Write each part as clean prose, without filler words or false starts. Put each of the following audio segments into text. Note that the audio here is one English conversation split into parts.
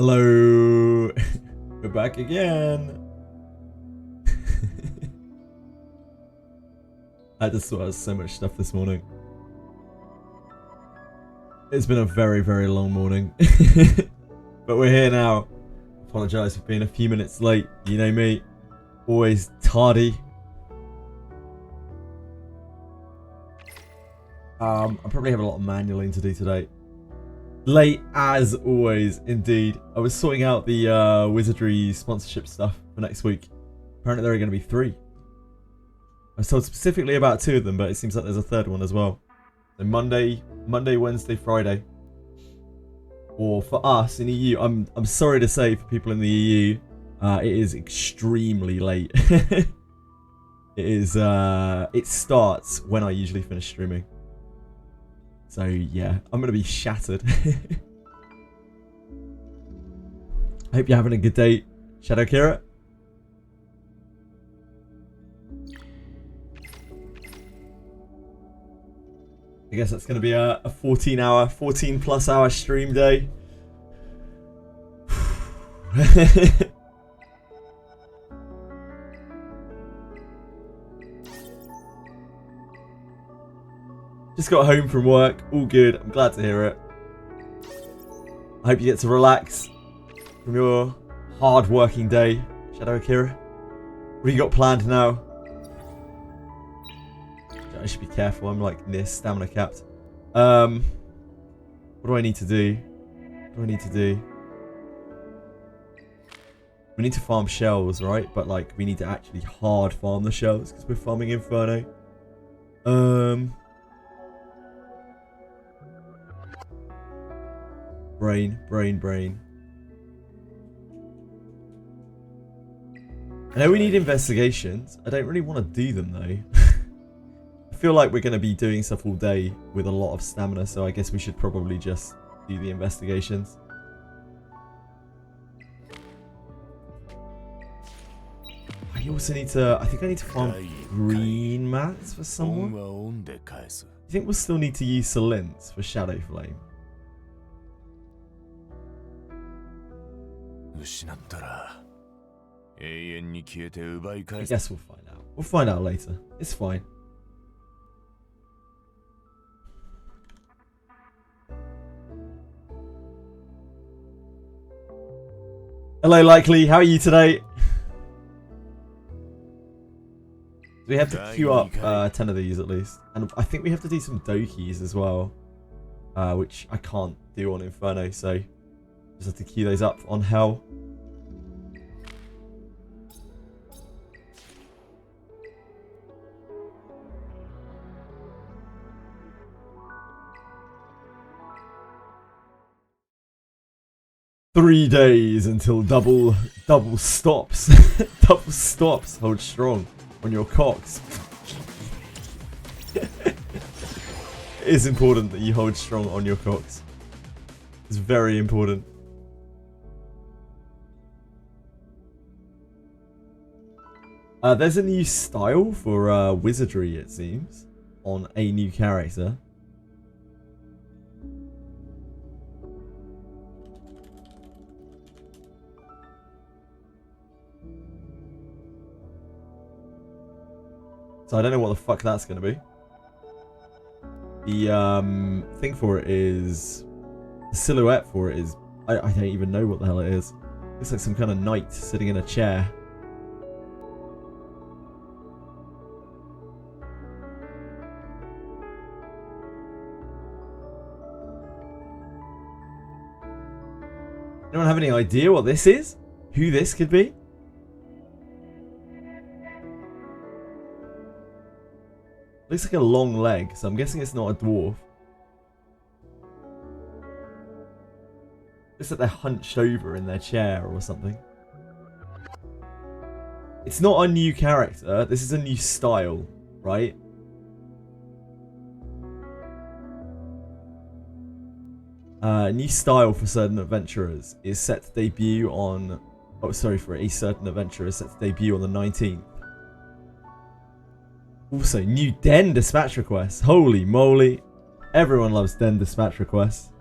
Hello. We're back again. I just thought I was so much stuff this morning. It's been a very, very long morning. But we're here now. Apologise for being a few minutes late. You know me. Always tardy. I probably have a lot of manualing to do today. Late as always, indeed. I was sorting out the Wizardry sponsorship stuff for next week. Apparently there are going to be 3. I was told specifically about 2 of them, but it seems like there's a 3rd one as well. So Monday, Wednesday, Friday. Or for us in EU, I'm sorry to say for people in the EU, it is extremely late. It starts when I usually finish streaming. So yeah, I'm going to be shattered. I hope you're having a good day, Shadow Kira. I guess that's going to be a 14 plus hour stream day. Just got home from work, all good. I'm glad to hear it. I hope you get to relax from your hard working day, Shadow Akira. What do you got planned now? I should be careful, I'm like near stamina capped. What do I need to do? What do I need to do? We need to farm shells, right? But like we need to actually hard farm the shells because we're farming Inferno. Brain. I know we need investigations. I don't really want to do them though. I feel like we're going to be doing stuff all day with a lot of stamina, so I guess we should probably just do the investigations. I also need to... I think I need to farm green mats for someone. I think we'll still need to use Salins for Shadow Flame. I guess we'll find out. We'll find out later. It's fine. Hello, Likely. How are you today? We have to queue up 10 of these at least. And I think we have to do some Dokis as well. Which I can't do on Inferno, so just have to queue those up on Hell. Three days until double stops. Double stops. Hold strong on your cocks. It is important that you hold strong on your cocks. It's very important. There's a new style for Wizardry, it seems, on a new character. So I don't know what the fuck that's going to be. The thing for it is... The silhouette for it is... I don't even know what the hell it is. Looks like some kind of knight sitting in a chair. Anyone have any idea what this is? Who this could be? Looks like a long leg, so I'm guessing it's not a dwarf. Looks like they're hunched over in their chair or something. It's not a new character. This is a new style, right? New style for certain adventurers is set to debut on... Oh, sorry, for a certain adventurer is set to debut on the 19th. Also, new Den dispatch requests. Holy moly. Everyone loves Den dispatch requests.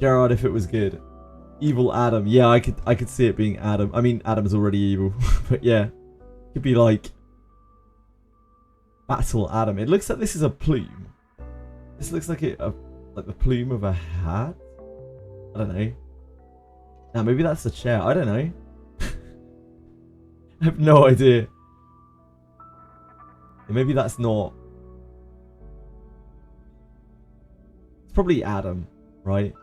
Gerard, if it was good. Evil Adam. Yeah, I could see it being Adam. I mean, Adam's already evil. But yeah. It could be like... Battle Adam. It looks like this is a plume. This looks like like the plume of a hat? I don't know. Now, maybe that's a chair. I don't know. I have no idea. Maybe that's not... It's probably Adam, right?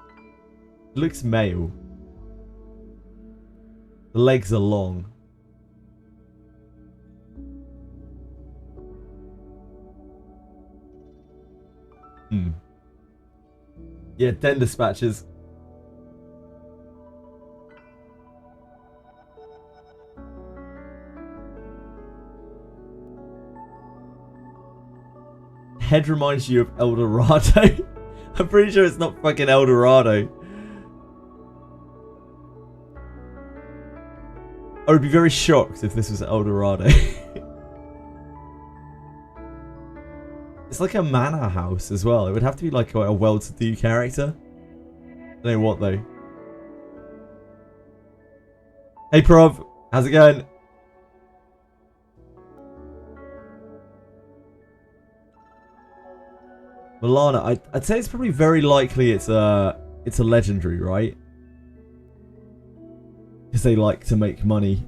It looks male. The legs are long. Yeah, Den Dispatches. Head reminds you of El Dorado. I'm pretty sure it's not fucking El Dorado. I would be very shocked if this was El Dorado. It's like a manor house as well. It would have to be like a well-to-do character. I don't know what though. Hey Prov, how's it going? Milana, I'd say it's probably very likely it's a legendary, right? Because they like to make money.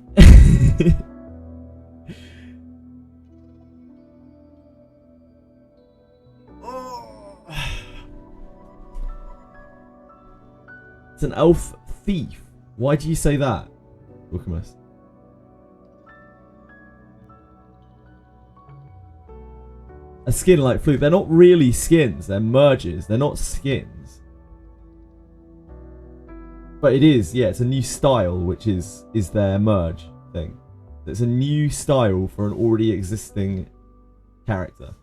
It's an elf thief. Why do you say that, Wilkemus? A skin like Fluke. They're not really skins. They're merges. They're not skins. But it is, yeah, it's a new style, which is their merge thing. It's a new style for an already existing character.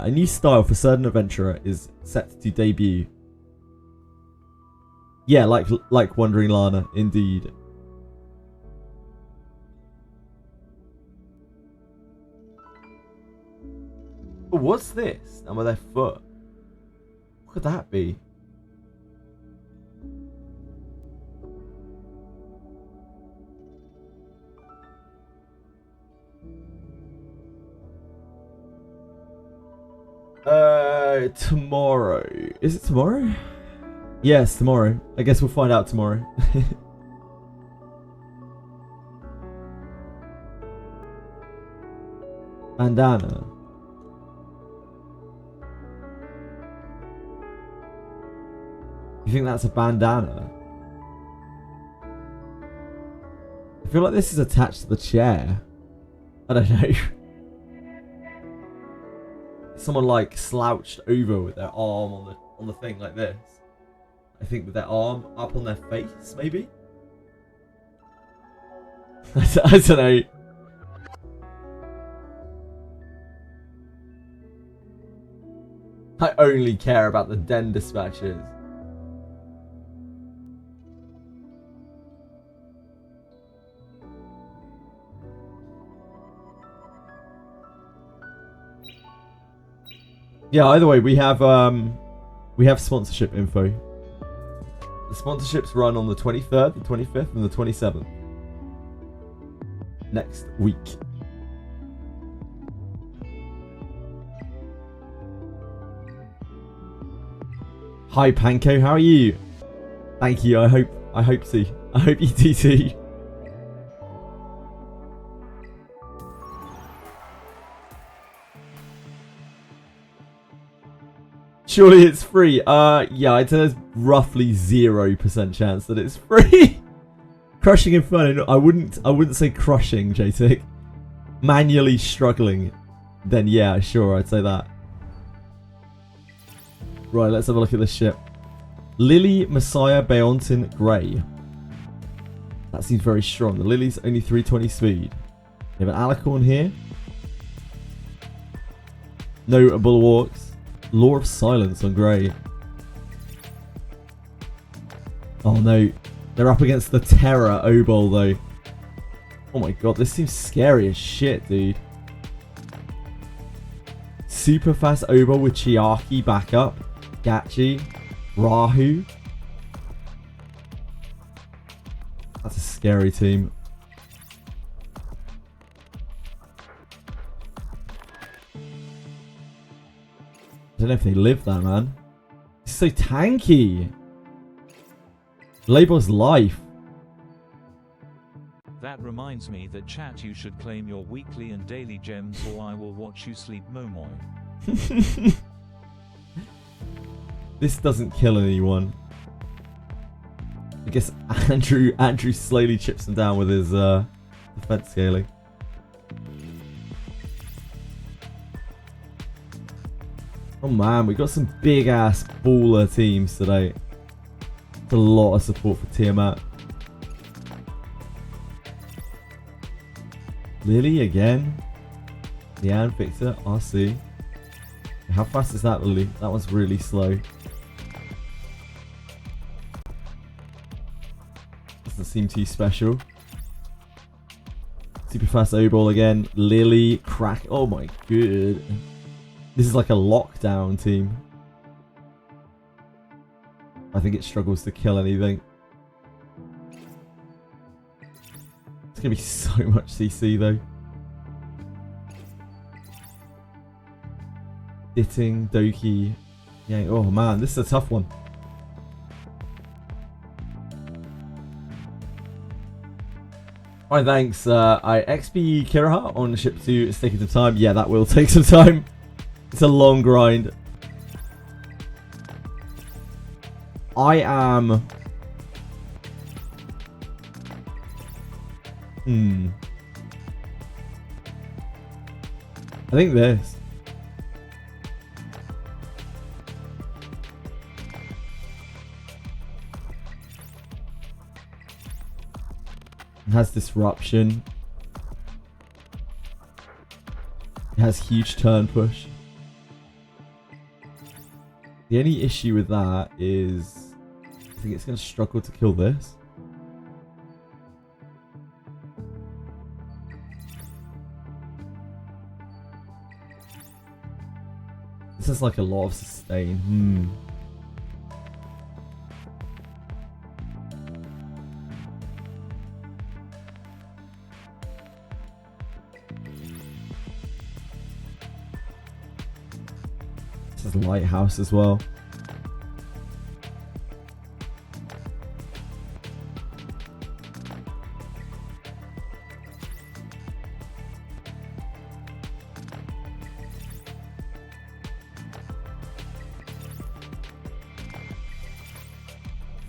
A new style for certain adventurer is set to debut. Yeah, like Wandering Lana, indeed. What's this? Down by their foot. What could that be? Tomorrow. Is it tomorrow? Yes, tomorrow. I guess we'll find out tomorrow. Bandana. You think that's a bandana? I feel like this is attached to the chair. I don't know. Someone like slouched over with their arm on the thing like this. I think with their arm up on their face, maybe? I don't know. I only care about the Den Dispatches. Yeah, either way, we have sponsorship info. The sponsorships run on the 23rd, the 25th, and the 27th. Next week. Hi Panko, how are you? Thank you, I hope so. I hope you do too. Surely it's free. Yeah, I'd say there's roughly 0% chance that it's free. Crushing Inferno. I wouldn't say crushing, JTick. Manually struggling. Then yeah, sure, I'd say that. Right, let's have a look at this ship. Lily Messiah Beontin Grey. That seems very strong. The Lily's only 320 speed. We have an Alicorn here. No Bulwarks. Law of Silence on Grey. Oh no. They're up against the Terror Obol though. Oh my god, this seems scary as shit, dude. Super fast Obo with Chiaki backup. Gachi. Rahu. That's a scary team. I don't know if they live there, man. It's so tanky. Label's life. That reminds me that chat you should claim your weekly and daily gems or I will watch you sleep Momoy. This doesn't kill anyone. I guess Andrew slowly chips him down with his defense scaling. Oh man, we got some big ass baller teams today. It's a lot of support for Tiamat. Lily again. Leanne, Victor, RC. How fast is that, Lily? That one's really slow. Doesn't seem too special. Super fast O-ball again. Lily, crack. Oh my god. This is like a lockdown team. I think it struggles to kill anything. It's going to be so much CC though. Ditting, Doki. Yeah, oh man, this is a tough one. Alright, thanks. I XP Kiraha on ship 2. It's taking some time. Yeah, that will take some time. It's a long grind. I am... I think this. It has disruption. It has huge turn push. The only issue with that is I think it's going to struggle to kill this. This has like a lot of sustain. This is Lighthouse as well.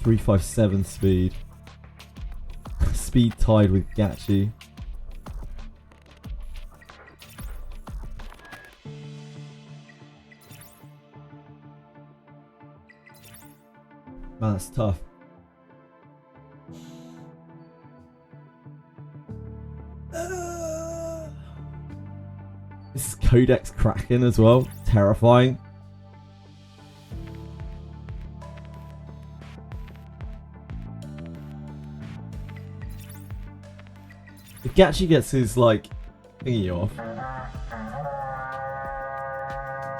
.357 speed. Speed tied with Gachi. Man, that's tough. This is Codex Kraken as well. Terrifying. If Gachi gets his, like, thingy off.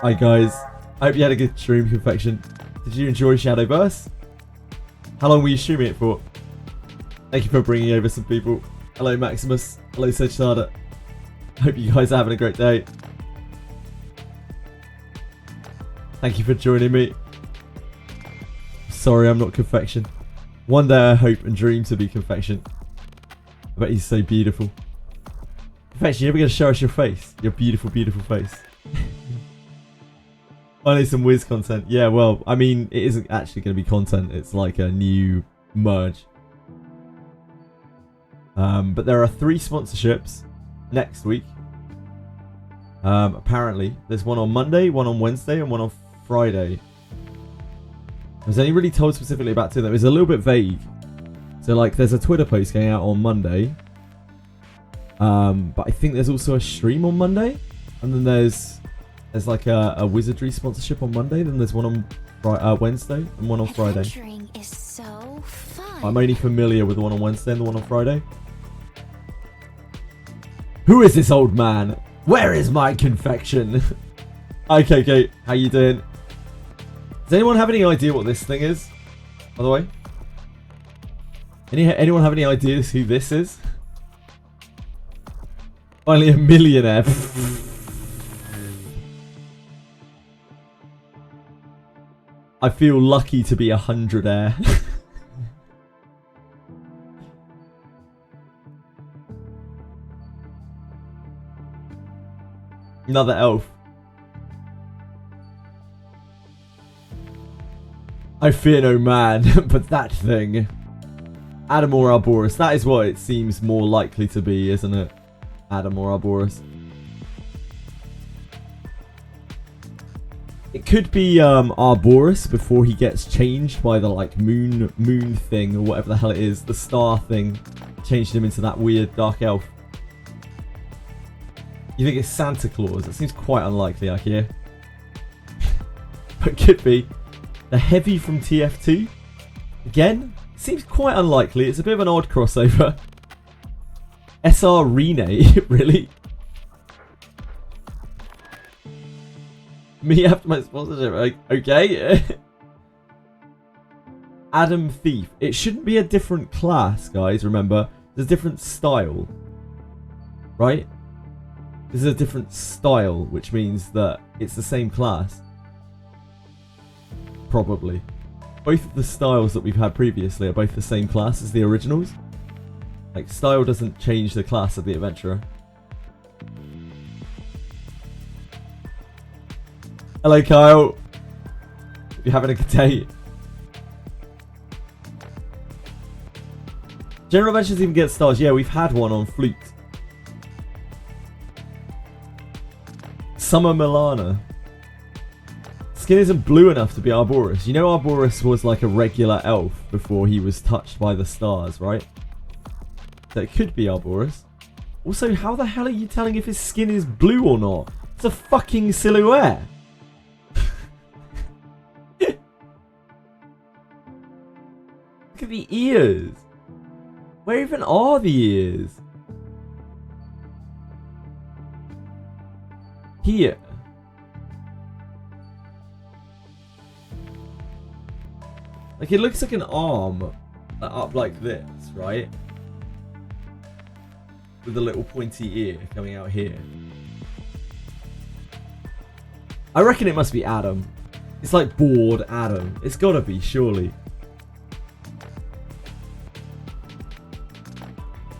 Hi guys. I hope you had a good stream, Confection. Did you enjoy Shadowverse? How long were you streaming it for? Thank you for bringing over some people. Hello Maximus. Hello Sejtada. Hope you guys are having a great day. Thank you for joining me. Sorry I'm not Confection. One day I hope and dream to be Confection. I bet he's so beautiful. Confection, you're never going to show us your face. Your beautiful, beautiful face. Finally some Wiz content. Yeah, well, I mean, it isn't actually going to be content. It's like a new merge. But there are 3 sponsorships next week. Apparently, there's one on Monday, one on Wednesday, and one on Friday. I was only really told specifically about 2 of them. It's a little bit vague. So, like, there's a Twitter post going out on Monday. But I think there's also a stream on Monday. And then there's like a Wizardry sponsorship on Monday. Then there's one on Wednesday and one on Friday. Adventuring is so fun. I'm only familiar with the one on Wednesday and the one on Friday. Who is this old man? Where is my confection? Okay, how you doing? Does anyone have any idea what this thing is? By the way? Anyone have any ideas who this is? Finally a millionaire. I feel lucky to be 100 air. Another elf. I fear no man, but that thing. Adam or Arboris. That is what it seems more likely to be, isn't it? Adam or Arboris. It could be Arboris before he gets changed by the like moon thing or whatever the hell it is. The star thing changed him into that weird dark elf. You think it's Santa Claus? That seems quite unlikely, I hear. But it could be. The Heavy from TF2? Again? Seems quite unlikely. It's a bit of an odd crossover. SR Rene? Really? Me after my sponsorship? Like, okay. Adam Thief. It shouldn't be a different class, guys, remember. There's a different style. Right? This is a different style, which means that it's the same class. Probably. Both of the styles that we've had previously are both the same class as the originals. Like, style doesn't change the class of the adventurer. Hello, Kyle. Hope you're having a good day. General Adventures even get stars. Yeah, we've had one on Flute. Summer Milana. Skin isn't blue enough to be Arboris. You know Arboris was like a regular elf before he was touched by the stars, right? So it could be Arboris. Also, how the hell are you telling if his skin is blue or not? It's a fucking silhouette. Look at the ears. Where even are the ears? Here. Like, it looks like an arm up like this, right? With a little pointy ear coming out here. I reckon it must be Adam. It's like bored Adam. It's gotta be, surely.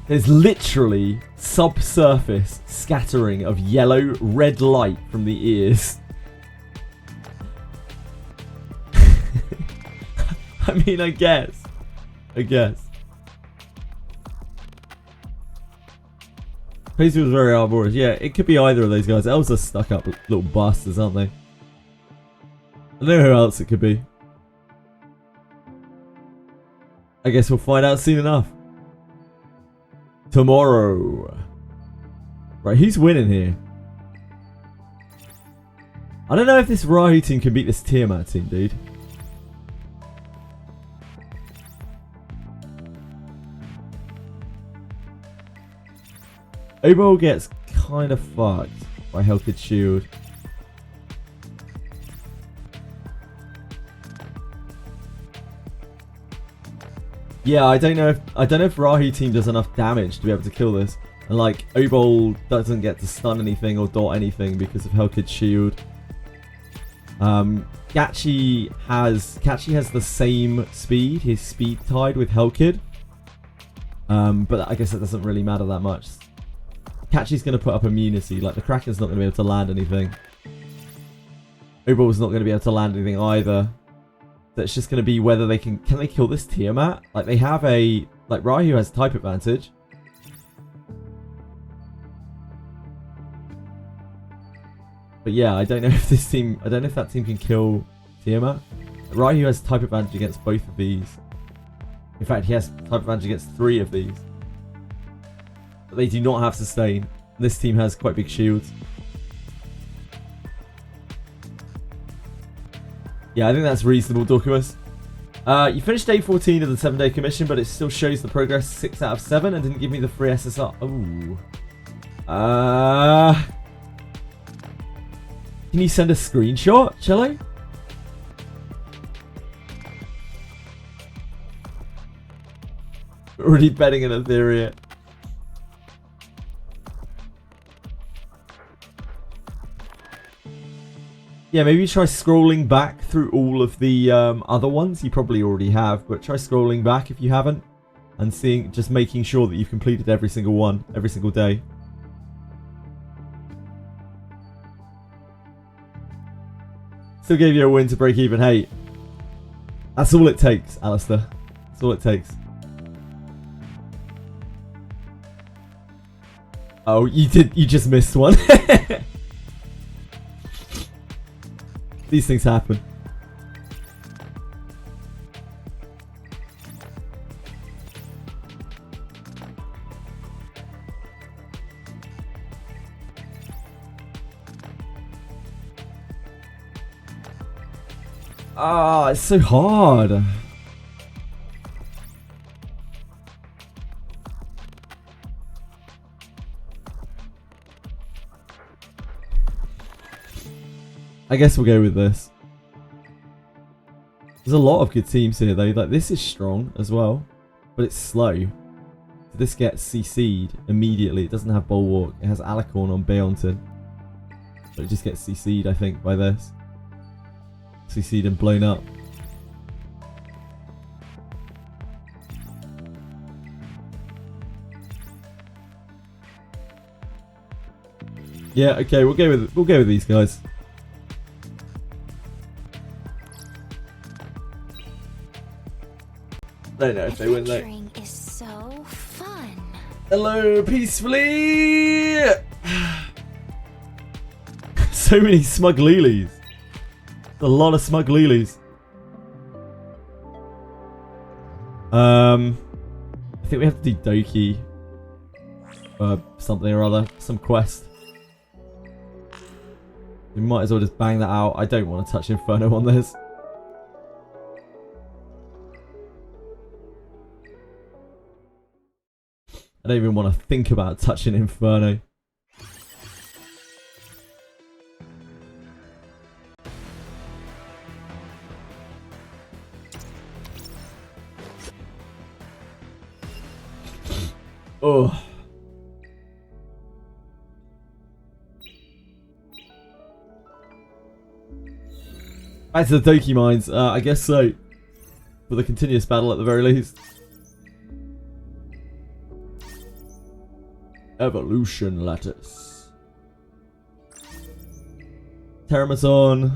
There's literally subsurface scattering of yellow red light from the ears. I mean, I guess. Paisley was very Arboris. Yeah, it could be either of those guys. Elves are stuck up little bastards, aren't they? I don't know who else it could be. I guess we'll find out soon enough. Tomorrow. Right, who's winning here? I don't know if this Rahu team can beat this Tiamat team, dude. Obol gets kind of fucked by Helkid's shield. Yeah, I don't know if Rahu team does enough damage to be able to kill this. And like Obol doesn't get to stun anything or dot anything because of Helkid's shield. Gachi has the same speed. His speed tied with Helkid. But I guess that doesn't really matter that much. Kachi's going to put up immunity. Like, the Kraken's not going to be able to land anything. Obol's not going to be able to land anything either. So it's just going to be whether they can they kill this Tiamat? Like, they have a... Like, Rahu has type advantage. But yeah, I don't know if this team... I don't know if that team can kill Tiamat. Rahu has type advantage against both of these. In fact, he has type advantage against 3 of these. But they do not have sustain. This team has quite big shields. Yeah, I think that's reasonable, Dorkamus. You finished day 14 of the 7-day commission, but it still shows the progress 6 out of 7 and didn't give me the free SSR. Ooh. Can you send a screenshot, shall I? Already betting in Etheria. Yeah, maybe try scrolling back through all of the other ones. You probably already have, but try scrolling back if you haven't. And just making sure that you've completed every single one, every single day. Still gave you a win to break even. Hey, that's all it takes, Alistair. That's all it takes. Oh, you just missed one. These things happen. Ah, it's so hard. I guess we'll go with this. There's a lot of good teams here though. Like this is strong as well, but it's slow. So this gets CC'd immediately. It doesn't have Bulwark. It has Alicorn on Beonton. But it just gets CC'd, I think, by this. CC'd and blown up. Yeah, okay, we'll go with these guys. Don't know if they win though. Adventuring is so fun. Hello, peacefully. So many smug lilies. A lot of smug lilies. I think we have to do Doki. Something or other. Some quest. We might as well just bang that out. I don't want to touch Inferno on this. I don't even want to think about touching Inferno. Oh. Back to the Doki mines. I guess so. For the continuous battle at the very least. Evolution lattice. Terramaton.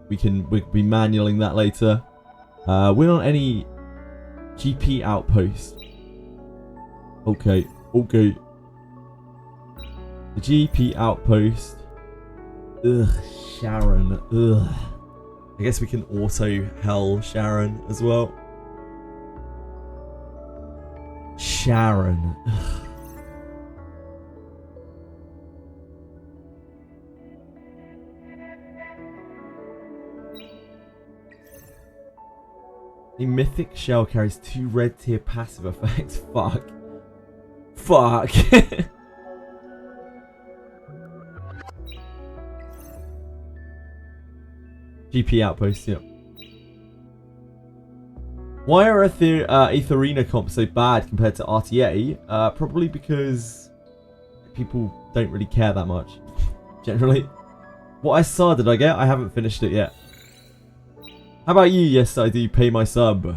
We'll be manualing that later. We're on any GP outpost. Okay. The GP outpost. Ugh, Sharon. Ugh. I guess we can auto hell Sharon as well. Sharon. Ugh. The mythic shell carries 2 red tier passive effects. Fuck. Fuck. GP outpost, yep. Why are Etheria comps so bad compared to RTA? Probably because people don't really care that much, generally. What SR did I get? I haven't finished it yet. How about you? Yes, I do pay my sub.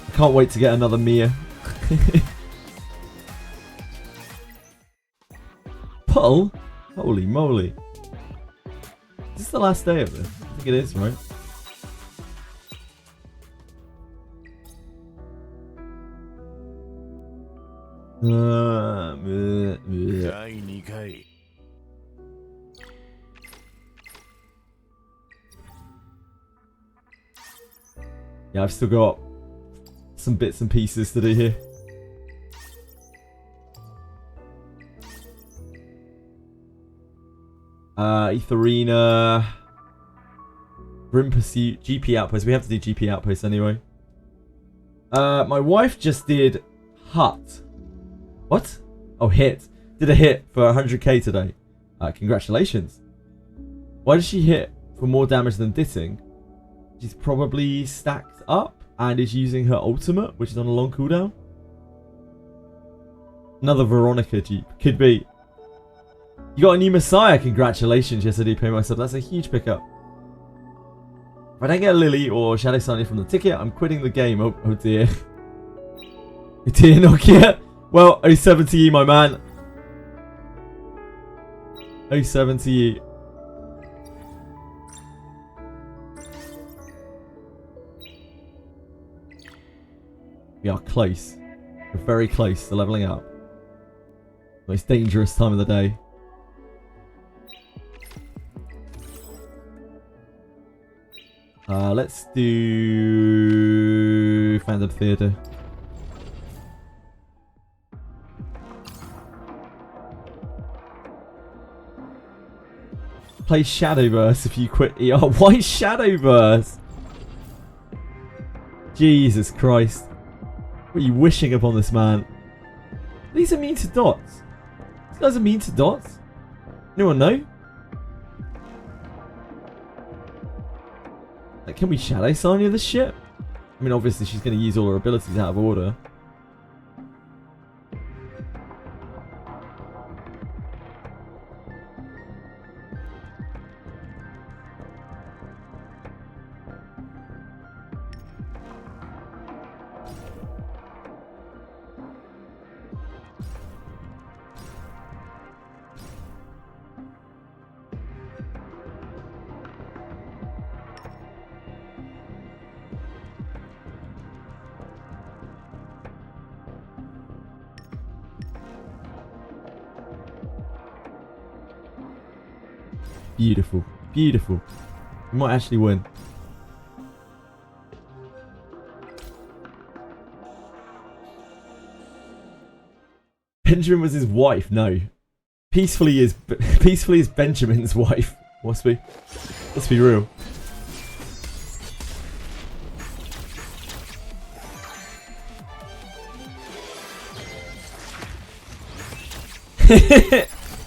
I can't wait to get another Mia. Pull? Holy moly. Is this the last day of this? I think it is, right? Yeah, I've still got some bits and pieces to do here. Etheria. Grim Pursuit, GP Outpost. We have to do GP Outpost anyway. My wife just did Hut. What? Oh, hit. Did a hit for 100k today. Congratulations. Why does she hit for more damage than Ditting? She's probably stacked up and is using her ultimate, which is on a long cooldown. Another Veronica Jeep. Could be. You got a new Messiah. Congratulations. Yes, I do pay myself. That's a huge pickup. If I don't get a Lily or Shadow Sunny from the ticket, I'm quitting the game. Oh dear. Oh dear, Nokia. Well, 07 to you, my man. 07 to you. We are close. We're very close to leveling up. Most dangerous time of the day. Let's do Phantom Theatre. Play Shadowverse if you quit ER. Why Shadowverse? Jesus Christ. What are you wishing upon this man? These are mean to dots. These guys are mean to dots. Anyone know? Like, can we Shadow Sonya this shit? I mean, obviously she's going to use all her abilities out of order. Beautiful. Beautiful. We might actually win. Benjamin was his wife. No. Peacefully is Benjamin's wife. Let's be real.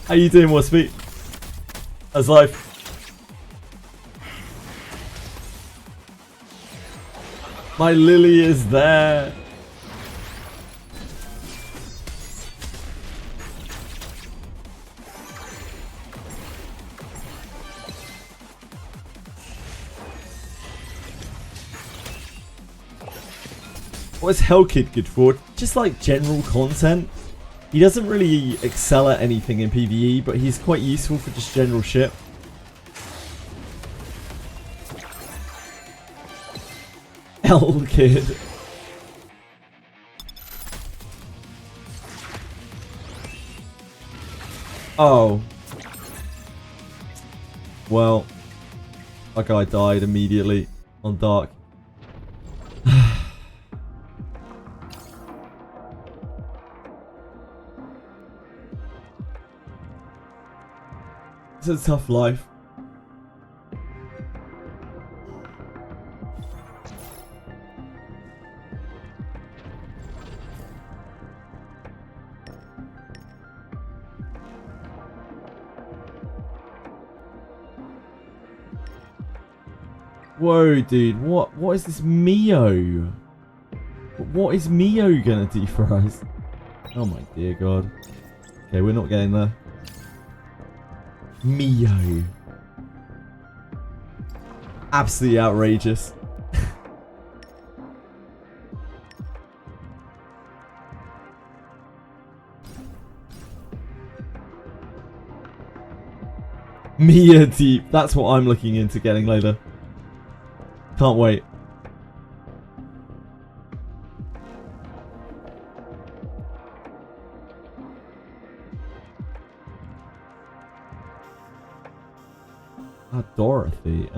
How you doing, Waspy? How's life? My Lily is there. What is Hellkid good for? Just like general content. He doesn't really excel at anything in PvE, but he's quite useful for just general shit. Hellkid. Oh. Well, that guy died immediately on Dark. It's a tough life. Whoa, dude! What is this Mio? What is Mio gonna do for us? Oh my dear God! Okay, we're not getting there. Mio. Absolutely outrageous. Mia deep. That's what I'm looking into getting later. Can't wait. Dorothy,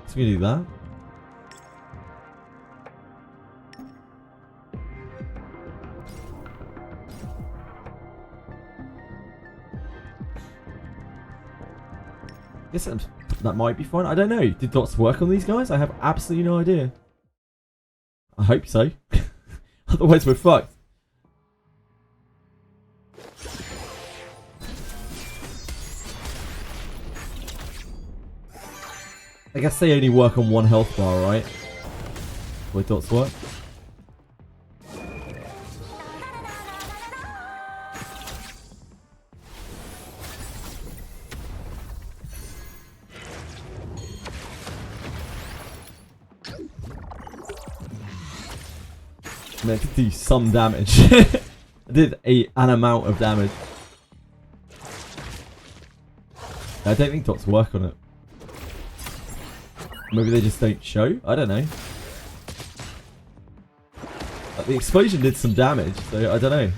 So we do that. Guess that might be fine. I don't know. Did dots work on these guys? I have absolutely no idea. I hope so. Otherwise we're fucked. I guess they only work on one health bar, right? Where dots work. I meant to do some damage. I did an amount of damage. I don't think dots work on it. Maybe they just don't show? I don't know. The explosion did some damage, so I don't know.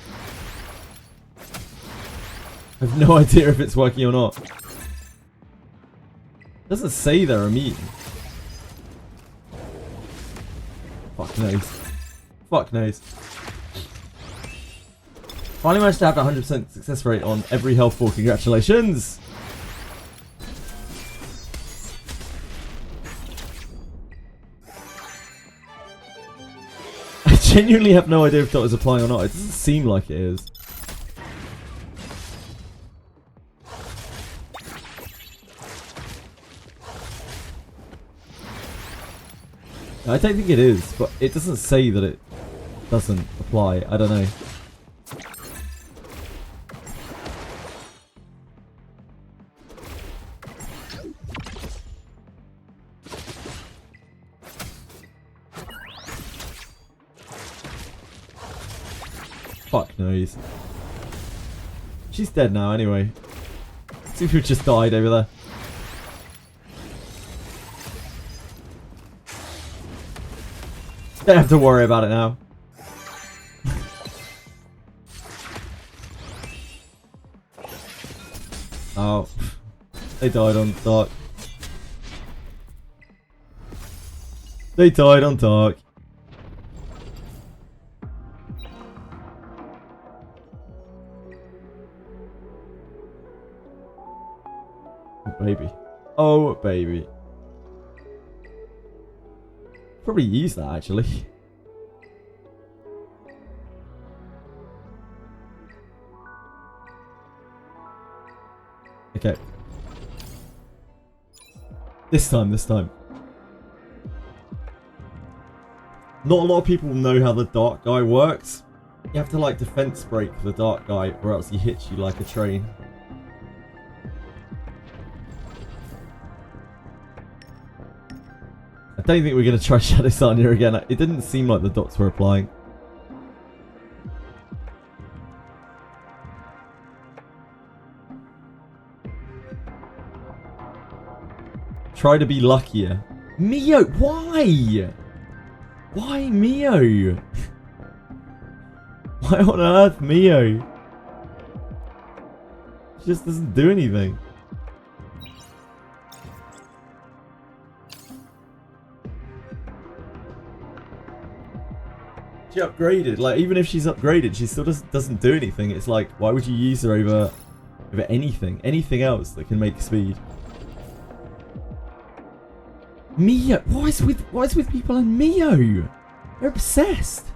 I have no idea if it's working or not. It doesn't say they're immune. Fuck knows. Fuck knows. Finally managed to have a 100% success rate on every health ball. Congratulations! I genuinely have no idea if Dot is applying or not. It doesn't seem like it is. I don't think it is, but it doesn't say that it doesn't apply. I don't know. Fuck knows. She's dead now anyway. See if we just died over there. Don't have to worry about it now. Oh. They died on dark. They died on dark. Oh, baby. Oh, baby. Probably use that actually. Okay. This time. Not a lot of people know how the dark guy works. You have to like defense break the dark guy or else he hits you like a train. I don't think we're going to try Shadow Sanya again. It didn't seem like the dots were applying. Try to be luckier. Mio! Why? Why Mio? Why on earth Mio? She just doesn't do anything. She upgraded. Like, even if she's upgraded, she still doesn't do anything. It's like, why would you use her over anything? Anything else that can make speed? Mio! What is with people and Mio? They're obsessed.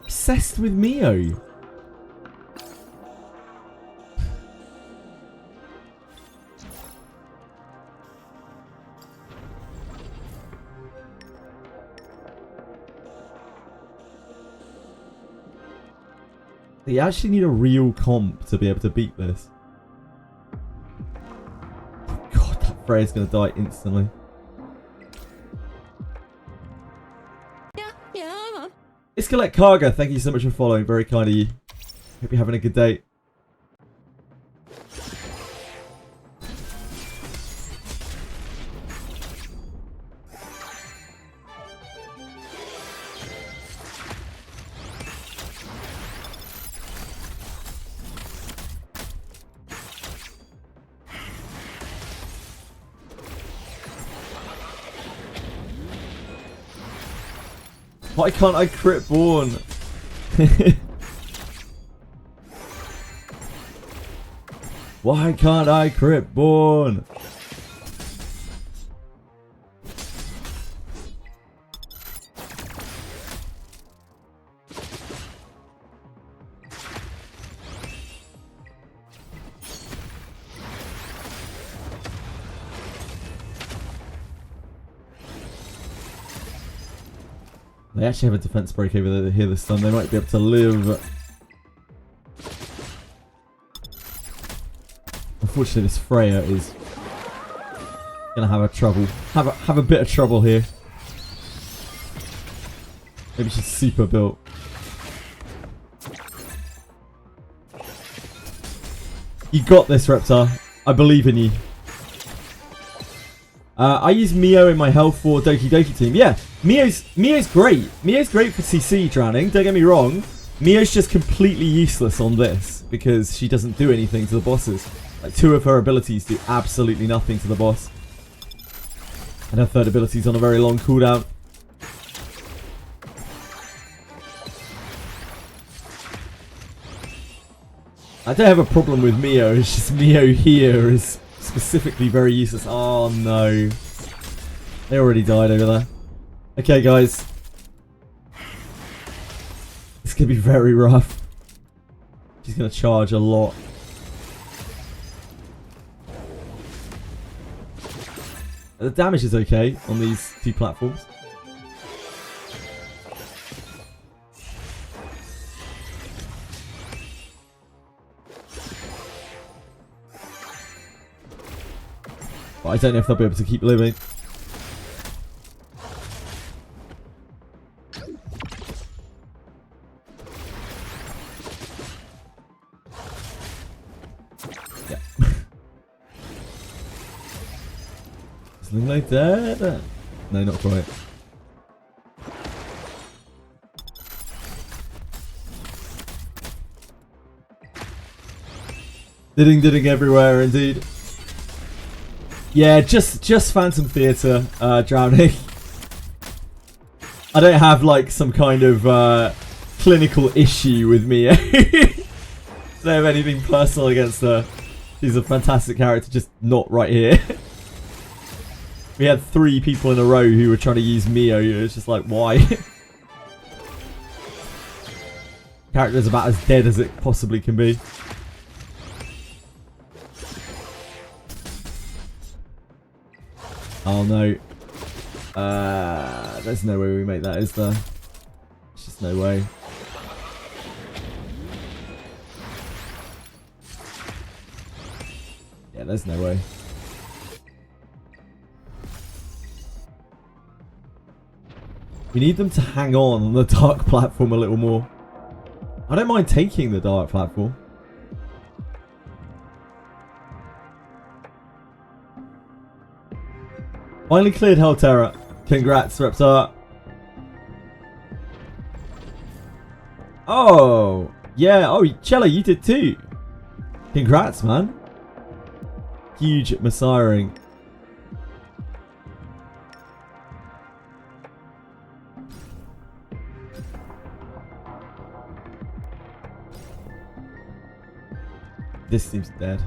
Obsessed with Mio. You actually need a real comp to be able to beat this. God, that Freya's gonna die instantly. Iskallette Karga, thank you so much for following. Very kind of you. Hope you're having a good day. Why can't I crit Born? Why can't I crit Born? They actually have a defense break over here this time. They might be able to live. Unfortunately, this Freya is gonna have a bit of trouble here. Maybe she's super built. You got this, Reptar. I believe in you. I use Mio in my health for Doki Doki team. Yeah, Mio's great. Mio's great for CC drowning. Don't get me wrong. Mio's just completely useless on this because she doesn't do anything to the bosses. Like 2 of her abilities do absolutely nothing to the boss, and her 3rd ability is on a very long cooldown. I don't have a problem with Mio. It's just Mio here is specifically very useless. Oh no. They already died over there. Okay guys. This could be very rough. She's going to charge a lot. The damage is okay on these 2 platforms. But I don't know if they'll be able to keep living. Yeah. Something like that. No, not quite. Didding everywhere indeed. Yeah, just Phantom Theatre drowning. I don't have like some kind of clinical issue with Mia. I don't have anything personal against her. She's a fantastic character, just not right here. We had 3 people in a row who were trying to use Mio. It's just like, why? Character's about as dead as it possibly can be. Oh no. There's no way we make that, is there? There's just no way. Yeah, there's no way. We need them to hang on the dark platform a little more. I don't mind taking the dark platform. Finally cleared Hellterra. Congrats, Reptar. Oh, yeah. Oh, Cello, you did too. Congrats, man. Huge Messiahing. This seems dead.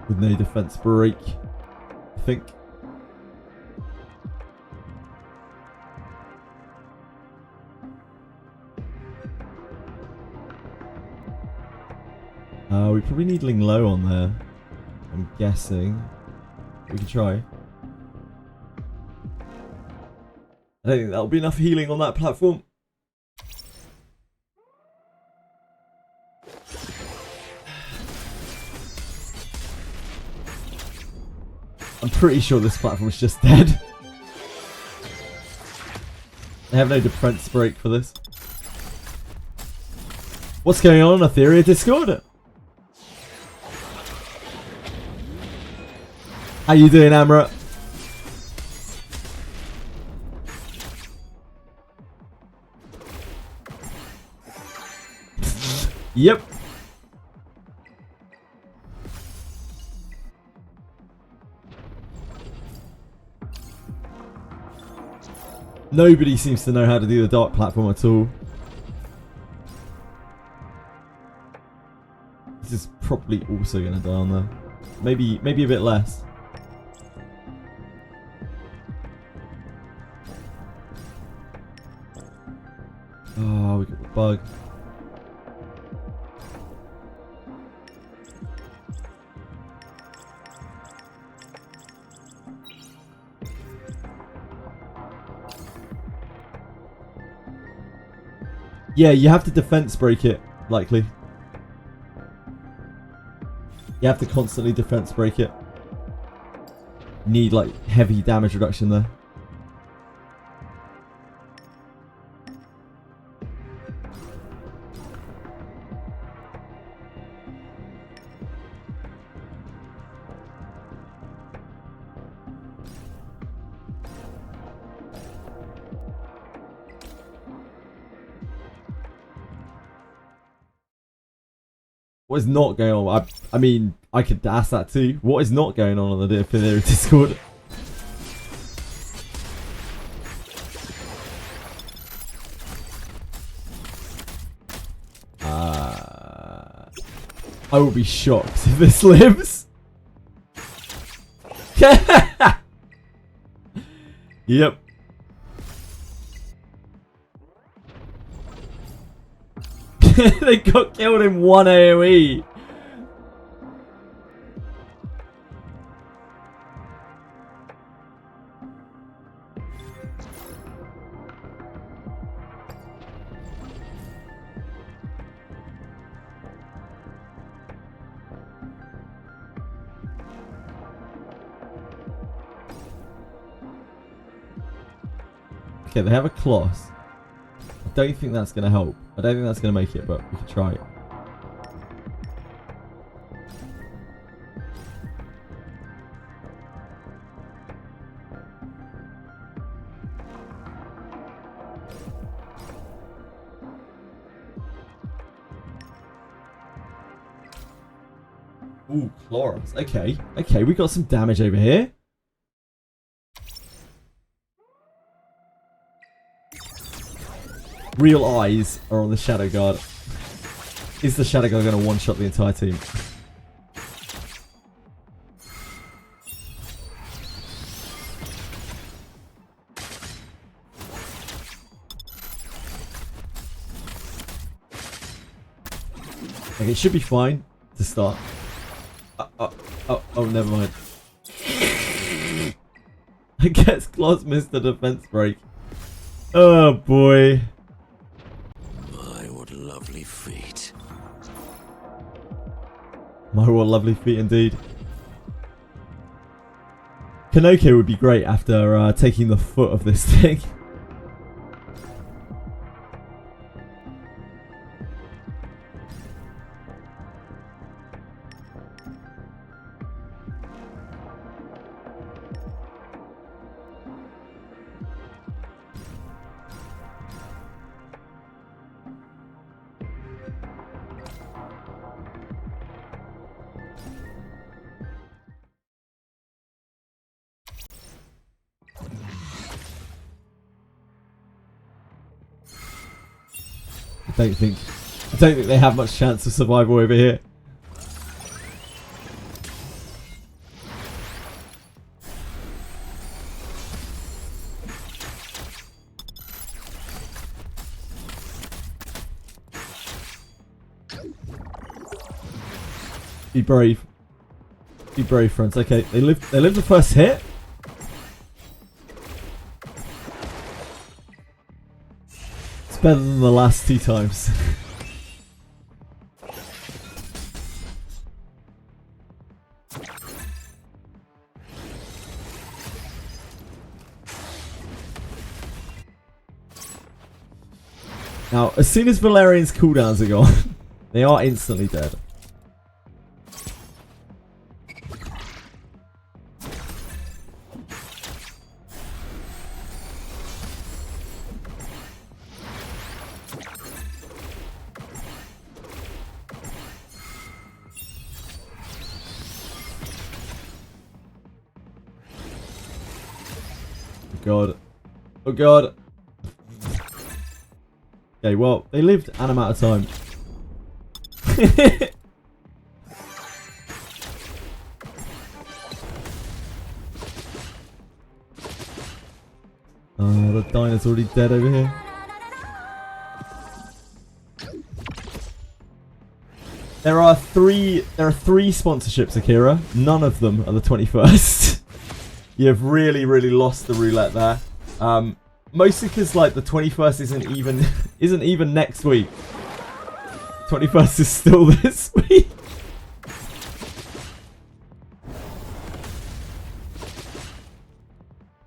With no defense break, I think. We probably need Ling Low on there, I'm guessing. We can try. I don't think that'll be enough healing on that platform. I'm pretty sure this platform is just dead. They have no defense break for this. What's going on Etheria Discord? How you doing, Amra? Yep. Nobody seems to know how to do the dark platform at all. This is probably also going to die on there. Maybe a bit less. Oh, we got the bug. Yeah, you have to defense break it, likely. You have to constantly defense break it. Need like heavy damage reduction there. What is not going on? I mean, I could ask that too. What is not going on the Etheria Discord? I will be shocked if this lives. Yep. They got killed in one AoE. Okay, they have a Kloss. I don't think that's going to help. I don't think that's going to make it, but we can try it. Ooh, Chloros. Okay, okay, we got some damage over here. Real eyes are on the Shadow Guard. Is the Shadow Guard going to one-shot the entire team? Okay, it should be fine to start. Oh, never mind. I guess Kloss missed the defense break. Oh boy. Lovely feet. My what lovely feet indeed. Kanoke would be great after taking the foot of this thing. I don't think they have much chance of survival over here. Be brave. Be brave, friends. Okay, they lived the first hit. Better than the last 2 times. Now, as soon as Valerian's cooldowns are gone, they are instantly dead. God. Oh god. Okay, well, they lived an amount of time. The diner's already dead over here. There are three sponsorships, Akira. None of them are the 21st. You've really, really lost the roulette there. Mostly because like the 21st isn't even next week. 21st is still this week.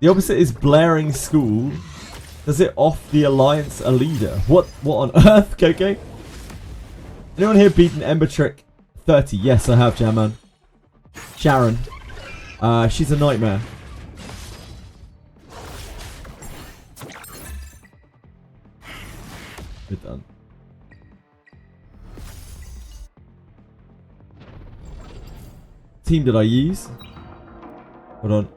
The opposite is blaring school. Does it off the Alliance a leader? What on earth, Coco? Anyone here beaten Ember Trick 30? Yes, I have, Jamman. Sharon. She's a nightmare. We're done. Team did I use? Hold on.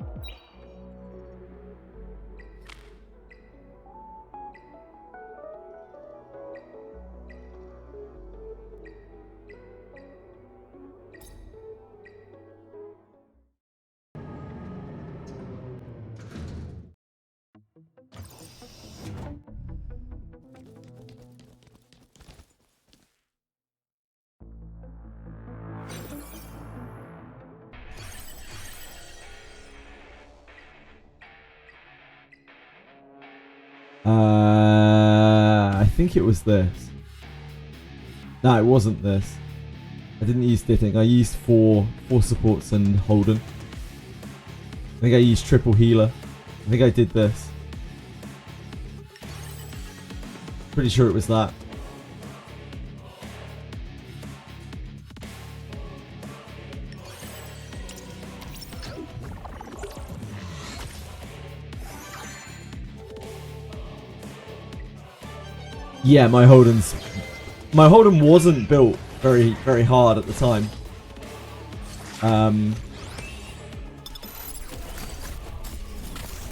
I think it was this. No, it wasn't this. I didn't use Ditting. I used four supports and Holden. I think I used triple healer. I think I did this. Pretty sure it was that. Yeah, my Holden wasn't built very, very hard at the time.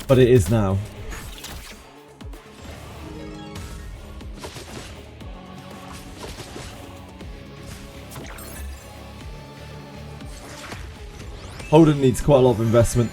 But it is now. Holden needs quite a lot of investment.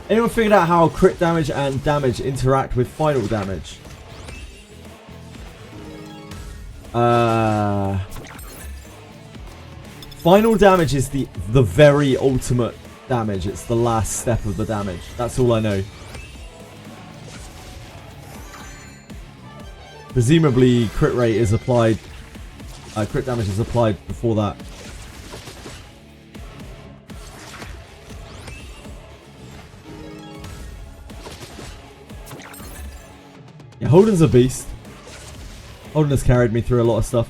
Anyone figured out how crit damage and damage interact with final damage? Final damage is the very ultimate damage. It's the last step of the damage. That's all I know. Presumably crit rate is applied. Crit damage is applied before that. Yeah, Holden's a beast. Holden has carried me through a lot of stuff.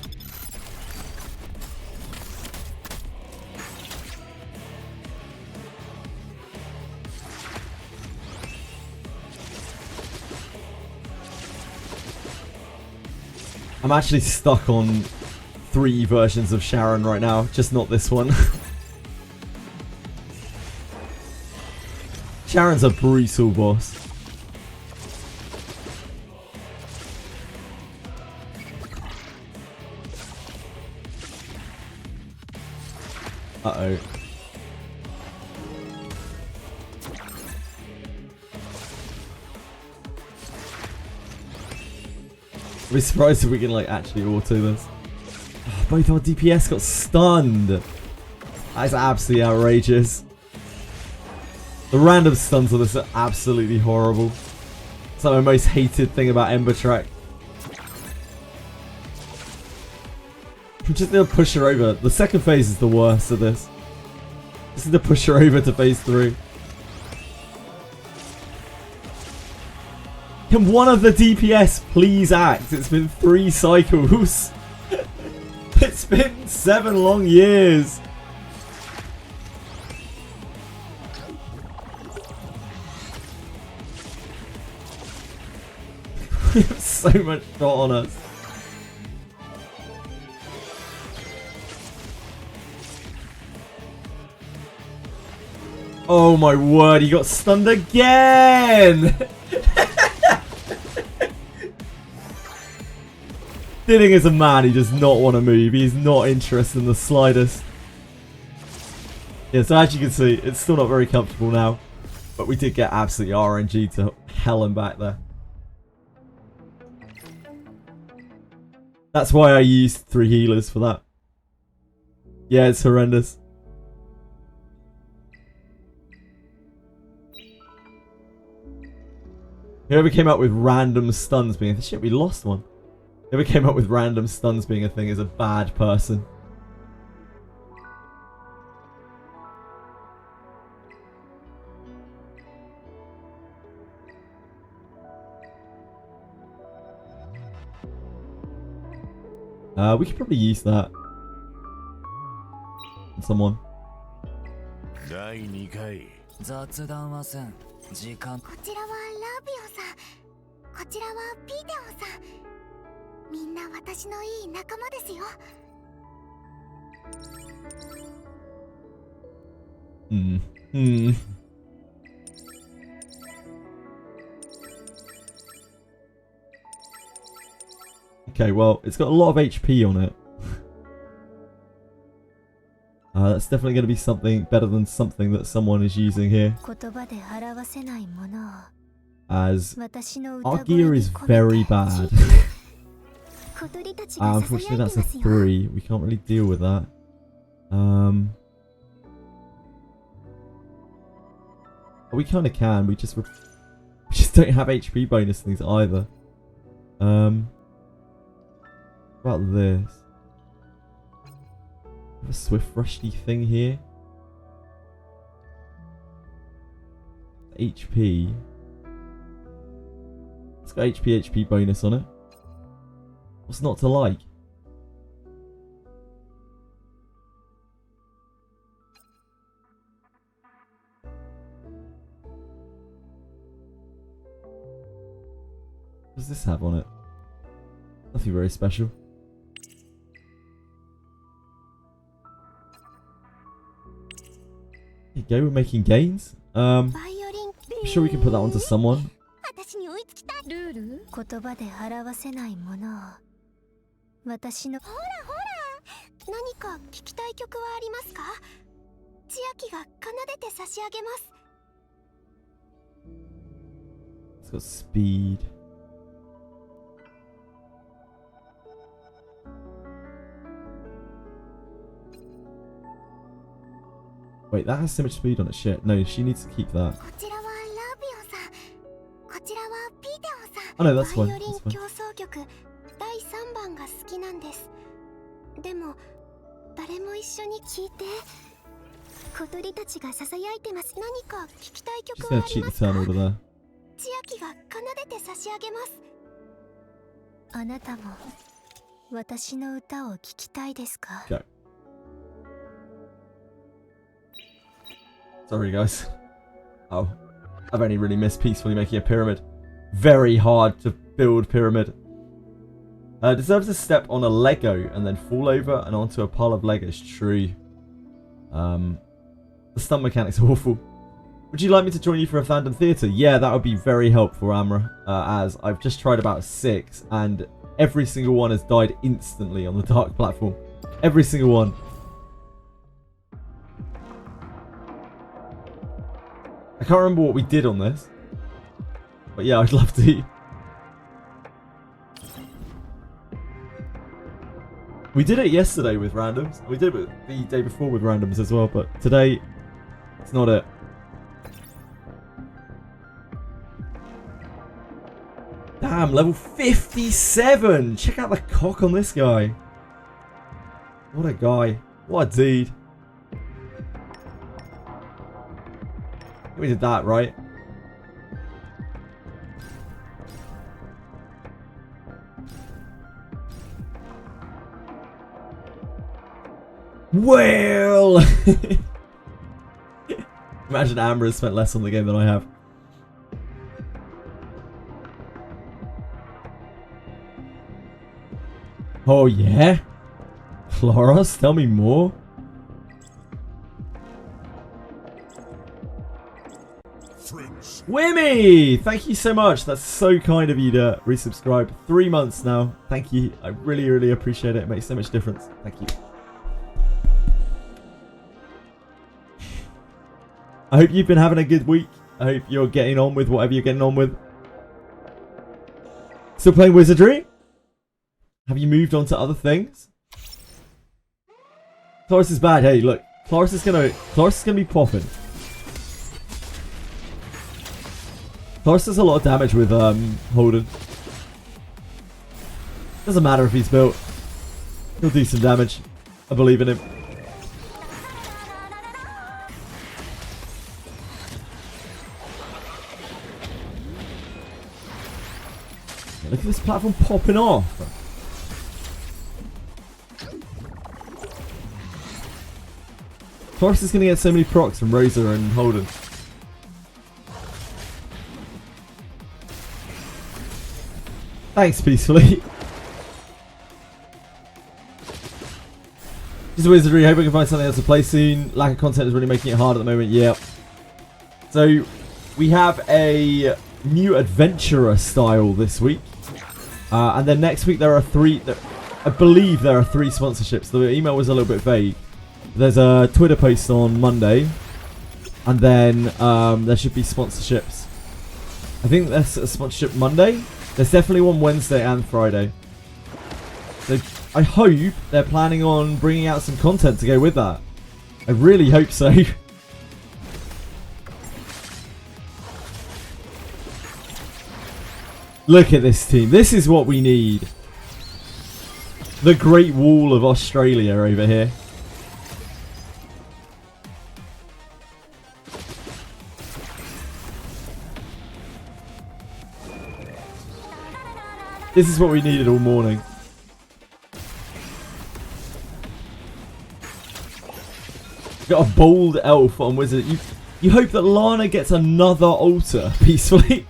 I'm actually stuck on 3 versions of Sharon right now, just not this one. Sharon's a brutal boss. Uh-oh. I'd be surprised if we can like actually auto this. Oh, both our DPS got stunned. That's absolutely outrageous. The random stuns on this are absolutely horrible. It's like my most hated thing about Ember Track. I'm just gonna push her over. The second phase is the worst of this. Just need to push her over to phase 3. Can one of the DPS please act? It's been 3 cycles. It's been 7 long years. So much shot on us. Oh my word, he got stunned again! Dilling is a man, he does not want to move. He's not interested in the slightest. Yeah, so as you can see, it's still not very comfortable now. But we did get absolutely RNG to hell and back there. That's why I used 3 healers for that. Yeah, it's horrendous. Whoever came up with random stuns being a shit, we lost one. Whoever came up with random stuns being a thing is a bad person. We could probably use that. Someone. 第2回雑談はせん時間こちらはラビオさん、こちらはビデオさん。みんな私のいい仲間ですよ。Okay, well, it's got a lot of HP on it. That's definitely going to be something better than something that someone is using here. As our gear is very bad. Unfortunately, that's a 3. We can't really deal with that. We kind of can. We just don't have HP bonus things either. What about this? A swift rushy thing here. HP. It's got HP bonus on it. What's not to like? What does this have on it? Nothing very special. There you go, we're making gains. I'm sure we can put that onto someone. ルール？言葉で表せないものを私のほらほら何か聞きたい曲はありますか？千秋が奏でて差し上げます。 It's got speed. Wait, that has so much speed on it. Shit. No, she needs to keep that. Oh no, that's fine. That's fine. 第3番が好きなんです。でも誰も一緒に聞いて。小鳥たちが囁いてます。何か聞きたい曲はありますか？ 千秋が奏でて差し上げます。あなたも私の歌を聞きたいですか？ Go. Sorry guys. Oh, I've only really missed peacefully making a pyramid. Very hard to build pyramid. Deserves to step on a Lego and then fall over and onto a pile of Legos. True. The stun mechanics are awful. Would you like me to join you for a fandom theatre? Yeah, that would be very helpful, Amra. As I've just tried about 6 and every single one has died instantly on the dark platform. Every single one. I can't remember what we did on this. But yeah, I'd love to. We did it yesterday with randoms. We did it the day before with randoms as well, but today, it's not it. Damn, level 57! Check out the cock on this guy. What a guy. What a dude. We did that, right? Well! Imagine Amber has spent less on the game than I have. Oh yeah? Chloros, tell me more. Wimmy! Thank you so much. That's so kind of you to resubscribe. 3 months now. Thank you. I really, really appreciate it. It makes so much difference. Thank you. I hope you've been having a good week. I hope you're getting on with whatever you're getting on with. Still playing Wizardry? Have you moved on to other things? Chloris is bad. Hey, look. Chloris is gonna be popping. Chloris does a lot of damage with Holden. Doesn't matter if he's built. He'll do some damage. I believe in him. Look at this platform popping off. Chloris is going to get so many procs from Rosa and Holden. Thanks, Peacefully. Just Wizardry. Hope we can find something else to play soon. Lack of content is really making it hard at the moment. Yep. So, we have a new adventurer style this week. And then next week there are 3... I believe there are 3 sponsorships. The email was a little bit vague. There's a Twitter post on Monday. And then there should be sponsorships. I think there's a sponsorship Monday. There's definitely one Wednesday and Friday. So I hope they're planning on bringing out some content to go with that. I really hope so. Look at this team. This is what we need. The Great Wall of Australia over here. This is what we needed all morning. Got a bold elf on Wizard. You hope that Lana gets another altar peacefully.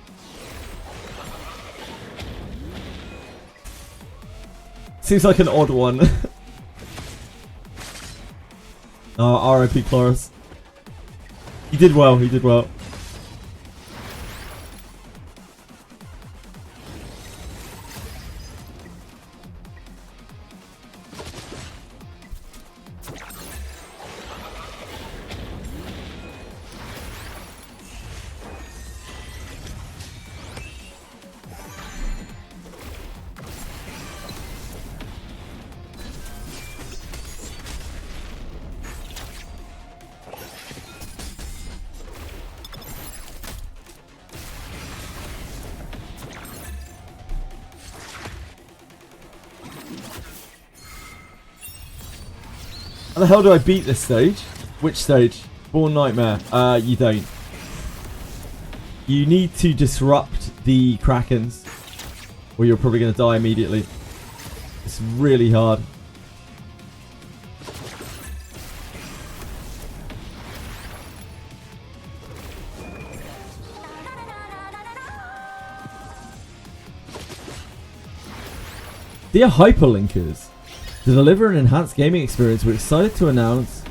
Seems like an odd one. Oh, RIP Chloris. He did well, he did well. How the hell do I beat this stage? Which stage? Born Nightmare. You don't. You need to disrupt the Krakens, or you're probably going to die immediately. It's really hard. Dear Hyperlinkers, to deliver an enhanced gaming experience, we're excited to announce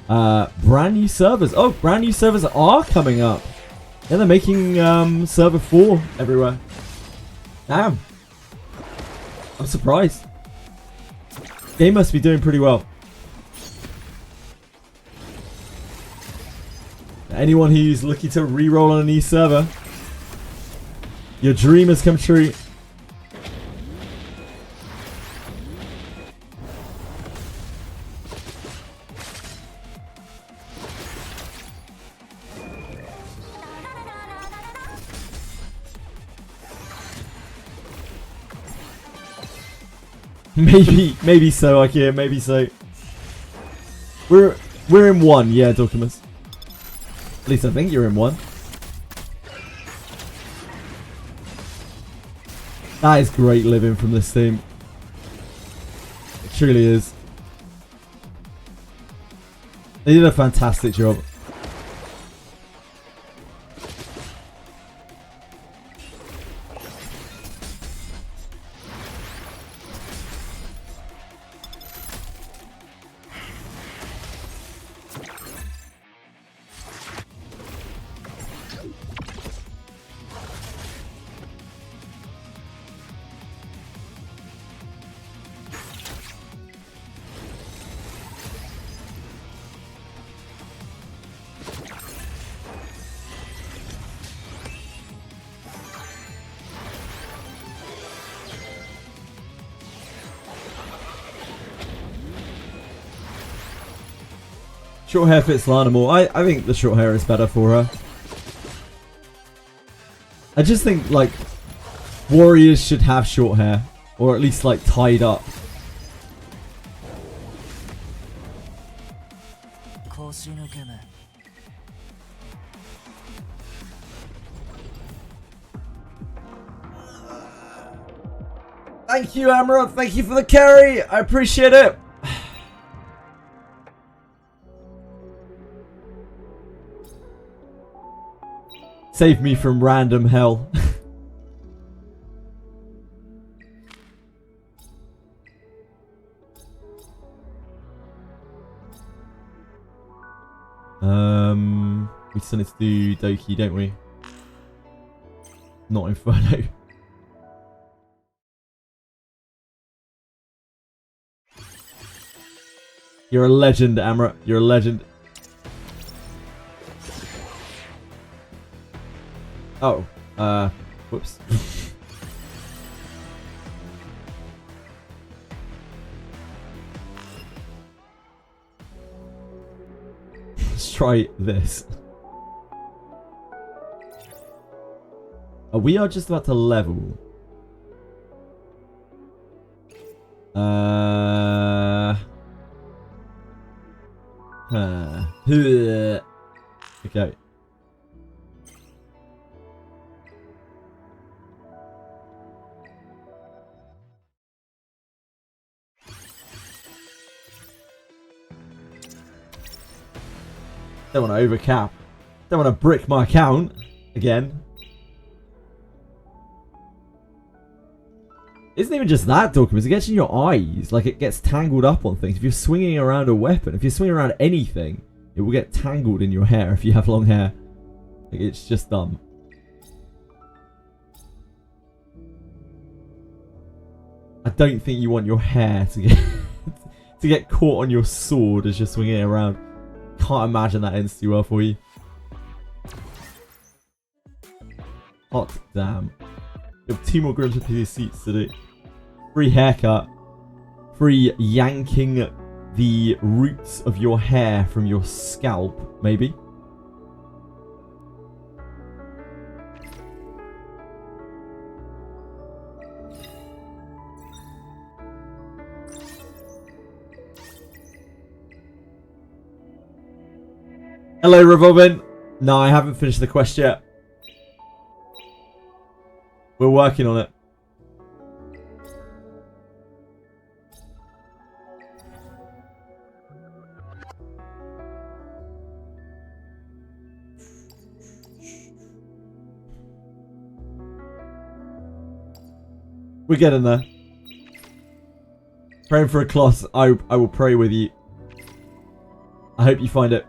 brand new servers. Oh, brand new servers are coming up. Yeah, they're making server 4 everywhere. Damn. I'm surprised. Game must be doing pretty well. Anyone who's looking to re-roll on a new server, your dream has come true. Maybe so, Ikea, maybe so. We're in 1, yeah, Documus. At least I think you're in 1. That is great living from this team. It truly is. They did a fantastic job. Short hair fits Lana more. I think the short hair is better for her. I just think, like, warriors should have short hair. Or at least, like, tied up. Thank you, Amra. Thank you for the carry. I appreciate it. Save me from random hell. We still need to do Doki, don't we? Not Inferno. You're a legend, Amra. You're a legend. Oh, whoops. Let's try this. Oh, we are just about to level. Okay. Don't want to overcap. Don't want to brick my account again. Isn't even just that, Dorcas. It gets in your eyes. Like, it gets tangled up on things. If you're swinging around a weapon, if you're swinging around anything, it will get tangled in your hair if you have long hair. Like, it's just dumb. I don't think you want your hair to get to get caught on your sword as you're swinging it around. Can't imagine that ends too well for you. Hot damn. You have 2 more Grims with PC seats to do. Free haircut. Free yanking the roots of your hair from your scalp, maybe. Hello, Revolvin. No, I haven't finished the quest yet. We're working on it. We're getting there. Praying for a cloth. I will pray with you. I hope you find it.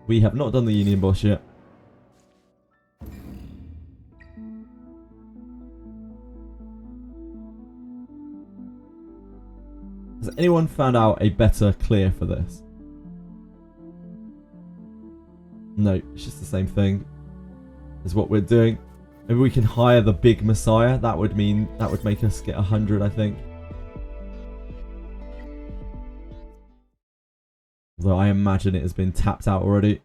We have not done the Union boss yet. Has anyone found out a better clear for this? No, it's just the same thing as what we're doing. Maybe we can hire the big Messiah. That would make us get 100, I think. Although I imagine it has been tapped out already.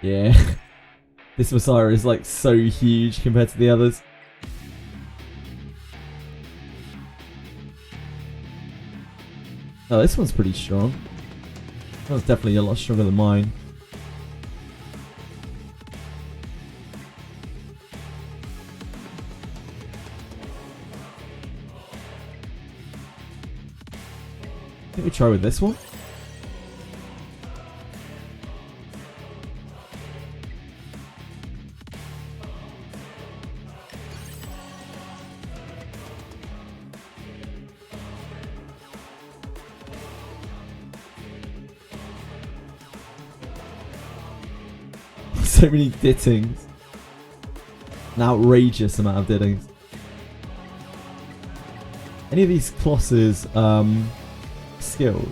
Yeah. This Messiah is like so huge compared to the others. Oh, this one's pretty strong. That one's definitely a lot stronger than mine. I think we try with this one. So many dittings. An outrageous amount of dittings. Any of these closses, skilled?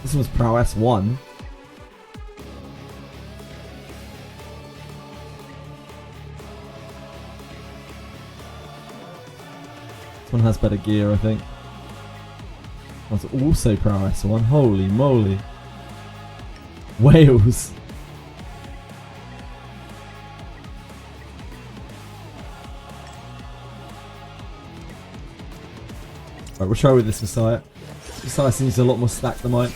This one's prowess 1. one has better gear, I think. One's also prowess one. Holy moly. Wales. Right, we'll try with this Messiah. Messiah seems a lot more stacked than mine.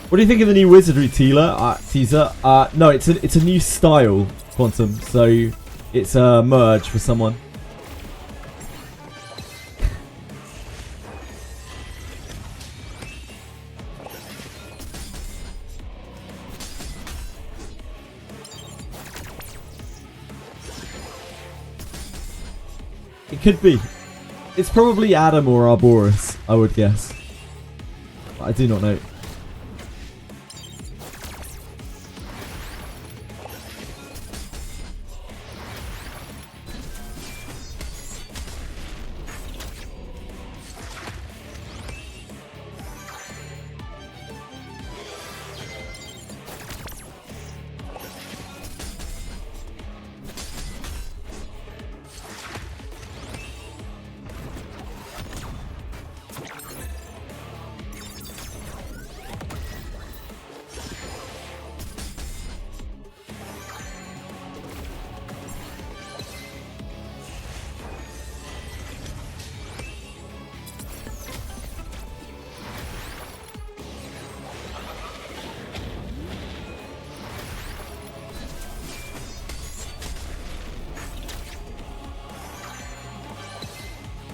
What do you think of the new Wizardry teaser? No, it's a new style, Quantum. So it's a merge for someone. It could be. It's probably Adam or Arboris, I would guess. But I do not know.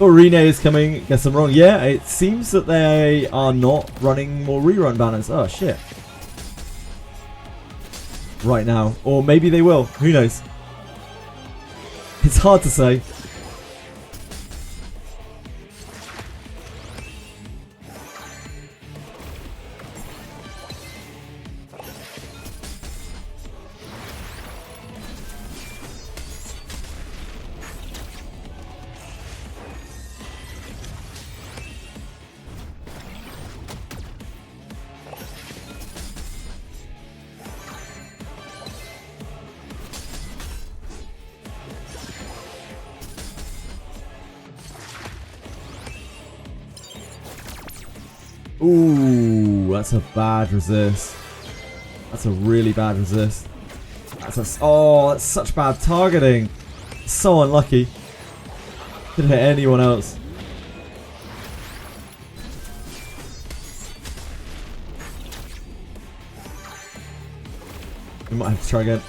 Oh, Rene is coming. Guess I'm wrong. Yeah, it seems that they are not running more rerun banners. Oh, shit. Right now. Or maybe they will. Who knows? It's hard to say. Ooh, that's a bad resist. That's a really bad resist. That's such bad targeting. So unlucky. Could hit anyone else. We might have to try again.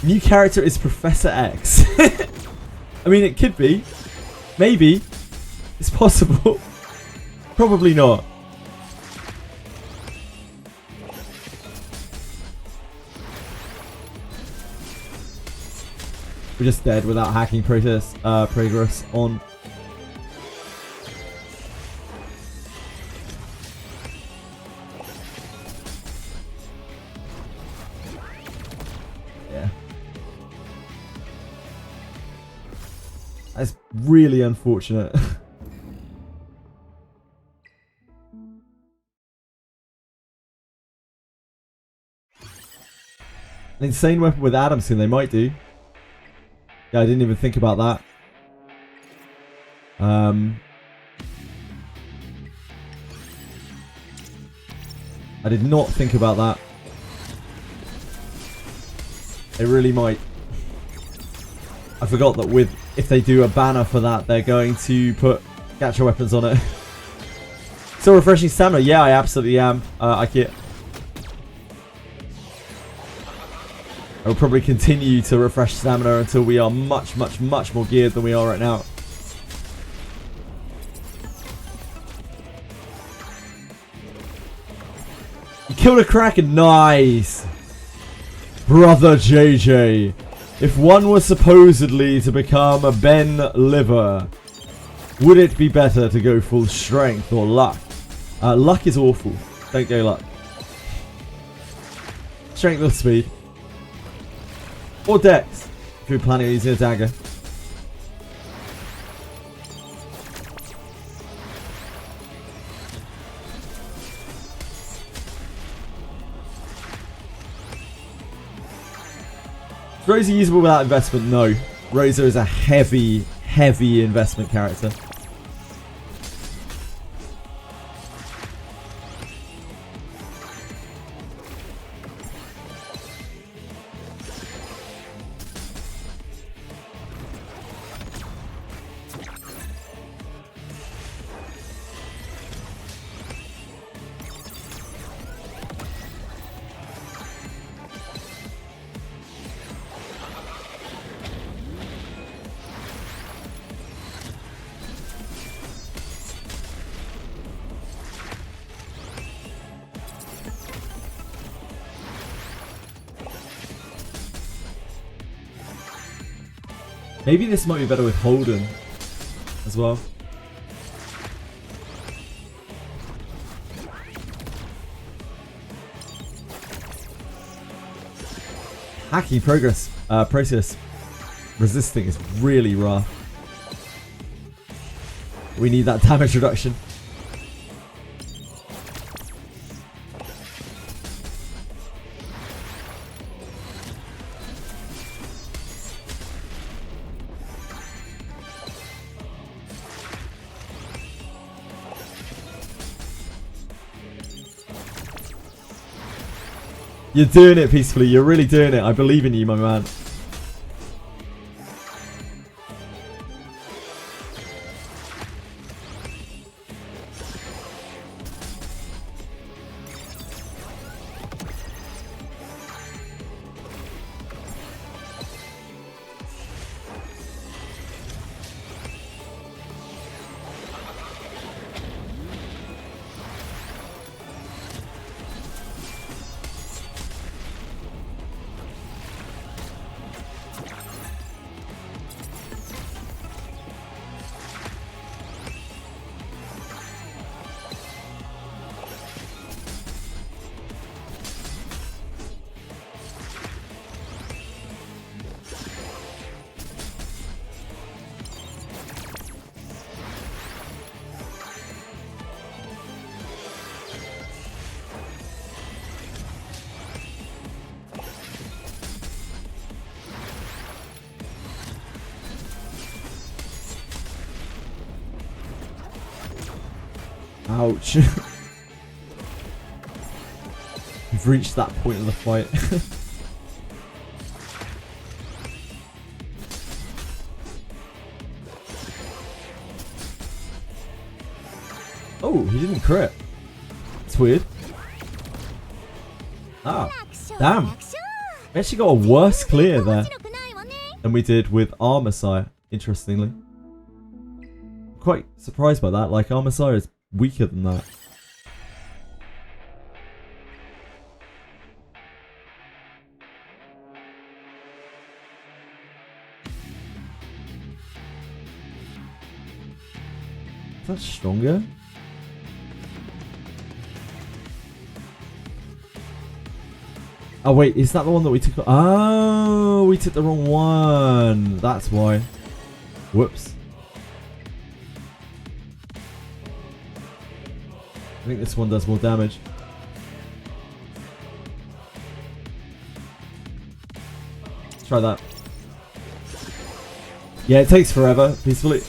New character is Professor X. I mean, it could be. Maybe. It's possible. Probably not. We're just dead without hacking progress on. Yeah. That's really unfortunate. An insane weapon with Adamson, they might do. Yeah, I didn't even think about that. I did not think about that. They really might. I forgot that if they do a banner for that, they're going to put gacha weapons on it. Still refreshing stamina? Yeah, I absolutely am. I will probably continue to refresh stamina until we are much more geared than we are right now. You killed a Kraken. Nice. Brother JJ. If one was supposedly to become a Ben Liver, would it be better to go full strength or luck? Luck is awful. Don't go luck. strength or speed. Or dex, if you're planning on using a dagger. Is Rosa usable without investment? No. Rosa is a heavy investment character. Maybe this might be better with Holden as well. Hacking process resisting is really rough. We need that damage reduction. You're doing it peacefully. You're really doing it. I believe in you, my man. Ouch. We've reached that point of the fight. Oh, he didn't crit. It's weird. Ah, damn. We actually got a worse clear there than we did with Armor interestingly. I'm quite surprised by that. Like, Armor is weaker than that. Is that stronger? Oh wait, is that the one that we took? Oh, we took the wrong one. That's why. Whoops. I think this one does more damage. Let's try that. Yeah, it takes forever, peacefully.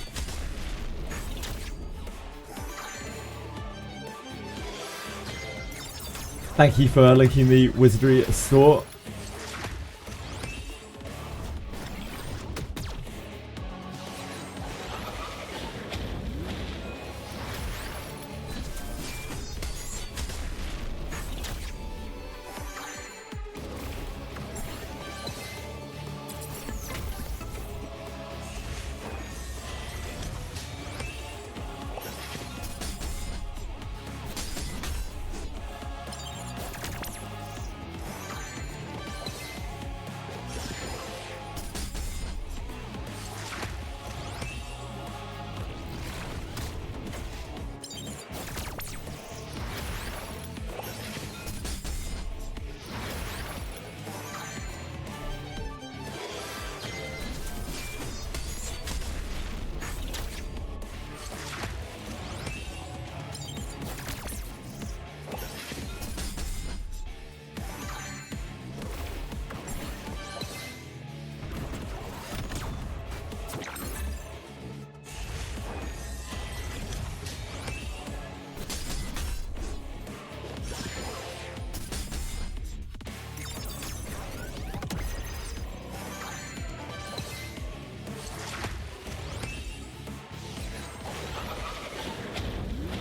Thank you for linking the Wizardry store.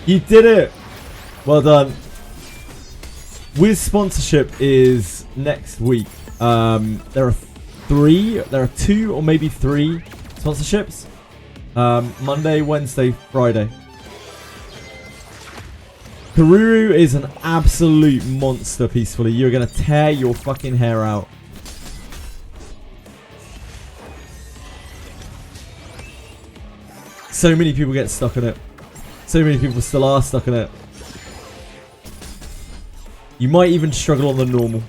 You did it! Well done. Wiz sponsorship is next week. There are two or maybe three sponsorships. Monday, Wednesday, Friday. Karuru is an absolute monster, Peacefully. You're going to tear your fucking hair out. So many people get stuck in it. So many people still are stuck in it. You might even struggle on the normal.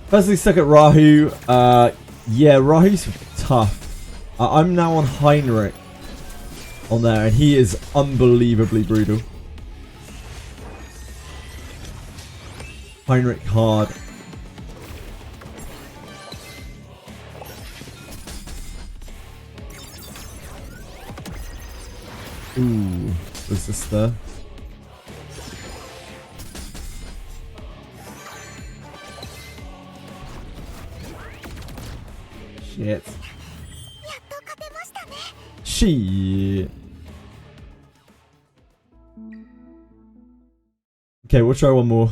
Firstly, stuck at Rahu. Yeah, Rahu's tough. I'm now on Heinrich on there, and he is unbelievably brutal. Heinrich hard. Ooh, was this there? Shit. Shit. Okay, we'll try one more.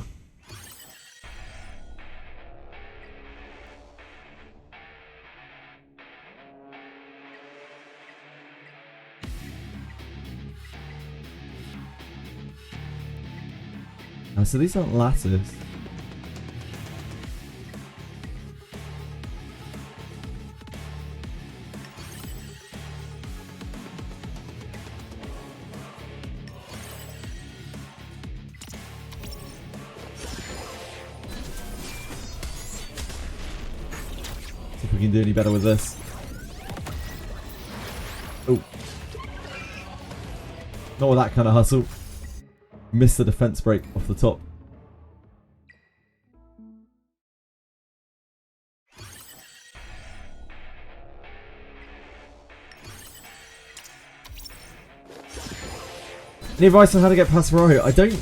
Oh, so these aren't lattice. See if we can do any better with this. Oh. Not with that kind of hustle. Missed the defense break off the top. Any advice on how to get past Rahu? I don't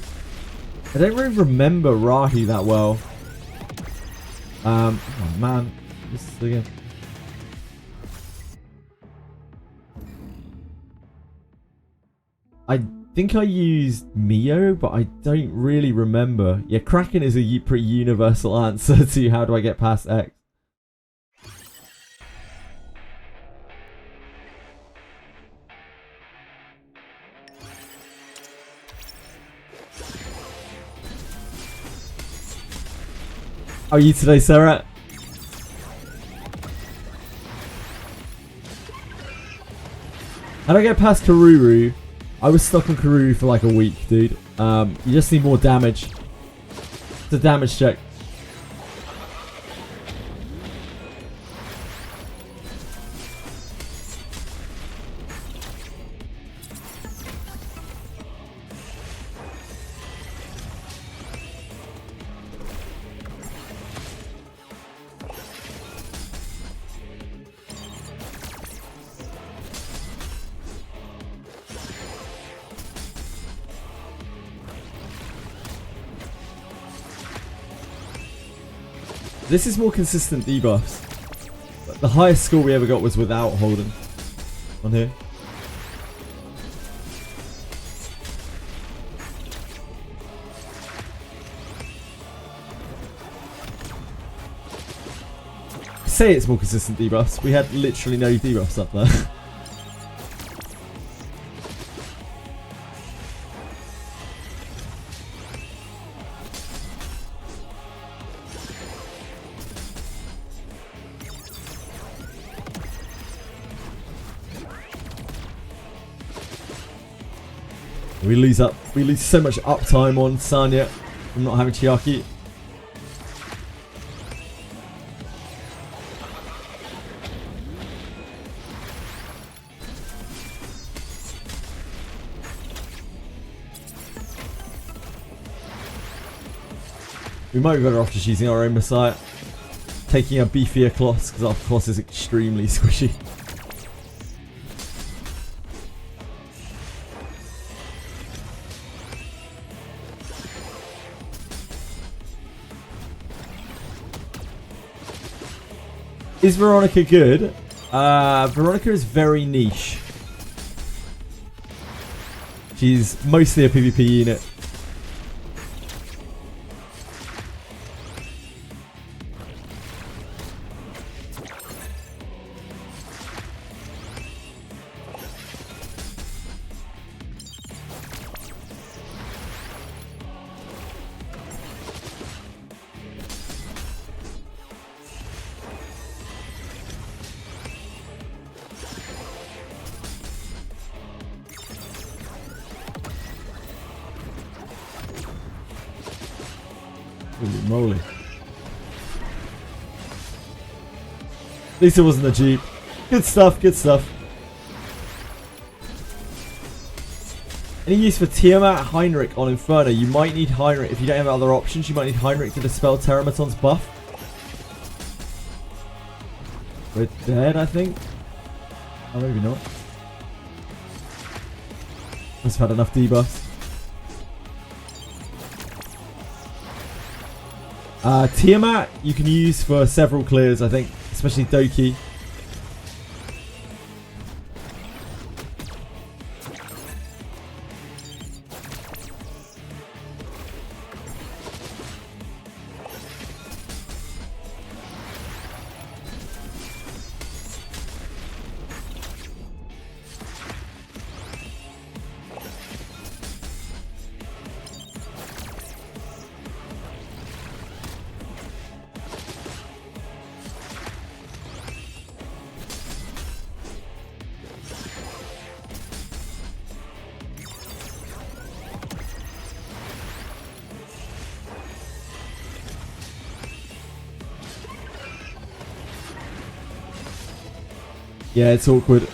really remember Rahu that well. Oh man, this is again. I think I used Mio, but I don't really remember. Yeah, Kraken is a pretty universal answer to how do I get past X. How are you today, Sarah? How do I get past Karuru? I was stuck on Karuru for like a week, dude. You just need more damage. It's a damage check. This is more consistent debuffs. The highest score we ever got was without Holden. on here. Say it's more consistent debuffs. We had literally no debuffs up there. We lose so much uptime on Sanya from not having Chiaki. We might be better off just using our own Messiah. Taking a beefier Colossus, because our Colossus is extremely squishy. Is Veronica good? Veronica is very niche. She's mostly a PvP unit. Holy moly. At least it wasn't a Jeep. Good stuff, good stuff. Any use for Tiamat Heinrich on Inferno? You might need Heinrich. If you don't have other options, you might need Heinrich to dispel Terramaton's buff. We're dead, I think. Oh, maybe not. Must have had enough debuffs. Tiamat you can use for several clears, I think, especially Doki. Yeah, it's awkward.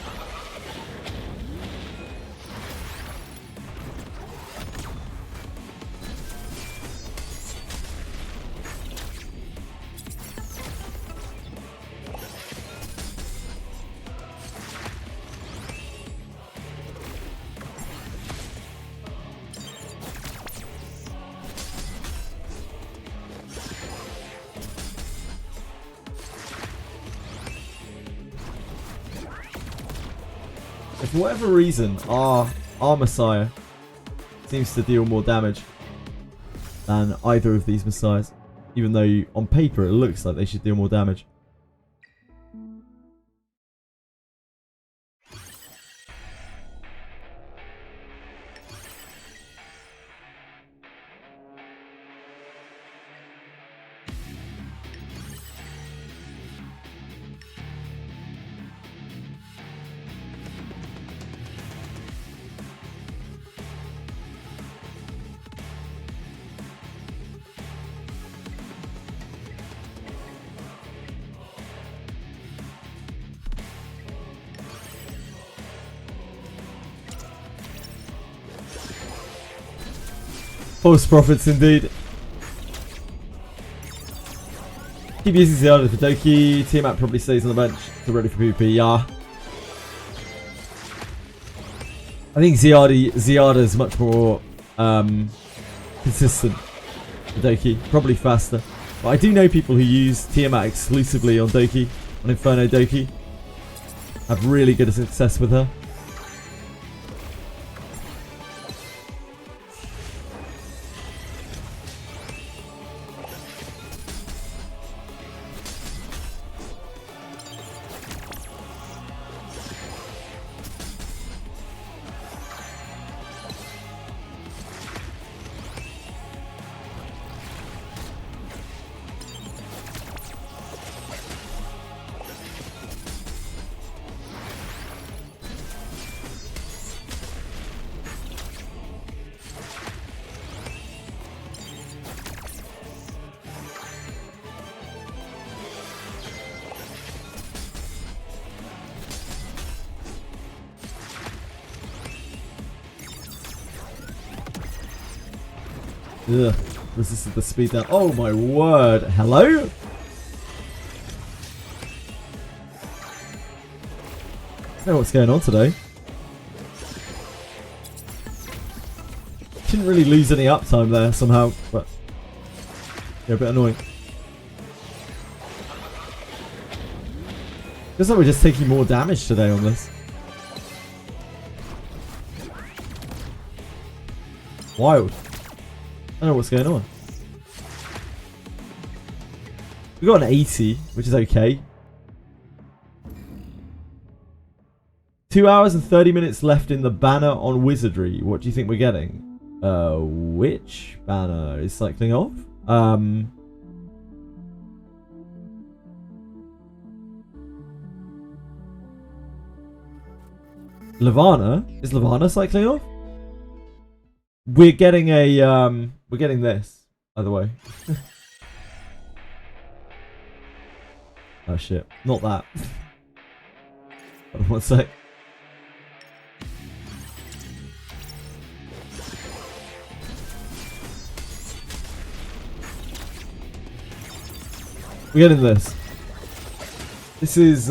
For whatever reason, our Messiah seems to deal more damage than either of these Messiahs. Even though on paper it looks like they should deal more damage. False prophets indeed. Keep using Ziada for Doki. Tiamat probably stays on the bench. So ready for PvP. Yeah. I think Ziada is much more consistent for Doki. Probably faster. But I do know people who use Tiamat exclusively on Doki. On Inferno Doki. have really good success with her. Ugh, resisted the speed down. Oh my word. Hello? I don't know what's going on today. Didn't really lose any uptime there somehow, but yeah, a bit annoying. Feels like we're just taking more damage today on this. Wild. I don't know what's going on. We got an 80, which is okay. 2 hours and 30 minutes left in the banner on Wizardry. What do you think we're getting? Which banner is cycling off? Lavana? Is Lavana cycling off? We're getting a, we're getting this, by the way. Oh shit, not that. Hold on one sec. We're getting this. This is,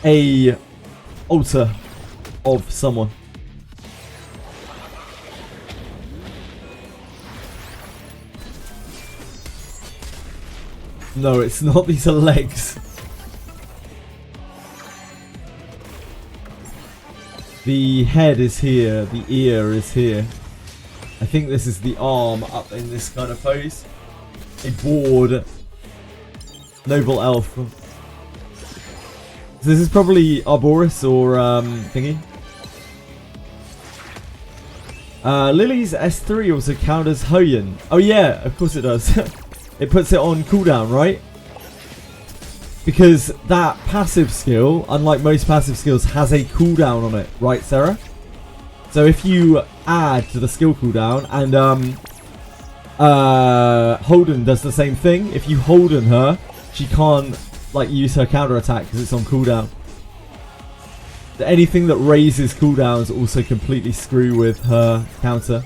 a altar of someone. No, it's not. These are legs. The head is here. The ear is here. I think this is the arm up in this kind of pose. A bored noble elf. So this is probably Arboris or thingy. Lily's S3 also counters Hoyen. Oh yeah, of course it does. It puts it on cooldown, right? Because that passive skill, unlike most passive skills, has a cooldown on it, right, Sarah? So if you add to the skill cooldown, and Holden does the same thing. If you Holden her, she can't like use her counter attack because it's on cooldown. Anything that raises cooldowns also completely screw with her counter.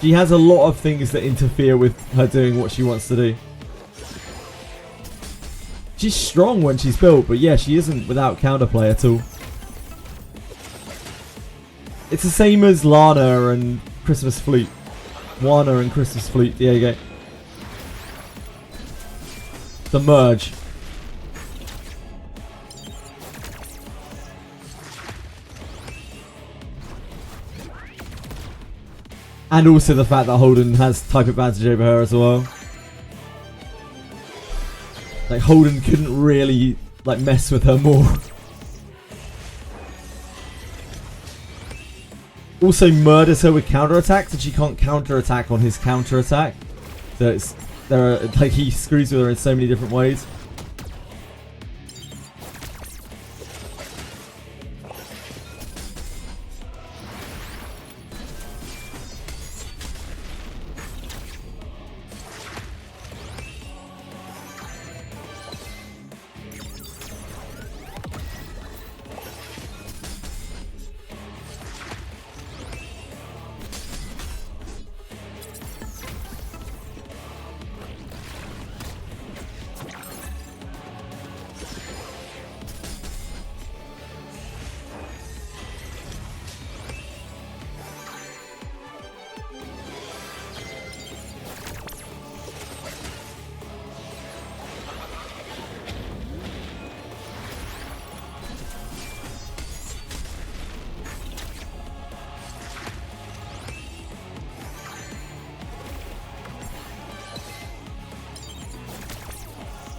She has a lot of things that interfere with her doing what she wants to do. She's strong when she's built, but yeah, she isn't without counterplay at all. It's the same as Lana and Christmas Flute. Wana and Christmas Flute, there you go. The merge. And also the fact that Holden has type advantage over her as well. Like Holden couldn't really like mess with her more. Also murders her with counterattacks, and she can't counterattack on his counterattack. So it's like he screws with her in so many different ways.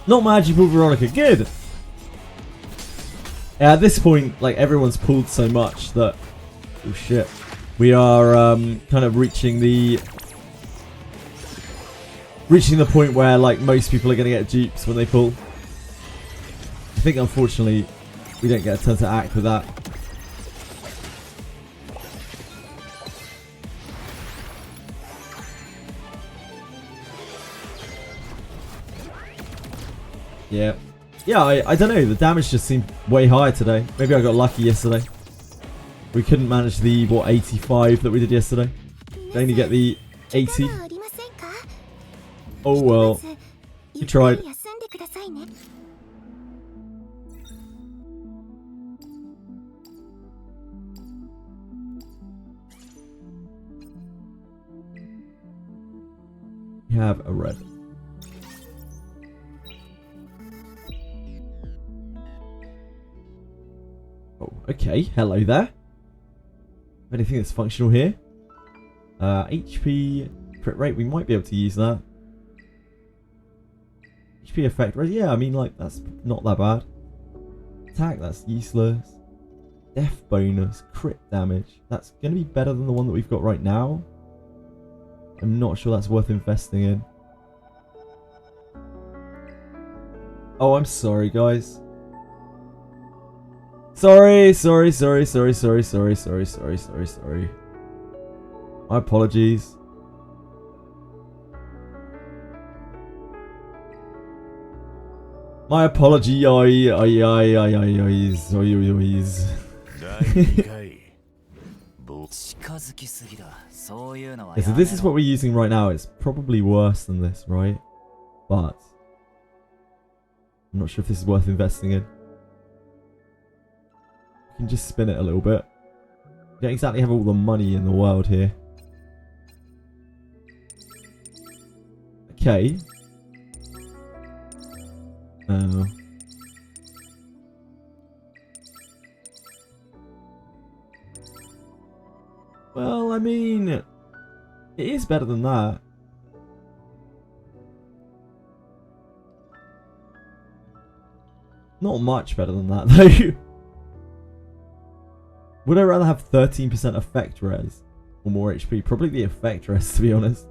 Not mad you pulled Veronica. Good. Yeah, at this point, like, everyone's pulled so much that... Oh, shit. We are kind of reaching the point where, like, most people are going to get dupes when they pull. I think, unfortunately, we don't get a turn to act with that. Yeah. Yeah, I don't know. The damage just seemed way higher today. Maybe I got lucky yesterday. We couldn't manage the, what, 85 that we did yesterday. We only get the 80. Oh well. You tried. We have a red. Oh, okay. Hello there. Anything that's functional here? HP crit rate. We might be able to use that. HP effect rate. Yeah, I mean, like, that's not that bad. Attack. That's useless. Death bonus. Crit damage. That's going to be better than the one that we've got right now. I'm not sure that's worth investing in. Oh, I'm sorry, guys. Sorry. My apologies. My apologies. Yeah, so this is what we're using right now. It's probably worse than this, right? But I'm not sure if this is worth investing in. You can just spin it a little bit. You don't exactly have all the money in the world here. Okay. Well, I mean, it is better than that. Not much better than that, though. Would I rather have 13% effect res or more HP? Probably the effect res, to be honest.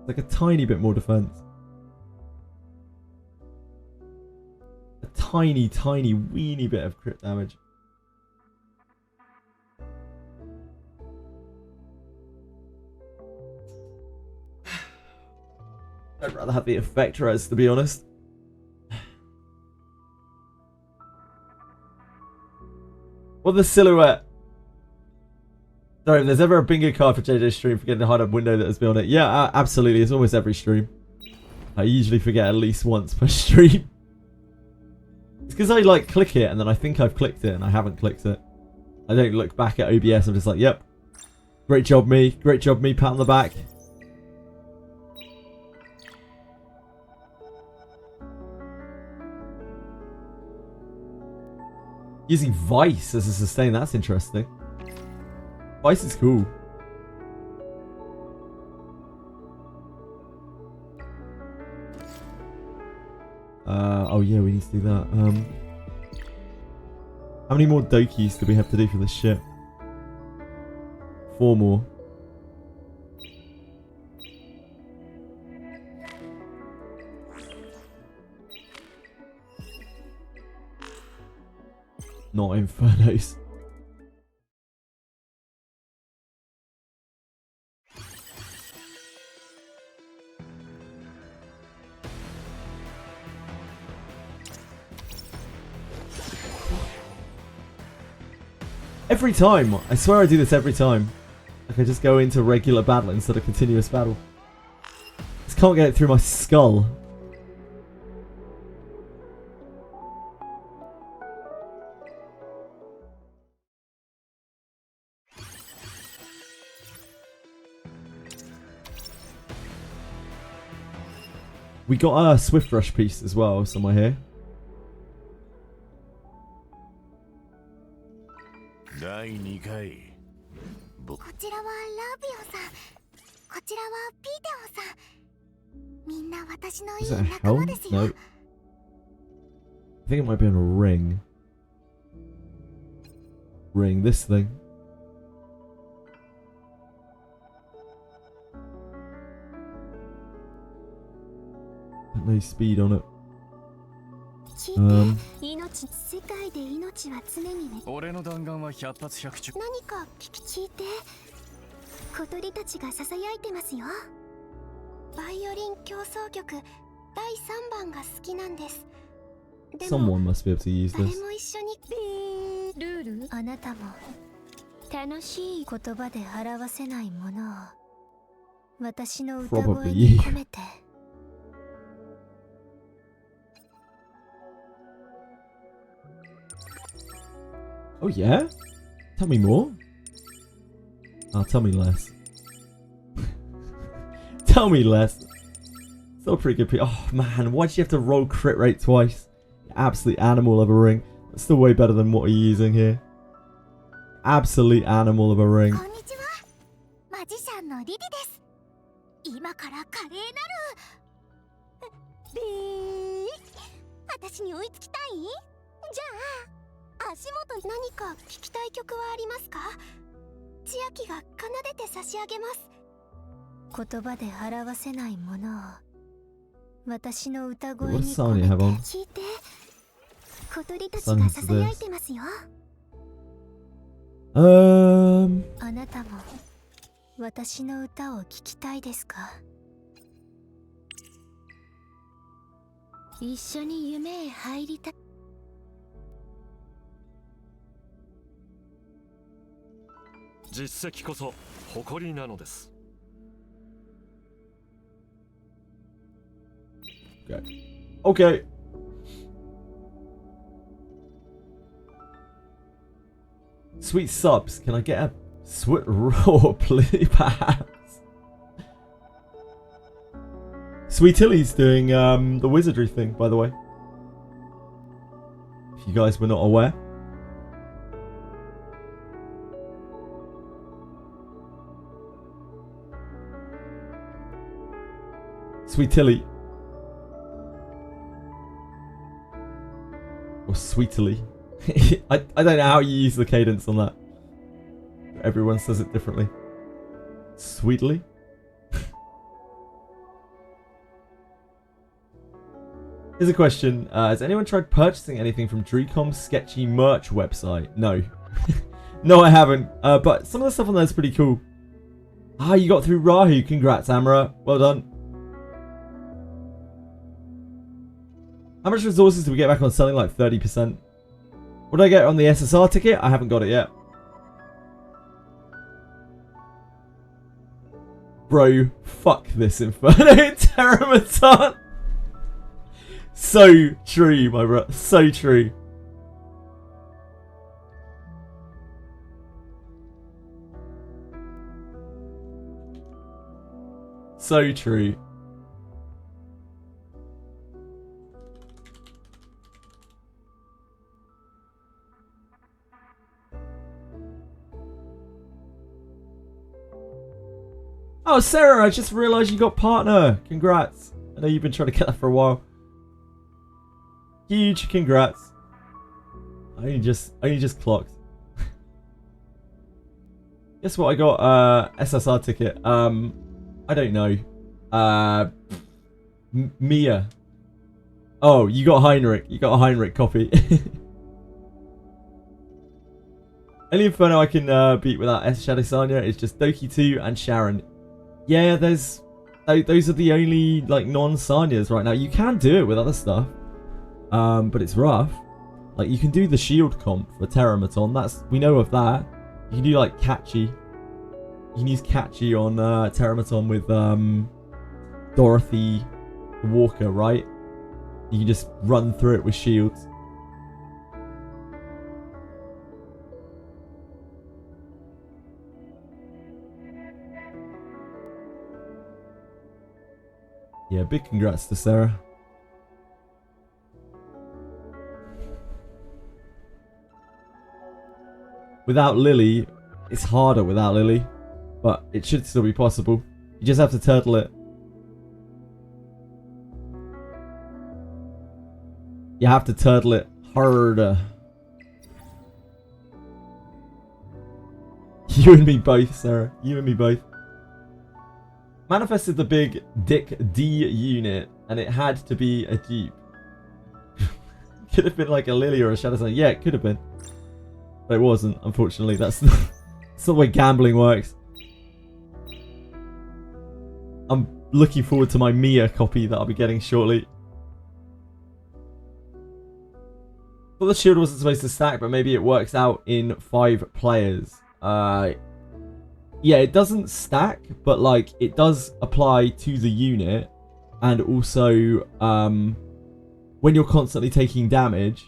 Like a tiny bit more defense. A tiny, weeny bit of crit damage. I'd rather have the effect res, to be honest. What the silhouette? Sorry, if there's ever a bingo card for JJ's stream, forget to hide a window that has been on it. Yeah, absolutely. It's almost every stream. I usually forget at least once per stream. It's because I like click it and then I think I've clicked it and I haven't clicked it. I don't look back at OBS. I'm just like, yep. Great job, me. Great job, me. Pat on the back. Using Vice as a sustain, that's interesting. Vice is cool. Oh yeah, we need to do that. How many more Dokis do we have to do for this ship? 4 more. Not Infernos. Every time! I swear I do this every time. Like I just go into regular battle instead of continuous battle. Just can't get it through my skull. We got a Swift Rush piece as well somewhere here. みんな私のい Is い it a 仲間 helm? です No. よ。 I think it might be on a ring. Ring, this thing. No speed on it. 聞いて、命、世界で命は常にね。俺の弾丸は百発百中。何か聞いて、小鳥たちが囁いてますよ。バイオリン協奏曲第3番が好きなんです。でも Someone must be able to use 誰 this. も一緒にルール、あなたも楽しい言葉で表せないものを私の歌声に込めて。Oh yeah? Tell me more. Tell me less. Tell me less. Still pretty good. Oh man, why'd you have to roll crit rate twice? Absolute animal of a ring. That's still way better than what you're using here. Absolute animal of a ring. こんにちは。マジシャンのリディです。今から華麗なる。私に追いつきたい？じゃあ足元何か聞きたい曲はありますか？千秋が奏でて差し上げます。言葉で表せないものを私の歌声に込めて聞いて。小鳥たちが囁いてますよ。あなたも私の歌を聴きたいですか？一緒に夢へ入りたい。実績こそ誇りなのです。Okay. Sweet subs. Can I get a sweet raw, please, perhaps? Sweet Tilly's doing the Wizardry thing, by the way. If you guys were not aware. Sweet Tilly. Or Sweetly. I don't know how you use the cadence on that. Everyone says it differently. Sweetly? Here's a question. Has anyone tried purchasing anything from Dreecom's sketchy merch website? No. No, I haven't. But some of the stuff on there is pretty cool. Ah, you got through Rahu. Congrats, Amara. Well done. How much resources do we get back on selling? Like 30%. What did I get on the SSR ticket? I haven't got it yet. Bro, fuck this Inferno Terramaton. So true, my bro. So true. So true. Oh, Sarah, I just realised you got partner. Congrats. I know you've been trying to get that for a while. Huge congrats. I only just clocked. Guess what? I got SSR ticket. I don't know. Mia. Oh, you got Heinrich. You got a Heinrich copy. Only Inferno I can beat without S Shadow Sanya is just Doki 2 and Sharon. Yeah, those are the only like non-Sanyas right now. You can do it with other stuff, but it's rough. Like you can do the shield comp for Terramaton. We know of that. You can do like Catchy. You can use Catchy on Terramaton with Dorothy Walker, right? You can just run through it with shields. Yeah, big congrats to Sarah. Without Lily, it's harder without Lily, but it should still be possible. You just have to turtle it. You have to turtle it harder. You and me both, Sarah. You and me both. Manifested the big Dick D unit, and it had to be a Jeep. Could have been like a Lily or a Shadow Sign. Yeah, it could have been. But it wasn't, unfortunately. That's not the way gambling works. I'm looking forward to my Mia copy that I'll be getting shortly. Well, the shield wasn't supposed to stack, but maybe it works out in 5 players. Yeah, it doesn't stack, but like it does apply to the unit, and also when you're constantly taking damage,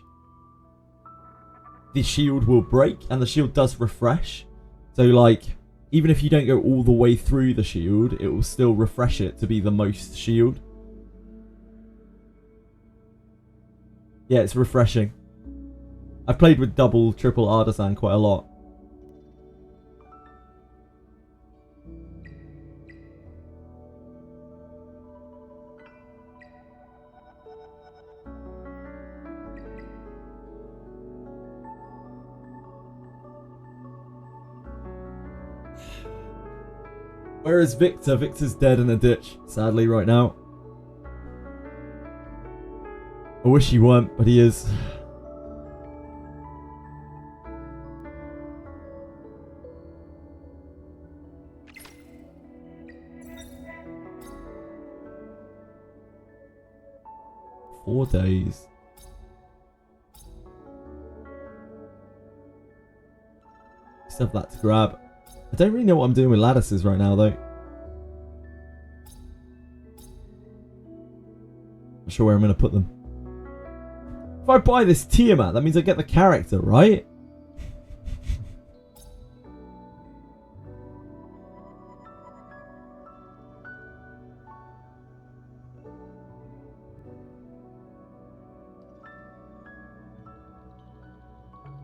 the shield will break, and the shield does refresh. So like, even if you don't go all the way through the shield, it will still refresh it to be the most shield. Yeah, it's refreshing. I've played with double, triple Artisan quite a lot. Where is Victor? Victor's dead in a ditch, sadly, right now. I wish he weren't, but he is. Four days. Still have that to grab. I don't really know what I'm doing with lattices right now, though. Not sure where I'm going to put them. If I buy this Tiamat, that means I get the character, right?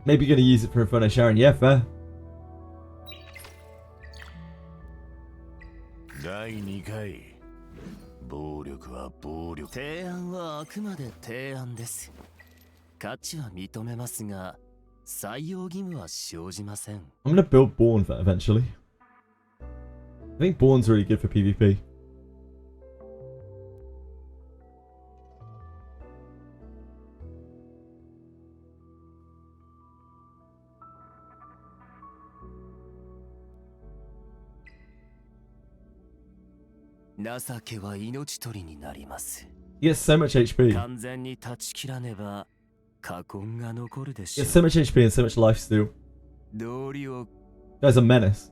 Maybe going to use it for Inferno Sharon. Yeah, fair. 第2回暴力は暴力提案はあくまで提案です。価値は認めますが、採用義務は生じません。I'm gonna build Born for eventually. I think Born's really good for PvP. He gets so much HP. He gets so much HP and so much life steal. Guy's a menace.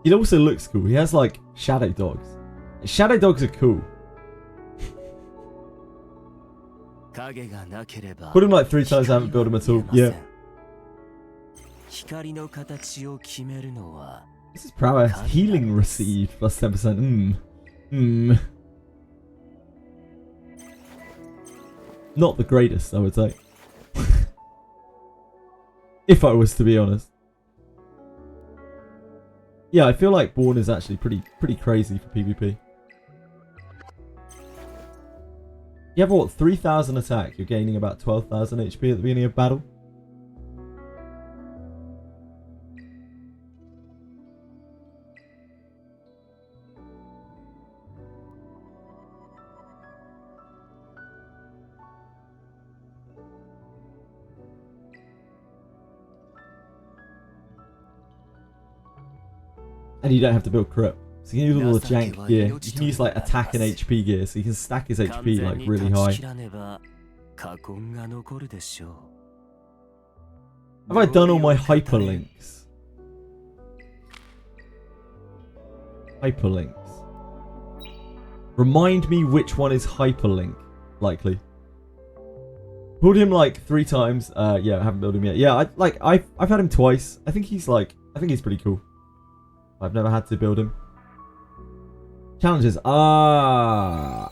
He also looks cool. He has like shadow dogs. Shadow dogs are cool. Put him like 3 times, I haven't built him at all. Yeah. This is prowess. Healing received plus 10%. Not the greatest, I would say. If I was to be honest. Yeah, I feel like Born is actually pretty crazy for PvP. You have what, 3,000 attack, you're gaining about 12,000 HP at the beginning of battle. And you don't have to build crit. So you can use all the jank gear. You can use like attack and HP gear, so you can stack his HP like really high. Have I done all my hyperlinks? Hyperlinks. Remind me which one is hyperlink. Likely. Pulled him like 3 times. Yeah, I haven't built him yet. Yeah, I've had him twice. I think he's pretty cool. I've never had to build him. Challenges. No.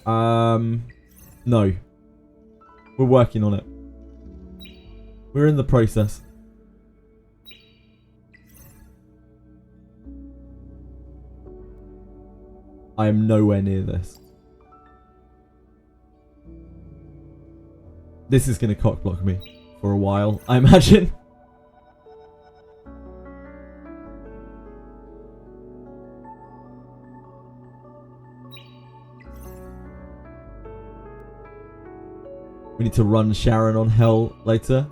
We're working on it. We're in the process. I am nowhere near this. This is going to cockblock me for a while, I imagine. We need to run Sharon on hell later.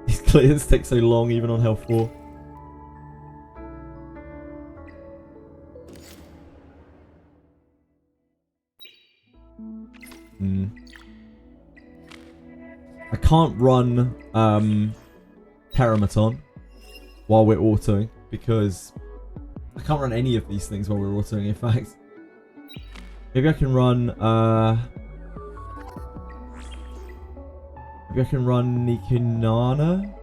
These clears take so long even on hell 4. I can't run Terramaton while we're autoing because I can't run any of these things while we're autoing, in fact. Maybe I can run Nikonana?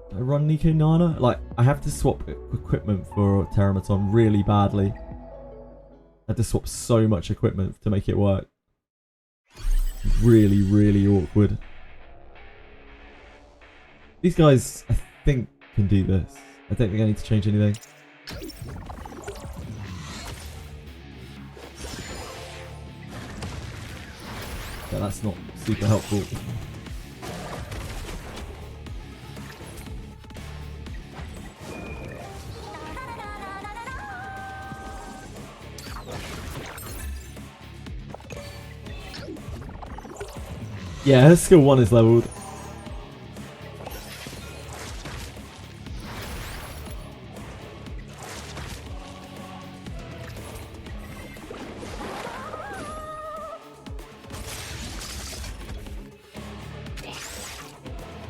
Do I run Nikonana? Like, I have to swap equipment for Terramaton really badly. I had to swap so much equipment to make it work. Really, really awkward. These guys, I think, can do this. I don't think I need to change anything. Yeah, that's not super helpful. Yeah, her skill 1 is leveled.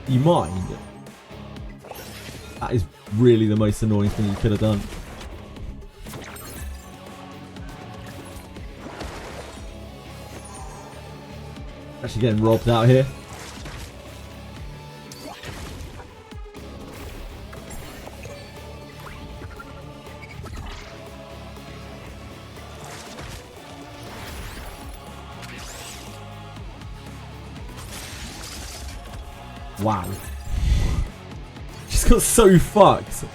You mind? That is really the most annoying thing you could have done. Actually getting robbed out here. Wow. Just got so fucked.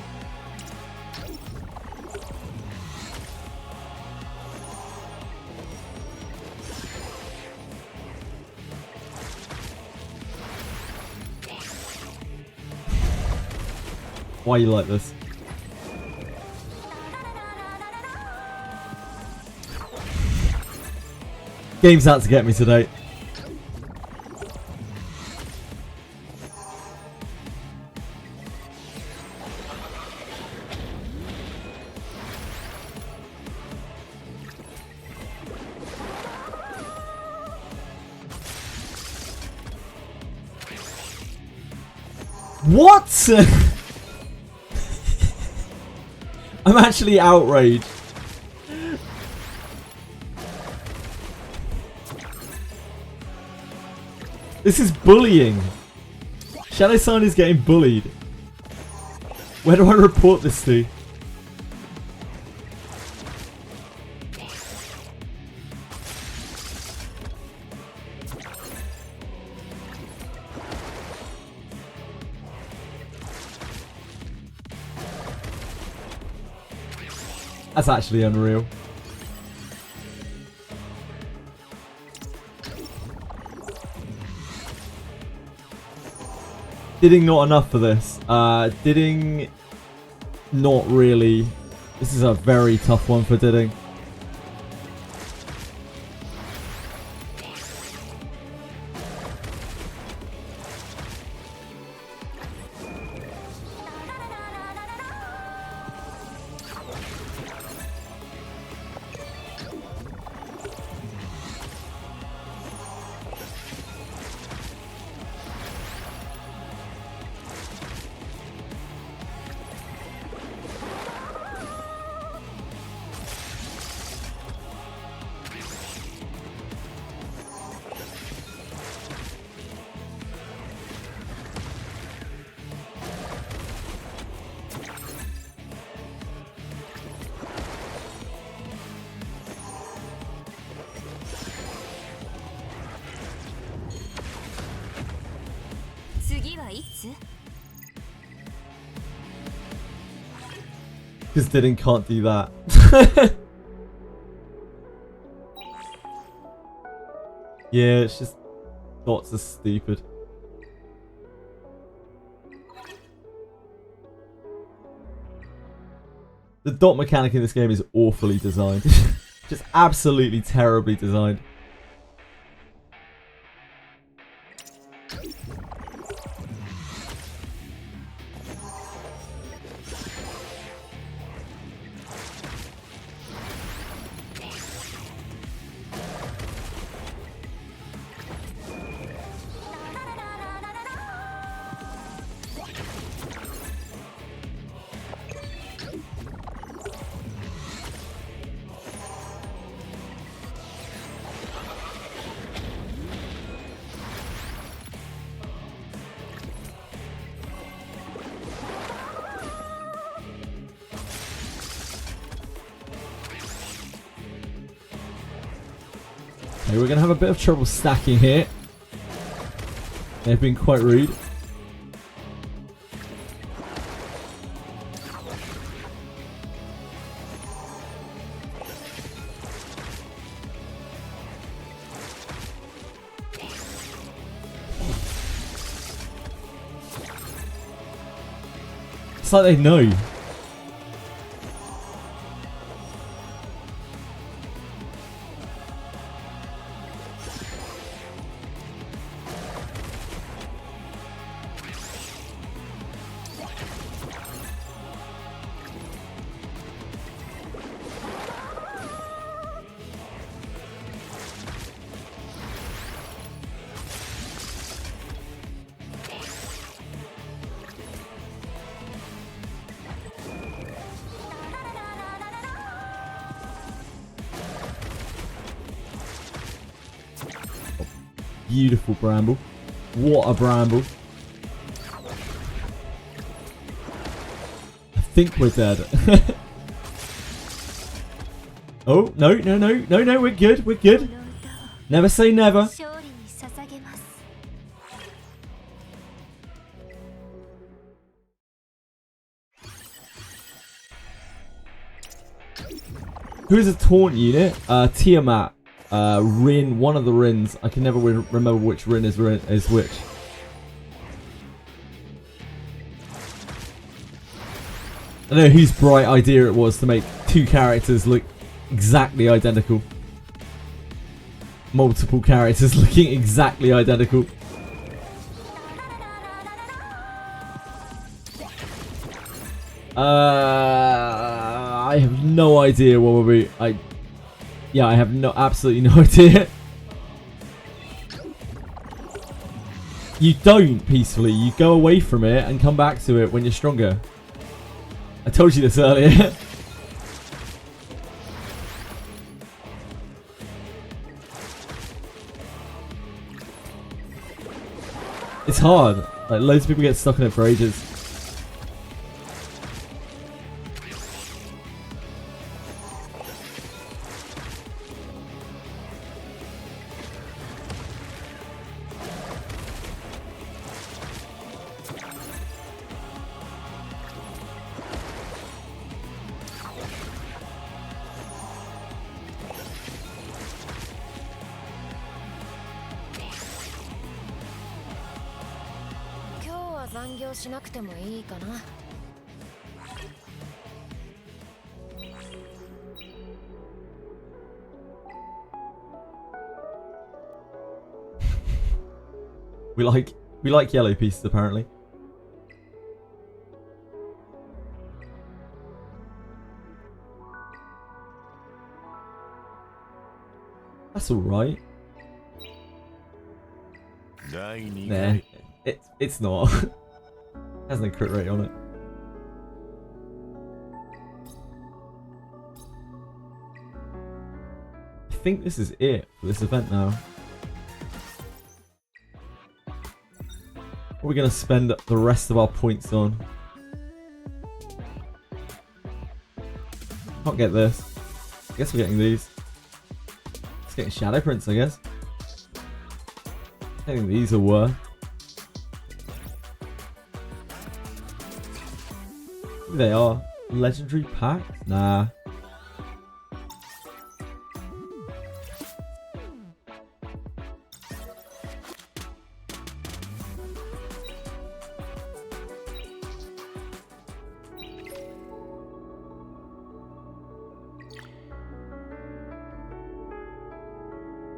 Why are you like this? Game's out to get me today. What? I'm actually outraged. This is bullying. Shadow Sign is getting bullied. Where do I report this to? That's actually unreal. Didding not enough for this. Didding not really. This is a very tough one for Didding. はいつ Because Dylan can't do that. Yeah, it's just dots are stupid. The dot mechanic in this game is awfully designed. Just absolutely terribly designed. Okay, we're going to have a bit of trouble stacking here. They've been quite rude. It's like they know. Beautiful bramble. What a bramble. I think we're dead. Oh, no, no, no, no, no, we're good, we're good. Never say never. 勝利に捧げます Who is a taunt unit? Tiamat. Rin, one of the Rins. I can never remember which Rin is which. I don't know whose bright idea it was to make two characters look exactly identical. Multiple characters looking exactly identical. I have no idea what will be. Yeah, I have absolutely no idea. You don't peacefully. You go away from it and come back to it when you're stronger. I told you this earlier. It's hard. Like, loads of people get stuck in it for ages. We like yellow pieces apparently. That's all right. Nah, it's not. It has no crit rate on it. I think this is it for this event now. What are we going to spend the rest of our points on? Can't get this. I guess we're getting these. Let's get Shadow Prince, I guess. I think these are worth. they are. Legendary pack? Nah.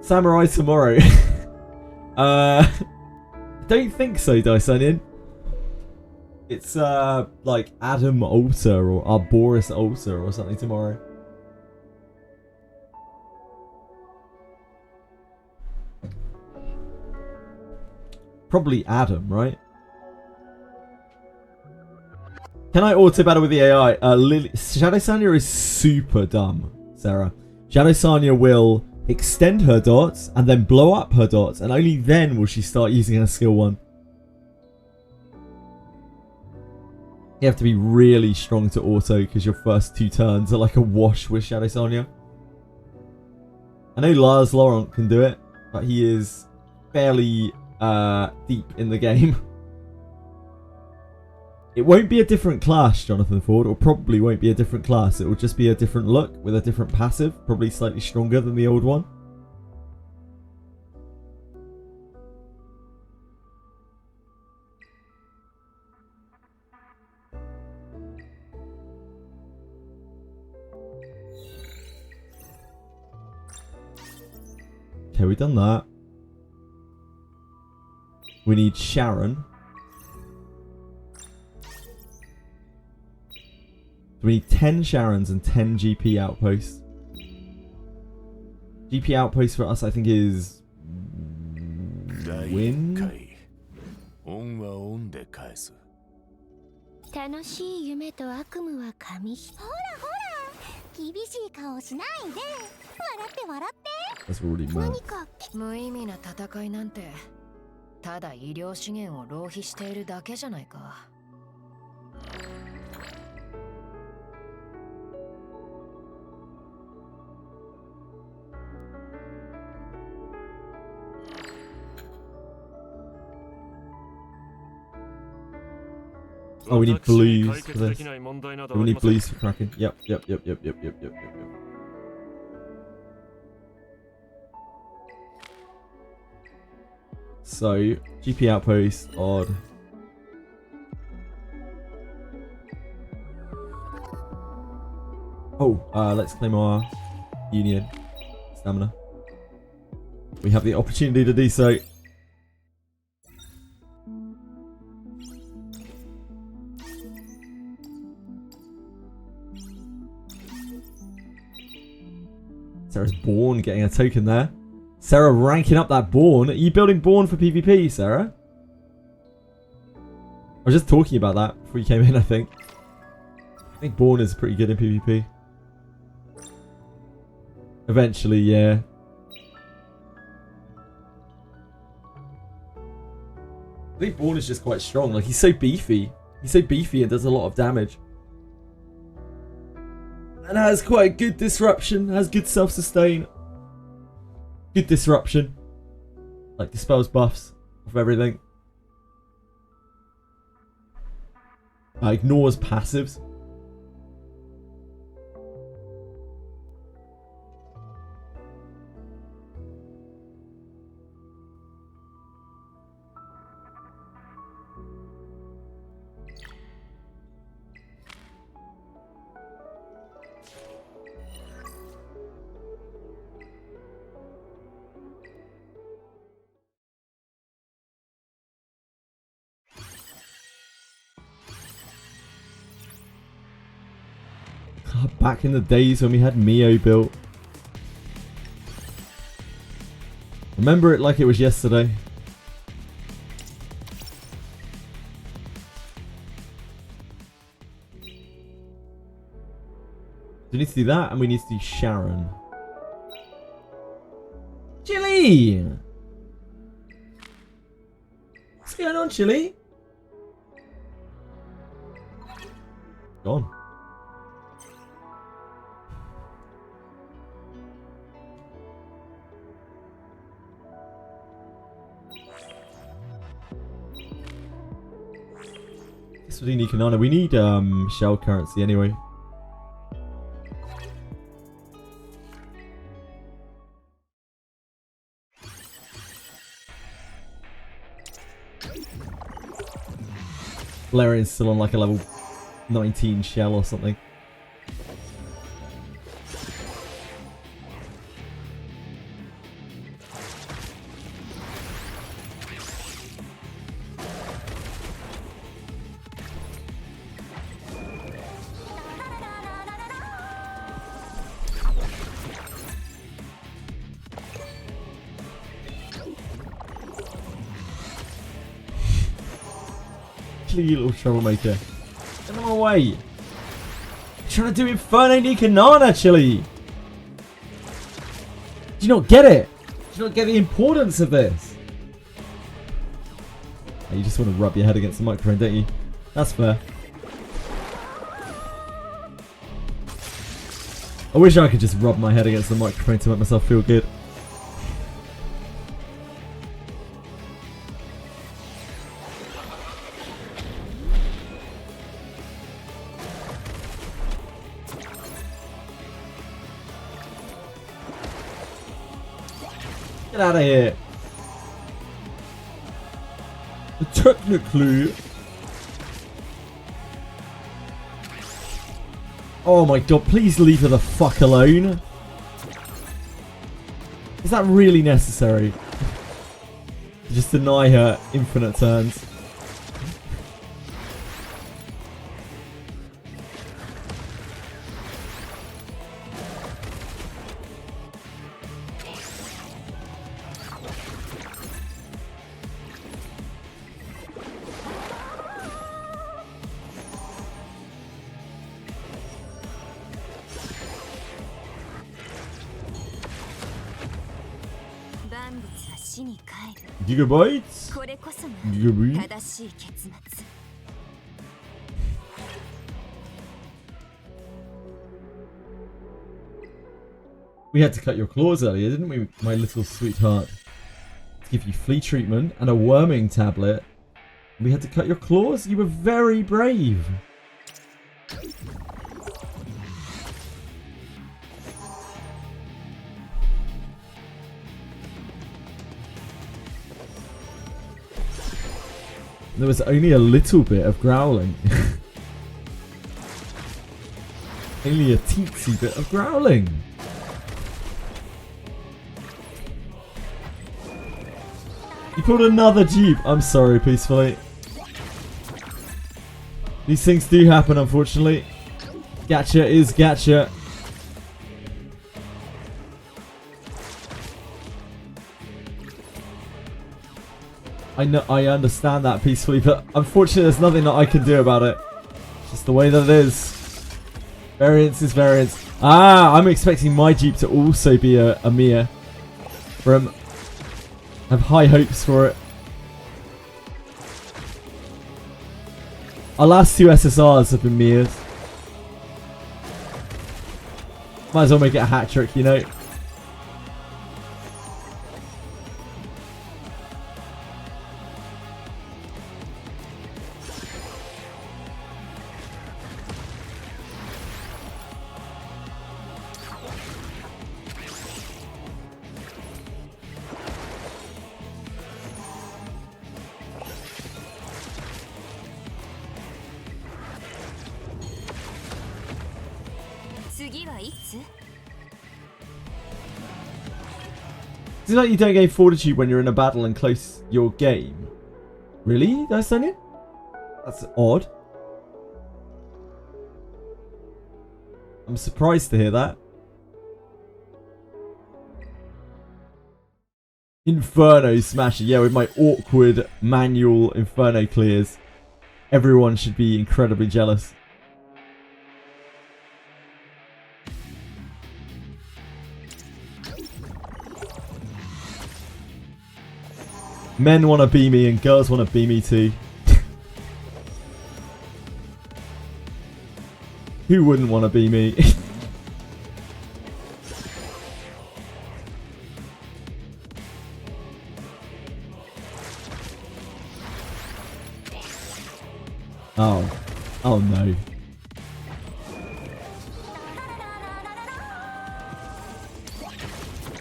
Samurai tomorrow. Don't think so, Dice Onion. It's like Adam Altar or Arboris Altar or something tomorrow. Probably Adam, right? Can I auto battle with the AI? Shadow Sanya is super dumb, Sarah. Shadow Sanya will extend her dots and then blow up her dots, and only then will she start using her skill 1. You have to be really strong to auto because your first 2 turns are like a wash with Shadow Sanya. I know Lars Laurent can do it, but he is fairly deep in the game. It won't be a different class, Jonathan Ford, or probably won't be a different class. It will just be a different look with a different passive, probably slightly stronger than the old one. Okay, we've done that. We need Sharon. We need 10 Sharons and 10 GP outposts. GP outposts for us, I think, is win. 楽しい夢と悪夢は紙一重。ほらほら、厳しい顔しないで。笑って笑って。 That's already mad. 何か無意味な戦いなんてただ医療資源を浪費しているだけじゃないか。Oh, we need blues for this. We need blues for Kraken. Yep. So, GP outpost, odd. Oh, let's claim our union stamina. We have the opportunity to do so. Sarah's Born getting a token there. Sarah ranking up that Born. Are you building Born for PvP, Sarah? I was just talking about that before you came in, I think. I think Born is pretty good in PvP. Eventually, yeah. I think Born is just quite strong. Like, he's so beefy. He's so beefy and does a lot of damage. And has quite good disruption, has good self-sustain. Good disruption. Like, dispels buffs of everything. Ignores passives. Back in the days when we had Mio built. Remember it like it was yesterday. We need to do that, and we need to do Sharon. Chili! What's going on, Chili? Gone. guess we'll do Nikonana. We need shell currency anyway. Valerian's still on like a level 19 shell or something. You little troublemaker. Get them away. You're trying to do Inferno Nikonana, Chili. Do you not get it? Do you not get the importance of this? Oh, you just want to rub your head against the microphone, don't you? That's fair. I wish I could just rub my head against the microphone to make myself feel good. Get out of here. Technically. Oh my god, please leave her the fuck alone. Is that really necessary? Just deny her infinite turns. Gigabytes? Gigabytes? We had to cut your claws earlier, didn't we, my little sweetheart? To give you flea treatment and a worming tablet. We had to cut your claws? You were very brave. There was only a little bit of growling. Only a teensy bit of growling. You pulled another Jeep. I'm sorry, peacefully. These things do happen, unfortunately. Gacha is gacha. I understand that peacefully, but unfortunately there's nothing that I can do about it. It's just the way that it is. Variance is variance. Ah, I'm expecting my Jeep to also be a Mia. I have high hopes for it. Our last two SSRs have been Mias. Might as well make it a hat trick, you know. Is it like you don't gain fortitude when you're in a battle and close your game? Really, Sonia? That's odd. I'm surprised to hear that. Inferno smasher. Yeah, with my awkward manual Inferno clears. Everyone should be incredibly jealous. Men want to be me and girls want to be me too. Who wouldn't want to be me? Oh. Oh no.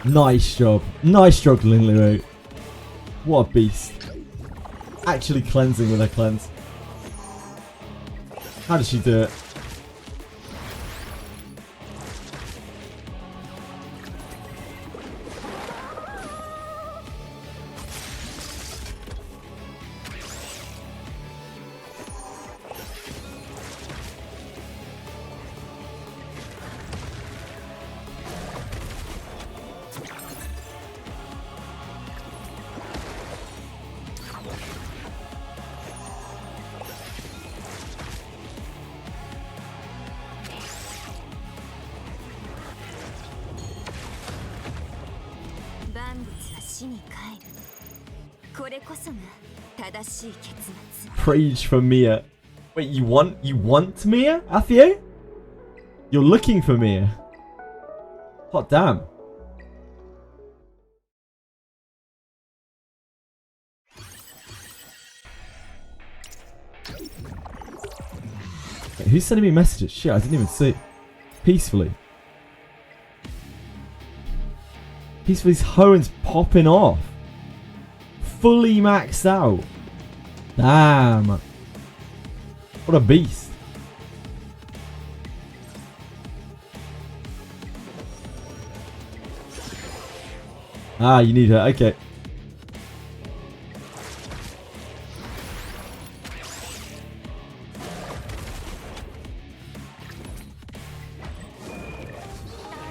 Nice job. Nice job, Linleru. What a beast. Actually cleansing with her cleanse. How did she do it? Preach for Mia. Wait, you want Mia, Athio? You're looking for Mia. Hot damn. Wait, who's sending me messages? Shit, I didn't even see. Peacefully. Peacefully's Hoen's popping off. Fully maxed out. Damn. What a beast. Ah, you need her. Okay.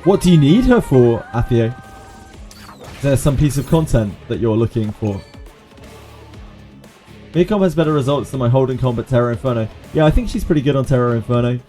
What do you need her for, Athio? Is there some piece of content that you're looking for? Miyacom has better results than my Holden combat Terra Inferno. Yeah, I think she's pretty good on Terra Inferno.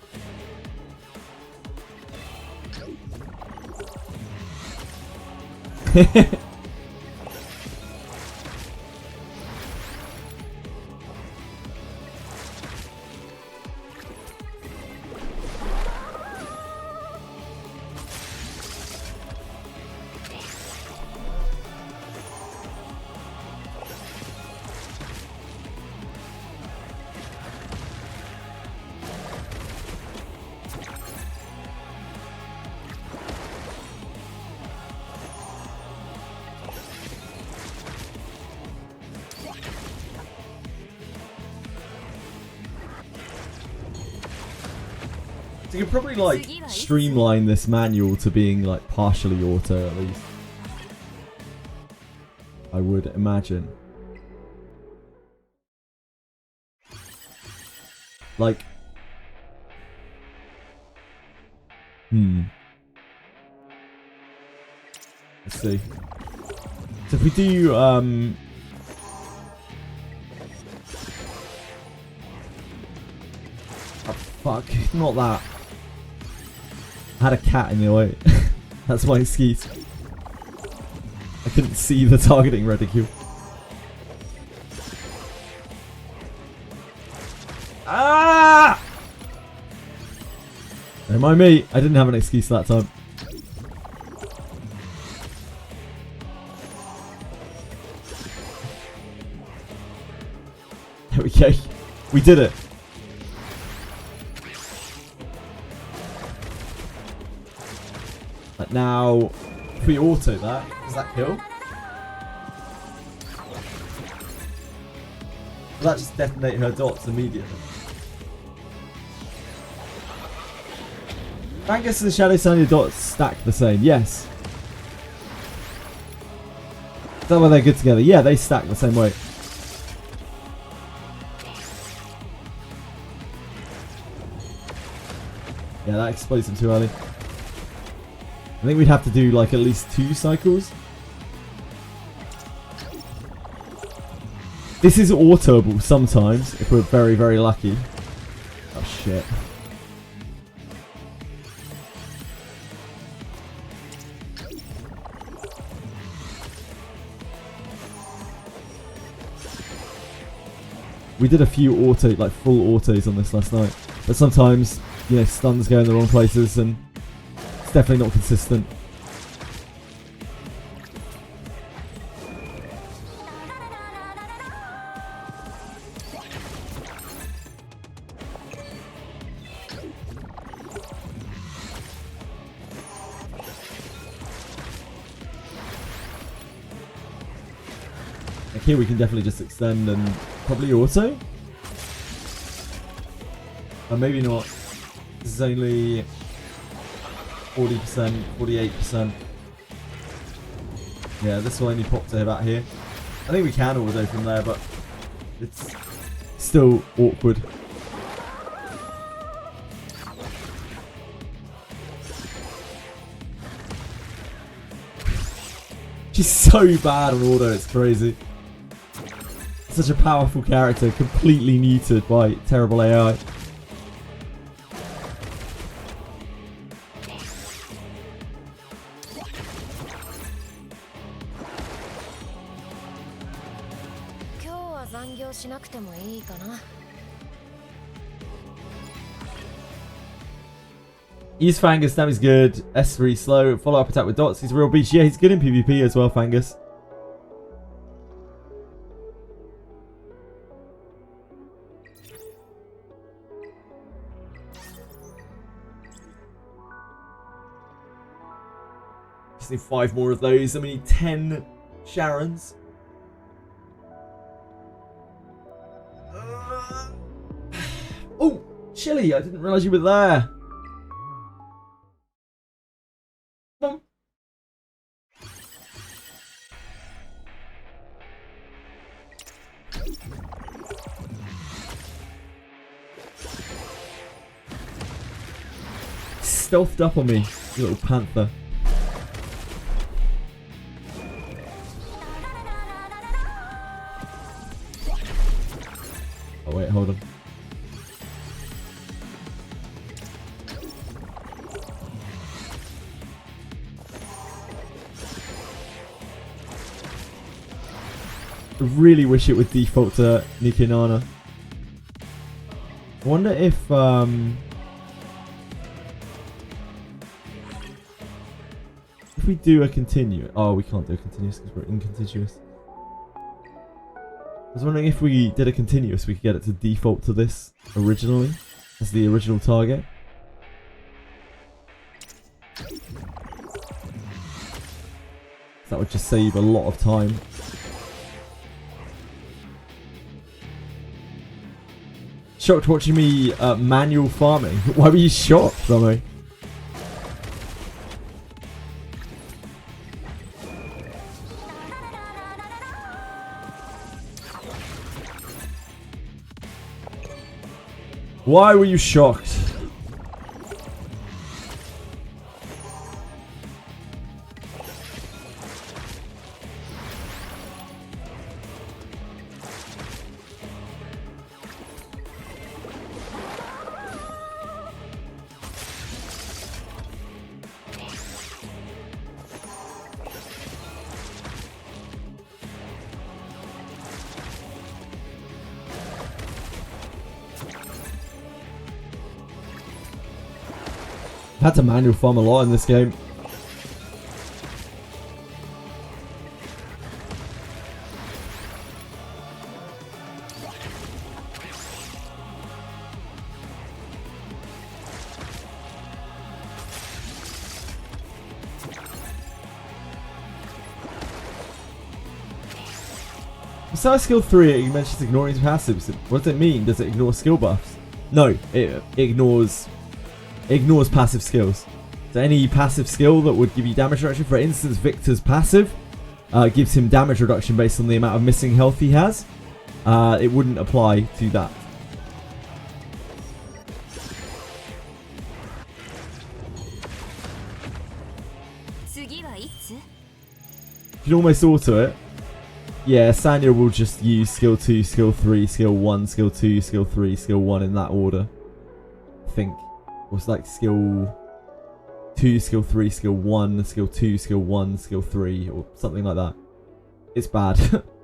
So you could probably like streamline this manual to being like partially auto at least. I would imagine. Like let's see. So if we do oh fuck, not that. I had a cat in the way. That's my excuse. I couldn't see the targeting reticule. Ah! Don't mind me. I didn't have an excuse that time. There we go. We did it. But now, if we auto that, does that kill? Will that just detonate her dots immediately? Angus and the Shadow Sonya dots stack the same, yes. Is that why they're good together? Yeah, they stack the same way. Yeah, that explodes them too early. I think we'd have to do like at least 2 cycles. This is autoable sometimes if we're very, very lucky. Oh shit. We did a few like full autos on this last night. But sometimes, you know, stuns go in the wrong places and it's definitely not consistent. here we can definitely just extend and probably auto. Maybe not. This is only 40%, 48%. Yeah, this will only pop to about here. I think we can auto from there, but it's still awkward. She's so bad on auto, it's crazy. Such a powerful character, completely neutered by terrible AI. Use Fangus, Dammy's good. S3 slow. Follow up attack with dots. He's a real beast. Yeah, he's good in PvP as well, Fangus. Just need 5 more of those. And we need 10 Sharons. Oh, Chili, I didn't realise you were there. Stealthed up on me, you little panther. Oh wait, hold on. I really wish it would default to Nikonana. I wonder if we do a continuous. Oh, we can't do a continuous because we're incontiguous. I was wondering if we did a continuous, we could get it to default to this originally as the original target. That would just save a lot of time. Shocked watching me manual farming. Why were you shocked, Romo? Why were you shocked? I've had to manual farm a lot in this game. Besides skill 3, it mentions ignoring passives. What does it mean? Does it ignore skill buffs? No, it ignores passive skills. So any passive skill that would give you damage reduction, for instance Victor's passive gives him damage reduction based on the amount of missing health he has. It wouldn't apply to that. You can almost auto it. Yeah, Sanya will just use skill 2, skill 3, skill 1, skill 2, skill 3, skill 1 in that order. I think. Or it's like skill 2, skill 3, skill 1, skill 2, skill 1, skill 3, or something like that. It's bad.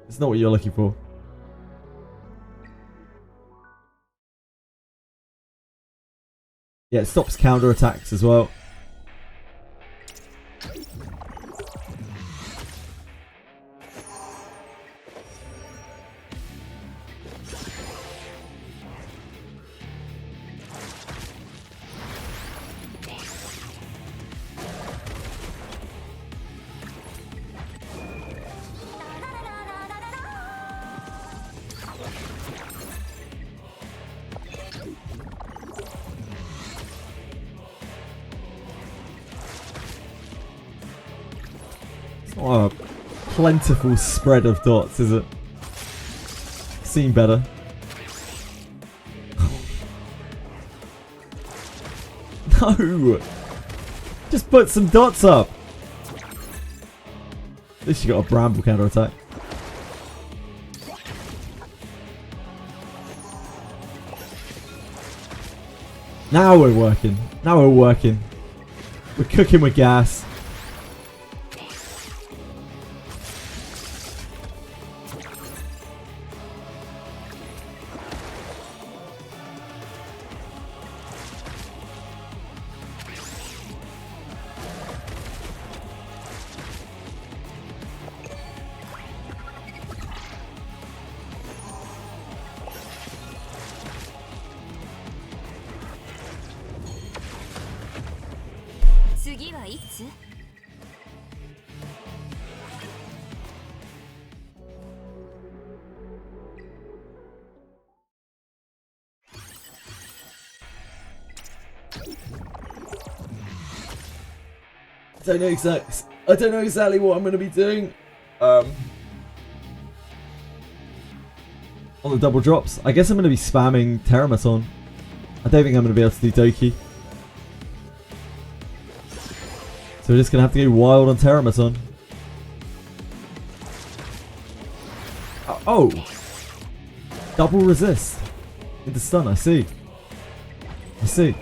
It's not what you're looking for. Yeah, it stops counter attacks as well. Oh, a plentiful spread of dots, is it? Seen better. No! Just put some dots up! At least you got a bramble counter attack. Now we're working. Now we're working. We're cooking with gas. I don't know exactly what I'm going to be doing on the double drops. I guess I'm going to be spamming Terramaton. I don't think I'm going to be able to do Doki. So we're just going to have to go wild on Terramaton. Oh! Double resist into stun, I see. I see.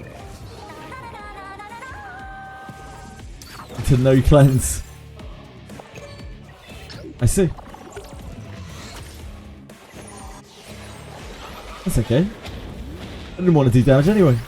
To no cleanse. I see. That's okay. I didn't want to do damage anyway.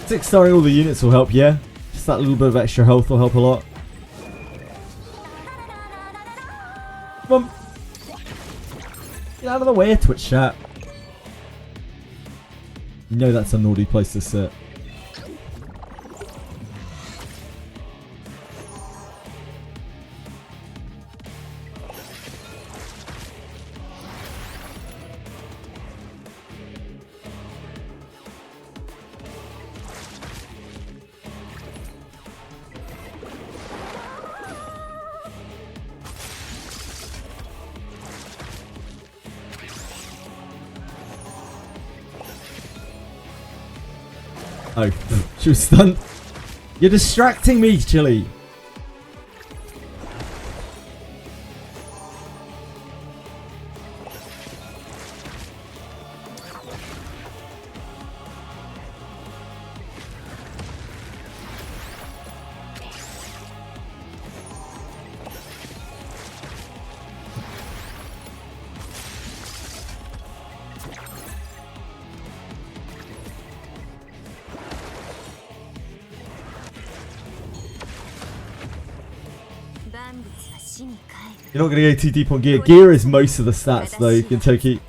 Six starring all the units will help, yeah. Just that little bit of extra health will help a lot. Come on. Get out of the way, Twitch chat. You know that's a naughty place to sit. Oh, she was stunned. You're distracting me, Chili. You're not going to go too deep on gear. Gear is most of the stats though, Gintoki.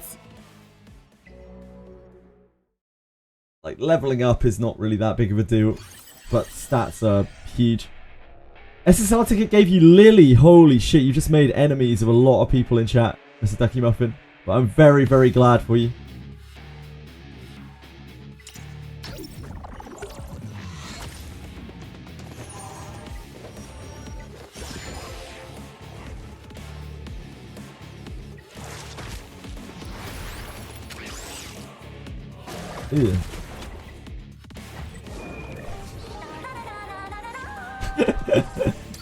Like, leveling up is not really that big of a deal, but stats are huge. SSR ticket gave you Lily. Holy shit, you just made enemies of a lot of people in chat, Mr. Ducky Muffin. But I'm very, very glad for you. Ew.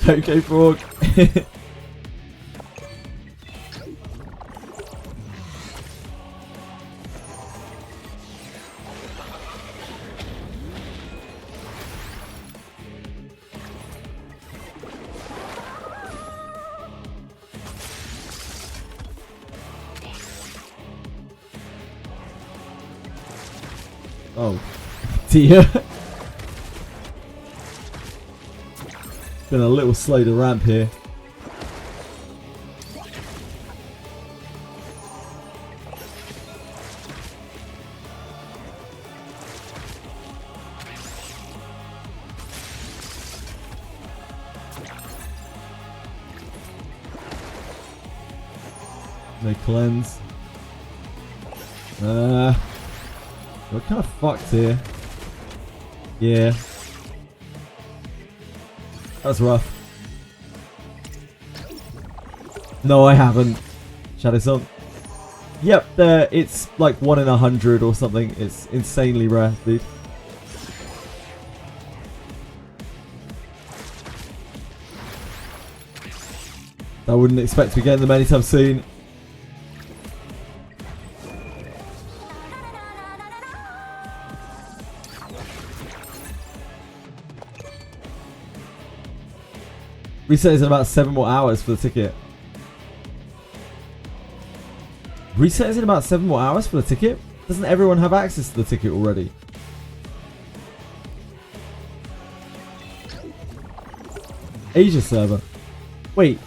Okay, frog. Oh dear. Been a little slow to ramp here. No cleanse. We're kind of fucked here. Yeah. That's rough. No, I haven't. Shadow Song. Yep, it's like 1 in 100 or something. It's insanely rare, dude. I wouldn't expect to be getting them anytime soon. Reset is in about 7 more hours for the ticket. Reset is in about 7 more hours for the ticket? Doesn't everyone have access to the ticket already? Asia server. Wait.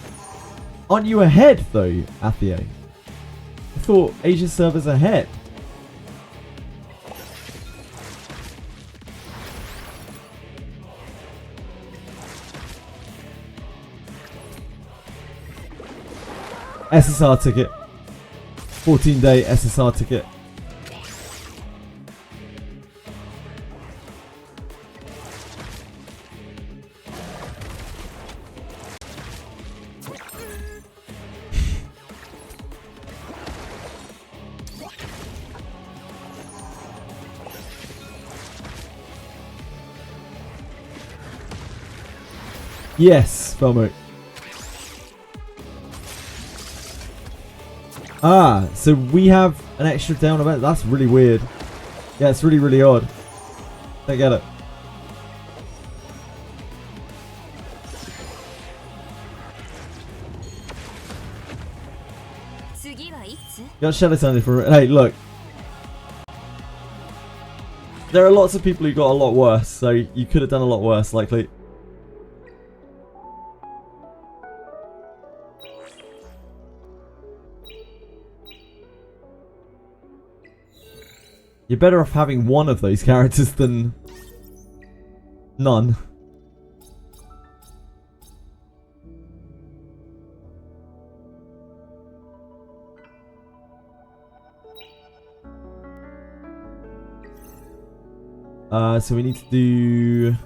Aren't you ahead though, Etheria? I thought Asia server's ahead. SSR ticket. 14-day SSR ticket. Yes, Felmo. Ah, so we have an extra down event. That's really weird. Yeah, it's really, really odd. Don't get it. Got Shadow Sounded for it. Hey, look. There are lots of people who got a lot worse, so you could have done a lot worse, likely. You're better off having one of those characters than none. So we need to do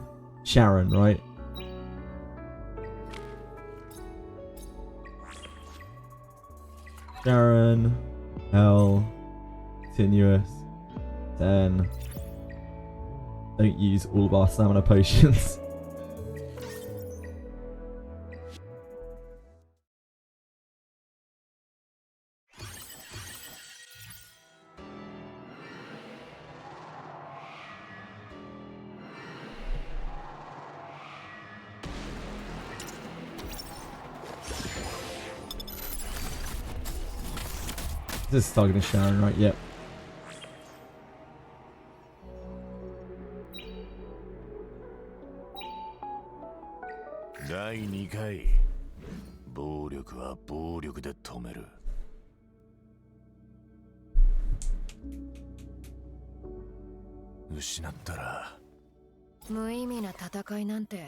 Sharon, right? Sharon, Hell, Continuous. Then don't use all of our stamina potions. This is targeting Sharon, right? Yep.第2回暴力は暴力で止める。失ったら無意味な戦いなんて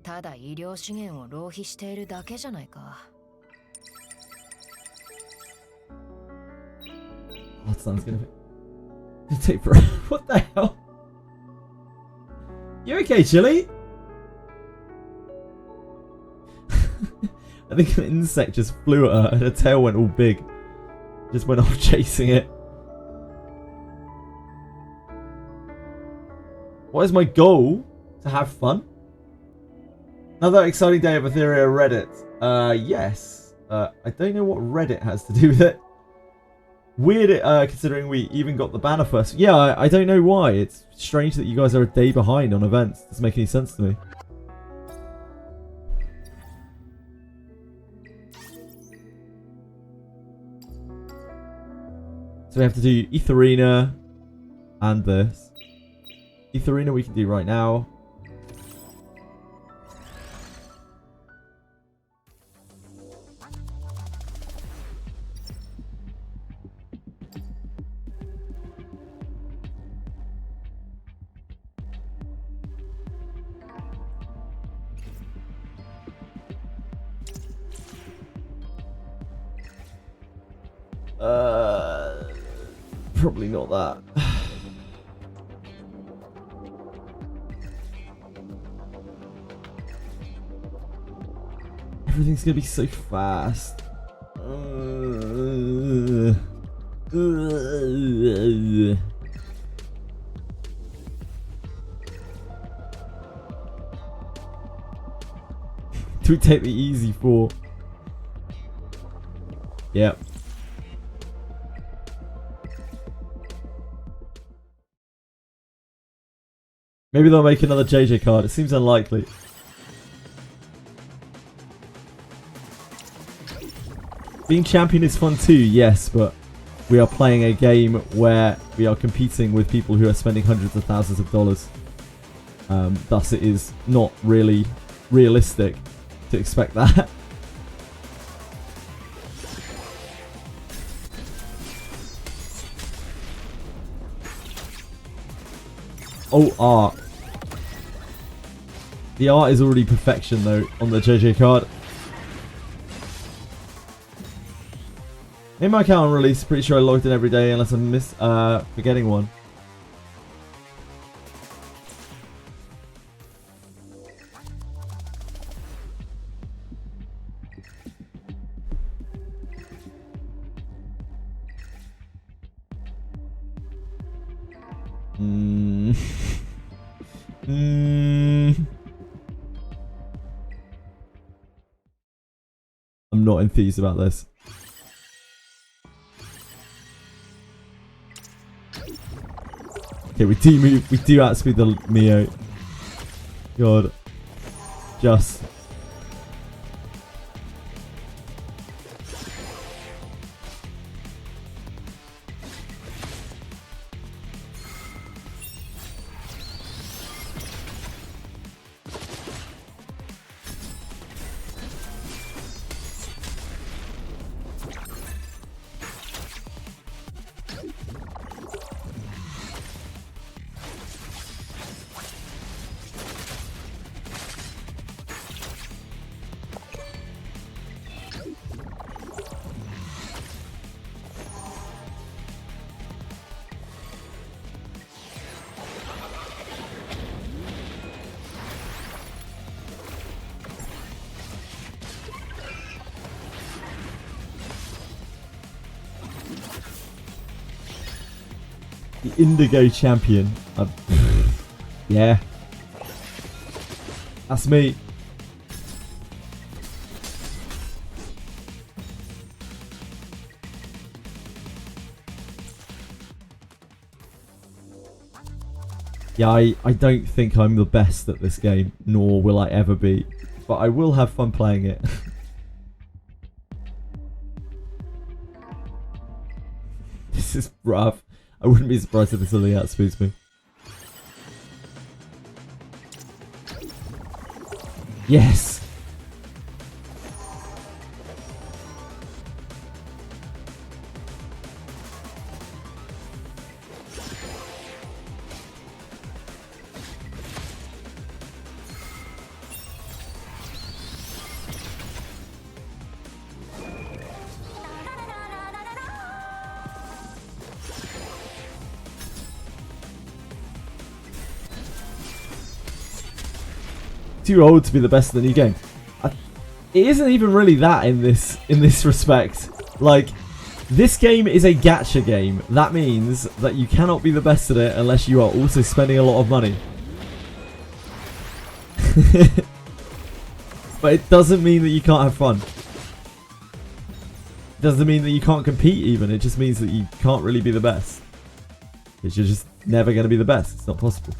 ただ医療資源を浪費しているだけじゃないか。That sounds gonna take forever. What the hell? You okay, Chili? I think an insect just flew at her and her tail went all big. Just went off chasing it. What is my goal? To have fun? Another exciting day of Etheria Reddit. Yes. I don't know what Reddit has to do with it. Weird, considering we even got the banner first. Yeah, I don't know why. It's strange that you guys are a day behind on events. Doesn't make any sense to me. So we have to do Etheria and this. Etheria we can do right now. Probably not that. Everything's gonna be so fast. Do we take the easy for? Yep. Maybe they'll make another JJ card. It seems unlikely. Being champion is fun too, yes, but we are playing a game where we are competing with people who are spending hundreds of thousands of dollars. Thus, it is not really realistic to expect that. Oh, art. The art is already perfection though on the JJ card. In my account on release, pretty sure I logged in every day unless I'm forgetting one. I'm not enthused about this. Okay, we do outspeed the Mio. God. Just. The Indigo Champion. Yeah. That's me. Yeah, I don't think I'm the best at this game, nor will I ever be. But I will have fun playing it. This is rough. I wouldn't be surprised if this only outspeeds me. Yes! Too old to be the best in the new game. It isn't even really that in this respect. Like, this game is a gacha game. That means that you cannot be the best at it unless you are also spending a lot of money. But it doesn't mean that you can't have fun. It doesn't mean that you can't compete even. It just means that you can't really be the best. Because you're just never going to be the best. It's not possible.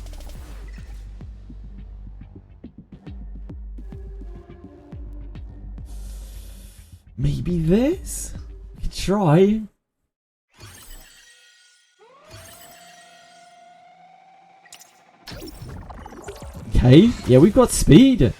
Maybe this? We could try. Okay, yeah, we've got speed.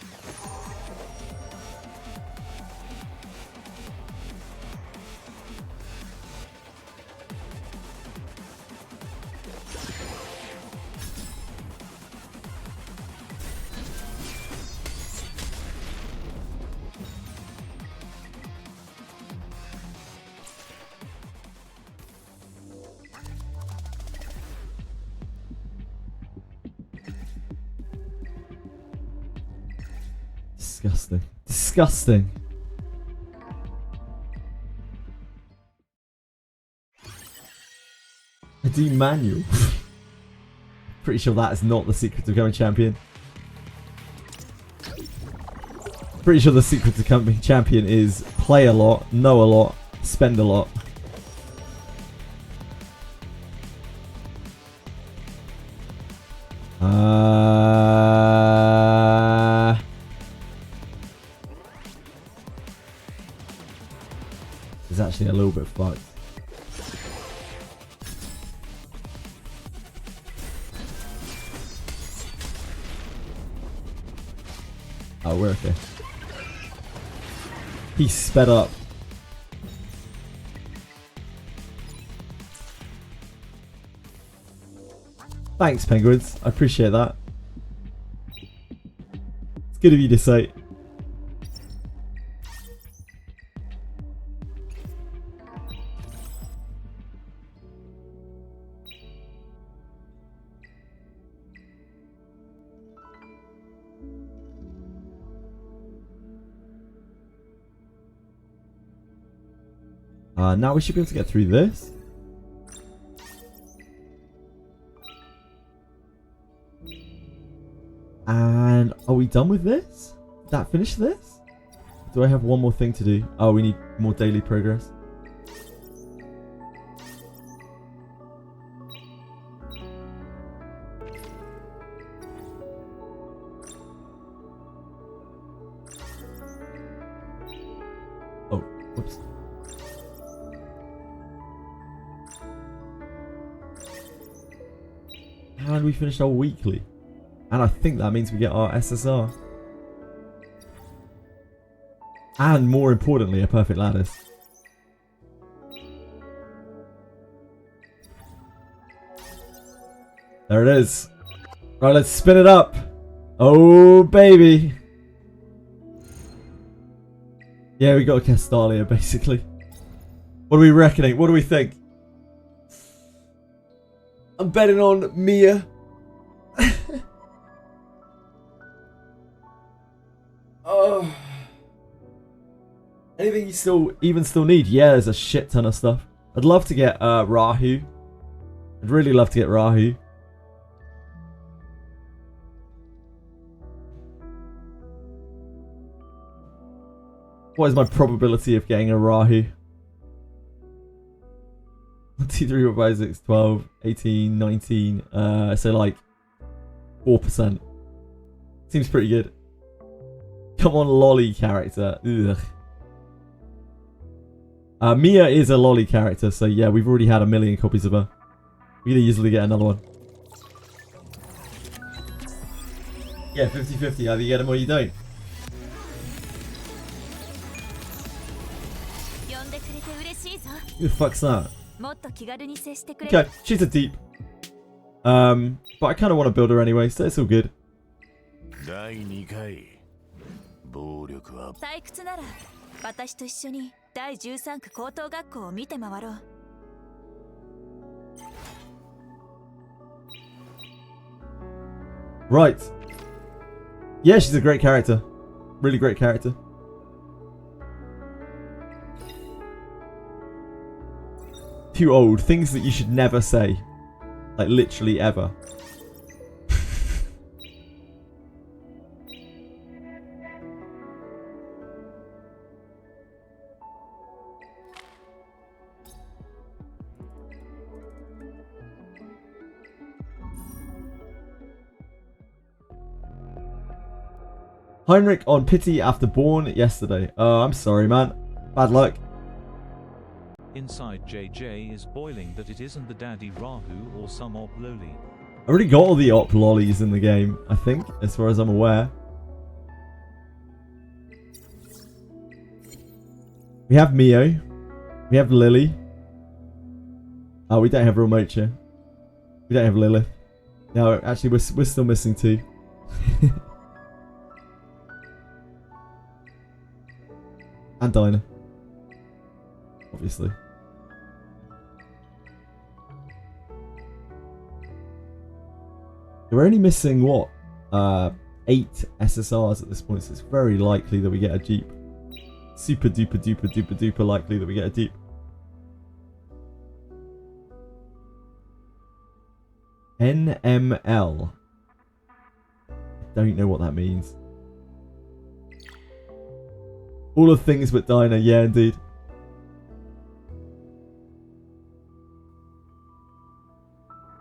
Disgusting. Disgusting. A D manual. Pretty sure that is not the secret to becoming champion. Pretty sure the secret to becoming champion is play a lot, know a lot, spend a lot. It's actually a little bit fucked. Oh, we're okay. He's sped up. Thanks, penguins. I appreciate that. It's good of you to say. Now we should be able to get through this. And are we done with this? Did that finish this? Do I have one more thing to do? Oh, we need more daily progress. Oh, whoops. And we finished our weekly. And I think that means we get our SSR. And more importantly, a perfect lattice. There it is. Right, let's spin it up. Oh, baby. Yeah, we got a Castalia, basically. What are we reckoning? What do we think? I'm betting on Mia. Oh. Anything you still need? Yeah, there's a shit ton of stuff. I'd love to get Rahu. I'd really love to get Rahu. What is my probability of getting a Rahu? 1, 2, 3, 4, 5, 6, 12, 18, 19. So like 4%. Seems pretty good. Come on, lolly character. Ugh. Mia is a lolly character, so yeah, we've already had 1 million copies of her. We could easily get another one. Yeah, 50-50. Either you get them or you don't. Who the fuck's that? Okay, she's a deep. But I kind of want to build her anyway, so it's all good. Right. Yeah, she's a great character. Really great character. Too old. Things that you should never say. Like, literally ever. Heinrich on pity after born yesterday. Oh, I'm sorry, man. Bad luck. Inside JJ is boiling that it isn't the daddy Rahu or some op loli. I already got all the op lollies in the game, I think, as far as I'm aware. We have Mio. We have Lily. Oh, we don't have Real Mocha. We don't have Lilith. No, actually, we're still missing 2. And Dinah. Obviously. We're only missing, what? 8 SSRs at this point, so it's very likely that we get a Jeep. Super duper duper duper duper likely that we get a Jeep. NML. I don't know what that means. All of things but Dinah, yeah indeed.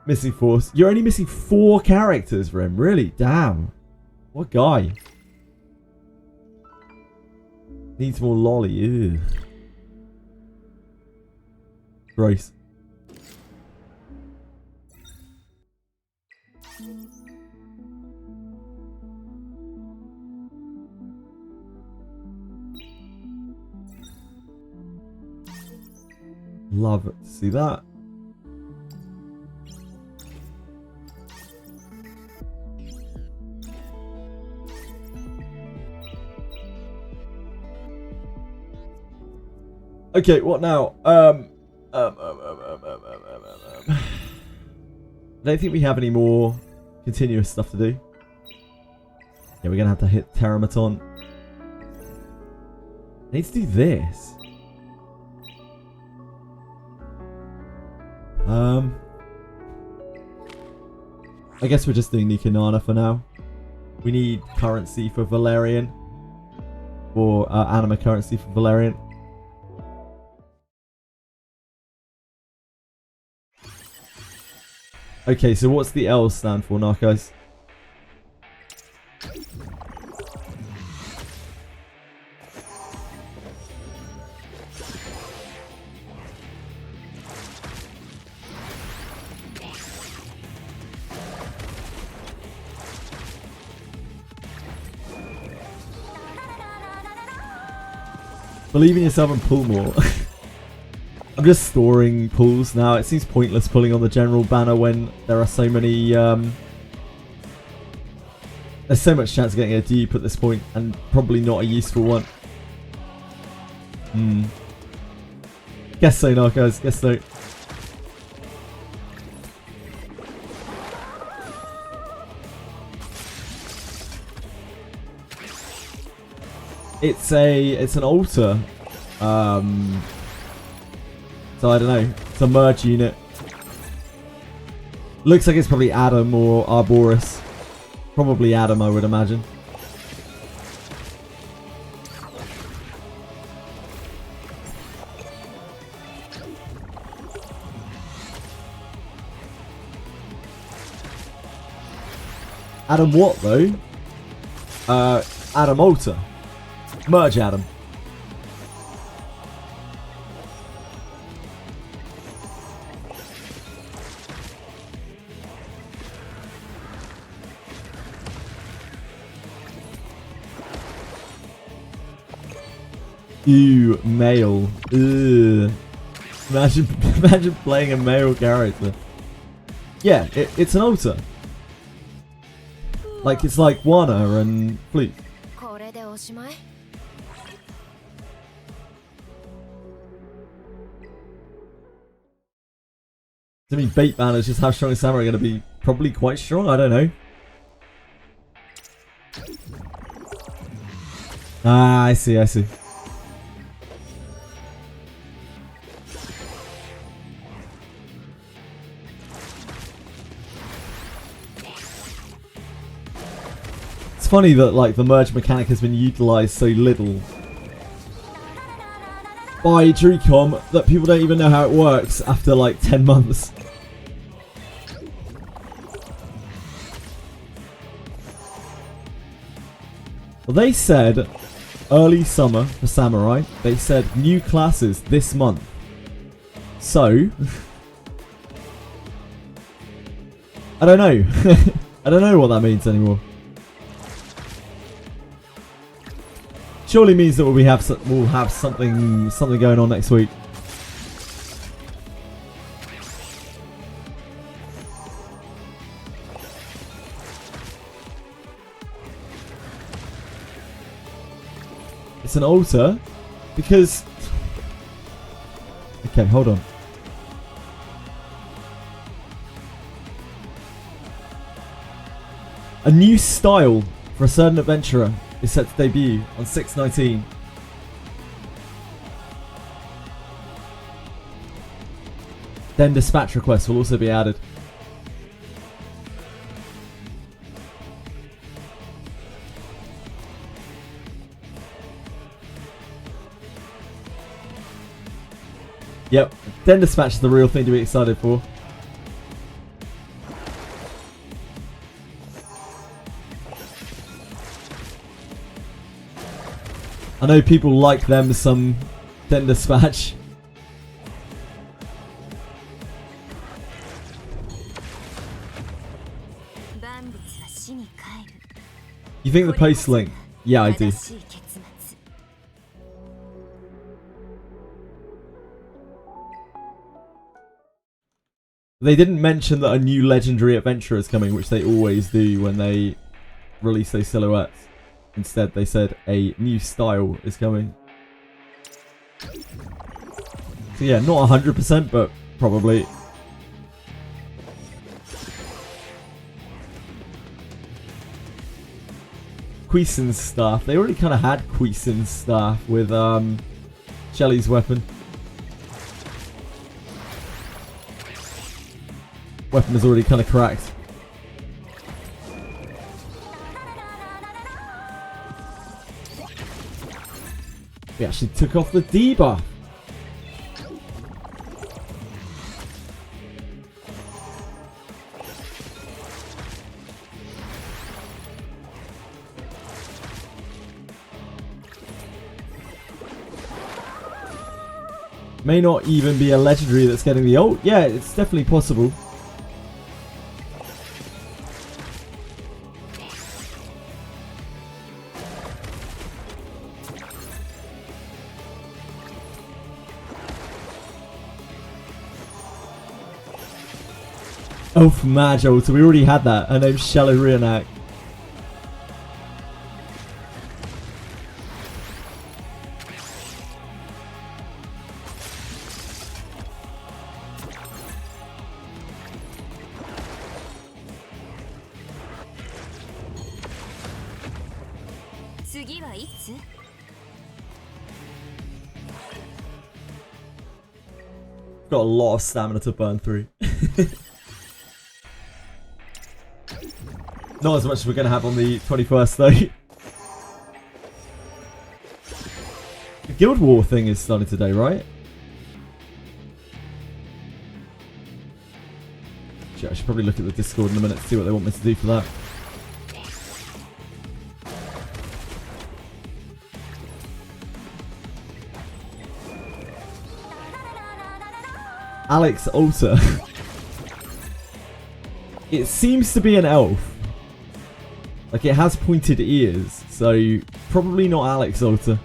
Missing 4. You're only missing 4 characters, Rem. Really? Damn. What guy? Needs more lolly. Ew. Gross. Love to see that. Okay, what now? I don't think we have any more continuous stuff to do. Yeah, we're gonna have to hit Terramaton. I need to do this. I guess we're just doing Nikonana for now. We need currency for Valerian. Or anima currency for Valerian. Okay, so what's the L stand for, Narcos? Believe in yourself and pull more. I'm just storing pulls now. It seems pointless pulling on the general banner when there are so many... there's so much chance of getting a dupe at this point, and probably not a useful one. Guess so, Narcos. Guess so. It's an altar. So I don't know. It's a merge unit. Looks like it's probably Adam or Arboris. Probably Adam, I would imagine. Adam what though? Adam Altar. Merge Adam. Ew, male. Ugh. Imagine playing a male character. Yeah, it's an altar. Like it's like Wana and Flute. I mean, bait banners, just how strong is Samurai going to be? Probably quite strong, I don't know. Ah, I see, I see. It's funny that like the merge mechanic has been utilized so little by Drewcom that people don't even know how it works after like 10 months. Well, they said early summer for Samurai. They said new classes this month. So, I don't know. I don't know what that means anymore. Surely means that we'll have something going on next week. It's an altar because okay, hold on. A new style for a certain adventurer is set to debut on 6/19. Then dispatch requests will also be added. Yep, then dispatch is the real thing to be excited for. I know people like them some Den Dispatch. You think the post link? Yeah, I do. They didn't mention that a new legendary adventurer is coming, which they always do when they release those silhouettes. Instead, they said a new style is coming. So yeah, not 100%, but probably. Queeson's staff. They already kind of had Queeson's staff with Shelly's weapon. Weapon is already kind of cracked. We actually took off the debuff. May not even be a legendary that's getting the ult. Yeah, it's definitely possible. Elf Mage ult, so we already had that. Her name's Shallow Reenact. Got a lot of stamina to burn through. Not as much as we're going to have on the 21st though. The Guild War thing is starting today, right? Shit, I should probably look at the Discord in a minute to see what they want me to do for that. Alex Alter. It seems to be an elf. Like, it has pointed ears, so probably not Alex Alter.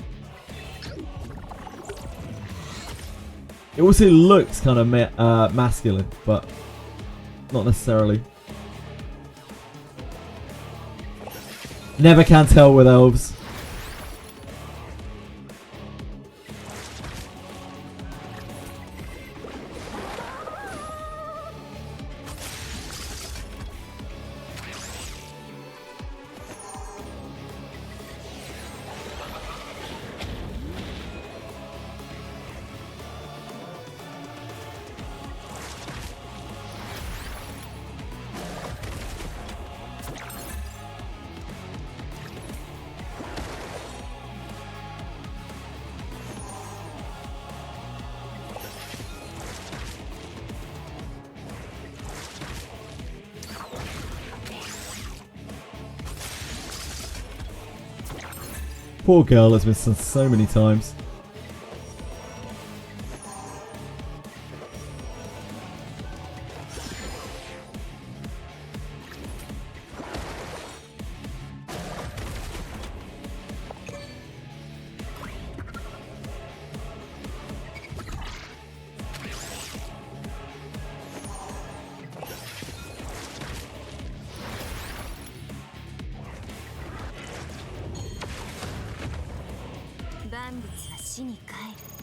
It also looks kind of masculine, but not necessarily. Never can tell with elves. Poor girl has been stung so many times.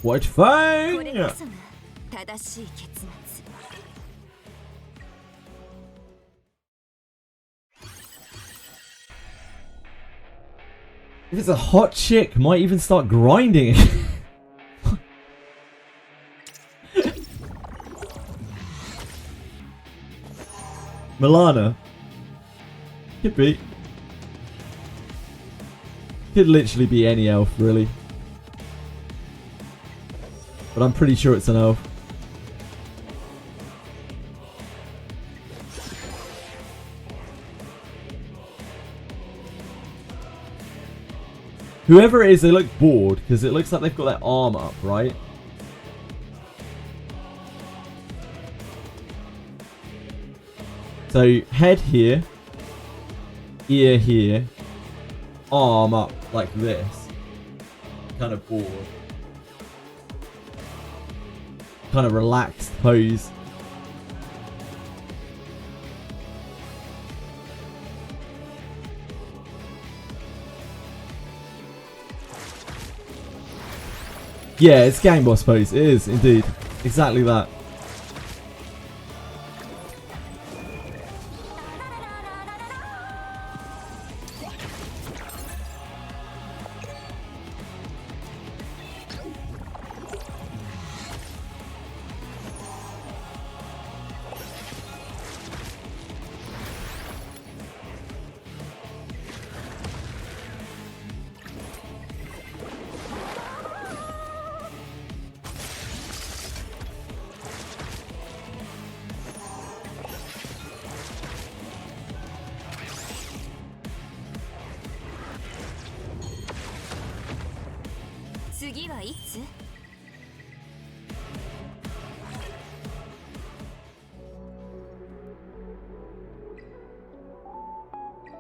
White Fang! If it's a hot chick, might even start grinding. Milana. Could be. Could literally be any elf, really. But I'm pretty sure it's an elf. Whoever it is, they look bored because it looks like they've got their arm up, right? So head here, ear here, arm up like this. Kind of bored. Kind of relaxed pose. Yeah, it's gang boss pose. It is indeed exactly that.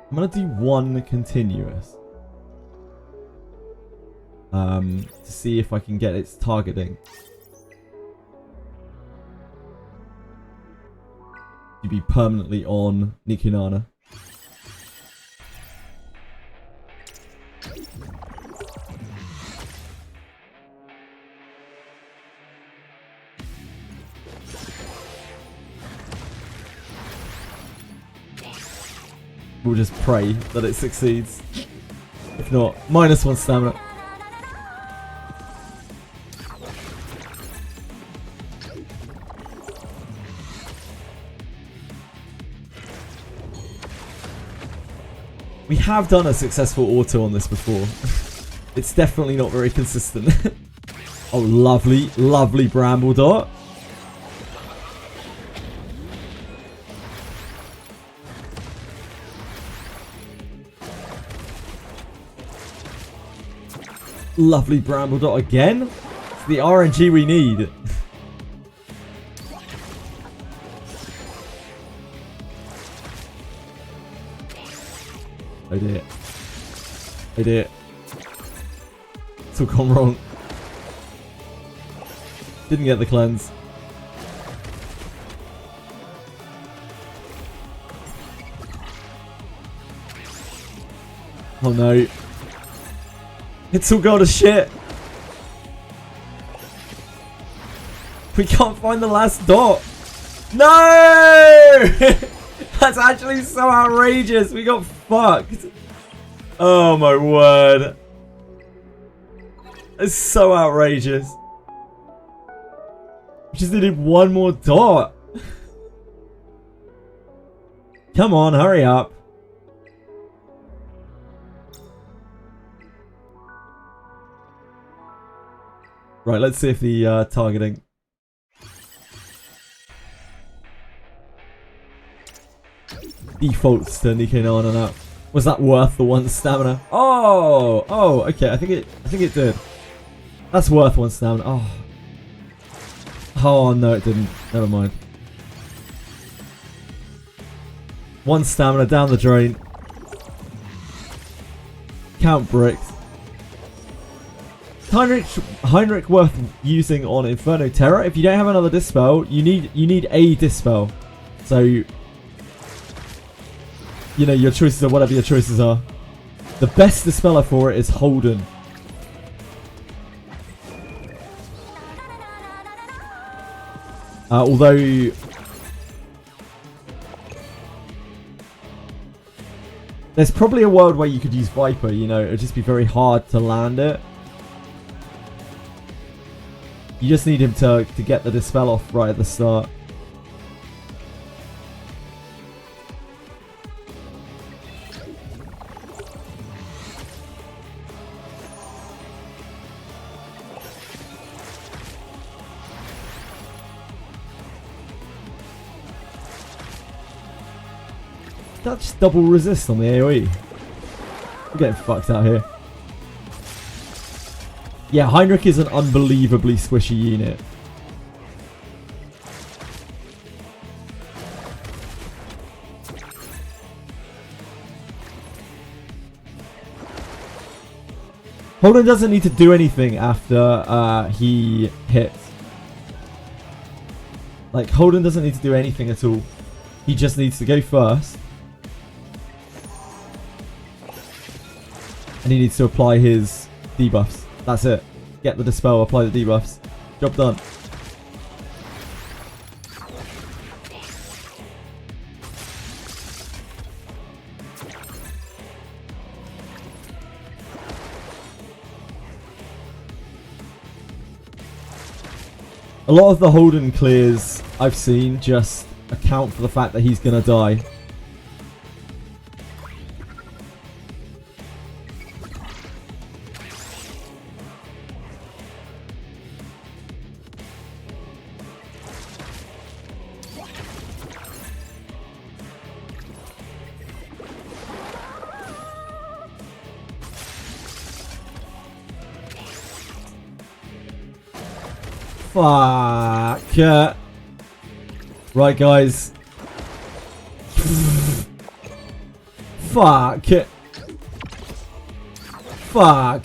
I'm gonna do one continuous. To see if I can get its targeting to be permanently on Nikonana. We'll just pray that it succeeds. If not, -1 stamina. We have done a successful auto on this before. It's definitely not very consistent. Oh, lovely, lovely Bramble Dot. Lovely Bramble Dot again. It's the RNG we need. Oh dear. Oh dear. It's all gone wrong. Didn't get the cleanse. Oh no. It's all gone to shit. We can't find the last dot. No! That's actually so outrageous. We got fucked. Oh my word. It's so outrageous. We just needed one more dot. Come on, hurry up. Right, let's see if the targeting. Defaults to Nikonana now. Was that worth the 1 stamina? Oh, okay. I think it did. That's worth 1 stamina. Oh no, it didn't. Never mind. 1 stamina down the drain. Count bricks. Heinrich worth using on Inferno Terror. If you don't have another dispel, you need a dispel. So you know your choices are whatever your choices are. The best dispeller for it is Holden. Although there's probably a world where you could use Viper, you know, it would just be very hard to land it. You just need him to get the dispel off right at the start. That's just double resist on the AoE. We're getting fucked out here. Yeah, Heinrich is an unbelievably squishy unit. Holden doesn't need to do anything after he hits. Like, Holden doesn't need to do anything at all. He just needs to go first. And he needs to apply his debuffs. That's it. Get the dispel, apply the debuffs. Job done. A lot of the Holden clears I've seen just account for the fact that he's gonna die. Fuck. Right, guys. Fuck. Fuck.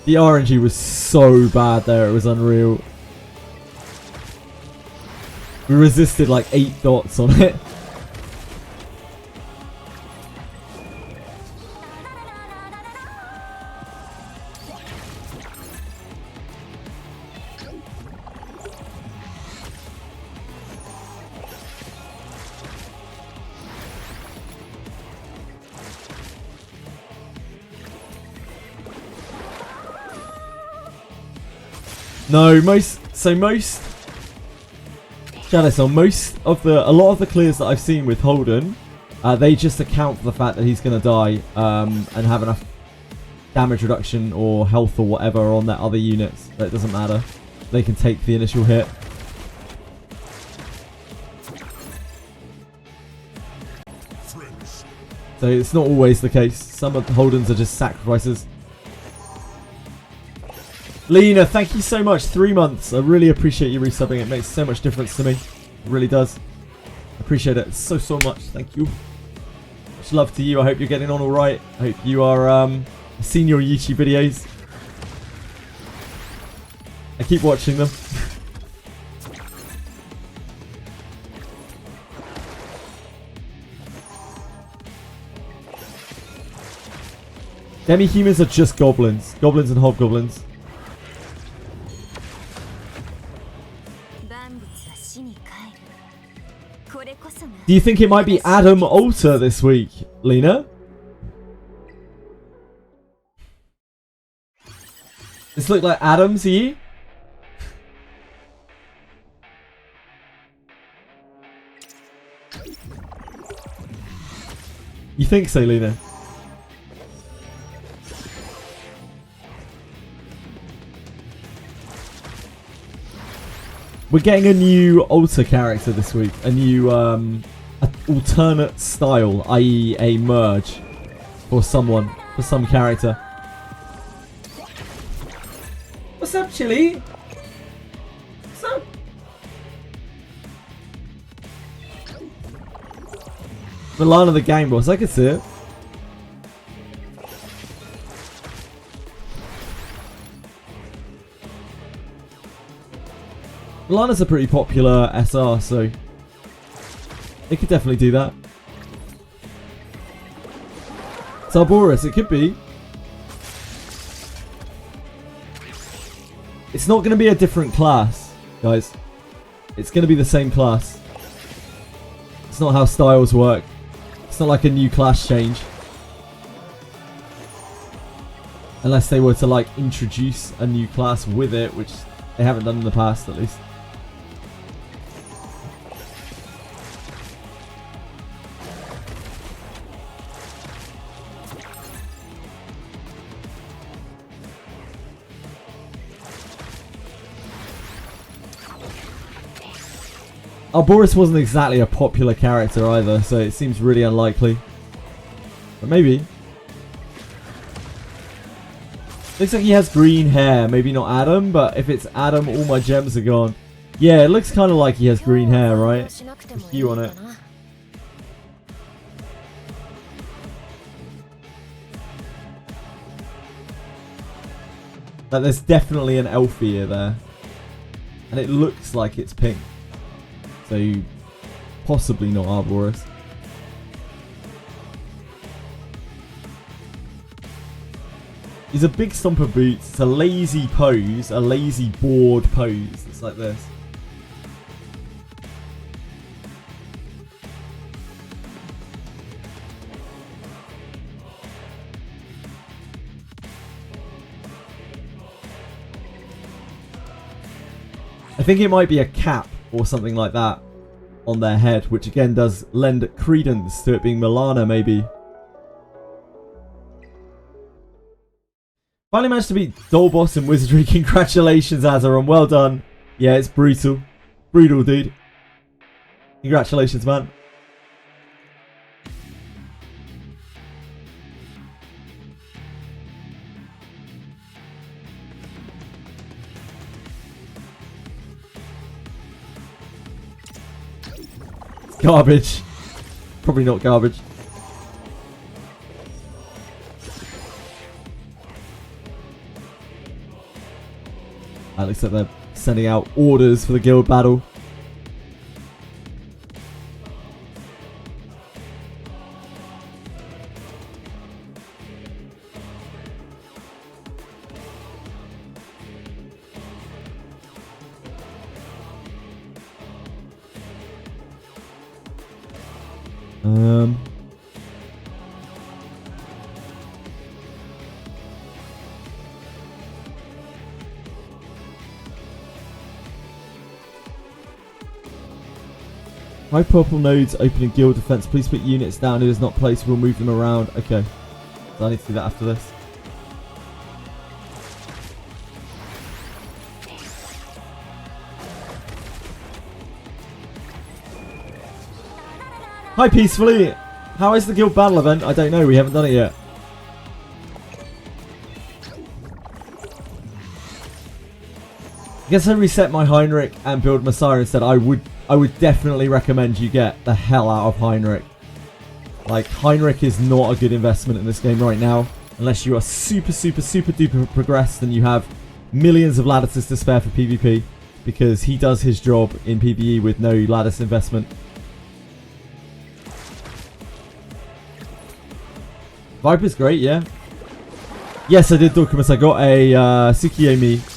The RNG was so bad there, it was unreal. We resisted like 8 dots on it. No, most Janice, on a lot of the clears that I've seen with Holden, they just account for the fact that he's gonna die and have enough damage reduction or health or whatever on their other units that it doesn't matter. They can take the initial hit. So it's not always the case. Some of the Holdens are just sacrifices. Lena, thank you so much. 3 months. I really appreciate you resubbing. It makes so much difference to me. It really does. Appreciate it so much. Thank you. Much love to you. I hope you're getting on alright. I hope you are seeing your YouTube videos. I keep watching them. Demi-humans are just goblins. Goblins and hobgoblins. Do you think it might be Adam Alter this week, Lena? This look like Adam to you? You think so, Lena? We're getting a new alter character this week. A new alternate style, i.e. a merge for someone, for some character. What's up, Chili? What's up? Milana the gang boss, I can see it. Milana's a pretty popular SR, so it could definitely do that. Sarboris, it could be. It's not going to be a different class, guys. It's going to be the same class. It's not how styles work. It's not like a new class change. Unless they were to like introduce a new class with it, which they haven't done in the past at least. Boris wasn't exactly a popular character either, so it seems really unlikely. But maybe. Looks like he has green hair. Maybe not Adam, but if it's Adam, all my gems are gone. Yeah, it looks kind of like he has green hair, right? The hue on it. Like, there's definitely an elf ear there. And it looks like it's pink. So, possibly not Arboris. He's a big stomp of boots. It's a lazy pose. A lazy bored pose. It's like this. I think it might be a cap or something like that on their head, which again does lend credence to it being Milana, maybe. Finally managed to beat Dolboss in Wizardry. Congratulations, Azeron. Well done. Yeah, it's brutal. Brutal, dude. Congratulations, man. Garbage. Probably not garbage. Looks like they're sending out orders for the guild battle. High purple nodes opening guild defense. Please put units down. It is not placed. We'll move them around. Okay. So I need to do that after this. Hi, Peacefully. How is the guild battle event? I don't know. We haven't done it yet. I guess I reset my Heinrich and build Messiah instead. I would definitely recommend you get the hell out of Heinrich. Like, Heinrich is not a good investment in this game right now. Unless you are super duper progressed and you have millions of lattices to spare for PvP. Because he does his job in PvE with no lattice investment. Viper's great, yeah. Yes, I did, Dorkamus. I got a Tsukiyomi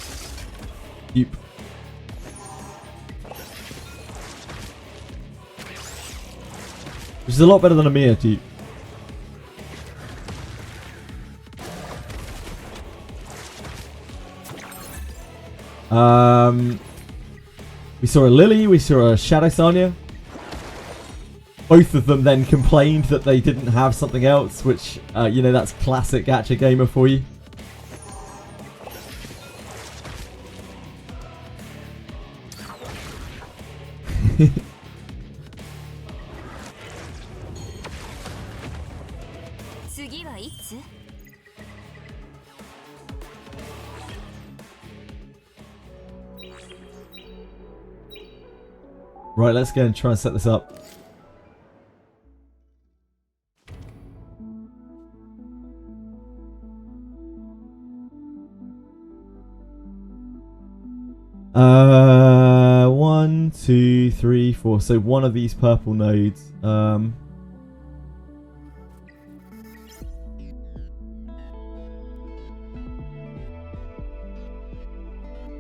dupe. Which is a lot better than a Mia dupe. We saw a Lily, we saw a Shadow Sanya. Both of them then complained that they didn't have something else, which, you know, that's classic gacha gamer for you. 次はいつ？ Right, let's go and try and set this up. One, two, three, four. So one of these purple nodes.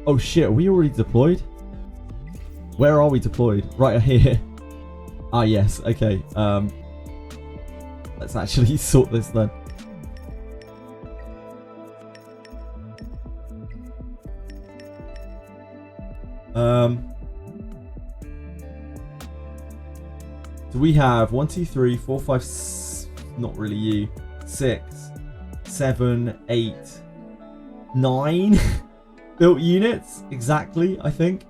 Oh shit, are we already deployed? Where are we deployed? Right here. Ah yes, okay. Let's actually sort this then. Do we have 1, 2, 3, 4, 5, not really you, 6, 7, 8, 9 built units exactly, I think.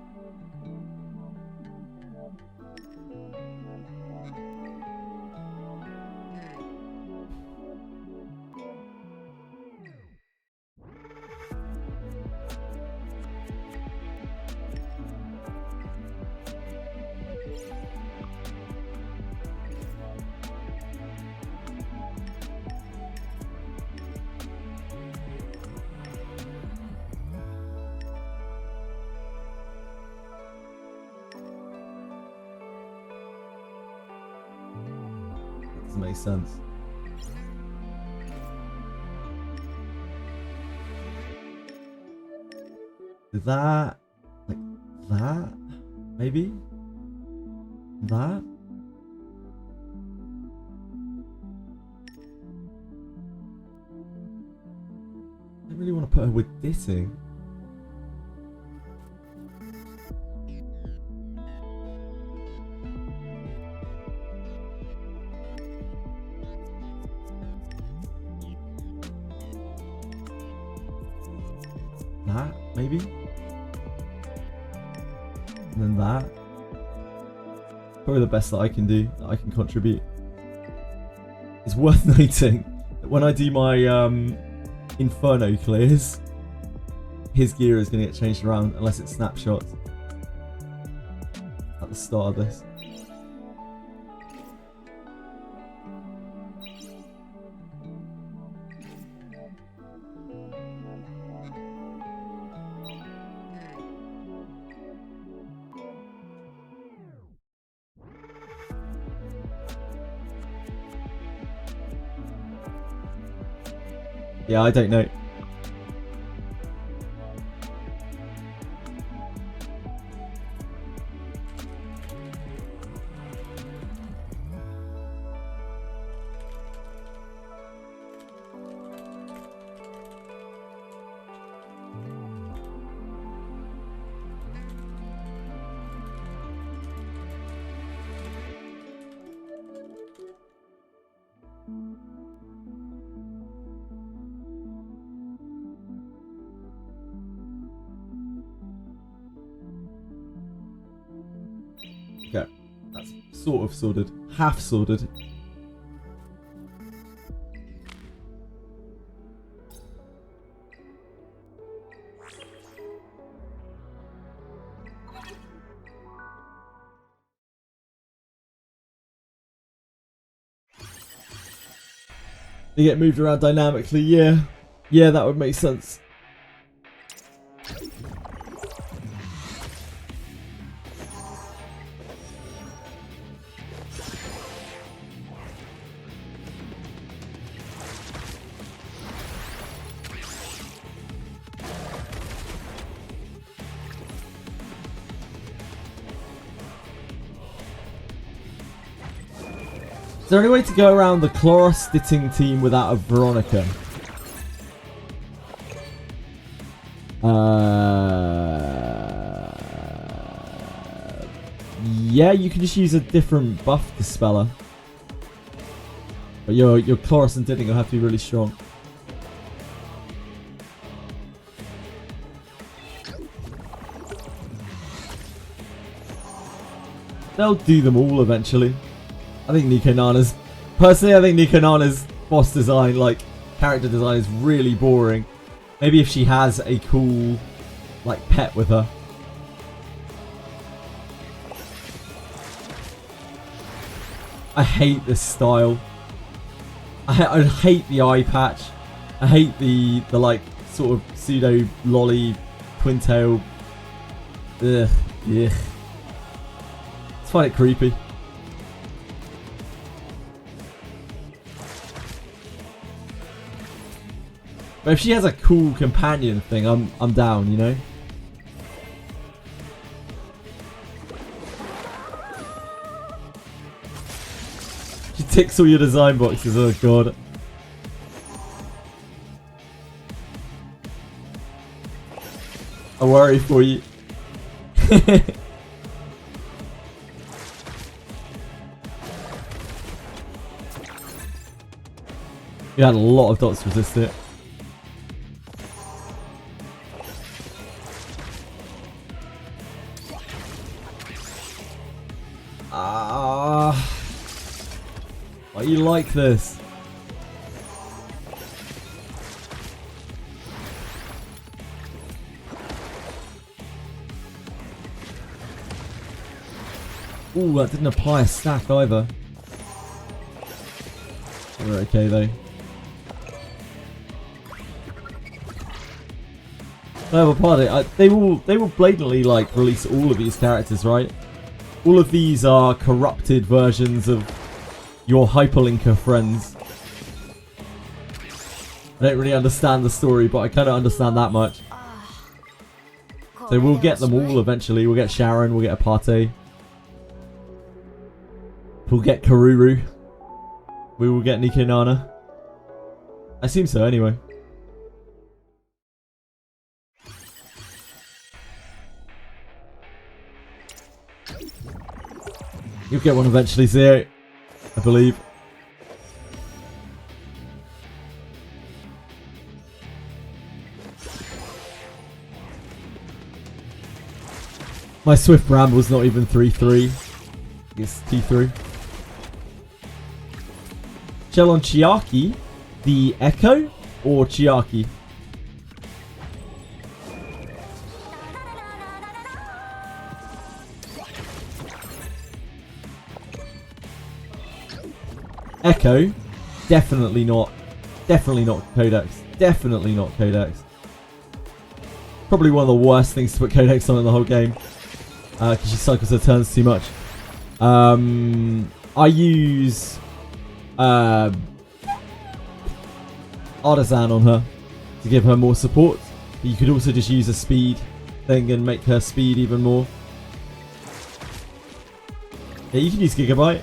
Doesn't make sense. That, like that, maybe that. I don't really want to put her with Ditting. That, maybe? And then that. Probably the best that I can do, that I can contribute. It's worth noting that when I do my Inferno clears, his gear is going to get changed around unless it's snapshots at the start of this. Yeah, I don't know. Okay, that's sort of sorted. Half sorted. They get moved around dynamically, yeah. Yeah, that would make sense. Is there any way to go around the Chloros Ditting team without a Veronica? Yeah, you can just use a different buff dispeller. But your Chloros and Ditting will have to be really strong. they'll do them all eventually. I think Nikonana's... Personally, I think Nikonana's boss design, like, character design is really boring. Maybe if she has a cool, like, pet with her. I hate this style. I hate the eye patch. I hate the like, sort of pseudo lolly twin tail. Ugh. Ugh. I find it creepy. But if she has a cool companion thing, I'm down, you know? She ticks all your design boxes, oh god. I worry for you. You had a lot of dots to resist it. Why you like this? Ooh, that didn't apply a stack either. We're okay though. No, but pardon, they will blatantly like release all of these characters, right? All of these are corrupted versions of your hyperlinker friends. I don't really understand the story, but I kind of understand that much. So we'll get them all eventually. We'll get Sharon, we'll get Apate. We'll get Karuru. We will get Nikonana. I assume so anyway. You'll get one eventually, Zero. I believe. My Swift Bramble's not even 3-3. It's T3. Shell on Chiaki, the Echo, or Chiaki? Echo, definitely not Codex. Definitely not Codex. Probably one of the worst things to put Codex on in the whole game. Because she cycles her turns too much. I use Artisan on her to give her more support. But you could also just use a speed thing and make her speed even more. Yeah, you can use Gigabyte.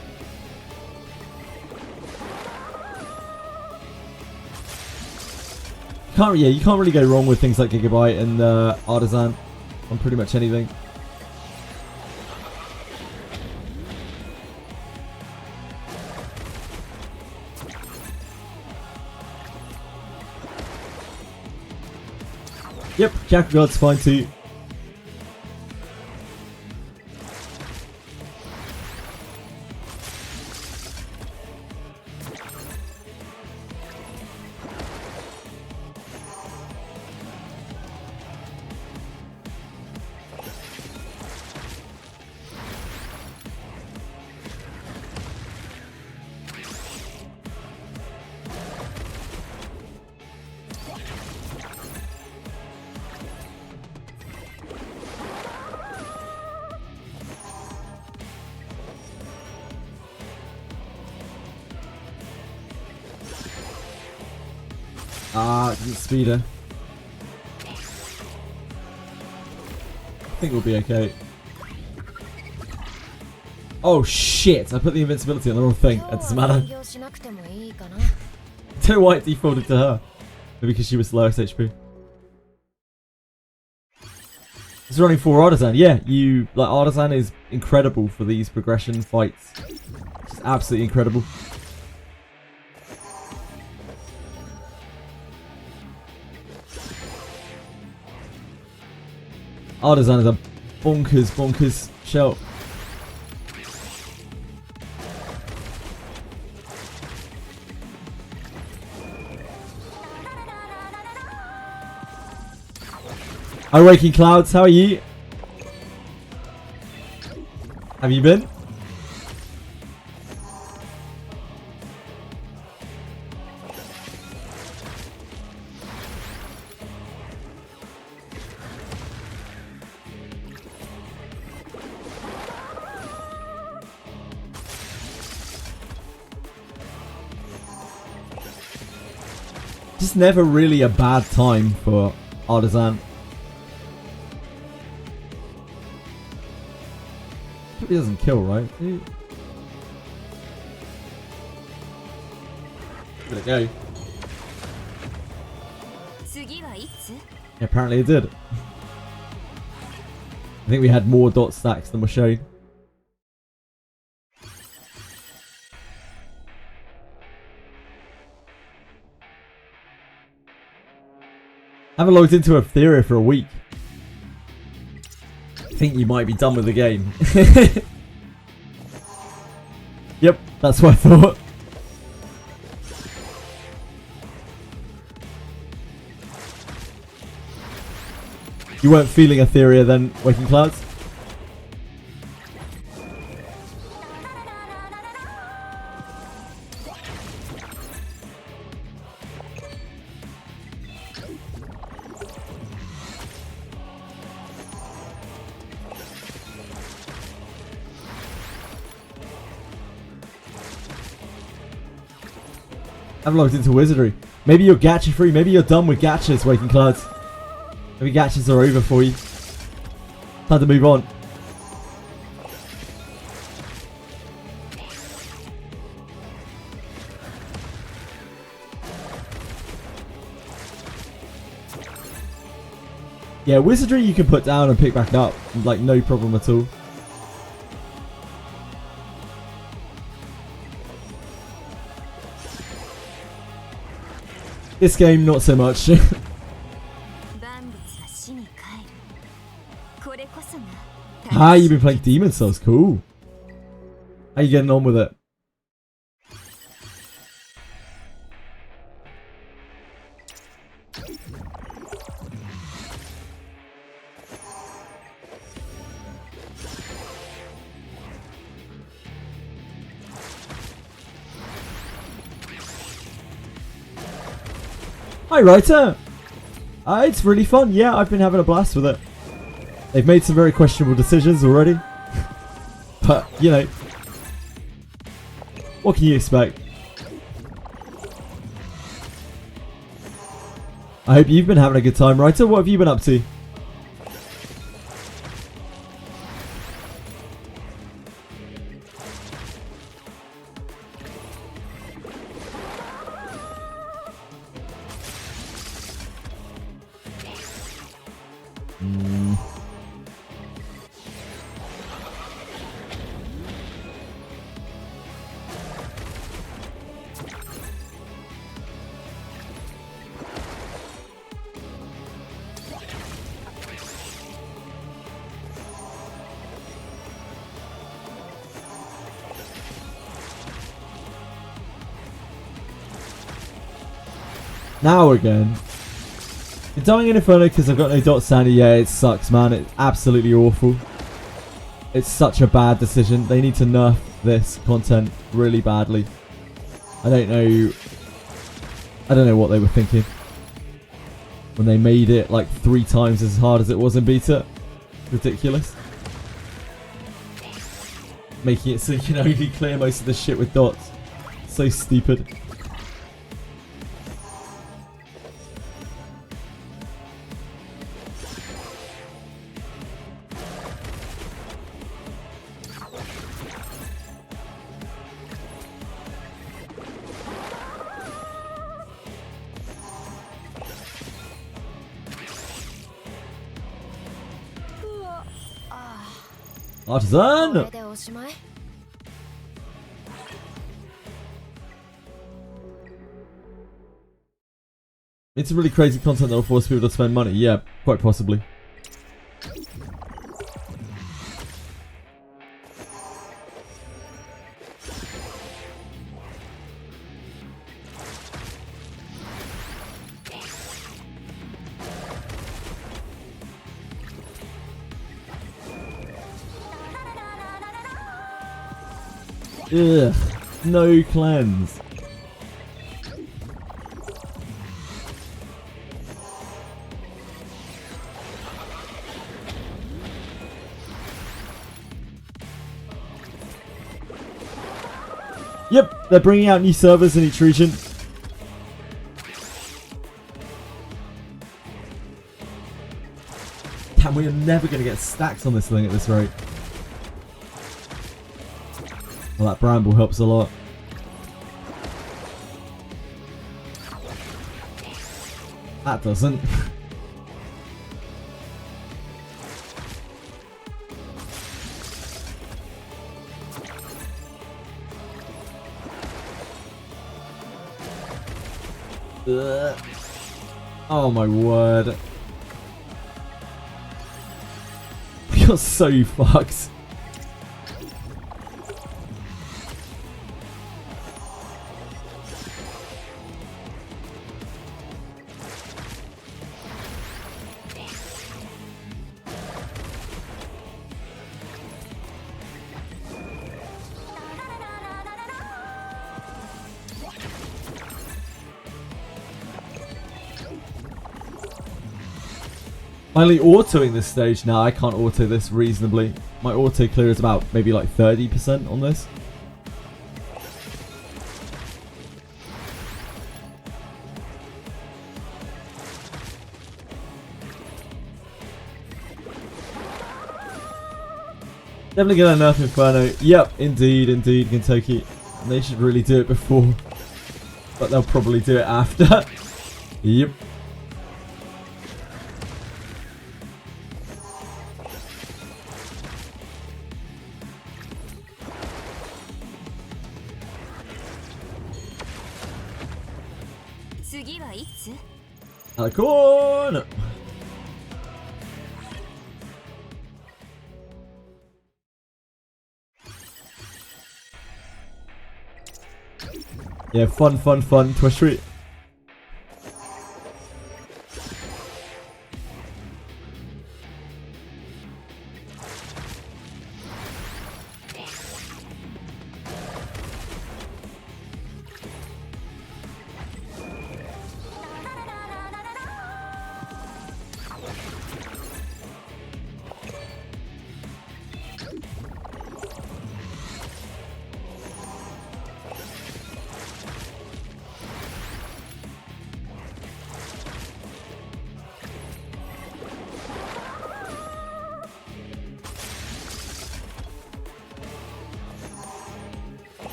You can't really go wrong with things like Gigabyte and Artisan on pretty much anything. Yep, Jackguard's fine too. Didn't speed her. I think we'll be okay. Oh shit! I put the invincibility on the wrong thing. It doesn't matter. I don't know why it defaulted to her. Maybe because she was the lowest HP. It's running 4 Artisan. Yeah, Artisan is incredible for these progression fights. It's absolutely incredible. Artisan is a bonkers shell. Hi, Waking Clouds. How are you? Have you been? Just never really a bad time for Artisan. He doesn't kill, right? Let it go. Yeah, apparently it did. I think we had more dot stacks than were shown. Haven't logged into Etheria for a week. I think you might be done with the game. Yep, that's what I thought. You weren't feeling Etheria then, Waking Clouds? I've logged into Wizardry. Maybe you're gacha free. Maybe you're done with gachas, Waking Clouds. Maybe gachas are over for you. Time to move on. Yeah, Wizardry you can put down and pick back up. Like, no problem at all. This game, not so much. Ah, you've been playing Demon Souls, cool. How you getting on with it? Hi, Writer! It's really fun. Yeah, I've been having a blast with it. They've made some very questionable decisions already. But, you know. What can you expect? I hope you've been having a good time, Writer. What have you been up to? Now again. You're dying in Inferno because I've got no dot sandy. Yeah, it sucks, man. It's absolutely awful. It's such a bad decision. They need to nerf this content really badly. I don't know what they were thinking when they made it like 3 times as hard as it was in beta. Ridiculous. Making it so you can only clear most of the shit with dots. So stupid. Artisan! It's really crazy content that will force people to spend money. Yeah, quite possibly. Ugh. No cleanse. Yep, they're bringing out new servers in each region. Damn, we are never going to get stacks on this thing at this rate. Well, that bramble helps a lot. That doesn't. Ugh. Oh my word. We got so fucked. Finally autoing this stage. Now I can't auto this reasonably. My auto clear is about maybe like 30% on this. Definitely gonna nerf Inferno. Yep, indeed, indeed, Kentucky. And they should really do it before. But they'll probably do it after. Yep. Alicorn! Yeah, fun, fun, fun. Twitch street.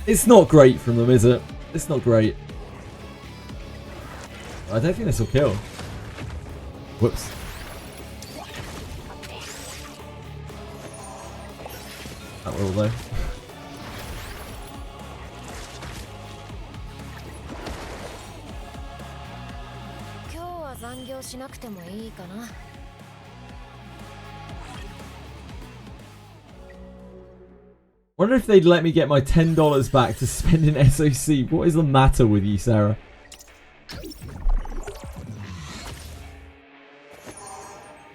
It's not great from them, is it? It's not great. I don't think this will kill. Whoops. That will though. Wonder if they'd let me get my $10 back to spend in SOC. What is the matter with you, Sarah?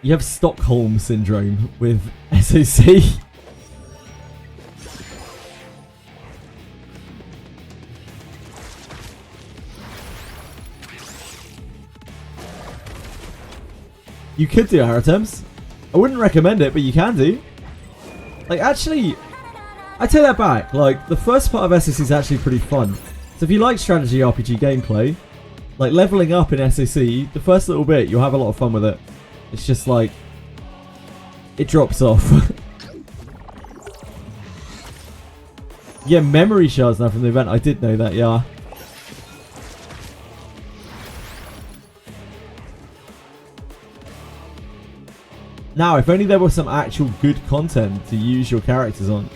You have Stockholm syndrome with SOC. You could do Aratems. I wouldn't recommend it, but you can do. Like, actually, I take that back. Like, the first part of SOC is actually pretty fun. So if you like strategy RPG gameplay, like leveling up in SOC, the first little bit, you'll have a lot of fun with it. It's just like, it drops off. Yeah, memory shards now from the event. I did know that, yeah. Now, if only there was some actual good content to use your characters on.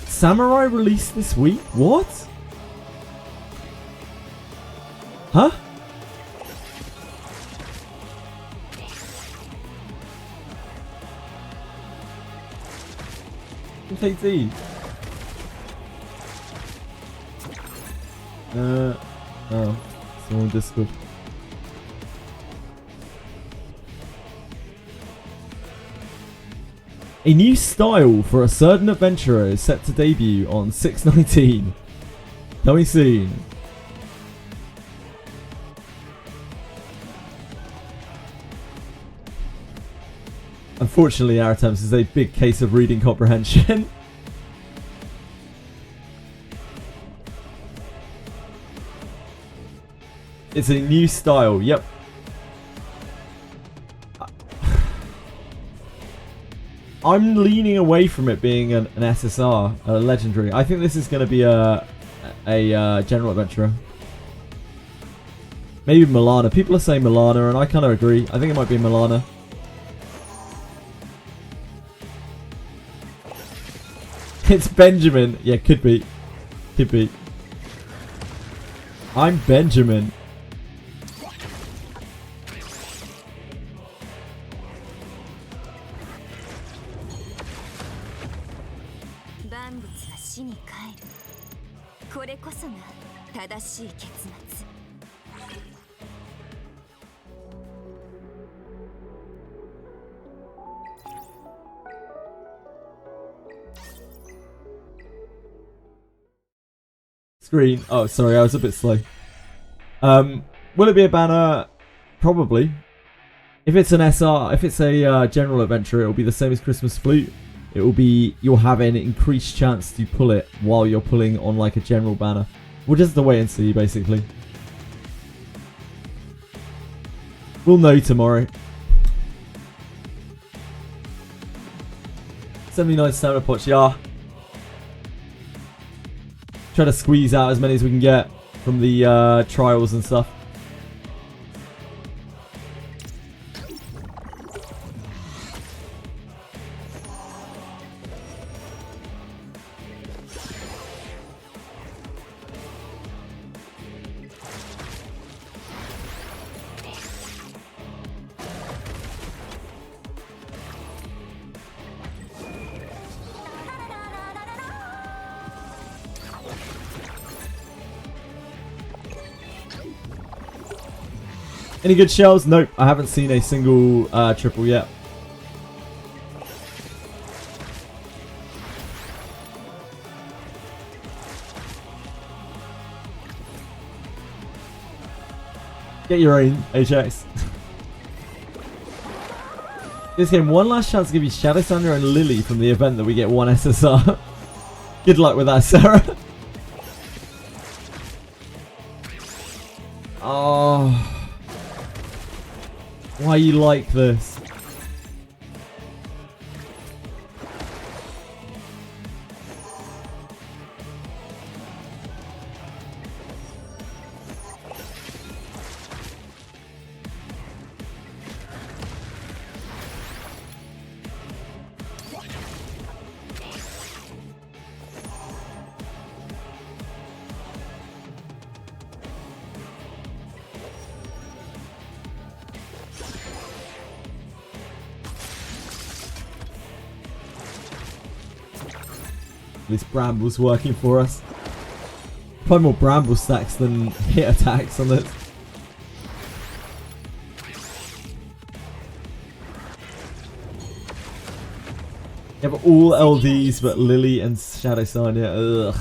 Samurai released this week? What? Huh? Who takes these? Oh. Someone on Discord. A new style for a certain adventurer is set to debut on 6/19. Coming soon. Unfortunately, Aratems is a big case of reading comprehension. It's a new style, yep. I'm leaning away from it being an SSR, a legendary. I think this is going to be a general adventurer. Maybe Milana. People are saying Milana, and I kind of agree. I think it might be Milana. It's Benjamin. Yeah, could be. Could be. I'm Benjamin. Screen. Oh, sorry, I was a bit slow. Will it be a banner? Probably. If it's an SR, if it's a general adventure, it will be the same as Christmas Flute. It will be, you'll have an increased chance to pull it while you're pulling on like a general banner. We'll just have to wait and see, basically. We'll know tomorrow. 79 stamina pots, yeah. Try to squeeze out as many as we can get from the trials and stuff. Any good shells? Nope, I haven't seen a single triple yet. Get your own, HX. This game, one last chance to give you Shadow Thunder and Lily from the event that we get one SSR. Good luck with that, Sarah. Oh. Why you like this? At least Bramble's working for us. Probably more Bramble stacks than hit attacks on this. You have all LDs but Lily and Shadow Sign, yeah. Ugh.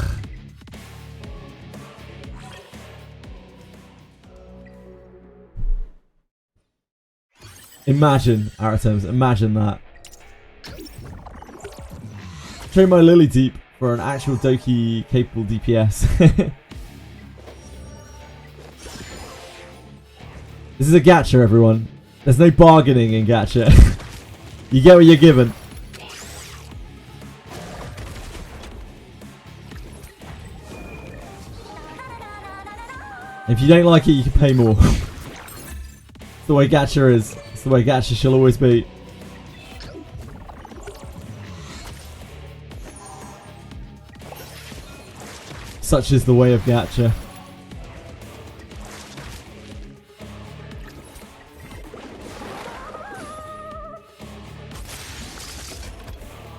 Imagine, Aratems, imagine that. Train my Lily deep for an actual Doki capable DPS. This is a gacha, everyone. There's no bargaining in gacha. You get what you're given. If you don't like it, you can pay more. It's the way gacha is. It's the way gacha shall always be. Such is the way of gacha.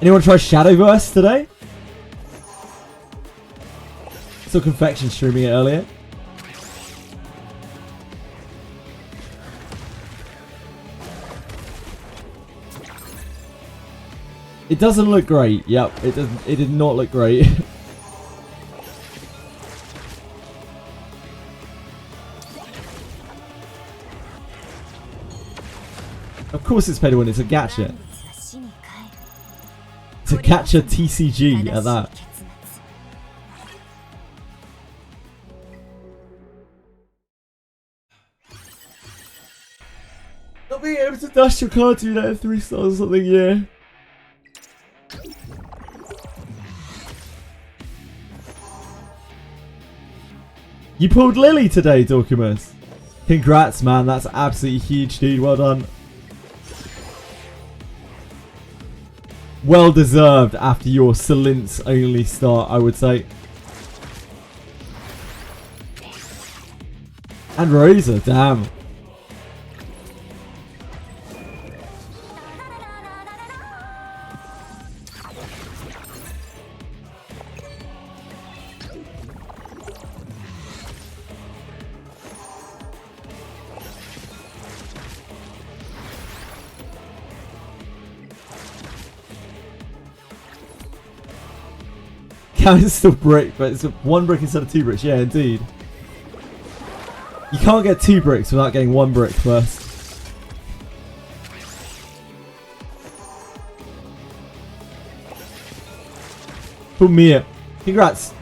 Anyone try Shadowverse today? Saw Confection streaming it earlier. It doesn't look great. Yep, it doesn't. It did not look great. Of course it's pay to win. It's a gacha. It's a gacha TCG at that. Not being able to dash your card to you at 3 stars or something, yeah. You pulled Lily today, Dorkimus. Congrats, man. That's absolutely huge, dude. Well done. Well deserved after your Salince only start, I would say. And Rosa, damn. It's still brick, but it's 1 brick instead of 2 bricks. Yeah, indeed. You can't get 2 bricks without getting 1 brick first. Put me up. Congrats.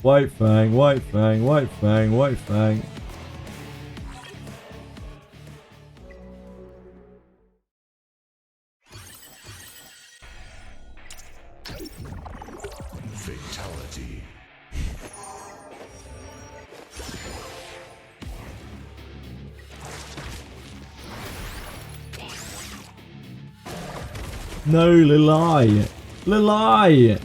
White Fang, White Fang, White Fang, White Fang. Fatality. No, Lilai. Lilai.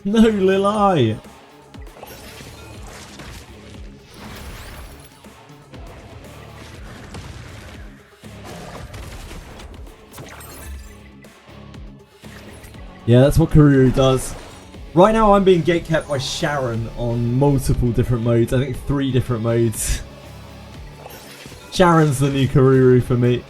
No, Lilai. Yeah, that's what Karuru does. Right now I'm being gatekept by Sharon on multiple different modes. I think 3 different modes. Sharon's the new Karuru for me.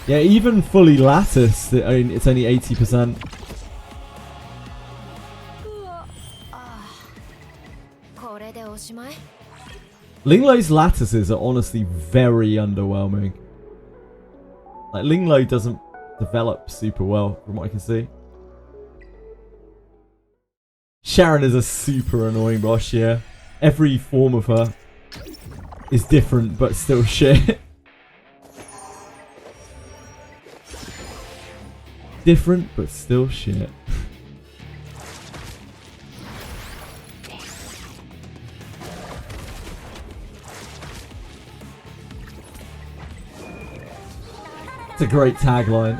Yeah, even fully latticed, it's only 80%. Linglo's lattices are honestly very underwhelming. Like, Linglo doesn't develop super well, from what I can see. Sharon is a super annoying boss, yeah. Every form of her is different, but still shit. Different, but still shit. It's a great tagline.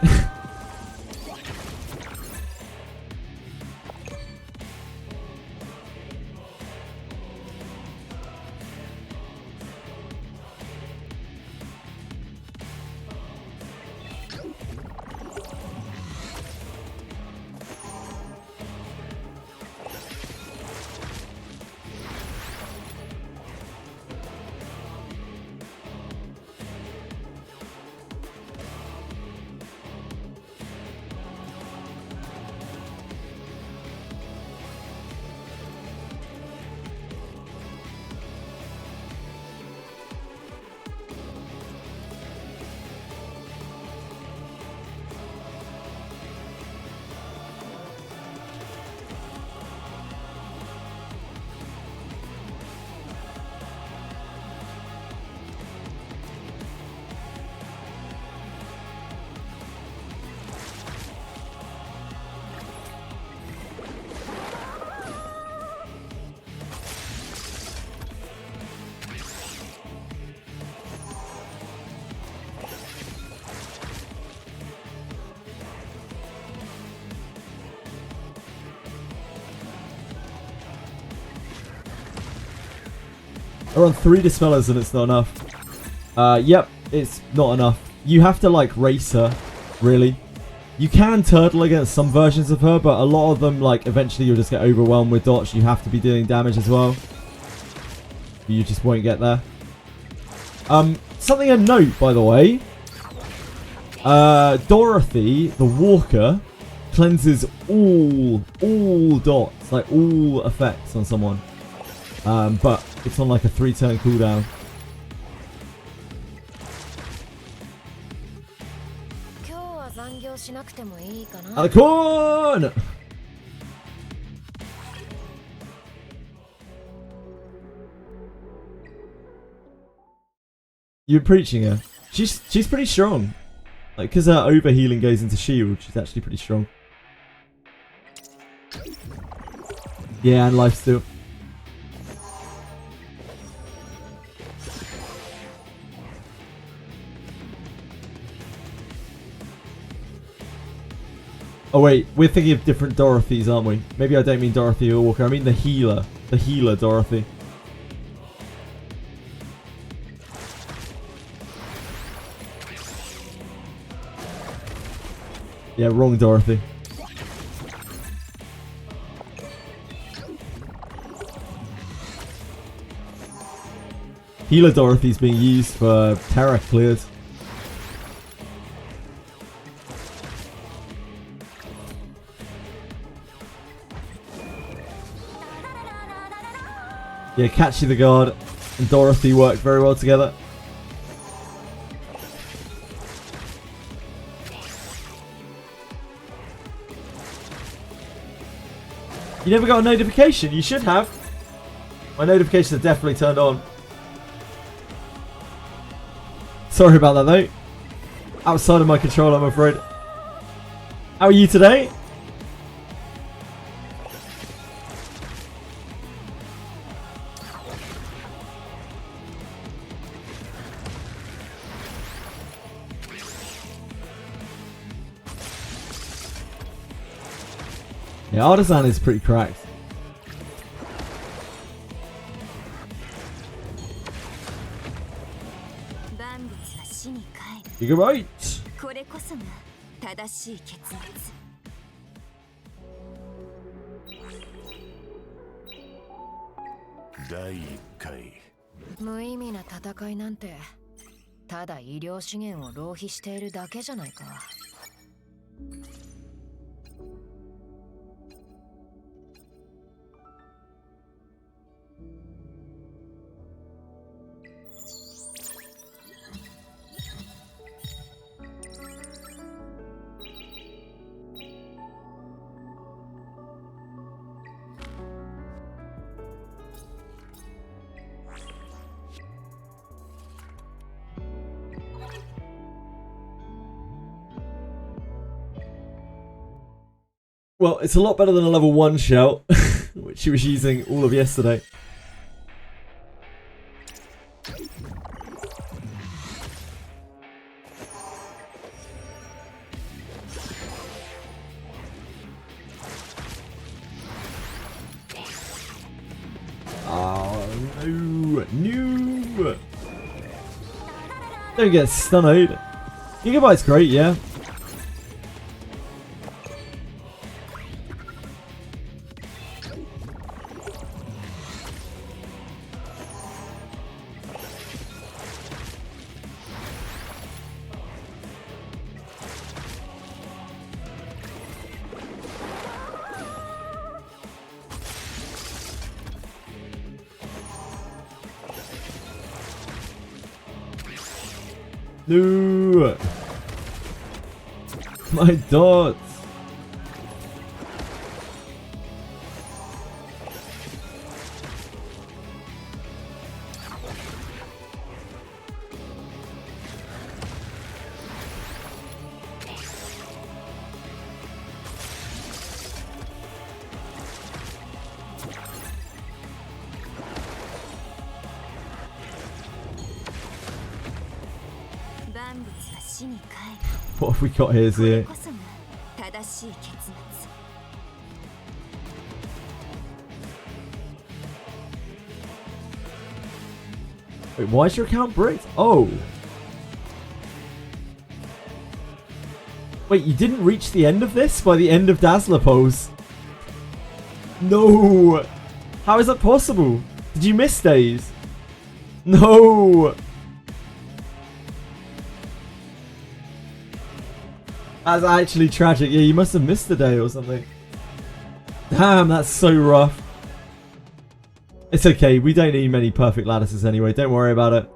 I run 3 Dispellers and it's not enough. Yep, it's not enough. You have to like race her, really. You can turtle against some versions of her, but a lot of them, like, eventually you'll just get overwhelmed with dots. You have to be dealing damage as well. You just won't get there. Something of note, by the way. Dorothy, the Walker, cleanses all dots, like all effects on someone. But it's on like a 3-turn cooldown. At the corn! You're preaching her. She's pretty strong. Like, because her overhealing goes into shield, she's actually pretty strong. Yeah, and lifesteal. Oh wait, we're thinking of different Dorothys, aren't we? Maybe I don't mean Dorothy or Walker, I mean the healer. The healer Dorothy. Yeah, wrong Dorothy. Healer Dorothy's being used for Terra clears. Yeah, Catchy the Guard and Dorothy work very well together. You never got a notification? You should have. My notifications are definitely turned on. Sorry about that though. Outside of my control, I'm afraid. How are you today? Yeah, Artisan is pretty cracked. You're right.第1回無意味な戦いなんてただ医療資源を浪費しているだけじゃないか。Well, it's a lot better than a level 1 shout, which she was using all of yesterday. Oh, no. No. Don't get stunned. Gigabyte's great, yeah. No! My dots! What have we got here, Zia? Wait, why is your account bricked? Oh. Wait, you didn't reach the end of this by the end of Dazzler Pose? No. How is that possible? Did you miss days? No. That's actually tragic. Yeah, you must have missed a day or something. Damn, that's so rough. It's okay. We don't need many perfect lattices anyway. Don't worry about it.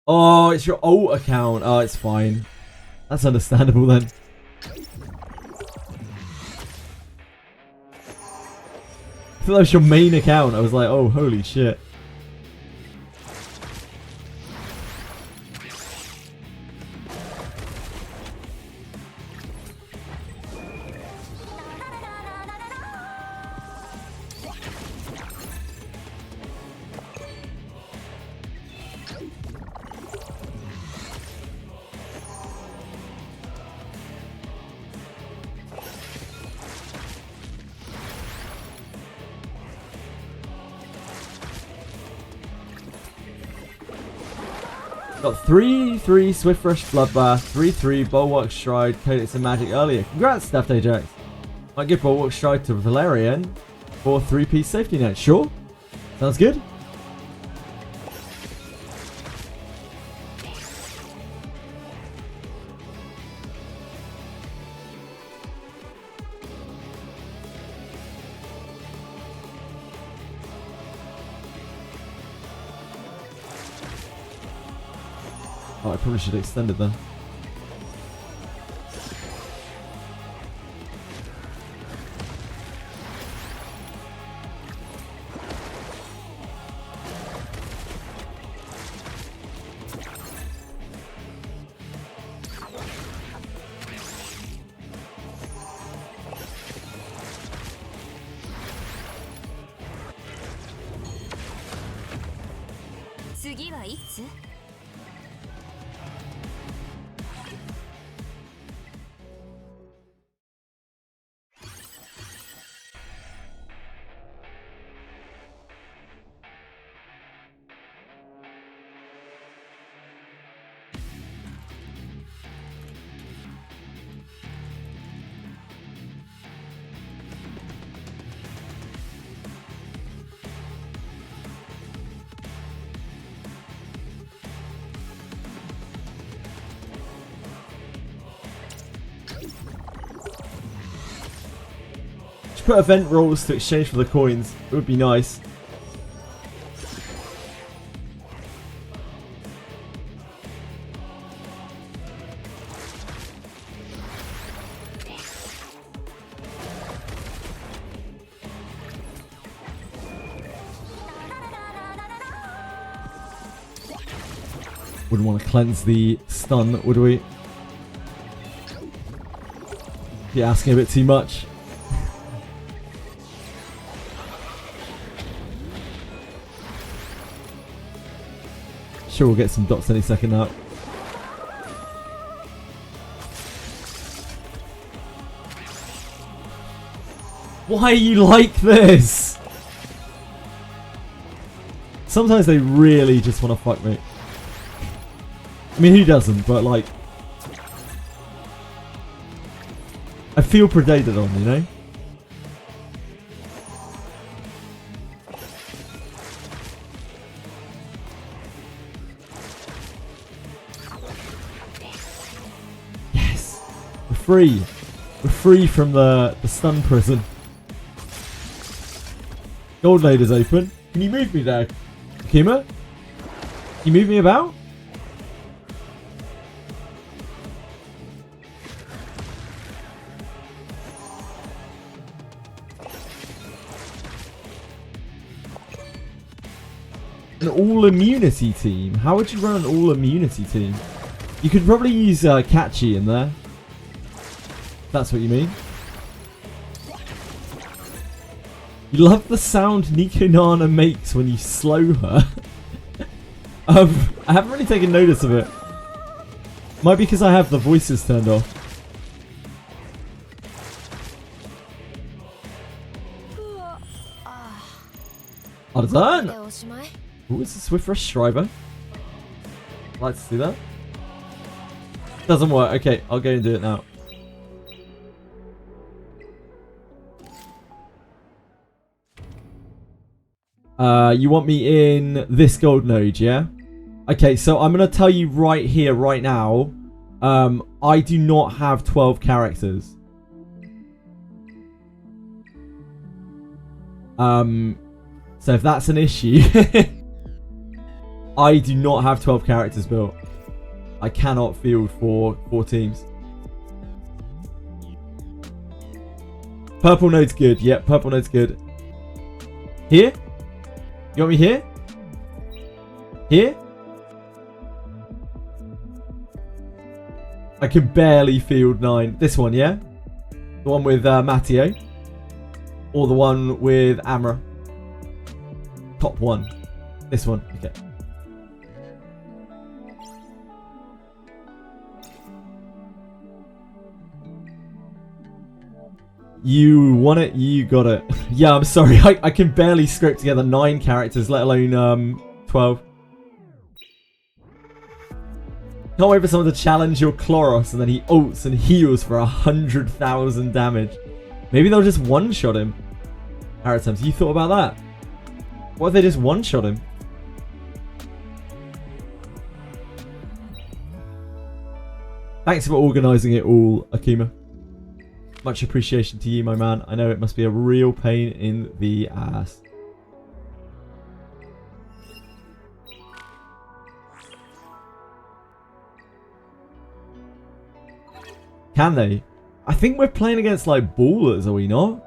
Oh, it's your alt account. Oh, it's fine. That's understandable then. I thought that was your main account. I was like, oh, holy shit. Got 3-3 Swift Rush Bloodbath, 3-3 Bulwark Stride, Codex and Magic earlier. Congrats, Daphne Jax. Might give Bulwark Stride to Valerian for 3-piece safety net. Sure. Sounds good. Oh, I probably should have extended then. Put event rolls to exchange for the coins. It would be nice. Wouldn't want to cleanse the stun, would we? Be asking a bit too much. Sure, we'll get some dots any second now. Why are you like this? Sometimes they really just want to fuck me. I mean, who doesn't? But like, I feel predated on, you know? Free. We're free from the stun prison. Gold Lader's open. Can you move me there, Kima? Can you move me about? An all immunity team? How would you run an all immunity team? You could probably use Catchy in there. That's what you mean. You love the sound Nikonana makes when you slow her. I haven't really taken notice of it. Might be because I have the voices turned off. Done. でおしまい Ooh, it's a Swift Rush Striver. I'd like to see that. Doesn't work. Okay, I'll go and do it now. You want me in this gold node, yeah? Okay, so I'm going to tell you right here, right now. I do not have 12 characters. So if that's an issue, I do not have 12 characters built. I cannot field for 4 teams. Purple node's good. Yep, purple node's good. Here? You want me here? Here? I can barely field 9. This one, yeah? The one with Matteo? Or the one with Amra? Top one. This one. Okay. You want it? You got it. Yeah, I'm sorry. I can barely script together 9 characters, let alone 12. Can't wait for someone to challenge your Chloros and then he ults and heals for 100,000 damage. Maybe they'll just one-shot him. Aritems, you thought about that? What if they just one-shot him? Thanks for organising it all, Akima. Much appreciation to you, my man. I know it must be a real pain in the ass. Can they? I think we're playing against like ballers, are we not?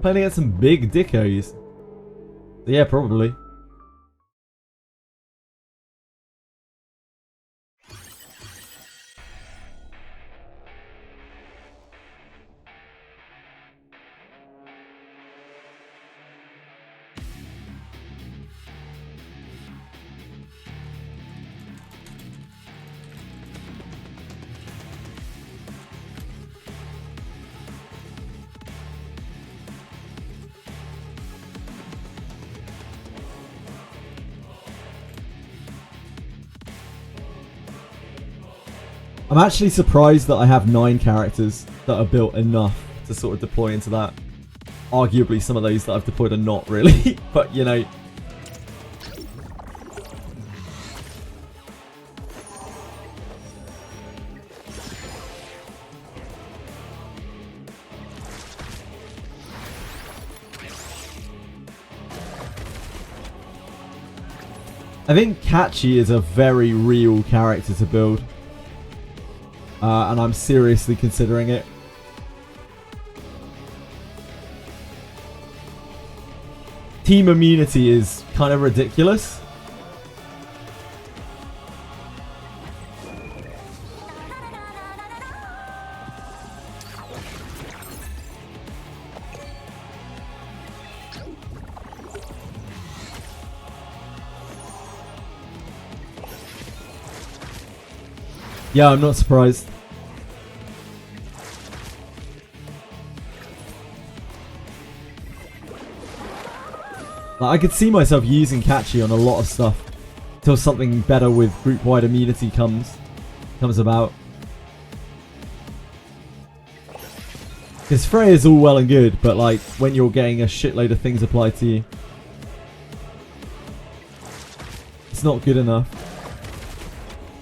Playing against some big dickos. Yeah, probably. I'm actually surprised that I have 9 characters that are built enough to sort of deploy into that. Arguably, some of those that I've deployed are not really, but you know. I think Catchy is a very real character to build. And I'm seriously considering it. Team immunity is kind of ridiculous. Yeah, I'm not surprised. Like, I could see myself using Catchy on a lot of stuff until something better with group-wide immunity comes about. Because Frey is all well and good, but like when you're getting a shitload of things applied to you, it's not good enough.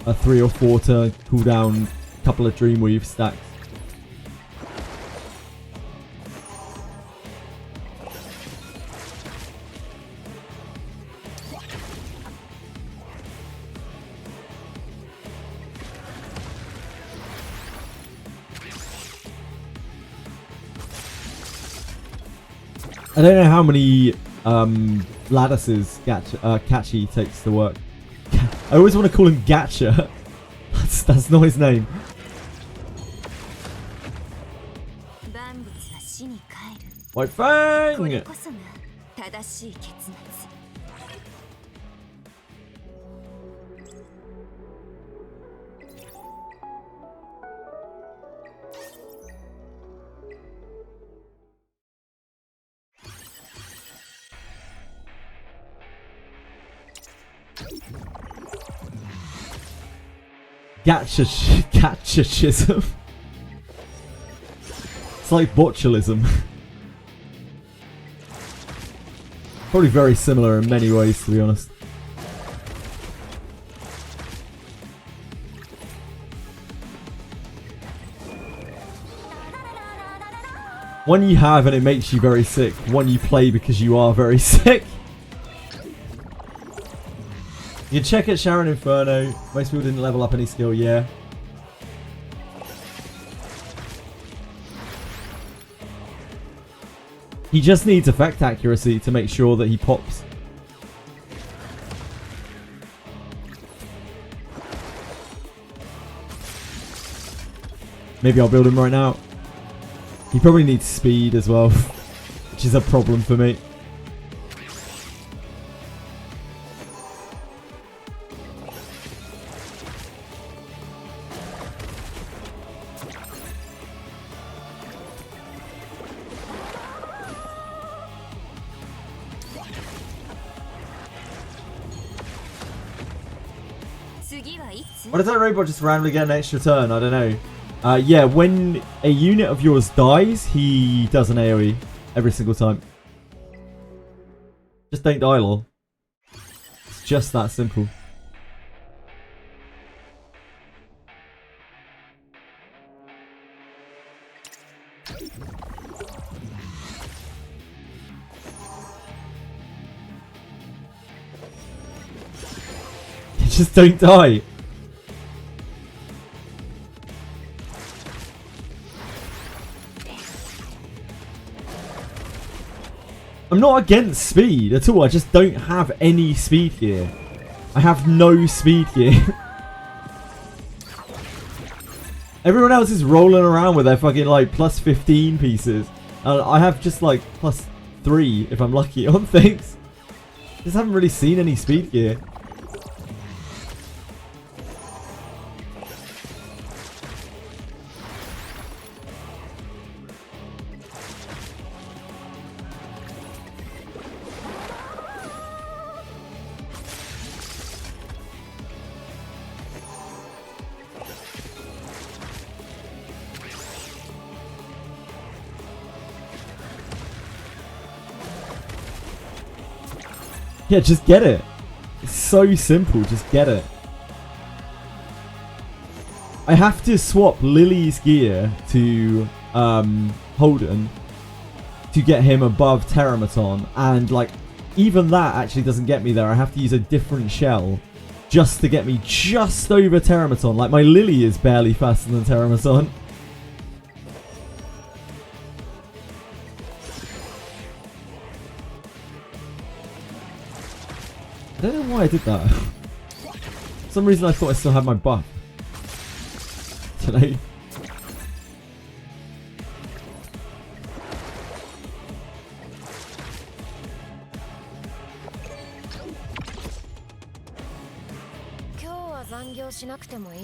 A 3 or 4 to cool down a couple of Dreamweave stacks. I don't know how many lattices Catchy takes to work. I always want to call him Gacha. That's not his name. White Fang! Gachachism. It's like botulism. Probably very similar in many ways, to be honest. One you have and it makes you very sick. One you play because you are very sick. You can check at Sharon Inferno. Most people didn't level up any skill, yeah. He just needs effect accuracy to make sure that he pops. Maybe I'll build him right now. He probably needs speed as well, which is a problem for me. Why does that robot just randomly get an extra turn? I don't know. Yeah, when a unit of yours dies, he does an AoE every single time. Just don't die, lol. It's just that simple. Just don't die. I'm not against speed at all. I just don't have any speed gear. I have no speed gear. Everyone else is rolling around with their fucking like plus 15 pieces. And I have just like plus 3 if I'm lucky on things. Just haven't really seen any speed gear. Yeah, just get it. It's so simple, just get it. I have to swap Lily's gear to Holden to get him above Terramaton, and like even that actually doesn't get me there. I have to use a different shell just to get me just over Terramaton. Like my Lily is barely faster than Terramaton. I don't know why I did that. For some reason I thought I still had my buff. Today.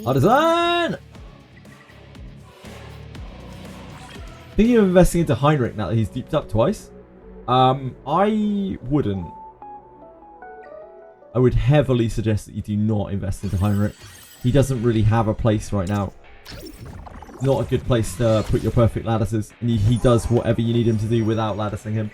Artisan! Thinking of investing into Heinrich now that he's deeped up twice? I wouldn't. I would heavily suggest that you do not invest into Heinrich. He doesn't really have a place right now. Not a good place to put your perfect lattices. And he does whatever you need him to do without latticing him.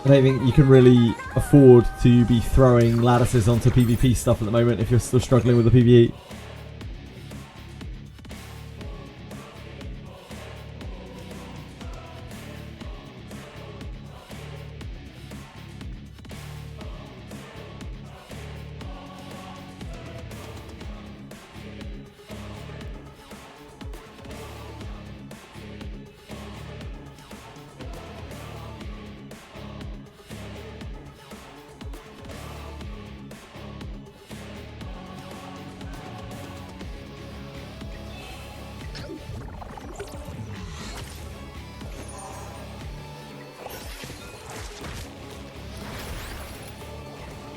I don't think you can really afford to be throwing lattices onto PvP stuff at the moment if you're still struggling with the PvE.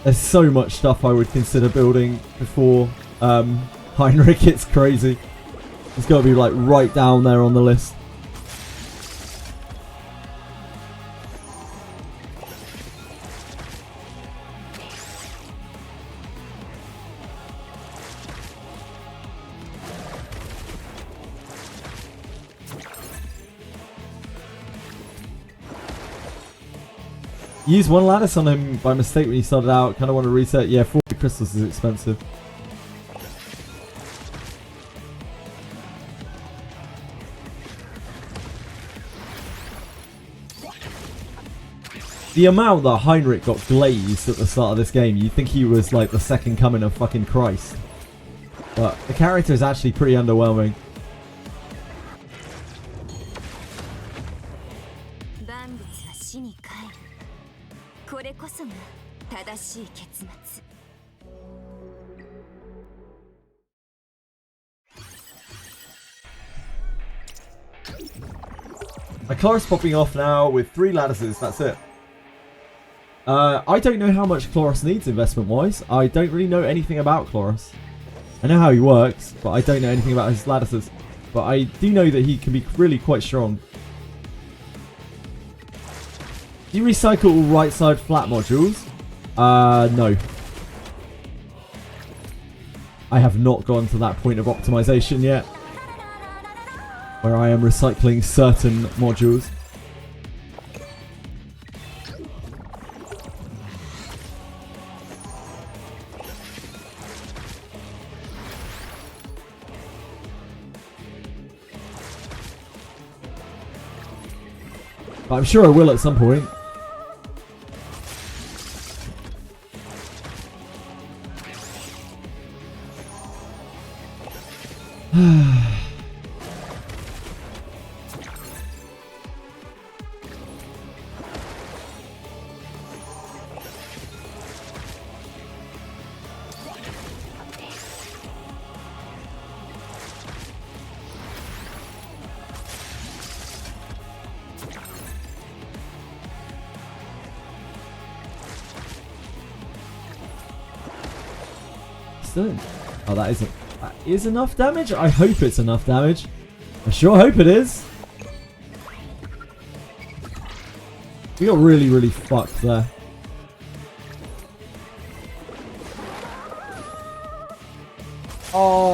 There's so much stuff I would consider building before Heinrich. It's crazy. He's got to be like right down there on the list. Use one lattice on him by mistake when you started out. Kind of want to reset. Yeah, 40 crystals is expensive. The amount that Heinrich got glazed at the start of this game, you'd think he was like the second coming of fucking Christ. But the character is actually pretty underwhelming. My Chloris popping off now with 3 lattices, that's it. I don't know how much Chloris needs investment wise. I don't really know anything about Chloris. I know how he works, but I don't know anything about his lattices. But I do know that he can be really quite strong. Do you recycle all right side flat modules? No. I have not gone to that point of optimization yet, where I am recycling certain modules. But I'm sure I will at some point. Oh, that is enough damage? I hope it's enough damage. I sure hope it is. We got really, really fucked there. Oh.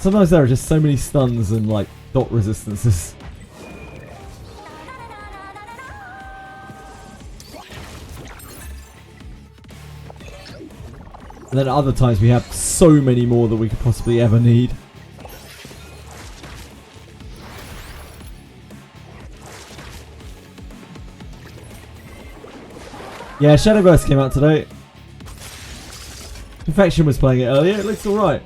Sometimes there are just so many stuns and like dot resistances. And then at other times we have so many more that we could possibly ever need. Yeah, Shadowverse came out today. Infection was playing it earlier, it looks alright.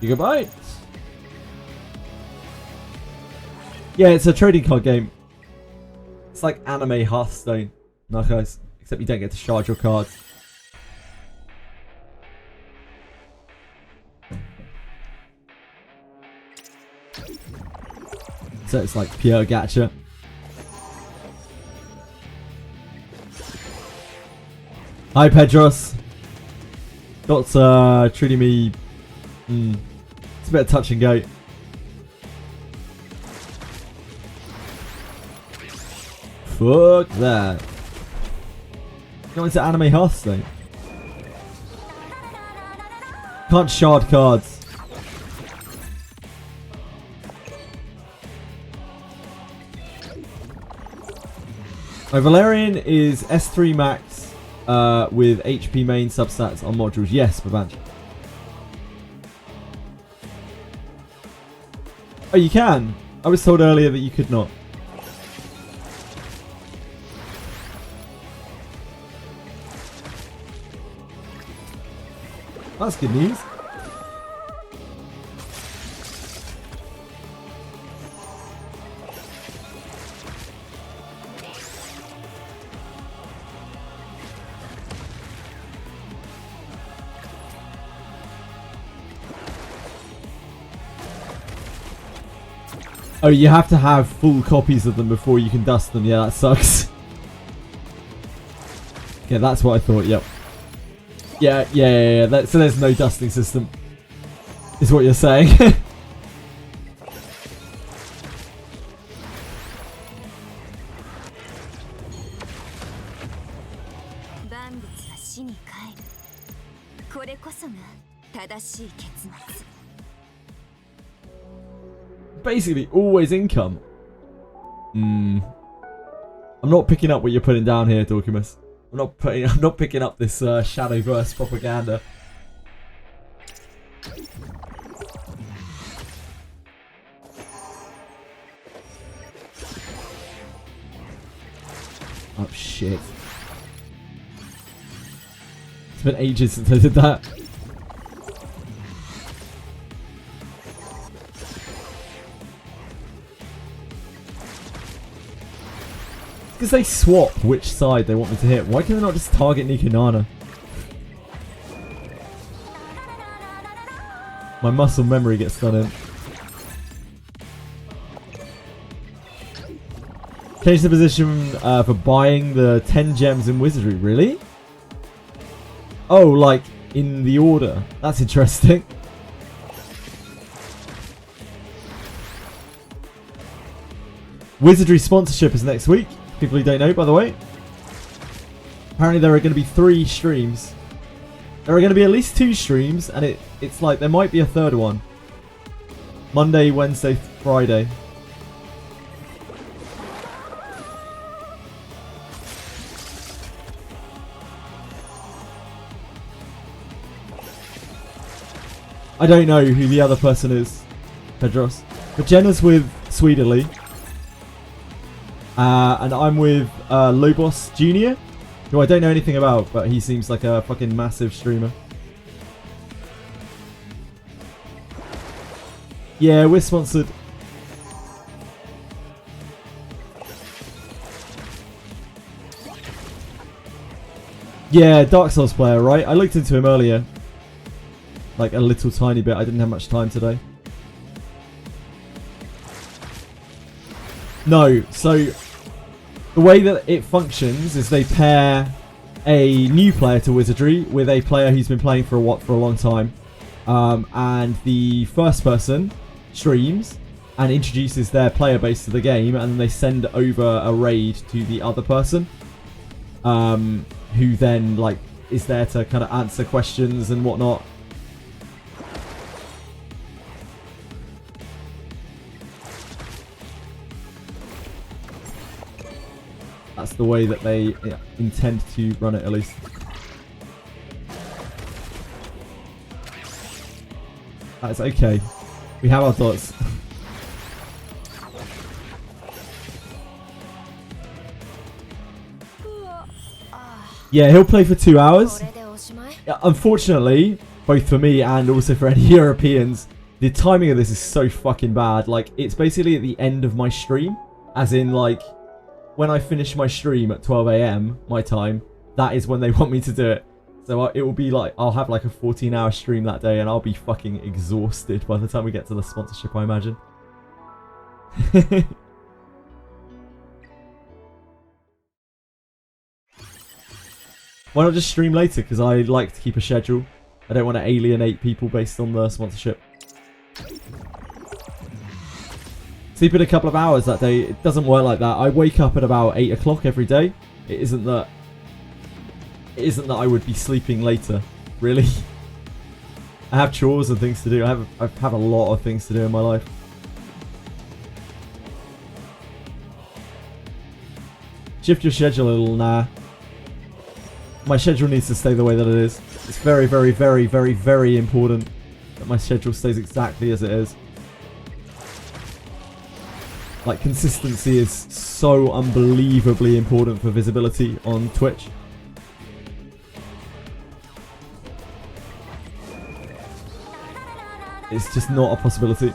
Gigabyte. Yeah, it's a trading card game. It's like anime Hearthstone, Narcos, except you don't get to shard your cards. So it's like pure gacha. Hi Pedros. Dot's treating me. It's a bit of touch and go. Fuck that. Go into anime Hearthstone. Can't shard cards. My Valerian is S3 max with HP main substats on modules. Yes, Babanch. Oh, you can? I was told earlier that you could not. That's good news. Oh, you have to have full copies of them before you can dust them. Yeah, that sucks. Yeah, that's what I thought. Yep. Yeah. So there's no dusting system, is what you're saying. Basically, always income. I'm not picking up what you're putting down here, Dorkimus. I'm not picking up this Shadowverse propaganda. Oh shit. It's been ages since I did that. Because they swap which side they want me to hit. Why can they not just target Nikonana? My muscle memory gets done in. Change the position for buying the 10 gems in Wizardry. Really? Oh, like in the order. That's interesting. Wizardry sponsorship is next week. People who don't know, by the way. Apparently there are going to be 3 streams. There are going to be at least 2 streams, and it's like there might be a third one. Monday, Wednesday, Friday. I don't know who the other person is, Pedros. But Jenna's with Sweederly. And I'm with Lobos Jr., who I don't know anything about, but he seems like a fucking massive streamer. Yeah, we're sponsored. Yeah, Dark Souls player, right? I looked into him earlier. Like a little tiny bit. I didn't have much time today. No, so the way that it functions is they pair a new player to Wizardry with a player who's been playing for a long time. And the first person streams and introduces their player base to the game, and then they send over a raid to the other person, who then like is there to kind of answer questions and whatnot. That's the way that they intend to run it, at least. That's okay. We have our thoughts. Yeah, he'll play for 2 hours. Yeah, unfortunately, both for me and also for any Europeans, the timing of this is so fucking bad. Like, it's basically at the end of my stream. As in, like, when I finish my stream at 12 AM, my time, that is when they want me to do it. So it will be like, I'll have like a 14-hour stream that day, and I'll be fucking exhausted by the time we get to the sponsorship, I imagine. Why not just stream later? Because I like to keep a schedule. I don't want to alienate people based on the sponsorship. Sleep in a couple of hours that day. It doesn't work like that. I wake up at about 8 o'clock every day. It isn't that I would be sleeping later, really. I have chores and things to do. I have a lot of things to do in my life. Shift your schedule a little, nah. My schedule needs to stay the way that it is. It's very, very, very, very, very important that my schedule stays exactly as it is. Like, consistency is so unbelievably important for visibility on Twitch. It's just not a possibility.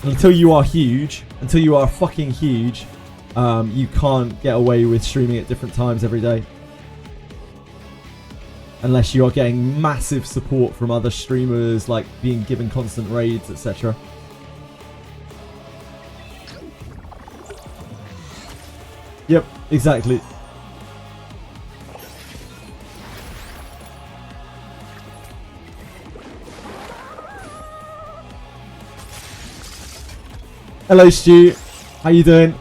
Until you are huge, until you are fucking huge, you can't get away with streaming at different times every day. Unless you are getting massive support from other streamers, like being given constant raids, etc. Yep, exactly. Hello Stu, how you doing?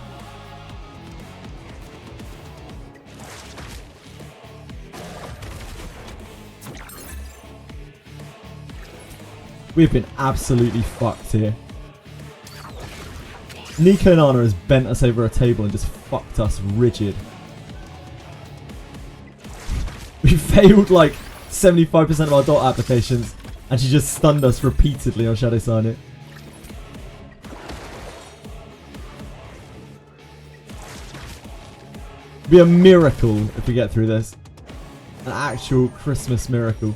We've been absolutely fucked here. Nikonana has bent us over a table and just fucked us rigid. We failed like 75% of our dot applications and she just stunned us repeatedly on Shadow Sign It. It'd be a miracle if we get through this. An actual Christmas miracle.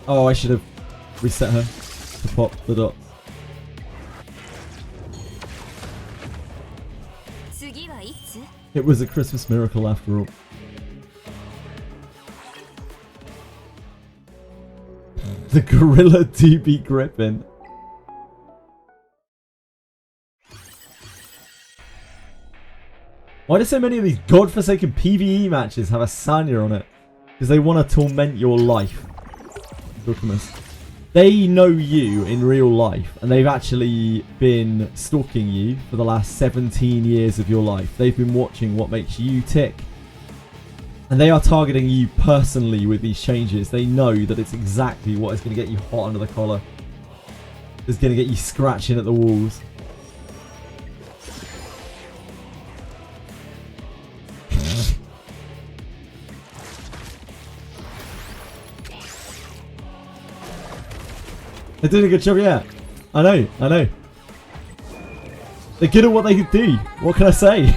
Oh, I should have reset her to pop the dots. It was a Christmas miracle after all. The gorilla do be gripping. Why do so many of these godforsaken PvE matches have a Sanya on it? Because they want to torment your life. They know you in real life and they've actually been stalking you for the last 17 years of your life. They've been watching what makes you tick. And they are targeting you personally with these changes. They know that it's exactly what is going to get you hot under the collar. It's going to get you scratching at the walls. They're doing a good job, yeah. I know. They're good at what they can do. What can I say?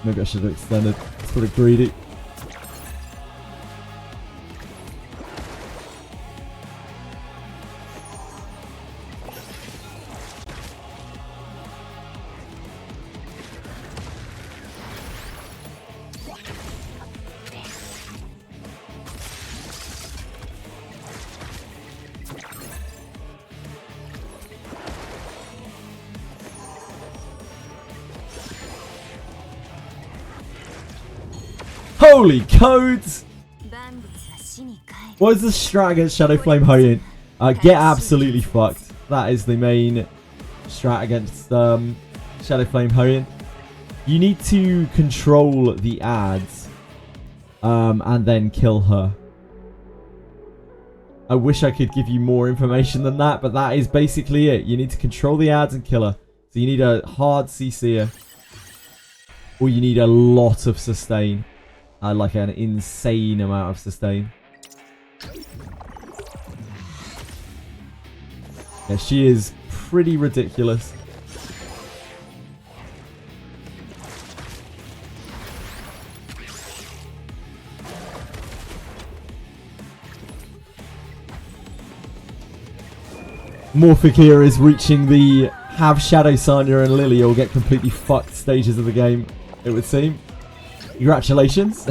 Maybe I should have extended. It's sort of greedy. Holy codes! What is the strat against Shadow Flame Hoyin? Get absolutely fucked. That is the main strat against Shadow Flame Hoyin. You need to control the ads and then kill her. I wish I could give you more information than that, but that is basically it. You need to control the ads and kill her. So you need a hard CC'er. Or you need a lot of sustain. Like an insane amount of sustain. Yeah, she is pretty ridiculous. Morphic here is reaching the have Shadow Sanya and Lily or get completely fucked stages of the game, it would seem. Congratulations.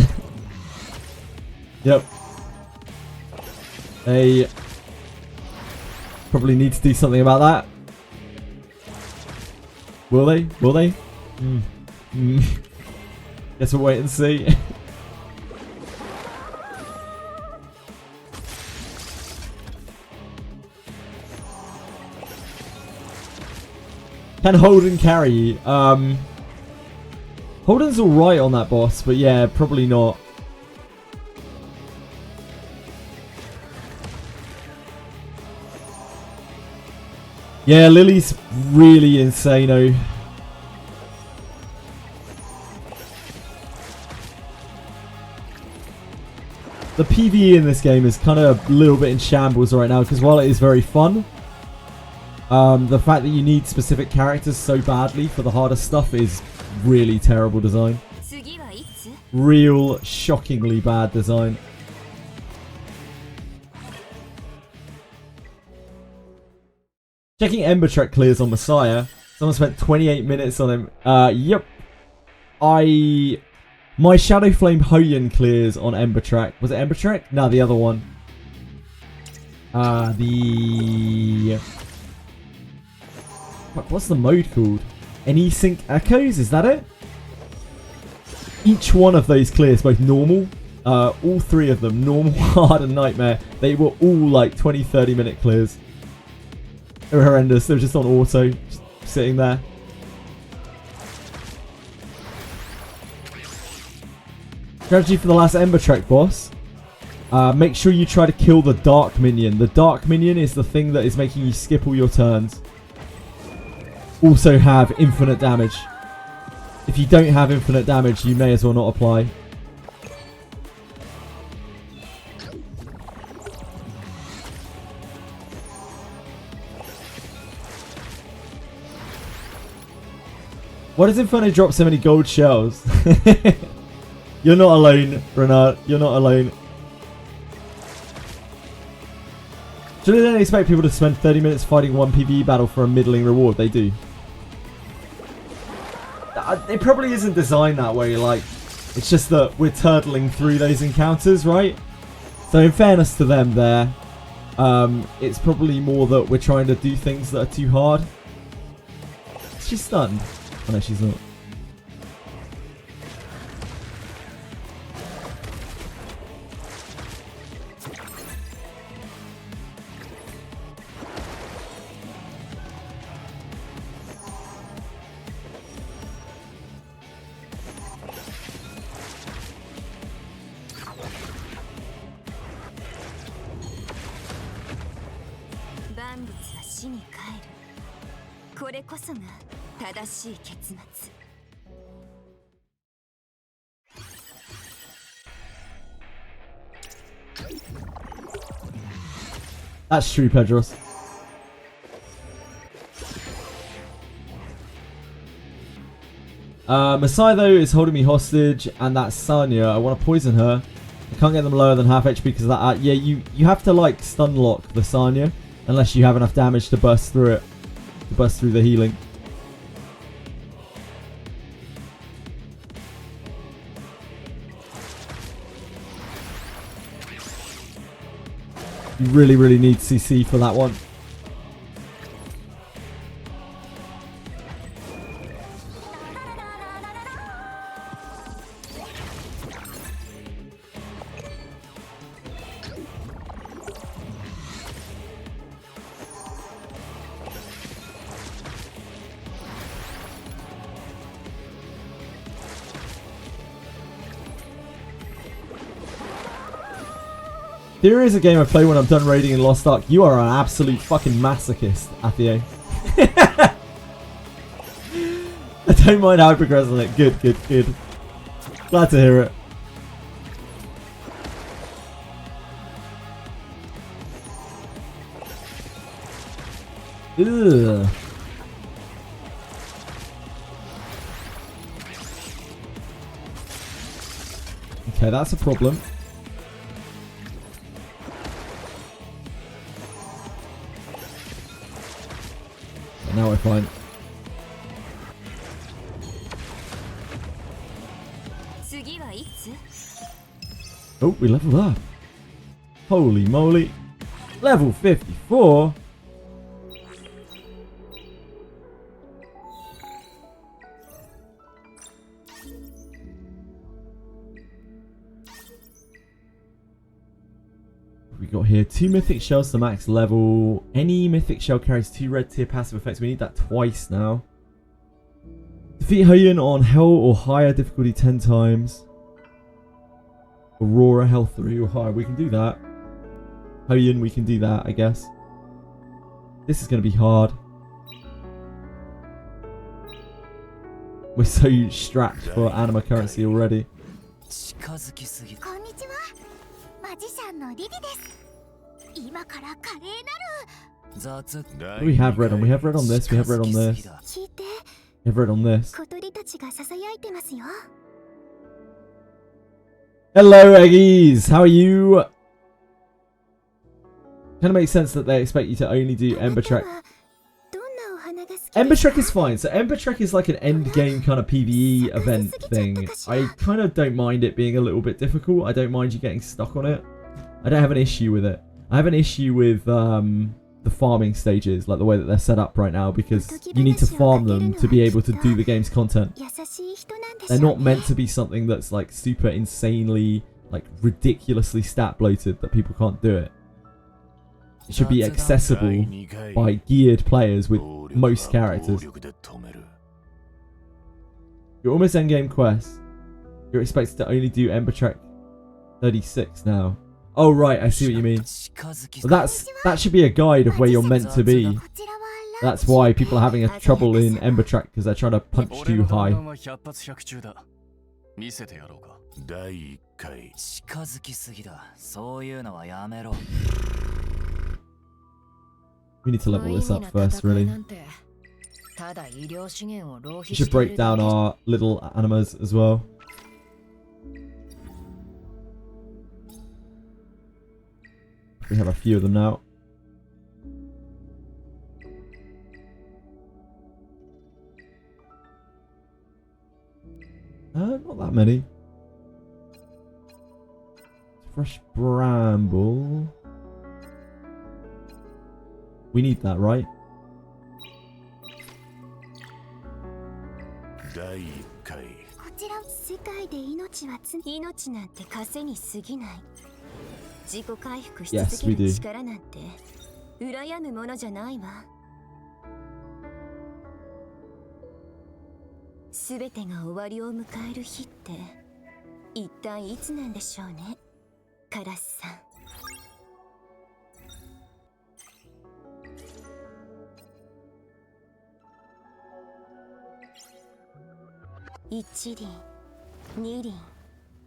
Yep. They probably need to do something about that. Will they? Will they? Guess we'll wait and see. Can Holden carry? Holden's alright on that boss, but yeah, probably not. Yeah, Lily's really insane-o. The PvE in this game is kind of a little bit in shambles right now, because while it is very fun, the fact that you need specific characters so badly for the harder stuff is really terrible design. Real, shockingly bad design. Checking Ember Trek clears on Messiah. Someone spent 28 minutes on him. Yep. My Shadow Flame Hoyan clears on Ember Trek. Was it Ember Trek? No, the other one. Fuck, what's the mode called? Any Sync Echoes? Is that it? Each one of those clears, both normal, all three of them, normal, hard, and nightmare, they were all like 20-30 minute clears. They were horrendous. They were just on auto, just sitting there. Strategy for the last Ember Trek boss. Make sure you try to kill the Dark Minion. The Dark Minion is the thing that is making you skip all your turns. Also have infinite damage. If you don't have infinite damage, you may as well not apply. Why does Inferno drop so many gold shells? You're not alone, Renard. You're not alone. Surely they don't expect people to spend 30 minutes fighting one PvE battle for a middling reward. They do. It probably isn't designed that way. Like, it's just that we're turtling through those encounters, right? So in fairness to them there, it's probably more that we're trying to do things that are too hard. She's stunned. Oh no, she's not. That's true, Pedros. Masai though is holding me hostage, and that's Sanya. I want to poison her. I can't get them lower than half HP because of that. Yeah, you have to like stun lock the Sanya unless you have enough damage to burst through it, to burst through the healing. You really, really need CC for that one. There is a game I play when I'm done raiding in Lost Ark. You are an absolute fucking masochist, Etheria. I don't mind how I progress on it. Good, good, good. Glad to hear it. Ugh. Okay, that's a problem. Now we're fine. Oh, we leveled up. Holy moly. Level 54? We got here 2 mythic shells to max level. Any mythic shell carries 2 red tier passive effects. We need that twice now. Defeat Hyun on hell or higher difficulty 10 times. Aurora hell 3 or higher. We can do that. Hyun, we can do that, I guess. This is going to be hard. We're so strapped for anima currency already. 近づきすぎだ。こんにちは。マジシャンのリリです。今から華麗なる。雑 We have red on. We have red on this. We have red on this. 聞いて、 We have red on this. 小鳥たちが囁いてますよ。 Hello, Eggies. How are you? Kind of makes sense that they expect you to only do Ember Trek. どんなお花が好きですか？ Ember Trek is fine. So Ember Trek is like an end game kind of PvE event thing. I kind of don't mind it being a little bit difficult. I don't mind you getting stuck on it. I don't have an issue with it. I have an issue with the farming stages, like the way that they're set up right now, because you need to farm them to be able to do the game's content. 優しい人なんでしょうね。 They're not meant to be something that's like super insanely, like ridiculously stat bloated that people can't do it. It should be accessible by geared players with most characters. You're almost endgame quest. You're expected to only do Ember Trek 36 now. Oh right, I see what you mean. Well, that should be a guide of where you're meant to be. こちらはランチ That's why people are having a trouble in Ember Trek, because they're trying to punch too high. 見せてやろうか。第1回近づきすぎだ。そういうのはやめろ。 We need to level this up first, really. ただ医療資源を浪 We 費 should してい break るだ down け our little animas as well. We have a few of them now. Not that many. Fresh bramble. We need that, right? 第1回こちら世界で命は命なんて稼ぎすぎない。自己回復し Yes, 続 we ける do. 力なんて羨むものじゃないわ。すべてが終わりを迎える日って一体いつなんでしょうね、カラスさん。一輪、二輪、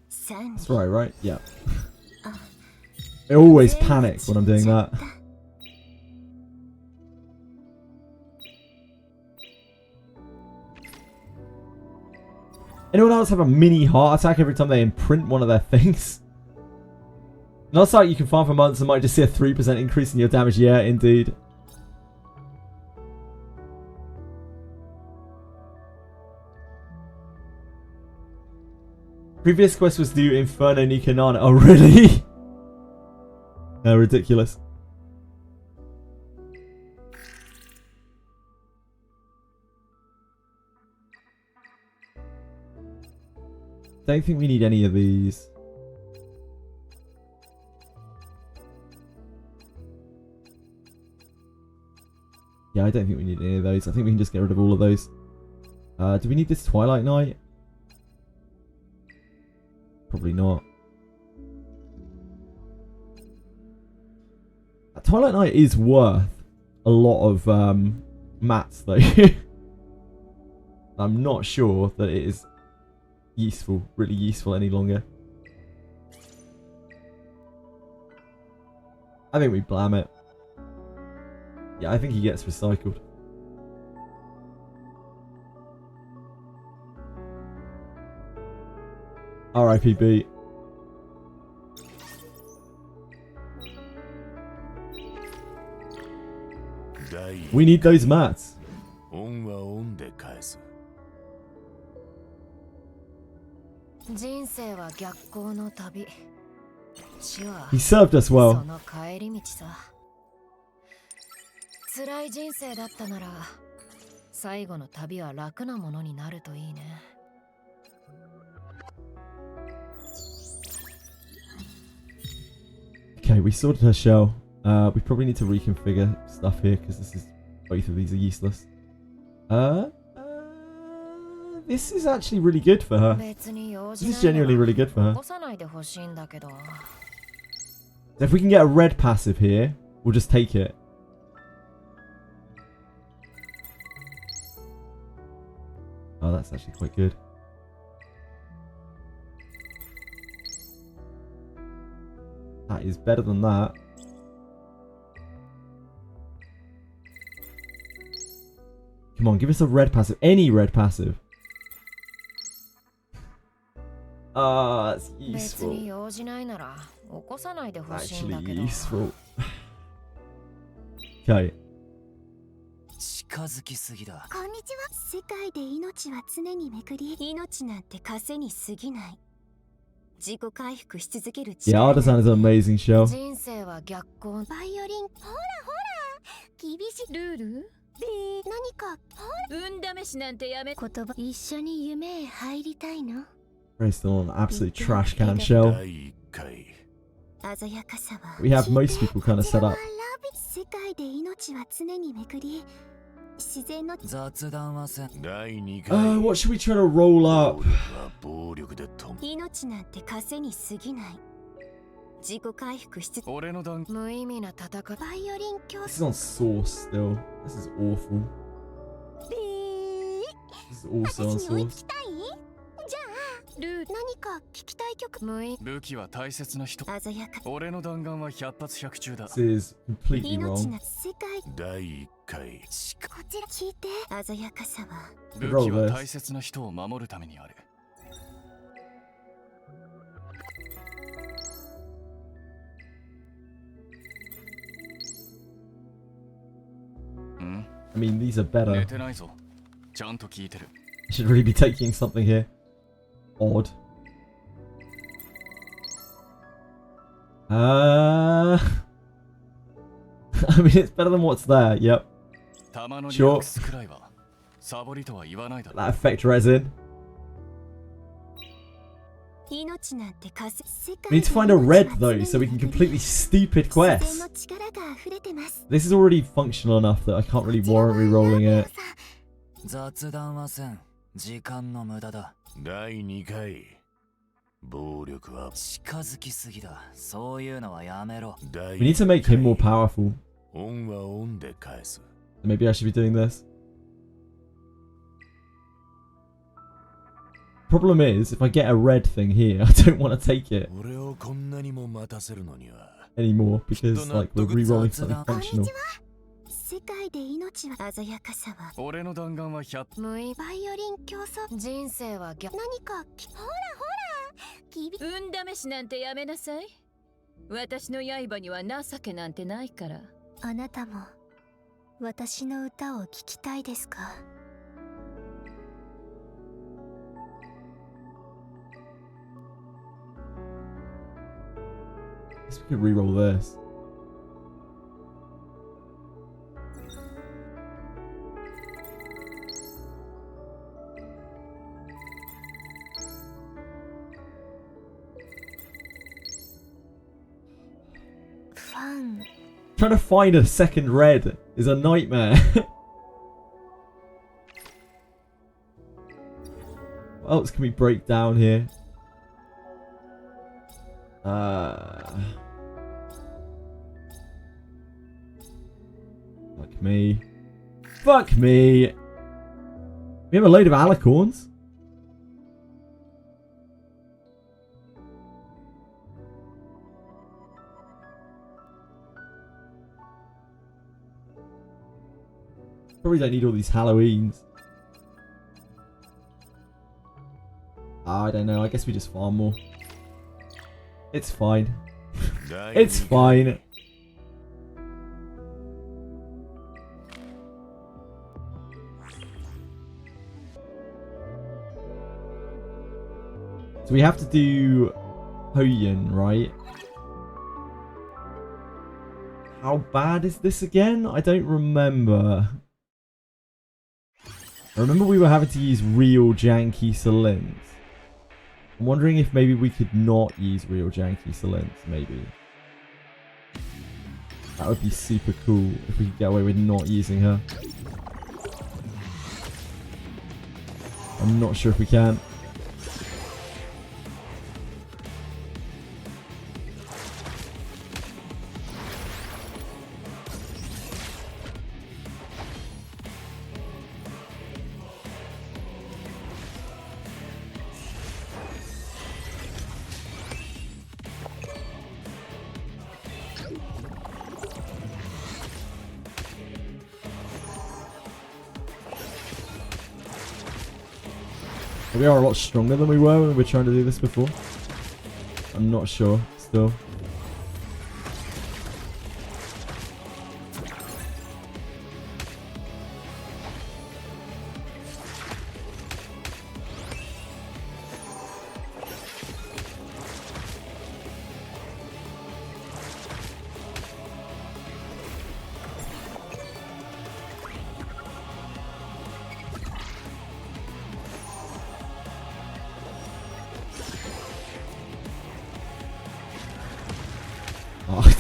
三輪。 That's right, right? Yeah. I always panic when I'm doing that. Anyone else have a mini heart attack every time they imprint one of their things? Not like you can farm for months and might just see a 3% increase in your damage. Yeah, indeed. Previous quest was do Inferno Nikonana. Oh, really? No, ridiculous. Don't think we need any of these. Yeah, I don't think we need any of those. I think we can just get rid of all of those. Do we need this Twilight Knight? Probably not. Twilight Knight is worth a lot of mats though. I'm not sure that it is useful, really useful any longer. I think we blam it. Yeah, I think he gets recycled. RIPB. We need those mats. 恩は恩で返す。人生は逆行の旅。He served us そ well. の帰り道さ。辛い人生だったなら、最後の旅は楽なものになるといいね。Okay, we sorted her shell. We probably need to reconfigure stuff here because both of these are useless. This is actually really good for her. 別に用 This 事 is ないな genuinely ら really good for her. 起こさないでほしいんだけど。 So if we can get a red passive here, we'll just take it. Oh, that's actually quite good. That is better than that. Come on, give us a red passive. Any red passive. Ah, that's 別に useful. 用事ないなら起こさないでほしいん Actually だけど。 useful. Okay. 近づきすぎだ。こんにちは。世界で命は常にめくり、命なんて稼に過ぎない。自己回復し続ける Yeah, our design is an amazing shell. 人生は逆行。バイオリン、ほらほら、厳しいルールで何か運試しなんてやめ。言葉一緒に夢へ入りたいの。 We're still on an absolute trash can shell. 第1回鮮やかさは We have most people kind of set up. 世界で命は常にめくり、自然の雑談はせん。第2回 What should we try to roll 暴 up? 力は暴力で止め命なんて稼に過ぎない。自己回復しつつ俺の段無意味な戦い。バイオリン教 This 室 is on source still. This is awful. This is also on 私に追い source. つきたい？じゃあルール何か聞きたい曲無意武器は大切な人。鮮やか俺の弾丸は100発100中だ。 This is completely 命 wrong. な世界第1回こちら聞いて鮮やかさは武器は大切な人を守るためにある。ん？ I mean, these are 寝 better. てないぞ。ちゃんと聞いてる。 I should really be taking something here. Odd. I mean, it's better than what's there. Yep. 弾のリ Sure. ラックスくらいはサボりとは言わないだろ。 That effect resin. 命なんて稼世 We need to find a red 命は though, so we can 常にめくり completely stupid 自然 quests. の力が溢れてます This is already functional enough that I can't really warrant re-rolling it. 雑談はせん。時間の無駄だ。第2回暴力は近づきすぎだ。そういうのはやめろ。第 We need to make him more powerful. オンはオンで返す Maybe I should be doing this. Problem is, if I get a red thing here, I don't want to take it 俺をこんなにも待たせるのには anymore because like we're re-rolling something こんに functional. ちは世界で命は鮮やかさは俺の弾丸は100。無意バイオリン競争人生は逆。何かほらほら運試しなんてやめなさい。私の刃には情けなんてないから。あなたも私の歌を聴きたいですか Guess we could re-roll this. Fun. Trying to find a second red is a nightmare. What else can we break down here? Fuck me. Fuck me. We have a load of alicorns. Probably don't need all these Halloweens. I don't know. I guess we just farm more. It's fine. 第 It's 2回 fine. So we have to do Hoyin, right? How bad is this again? I don't remember. I remember we were having to use real janky Salins. I'm wondering if maybe we could not use real janky Salins, maybe. That would be super cool if we could get away with not using her. I'm not sure if we can. We are a lot stronger than we were when we were trying to do this before. I'm not sure, still.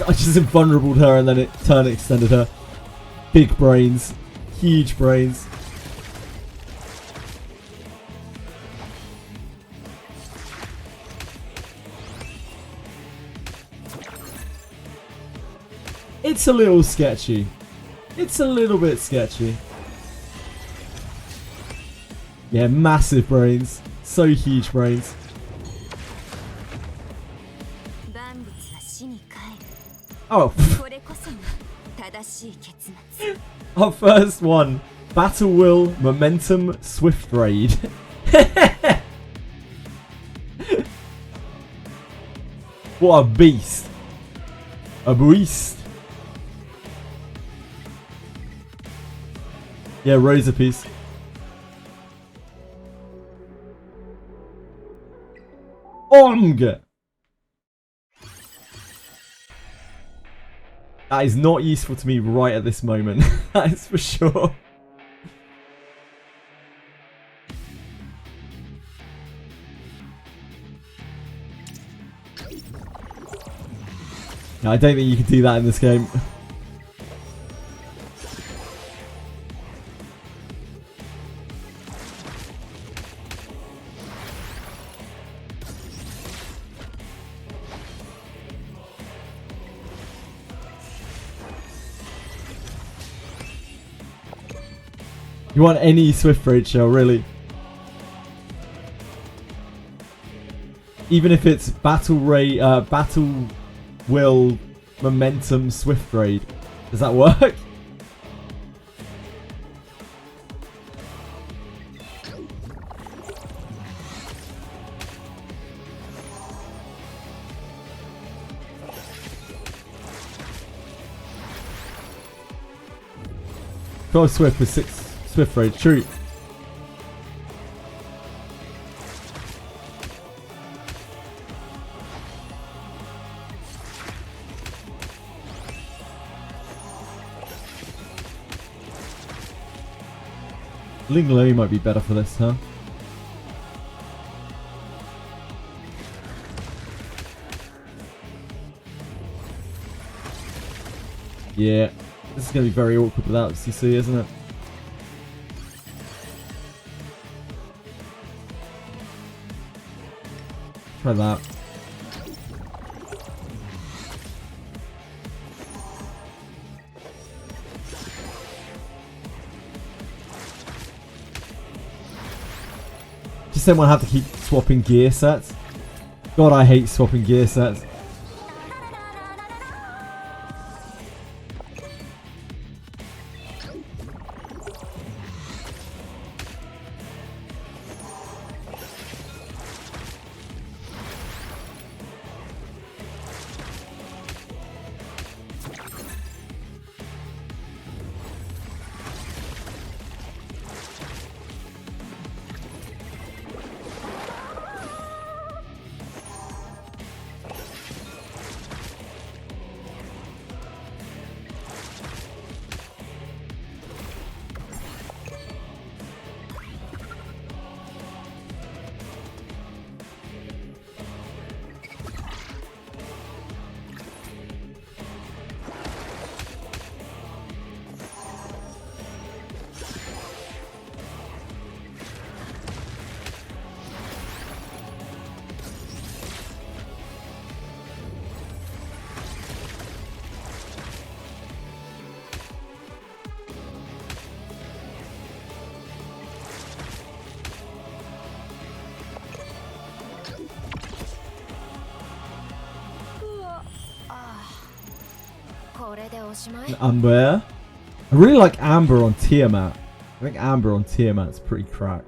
I just invulnerable her and then it turn extended her. Big brains. Huge brains. It's a little sketchy. It's a little bit sketchy. Yeah, massive brains. So huge brains. Oh. Our first one. Battle Will, Momentum, Swift Raid. What a beast. A beast. Yeah, Rosa piece. Omg! That is not useful to me right at this moment. That is for sure. No, I don't think you can do that in this game. You want any Swift Raid shell, really? Even if it's Battle Will, Momentum, Swift Raid. Does that work? Go Swift with 6 Swift Raid, true. Ling Lo might be better for this, huh? Yeah, this is going to be very awkward without CC, isn't it? Try that. Just don't want to have to keep swapping gear sets. God, I hate swapping gear sets. これでおしまい。 Amber. I really like Amber on Tiamat. I think Amber on Tiamat's pretty cracked.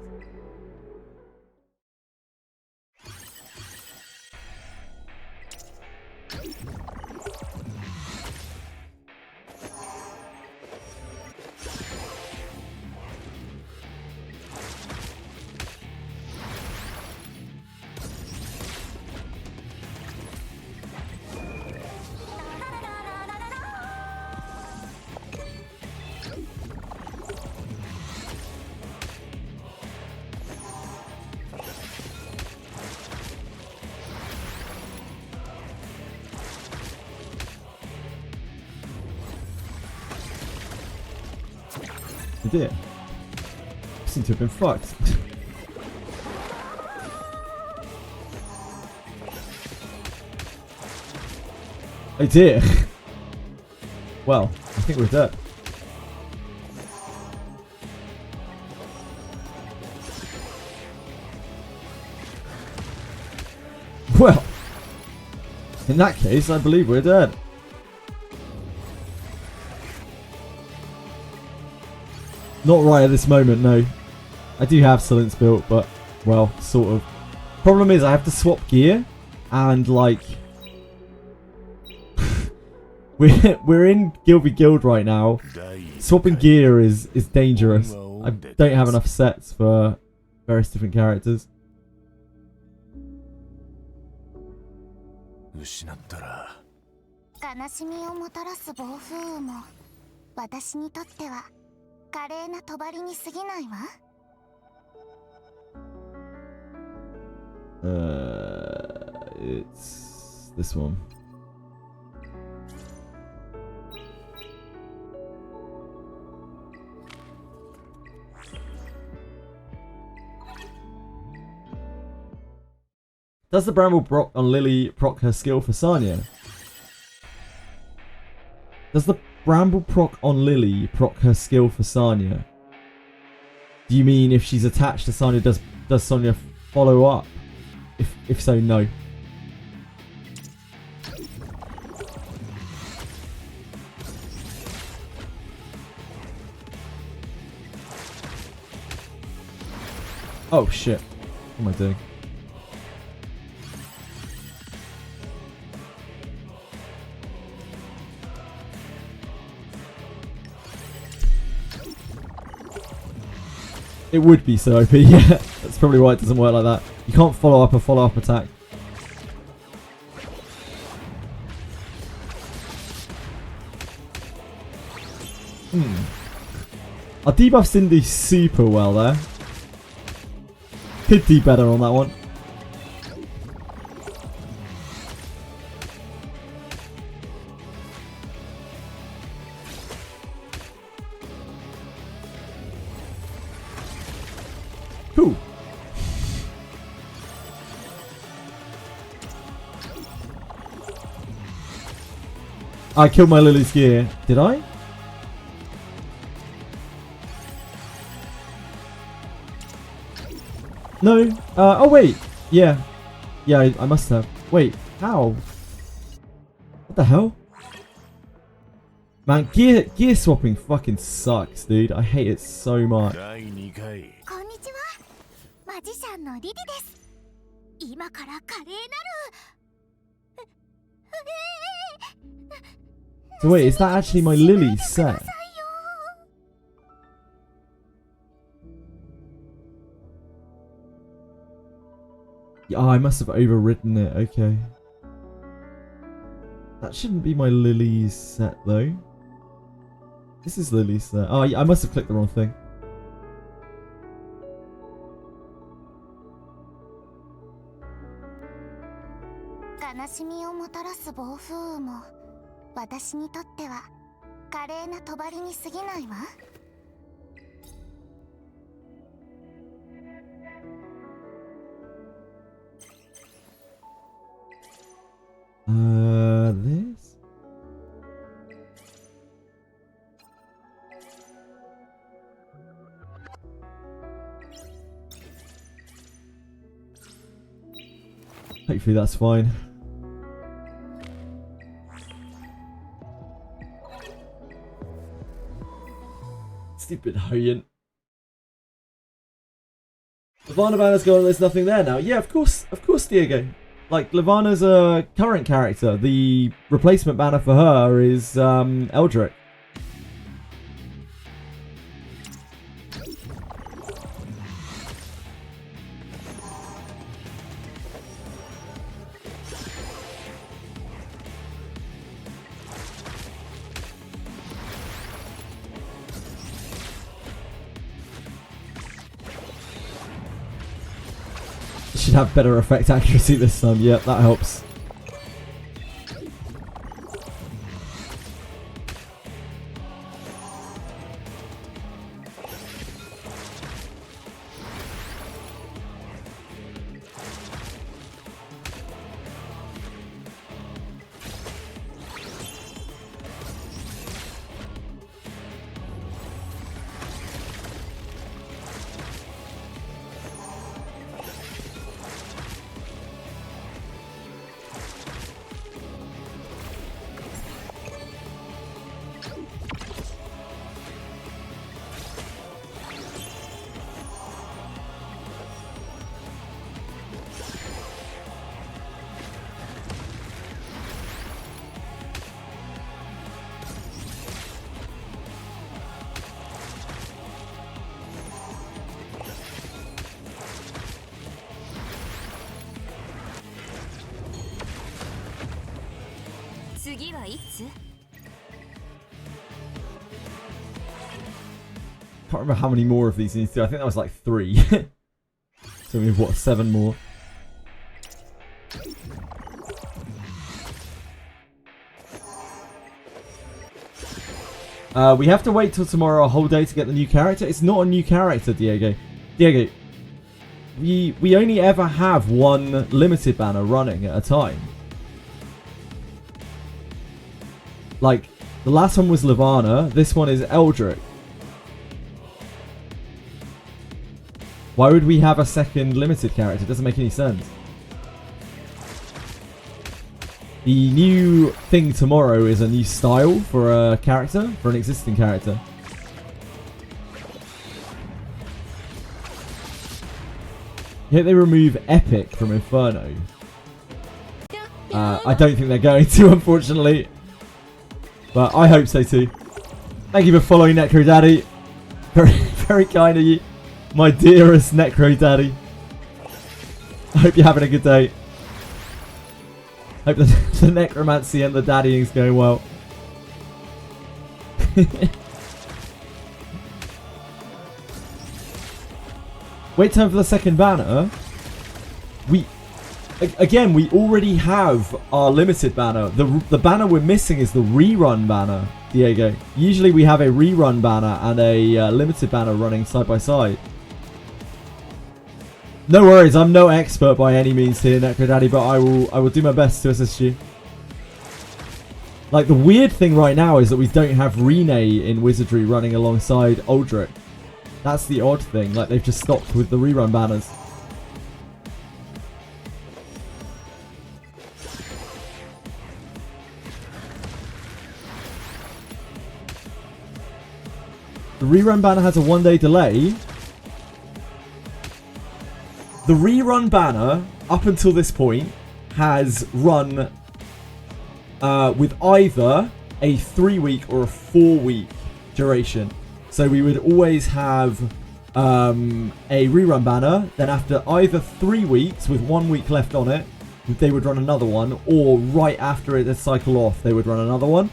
Oh dear. I seem to have been fucked. Oh dear. Well, I think we're dead. Well, in that case, I believe we're dead. Not right at this moment, no. I do have Silence built, but, well, sort of. Problem is, I have to swap gear, and, like... we're in Guild v Guild right now. Swapping gear is dangerous. I don't have enough sets for various different characters. 失ったら悲しみをもたらす暴風雨も私にとっては華麗な帳に過ぎないわ。It's this one. Does the Bramble proc on Lily proc her skill for Sanya? Does the Bramble proc on Lily proc her skill for Sanya? Do you mean if she's attached to Sanya, does Sonya follow up? If so, no. Oh shit. What am I doing? It would be so OP, yeah. That's probably why it doesn't work like that. You can't follow up a follow-up attack. Our debuffs didn't do super well there. Could do better on that one. Cool. I killed my Lily's gear. Did I? No. Oh wait. Yeah. Yeah, I must have. Wait. How? What the hell? Man, gear swapping fucking sucks, dude. I hate it so much. 第2回こんにちは。マジシャンのリリです。今から華麗なる。So wait, is that actually my Lily set? Yeah, oh, I must have overridden it. Okay. That shouldn't be my Lily's set though. This is Lily's set. Oh, yeah, I must have clicked the wrong thing. This? Hopefully that's fine. Stupid Hoyant. Levana banner's gone, there's nothing there now. Yeah, of course, Diego. Like, Levana's a current character. The replacement banner for her is Eldrick. Should have better effect accuracy this time. Yep, that helps. Can't remember how many more of these needs to do. I think that was like 3. So we have what, 7 more? We have to wait till tomorrow a whole day to get the new character. It's not a new character, Diego. Diego, we only ever have one limited banner running at a time. Like, the last one was Levana. This one is Eldrick. Why would we have a second limited character? It doesn't make any sense. The new thing tomorrow is a new style for a character, for an existing character. I hope they remove Epic from Inferno. I don't think they're going to, unfortunately. But I hope so too. Thank you for following Necro Daddy. Very, very kind of you. My dearest Necro Daddy. I hope you're having a good day. Hope the necromancy and the daddying is going well. Wait time for the second banner. Again, we already have our limited banner. The banner we're missing is the rerun banner, Diego. Usually we have a rerun banner and a limited banner running side by side. No worries, I'm no expert by any means here, Necro Daddy, but I will do my best to assist you. Like, the weird thing right now is that we don't have Rene in Wizardry running alongside Aldrich. That's the odd thing. Like, they've just stopped with the rerun banners. The rerun banner has a 1-day delay. The rerun banner, up until this point, has run with either a 3-week or a 4-week duration. So we would always have a rerun banner, then after either 3 weeks with 1 week left on it, they would run another one, or right after it had cycled off, they would run another one.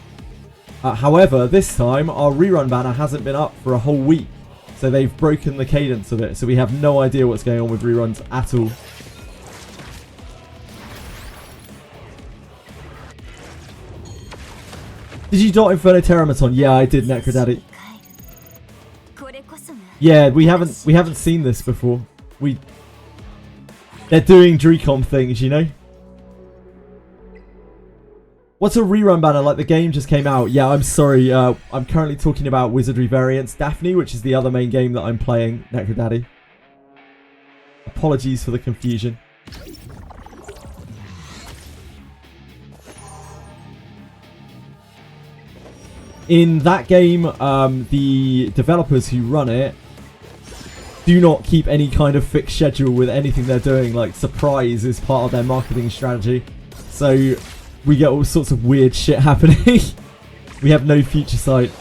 However, this time, our rerun banner hasn't been up for a whole week. So they've broken the cadence of it. So we have no idea what's going on with reruns at all. Did you dot Inferno Terramaton? Yeah, I did, Necro Daddy. Yeah, we haven't seen this before. They're doing Drecom things, you know? What's a rerun banner? Like, the game just came out. Yeah, I'm sorry. I'm currently talking about Wizardry variants. Daphne, which is the other main game that I'm playing, Necro Daddy. Apologies for the confusion. In that game, the developers who run it do not keep any kind of fixed schedule with anything they're doing. Like, surprise is part of their marketing strategy. So we get all sorts of weird shit happening. We have no future sight.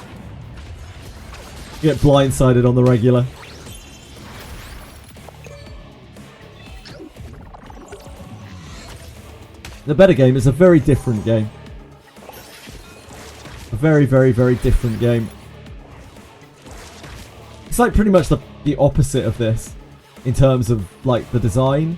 We get blindsided on the regular. The better game is a very different game. A very, very, very different game. It's like pretty much the opposite of this in terms of like the design.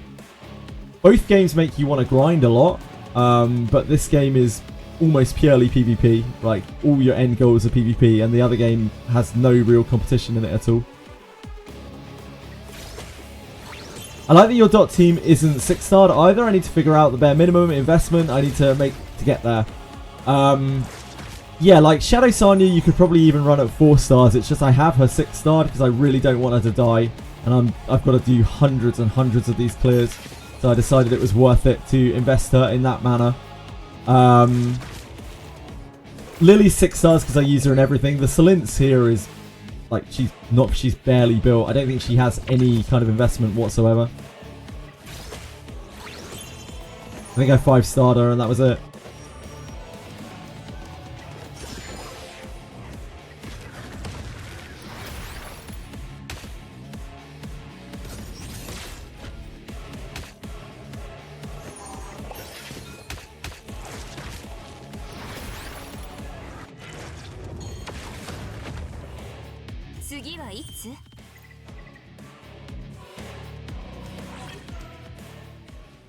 Both games make you want to grind a lot, but this game is almost purely PvP. Like, all your end goals are PvP, and the other game has no real competition in it at all. I like that your dot team isn't 6-starred either. I need to figure out the bare minimum investment I need to make to get there. Yeah, like Shadow Sanya, you could probably even run at 4 stars. It's just I have her 6-starred because I really don't want her to die, and I've got to do hundreds and hundreds of these clears. So I decided it was worth it to invest her in that manner. Lily's 6 stars because I use her in everything. The Selintz here is like she's barely built. I don't think she has any kind of investment whatsoever. I think I 5-starred her and that was it.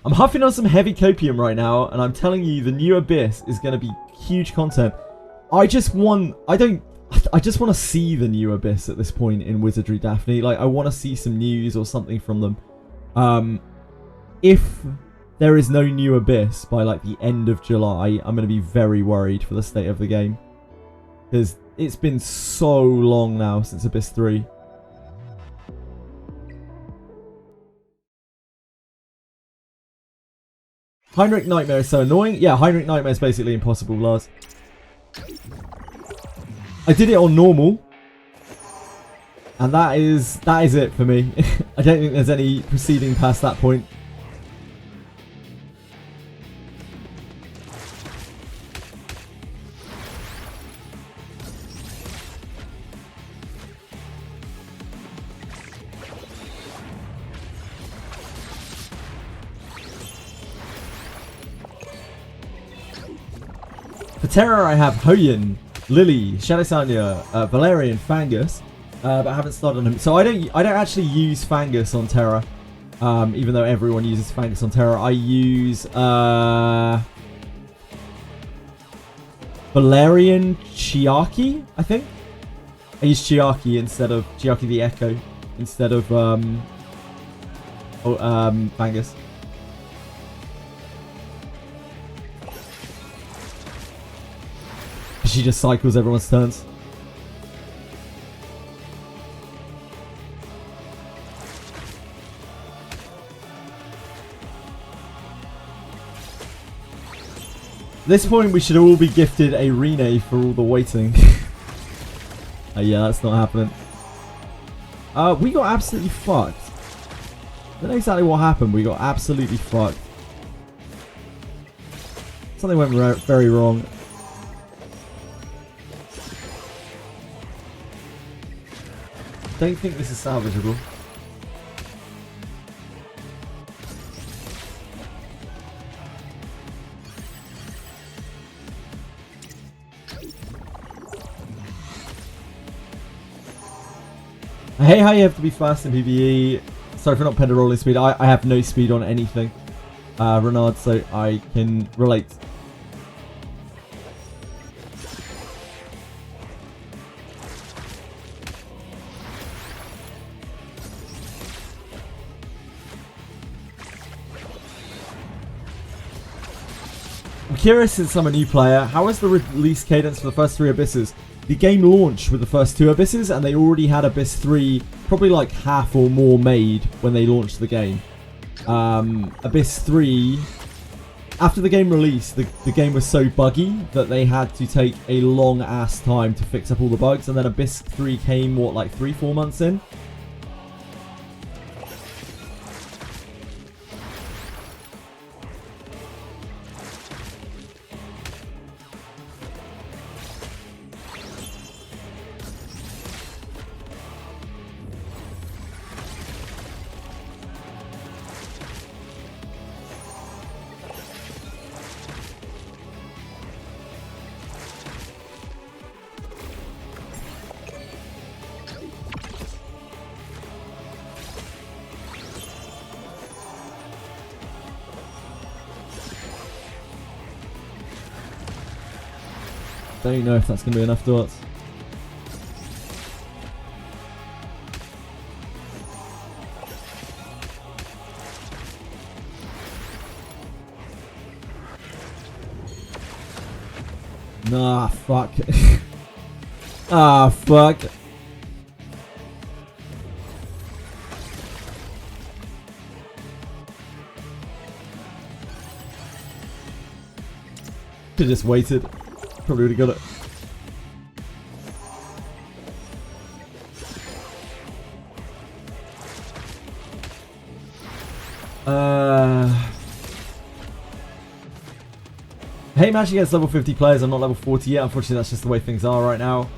I'm huffing on some heavy copium right now, and I'm telling you, the new Abyss is going to be huge content. I just want to see the new Abyss at this point in Wizardry Daphne. Like, I want to see some news or something from them. If there is no new Abyss by like the end of July, I'm going to be very worried for the state of the game, because it's been so long now since Abyss 3. Heinrich Nightmare is so annoying. Yeah, Heinrich Nightmare is basically impossible, Lars. I did it on normal, and that is it for me. I don't think there's any proceeding past that point. For Terra, I have Hoyin, Lily, Shadow Sanya, Valerian, Fangus, but I haven't started on him. So I don't actually use Fangus on Terra, even though everyone uses Fangus on Terra. I use Valerian Chiaki, I think. I use Chiaki instead of Chiaki the Echo instead of Fangus. She just cycles everyone's turns. At this point, we should all be gifted a Rene for all the waiting. Yeah, that's not happening. We got absolutely fucked. I don't know exactly what happened. We got absolutely fucked. Something went very wrong. Don't think this is salvageable. I hate how you have to be fast in PvE. Sorry for not penderolling speed. I have no speed on anything, Renard, so I can relate. I'm curious, since I'm a new player, how is the release cadence for the first 3 Abysses? The game launched with the first 2 Abysses, and they already had Abyss 3 probably like half or more made when they launched the game. Abyss 3 after the game released, the game was so buggy that they had to take a long ass time to fix up all the bugs, and then Abyss 3 came, what, like 3-4 months in? Don't know if that's going to be enough dots. Nah, fuck. Ah, fuck. Could've just waited. Probably would have got it. Hey, match against level 50 players. I'm not level 40 yet. Unfortunately, that's just the way things are right now.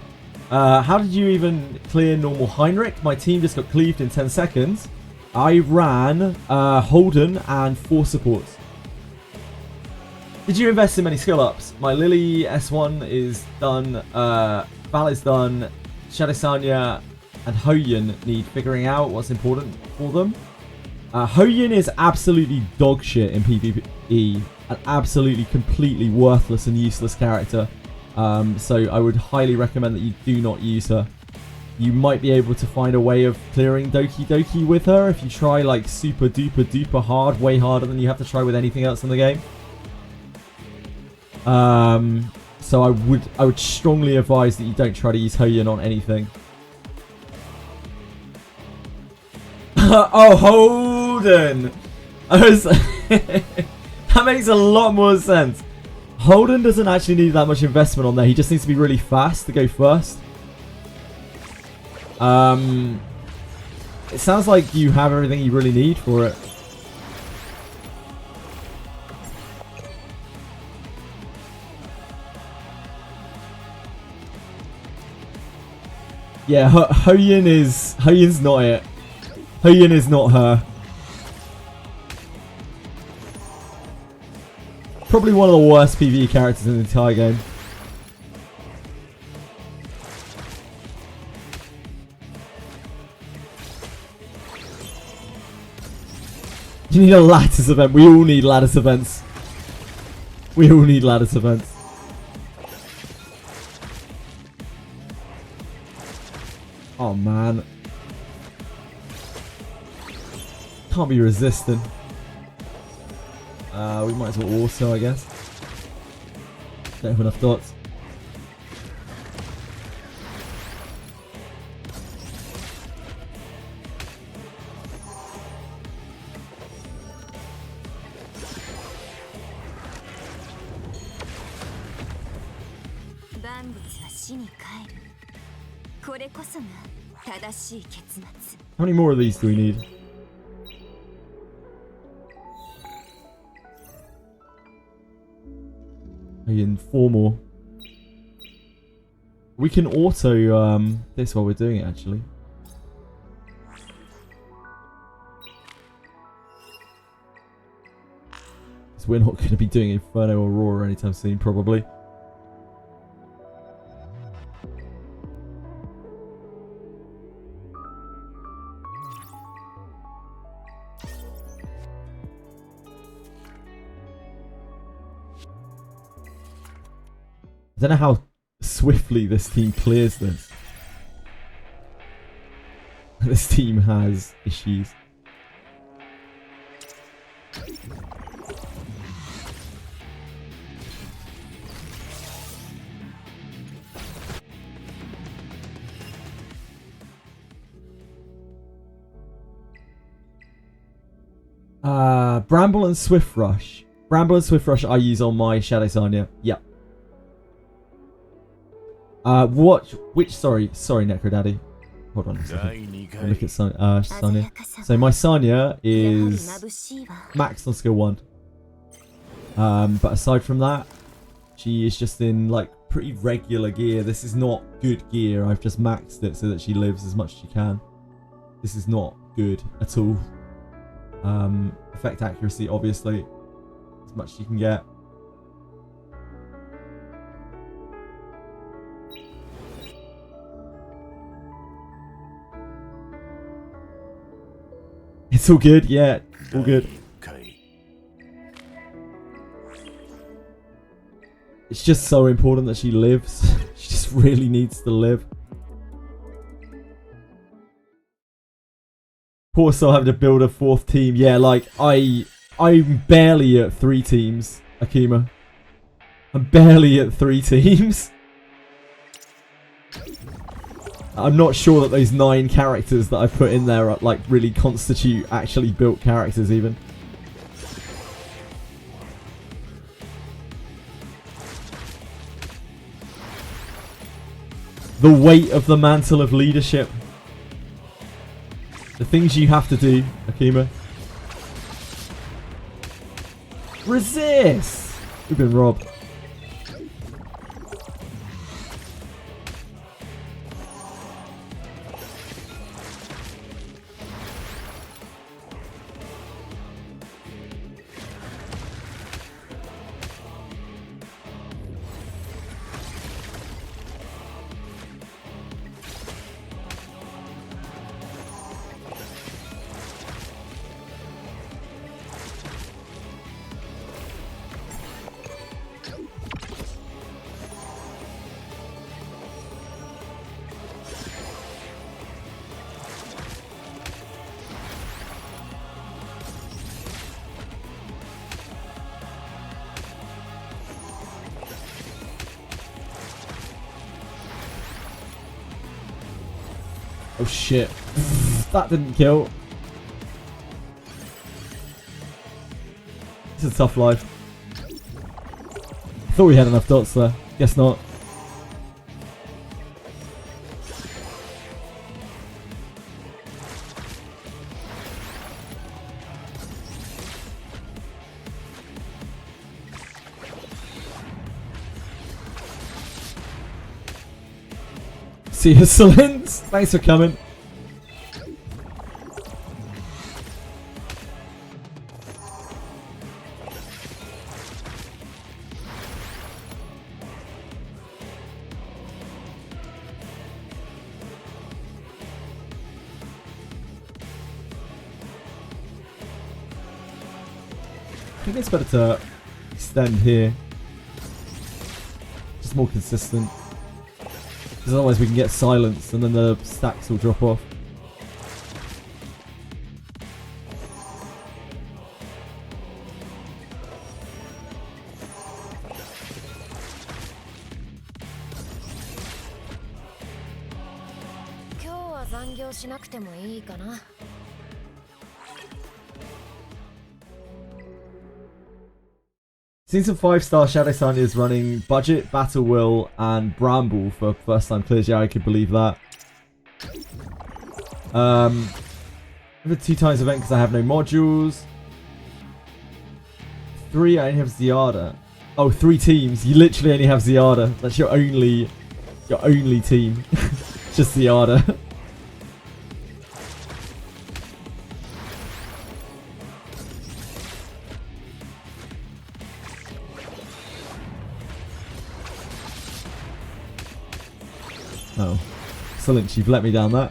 How did you even clear normal Heinrich? My team just got cleaved in 10 seconds. I ran Holden and 4 supports. Did you invest in many skill ups? My Lily S1 is done. Val is done. Shadisanya and Hoyin need figuring out what's important for them. Hoyin is absolutely dog shit in PvE. An absolutely completely worthless and useless character. So I would highly recommend that you do not use her. You might be able to find a way of clearing Doki Doki with her if you try like super duper duper hard, way harder than you have to try with anything else in the game. So I would strongly advise that you don't try to use Hoyin on anything. Oh, Holden! That makes a lot more sense. Holden doesn't actually need that much investment on there. He just needs to be really fast to go first. It sounds like you have everything you really need for it. Yeah, Hoyin's not it. Hoyin is not her. Probably one of the worst PvE characters in the entire game. You need a lattice event. We all need lattice events. We all need lattice events. Oh man. Can't be resistant. We might as well also, I guess. Don't have enough dots. How many more of these do we need? In 4 more. We can auto this while we're doing it, actually. Because we're not going to be doing Inferno or Aurora anytime soon, probably. I don't know how swiftly this team clears this. This team has issues. Bramble and Swift Rush. Bramble and Swift Rush I use on my Shadow Sanya. Yep. Sorry, Necro Daddy. Hold on a second. Look at Sanya. So my Sanya is maxed on skill 1. But aside from that, she is just in like pretty regular gear. This is not good gear. I've just maxed it so that she lives as much as she can. This is not good at all. Effect accuracy, obviously, as much as you can get. It's all good, yeah, all good. It's just so important that she lives. She just really needs to live. Poor soul having to build a 4th team. Yeah, like I'm barely at 3 teams, Akima. I'm barely at 3 teams. I'm not sure that those 9 characters that I put in there are, like, really constitute actually built characters even. The weight of the mantle of leadership. The things you have to do, Akima. Resist! We've been robbed. Oh shit. That didn't kill. This is a tough life. Thought we had enough dots there. Guess not. See you, Solins. Thanks for coming. I think it's better to extend here. Just more consistent. Because otherwise we can get silenced and then the stacks will drop off. Season 5-star Shadow Sanya is running Budget, Battle Will, and Bramble for first time clears. Yeah, I could believe that. I have a 2 times event because I have no modules. 3, I only have Ziada. Oh, 3 teams. You literally only have Ziada. That's your only team. Just Ziada. Oh, Solint, you've let me down that.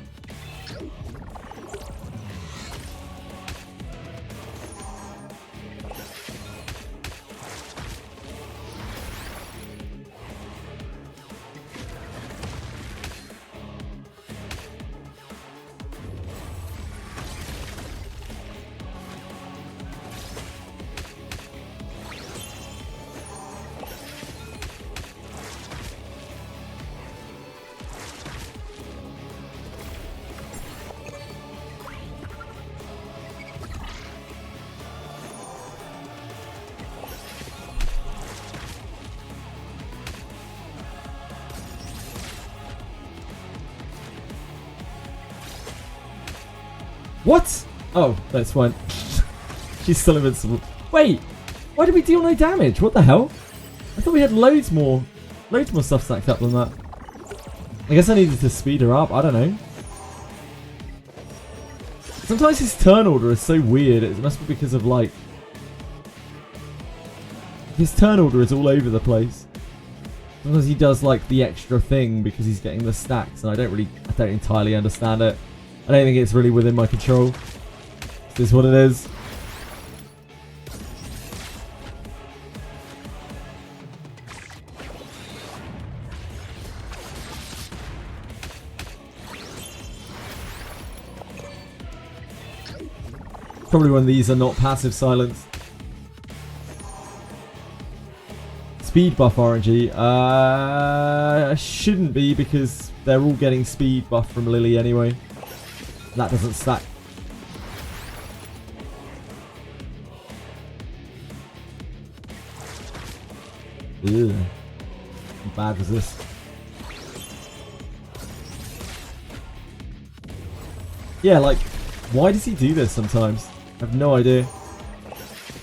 What? Oh, that's fine. She's still invincible. Wait, why did we deal no damage? What the hell? I thought we had loads more stuff stacked up than that. I guess I needed to speed her up. I don't know. Sometimes his turn order is so weird. It must be because of like... His turn order is all over the place. Sometimes he does like the extra thing because he's getting the stacks, and I don't entirely understand it. I don't think it's really within my control. This is what it is. Probably one of these are not passive silence. Speed buff RNG. Shouldn't be because they're all getting speed buff from Lily anyway. That doesn't stack. Ew. How bad was this? Yeah, like, why does he do this sometimes? I have no idea.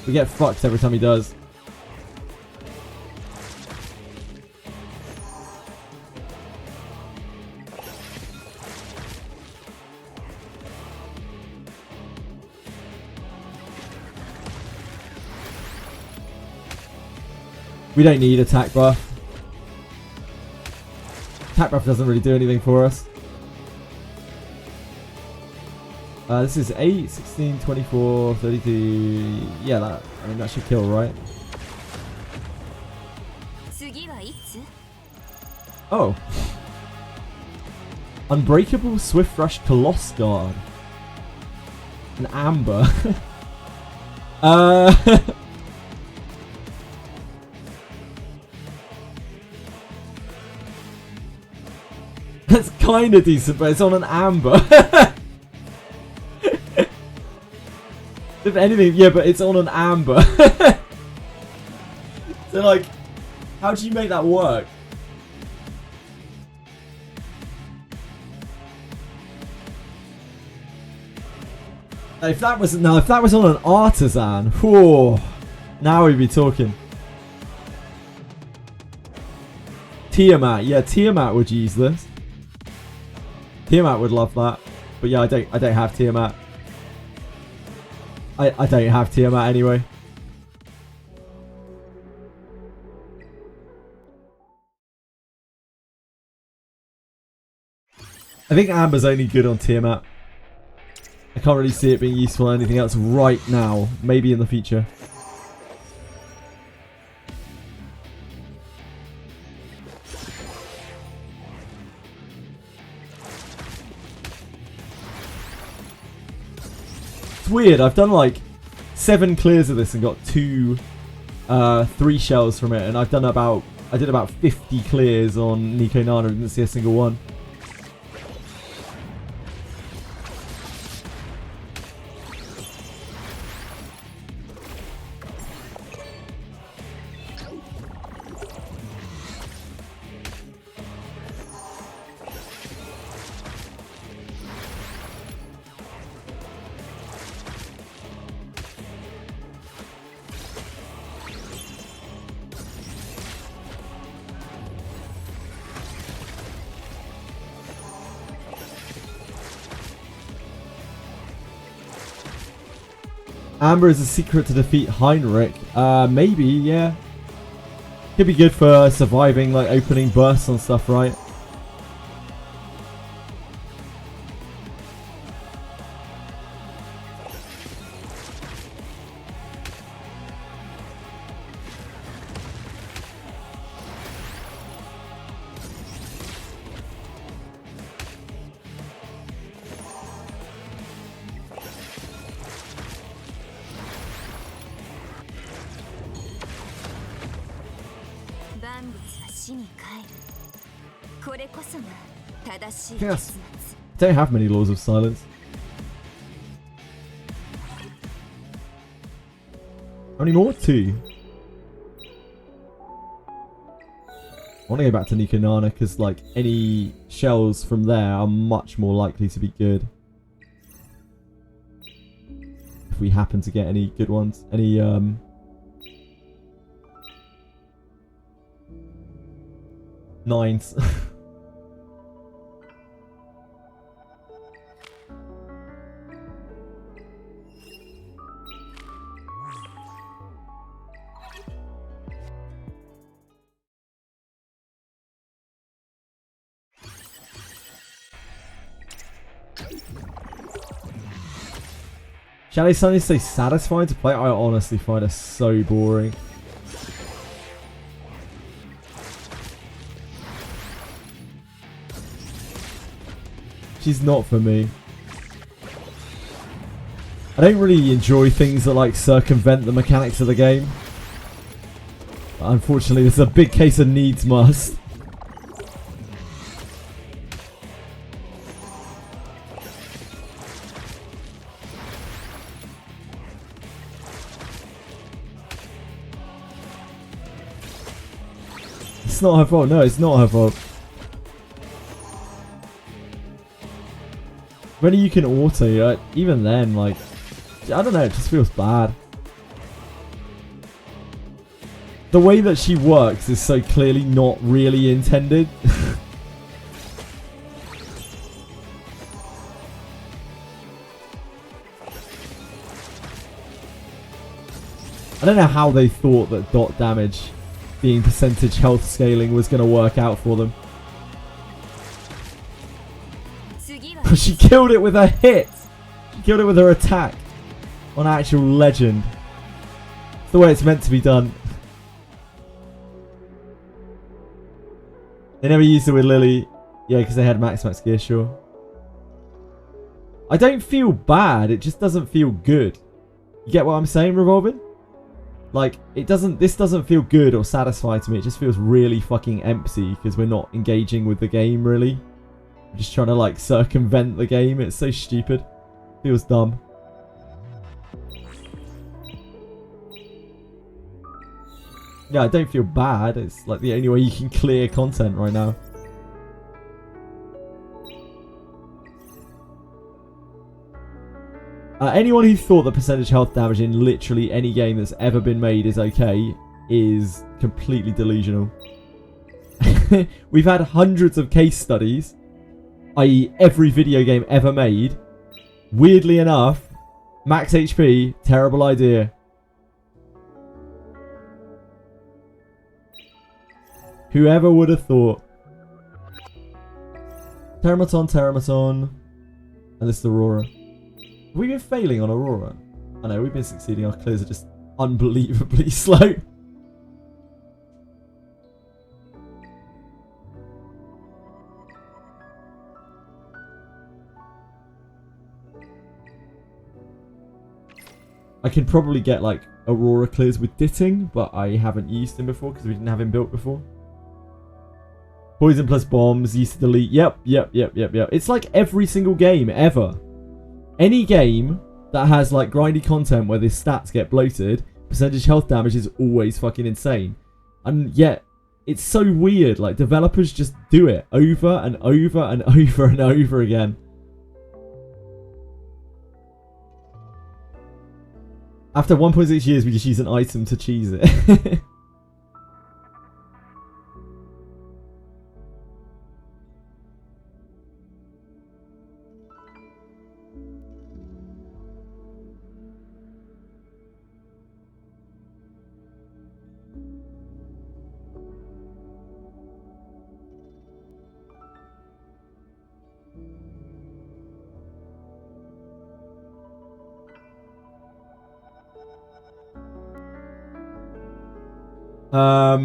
We get fucked every time he does. We don't need attack buff. Attack buff doesn't really do anything for us. This is 8, 16, 24, 32. Yeah, that should kill, right? Oh. Unbreakable Swift Rush Coloss Guard. An Amber. That's kind of decent, but it's on an Amber. If anything, yeah, but it's on an Amber. So, like, how do you make that work? If that was on an Artisan, whew, now we'd be talking. Tiamat, yeah, Tiamat would use this. Tiamat would love that, but yeah, I don't have Tiamat. I don't have Tiamat anyway. I think Amber's only good on Tiamat. I can't really see it being useful on anything else right now. Maybe in the future. It's weird. I've done like 7 clears of this and got 3 shells from it, and I did about 50 clears on Nikonana and didn't see a single one. Amber is a secret to defeat Heinrich. Maybe, yeah. Could be good for surviving, like, opening bursts on stuff, right? Yes. Don't have many laws of silence. How many more? 2. I want to go back to Nikonana because, like, any shells from there are much more likely to be good. we happen to get any good ones. Any nines. Shall I suddenly say satisfying to play? I honestly find her so boring. She's not for me. I don't really enjoy things that like circumvent the mechanics of the game. But unfortunately, this is a big case of needs must. It's not her fault. No, it's not her fault. When you can auto, even then, like, I don't know, it just feels bad. The way that she works is so clearly not really intended. I don't know how they thought that dot damage being percentage health scaling was going to work out for them. But she killed it with her hit. She killed it with her attack. On actual legend. It's the way it's meant to be done. They never used it with Lily. Yeah, because they had max gear, sure. I don't feel bad. It just doesn't feel good. You get what I'm saying, Revolving? Like, it doesn't. This doesn't feel good or satisfying to me. It just feels really fucking empty because we're not engaging with the game, really. We're just trying to, like, circumvent the game. It's so stupid. Feels dumb. Yeah, I don't feel bad. It's, like, the only way you can clear content right now. Anyone who thought that percentage health damage in literally any game that's ever been made is okay is completely delusional. We've had hundreds of case studies, i.e. every video game ever made. Weirdly enough, max HP, terrible idea. Whoever would have thought. Teramaton, and this is Aurora. Have we been failing on Aurora? I know, we've been succeeding. Our clears are just unbelievably slow. I can probably get like Aurora clears with Ditting, but I haven't used him before because we didn't have him built before. Poison plus bombs, used to delete. Yep. It's like every single game ever. Any game that has like grindy content where the stats get bloated, percentage health damage is always fucking insane. And yet, it's so weird. Like, developers just do it over and over and over and over again. After 1.6 years, we just use an item to cheese it. I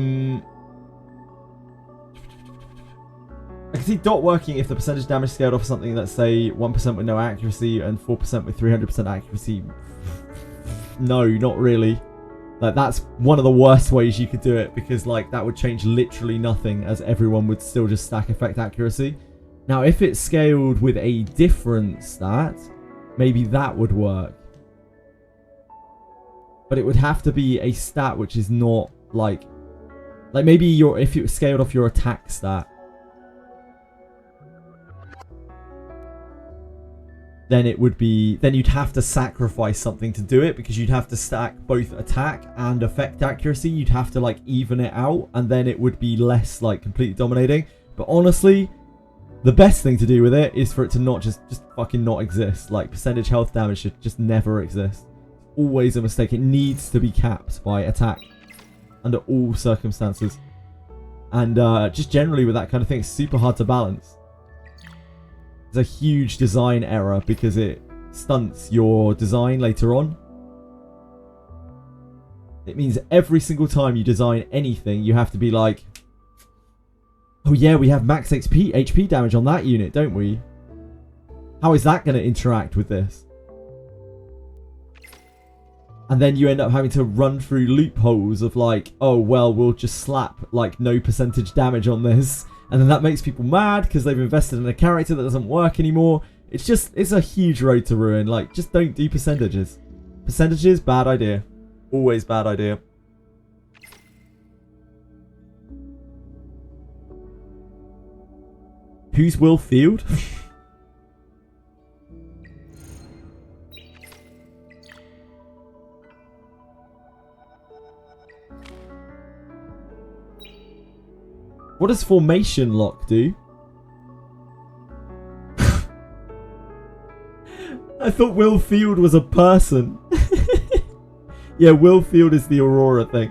can see dot working if the percentage damage scaled off something that's say 1% with no accuracy and 4% with 300% accuracy. No, not really. Like, that's one of the worst ways you could do it because like that would change literally nothing as everyone would still just stack effect accuracy. Now if it's scaled with a different stat, maybe that would work. But it would have to be a stat which is not like maybe if it scaled off your attack stat. then it would be, then you'd have to sacrifice something to do it, because you'd have to stack both attack and effect accuracy. You'd have to like even it out, and then it would be less like completely dominating. But honestly, the best thing to do with it is for it to not just fucking not exist. Like, percentage health damage should just never exist. Always a mistake. It needs to be capped by attack under all circumstances. And just generally with that kind of thing, it's super hard to balance. It's a huge design error because it stunts your design later on. It means every single time you design anything, you have to be like, oh yeah, we have max HP damage on that unit, don't we? How is that going to interact with this? And then you end up having to run through loopholes of like, oh, well, we'll just slap like no percentage damage on this. And then that makes people mad because they've invested in a character that doesn't work anymore. It's a huge road to ruin. Like, just don't do percentages. Percentages, bad idea. Always bad idea. Who's Will Field? What does formation lock do? I thought Will Field was a person. Yeah, Will Field is the Aurora thing.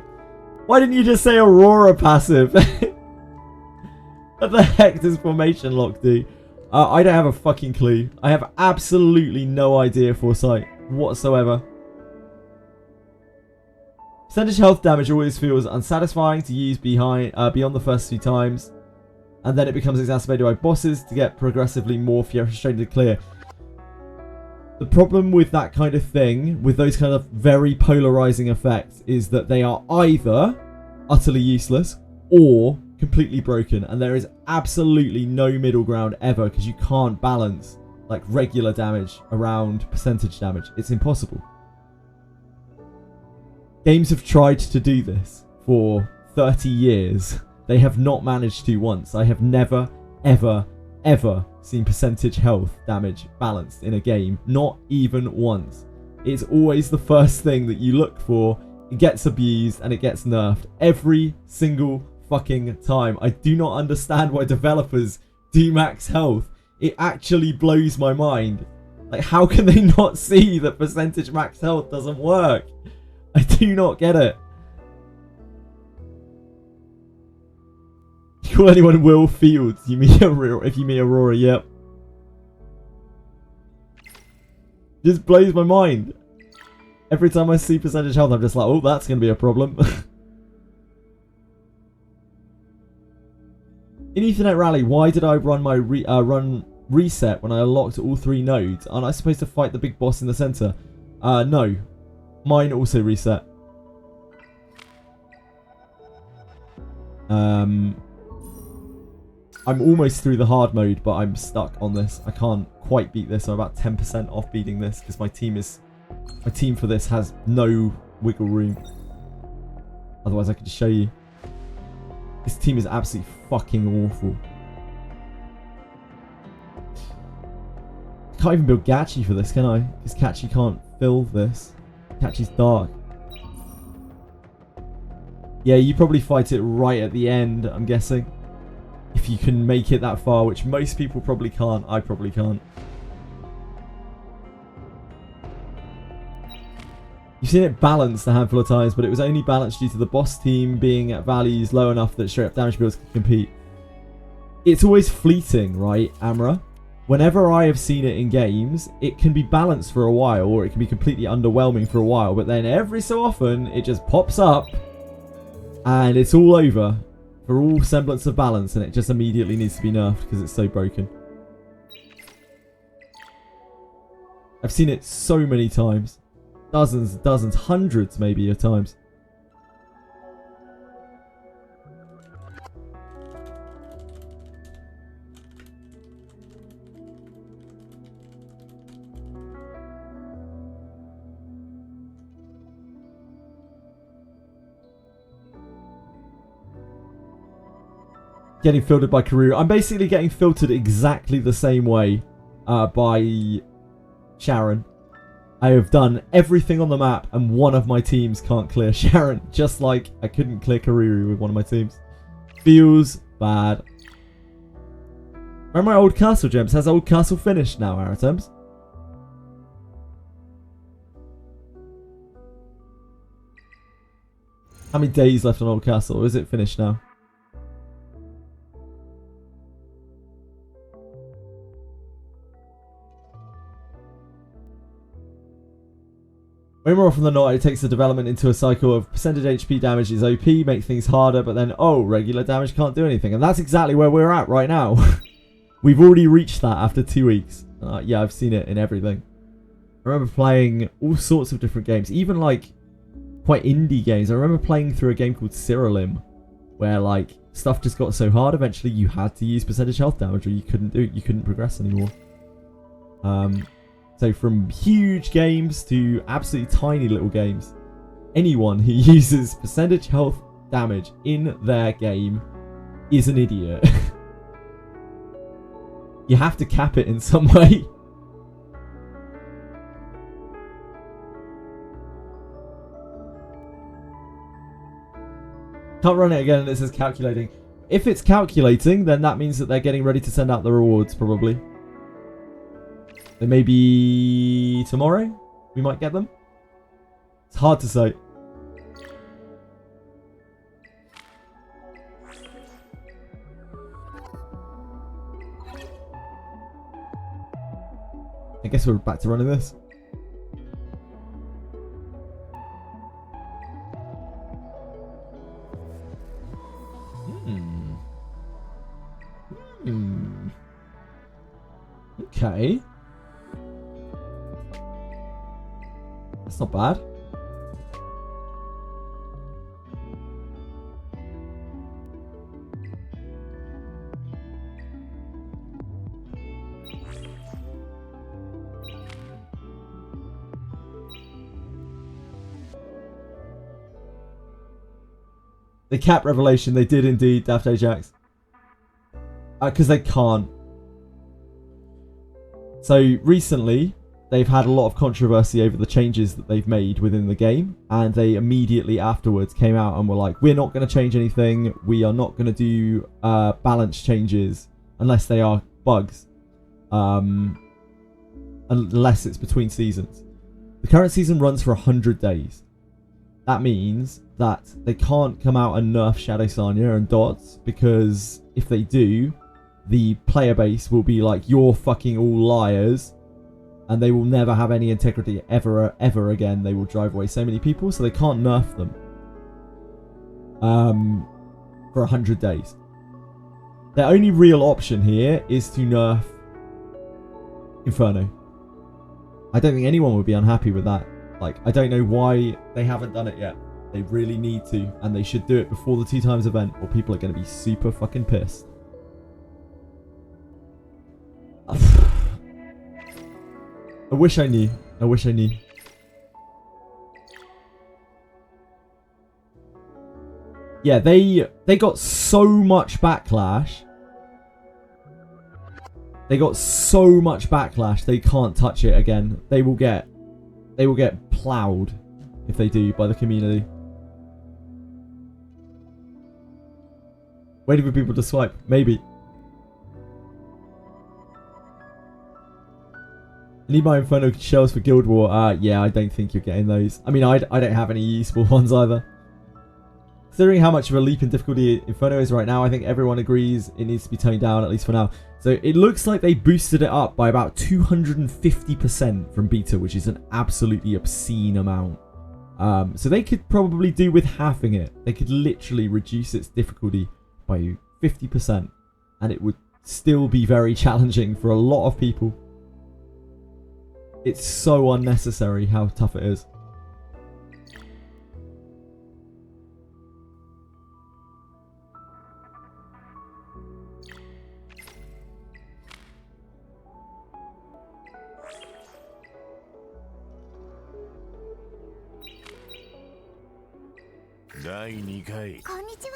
Why didn't you just say Aurora passive? What the heck does formation lock do? I don't have a fucking clue. I have absolutely no idea, Foresight, whatsoever. Percentage health damage always feels unsatisfying to use beyond the first few times, and then it becomes exacerbated by bosses to get progressively more frustrated to clear. The problem with that kind of thing, with those kind of very polarizing effects, is that they are either utterly useless or completely broken, and there is absolutely no middle ground ever, because you can't balance like regular damage around percentage damage. It's impossible. Games have tried to do this for 30 years. They have not managed to once. I have never, ever, ever seen percentage health damage balanced in a game. Not even once. It's always the first thing that you look for. It gets abused and it gets nerfed every single fucking time. I do not understand why developers do max health. It actually blows my mind. Like, how can they not see that percentage max health doesn't work? I do not get it. You call anyone Will Fields? You mean Aurora? If you mean Aurora, yep. Just blows my mind. Every time I see percentage health, I'm just like, oh, that's going to be a problem. In Ethernet Rally, why did I run my reset when I unlocked all 3 nodes? Aren't I supposed to fight the big boss in the center? No. Mine also reset. I'm almost through the hard mode, but I'm stuck on this. I can't quite beat this. I'm about 10% off beating this because my team for this has no wiggle room. Otherwise, I could just show you. This team is absolutely fucking awful. I can't even build Gachi for this, can I? Because Gachi can't fill this. Gachi's dark. Yeah, you probably fight it right at the end, I'm guessing. If you can make it that far, which most people probably can't. I probably can't. You've seen it balanced a handful of times, but it was only balanced due to the boss team being at values low enough that straight up damage builds can compete. It's always fleeting, right, Amra? Whenever I have seen it in games, it can be balanced for a while, or it can be completely underwhelming for a while, but then every so often, it just pops up, and it's all over for all semblance of balance, and it just immediately needs to be nerfed because it's so broken. I've seen it so many times. Dozens, hundreds maybe of times. Getting filtered by Karoo. I'm basically getting filtered exactly the same way by Sharon. I have done everything on the map and one of my teams can't clear Sharon. Just like I couldn't clear Kariri with one of my teams. Feels bad. Where are my old castle gems? Has old castle finished now, Aratems? How many days left on old castle? Or is it finished now? Way more often than not, it takes the development into a cycle of percentage HP damage is OP, make things harder, but then, oh, regular damage can't do anything. And that's exactly where we're at right now. We've already reached that after 2 weeks. Yeah, I've seen it in everything. I remember playing all sorts of different games, even like quite indie games. I remember playing through a game called Cyrilim, where like stuff just got so hard eventually you had to use percentage health damage or you couldn't progress anymore. So from huge games to absolutely tiny little games, anyone who uses percentage health damage in their game is an idiot. You have to cap it in some way. Can't run it again and it says calculating. If it's calculating, then that means that they're getting ready to send out the rewards, probably. Then maybe tomorrow we might get them. It's hard to say. I guess we're back to running this. Okay. That's not bad. The cap revelation, they did indeed, Daft Ajax. Because they can't. So recently, they've had a lot of controversy over the changes that they've made within the game, and they immediately afterwards came out and were like, we're not going to change anything, we are not going to do balance changes unless they are bugs, unless it's between seasons. The current season runs for 100 days. That means that they can't come out and nerf Shadow Sanya and Dots, because if they do, the player base will be like, you're fucking all liars, and they will never have any integrity ever again. They will drive away so many people, so they can't nerf them for 100 days. Their only real option here is to nerf Inferno. I don't think anyone would be unhappy with that. Like, I don't know why they haven't done it yet. They really need to, and they should do it before the 2 times event, or people are going to be super fucking pissed. I wish I knew. I wish I knew. Yeah, they got so much backlash. They got so much backlash. They can't touch it again. They will get plowed if they do by the community. Waiting for people to swipe, maybe. I need my Inferno shells for Guild War. Yeah, I don't think you're getting those. I mean, I don't have any useful ones either. Considering how much of a leap in difficulty Inferno is right now, I think everyone agrees it needs to be toned down, at least for now. So it looks like they boosted it up by about 250% from beta, which is an absolutely obscene amount. So they could probably do with halving it. They could literally reduce its difficulty by 50%, and it would still be very challenging for a lot of people. It's so unnecessary how tough it is.第2回こんにちは。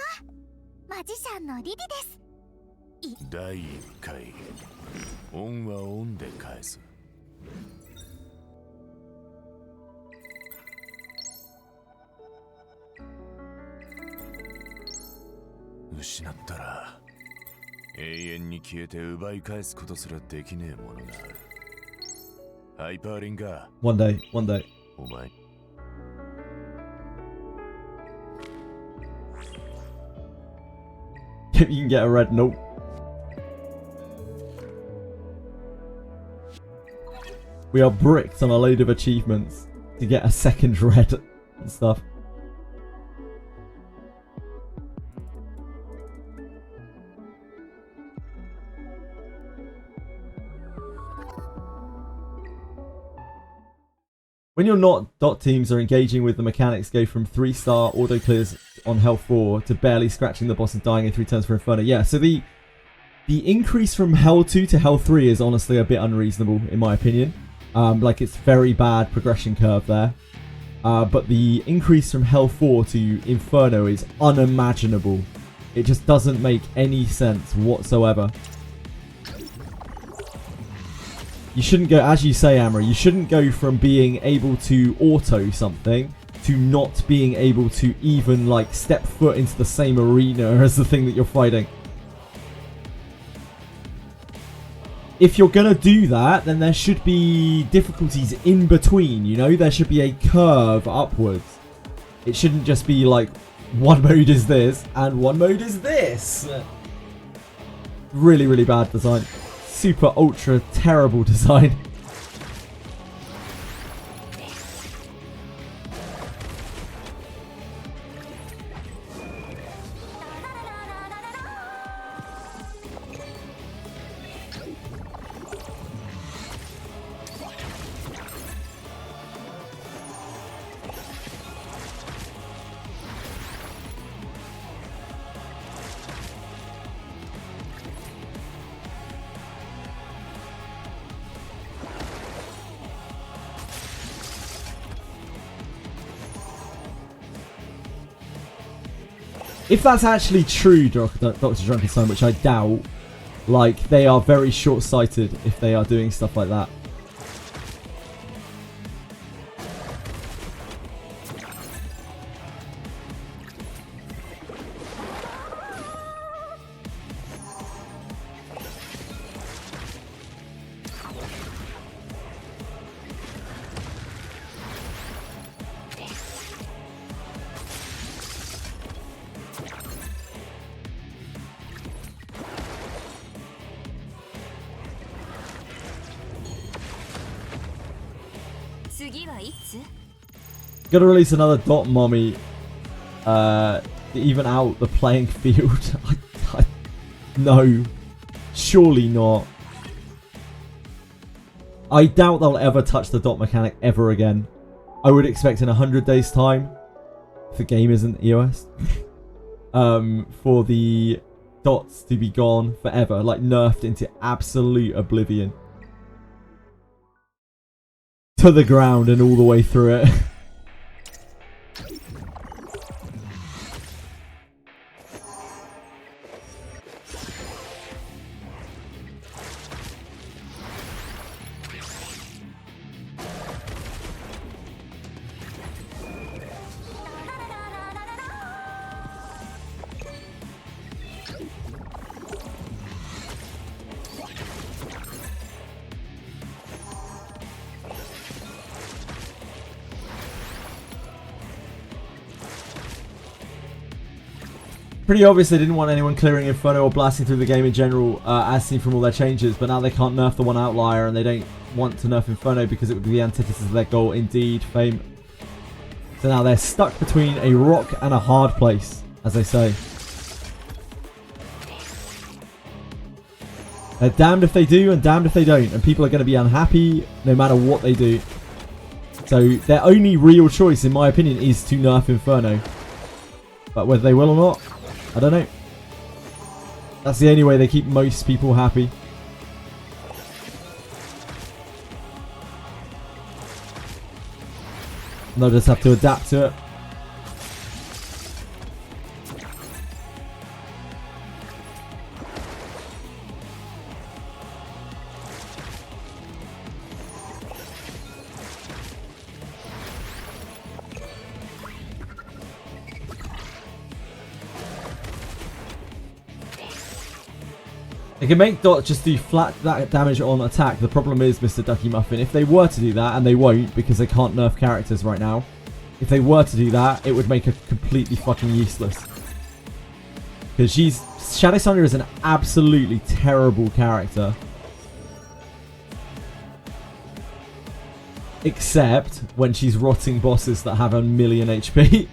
マジシャンのリリです。第1回オンはオンで返す。失ったら永遠に消えて奪い返すことすらできねえものがある。ハイパーリンか。 One day, one day. お前 If you can get a red, nope. We are bricked on a load of achievements to get a second red and stuff. When your not dot teams are engaging with the mechanics, go from 3-star auto clears on health 4 to barely scratching the boss and dying in 3 turns for Inferno. Yeah, so the increase from Hell 2 to Hell 3 is honestly a bit unreasonable in my opinion. Like it's very bad progression curve there. But the increase from Hell 4 to Inferno is unimaginable. It just doesn't make any sense whatsoever. You shouldn't go, as you say, Amra, you shouldn't go from being able to auto something to not being able to even, like, step foot into the same arena as the thing that you're fighting. If you're gonna do that, then there should be difficulties in between, you know? There should be a curve upwards. It shouldn't just be, like, one mode is this, and one mode is this. Really, really bad design. Super ultra terrible design. If that's actually true, Dr. Drunkenstein, which I doubt, like, they are very short-sighted if they are doing stuff like that. Gotta release another dot mommy to even out the playing field. No, surely not. I doubt they'll ever touch the dot mechanic ever again. I would expect in 100 days time, if the game isn't EOS, for the dots to be gone forever, like nerfed into absolute oblivion. To the ground and all the way through it. Pretty obvious they didn't want anyone clearing Inferno or blasting through the game in general, as seen from all their changes, but now they can't nerf the one outlier and they don't want to nerf Inferno because it would be the antithesis of their goal. Indeed, Fame. So now they're stuck between a rock and a hard place, as they say. They're damned if they do and damned if they don't, and people are going to be unhappy no matter what they do. So their only real choice, in my opinion, is to nerf Inferno. But whether they will or not, I don't know. That's the only way they keep most people happy. And they'll just have to adapt to it. They can make Dot just do flat that damage on attack. The problem is, Mr. Ducky Muffin, if they were to do that, and they won't because they can't nerf characters right now, if they were to do that, it would make her completely fucking useless. Because Shadow Sonya is an absolutely terrible character. Except when she's rotting bosses that have a million HP.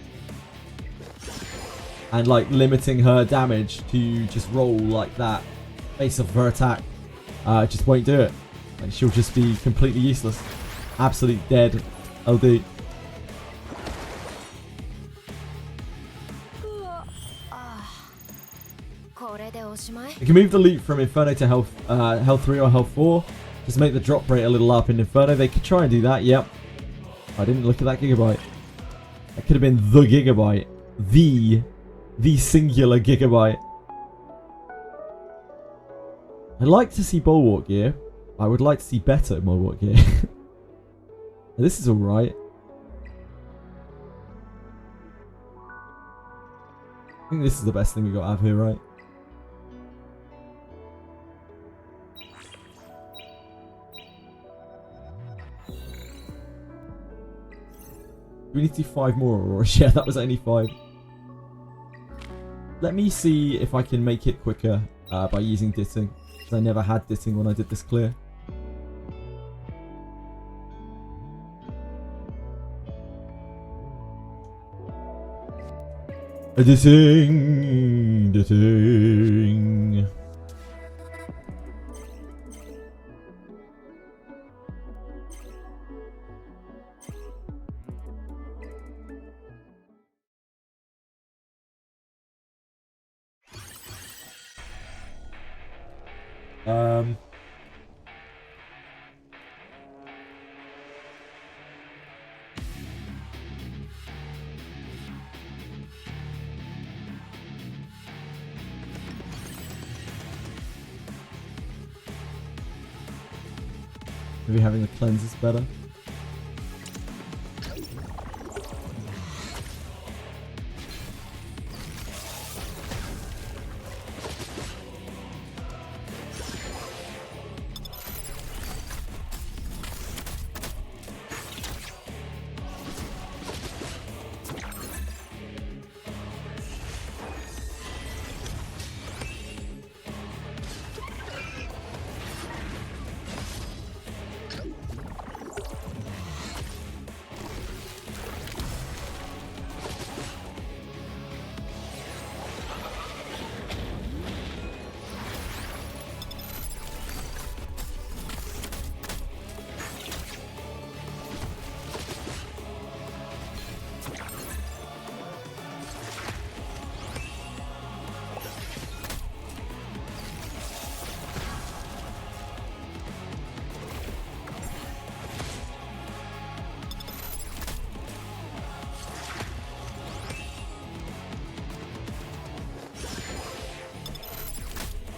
And like limiting her damage to just roll like that face of her attack. Just won't do it. Like, she'll just be completely useless. Absolute dead LD. You can move the loot from Inferno to health 3 or health 4. Just make the drop rate a little up in Inferno. They could try and do that, yep. I didn't look at that gigabyte. That could have been the gigabyte. The singular gigabyte. I'd like to see Bulwark gear. I would like to see better Bulwark gear. This is alright. I think this is the best thing we got out of here, right? We need to do 5 more Auroras. Yeah, that was only 5. Let me see if I can make it quicker by using ditting. Because I never had ditting when I did this clear. Ditting. Maybe having the cleanse is better.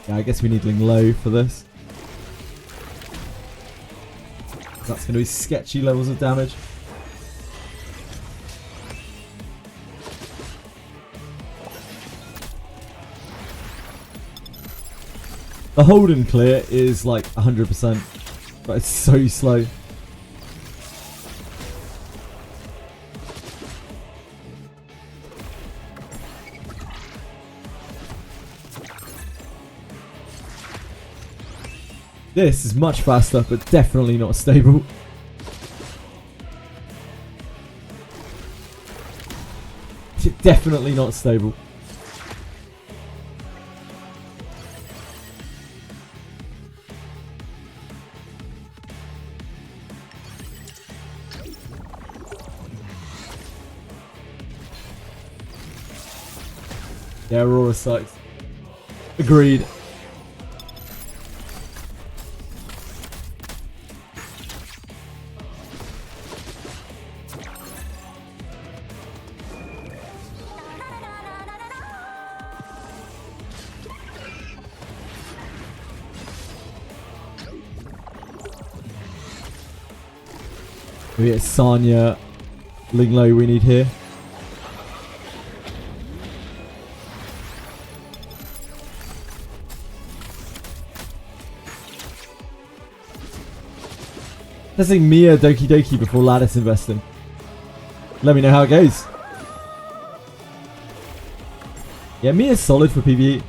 Yeah, I guess we need Ling Low for this. That's going to be sketchy levels of damage. The hold and clear is like 100%, but it's so slow. This is much faster, but definitely not stable. Definitely not stable. Yeah, Aurora sucks. Agreed. Maybe it's Sanya, Ling Low we need here. Let's say Mia Doki Doki before Lattice investing. Let me know how it goes. Yeah, Mia's solid for PvE.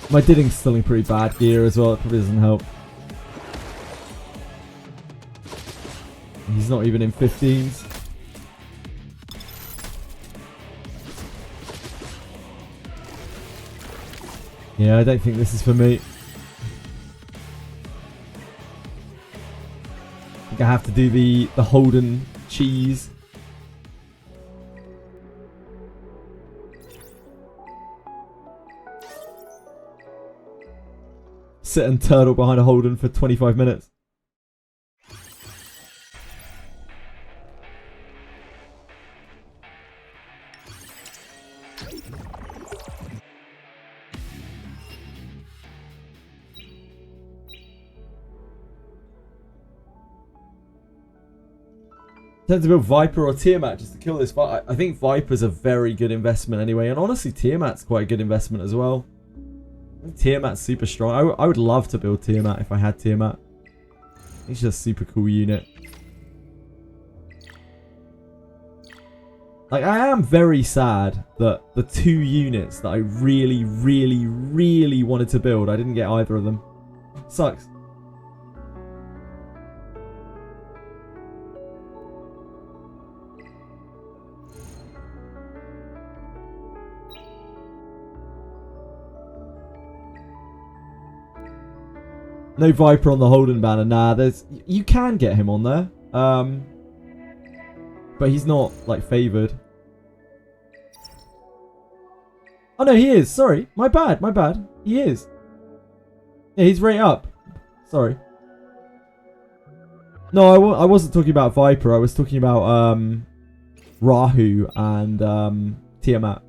My Didding's still in pretty bad gear as well. It probably doesn't help. He's not even in 15s. Yeah, I don't think this is for me. I think I have to do the Holden cheese. Sit and turtle behind a Holden for 25 minutes. Tend to build Viper or Tiamat just to kill this fight. I think Viper's a very good investment anyway, and honestly Tiamat's quite a good investment as well. Tiamat's super strong. I would love to build Tiamat if I had Tiamat. He's just a super cool unit. Like, I am very sad that the 2 units that I really, really, really wanted to build, I didn't get either of them. Sucks. No Viper on the Holden banner. Nah, you can get him on there. But he's not, like, favoured. Oh, no, he is. Sorry. My bad. My bad. He is. Yeah, he's right up. Sorry. No, I wasn't talking about Viper. I was talking about Rahu and Tiamat.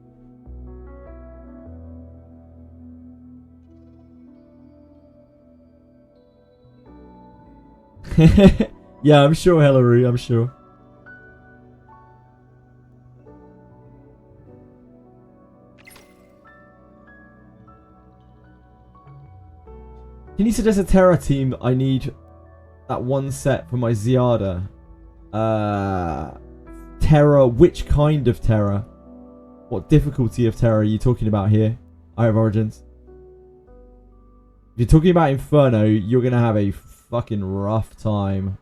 Yeah, I'm sure, Hillary, I'm sure. Can you suggest a Terra team? I need that one set for my Ziada. Terra, which kind of Terra? What difficulty of Terra are you talking about here? I have Origins. If you're talking about Inferno, you're going to have a fucking rough time.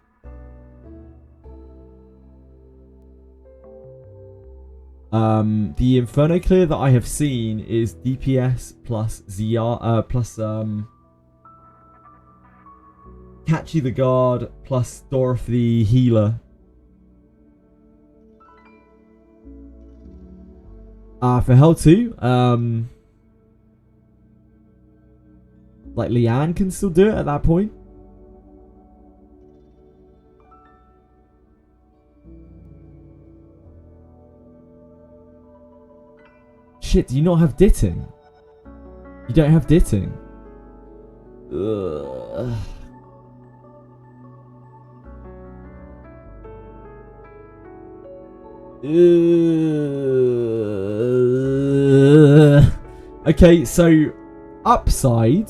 The Inferno clear that I have seen is DPS plus ZR plus Catchy the Guard plus Dorothy Healer. For Hell 2, like Leanne can still do it at that point. Shit, do you not have Ditting? You don't have Ditting? Ugh. Okay, so upside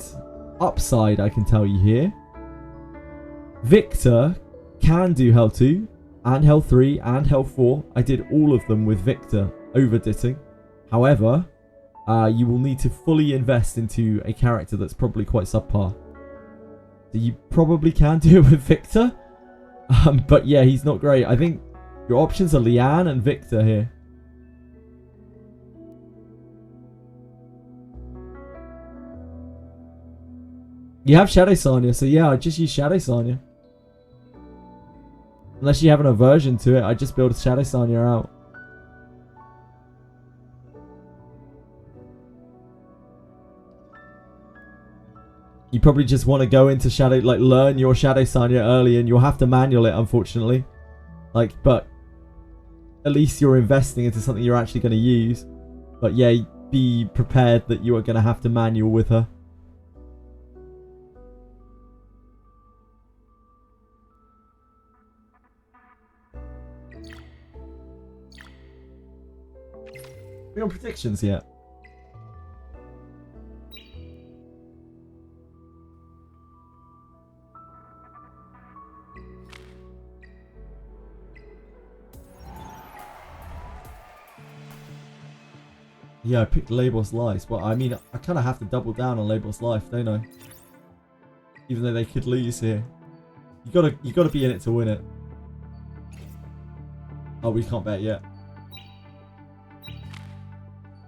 I can tell you here. Victor can do Hell 2 and Hell 3 and Hell 4. I did all of them with Victor over Ditting. However, you will need to fully invest into a character that's probably quite subpar. So you probably can do it with Victor. But yeah, he's not great. I think your options are Leanne and Victor here. You have Shadow Sanya, so yeah, I just use Shadow Sanya. Unless you have an aversion to it, I just build Shadow Sanya out. You probably just want to go into Shadow, like learn your Shadow Sanya early, and you'll have to manual it, unfortunately. Like, but at least you're investing into something you're actually going to use. But yeah, be prepared that you are going to have to manual with her. We on predictions yet? Yeah, I picked Labos Life. Well, I mean, I kind of have to double down on Labos Life, don't I? Even though they could lose here. You gotta be in it to win it. Oh, we can't bet yet.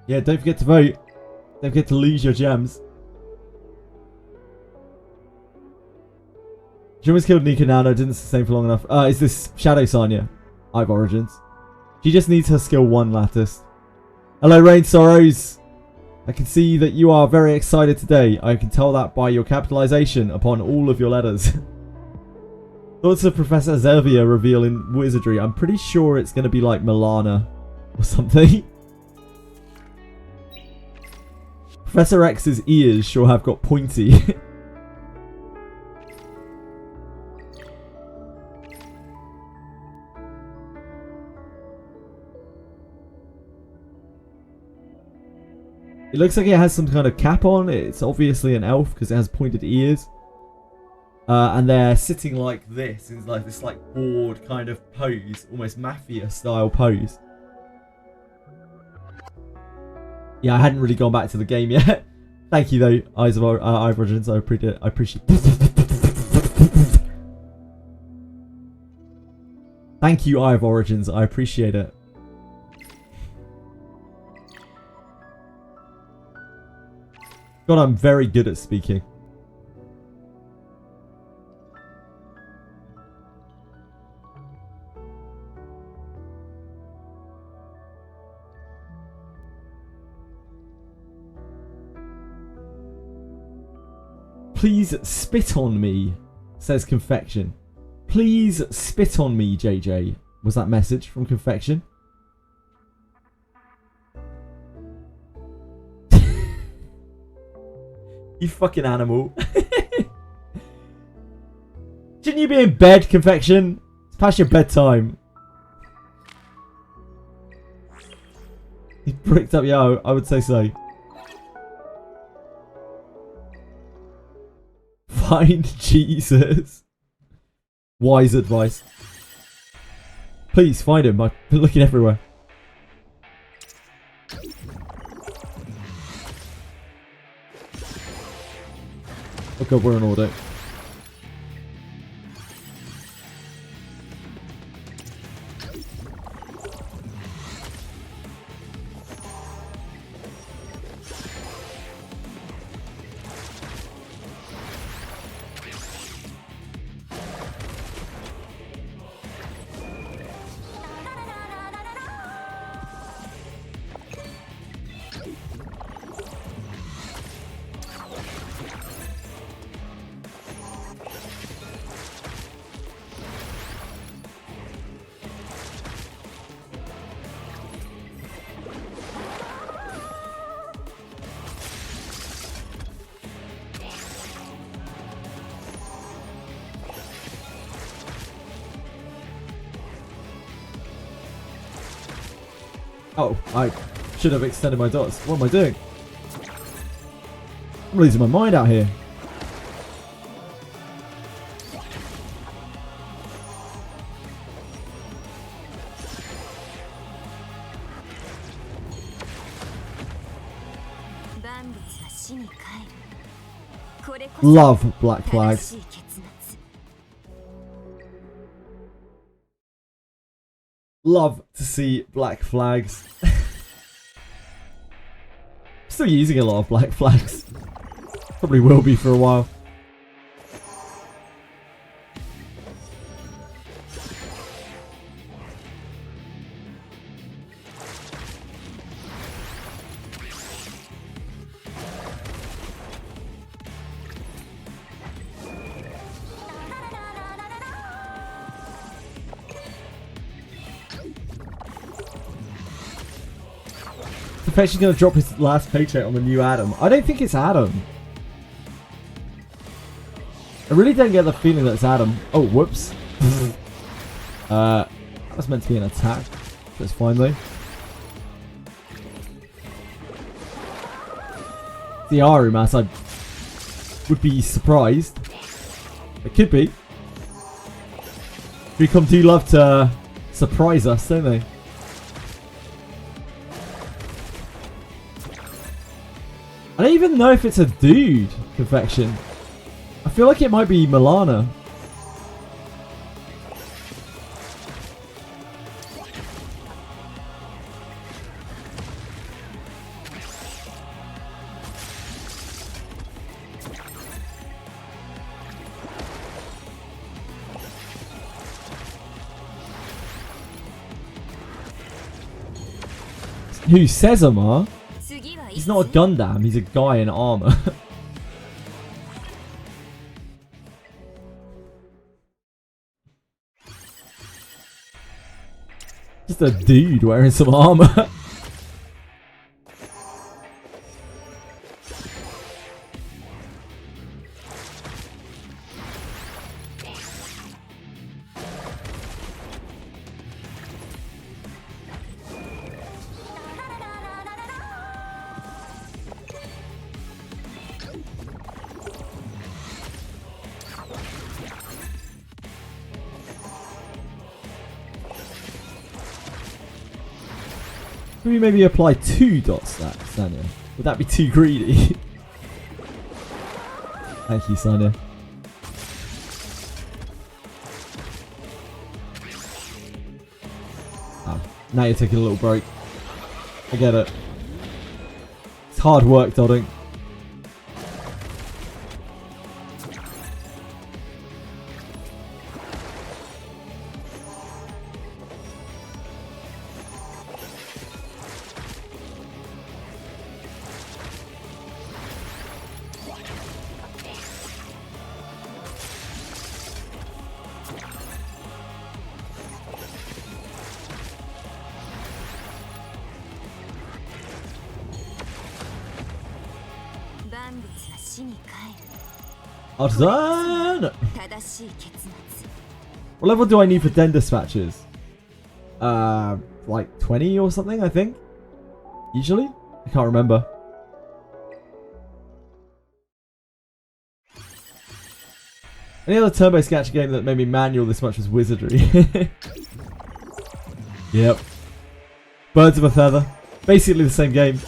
Yeah, don't forget to vote. Don't forget to lose your gems. She almost killed Nikonana, didn't sustain for long enough. Is this Shadow Sanya? Eye of Origins. She just needs her skill 1 lattice. Hello, Rain Sorrows. I can see that you are very excited today. I can tell that by your capitalization upon all of your letters. Thoughts of Professor Etheria reveal in Wizardry. I'm pretty sure it's going to be like Milana or something. Professor X's ears sure have got pointy. It looks like it has some kind of cap on. It's obviously an elf because it has pointed ears. And they're sitting like this in like this like bored kind of pose, almost mafia style pose. Yeah, I hadn't really gone back to the game yet. Thank you though, Eyes of Origins. I appreciate. Thank you, Eye of Origins. I appreciate it. God, I'm very good at speaking. Please spit on me, says Confection. Please spit on me, JJ. Was that message from Confection? You fucking animal. Shouldn't you be in bed, Confection? It's past your bedtime. He bricked up, yeah, I would say so. Find Jesus. Wise advice. Please find him. I've been looking everywhere. Oh god, we're in order. Oh, I should have extended my dots. What am I doing? I'm losing my mind out here. Love black flags. Love to see black flags. Still using a lot of black flags. Probably will be for a while. Confection's going to drop his last paycheck on the new Adam. I don't think it's Adam. I really don't get the feeling that it's Adam. Oh, whoops. That was meant to be an attack. That's fine though. The Aru mass, I would be surprised. It could be. Recom do love to surprise us, don't they? I don't even know if it's a dude, Confection. I feel like it might be Milana. Who, Sesama? He's not a Gundam, he's a guy in armor. Just a dude wearing some armor. Could we maybe apply 2 dots that, Sanya? Would that be too greedy? Thank you, Sanya. Oh, now you're taking a little break. I get it. It's hard work, Dodding. Done. What level do I need for den dispatches? Like 20 or something, I think. Usually? I can't remember. Any other turn-based gacha game that made me manual this much was Wizardry. Yep. Birds of a Feather. Basically the same game.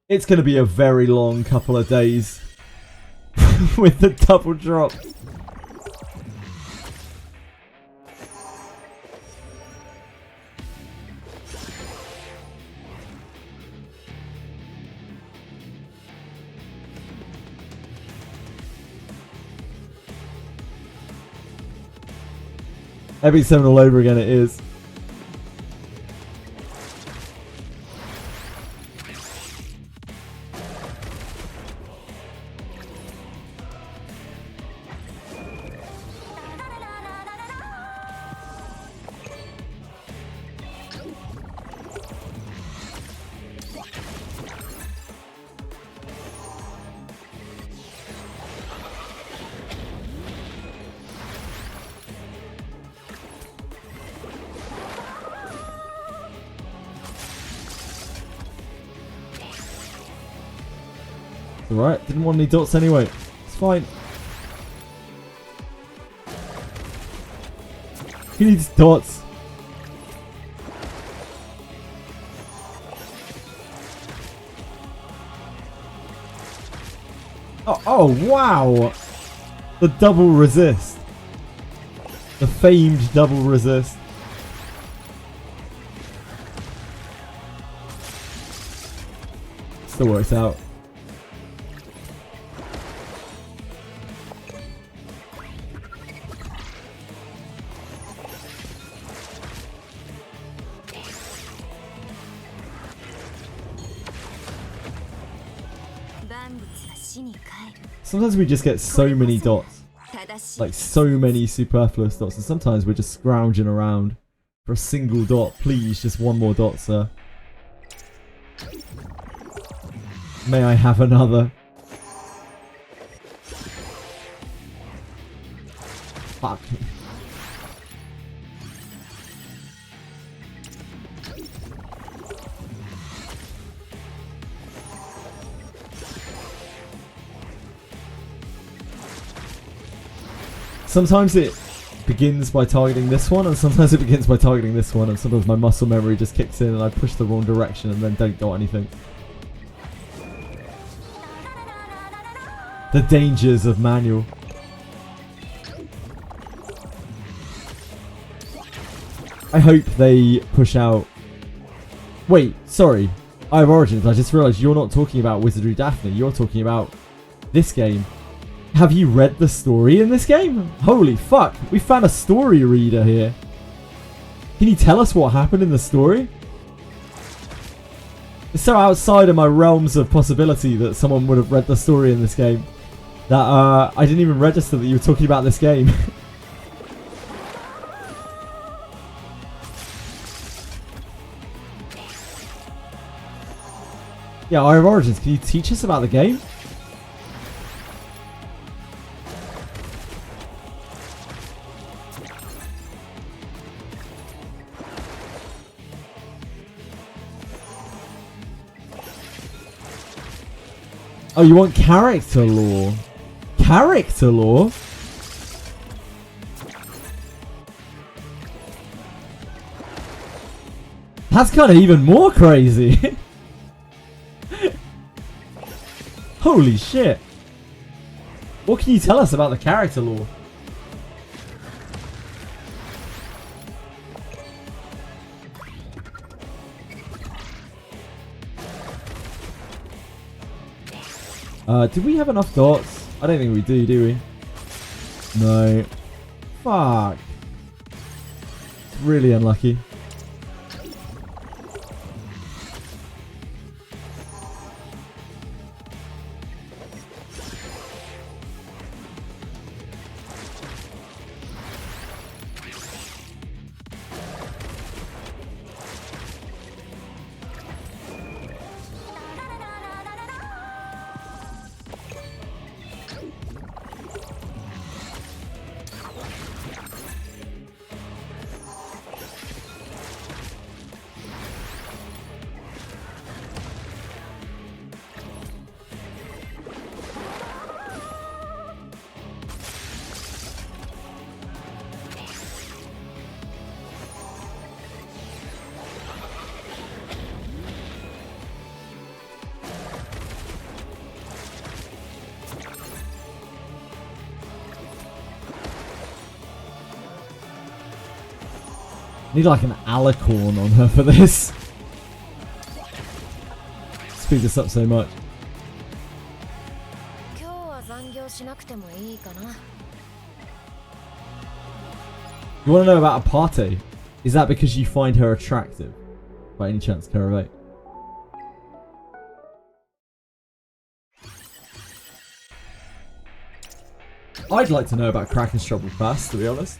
It's going to be a very long couple of days with the double drop. Epic 7 all over again, it is. Alright, didn't want any dots anyway. It's fine. Who needs dots? Oh, wow! The double resist. The famed double resist. Still works out. Sometimes we just get so many dots. Like so many superfluous dots. And sometimes we're just scrounging around for a single dot. Please, just one more dot, sir. May I have another? Fuck. Sometimes it begins by targeting this one, and sometimes it begins by targeting this one, and sometimes my muscle memory just kicks in and I push the wrong direction and then don't dot anything. The dangers of manual. I hope they push out... Wait, sorry. I have Origins. I just realised you're not talking about Wizardry Daphne. You're talking about this game. Have you read the story in this game? Holy fuck. We found a story reader here. Can you tell us what happened in the story? It's so outside of my realms of possibility that someone would have read the story in this game that I didn't even register that you were talking about this game. Yeah, I have Origins. Can you teach us about the game? Oh, you want character lore? Character lore? That's kind of even more crazy. Holy shit. What can you tell us about the character lore? Do we have enough dots? I don't think we do we? No. Fuck. It's really unlucky. Need like an alicorn on her for this. Speed this up so much. You want to know about Aparte? Is that because you find her attractive? By any chance, Caravate? I'd like to know about Kraken's trouble first, to be honest.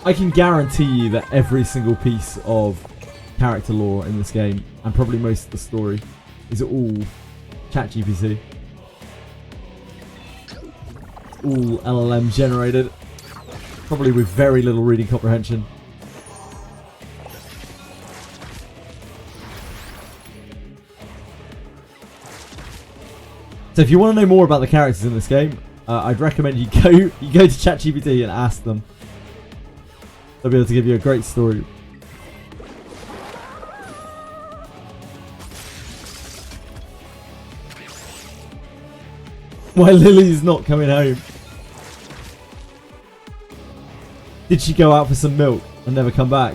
I can guarantee you that every single piece of character lore in this game, and probably most of the story, is all ChatGPT. all LLM generated. Probably with very little reading comprehension. So if you want to know more about the characters in this game, I'd recommend you go to ChatGPT and ask them. They'll be able to give you a great story. Why Lily's not coming home? Did she go out for some milk and never come back?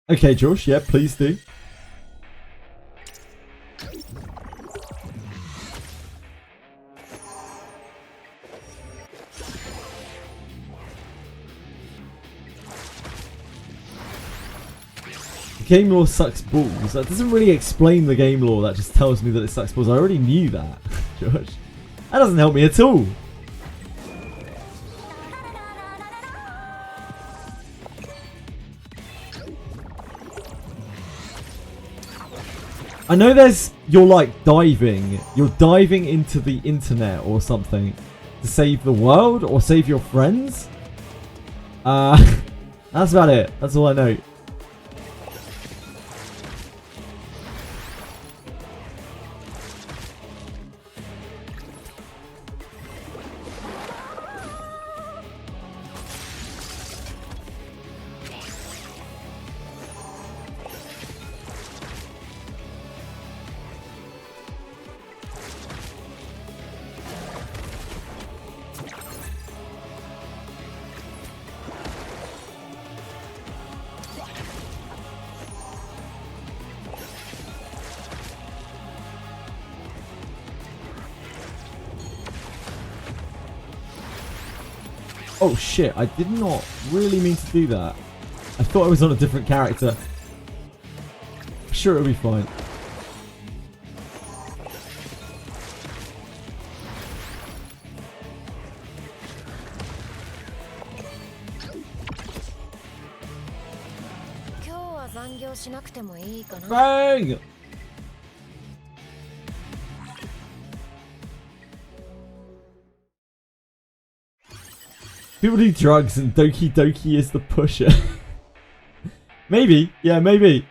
Okay, Josh, yeah, please do. Game lore sucks balls. That doesn't really explain the game lore, that just tells me that it sucks balls. I already knew that, Josh. That doesn't help me at all. I know you're like diving. You're diving into the internet or something to save the world or save your friends. That's about it. That's all I know. Oh shit, I did not really mean to do that. I thought I was on a different character. I'm sure it'll be fine. Bang! People do drugs and Doki Doki is the pusher. Maybe. Yeah, maybe.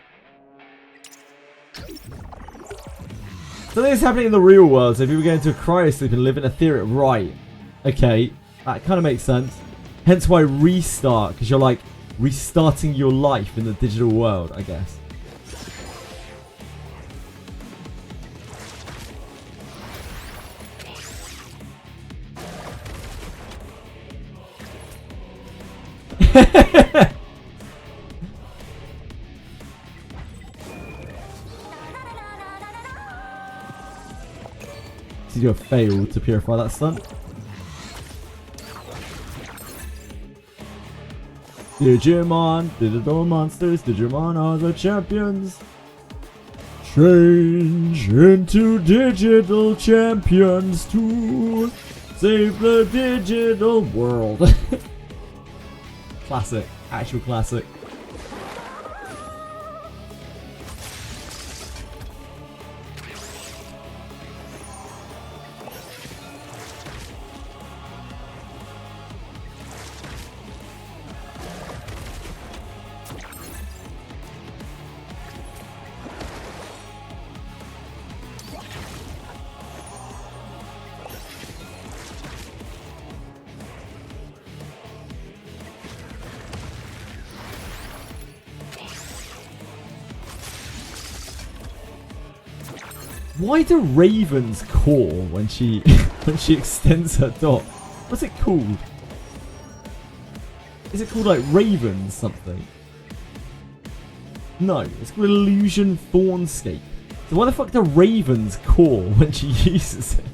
Something is happening in the real world, so people go into a cryosleep and live in Etheria. Right. Okay. That kind of makes sense. Hence why restart, because you're like restarting your life in the digital world, I guess. So you failed to purify that stunt. Digimon, digital monsters, Digimon are the champions. Change into digital champions to save the digital world. Classic, actual classic. Why do ravens caw when she extends her dot? What's it called? Is it called like ravens something? No, it's called Illusion Thornscape. So why the fuck do ravens call when she uses it?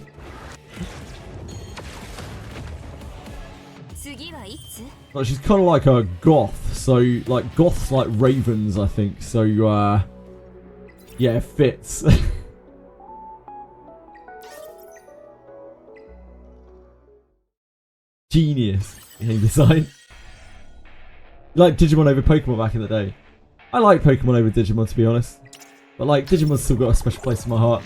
次はいつ Like, she's kind of like a goth, so like goths like ravens, I think. So yeah, it fits. Genius game design. Like Digimon over Pokemon back in the day. I like Pokemon over Digimon, to be honest, but like Digimon's still got a special place in my heart.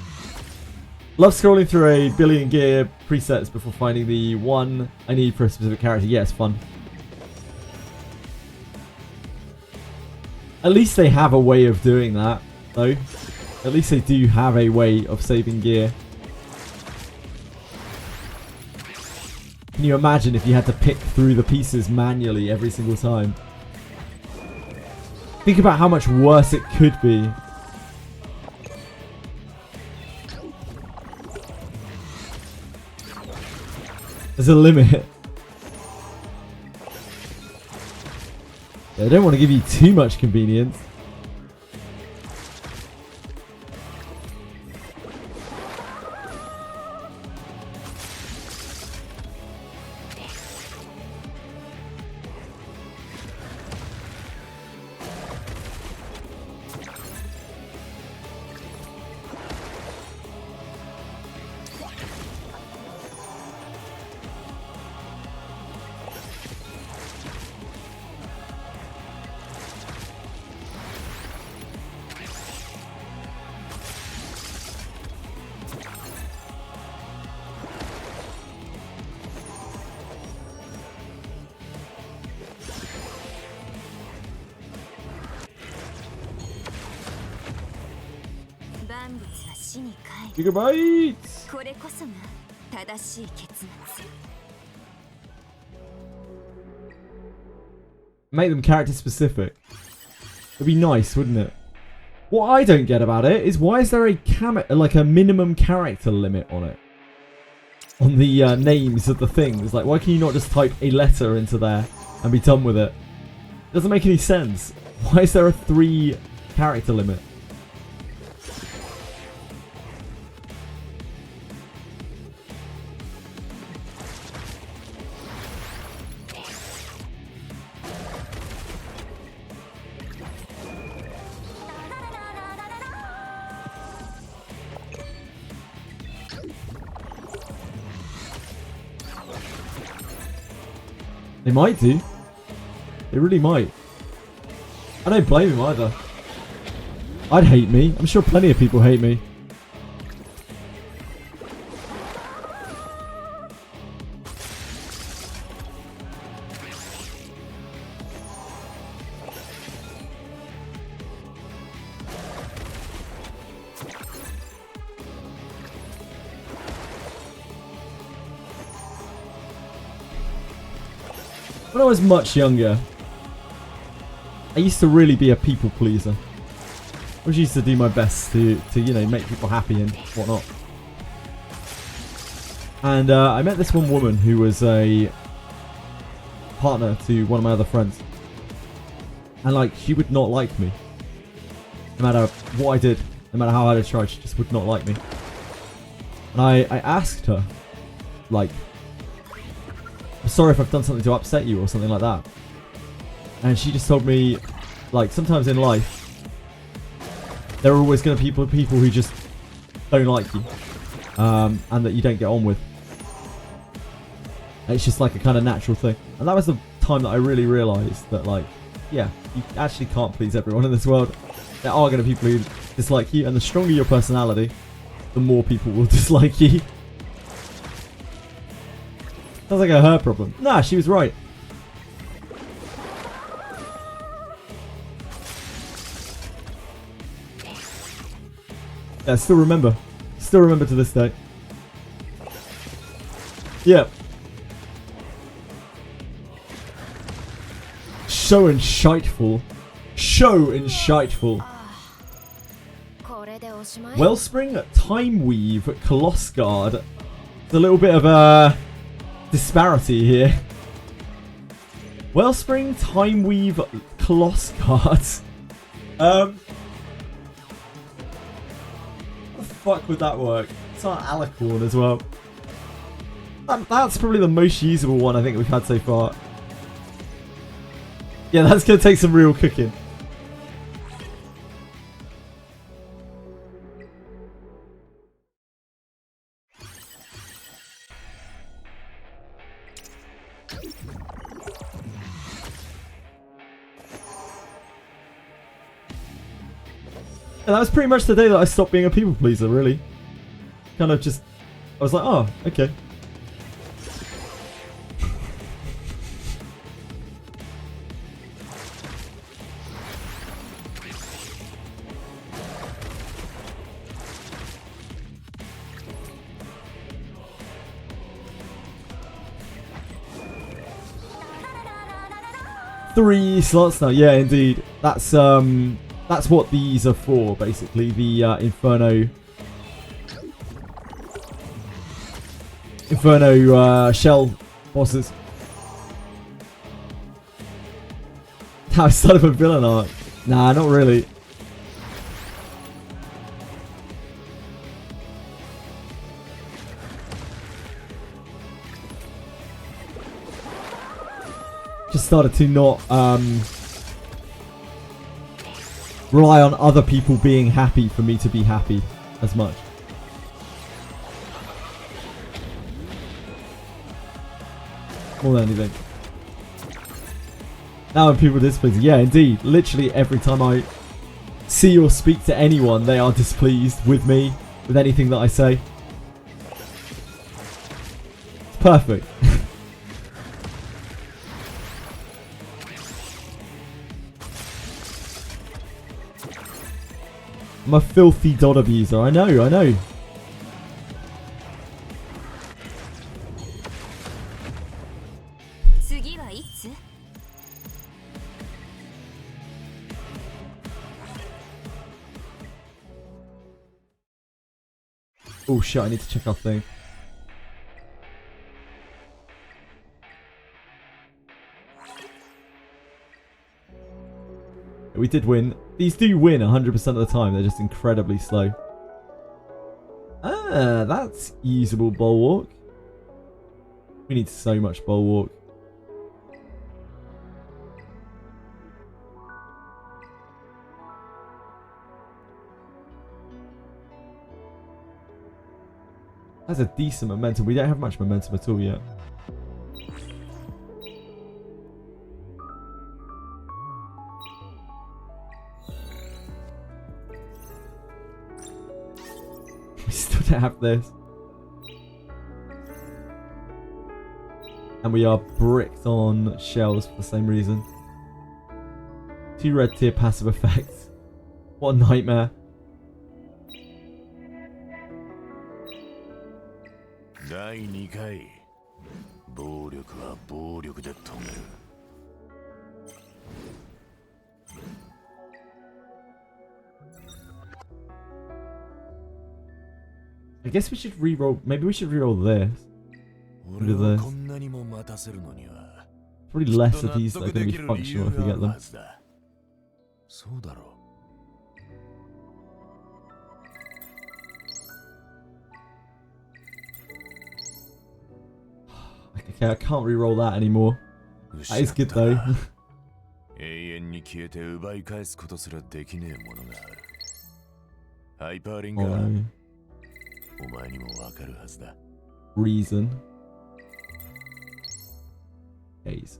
Love scrolling through a billion gear presets before finding the one I need for a specific character. Yeah, it's fun. At least they have a way of doing that, though. At least they do have a way of saving gear. Can you imagine if you had to pick through the pieces manually every single time? Think about how much worse it could be. There's a limit. I don't want to give you too much convenience. Gigabytes! これこそが正しい結末 Make them character specific. It'd be nice, wouldn't it? What I don't get about it is why is there a minimum character limit on it? On the names of the things. Like, why can you not just type a letter into there and be done with it? Doesn't make any sense. Why is there a 3 character limit? They might do. They really might. I don't blame him either. I'd hate me. I'm sure plenty of people hate me. When I was much younger, I used to really be a people pleaser. I used to do my best to you know, make people happy and whatnot. And I met this one woman who was a partner to one of my other friends. And like, she would not like me. No matter what I did, no matter how hard I tried, she just would not like me. And I asked her, like, I'm sorry if I've done something to upset you or something like that. And she just told me, like, sometimes in life, there are always going to be people who just don't like you. And that you don't get on with. And it's just like a kind of natural thing. And that was the time that I really realised that, like, yeah, you actually can't please everyone in this world. There are going to be people who dislike you. And the stronger your personality, the more people will dislike you. Sounds like a her problem. Nah, she was right. Yeah, still remember. Still remember to this day. Yeah. So and shiteful. So and shiteful. Wellspring, Time Weave, Coloss Guard. There's a little bit of a disparity here. Wellspring, Time Weave, Coloss Guard. How the fuck would that work? It's on Alicorn as well. That's probably the most usable one I think we've had so far. Yeah, that's going to take some real cooking. And that was pretty much the day that I stopped being a people pleaser, really. Kind of just, I was like, oh, okay. Three slots now, yeah, indeed. That's what these are for, basically. The Inferno shell bosses. Now it's sort of a villain arc. Nah, not really. Just started to not rely on other people being happy for me to be happy as much. More than anything. Now when people are displeased, yeah, indeed. Literally every time I see or speak to anyone, they are displeased with me, with anything that I say. It's perfect. I'm a filthy dot abuser. I know, I know. Oh shit, I need to check our thing. We did win. These do win 100% of the time. They're just incredibly slow. Ah, that's usable bulwark. We need so much bulwark. That's a decent momentum. We don't have much momentum at all yet. We still don't have this. And we are bricked on shells for the same reason. 2 red tier passive effects. What a nightmare. I guess we should re-roll. Maybe we should re-roll this. Rid of this. Probably less of these that are going to be functional if we get them. Okay, I can't re-roll that anymore. That is good though. Reason. Haze.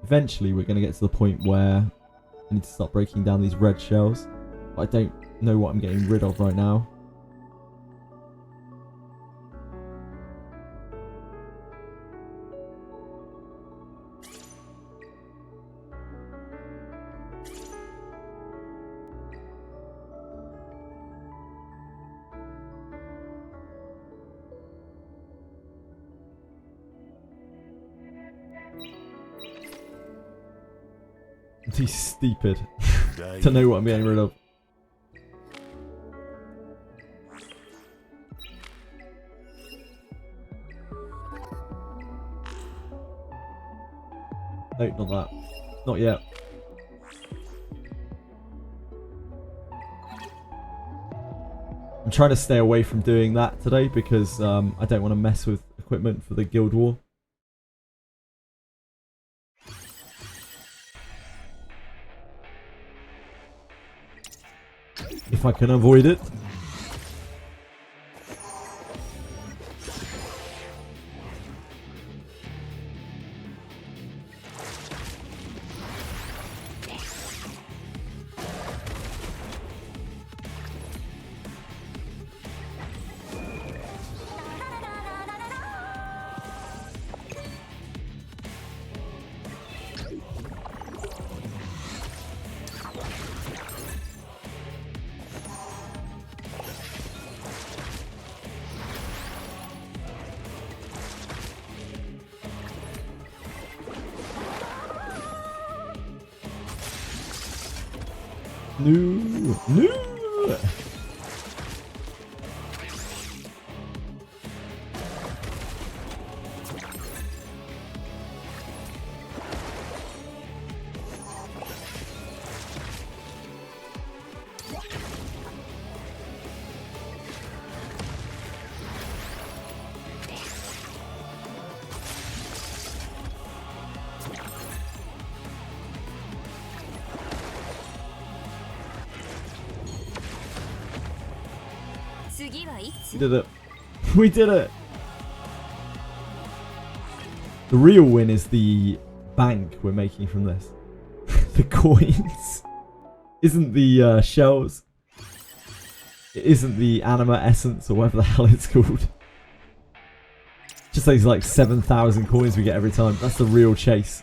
Eventually we're going to get to the point where I need to start breaking down these red shells. But I don't know what I'm getting rid of right now. I'm too stupid to know what I'm getting rid of. No, not that. Not yet. I'm trying to stay away from doing that today because I don't want to mess with equipment for the Guild War. If I can avoid it. No, no. We did it. We did it. The real win is the bank we're making from this. The coins. Isn't the shells. It isn't the anima essence or whatever the hell it's called. Just those like 7,000 coins we get every time. That's the real chase.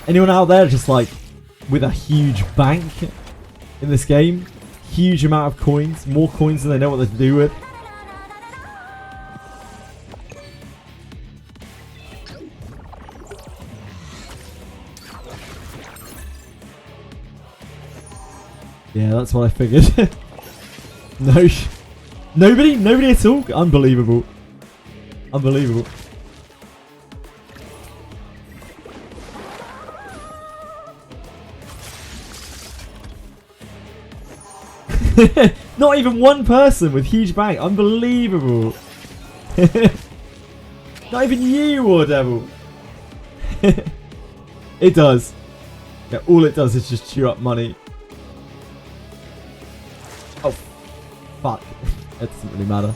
Anyone out there just like with a huge bank in this game? Huge amount of coins. More coins than they know what to do with. Yeah, that's what I figured. No. Nobody at all? Unbelievable. Unbelievable. Not even one person with huge bank. Unbelievable. Not even you, War Devil. It does. Yeah, all it does is just chew up money. Oh, fuck. It doesn't really matter.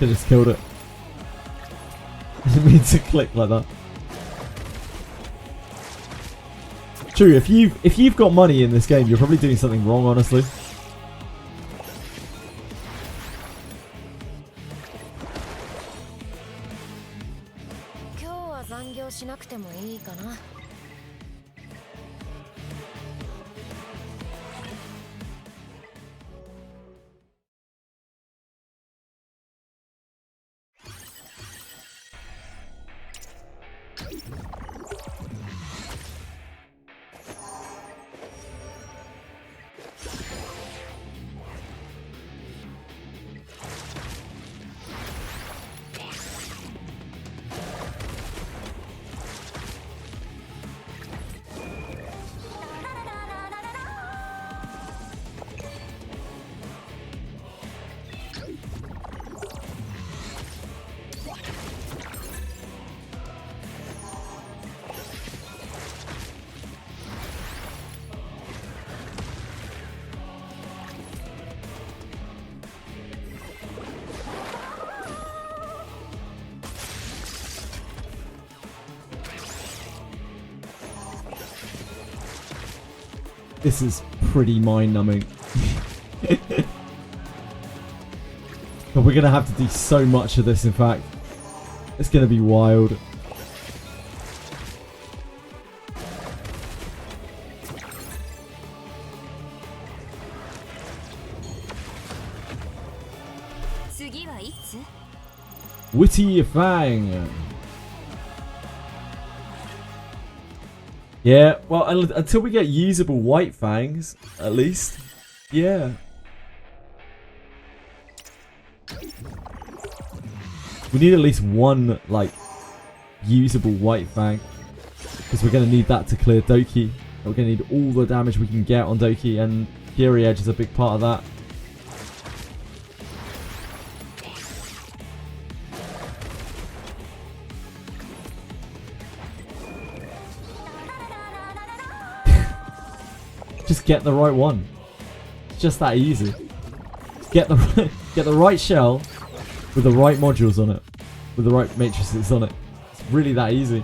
I just killed it. I didn't mean to click like that. True, if you've got money in this game, you're probably doing something wrong, honestly. This is pretty mind-numbing. But we're going to have to do so much of this, in fact. It's going to be wild. 次はいつ？ Witty Fang. Yeah, well, until we get usable white fangs, at least. Yeah. We need at least one, like, usable white fang. Because we're going to need that to clear Doki. We're going to need all the damage we can get on Doki, and Fury Edge is a big part of that. Just get the right one. It's just that easy. Get the right shell with the right modules on it, with the right matrices on it. It's really that easy.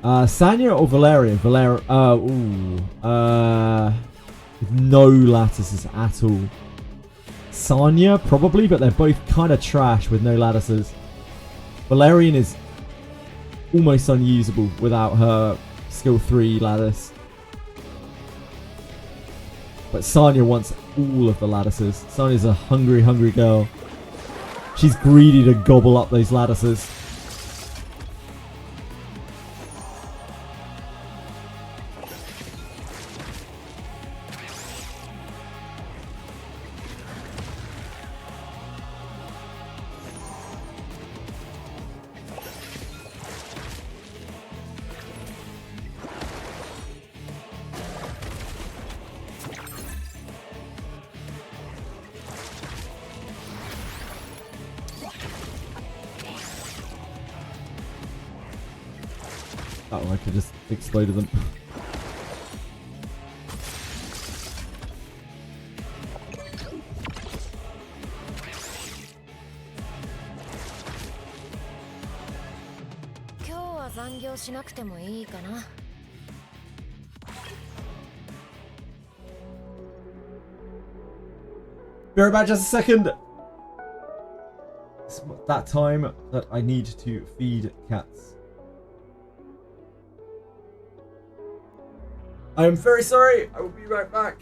Sanya or Valerian? With no lattices at all. Sanya probably, but they're both kind of trash with no lattices. Valerian is almost unusable without her skill 3 lattice. But Sanya wants all of the lattices. Sanya's a hungry, hungry girl. She's greedy to gobble up those lattices. Oh, I could just exploded them. Be right back just a second. It's that time that I need to feed cats. I am very sorry. I will be right back.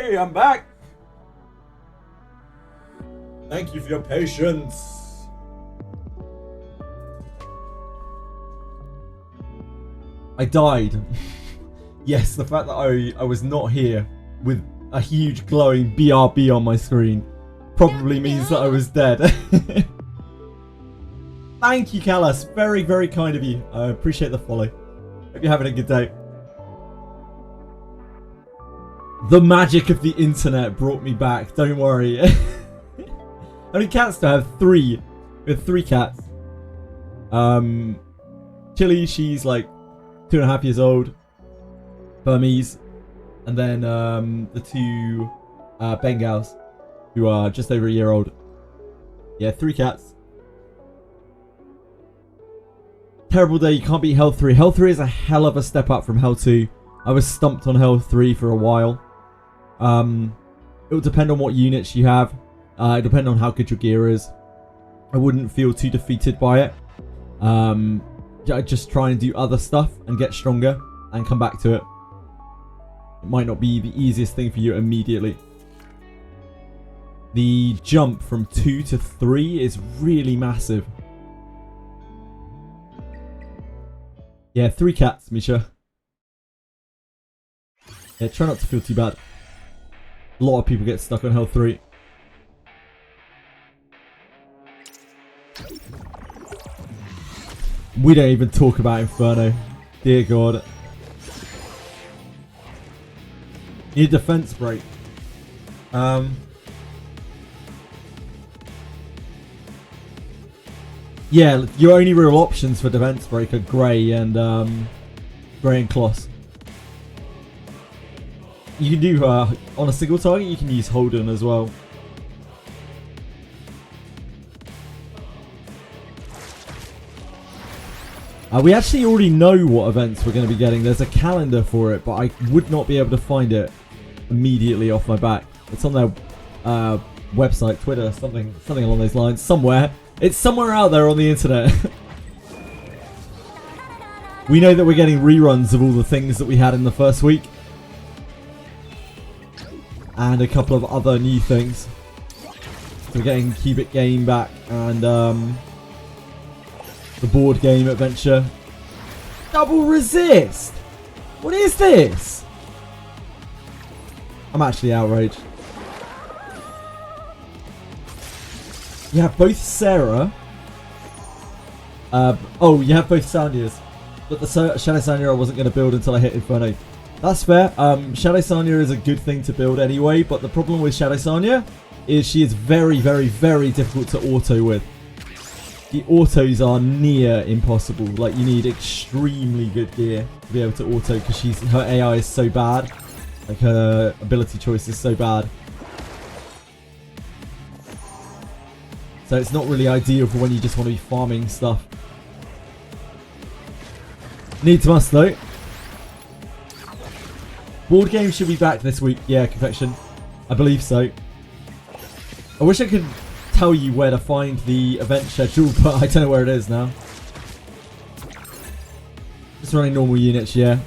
Hey, I'm back. Thank you for your patience. I died. Yes, the fact that I was not here with a huge glowing BRB on my screen probably means that I was dead. Thank you, Callas. Very, very kind of you. I appreciate the follow. Hope you're having a good day. The magic of the internet brought me back. Don't worry. How many cats do I have? 3. We have 3 cats. Chili, she's like 2.5 years old. Burmese. And then the 2 Bengals, who are just over a year old. Yeah, 3 cats. Terrible day, you can't beat Hell 3. Hell 3 is a hell of a step up from Hell 2. I was stumped on Hell 3 for a while. It will depend on what units you have. It depends on how good your gear is. I wouldn't feel too defeated by it. Just try and do other stuff and get stronger and come back to it. It might not be the easiest thing for you immediately. The jump from 2 to 3 is really massive. Yeah, 3 cats, Misha. Yeah, try not to feel too bad. A lot of people get stuck on Hell 3. We don't even talk about Inferno. Dear God. Need a defense break. Yeah, your only real options for defense break are Grey and Kloss. You can do on a single target. You can use Holden as well. We actually already know what events we're going to be getting. There's a calendar for it, but I would not be able to find it immediately off my back. It's on their website, Twitter, something along those lines. Somewhere. It's somewhere out there on the internet. We know that we're getting reruns of all the things that we had in the first week. And a couple of other new things. So we're getting Cubic Game back and the board game adventure. Double resist! What is this? I'm actually outraged. You have both Sarah. You have both Sanyas. But the Shadow Sanya I wasn't going to build until I hit Inferno. That's fair. Shadow Sanya is a good thing to build anyway. But the problem with Shadow Sanya is she is very, very, very difficult to auto with. The autos are near impossible. Like, you need extremely good gear to be able to auto because her AI is so bad. Like, her ability choice is so bad. So it's not really ideal for when you just want to be farming stuff. Needs must though. Board game should be back this week. Yeah, Confection. I believe so. I wish I could tell you where to find the event schedule, but I don't know where it is now. Just running normal units, yeah.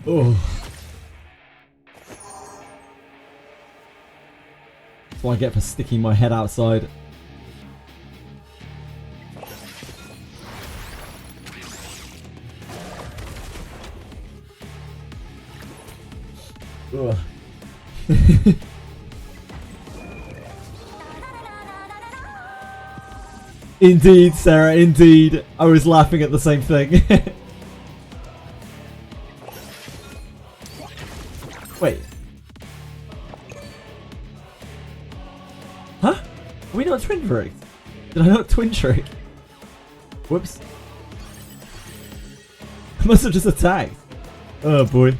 Oh. That's what I get for sticking my head outside. Ugh. Indeed, Sarah, indeed. I was laughing at the same thing. Wait. Huh? Are we not twin tricked? Did I not twin trick? Whoops. I must have just attacked. Oh boy.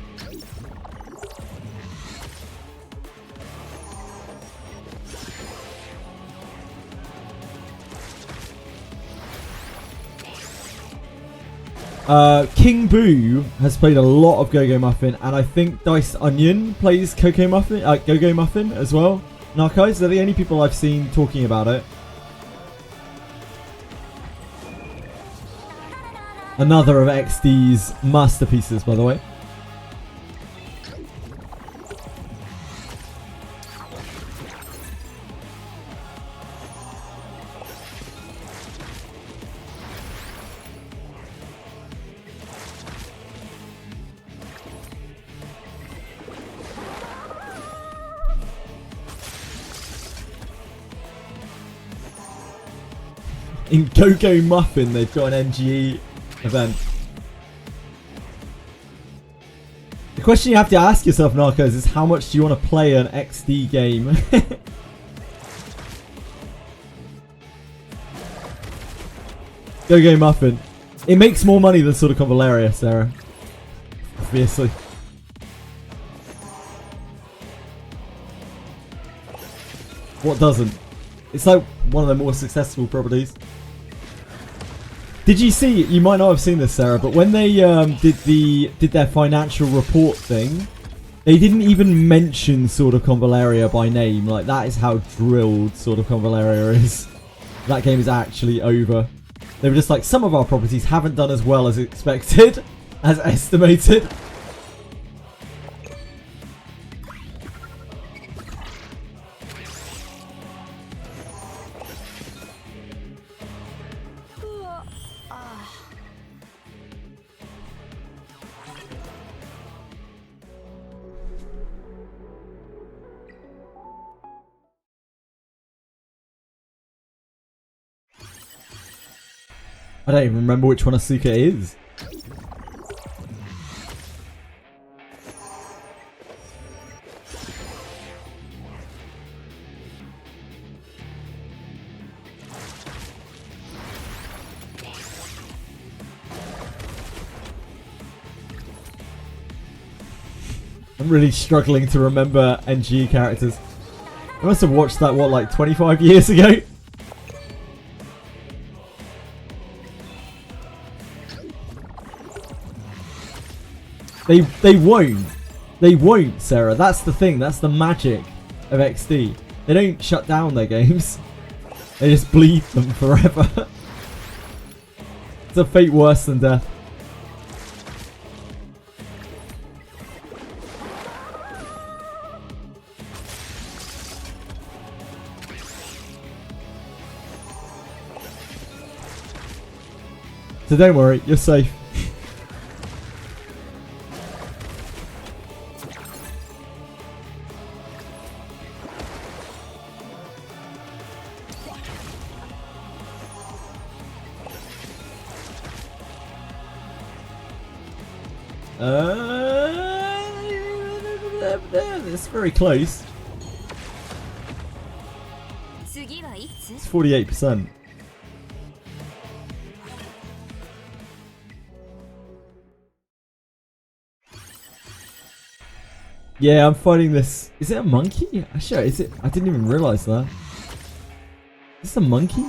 King Boo has played a lot of Go-Go Muffin, and I think Diced Onion plays Go-Go Muffin as well. Narcos, they're the only people I've seen talking about it. Another of XD's masterpieces, by the way. In Go-Go Muffin, they've got an NGE event. The question you have to ask yourself, Narcos, is how much do you want to play an XD game? Go-Go Muffin. It makes more money than sort of Valeria, Sarah. Obviously. What doesn't? It's like one of the more successful properties. Did you see? You might not have seen this, Sarah, but when they did their financial report thing, they didn't even mention Sword of Convaleria by name. Like, that is how drilled Sword of Convaleria is. That game is actually over. They were just like, some of our properties haven't done as well as expected, as estimated. I don't even remember which one Asuka is. I'm really struggling to remember NGE characters. I must have watched that, what, like 25 years ago? They won't. They won't, Sarah. That's the thing. That's the magic of XD. They don't shut down their games. They just bleed them forever. It's a fate worse than death. So don't worry, you're safe. It's very close. It's 48%. Yeah, I'm fighting this. Is it a monkey? Sure, is it? I didn't even realize that. Is this a monkey?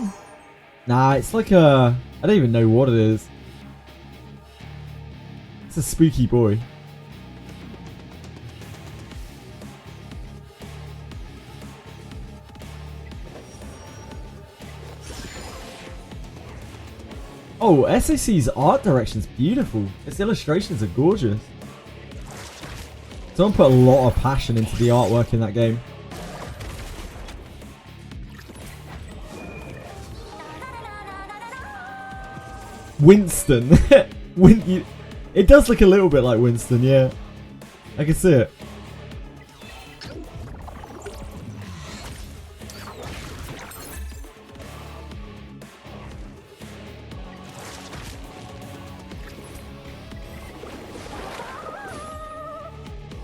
Nah, it's like a... I don't even know what it is. It's a spooky boy. Oh, SAC's art direction's beautiful. Its illustrations are gorgeous. Someone put a lot of passion into the artwork in that game. Winston. It does look a little bit like Winston, yeah. I can see it.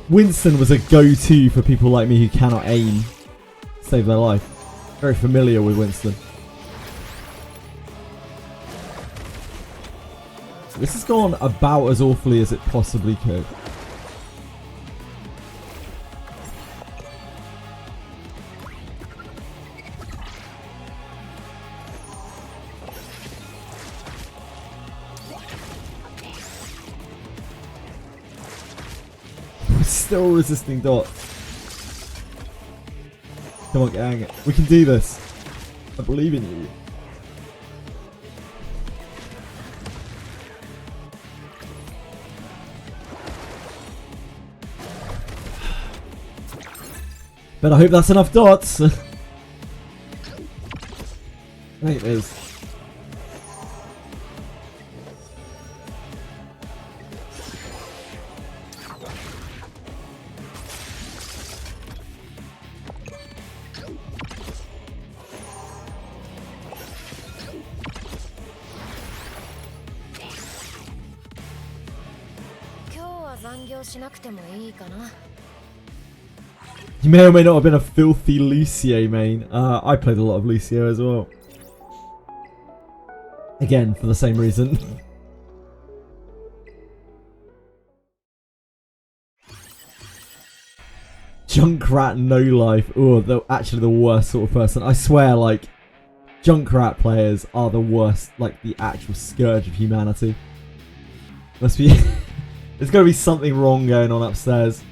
Winston was a go-to for people like me who cannot aim. Save their life. Very familiar with Winston. This has gone about as awfully as it possibly could. still resisting dots. Come on, gang. We can do this. I believe in you. But I hope that's enough dots. I think it is. You may or may not have been a filthy Lucio main. I played a lot of Lucio as well. Again, for the same reason. Junkrat no life. Oh, actually the worst sort of person. I swear, like, Junkrat players are the worst, like the actual scourge of humanity. Must be... There's got to be something wrong going on upstairs.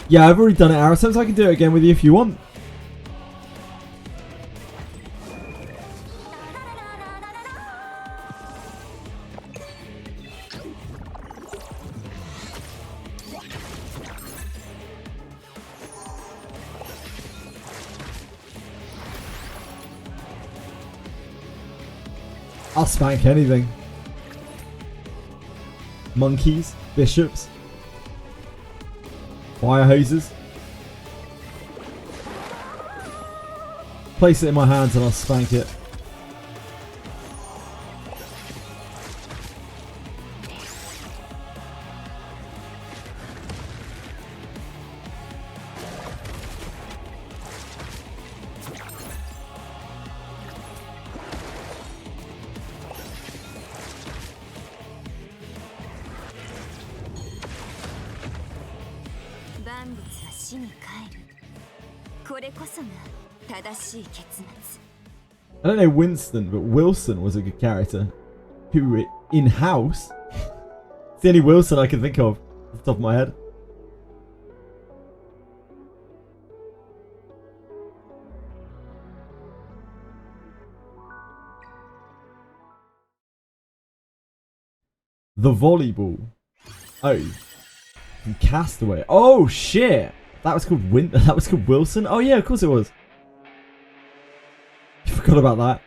Yeah, I've already done it, Arasems. I can do it again with you if you want. I'll spank anything. Monkeys, bishops, fire hoses. Place it in my hands and I'll spank it. I don't know Winston, but Wilson was a good character. Who in-house? It's the only Wilson I can think of off the top of my head. The volleyball. Oh. From Castaway. Oh shit! That was called that was called Wilson? Oh yeah, of course it was. I forgot about that.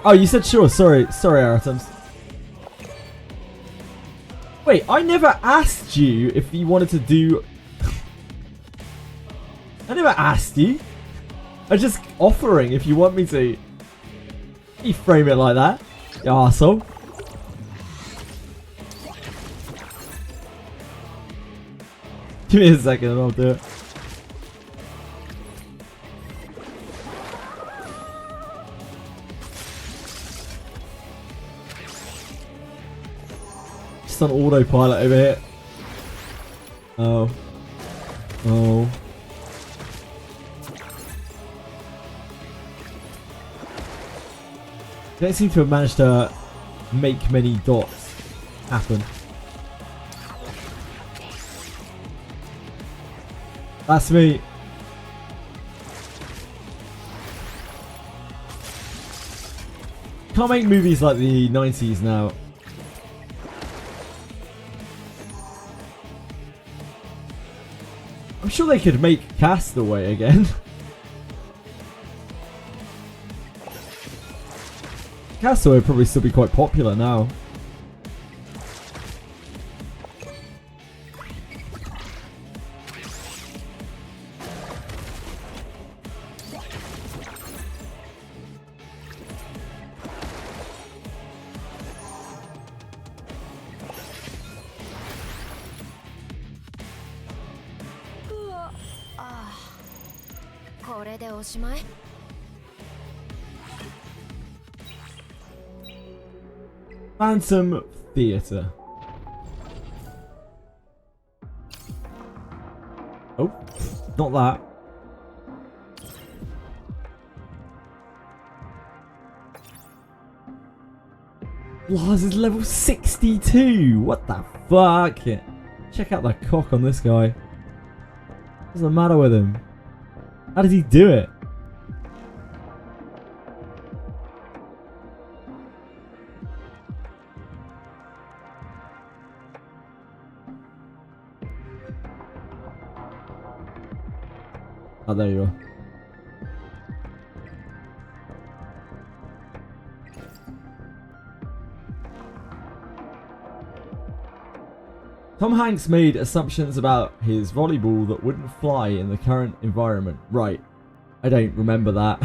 Oh, you said sure. Sorry, Aratems. Wait, I never asked you if you wanted to do... I never asked you. I'm just offering if you want me to. You frame it like that, you arsehole. Give me a second and I'll do it. Just on autopilot over here. Oh. Oh. Don't seem to have managed to make many dots happen. That's me. Can't make movies like the 90s now. I'm sure they could make Castaway again. Castaway would probably still be quite popular now. これでおしまい。Phantom Theatre. Oh, not that. Lars is level 62. What the fuck? Check out the cock on this guy. What's the matter with him? How does he do it? Oh, there you are. Tom Hanks made assumptions about his volleyball that wouldn't fly in the current environment. Right. I don't remember that.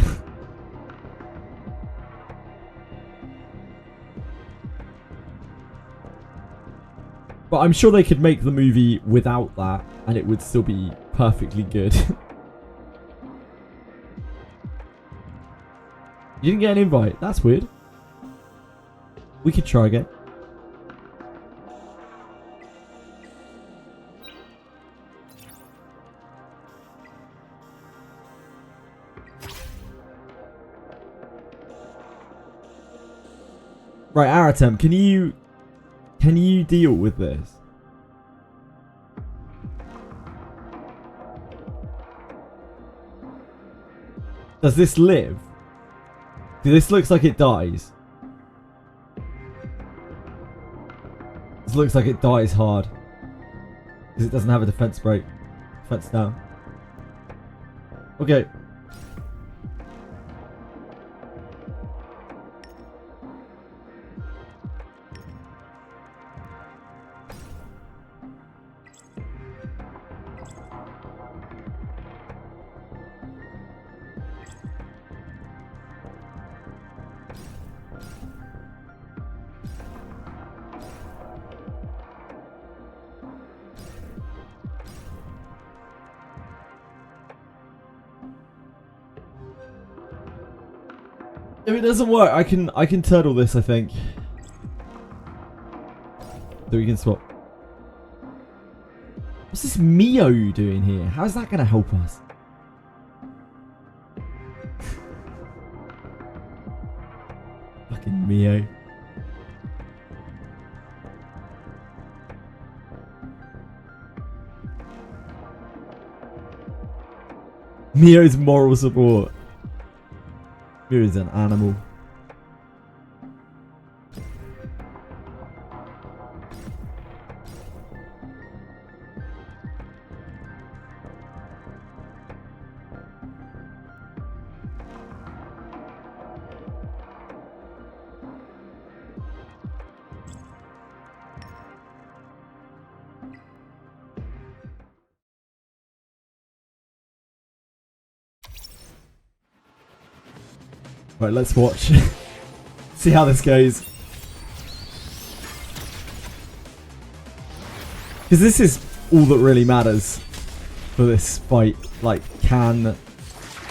But I'm sure they could make the movie without that and it would still be perfectly good. You didn't get an invite. That's weird. We could try again. Right, Aratem, can you deal with this? Does this live? This looks like it dies. This looks like it dies hard. Because it doesn't have a defense break. Defense down. Okay. If it doesn't work, I can turtle this, I think. So we can swap. What's this Mio doing here? How's that gonna help us? Fucking Mio. Mio's moral support. Here is an animal. Right, let's watch. See how this goes. Because this is all that really matters for this fight. Like, can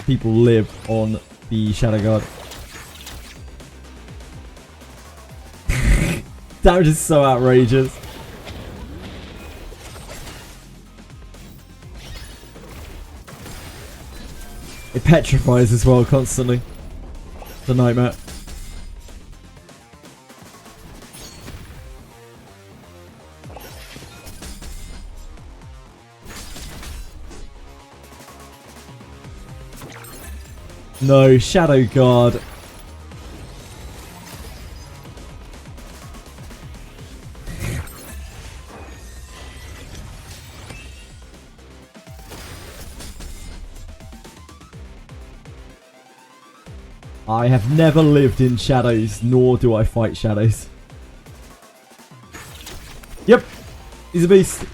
people live on the Shadow Guard? Damage is so outrageous. It petrifies as well constantly. It's a nightmare. No, Shadow Guard. I have never lived in shadows, nor do I fight shadows. Yep, he's a beast.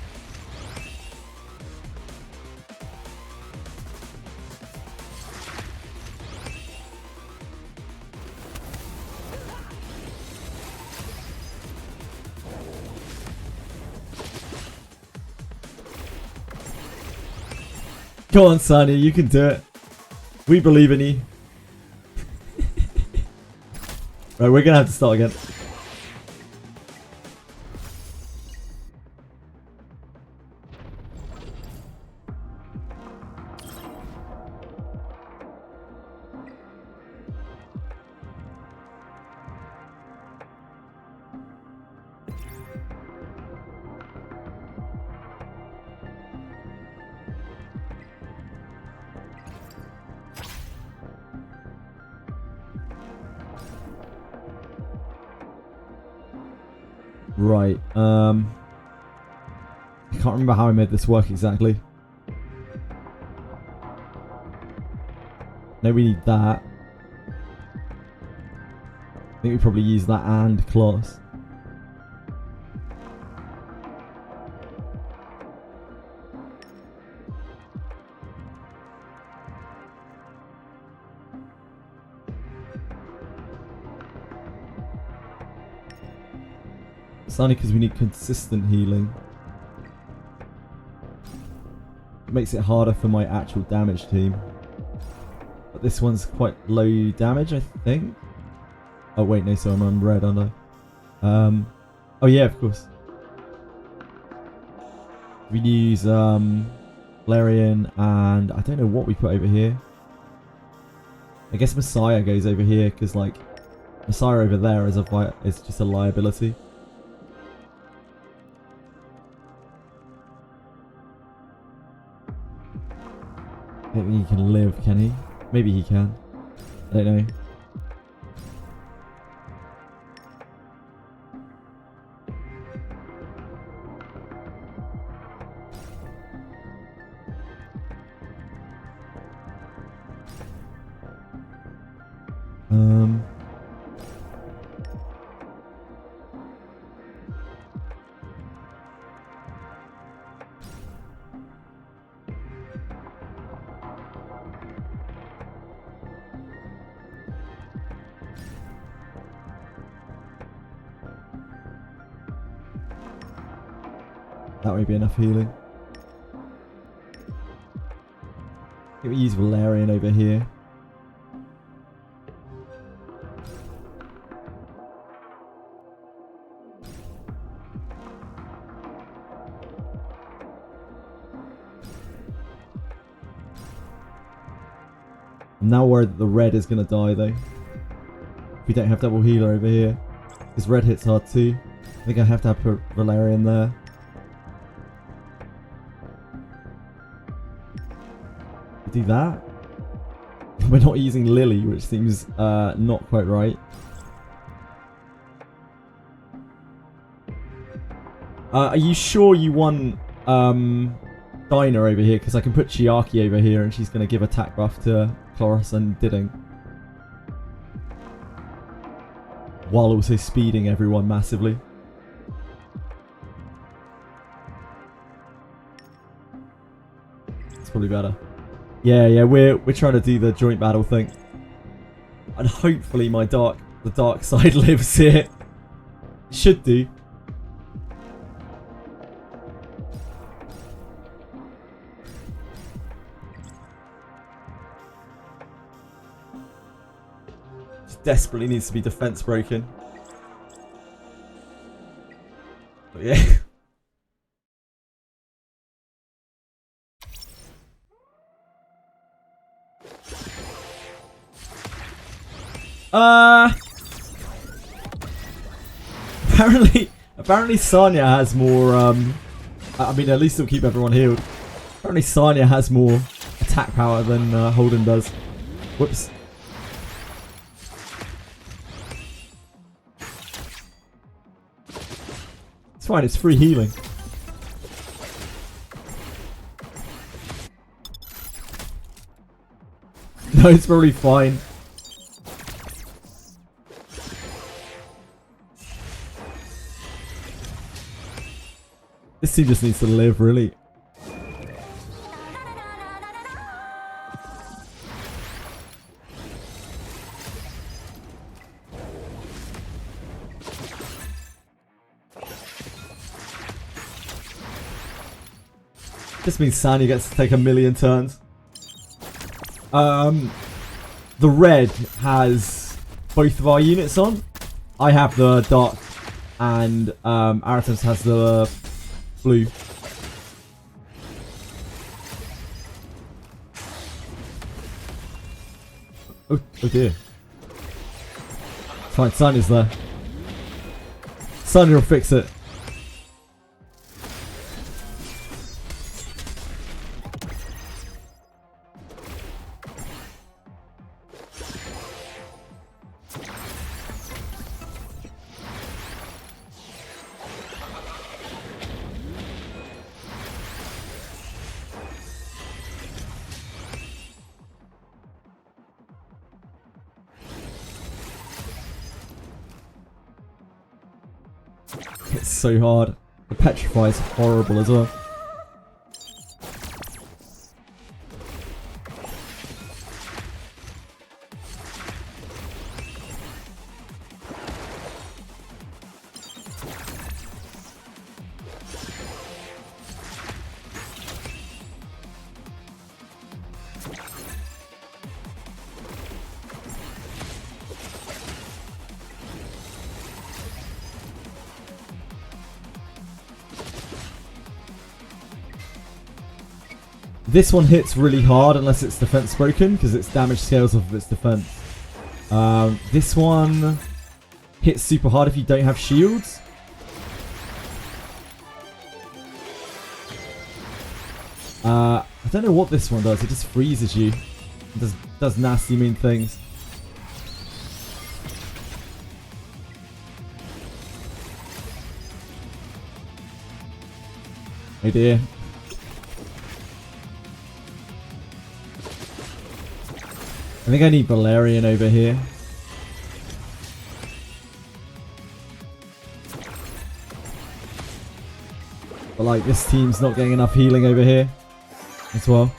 Go on, Sonny, you can do it. We believe in you. Right, we're gonna have to start again. Right, I can't remember how I made this work exactly. No, we need that. I think we probably use that and class. It's only because we need consistent healing. It makes it harder for my actual damage team. But this one's quite low damage, I think. Oh wait, no, so I'm on red, aren't I? Oh yeah, of course. We use Valerian and I don't know what we put over here. I guess Messiah goes over here because like Messiah over there is just a liability. I don't think he can live, can he? Maybe he can. I don't know. That may be enough healing. I think we use Valerian over here. I'm now worried that the red is going to die though. If we don't have double healer over here. Because red hits hard too. I think I have to put Valerian there. Do that. We're not using Lily, which seems not quite right. Are you sure you want Dinah over here? Because I can put Chiaki over here and she's going to give attack buff to Chloros and Didding. While also speeding everyone massively. It's probably better. Yeah, we're trying to do the joint battle thing. And hopefully the dark side lives here. Should do. Just desperately needs to be defense broken. But yeah. Apparently Sanya has more, I mean, at least it'll keep everyone healed. Apparently Sanya has more attack power than Holden does. Whoops. It's fine, it's free healing. No, it's probably fine. This team just needs to live, really. This means Sanya gets to take 1,000,000 turns. The red has both of our units on. I have the dark, and Aratus has the blue. Oh dear. Fine, Sun is there. Sun, you'll fix it. It's so hard. The petrify is horrible as well. This one hits really hard unless its defense broken, because its damage scales off of its defense. This one hits super hard if you don't have shields. I don't know what this one does. It just freezes you. It does nasty mean things. Oh dear. I think I need Valerian over here. But like, this team's not getting enough healing over here as well.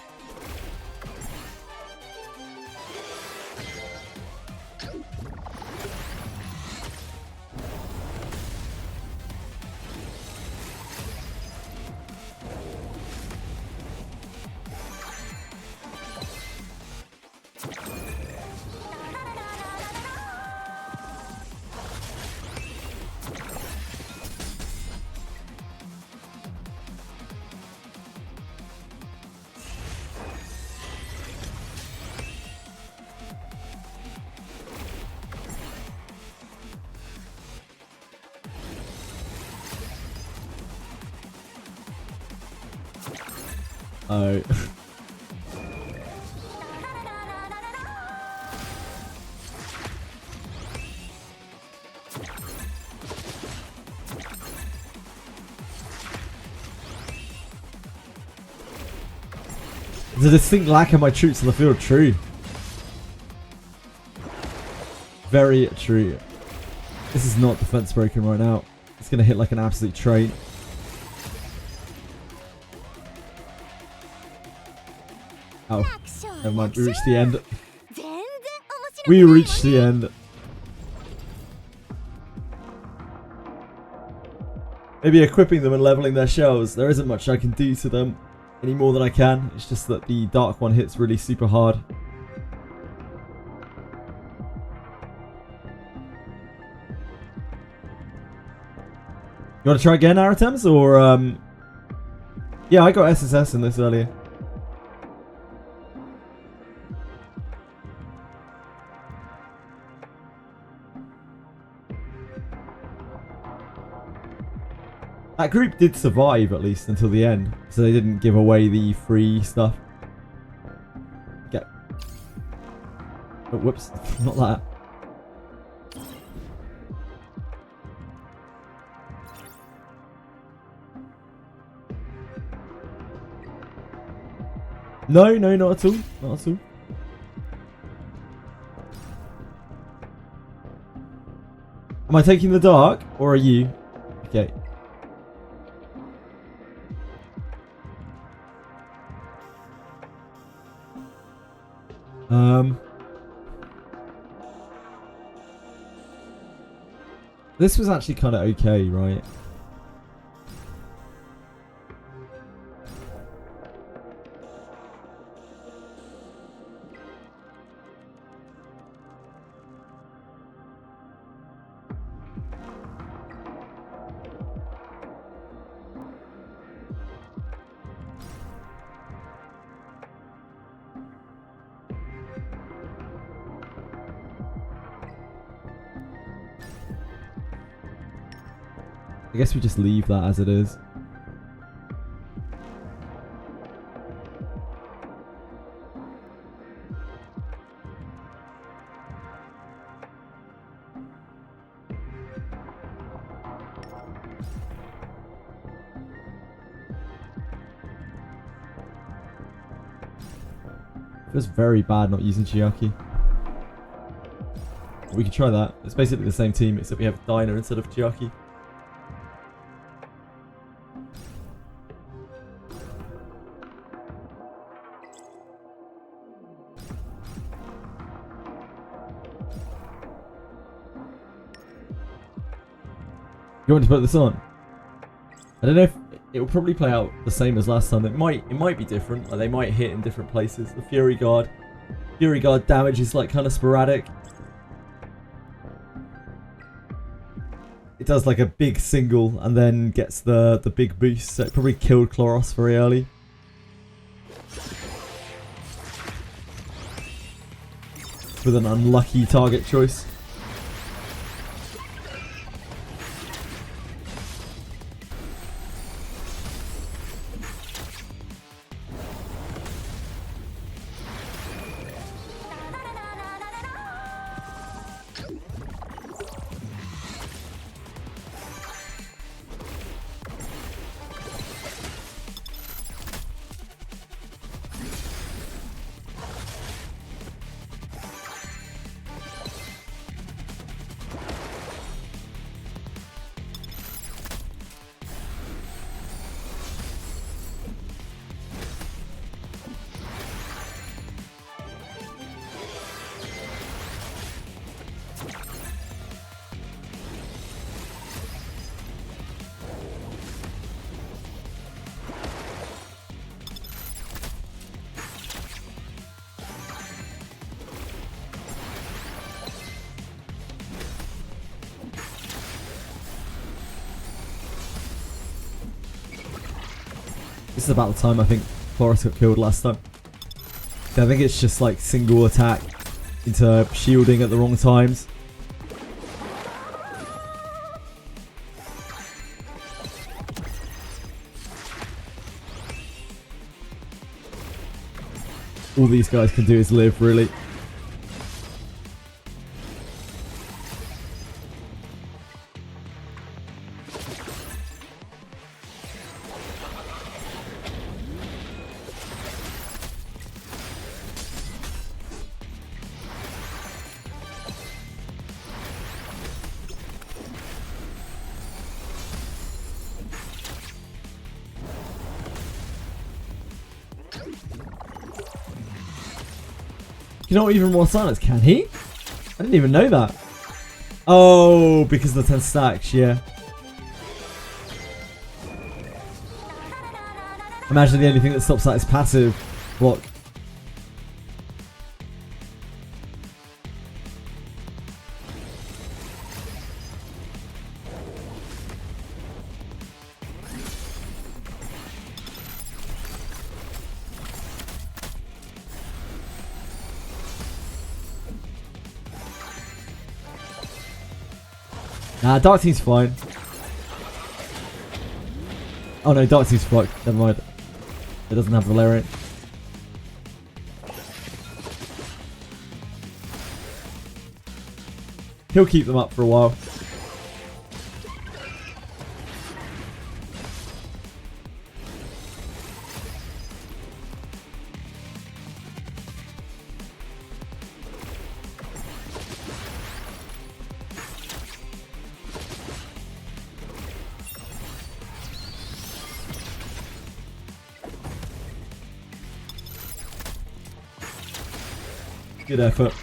Oh. There's a distinct lack of my troops on the field. True. Very true. This is not defense broken right now. It's going to hit like an absolute train. Oh, never mind. We reached the end. We reached the end. Maybe equipping them and leveling their shells. There isn't much I can do to them any more than I can. It's just that the dark one hits really super hard. You want to try again, Aratems? Or, yeah, I got SSS in this earlier. That group did survive, at least, until the end. So they didn't give away the free stuff. Get. Oh, whoops. Not that. No, no, not at all. Not at all. Am I taking the dark? Or are you? Okay. This was actually kind of okay, right? I guess we just leave that as it is. Feels very bad not using Chiaki. We can try that. It's basically the same team except we have Dinah instead of Chiaki. You want to put this on? I don't know if it will probably play out the same as last time. It might be different. Like they might hit in different places. The Fury Guard damage is like kind of sporadic. It does like a big single and then gets the big boost. So it probably killed Chloros very early. With an unlucky target choice. This is about the time I think Chloros got killed last time. I think it's just like single attack into shielding at the wrong times. All these guys can do is live, really. You know even more silence, can he? I didn't even know that. Oh, because of the 10 stacks, yeah. Imagine the only thing that stops that is passive block. Nah, Dark Team's fine. Oh no, Dark Team's fucked. Never mind. It doesn't have Valerian. He'll keep them up for a while. Good effort.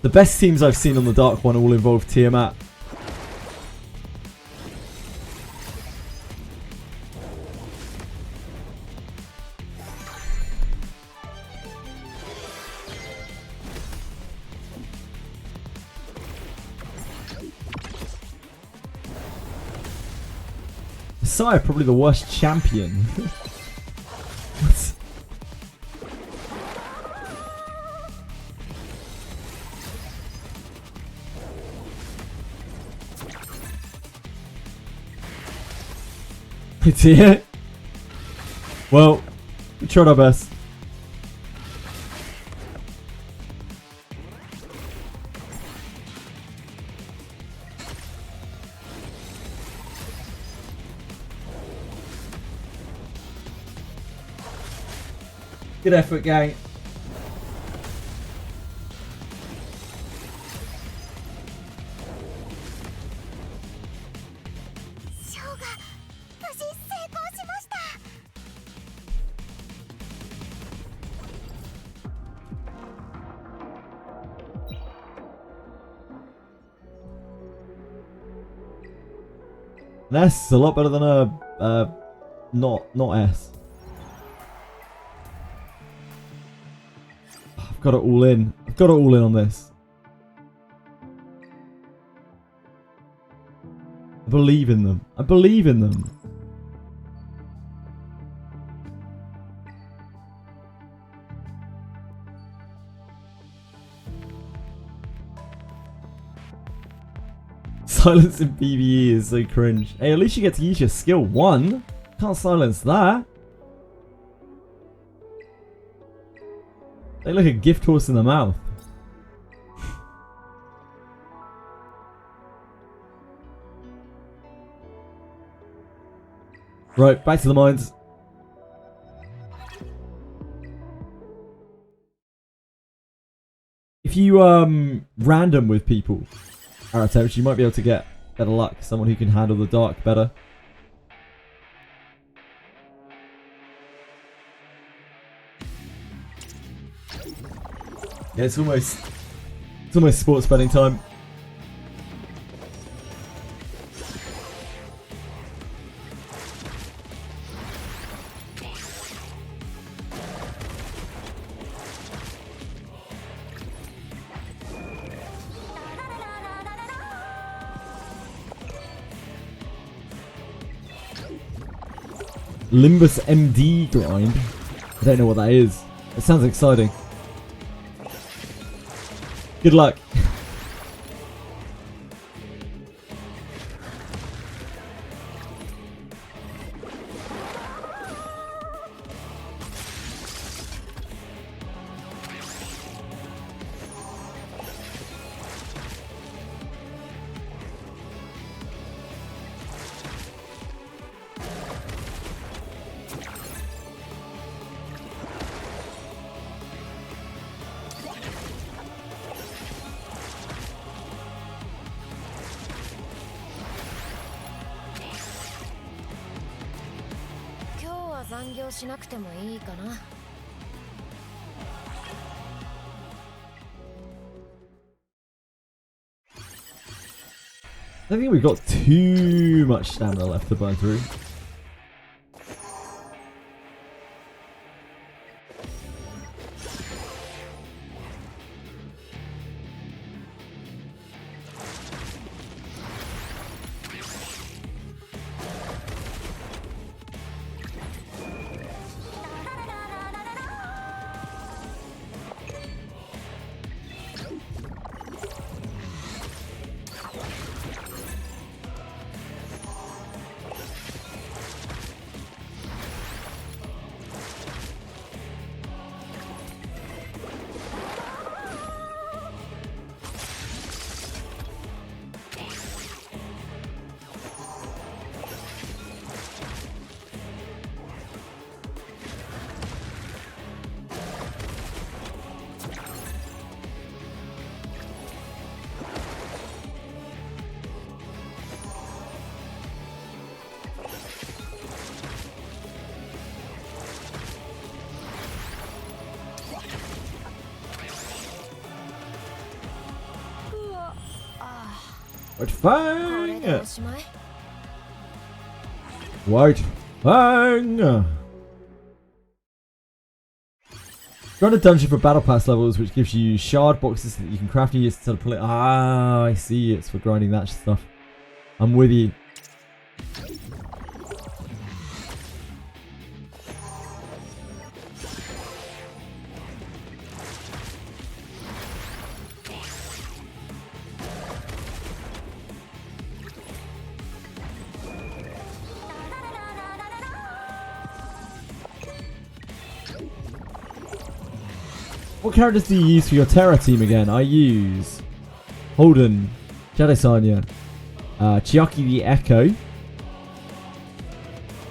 The best teams I've seen on the Dark one all involve Tiamat. Messiah, probably the worst champion. What? It's here. Well, we tried our best. Good effort, gang. An S is a lot better than a not S. I've got it all in. I've got it all in on this. I believe in them. I believe in them. Silence in PvE is so cringe. Hey, at least you get to use your skill 1. Can't silence that. They look a gift horse in the mouth. Right, back to the mines. If you random with people, you might be able to get better luck. Someone who can handle the dark better. Yeah, it's almost sports betting time. Limbus MD grind. I don't know what that is. It sounds exciting. Good luck. I don't think we've got too much stamina left to burn through. White Fang! White Fang! Run a dungeon for battle pass levels, which gives you shard boxes that you can craft and use to play. Ah, I see. It's for grinding that stuff. I'm with you. What characters do you use for your Terra team again? I use Holden, Jadesanya, Chiaki the Echo,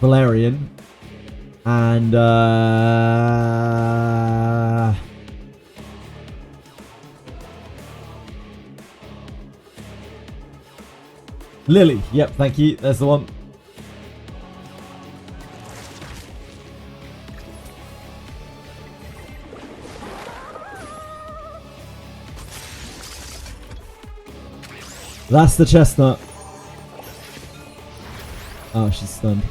Valerian, and Lily. Yep, thank you. There's the one. That's the chestnut. Oh, she's stunned.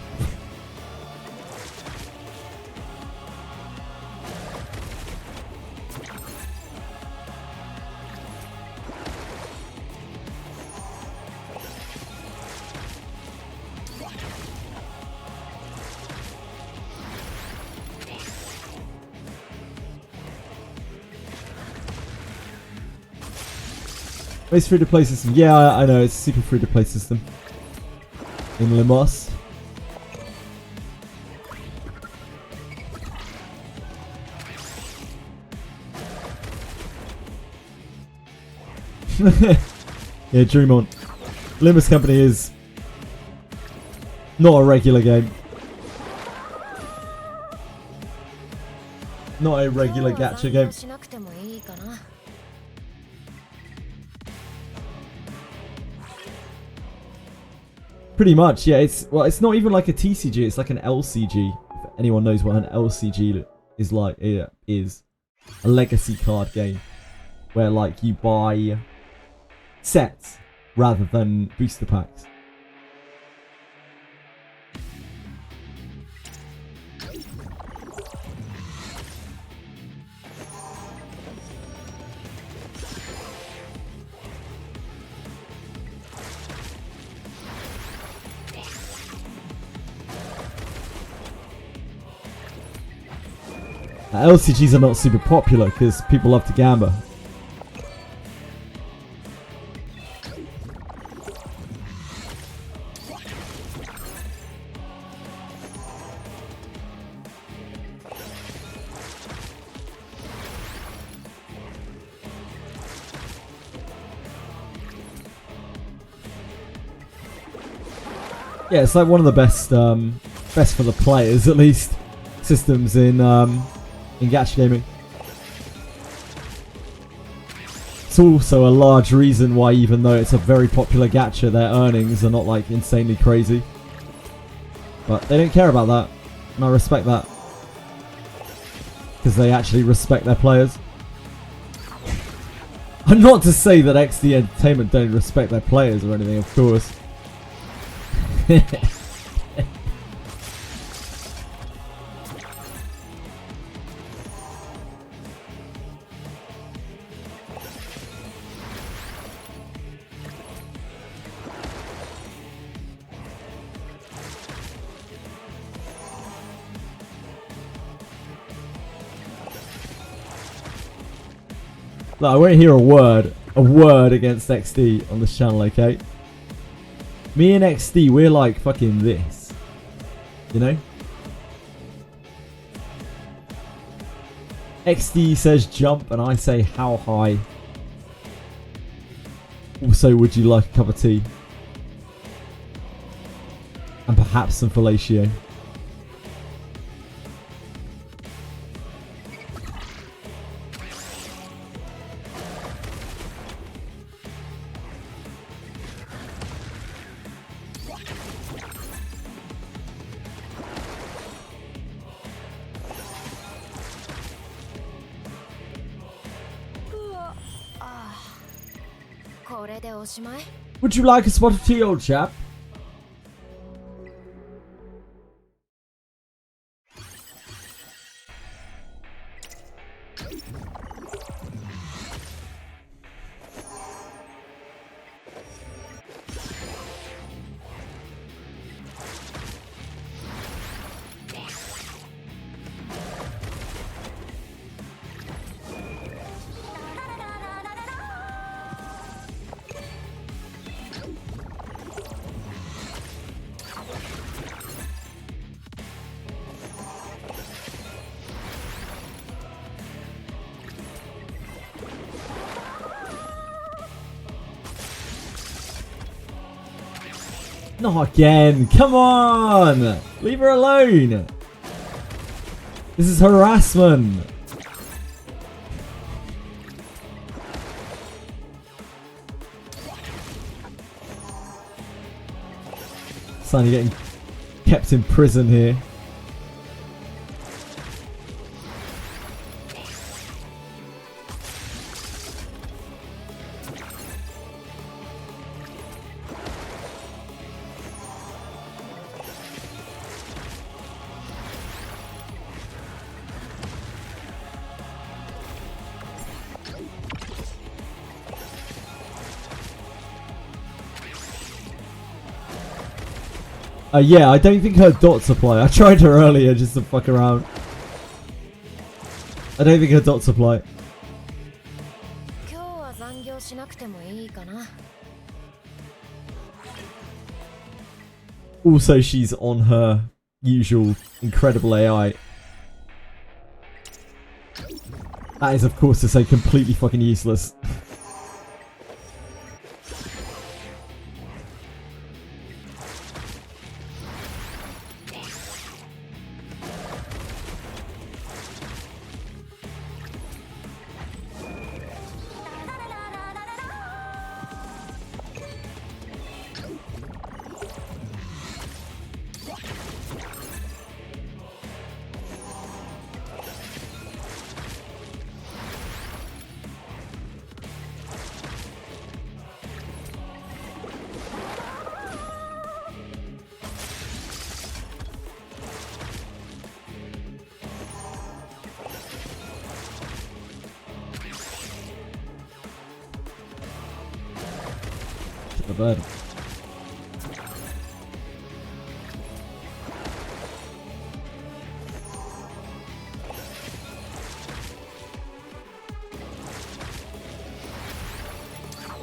It's free to play system. Yeah, I know. It's a super free to play system. In Limos. Yeah, dream on. Limos Company is not a regular game. Not a regular gacha game. Pretty much, yeah. It's not even like a TCG. It's like an LCG. If anyone knows what an LCG is like, it is a legacy card game where like you buy sets rather than booster packs. LCGs are not super popular because people love to gamble. Yeah, it's like one of the best for the players at least systems in gacha gaming. It's also a large reason why, even though it's a very popular gacha, their earnings are not like insanely crazy. But they don't care about that, and I respect that. Because they actually respect their players. And not to say that XD Entertainment don't respect their players or anything, of course. No, I won't hear a word against XD on this channel, okay? Me and XD, we're like fucking this. You know? XD says jump and I say how high. Also, would you like a cup of tea? And perhaps some fellatio. Would you like a spot of tea, old chap? Not again. Come on. Leave her alone. This is harassment. Son, you're getting kept in prison here. Yeah, I don't think her dot supply. I tried her earlier just to fuck around. I don't think her dot supply. Also, she's on her usual incredible AI. That is, of course, to say completely fucking useless. The bird.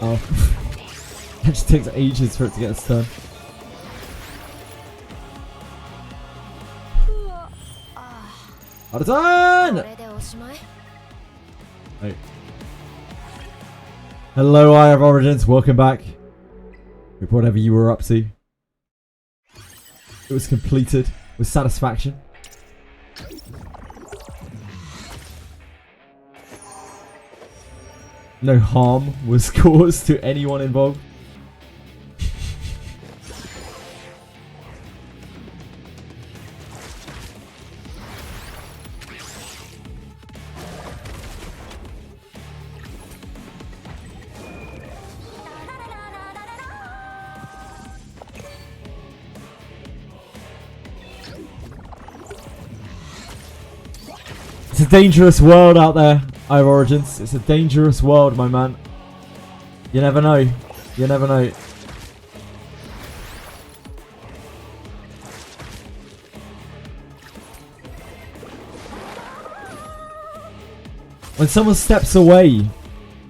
Oh. It just takes ages for it to get a stun. Out of time! Right. Hello, Eye of Origins, welcome back. With whatever you were up to. It was completed with satisfaction. No harm was caused to anyone involved. It's a dangerous world out there, Eye of Origins. It's a dangerous world, my man. You never know. You never know. When someone steps away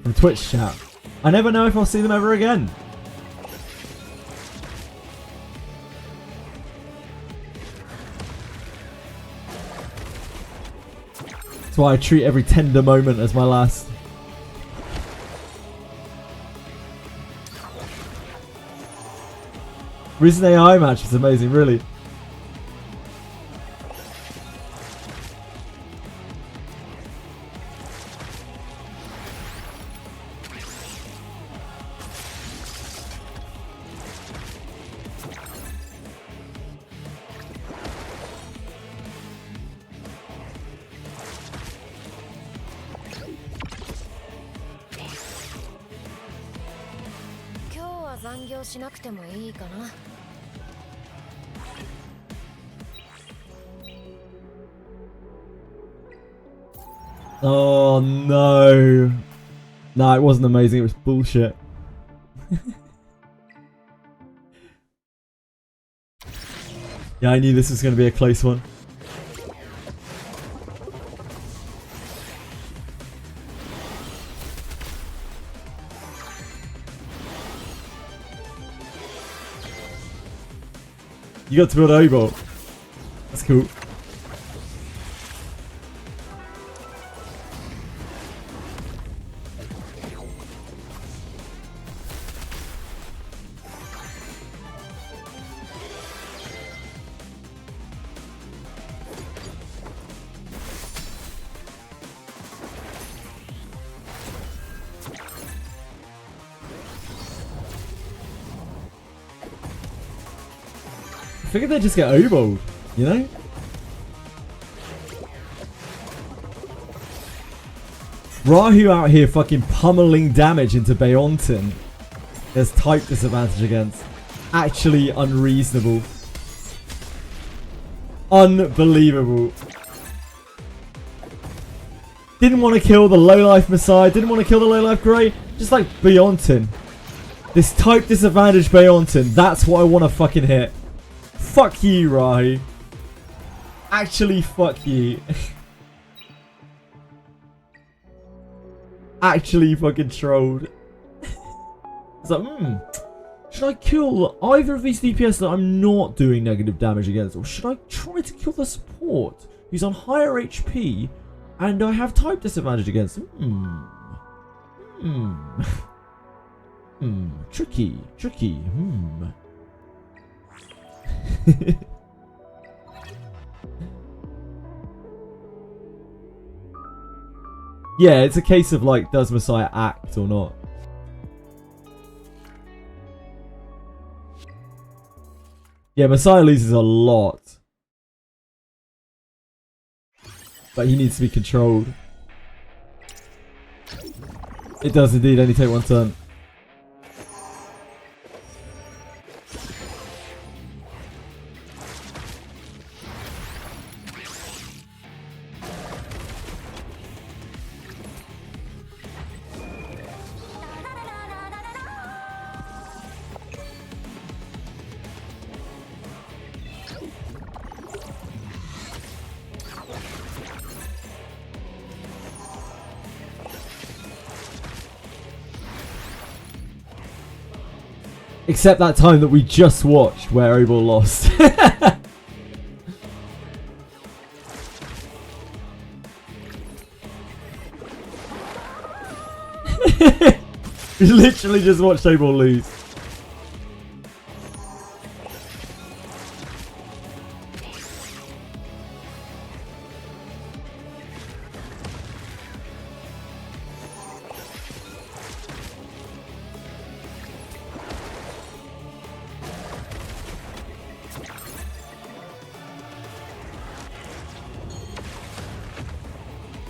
from Twitch chat, I never know if I'll see them ever again. That's why I treat every tender moment as my last. Recent AI match is amazing, really. Oh no. No, it wasn't amazing, it was bullshit. Yeah, I knew this was going to be a close one. You got to build an O-bolt. That's cool. figured they'd just get oboed, you know? Rahu out here fucking pummeling damage into Beontin. There's type disadvantage against. Actually unreasonable. Unbelievable. Didn't want to kill the low life Messiah. Didn't want to kill the low life Grey. Just like Beontin. This type disadvantage Beontin. That's what I want to fucking hit. Fuck you, Rahu. Actually, fuck you. Actually fucking trolled. It's like, should I kill either of these DPS that I'm not doing negative damage against? Or should I try to kill the support who's on higher HP and I have type disadvantage against him? Tricky. Yeah, it's a case of like, does Messiah act or not? Yeah, Messiah loses a lot. But he needs to be controlled. It does indeed only take one turn. Except that time that we just watched where Abel lost. We literally just watched Abel lose.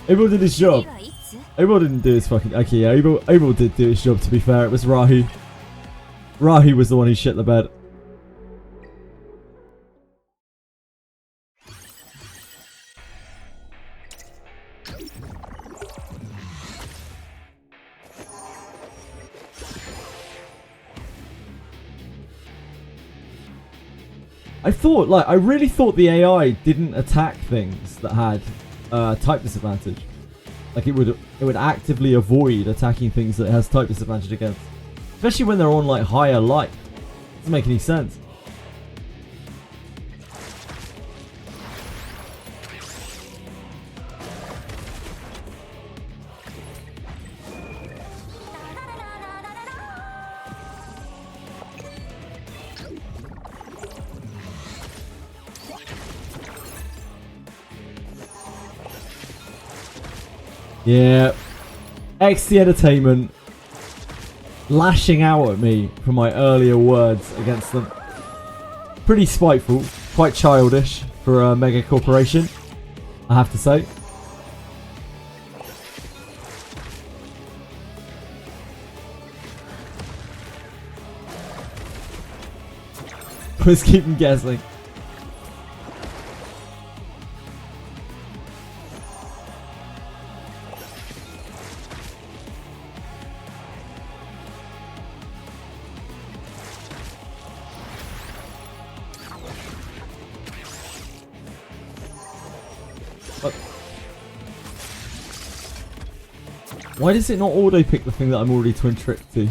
Abel did his job. Abel didn't do his fucking... Okay, yeah, Abel did do his job, to be fair. It was Rahu. Rahu was the one who shit the bed. I really thought the AI didn't attack things that had type disadvantage. Like it would actively avoid attacking things that it has type disadvantage against. Especially when they're on like higher life. Doesn't make any sense. Yeah, X the Entertainment lashing out at me for my earlier words against them. Pretty spiteful, quite childish for a mega corporation, I have to say. Let's keep them guessing. Why does it not auto pick the thing that I'm already twin tricked to?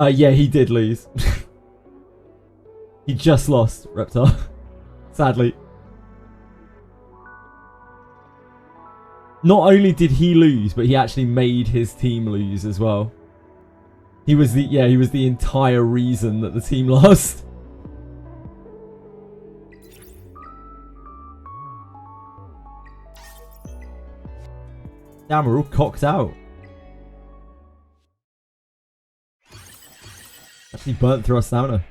Yeah, he did lose. He just lost, Reptar. Sadly. Not only did he lose, but he actually made his team lose as well. He was the entire reason that the team lost. Damn, we're all cocked out. Actually burnt through our stamina.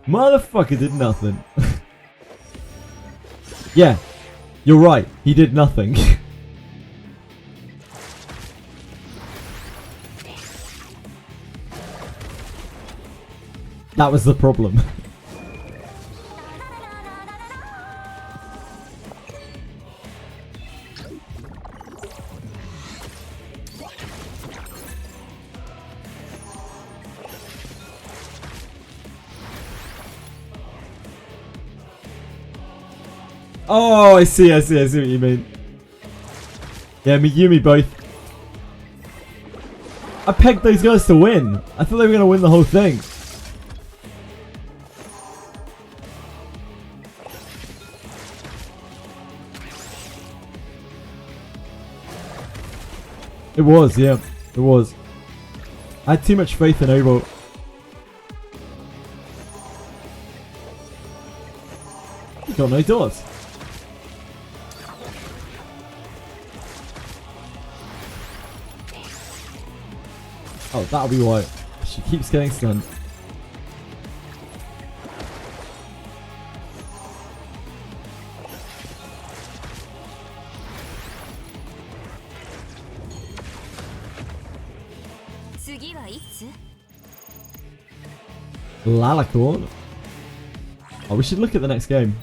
Motherfucker did nothing. Yeah, you're right. He did nothing. That was the problem. Oh, I see what you mean. Yeah, you and me both. I pegged those guys to win. I thought they were going to win the whole thing. It was, yeah. It was. I had too much faith in Obolt. He got no dots. Oh, that'll be why. She keeps getting stunned. Lalacorn. Oh, we should look at the next game.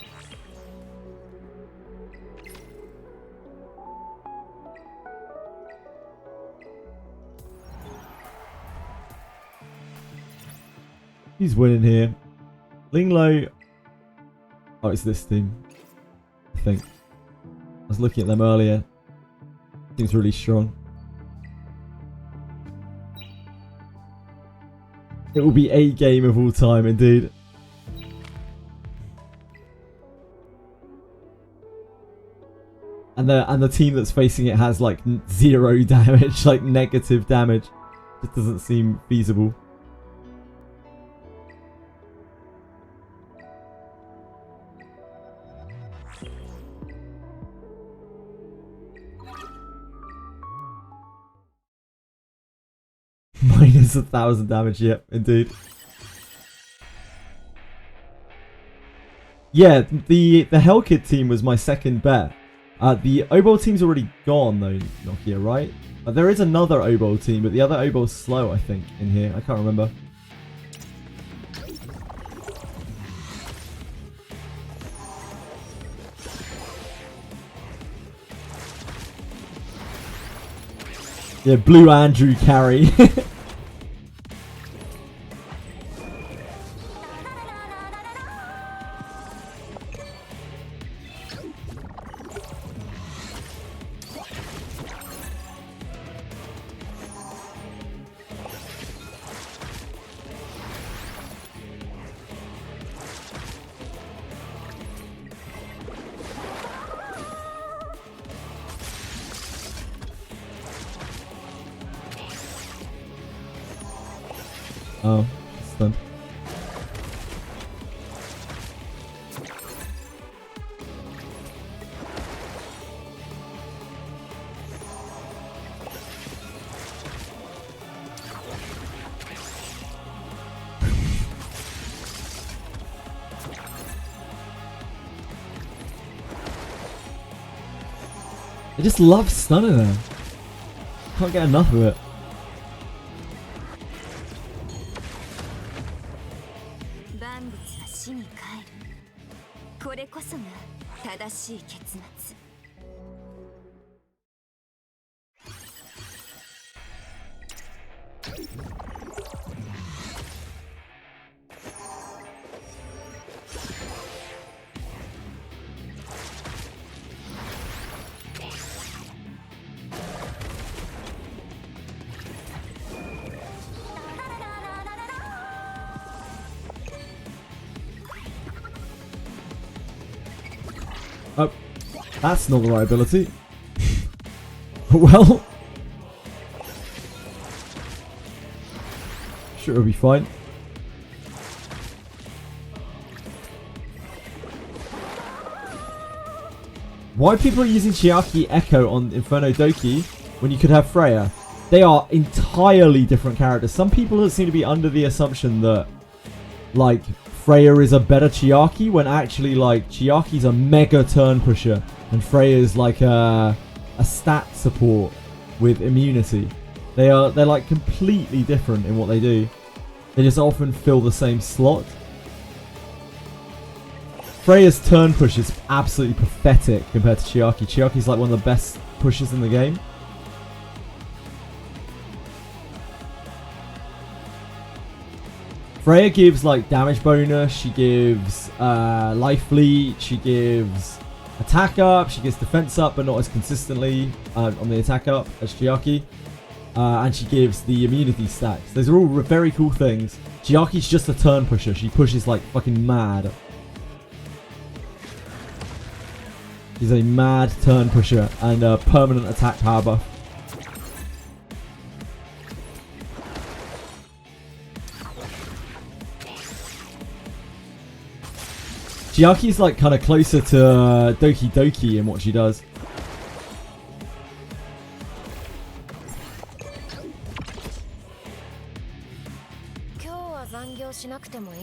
He's winning here. Linglo. Oh, it's this team. I think. I was looking at them earlier. Seems really strong. It will be a game of all time, indeed. And the team that's facing it has like 0 damage, like negative damage. It doesn't seem feasible. Minus 1,000 damage, yep, indeed. Yeah, the Hellkid team was my second bet. The Obol team's already gone though, Nokia, right? There is another Obol team, but the other Obol's slow, I think, in here. I can't remember. Yeah, Blue Andrew carry. Oh, stunned. I just love stunning her. Can't get enough of it. That's not the right ability. Well. Sure, it'll be fine. Why people are using Chiaki Echo on Inferno Doki when you could have Freya? They are entirely different characters. Some people seem to be under the assumption that, like, Freya is a better Chiaki, when actually, like, Chiaki's a mega turn pusher and Freya's like a stat support with immunity. They're like completely different in what they do. They just often fill the same slot. Freya's turn push is absolutely pathetic compared to Chiaki. Chiaki's like one of the best pushers in the game. Freya gives like damage bonus, she gives life leech, she gives attack up, she gives defense up, but not as consistently on the attack up as Chiaki. And she gives the immunity stacks. Those are all very cool things. Chiaki's just a turn pusher. She pushes like fucking mad. She's a mad turn pusher and a permanent attack power buff. Chiaki's like kind of closer to Doki Doki in what she does.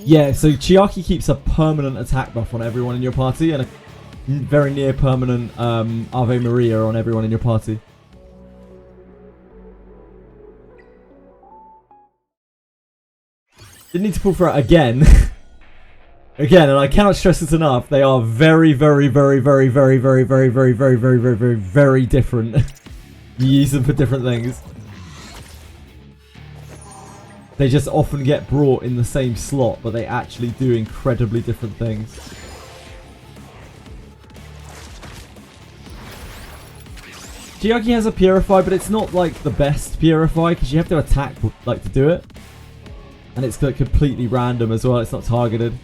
Yeah, so Chiaki keeps a permanent attack buff on everyone in your party and a very near permanent Ave Maria on everyone in your party. Didn't need to pull for it again. Again, and I cannot stress this enough, they are very, very, very, very, very, very, very, very, very, very, very, very, very different. You use them for different things. They just often get brought in the same slot, but they actually do incredibly different things. Chiaki has a Purify, but it's not like the best Purify, because you have to attack like to do it. And it's like completely random as well, it's not targeted.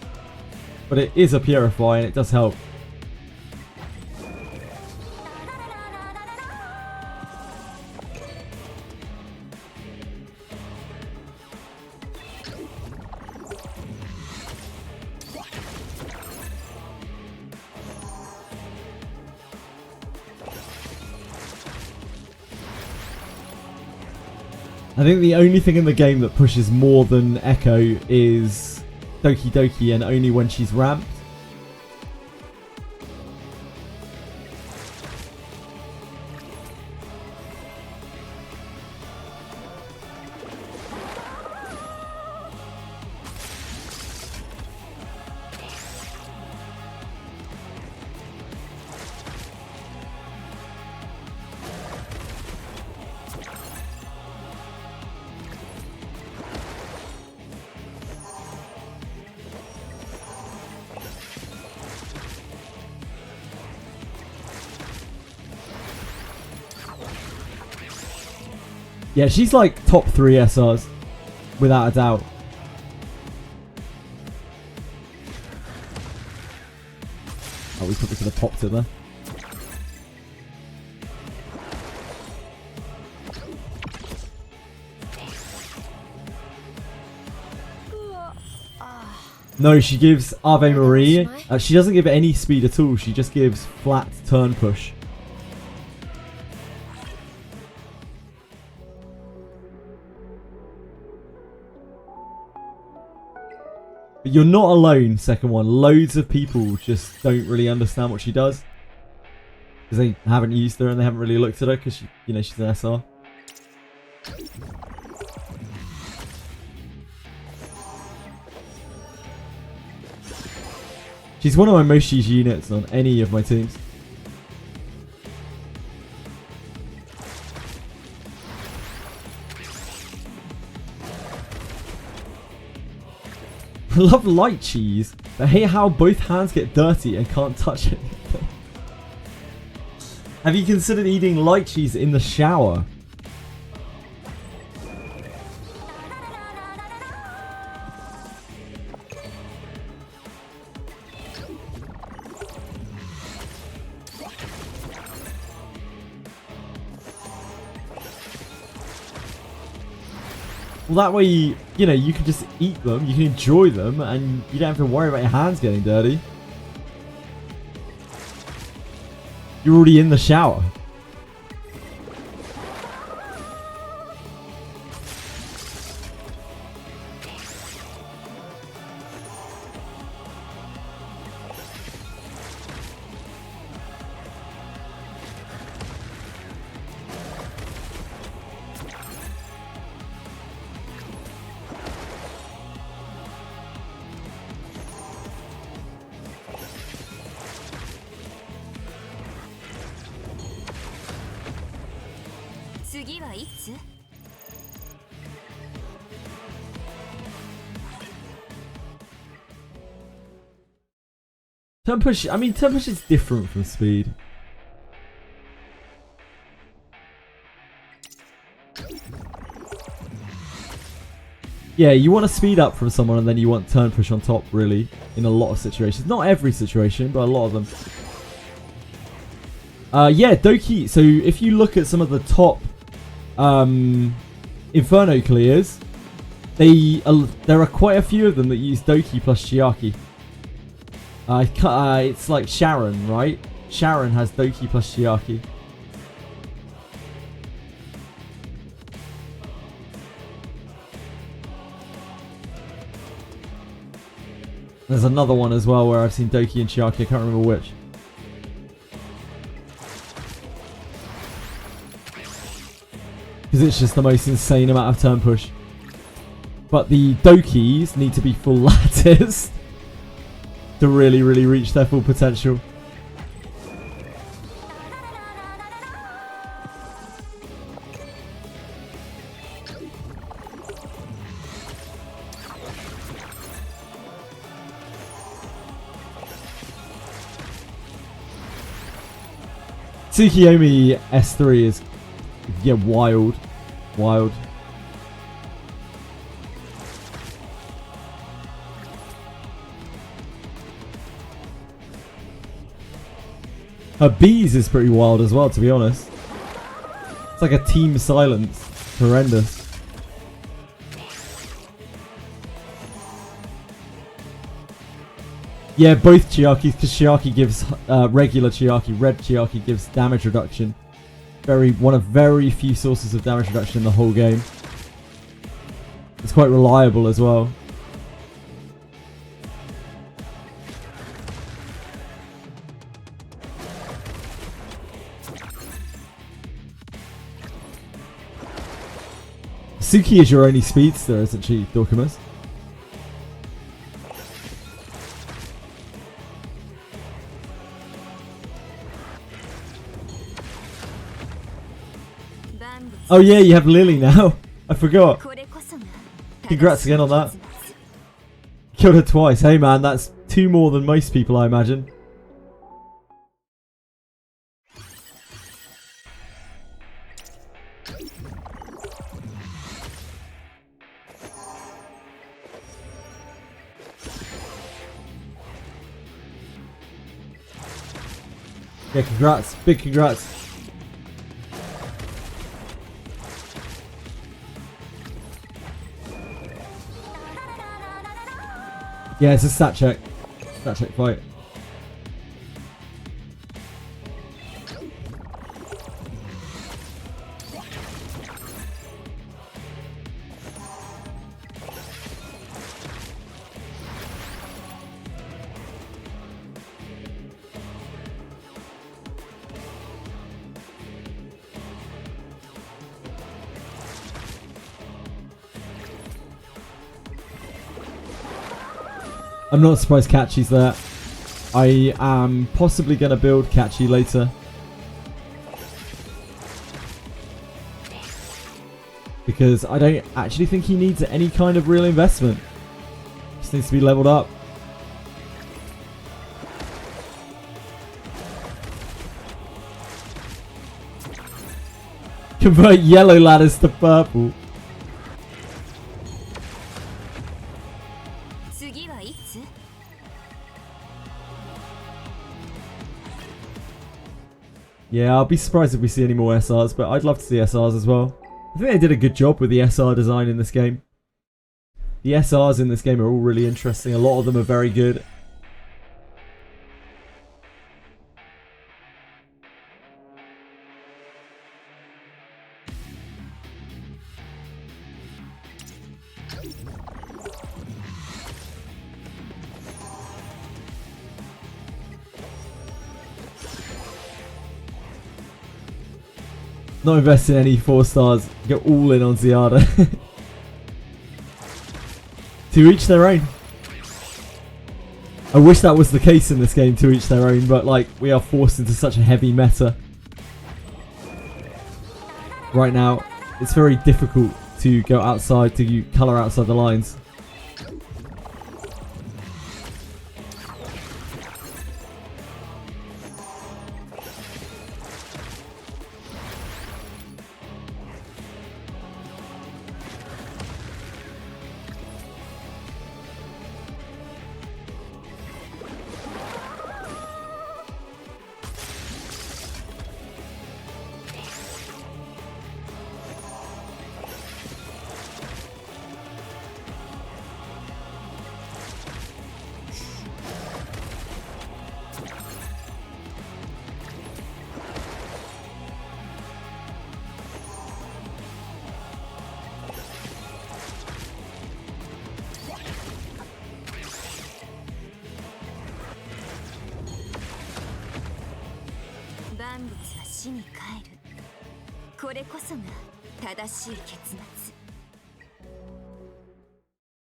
But it is a Purify and it does help. I think the only thing in the game that pushes more than Echo is Doki Doki, and only when she's ramped. Yeah, she's like top 3 SRs, without a doubt. Oh, we probably could have popped it there. No, she gives Ave Maria. She doesn't give any speed at all. She just gives flat turn push. But you're not alone, second one. Loads of people just don't really understand what she does. Because they haven't used her and they haven't really looked at her because, you know, she's an SR. She's one of my most used units on any of my teams. I love light cheese, but I hate how both hands get dirty and can't touch it. Have you considered eating light cheese in the shower? Well, that way, you know, you can just eat them, you can enjoy them, and you don't have to worry about your hands getting dirty. You're already in the shower. Turn push, I mean, turn push is different from speed. Yeah, you want to speed up from someone and then you want turn push on top, really, in a lot of situations. Not every situation, but a lot of them. Yeah, Doki, so if you look at some of the top Inferno clears, there are quite a few of them that use Doki plus Chiaki. It's like Sharon, right? Sharon has Doki plus Chiaki. There's another one as well where I've seen Doki and Chiaki. I can't remember which. Because it's just the most insane amount of turn push. But the Dokis need to be full lattice to really, really reach their full potential. Tsukiyomi S3 is, yeah, wild. Wild. Her bees is pretty wild as well, to be honest. It's like a team silence. Horrendous. Yeah, both Chiakis, because Chiaki gives regular Chiaki, red Chiaki gives damage reduction. One of very few sources of damage reduction in the whole game. It's quite reliable as well. Suki is your only speedster, isn't she, Dorkamus? Oh yeah, you have Lily now. I forgot. Congrats again on that. Killed her twice. Hey man, that's 2 more than most people, I imagine. Yeah, congrats. Big congrats. Yeah, it's a stat check. Stat check fight. I'm not surprised Catchy's there. I am possibly going to build Catchy later. Because I don't actually think he needs any kind of real investment. Just needs to be leveled up. Convert yellow ladders to purple. Yeah, I'll be surprised if we see any more SRs, but I'd love to see SRs as well. I think they did a good job with the SR design in this game. The SRs in this game are all really interesting. A lot of them are very good. Not invest in any 4 stars. Go all in on Ziada. To each their own. I wish that was the case in this game, to each their own, but like we are forced into such a heavy meta right now. It's very difficult to go outside, to colour outside the lines.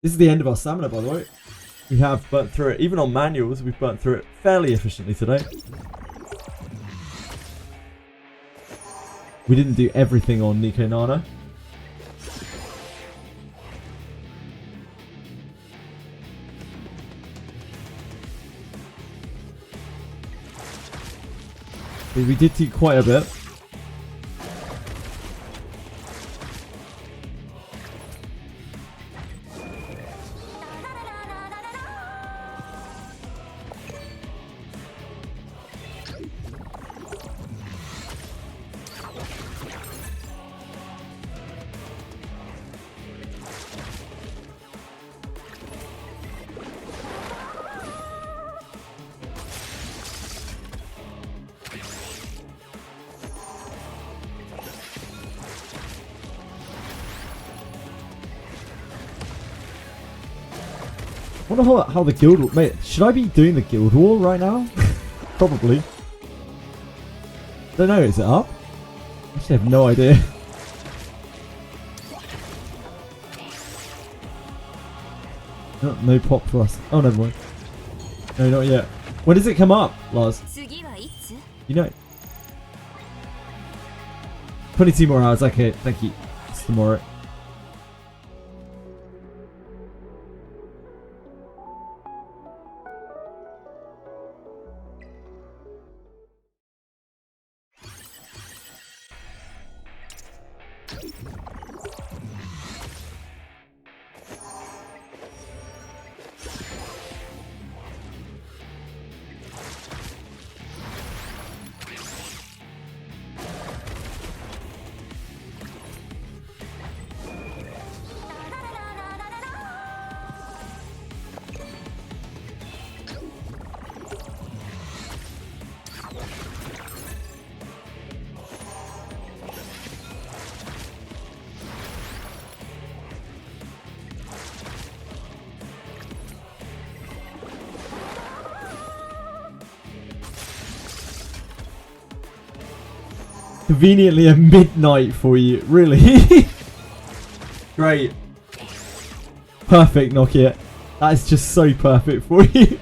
This is the end of our stamina, by the way. We have burnt through it. Even on manuals, we've burnt through it fairly efficiently today. We didn't do everything on Nikonana. But we did do quite a bit. I wonder how the guild war... Mate, should I be doing the guild war right now? Probably. Don't know, is it up? I actually have no idea. No pop for us. Oh, never mind. No, not yet. When does it come up, Lars? You know. 22 more hours. Okay, thank you. It's tomorrow. Conveniently at midnight for you, really? Great. Perfect, Nokia. That is just so perfect for you.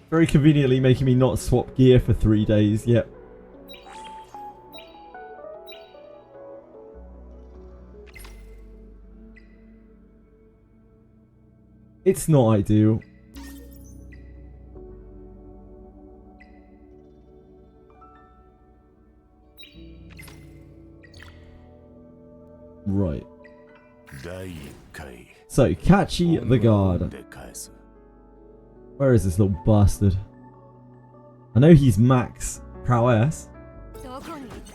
Very conveniently making me not swap gear for 3 days. Yep. It's not ideal. Right. So, Kachi the Guard. Where is this little bastard? I know he's max prowess.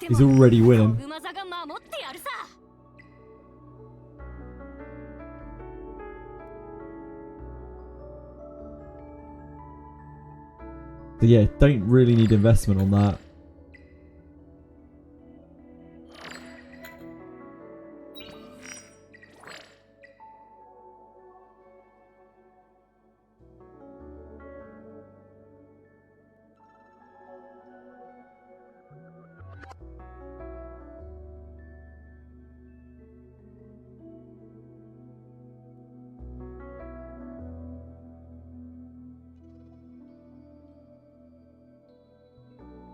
He's already winning. So yeah, don't really need investment on that.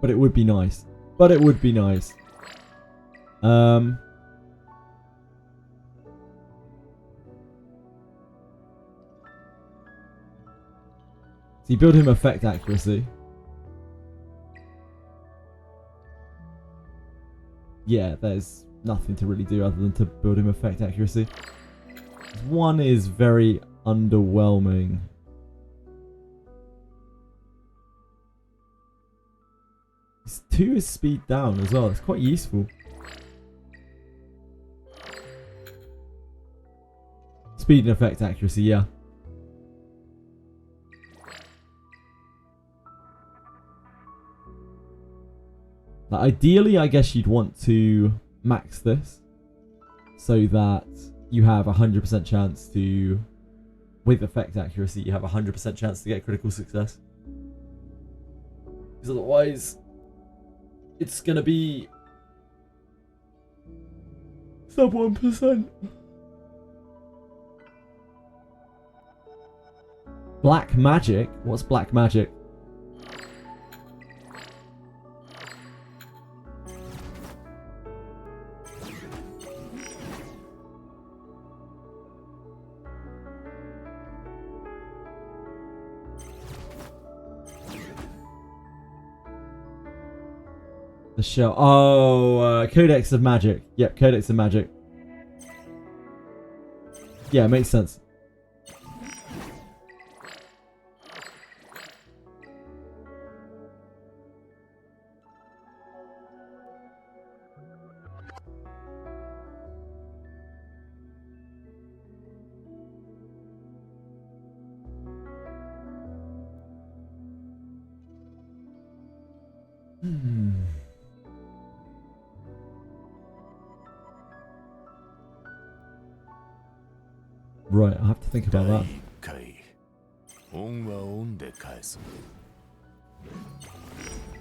But it would be nice. But it would be nice. So you build him effect accuracy. Yeah, there's nothing to really do other than to build him effect accuracy. One is very underwhelming. Two is speed down as well. It's quite useful. Speed and effect accuracy, yeah. Like, ideally, I guess you'd want to max this so that you have 100% chance to, with effect accuracy, you have 100% chance to get critical success. Because otherwise, it's gonna be sub 1%. Black magic? What's black magic? The shell. Oh, Codex of Magic. Yep, Codex of Magic. Yeah, it makes sense. Right, I have to think about that.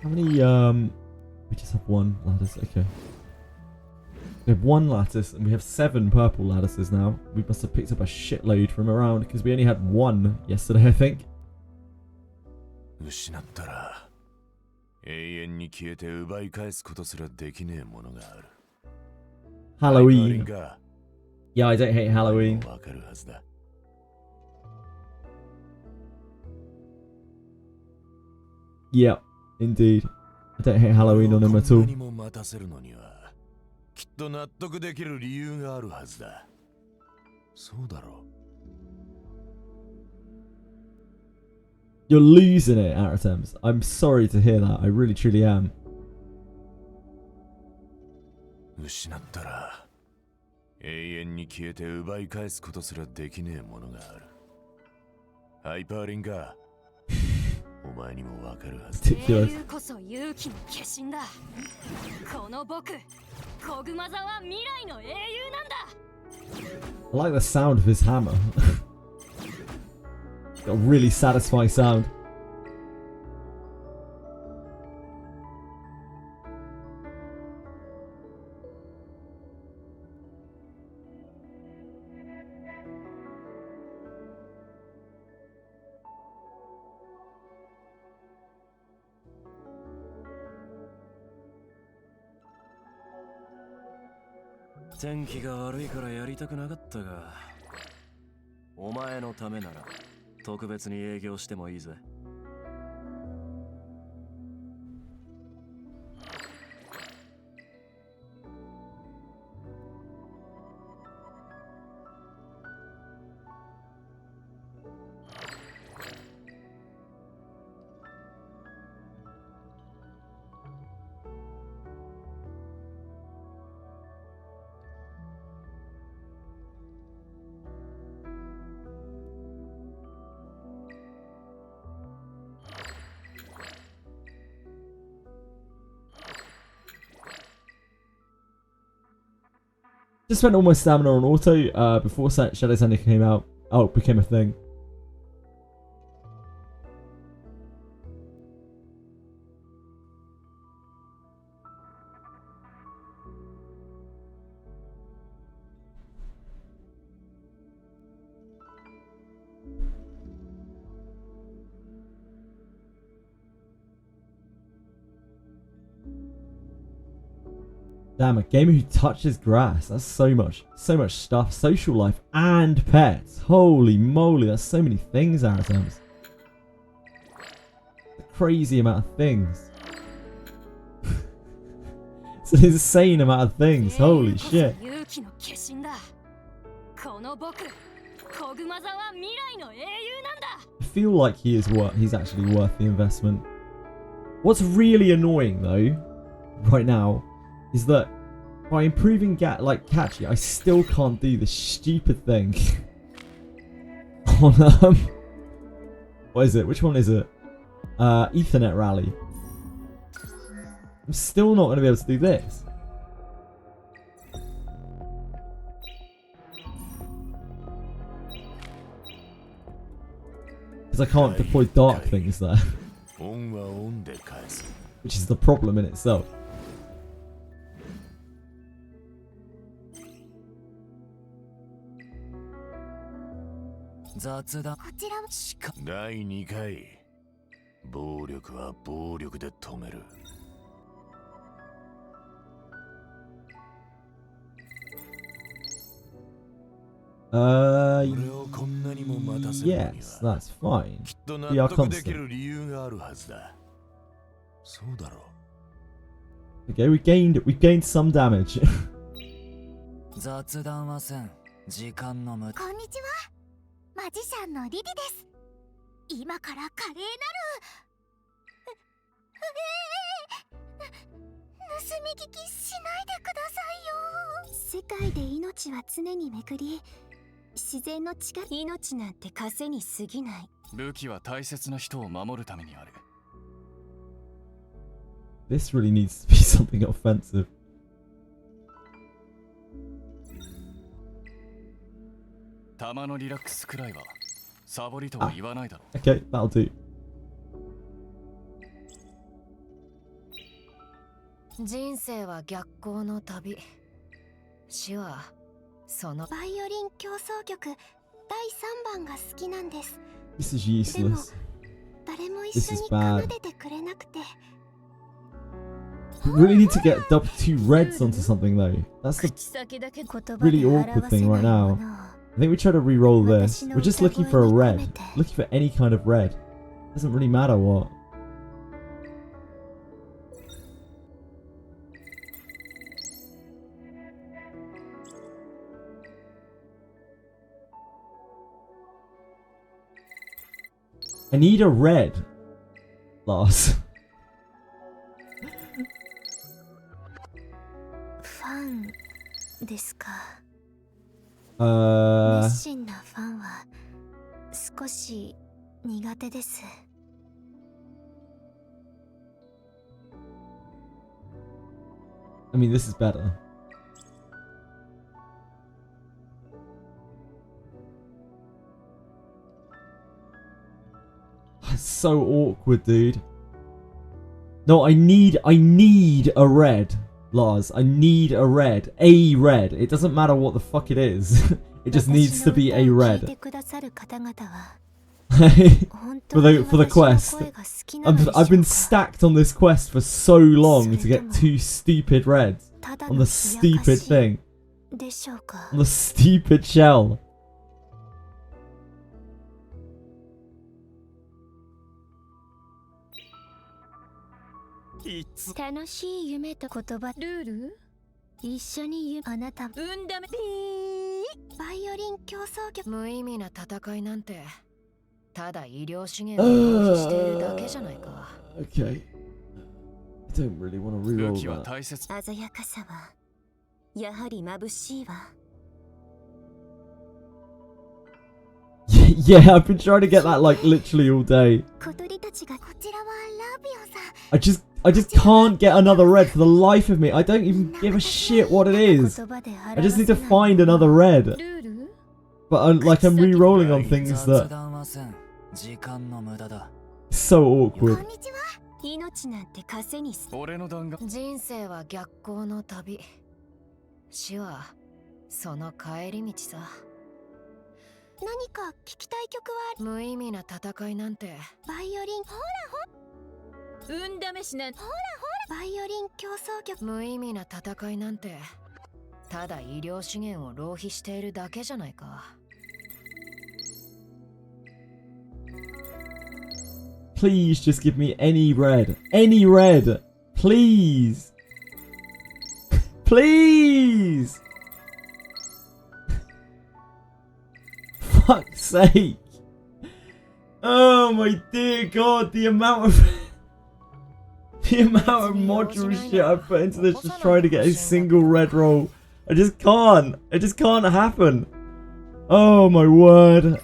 How many, we just have one lattice, okay. We have one lattice and we have 7 purple lattices now. We must have picked up a shitload from around because we only had 1 yesterday, I think. Halloween. Yeah, I don't hate Halloween. Yeah, indeed. I don't hate Halloween on him at all. You're losing it, Aratems. I'm sorry to hear that. I really truly am. Ridiculous. I like the sound of his hammer. Got a really satisfying sound. お前のためなら特別に営業してもいいぜ。Just spent all my stamina on auto before Shadow's Ending came out. Oh, it became a thing. Damn, a gamer who touches grass. That's so much stuff. Social life and pets. Holy moly, that's so many things, Arizams. A crazy amount of things. It's an insane amount of things. Holy shit. I feel like he's actually worth the investment. What's really annoying though, right now, is that by improving catchy, I still can't do this stupid thing on what is it? Which one is it? Ethernet rally. I'm still not going to be able to do this. Because I can't deploy dark things there. Which is the problem in itself.第2回暴力は暴力で止める。Yes, that's fine. We are constant. Okay, we gained some damage. 雑談はせん。時間の無駄。こんにちは。マジシャンのリディです。今から華麗なる盗み聞きしないでくださいよ。世界で命は常に巡り、自然の力、命なんて稼に過ぎない。武器は大切な人を守るためにある。This really needs to be something offensive. たまのリラックスくらいはサボりとは言わないだろう。Okay, that'll do. 人生は逆行の旅。死はそのバイオリン協奏曲第3番が好きなんです。This is useless. 誰も一緒に奏でてくれなくて。We really need to get up 2 reds onto something though. That's the really awkward thing right now. I think we try to re-roll this. We're just looking for a red. Looking for any kind of red. Doesn't really matter what. I need a red. Lars. ファンですか。熱心なファンは少し苦手です。I mean, this is better. It's so awkward, dude. No, I need a red. Lars, I need a red. A red. It doesn't matter what the fuck it is. It just needs to be a red. for the quest. I've been stacked on this quest for so long to get 2 stupid reds on the stupid thing. On the stupid shell. 楽しい夢と言葉ルール一緒にあなた運ダメバイオリン競争曲無意味な戦いなんてただ医療資源を浪費しているだけじゃないか。Okay. I don't really want to 武 reroll 器は that. 大切。鮮やかさはやはり眩しいわ。 Yeah, I've been trying to get that like literally all day. 小鳥たちがこちらはラビオさん I just can't get another red for the life of me. I don't even give a shit what it is. I just need to find another red. ルール But I'm re-rolling on things that 時間の無駄だ。 so こ awkward. んにちは。命なんて稼にす俺の弾丸。人生は逆行の旅。死はその帰り道さ。何か聞きたい曲は無意味な戦いなんてバイオリン運試しなんバイオリン競争曲無意味な戦いなんてただ医療資源を浪費しているだけじゃないか。Please just give me any red. Any red. Please. Please. Fuck's sake. Oh my dear god, the amount of module shit I put into this just trying to get a single red roll. I just can't. It just can't happen. Oh my word.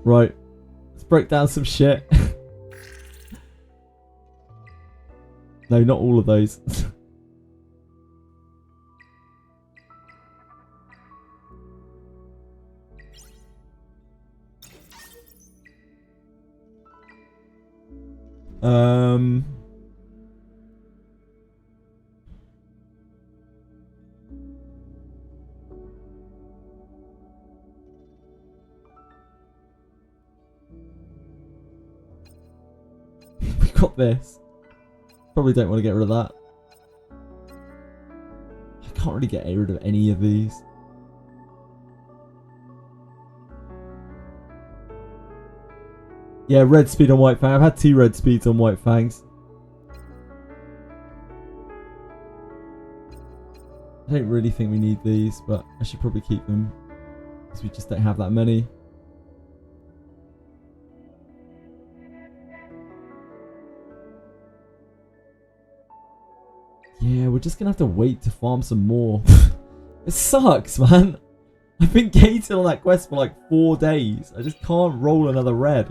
Right. Let's break down some shit. No, not all of those. We got this. Probably don't want to get rid of that. I can't really get rid of any of these. Yeah, red speed on white fang. I've had 2 red speeds on white fangs. I don't really think we need these, but I should probably keep them because we just don't have that many. Yeah, we're just gonna have to wait to farm some more. It sucks, man. I've been gated on that quest for like 4 days. I just can't roll another red.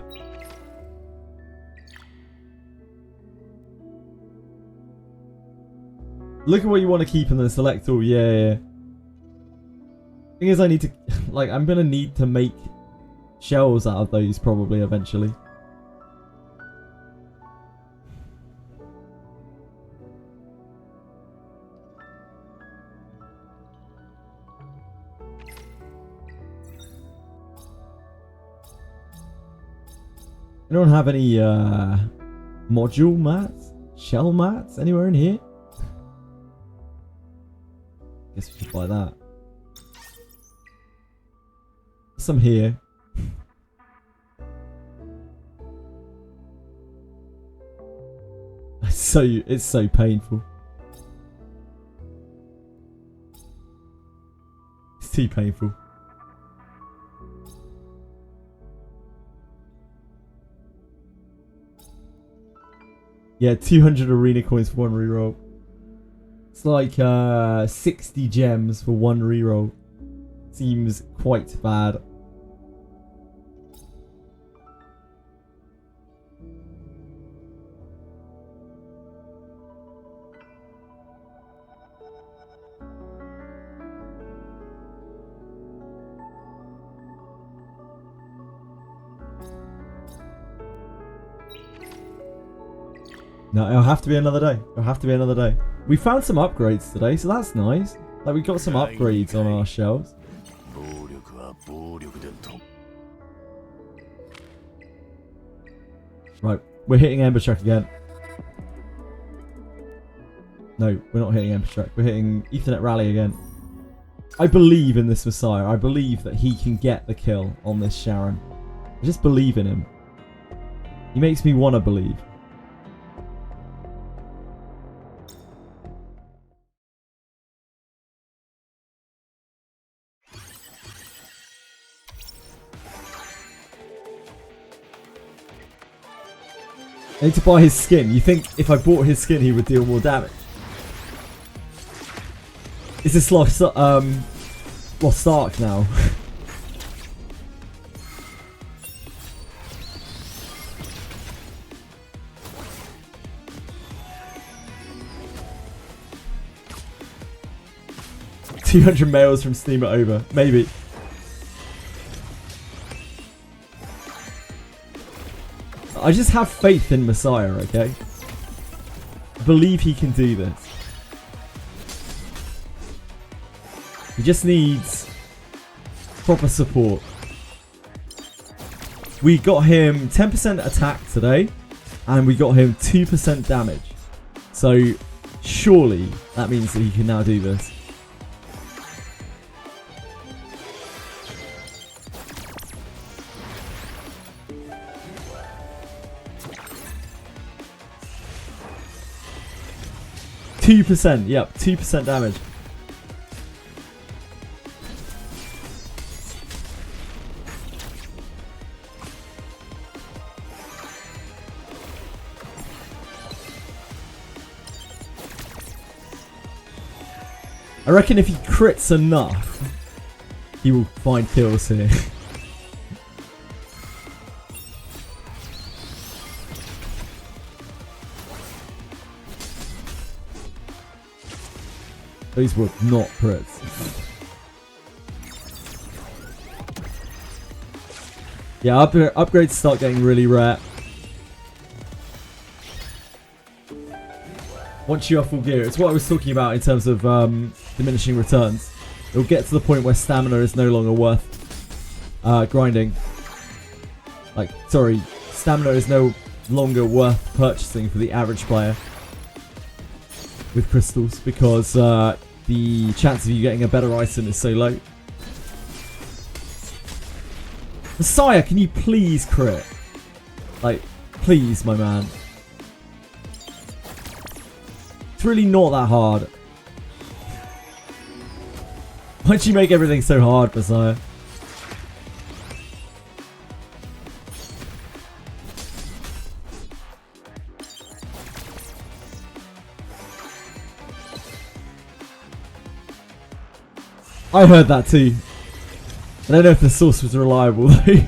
Look at what you want to keep and then select all. Yeah. Thing is, I need to, like, I'm gonna need to make shells out of those probably eventually. Anyone have any module mats? Shell mats? Anywhere in here? Guess we should buy that. Some here. It's so painful. It's too painful. Yeah, 200 arena coins for 1 reroll. It's like 60 gems for 1 reroll. Seems quite bad. No, it'll have to be another day. It'll have to be another day. We found some upgrades today, so that's nice. Like, we got some upgrades on our shelves. Right, we're hitting Ember Track again. No, we're not hitting Ember Track. We're hitting Ethernet Rally again. I believe in this Messiah. I believe that he can get the kill on this Sharon. I just believe in him. He makes me want to believe. I need to buy his skin. You think if I bought his skin he would deal more damage? Is this Lost Ark now? $200 mails from Steam it over. Maybe. I just have faith in Messiah, okay? I believe he can do this. He just needs proper support. We got him 10% attack today, and we got him 2% damage. So surely that means that he can now do this. Yep, 2% damage. I reckon if he crits enough, he will find kills here. These were not crits. Yeah, upgrades start getting really rare. Once you are full gear, it's what I was talking about in terms of diminishing returns. It'll get to the point where stamina is no longer worth grinding. Like, sorry, stamina is no longer worth purchasing for the average player with crystals, because the chance of you getting a better item is so low. Messiah, can you please crit? Like, please, my man. It's really not that hard. Why'd you make everything so hard, Messiah? I heard that too. I don't know if the source was reliable though.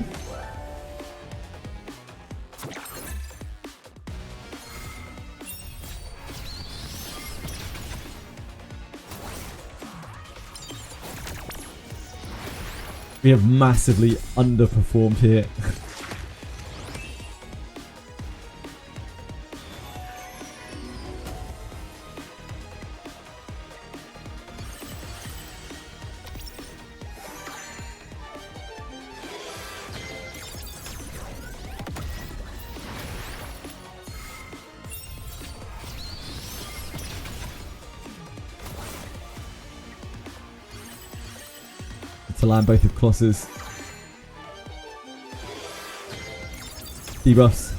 We have massively underperformed here. To land both of Colossus. Debuffs.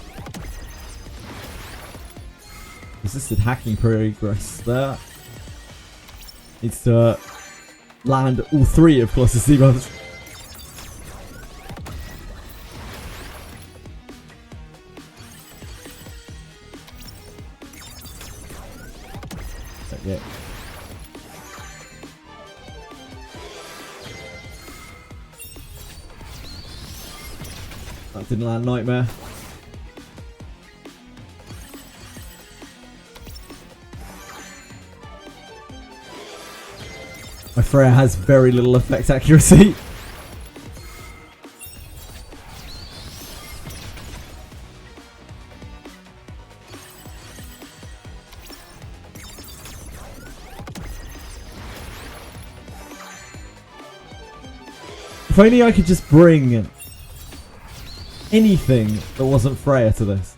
Resisted hacking progress there. Needs to land all three of Colossus debuffs. Okay. That didn't land Nightmare. My Freya has very little effect accuracy. If only I could just bring anything that wasn't Freya to this.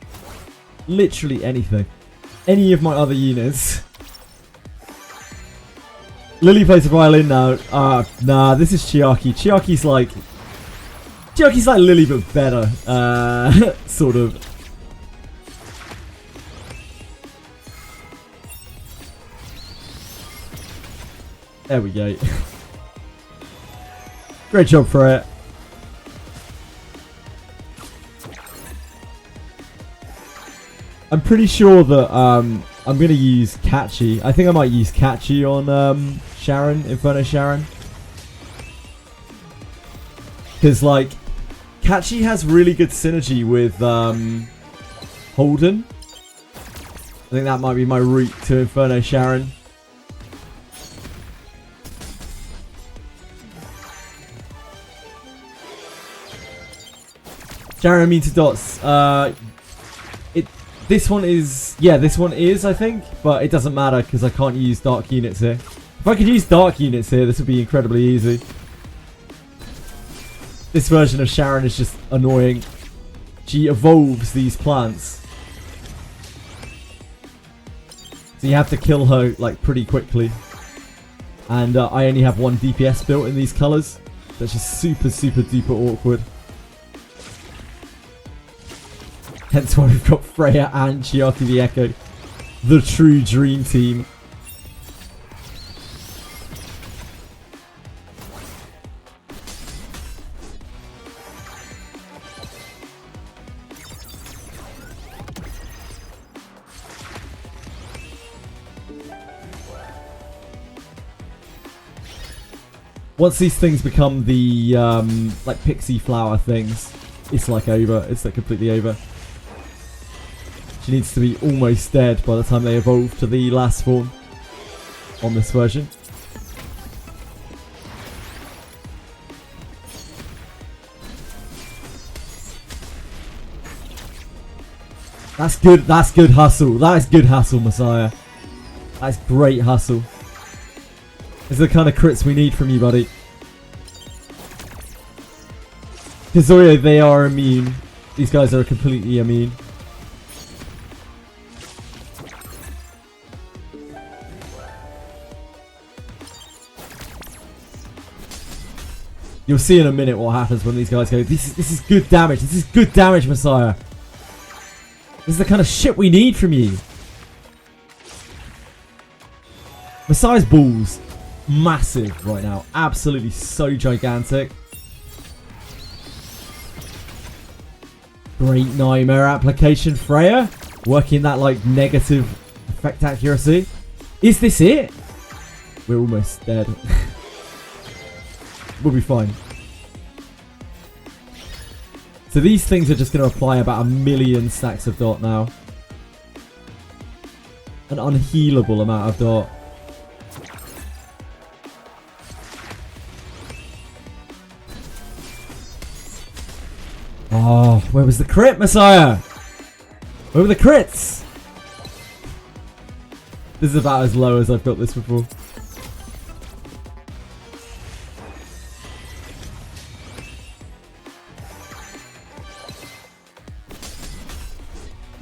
Literally anything. Any of my other units. Lily plays the violin now. Nah, this is Chiaki. Chiaki's like Lily but better. Sort of. There we go. Great job, Freya. I'm pretty sure that I'm gonna use Catchy. I think I might use Catchy on Sharon, Inferno Sharon. Because like Catchy has really good synergy with Holden. I think that might be my route to Inferno Sharon. Sharon immune to dots. This one is, I think, but it doesn't matter because I can't use dark units here. If I could use dark units here, this would be incredibly easy. This version of Sharon is just annoying. She evolves these plants. So you have to kill her, like, pretty quickly. And I only have one DPS built in these colours. That's just super, super duper awkward. Hence why we've got Freya and Chiaki the Echo. The true dream team. Once these things become the like pixie flower things, it's like over. It's like completely over. She needs to be almost dead by the time they evolve to the last form on this version. That's good. That's good hustle. That is good hustle, Messiah. That's great hustle. These are the kind of crits we need from you, buddy. Kazuya, they are immune. These guys are completely immune. You'll see in a minute what happens when these guys go, this is good damage. This is good damage, Messiah. This is the kind of shit we need from you. Messiah's balls. Massive right now. Absolutely so gigantic. Great nightmare application, Freya. Working that like negative effect accuracy. Is this it? We're almost dead. We'll be fine. So these things are just going to apply about 1 million stacks of dot now. An unhealable amount of dot. Oh, where was the crit, Messiah? Where were the crits? This is about as low as I've got this before.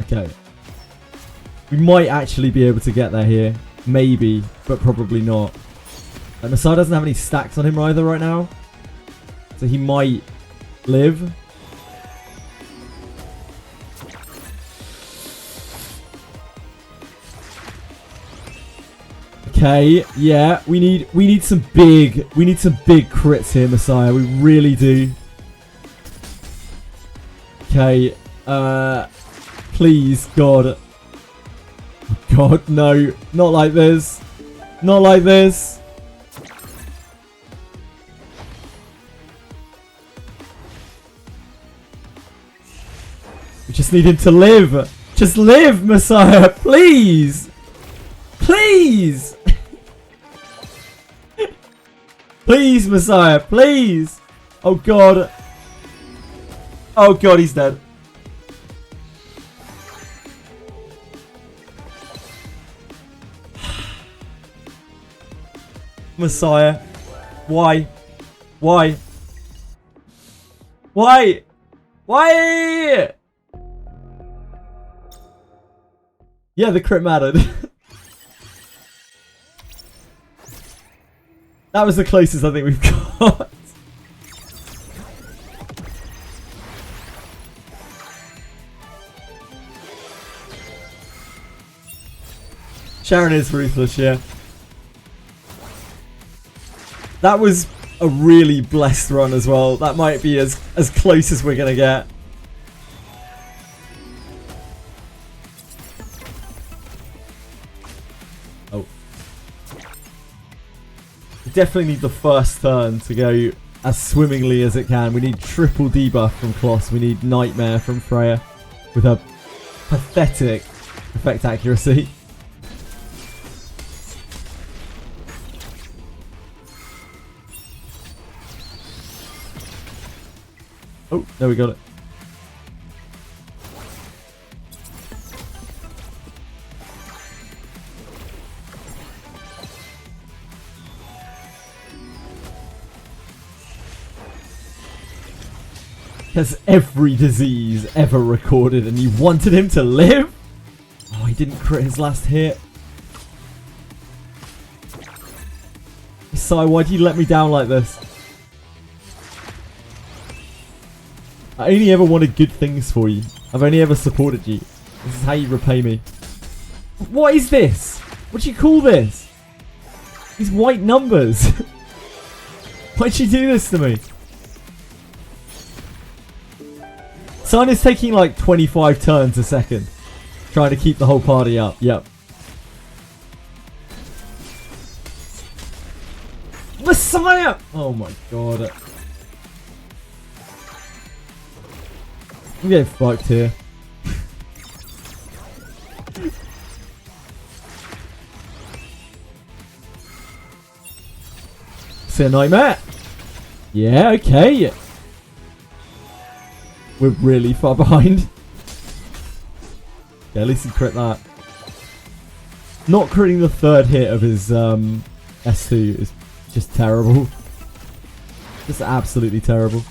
Okay. We might actually be able to get there here. Maybe, but probably not. And Messiah doesn't have any stacks on him either right now. So he might live. Okay, yeah, we need some big crits here, Messiah. We really do. Okay, please, God. God, no. Not like this. Not like this. We just need him to live. Just live, Messiah, please. Please. Please, Messiah, please. Oh, God. Oh, God, he's dead. Messiah. Why? Why? Why? Why? Yeah, the crit mattered. That was the closest I think we've got. Sharon is ruthless, yeah. That was a really blessed run as well. That might be as close as we're gonna get. Oh. We definitely need the first turn to go as swimmingly as it can. We need triple debuff from Kloss. We need Nightmare from Freya with a pathetic effect accuracy. Oh, there we got it. Has every disease ever recorded and you wanted him to live? Oh, he didn't crit his last hit. Sai, why'd you let me down like this? I only ever wanted good things for you. I've only ever supported you. This is how you repay me. What is this? What do you call this? These white numbers. Why'd you do this to me? Sign is taking like 25 turns a second. Trying to keep the whole party up. Yep. Messiah! Oh my god. I'm getting fucked here. See a nightmare? Yeah, okay. We're really far behind. Yeah, at least he crit that. Not critting the third hit of his S2 is just terrible. Just absolutely terrible.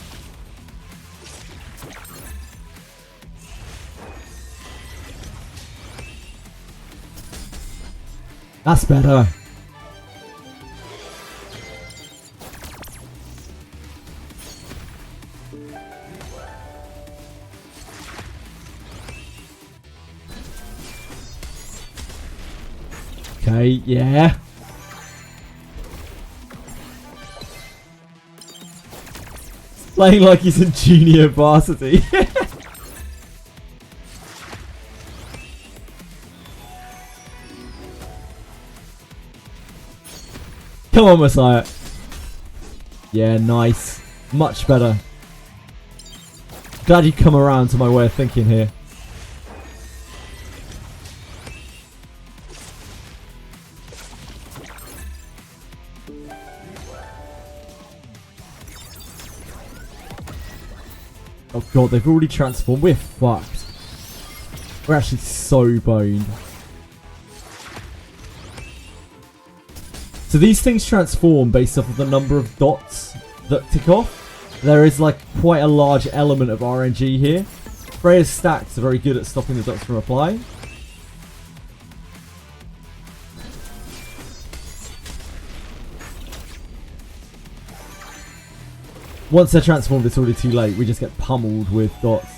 That's better. Okay, yeah. Playing like he's in junior varsity. Come on, Messiah. Yeah, nice. Much better. Glad you come around to my way of thinking here. Oh god, they've already transformed. We're fucked. We're actually so boned. So these things transform based off of the number of dots that tick off. There is like quite a large element of RNG here. Freya's stacks are very good at stopping the dots from applying. Once they're transformed, it's already too late. We just get pummeled with dots.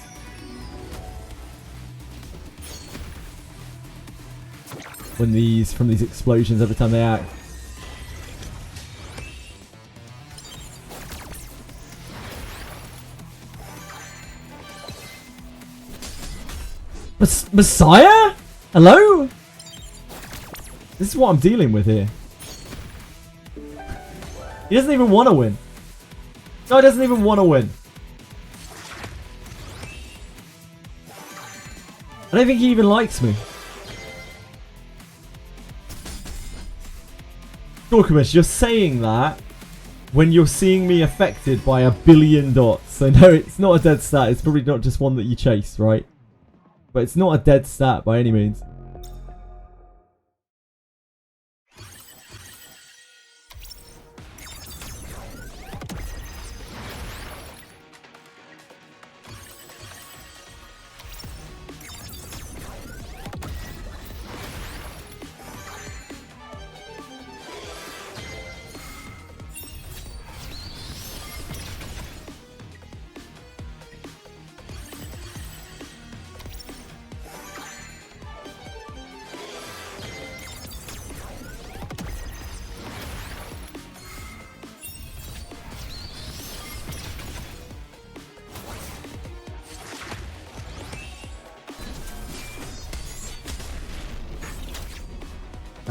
From these explosions every time they act. Messiah? Hello? This is what I'm dealing with here. He doesn't even want to win. No, he doesn't even want to win. I don't think he even likes me. Dorkamish, you're saying that when you're seeing me affected by a billion dots. So no, it's not a dead stat. It's probably not just one that you chase, right? But it's not a dead stat by any means.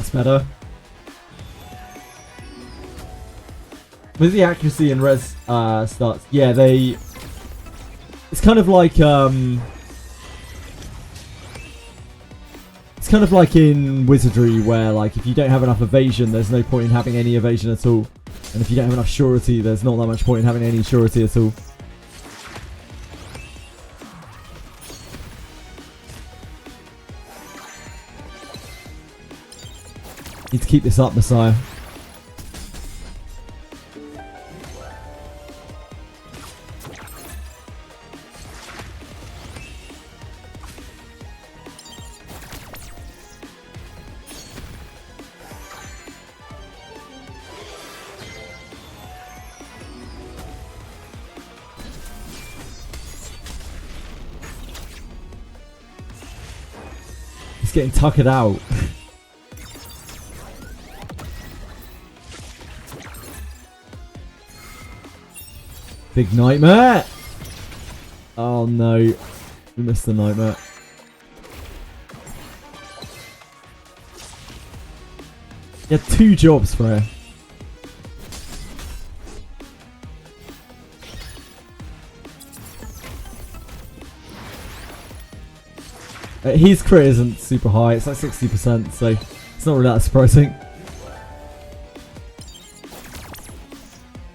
That's better. With the accuracy and res starts, yeah, they... It's kind of like it's kind of like in Wizardry, where like if you don't have enough evasion, there's no point in having any evasion at all, and if you don't have enough surety, there's not that much point in having any surety at all. Need to keep this up, Messiah. He's getting tuckered out. Big nightmare! Oh no, we missed the nightmare. You had 2 jobs, Freya. His crit isn't super high, it's like 60%, so it's not really that surprising.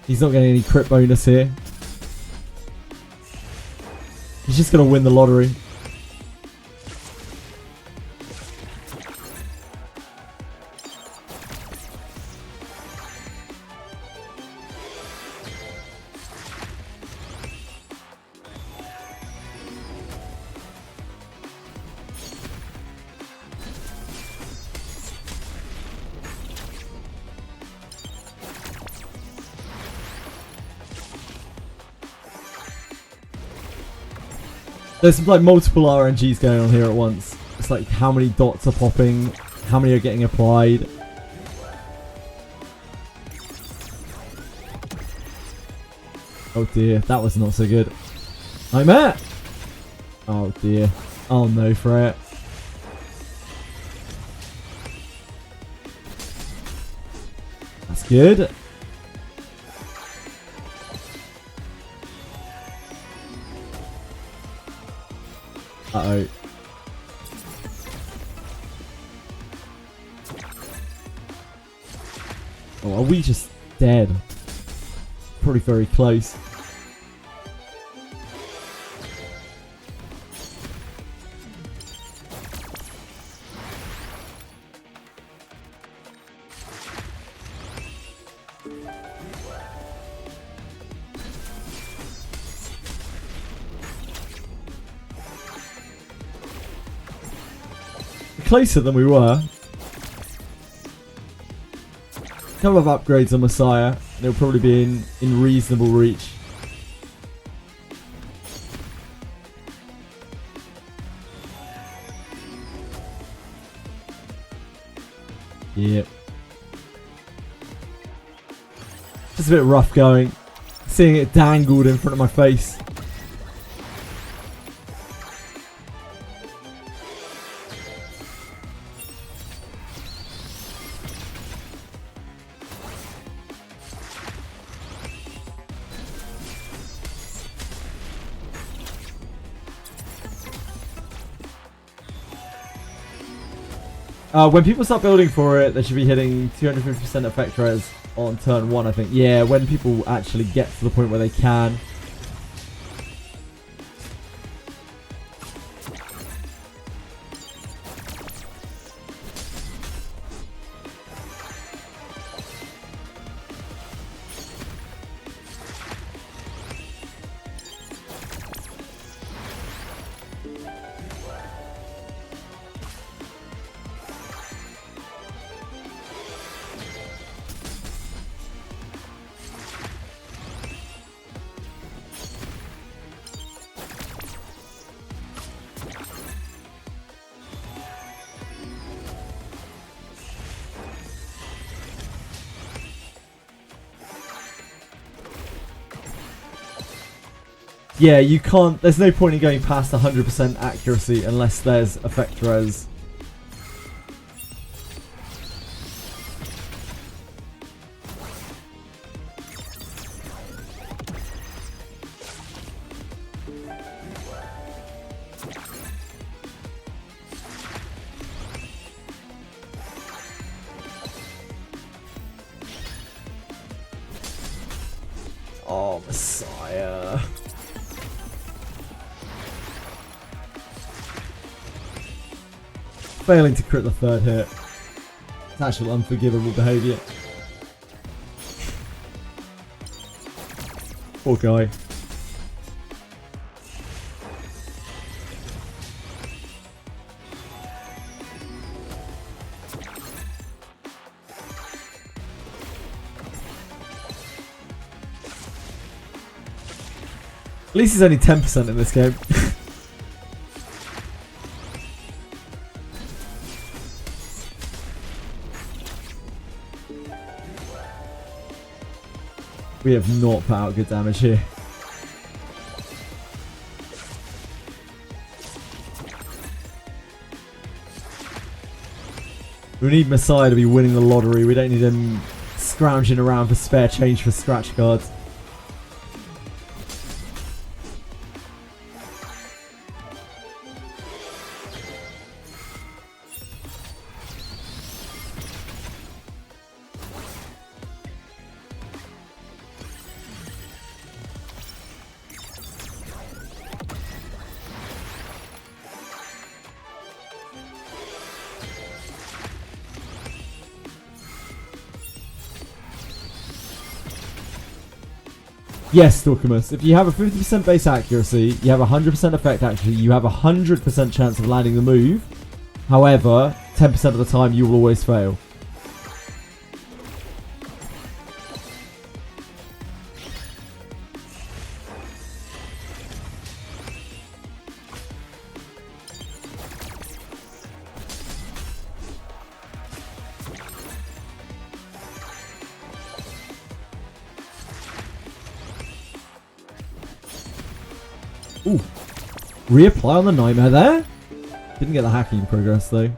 He's not getting any crit bonus here. He's just going to win the lottery. There's like multiple RNGs going on here at once. It's like how many dots are popping, how many are getting applied. Oh dear, that was not so good. Nightmare! Oh dear. Oh no, Freya. That's good. Uh-oh. Oh, are we just dead? Probably very close. Closer than we were. A couple of upgrades on Messiah, and it'll probably be in reasonable reach. Yep. Just a bit rough going. Seeing it dangled in front of my face. When people start building for it, they should be hitting 250% effect res on turn 1, I think. Yeah, when people actually get to the point where they can. Yeah, you can't... There's no point in going past 100% accuracy unless there's effect res. Oh, Messiah. Failing to crit the third hit. It's actual unforgivable behaviour. Poor guy. At least he's only 10% in this game. We have not put out good damage here. We need Messiah to be winning the lottery. We don't need him scrounging around for spare change for scratch cards. Yes, Stalkamus, if you have a 50% base accuracy, you have 100% effect accuracy, you have a 100% chance of landing the move. However, 10% of the time you will always fail. Ooh, reapply on the Nightmare there? Didn't get the hacking in progress though.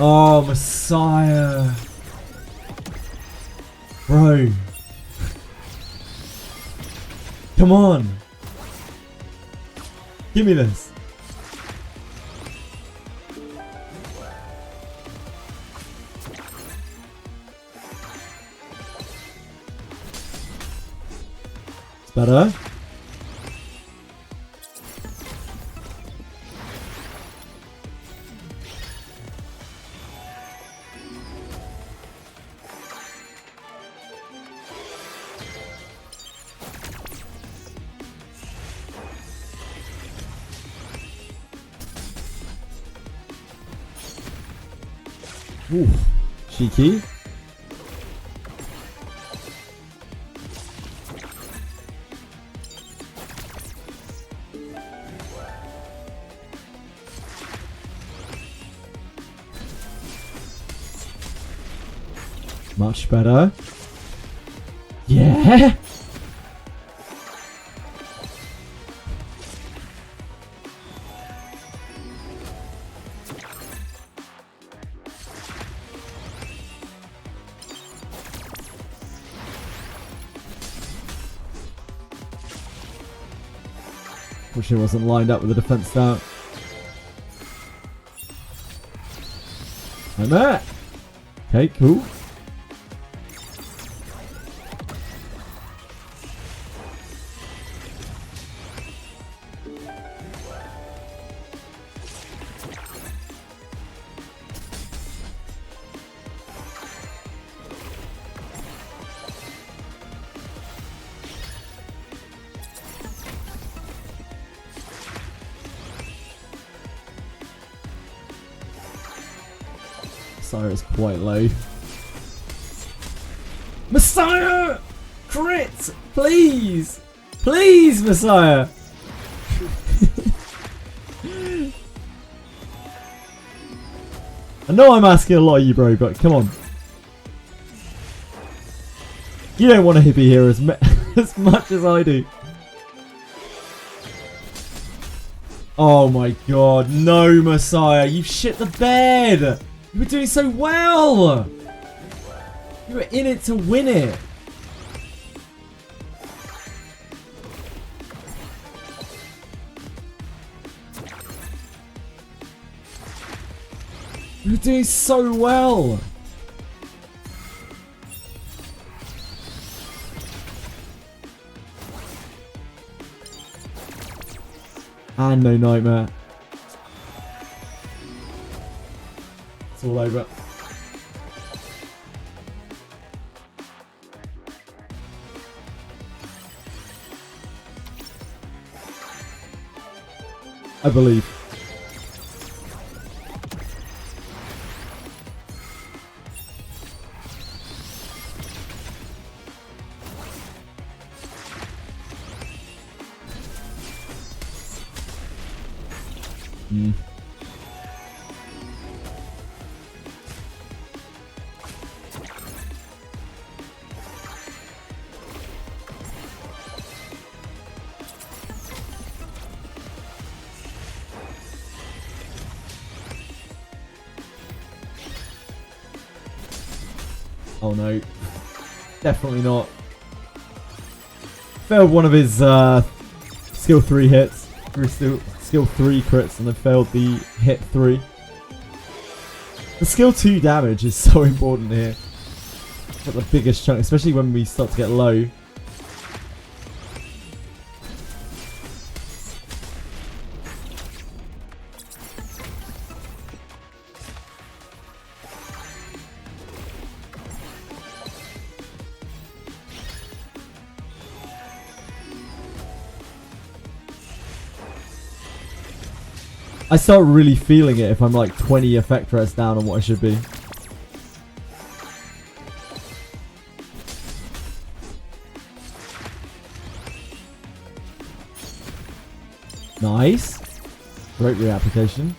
Oh, Messiah. Bro. Come on. Give me this. It's better. Ooh, cheeky. Much better. Yeah. Wish it wasn't lined up with the defense down. I'm there. Okay, cool. Messiah's quite low. Messiah! Crit! Please! Please, Messiah! I know I'm asking a lot of you, bro, but come on. You don't want a hippie here as much as I do. Oh my god, no, Messiah, you've shit the bed! You were doing so well! You were in it to win it! You were doing so well! And no nightmare. It's all over. I believe. Oh no. Definitely not. Failed one of his skill 3 hits. Skill 3 crits and then failed the hit 3. The skill 2 damage is so important here. Got the biggest chunk, especially when we start to get low. I start really feeling it if I'm like 20 effect threats down on what I should be. Nice. Great reapplication.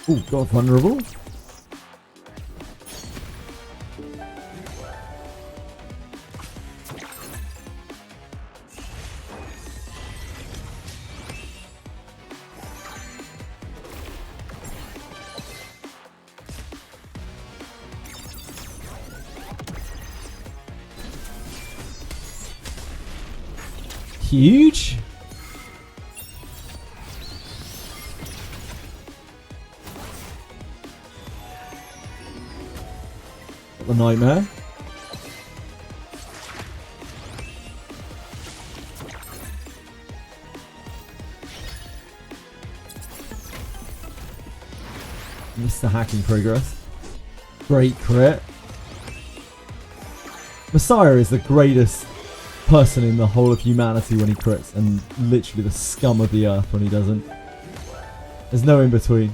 Ooh, got vulnerable. Huge. Got the nightmare. Missed the hacking progress. Great crit. Messiah is the greatest person in the whole of humanity when he crits, and literally the scum of the earth when he doesn't. There's no in between.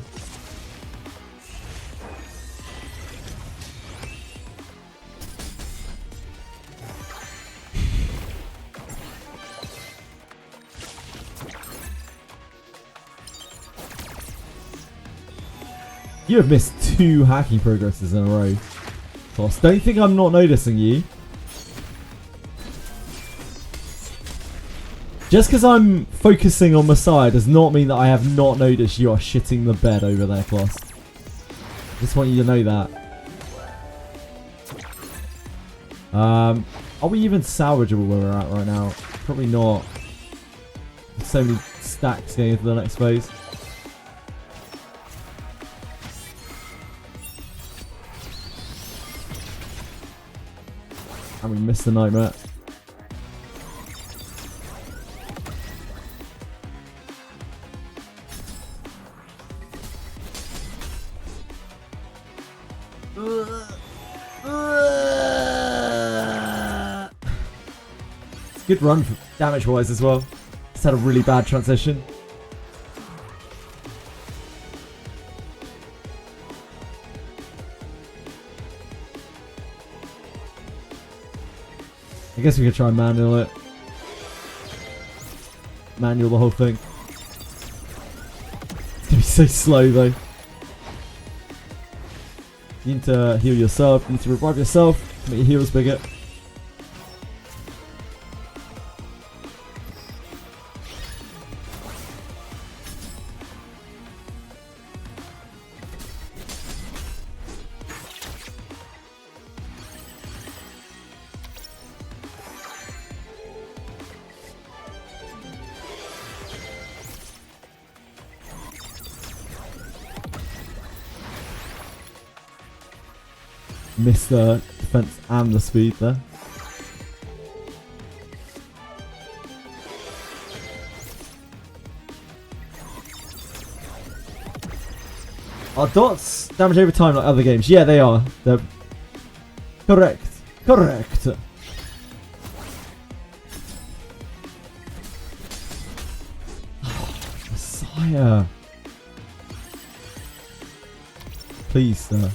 You have missed 2 hacking progresses in a row. Boss, don't think I'm not noticing you. Just because I'm focusing on Messiah does not mean that I have not noticed you are shitting the bed over there, Kloss. Just want you to know that. Are we even salvageable where we're at right now? Probably not. There's so many stacks getting into the next phase. And we missed the nightmare. Good run for damage wise as well. Just had a really bad transition. I guess we could try and manual it. Manual the whole thing. It's gonna be so slow though. You need to heal yourself. You need to revive yourself. Make your heals bigger. Missed the defense and the speed there. Are dots damage over time like other games? Yeah, they are. They're correct. Correct. Messiah. Please, sir.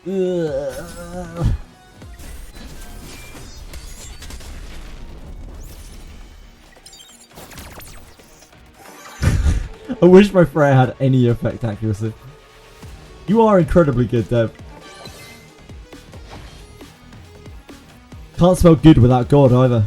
Ugh. I wish my Freya had any effect accuracy. You are incredibly good, Deb. Can't spell good without God either.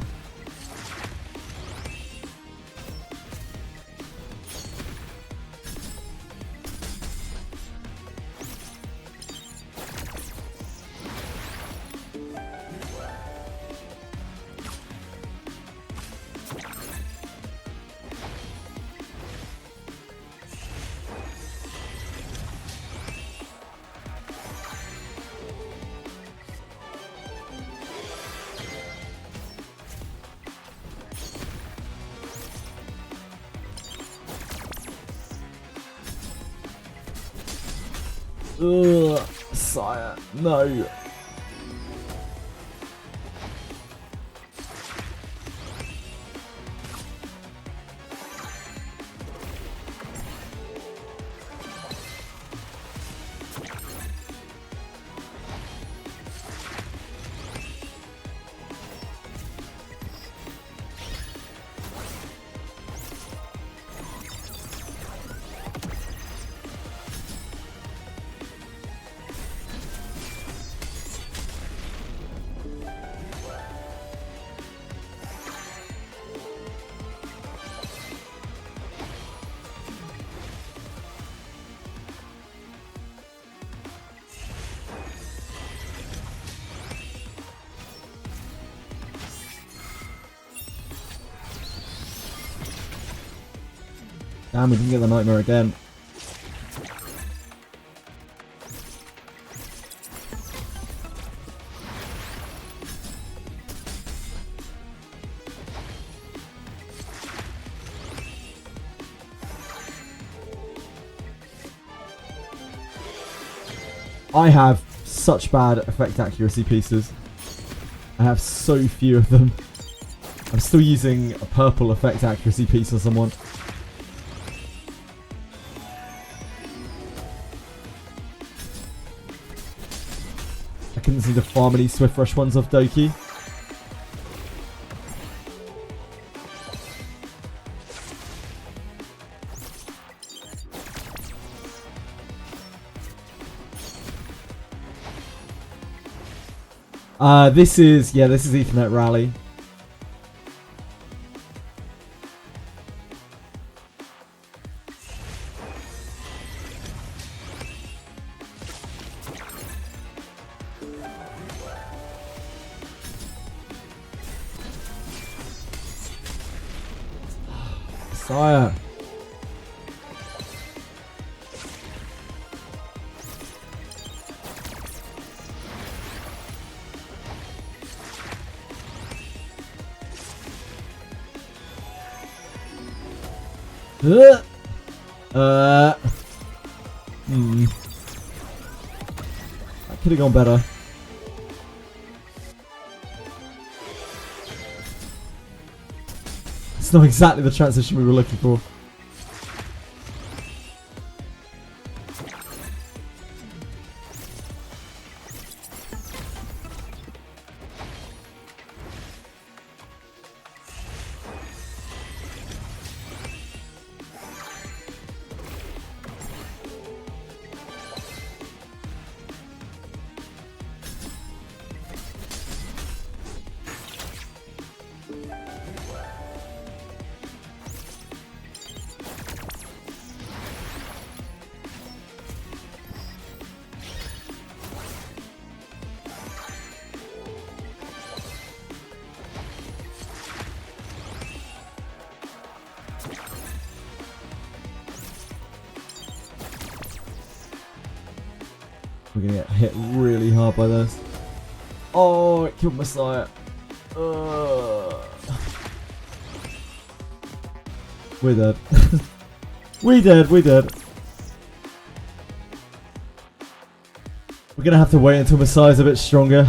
Ugh, sire, no. Damn, we didn't get the nightmare again. I have such bad effect accuracy pieces. I have so few of them. I'm still using a purple effect accuracy piece on someone. I couldn't see the farm any Swift Rush ones off Doki. This is Ethernet Rally. Messiah. That could have gone better. It's not exactly the transition we were looking for. We're gonna get hit really hard by this. Oh, it killed Messiah. We're dead. We dead. We're gonna have to wait until Messiah's a bit stronger.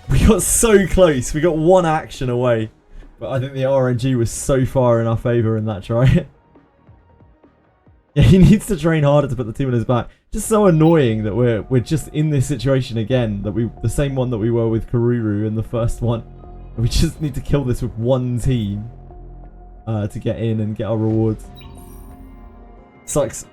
We got so close. We got one action away. But I think the RNG was so far in our favour in that try. Yeah, he needs to train harder to put the team on his back. Just so annoying that we're just in this situation again. That the same one that we were with Karuru in the first one. We just need to kill this with one team to get in and get our rewards. Sucks.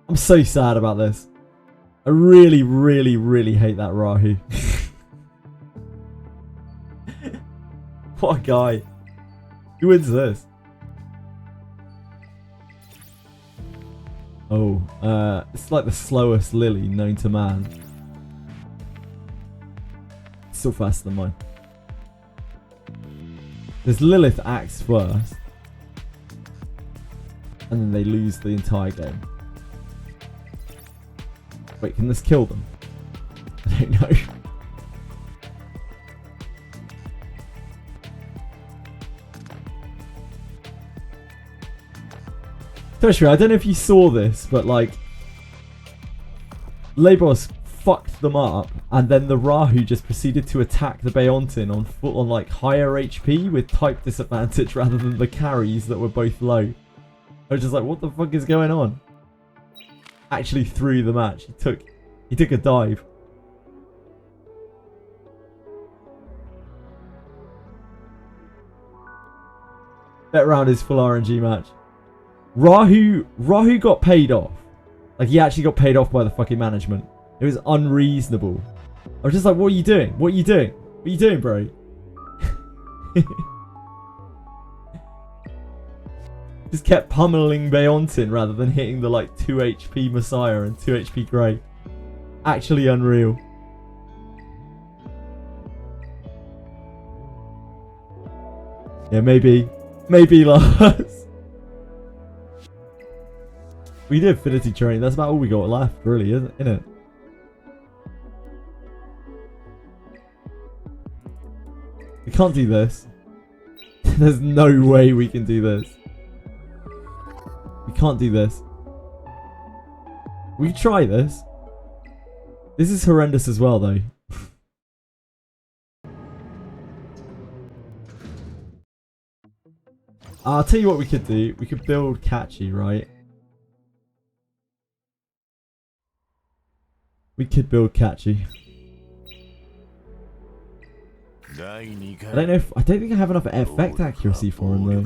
I'm so sad about this. I really, really, really hate that Rahu. What a guy. Who wins this? Oh, it's like the slowest Lily known to man. Still faster than mine. This Lilith acts first. And then they lose the entire game. Wait, can this kill them? I don't know. Tertiary, I don't know if you saw this, but like Labos fucked them up, and then the Rahu just proceeded to attack the Beontin on like higher HP with type disadvantage rather than the carries that were both low. I was just like, what the fuck is going on? Actually threw the match. He took a dive. Bet round is full RNG match. Rahu got paid off. Like, he actually got paid off by the fucking management. It was unreasonable. I was just like, what are you doing? What are you doing? What are you doing, bro? Just kept pummeling Beontin rather than hitting the like 2 HP Messiah and 2 HP Grey. Actually unreal. Yeah, maybe last. We did Affinity Train. That's about all we got left, really, isn't it? We can't do this. There's no way we can do this. We can't do this. We can try this. This is horrendous as well, though. I'll tell you what we could do. We could build Catchy, right? We could build Catchy. I don't know if... I don't think I have enough effect accuracy for him, though. I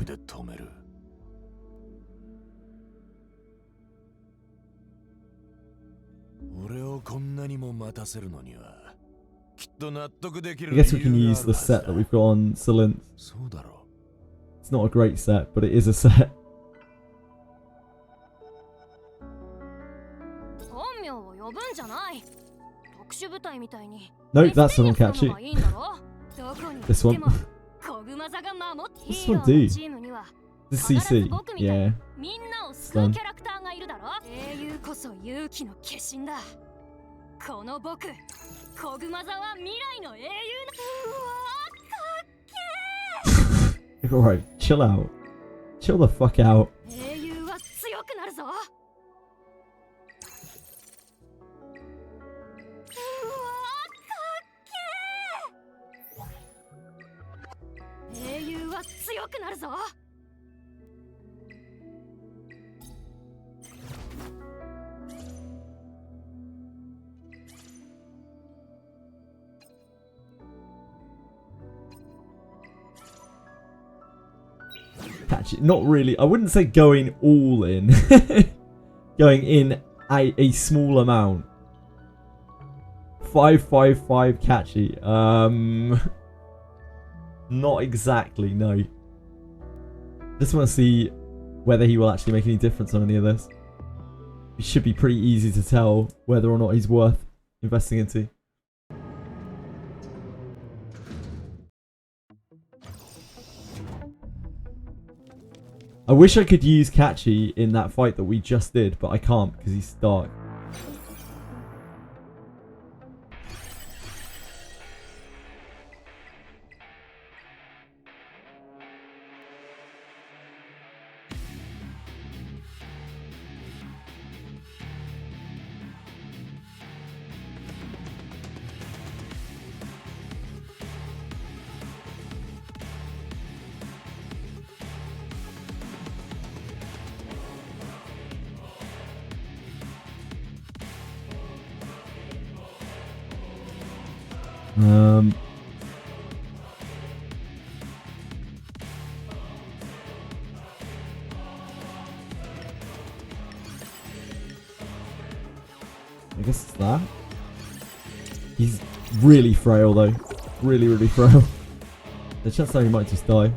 guess we can use the set that we've got on Silence. It's not a great set, but it is a set. 本名を呼ぶんじゃない。特殊部隊みたいに。 No, that's the one catchy. どこに This 行っても one. 小熊座が守って This ヒーロ one ー do. のチームには This 必ず CC. 僕みたい Yeah. にみんなを救うキャラクターがいるだろ。英雄こそ勇気の化身だ。この僕、小熊座は未来の英雄な。うわ、かっけ Alright, chill out. Chill the fuck out. ー。英雄は強くなるぞ。うわ、かっけー。英雄は強くなるぞ。Catchy. Not really. I wouldn't say going all in. Going in a small amount. 555 catchy. Not exactly, no. Just want to see whether he will actually make any difference on any of this. It should be pretty easy to tell whether or not he's worth investing into. I wish I could use Catchy in that fight that we just did, but I can't because he's dark. I guess it's that. He's really frail though. Really, really frail. The chance that he might just die.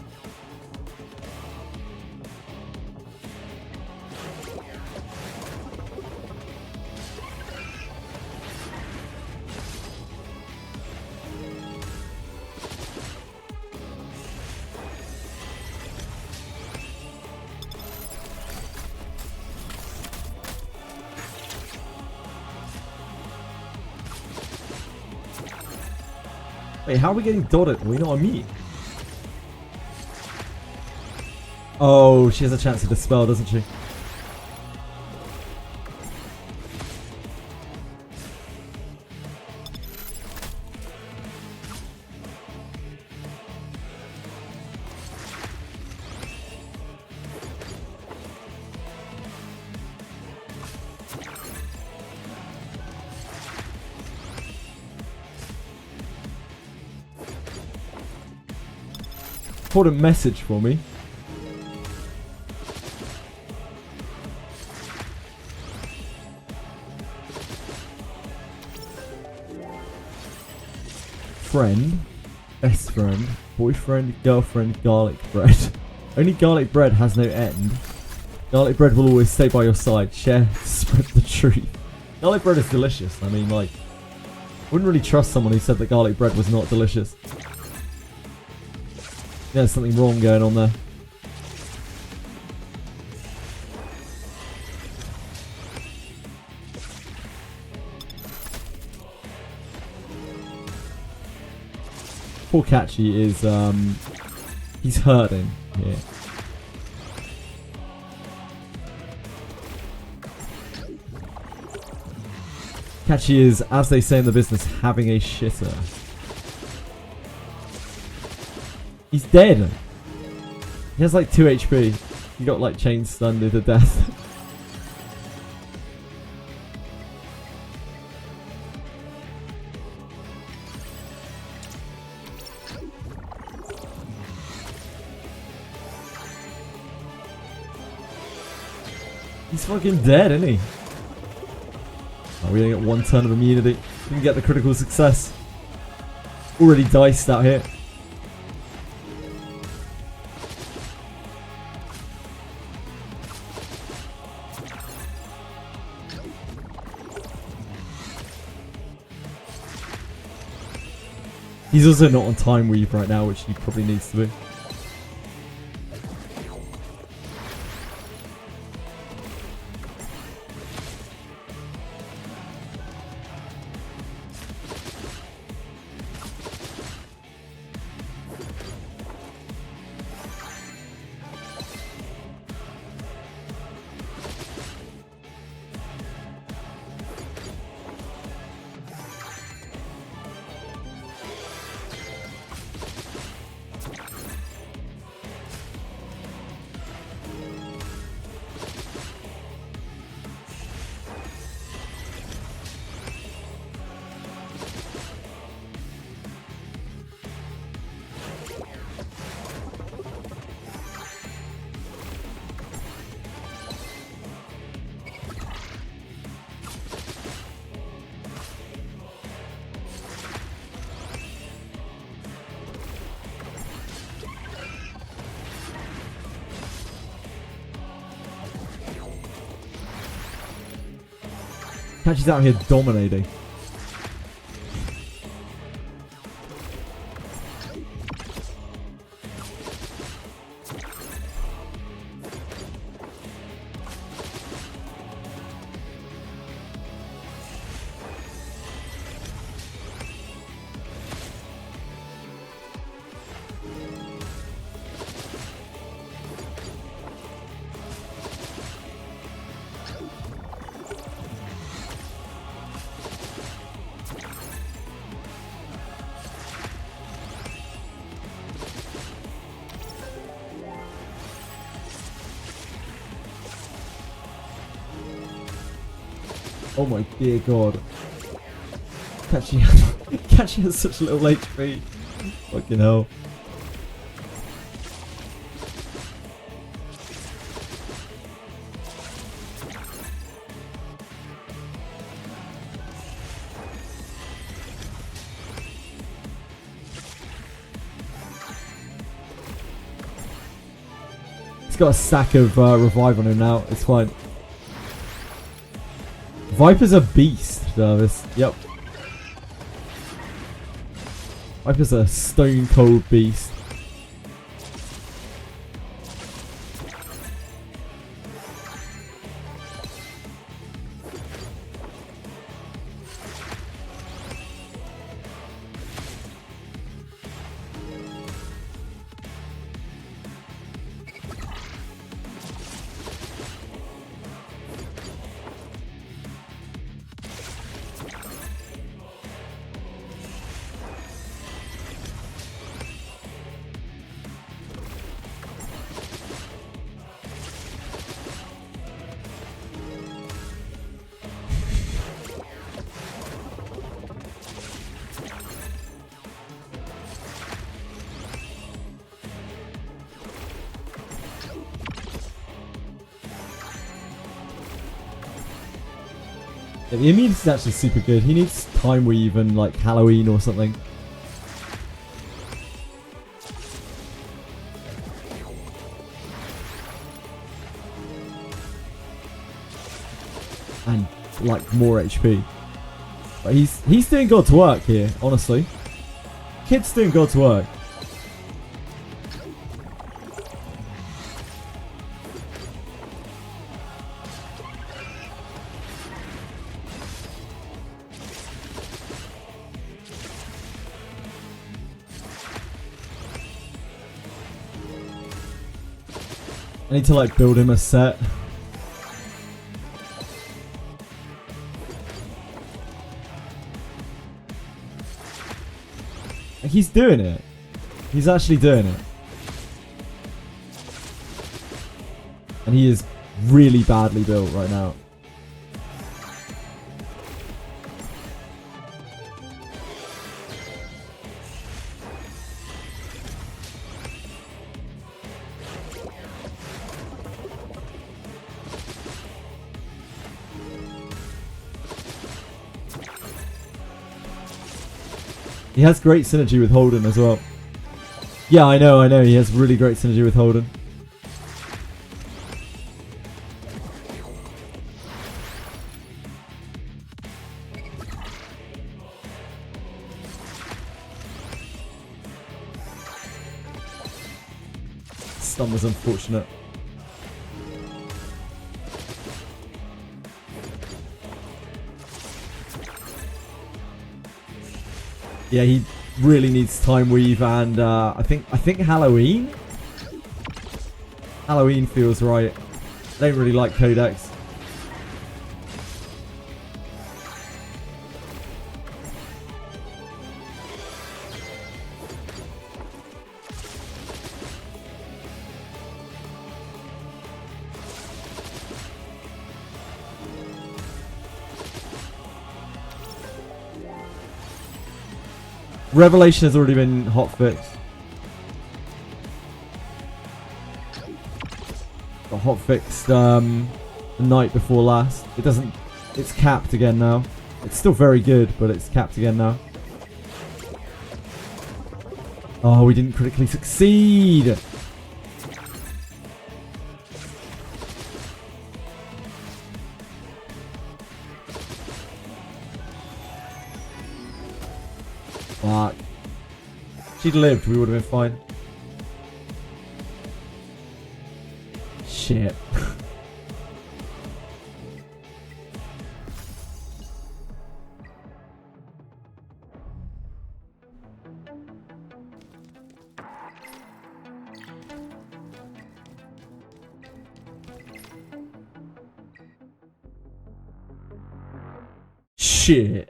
Wait, how are we getting dotted? Are we not on mute? Oh, she has a chance to dispel, doesn't she? Important message for me. Friend, best friend, boyfriend, girlfriend, garlic bread. Only garlic bread has no end. Garlic bread will always stay by your side. Share, spread the truth. Garlic bread is delicious. I mean, like, wouldn't really trust someone who said that garlic bread was not delicious. There's something wrong going on there. Poor Catchy is, he's hurting here. Catchy is, as they say in the business, having a shitter. He's dead. He has like 2 HP. He got like chain stunned to death. He's fucking dead, isn't he? Oh, we only get 1 turn of immunity. Didn't get the critical success. Already diced out here. He's also not on time weave right now, which he probably needs to be. Catchy's out here dominating. Oh my dear god. Catchy has such little HP. Fucking hell. He's got a sack of revive on him now. It's fine. Viper's a beast, Jarvis. Yep. Viper's a stone cold beast. Yeah, the immunity is actually super good. He needs time weave and like Halloween or something. And like more HP. But he's doing God's work here, honestly. Kid's doing God's work. I need to like build him a set. Like, he's doing it. He's actually doing it. And he is really badly built right now. He has great synergy with Holden as well. Yeah, I know. He has really great synergy with Holden. stun was unfortunate. Yeah, he really needs Time Weave and I think Halloween? Halloween feels right. I don't really like Codex. Revelation has already been hotfixed. Got hotfixed the night before last. It doesn't. It's capped again now. It's still very good, but it's capped again now. Oh, we didn't critically succeed. Fuck. If she'd lived, we would have been fine. Shit. Shit.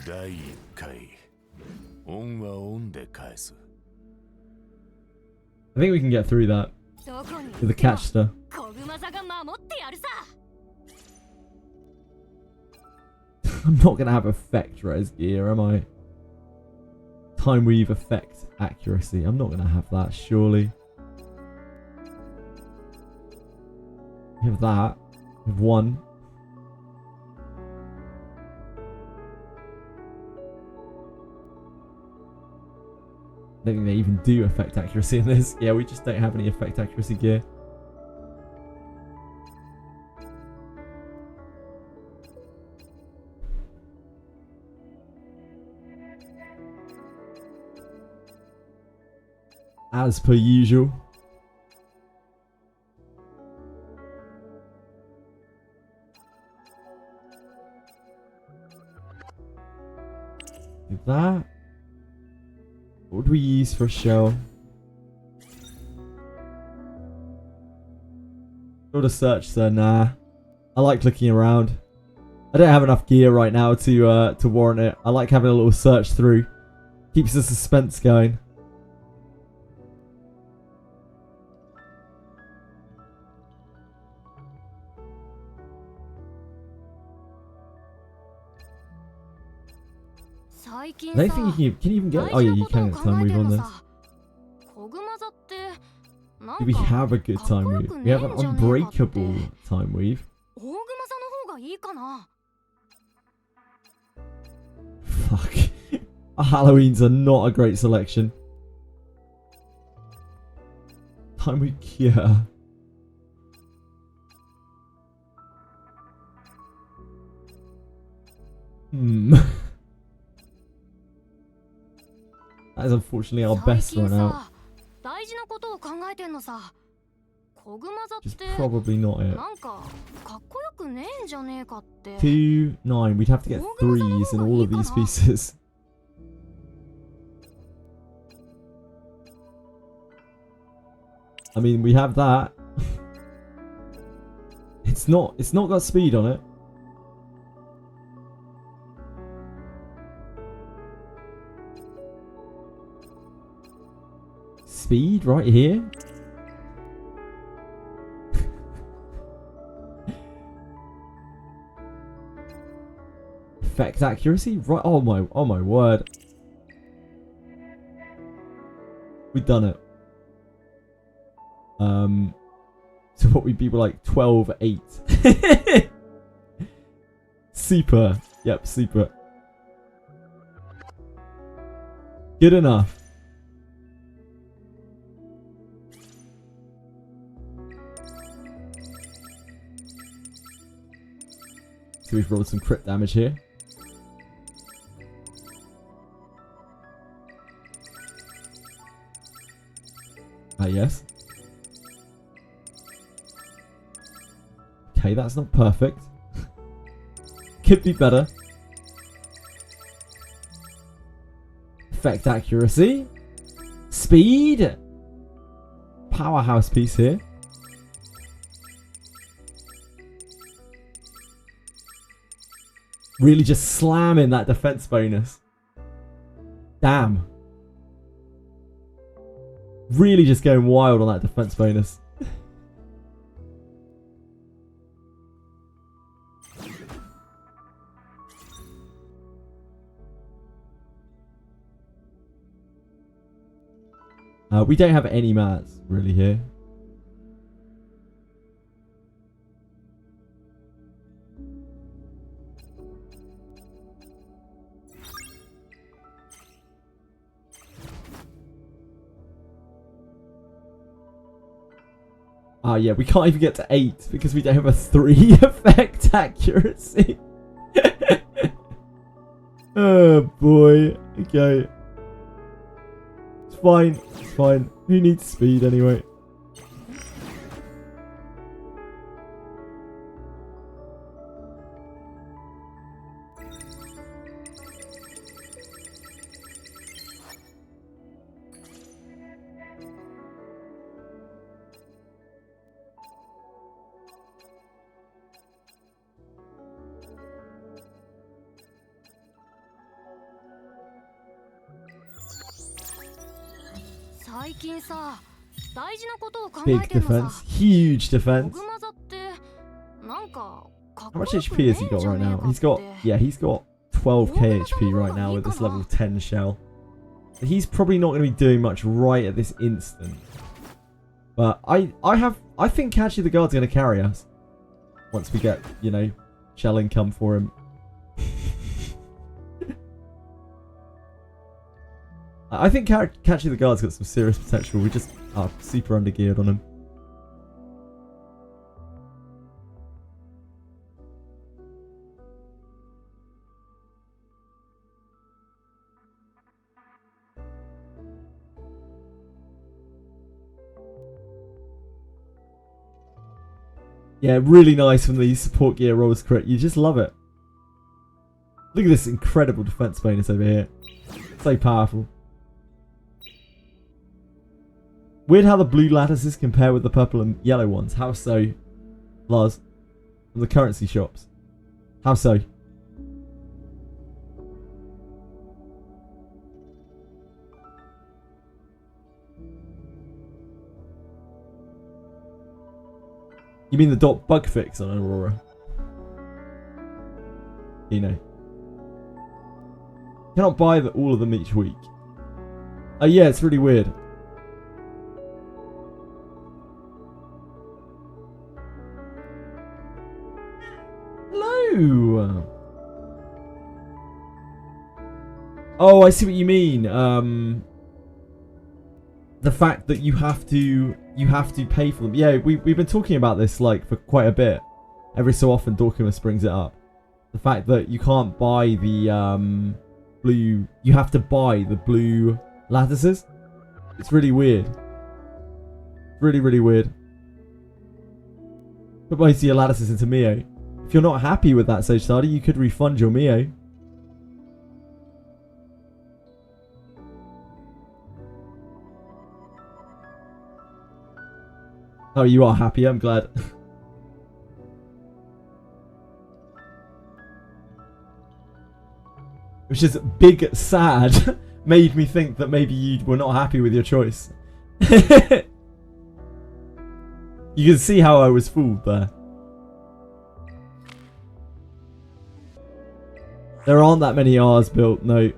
第1回オンはオンで返す I think we can get through that どこに with the catch stuff. コグマザが守ってやるさ I'm not gonna have effect res gear, am I? Time weave effect accuracy. I'm not gonna have that, surely. We have that. We have one. I don't think they even do effect accuracy in this. Yeah, we just don't have any effect accuracy gear. As per usual. Do that. What would we use for a shell? Sort of search, sir. Nah. I like looking around. I don't have enough gear right now to warrant it. I like having a little search through. Keeps the suspense going. I don't think you can you even get. Oh yeah, you can get time move on this. Do we have a good time weave? We have an unbreakable time weave. Fuck. Halloween's are not a great selection. Time weave cure. That is unfortunately our best right now. Just probably not it. 2, 9. We'd have to get 3s in all of these pieces. I mean, we have that. It's not got speed on it. Speed right here. Effect accuracy right. Oh my word. We've done it. So what we'd be like 12-8. Super. Yep, super. Good enough. So we've rolled some crit damage here. Ah, yes. Okay, that's not perfect. Could be better. Effect accuracy. Speed. Powerhouse piece here. Really just slamming that defense bonus. Damn. Really just going wild on that defense bonus. We don't have any mats really here. Yeah, we can't even get to 8 because we don't have a 3 effect accuracy. Oh boy. Okay. It's fine. It's fine. Who needs speed anyway? Big defense. Huge defense. How much HP has he got right now? He's got 12k HP right now with this level 10 shell. He's probably not going to be doing much right at this instant. But I think Catchy the Guard's going to carry us. Once we get, you know, shell income for him. I think Catchy the Guard's got some serious potential. We just are super undergeared on him. Yeah, really nice when these support gear rolls crit. You just love it. Look at this incredible defense bonus over here. So powerful. Weird how the blue lattices compare with the purple and yellow ones. How so, Lars? From the currency shops. How so? You mean the dot bug fix on Aurora? You know. Cannot buy all of them each week. Oh yeah, it's really weird. Hello. Oh, I see what you mean. The fact that you have to pay for them. Yeah, we've been talking about this like for quite a bit. Every so often Dorkimus brings it up. The fact that you can't buy the blue, you have to buy the blue lattices. It's really weird. Really, really weird. Put most of your lattices into Mio. If you're not happy with that, Sage Starter, you could refund your Mio. Oh, you are happy. I'm glad. Which is big sad. Made me think that maybe you were not happy with your choice. You can see how I was fooled there. There aren't that many R's built, no.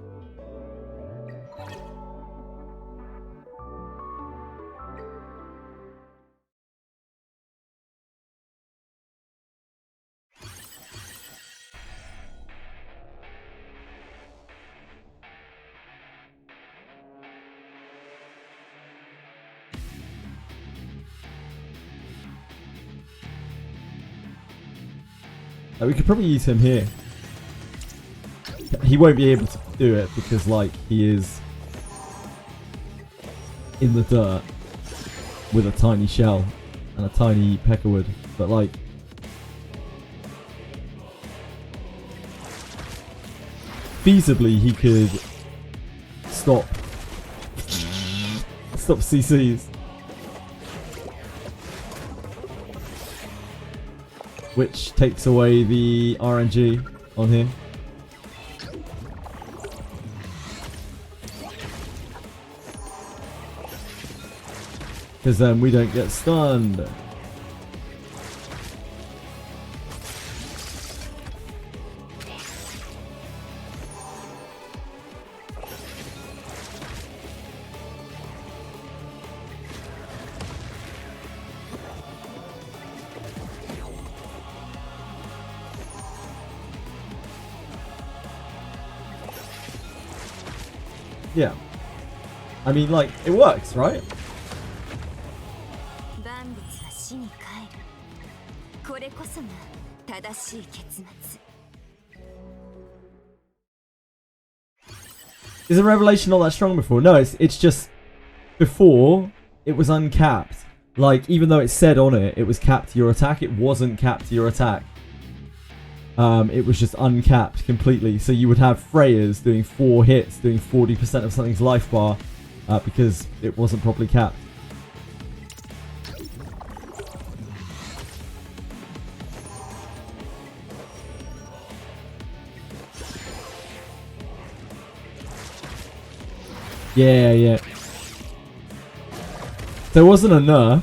We could probably use him here. He won't be able to do it because, like, he is in the dirt. with a tiny shell and a tiny peckerwood, but like feasibly he could stop CCs, which takes away the RNG on here. Because then we don't get stunned. Yeah. I mean, like, it works, right? Is a revelation not that strong before? No, it's just before it was uncapped. Like, even though it said on it, it was capped to your attack, it wasn't capped to your attack. It was just uncapped completely. So you would have Freyas doing 4 hits, doing 40% of something's life bar, because it wasn't properly capped. Yeah. There wasn't a nerf.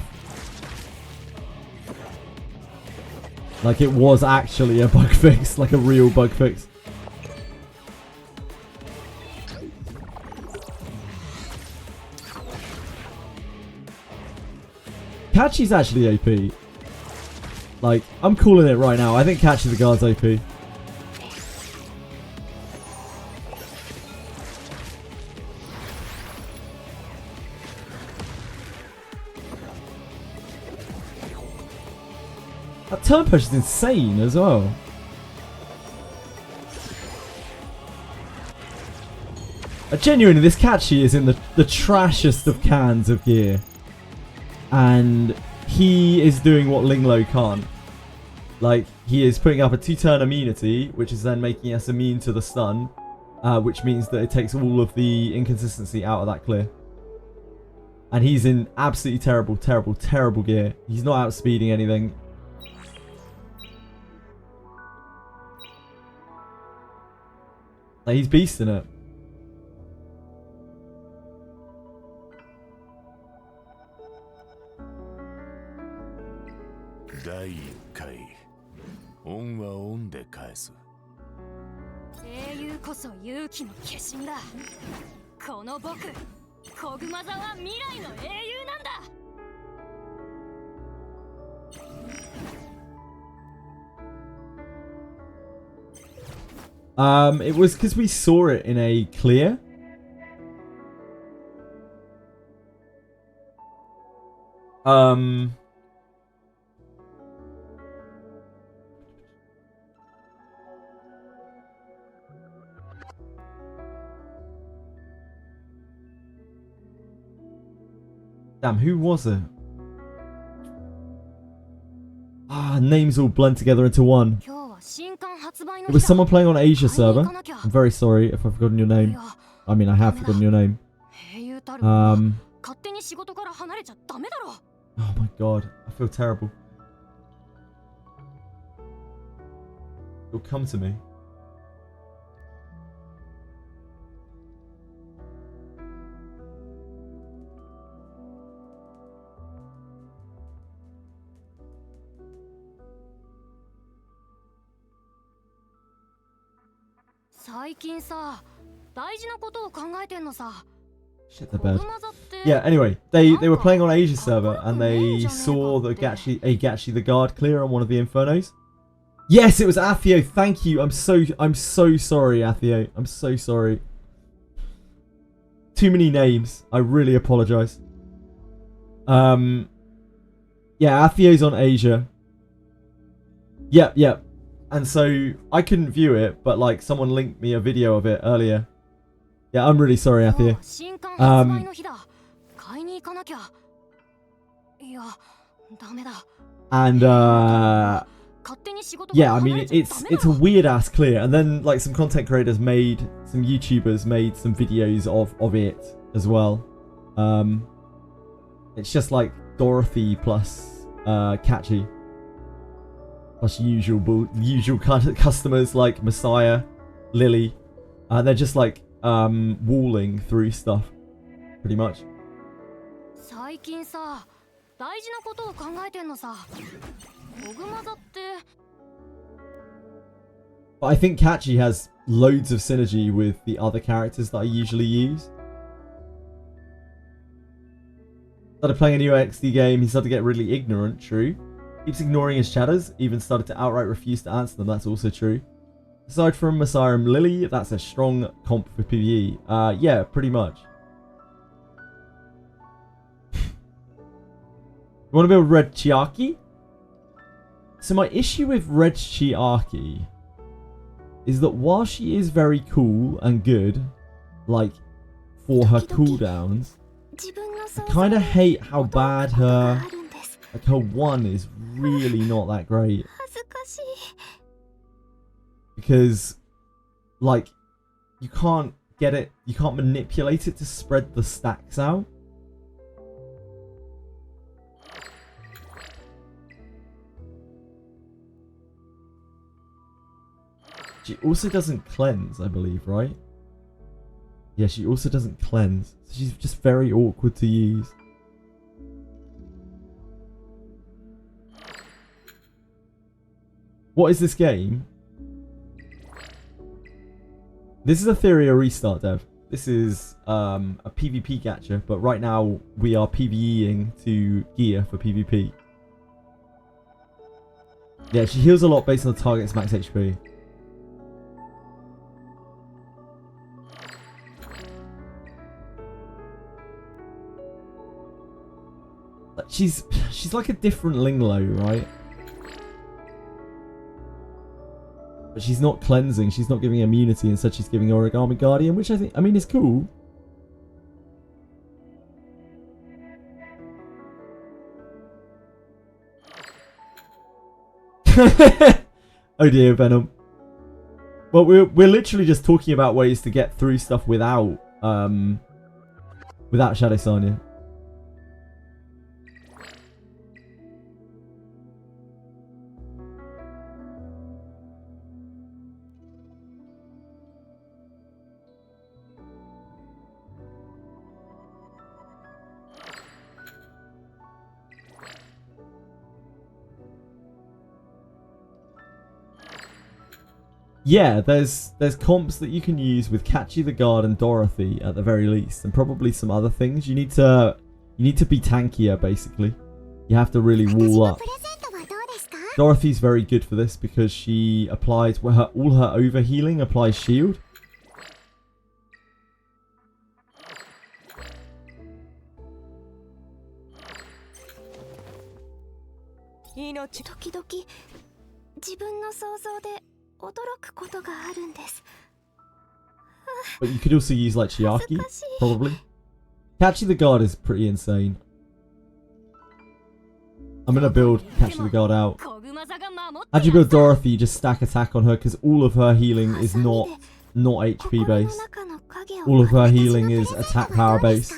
Like, it was actually a bug fix, like a real bug fix. Catchy's actually AP. Like, I'm calling it right now. I think Catchy the Guard's AP. That turn push is insane as well. Genuinely, this Catchy is in the trashiest of cans of gear. And he is doing what Linglo can't. Like, he is putting up a 2-turn immunity, which is then making us immune to the stun. Which means that it takes all of the inconsistency out of that clear. And he's in absolutely terrible gear. He's not outspeeding anything. Like, he's beasting it. It was because we saw it in a clear. Damn, who was it? Names all blend together into one. It was someone playing on Asia server. I'm very sorry if I've forgotten your name. I mean, I have forgotten your name. Oh my god, I feel terrible. You'll come to me. Shit the bed. Yeah, anyway, they were playing on Asia server and they saw the Gatchi the Guard clear on one of the Infernos. Yes, it was Athio. Thank you. I'm so sorry, Athio. I'm so sorry. Too many names. I really apologize. Yeah, Athio's on Asia. Yep. And so I couldn't view it, but like someone linked me a video of it earlier. Yeah, I'm really sorry, Etheria. いや、ダメだ。 And yeah, I mean it's a weird ass clear. And then like some content creators made, some YouTubers made some videos of it as well. It's just like Dorothy plus Catchy plus usual kind of customers like Messiah, Lily. They're just like walling through stuff pretty much. 最近さ、大事なことを考えてんのさ。コグマザって。 But I think Catchy has loads of synergy with the other characters that I usually use. Started playing a new XD game, he started to get really ignorant, true. Keeps ignoring his chatters, even started to outright refuse to answer them, that's also true. Aside from Messiah and Lily, that's a strong comp for PvE. Yeah, pretty much. You want to build Red Chiaki? So my issue with Red Chiaki is that while she is very cool and good, like, for her cooldowns, I kind of hate how bad her, like, her 1 is really not that great. Because, like, you can't get it, you can't manipulate it to spread the stacks out. She also doesn't cleanse, I believe, right? Yeah, she also doesn't cleanse. So she's just very awkward to use. What is this game? This is Etheria Restart, Dev. This is a PvP gacha, but right now we are PvEing to gear for PvP. Yeah, she heals a lot based on the target's max HP. She's like a different Linglo, right? But she's not cleansing, she's not giving immunity, instead she's giving Origami Guardian, which I mean is cool. Oh dear, Venom. Well, we're literally just talking about ways to get through stuff without Shadow Sanya. Yeah, there's comps that you can use with Catchy the Guard and Dorothy at the very least, and probably some other things. You need to be tankier, basically. You have to really wall up. Dorothy's very good for this because she applies all her overhealing applies shield. But you could also use like Chiaki, probably. Catchy the Guard is pretty insane. I'm gonna build Catchy the Guard out. How'd you build Dorothy? You just stack attack on her because all of her healing is not HP based. All of her healing is attack power based.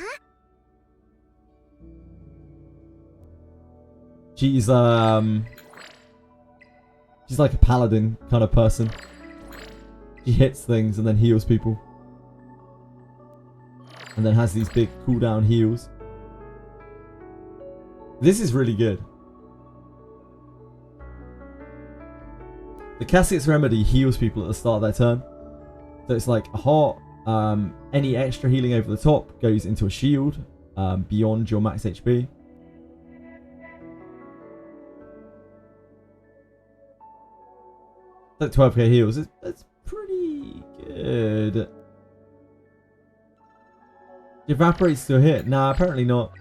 She's like a paladin kind of person. She hits things and then heals people. And then has these big cooldown heals. This is really good. The Cassie's Remedy heals people at the start of their turn. So it's like a heart. Any extra healing over the top goes into a shield beyond your max HP. Like 12k heals. That's pretty good. It evaporates to a hit. Nah, apparently not.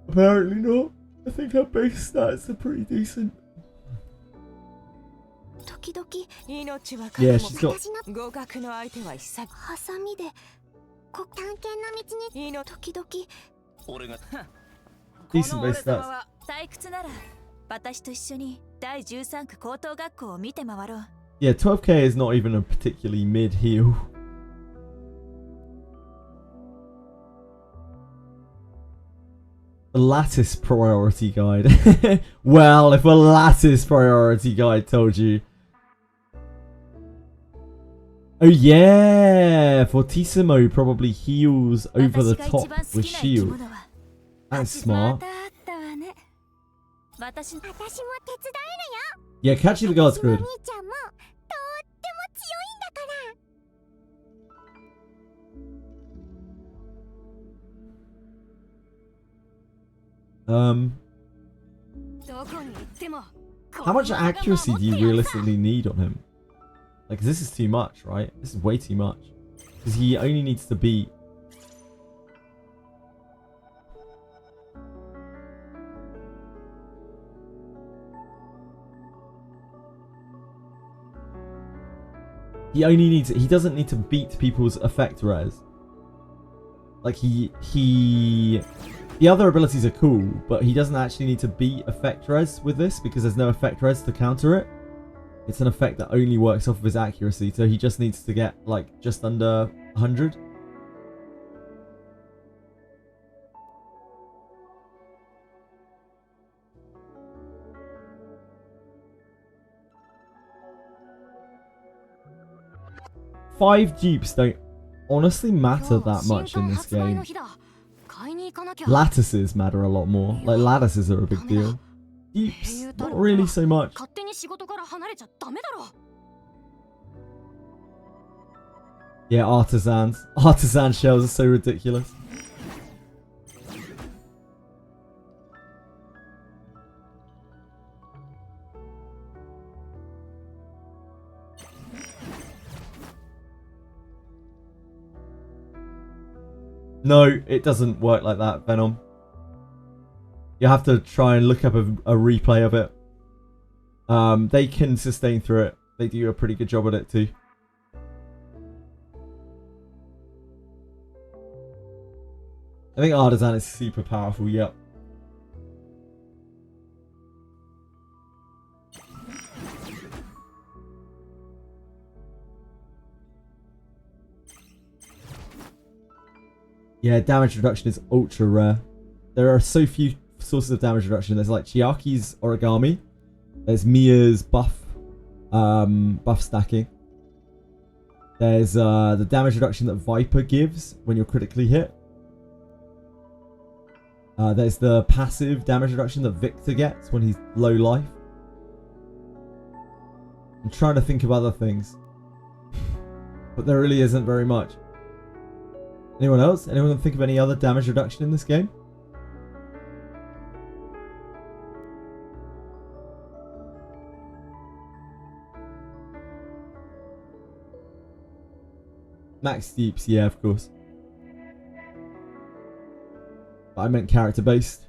Apparently not. I think her base stats are pretty decent. 々 Yeah, she's got 私の合格の相手は久々ハサミで探検の道に時々俺が decent base stats. は退屈なら私と一緒に第13区高等学校を見て回ろう。 Yeah, 12k is not even a particularly mid heal. The lattice priority guide. Well, if a lattice priority guide told you. Oh yeah, Fortissimo probably heals over the top with shield. That's smart. 私も手伝えるよ。 Yeah, catching the guard's 私も good. みーちゃんもとっても強いんだから。 How much accuracy do you realistically need on him? Like, this is too much, right? This is way too much. Because he only needs to beat... He doesn't need to beat people's effect res. Like, the other abilities are cool, but he doesn't actually need to beat effect res with this because there's no effect res to counter it. It's an effect that only works off of his accuracy, so he just needs to get, like, just under 100. Five dupes don't honestly matter that much in this game. Lattices matter a lot more. Like, lattices are a big deal. Dupes, not really so much. 勝手に仕事から離れちゃダメだろ。 Yeah, artisans. Artisan shells are so ridiculous. No, it doesn't work like that, Venom. You have to try and look up a replay of it. They can sustain through it. They do a pretty good job at it too. I think Artisan is super powerful, yep. Yeah, damage reduction is ultra rare. There are so few sources of damage reduction. There's like Chiaki's origami. There's Mia's buff stacking. There's the damage reduction that Viper gives when you're critically hit. There's the passive damage reduction that Victor gets when he's low life. I'm trying to think of other things. But there really isn't very much. Anyone else? Anyone can think of any other damage reduction in this game? Max Deeps, yeah, of course. But I meant character based.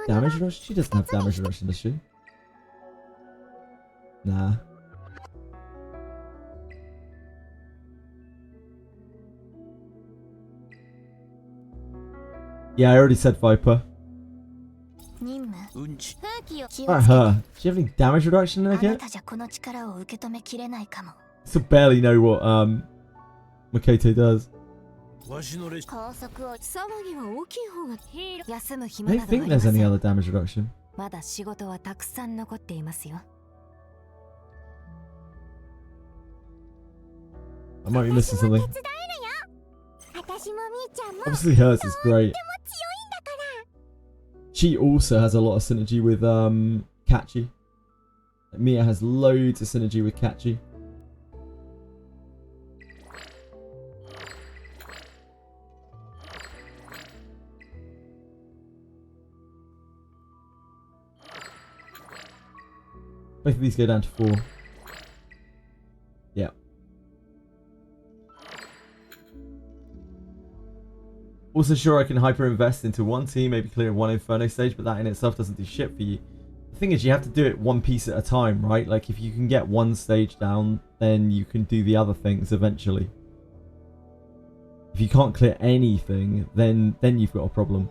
Damage reduction? She doesn't have damage reduction, does she? Nah. Yeah, I already said Viper. Alright, her. Does she have any damage reduction in her kit? I still barely know what Makoto does. I don't think there's any other damage reduction. I might be missing something. Obviously hers is great. She also has a lot of synergy with Kachi. Like, Mia has loads of synergy with Kachi. Both of these go down to 4. Yeah. Also, sure, I can hyper invest into one team, maybe clear one Inferno stage, but that in itself doesn't do shit for you. thing is, you have to do it one piece at a time, right? Like, if you can get one stage down, then you can do the other things eventually. If you can't clear anything, then you've got a problem.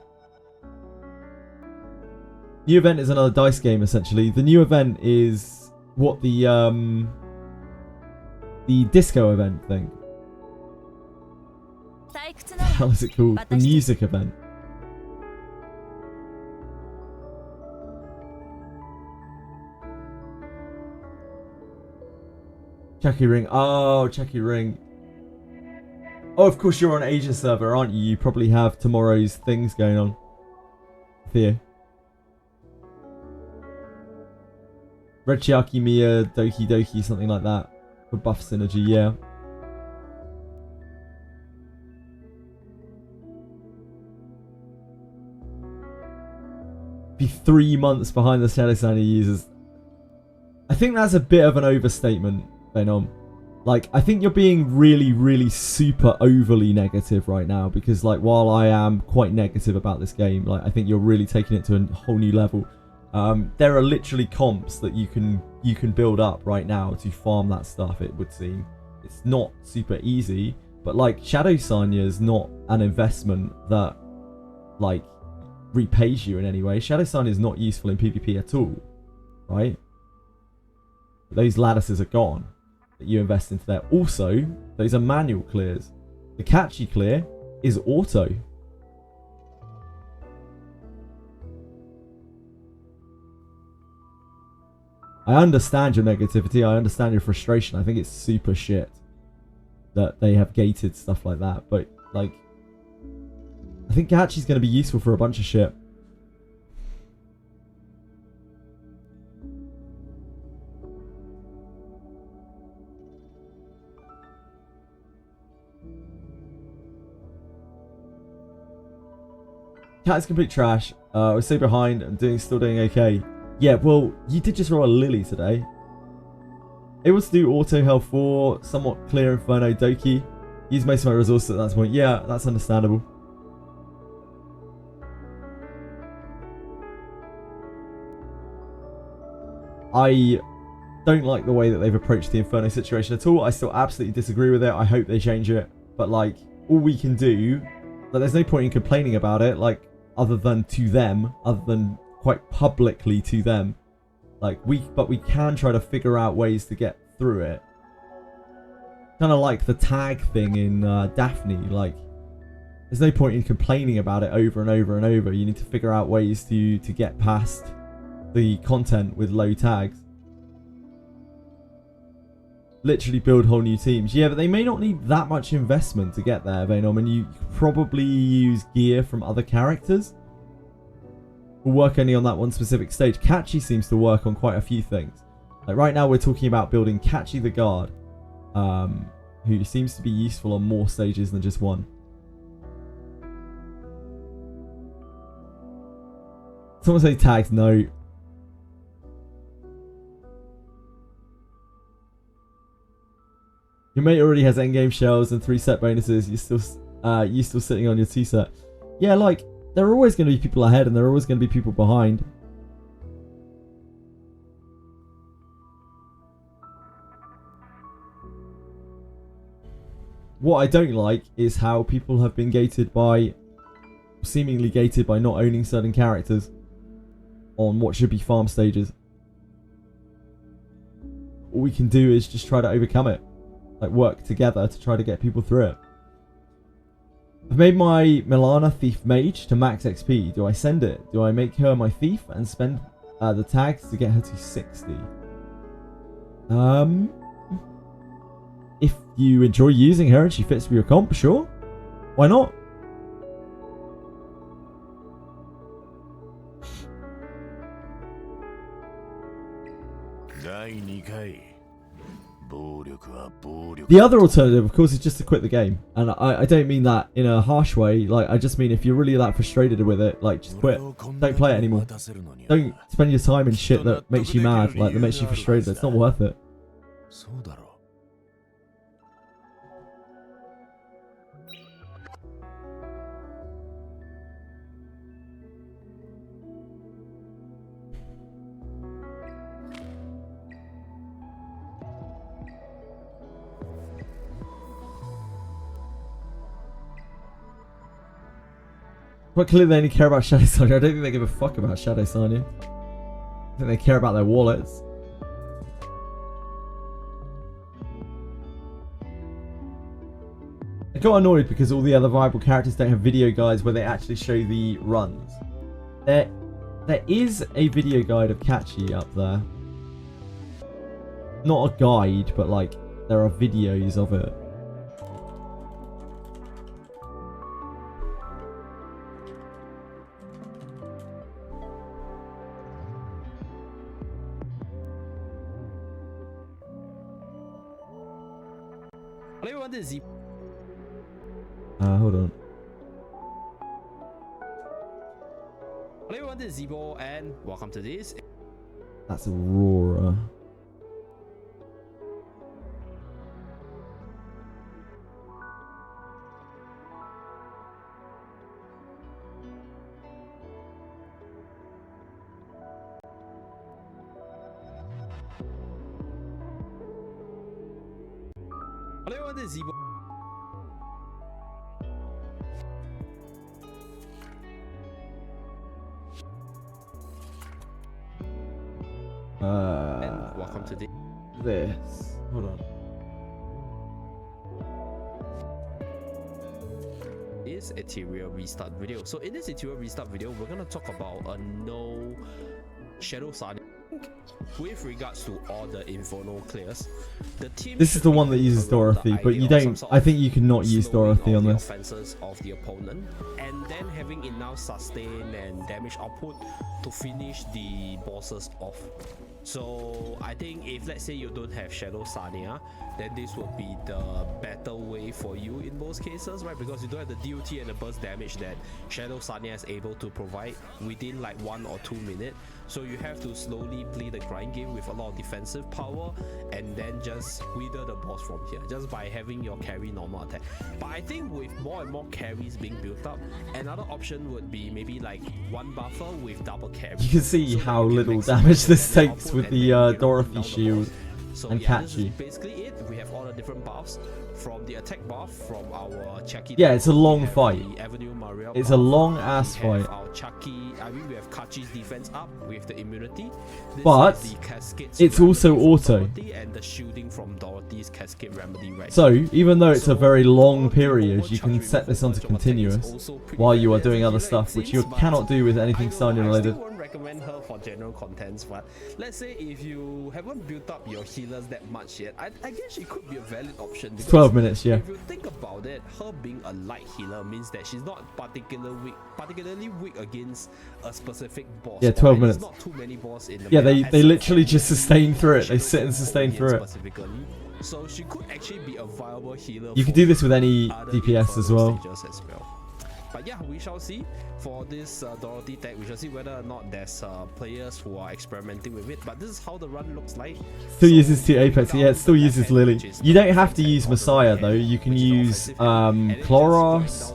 New event is another dice game, essentially. The new event is what the disco event thing. How is it called? The music event. Chucky Ring. Oh, Chucky Ring. Oh, of course you're on Asia server, aren't you? You probably have tomorrow's things going on. Theo. Red Chiaki Mia, Doki Doki, something like that. For buff synergy, yeah. Be 3 months behind the Shadow Signer users. I think that's a bit of an overstatement, Venom. Like, I think you're being really, really super overly negative right now, because, like, while I am quite negative about this game, like, I think you're really taking it to a whole new level. There are literally comps that you can build up right now to farm that stuff, it would seem. It's not super easy, but, like, Shadow Signer is not an investment that, like, repays you in any way. Shadow Signer is not useful in PvP at all, right? Those lattices are gone that you invest into there. Also, those are manual clears. The catchy clear is auto. I understand your negativity. I understand your frustration. I think it's super shit that they have gated stuff like that. But, like, I think catchy's going to be useful for a bunch of shit. Cat is complete trash. I was so behind. I'm still doing okay. Yeah, well, you did just roll a Lily today. Able to do auto health 4, somewhat clear Inferno Doki. Use most of my resources at that point. Yeah, that's understandable. I don't like the way that they've approached the Inferno situation at all. I still absolutely disagree with it. I hope they change it. But, like, all we can do, like, there's no point in complaining about it, like, other than to them, other than quite publicly to them. Like, but we can try to figure out ways to get through it. Kind of like the tag thing in Daphne. Like, there's no point in complaining about it over and over and over. You need to figure out ways to get past the content with low tags. Literally build whole new teams. Yeah, but they may not need that much investment to get there, Venom, and you probably use gear from other characters. We'll work only on that one specific stage. Catchy seems to work on quite a few things. Like, right now we're talking about building Catchy the Guard, who seems to be useful on more stages than just one. Someone say tags, no. Your mate already has endgame shells and 3 set bonuses. You're still sitting on your 2 set. Yeah, like, there are always going to be people ahead and there are always going to be people behind. What I don't like is how people have been seemingly gated by not owning certain characters on what should be farm stages. All we can do is just try to overcome it. Like, work together to try to get people through it. I've made my Milana Thief Mage to max XP. Do I send it? Do I make her my thief and spend the tags to get her to 60? If you enjoy using her and she fits for your comp, sure. Why not? The other alternative, of course, is just to quit the game. And I don't mean that in a harsh way. Like, I just mean if you're really that frustrated with it, like, just quit. Don't play it anymore. Don't spend your time in shit that makes you mad, like, that makes you frustrated. It's not worth it. Quite clearly they only care about Shadow Sanya. I don't think they give a fuck about Shadow Sanya. I think they care about their wallets. I got annoyed because all the other viable characters don't have video guides where they actually show the runs. There is a video guide of Kachi up there. Not a guide, but like there are videos of it. Hold on. Hello everyone, this is Zebo and welcome to this. That's Aurora. Hello everyone, this is Zebo. And welcome to this. Hold on. This Etheria Restart video. So in this Etheria Restart video, we're gonna talk about a no Shadow Sanya. With regards to all the Inferno clears, the team. This is the one that uses Dorothy, but you don't. I think you can not use Dorothy on this. Offenses of the opponent, and then having enough sustain and damage output to finish the bosses off. So I think if let's say you don't have Shadow Sanya, then this would be the better way for you in most cases, right? Because you don't have the DOT and the burst damage that Shadow Sanya is able to provide within like 1 or 2 minutes. So you have to slowly play the grind game with a lot of defensive power and then just wither the boss from here, just by having your carry normal attack. But I think with more and more carries being built up, another option would be maybe like one buffer with double carry. You can see how little damage this takes with the Dorothy shield and Kachi. Basically it. We have all the different buffs from the attack buff from our Chucky. Yeah, it's a long fight. It's a long ass fight. Our Chucky, we have Kachi's defense up with the immunity. But it's also auto. And the shielding from Dorothy's cascade remedy, right? So even though it's a very long period, you can set this onto continuous while you are doing other stuff, which you cannot do with anything Sanya related. Recommend her for general contents, but let's say if you haven't built up your healers that much yet, I guess she could be a valid option. 12 minutes, yeah. If you think about it, her being a light healer means that she's not particularly weak against a specific boss. Yeah, 12 minutes. There's not too many boss in the yeah, they literally just sustain through it. They sit and sustain through it. So she could actually be a viable healer. You can do this with any DPS as well. But yeah, we shall see for this Dorothy tag. We shall see whether or not there's players who are experimenting with it. But this is how the run looks like. Still uses 2 Apex. Yeah, it still uses Lily. You don't have to use Messiah though. You can use Chloros.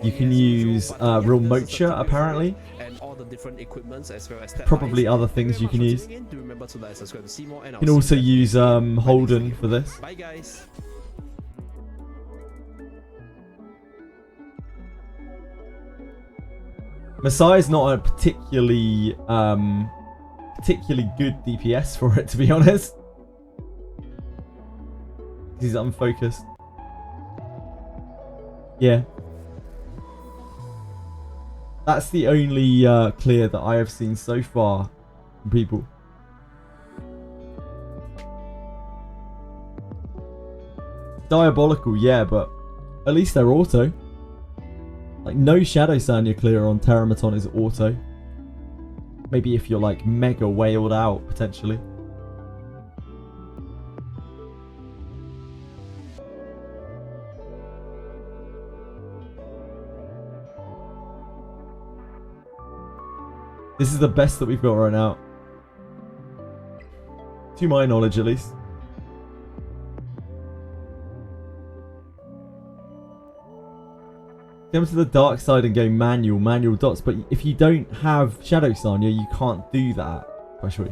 You can use Real Mocha apparently. And all the different equipments as well as probably other things you can use. Do remember to like, subscribe to see more, and you can also use Holden for this. Bye guys. Messiah's not a particularly good DPS for it, to be honest. He's unfocused. Yeah. That's the only clear that I have seen so far from people. Diabolical, yeah, but at least they're auto. Like, no Shadow Sanya clear on Terramaton is auto. Maybe if you're like mega whaled out, potentially. This is the best that we've got right now. To my knowledge, at least. Come to the dark side and go manual dots, but if you don't have Shadow Sanya, you can't do that. Quite sure.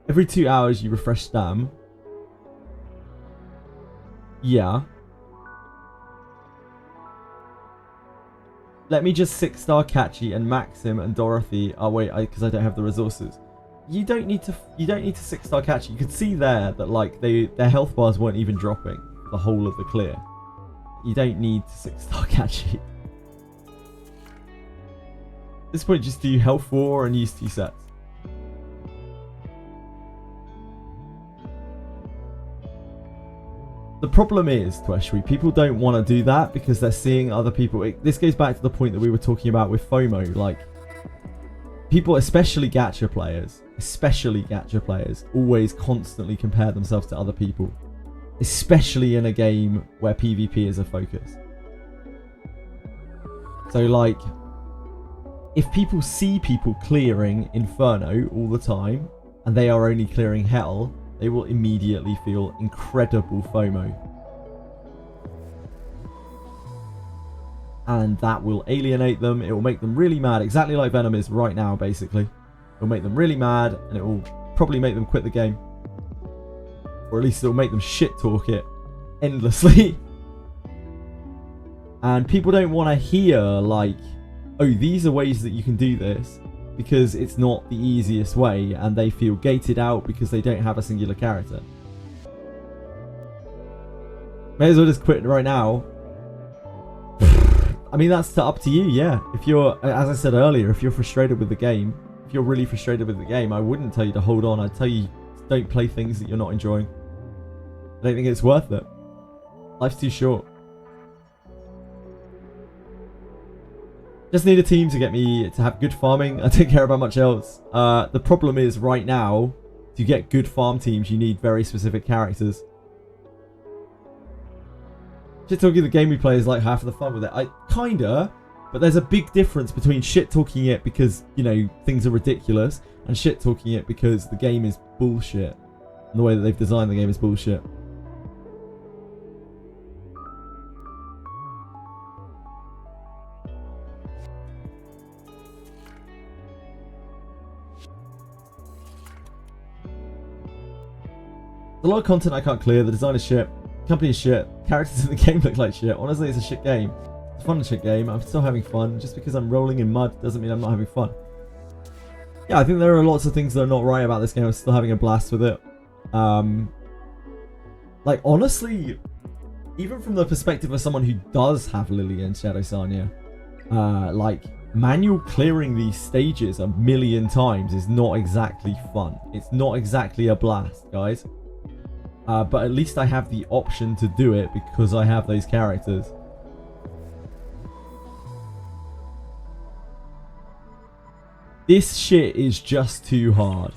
Every 2 hours you refresh Stam. Yeah. let me just 6-star Catchy and Maxim and Dorothy. Oh wait, because I don't have the resources. You don't need to 6-star Catchy. You could see there that like their health bars weren't even dropping the whole of the clear. You don't need to 6-star Catchy. At this point, just do health 4 and use 2 sets. The problem is, Tweshwi, people don't want to do that because they're seeing other people. This goes back to the point that we were talking about with FOMO. Like, people, especially gacha players, always constantly compare themselves to other people. Especially in a game where PvP is a focus. So, like, if people see people clearing Inferno all the time, and they are only clearing Hell, they will immediately feel incredible FOMO. And that will alienate them. It will make them really mad. Exactly like Venom is right now, basically. It will make them really mad, and it will probably make them quit the game. Or at least it will make them shit talk it endlessly. And people don't want to hear, like, oh, these are ways that you can do this. Because it's not the easiest way, and they feel gated out because they don't have a singular character. May as well just quit right now. I mean, that's up to you, yeah. If you're, as I said earlier, if you're frustrated with the game, if you're really frustrated with the game, I wouldn't tell you to hold on. I'd tell you, don't play things that you're not enjoying. I don't think it's worth it. Life's too short. Just need a team to get me to have good farming. I don't care about much else. The problem is right now, to get good farm teams, you need very specific characters. Shit talking the game we play is like half of the fun with it. Kinda, but there's a big difference between shit talking it because, you know, things are ridiculous, and shit talking it because the game is bullshit. And the way that they've designed the game is bullshit. There's a lot of content I can't clear. The design is shit. Company is shit. Characters in the game look like shit. Honestly, it's a shit game. It's a fun shit game. I'm still having fun. Just because I'm rolling in mud doesn't mean I'm not having fun. Yeah, I think there are lots of things that are not right about this game. I'm still having a blast with it. Like, honestly, even from the perspective of someone who does have Lily and Shadow Sanya, like, manual clearing these stages a million times is not exactly fun. It's not exactly a blast, guys. But at least I have the option to do it because I have those characters. This shit is just too hard.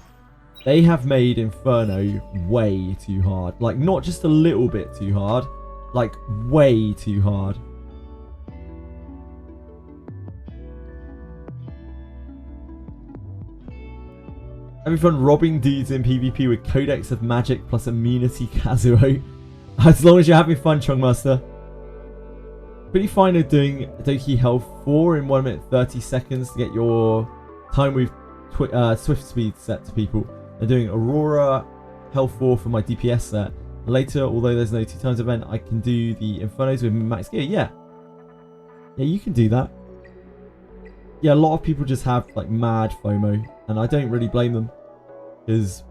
They have made Inferno way too hard. Like, not just a little bit too hard. Like, way too hard. Having fun robbing dudes in PvP with Codex of Magic plus Immunity Kazuo. As long as you're having fun, Chungmaster. Pretty fine at doing Doki Health 4 in 1 minute 30 seconds to get your time with Swift Speed set to people. They're doing Aurora Health 4 for my DPS set. Later, although there's no 2x event, I can do the Infernos with max gear. Yeah. Yeah, you can do that. Yeah, a lot of people just have like mad FOMO, and I don't really blame them because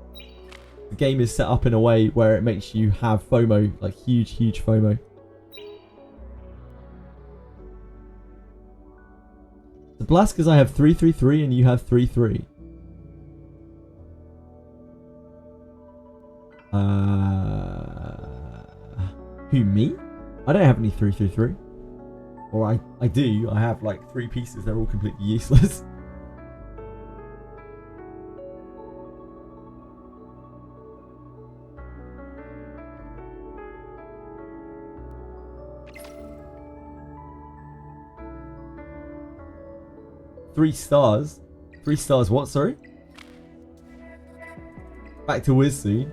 the game is set up in a way where it makes you have FOMO, like huge FOMO. The blast because I have 333 and you have 33. Who, me? I don't have any 333. Or I do. I have like 3 pieces. They're all completely useless. Three stars? 3 stars what, sorry? Back to Wiz soon.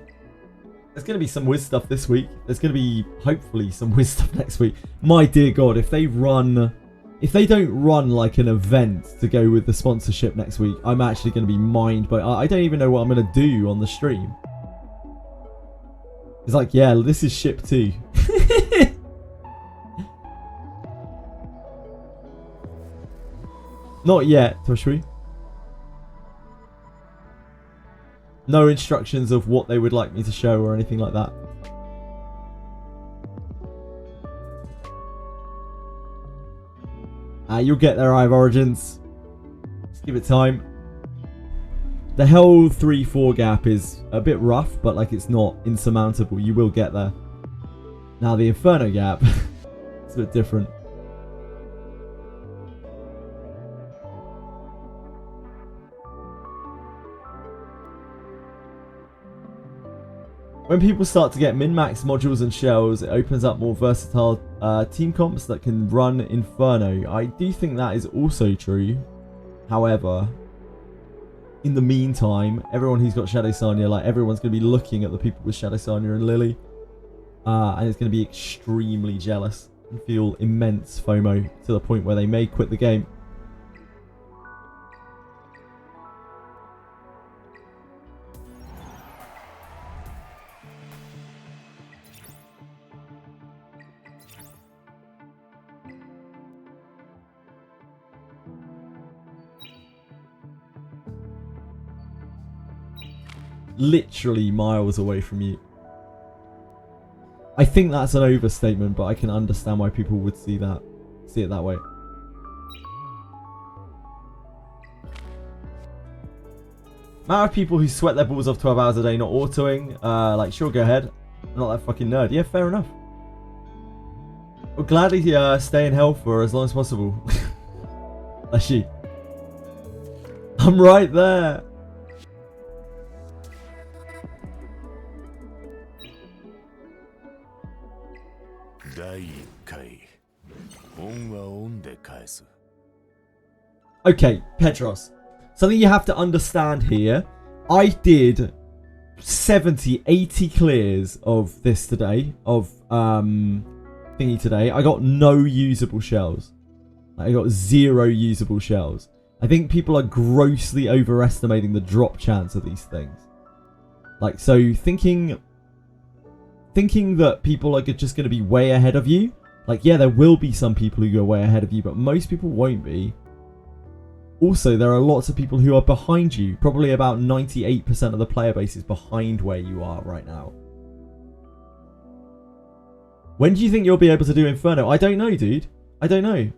There's going to be some Wiz stuff this week. There's going to be, hopefully, some Wiz stuff next week. My dear God, if they don't run like an event to go with the sponsorship next week, I'm actually going to be mind blown. I don't even know what I'm going to do on the stream. It's like, yeah, this is ship 2. Not yet, Toshri. No instructions of what they would like me to show or anything like that. You'll get there, Eye of Origins. Just give it time. The Hell 3-4 gap is a bit rough, but like it's not insurmountable. You will get there. Now the Inferno gap, it's a bit different. When people start to get min-max modules and shells, it opens up more versatile team comps that can run Inferno. I do think that is also true. However, in the meantime, everyone who's got Shadow Sanya, like everyone's going to be looking at the people with Shadow Sanya and Lily. And it's going to be extremely jealous and feel immense FOMO to the point where they may quit the game. Literally miles away from you. I think that's an overstatement, but I can understand why people would see it that way. Amount of people who sweat their balls off 12 hours a day not autoing, like sure, go ahead. I'm not that fucking nerd. Yeah, fair enough. I'll gladly stay in hell for as long as possible. That's she. I'm right there. Okay, Petros. Something you have to understand here. I did 70, 80 clears of this today. Of thingy today. I got no usable shells. I got 0 usable shells. I think people are grossly overestimating the drop chance of these things. Like, so thinking that people are just going to be way ahead of you. Like, yeah, there will be some people who go way ahead of you, but most people won't be. Also, there are lots of people who are behind you. Probably about 98% of the player base is behind where you are right now. When do you think you'll be able to do Inferno? I don't know, dude. I don't know.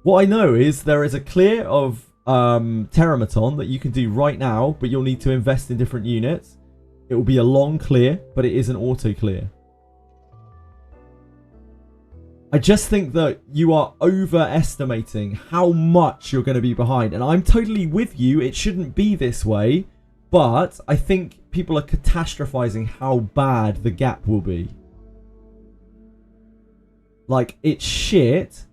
What I know is there is a clear of Terramaton that you can do right now, but you'll need to invest in different units. It will be a long clear, but it is an auto clear. I just think that you are overestimating how much you're going to be behind. And I'm totally with you. It shouldn't be this way. But I think people are catastrophizing how bad the gap will be. Like, it's shit.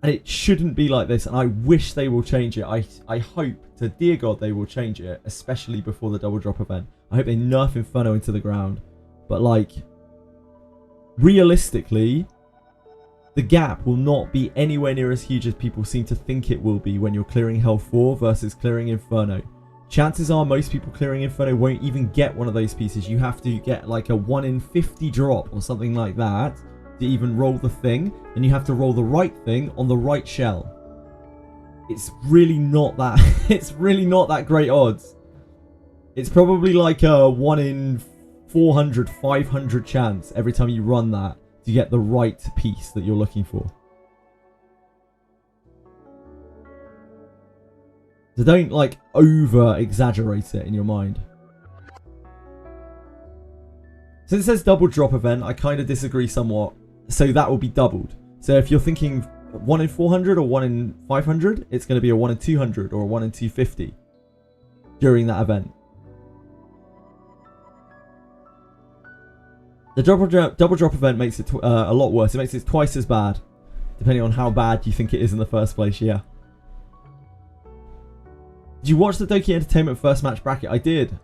And it shouldn't be like this. And I wish they will change it. I hope to dear God they will change it. Especially before the double drop event. I hope they nerf Inferno into the ground. But like, realistically, the gap will not be anywhere near as huge as people seem to think it will be when you're clearing Hell 4 versus clearing Inferno. Chances are most people clearing Inferno won't even get one of those pieces. You have to get like a 1 in 50 drop or something like that to even roll the thing. And you have to roll the right thing on the right shell. It's really not that it's really not that great odds. It's probably like a 1 in 400, 500 chance every time you run that to get the right piece that you're looking for. So don't like over exaggerate it in your mind. Since it says double drop event, I kind of disagree somewhat. So that will be doubled. So if you're thinking 1 in 400 or 1 in 500, it's going to be a 1 in 200 or a 1 in 250 during that event. The double drop event makes it a lot worse. It makes it twice as bad, depending on how bad you think it is in the first place, yeah. Did you watch the Doki Entertainment first match bracket? I did.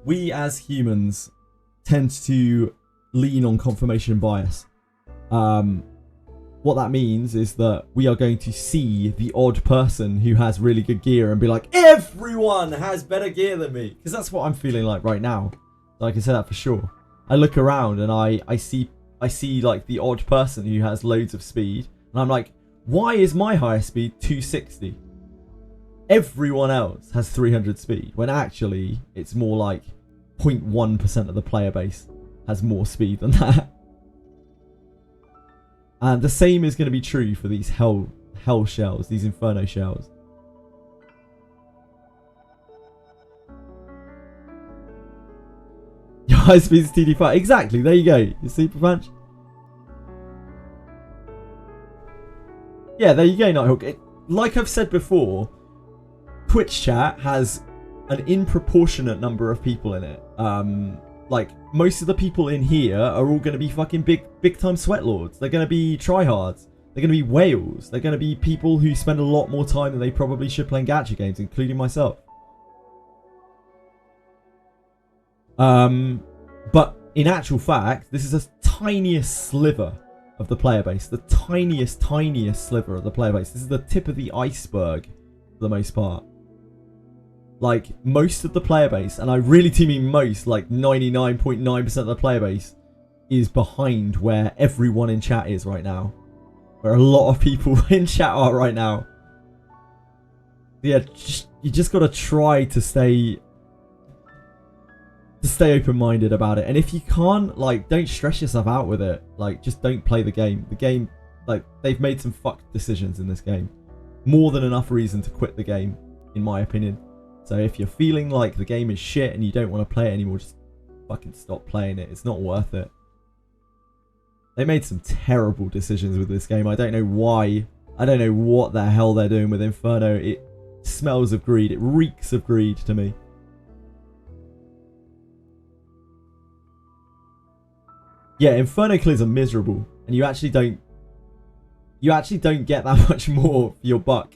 We as humans tend to lean on confirmation bias. what that means is that we are going to see the odd person who has really good gear and be like, everyone has better gear than me. Because that's what I'm feeling like right now. I can say that for sure. I look around and I see like the odd person who has loads of speed. And I'm like, why is my highest speed 260? Everyone else has 300 speed. When actually, it's more like 0.1% of the player base has more speed than that. And the same is going to be true for these hell shells, these Inferno shells. Your high speed is TD5. Exactly, there you go. You see, Punch? Yeah, there you go, Nighthawk. Like I've said before, Twitch chat has an inproportionate number of people in it. Like, most of the people in here are all going to be fucking big time sweatlords. They're going to be tryhards. They're going to be whales. They're going to be people who spend a lot more time than they probably should playing gacha games, including myself. But in actual fact, this is the tiniest sliver of the player base. The tiniest sliver of the player base. This is the tip of the iceberg for the most part. Like, most of the player base, and I really do mean most, like 99.9% of the player base is behind where everyone in chat is right now. Where a lot of people in chat are right now. Yeah, you just gotta try to stay open-minded about it. And if you can't, like, don't stress yourself out with it. Like, just don't play the game. The game, like, they've made some fucked decisions in this game. More than enough reason to quit the game, in my opinion. So if you're feeling like the game is shit and you don't want to play it anymore, just fucking stop playing it. It's not worth it. They made some terrible decisions with this game. I don't know why. I don't know what the hell they're doing with Inferno. It smells of greed. It reeks of greed to me. Yeah, Inferno clears are miserable, and you actually don't get that much more for your buck.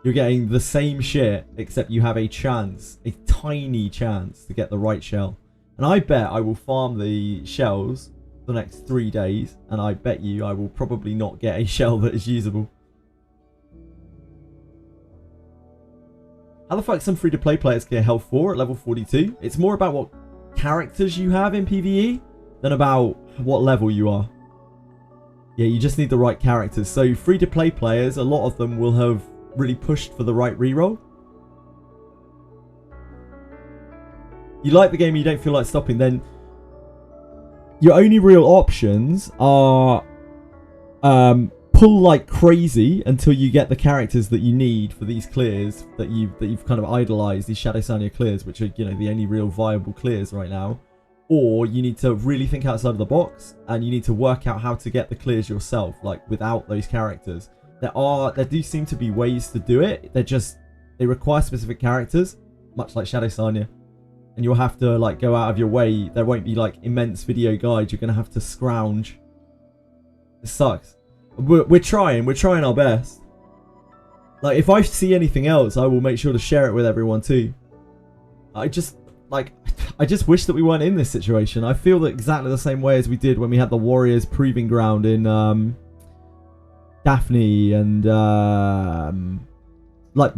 You're getting the same shit, except you have a chance, a tiny chance to get the right shell. And I bet I will farm the shells for the next 3 days, and I bet you I will probably not get a shell that is usable. How the fuck some free-to-play players clear Hell 4 at level 42? It's more about what characters you have in PvE than about what level you are. Yeah, you just need the right characters. So free-to-play players, a lot of them will have really pushed for the right reroll. You like the game and you don't feel like stopping, then your only real options are pull like crazy until you get the characters that you need for these clears that you've kind of idolized, these Shadow Sanya clears, which are, you know, the only real viable clears right now. Or you need to really think outside of the box and you need to work out how to get the clears yourself, like without those characters. There do seem to be ways to do it. They require specific characters, much like Shadow Sanya. And you'll have to like go out of your way. There won't be like immense video guides. You're gonna have to scrounge. It sucks. We're trying our best. Like, if I see anything else, I will make sure to share it with everyone too. I just wish that we weren't in this situation. I feel that exactly the same way as we did when we had the Warriors Proving Ground in Daphne, and like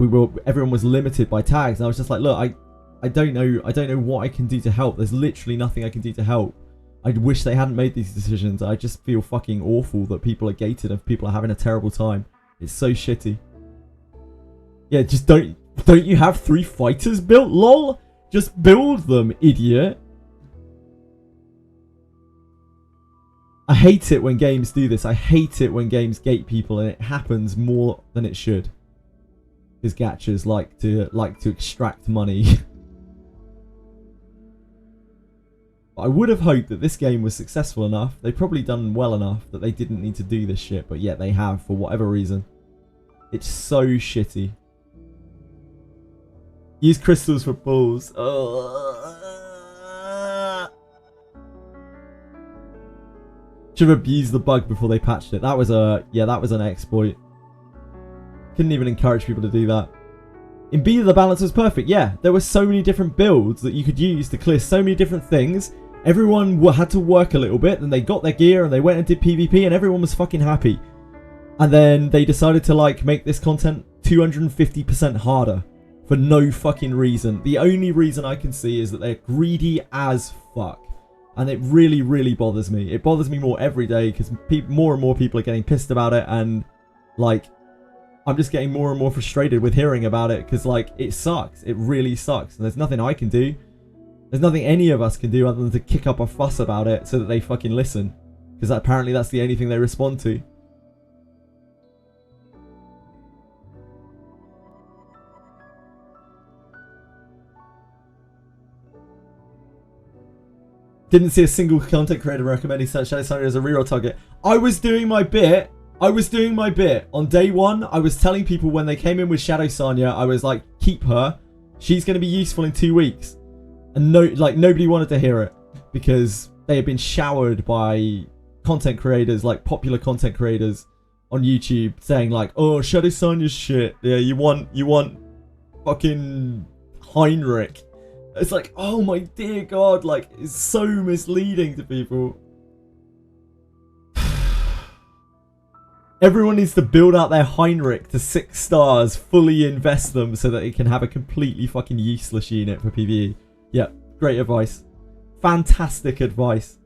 everyone was limited by tags. And I was just like, look, I don't know what I can do to help. There's literally nothing I can do to help. I wish they hadn't made these decisions. I just feel fucking awful that people are gated and people are having a terrible time. It's so shitty. Yeah, just don't you have 3 fighters built? Lol. Just build them, idiot. I hate it when games do this. I hate it when games gate people, and it happens more than it should. Because gachas like to extract money. But I would have hoped that this game was successful enough. They've probably done well enough that they didn't need to do this shit, but yet they have for whatever reason. It's so shitty. Use crystals for balls. Should have abused the bug before they patched it. That was an exploit. Couldn't even encourage people to do that. In B, the balance was perfect. Yeah, there were so many different builds that you could use to clear so many different things. Everyone had to work a little bit, then they got their gear and they went and did PvP and everyone was fucking happy. And then they decided to like make this content 250% harder for no fucking reason. The only reason I can see is that they're greedy as fuck. And it really, really bothers me. It bothers me more every day because more and more people are getting pissed about it. And like, I'm just getting more and more frustrated with hearing about it because like, it sucks. It really sucks. And there's nothing I can do. There's nothing any of us can do other than to kick up a fuss about it so that they fucking listen. Because apparently that's the only thing they respond to. Didn't see a single content creator recommending Shadow Sonya as a reroll target. I was doing my bit. On day one, I was telling people when they came in with Shadow Sonya, I was like, keep her. She's going to be useful in 2 weeks. And nobody wanted to hear it. Because they had been showered by content creators, like popular content creators on YouTube, saying like, oh, Shadow Sonya's shit. Yeah, you want fucking Heinrich. It's like, oh my dear God, like, it's so misleading to people. Everyone needs to build out their Heinrich to 6 stars, fully invest them so that it can have a completely fucking useless unit for PvE. Yeah, great advice. Fantastic advice.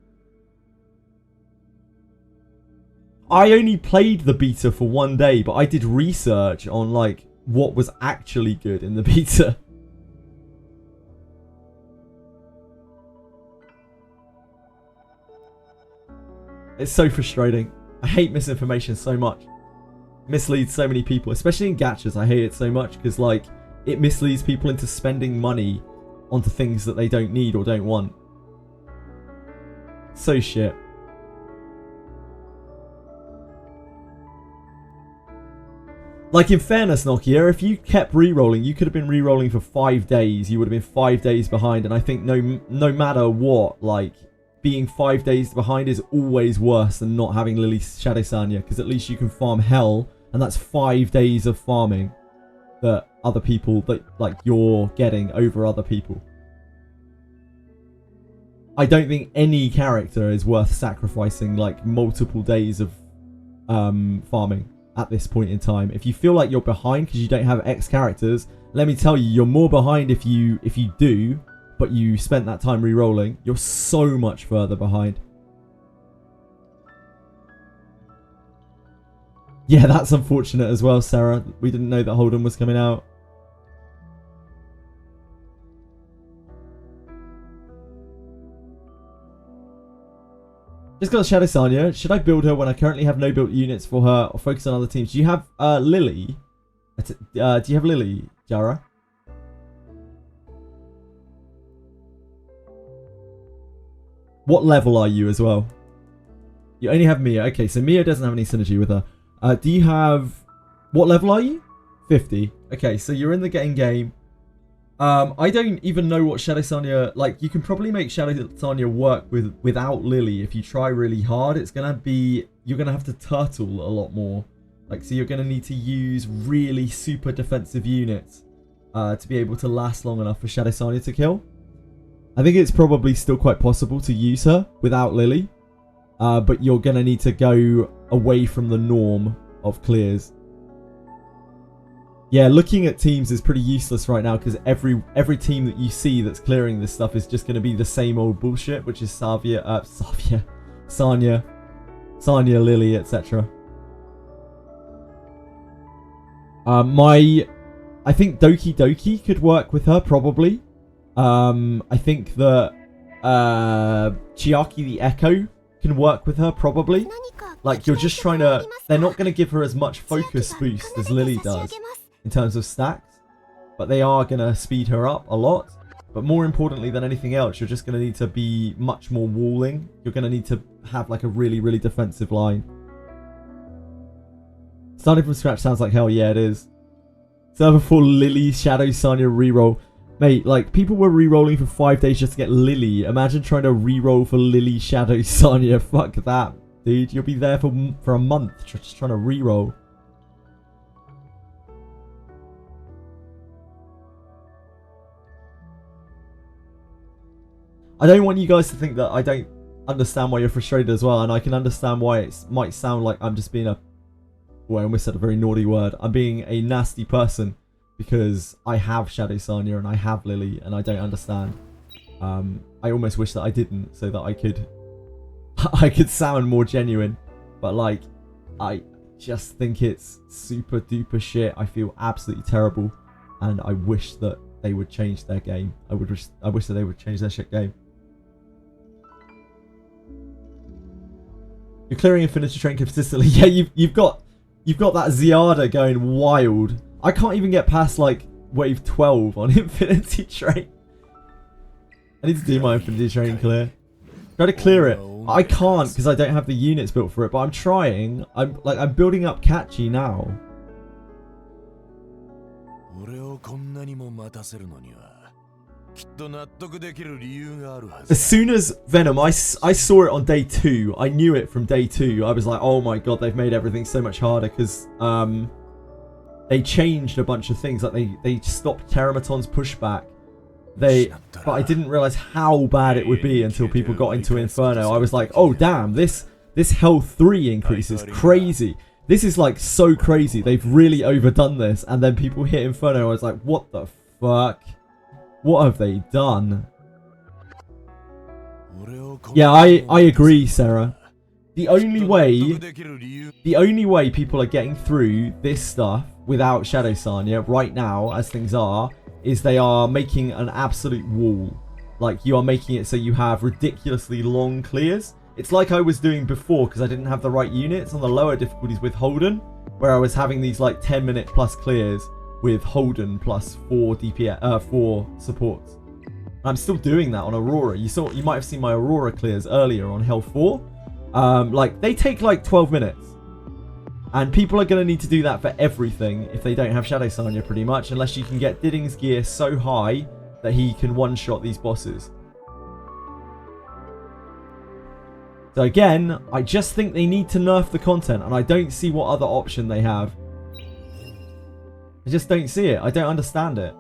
I only played the beta for 1 day, but I did research on, like, what was actually good in the beta. It's so frustrating. I hate misinformation so much. Misleads so many people, especially in gachas. I hate it so much because like it misleads people into spending money onto things that they don't need or don't want. So shit. Like in fairness, Nokia, if you kept re-rolling, you could have been re-rolling for 5 days. You would have been 5 days behind, and I think no matter what, like, being 5 days behind is always worse than not having Lily Shadow Sonya, because at least you can farm hell, and that's 5 days of farming that other people, that like you're getting over other people. I don't think any character is worth sacrificing like multiple days of farming at this point in time. If you feel like you're behind because you don't have X characters, let me tell you, you're more behind if you do, but you spent that time re-rolling. You're so much further behind. Yeah, that's unfortunate as well, Sarah. We didn't know that Holden was coming out. Just got Shadow Sonya. Should I build her when I currently have no built units for her or focus on other teams? Do you have Lily? Do you have Lily, Jara? What level are you as well? You only have Mia. Okay, so Mia doesn't have any synergy with her. Do you have... What level are you? 50. Okay, so you're in the getting game. I don't even know what Shadow Sonya... Like, you can probably make Shadow Sonya work without Lily if you try really hard. It's going to be... You're going to have to turtle a lot more. Like, so you're going to need to use really super defensive units to be able to last long enough for Shadow Sonya to kill. I think it's probably still quite possible to use her without Lily. But you're going to need to go away from the norm of clears. Yeah, looking at teams is pretty useless right now because every team that you see that's clearing this stuff is just going to be the same old bullshit, which is Sonya, Lily, etc. I think Doki Doki could work with her probably. I think that Chiaki the Echo can work with her probably. Like, you're just trying to... They're not going to give her as much focus boost as Lily does in terms of stacks, but they are going to speed her up a lot. But more importantly than anything else, you're just going to need to be much more walling. You're going to need to have like a really, really defensive line. Starting from scratch sounds like hell. Yeah, it is. Server for Lily Shadow Sonya reroll. Mate, like, people were re-rolling for 5 days just to get Lily. Imagine trying to re-roll for Lily Shadow Sonya. Fuck that, dude. You'll be there for a month just trying to re-roll. I don't want you guys to think that I don't understand why you're frustrated as well, and I can understand why it might sound like I'm just being a Oh, I almost said a very naughty word. I'm being a nasty person because I have Shadow Sanya and I have Lily and I don't understand. I almost wish that I didn't so that I could sound more genuine. But like, I just think it's super duper shit. I feel absolutely terrible and I wish that they would change their game. I wish that they would change their shit game. You're clearing Infinity Train consistently. Yeah, you've got that Ziada going wild. I can't even get past like wave 12 on Infinity Train. I need to do my Infinity Train clear. Try to clear it. I can't because I don't have the units built for it, but I'm trying. I'm building up Catchy now. As soon as Venom, I saw it on day 2. I knew it from day 2. I was like, oh my god, they've made everything so much harder because they changed a bunch of things. Like they stopped Terramaton's pushback. But I didn't realize how bad it would be until people got into Inferno. I was like, oh damn, this health 3 increase is crazy. This is like so crazy. They've really overdone this. And then people hit Inferno. I was like, what the fuck? What have they done? Yeah, I agree, Sarah. The only way people are getting through this stuff without Shadow Sanya right now, as things are, is they are making an absolute wall. Like, you are making it so you have ridiculously long clears. It's like I was doing before because I didn't have the right units on the lower difficulties with Holden, where I was having these like 10-minute plus clears with Holden plus 4 DPS, 4 supports. I'm still doing that on Aurora. You might have seen my Aurora clears earlier on Hell 4. Like, they take like 12 minutes. And people are going to need to do that for everything if they don't have Shadow Sanya pretty much, unless you can get Didding's gear so high that he can one-shot these bosses. So again, I just think they need to nerf the content, and I don't see what other option they have. I just don't see it. I don't understand it.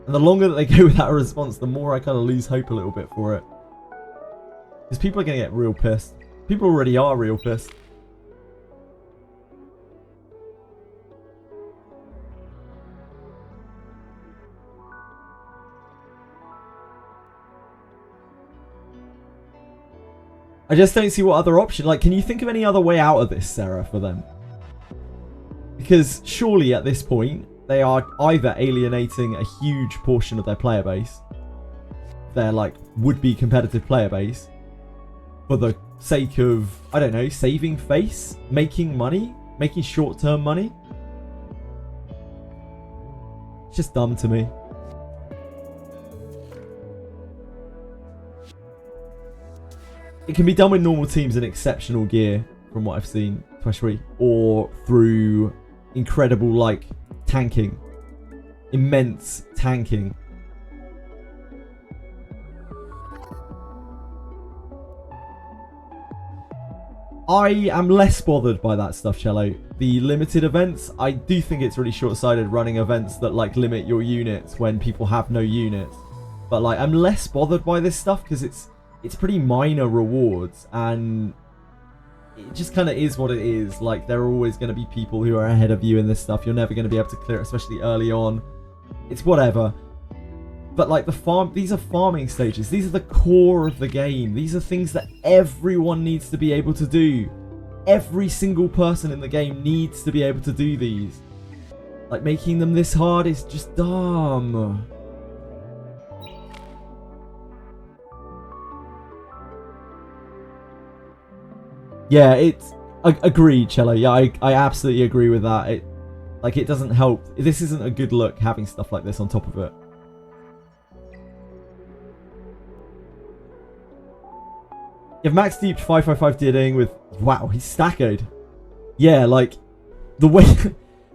And the longer that they go without a response, the more I kind of lose hope a little bit for it. Because people are going to get real pissed. People already are real pissed. I just don't see what other option. Like, can you think of any other way out of this, Sarah, for them? Because surely at this point, they are either alienating a huge portion of their player base, their like would-be competitive player base, for the sake of, I don't know, saving face, making money, making short-term money. It's just dumb to me. It can be done with normal teams in exceptional gear, from what I've seen, or through incredible, like, tanking. Immense tanking. I am less bothered by that stuff, Cello. The limited events, I do think it's really short-sighted running events that, like, limit your units when people have no units. But, like, I'm less bothered by this stuff because it's pretty minor rewards, and it just kind of is what it is. Like, there are always going to be people who are ahead of you in this stuff. You're never going to be able to clear it, especially early on. It's whatever. But like these are farming stages. These are the core of the game. These are things that everyone needs to be able to do. Every single person in the game needs to be able to do these. Like, making them this hard is just dumb. Yeah, it's agreed, Cello. Yeah, I absolutely agree with that. It doesn't help. This isn't a good look having stuff like this on top of it. You have max deep 555 Didding with, wow, he's stackered. Yeah, like the way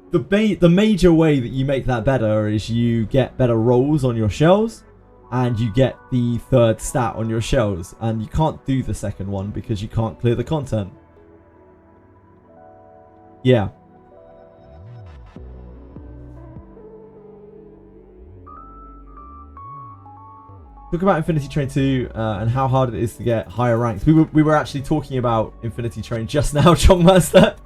the major way that you make that better is you get better rolls on your shells, and you get the third stat on your shells, and you can't do the second one because you can't clear the content. Yeah. talk about Infinity Train 2 and how hard it is to get higher ranks. We were actually talking about Infinity Train just now, Chongmaster.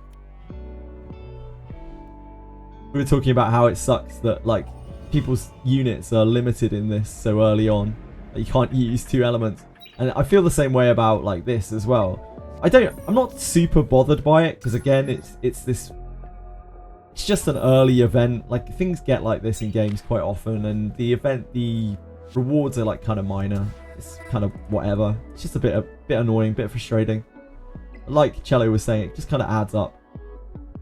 We were talking about how it sucks that like people's units are limited in this so early on that you can't use 2 elements. And I feel the same way about like this as well. I'm not super bothered by it because again it's just an early event. Like things get like this in games quite often, and the rewards are like kind of minor. It's kind of whatever. It's just a bit annoying, a bit frustrating. Like Cello was saying, it just kind of adds up.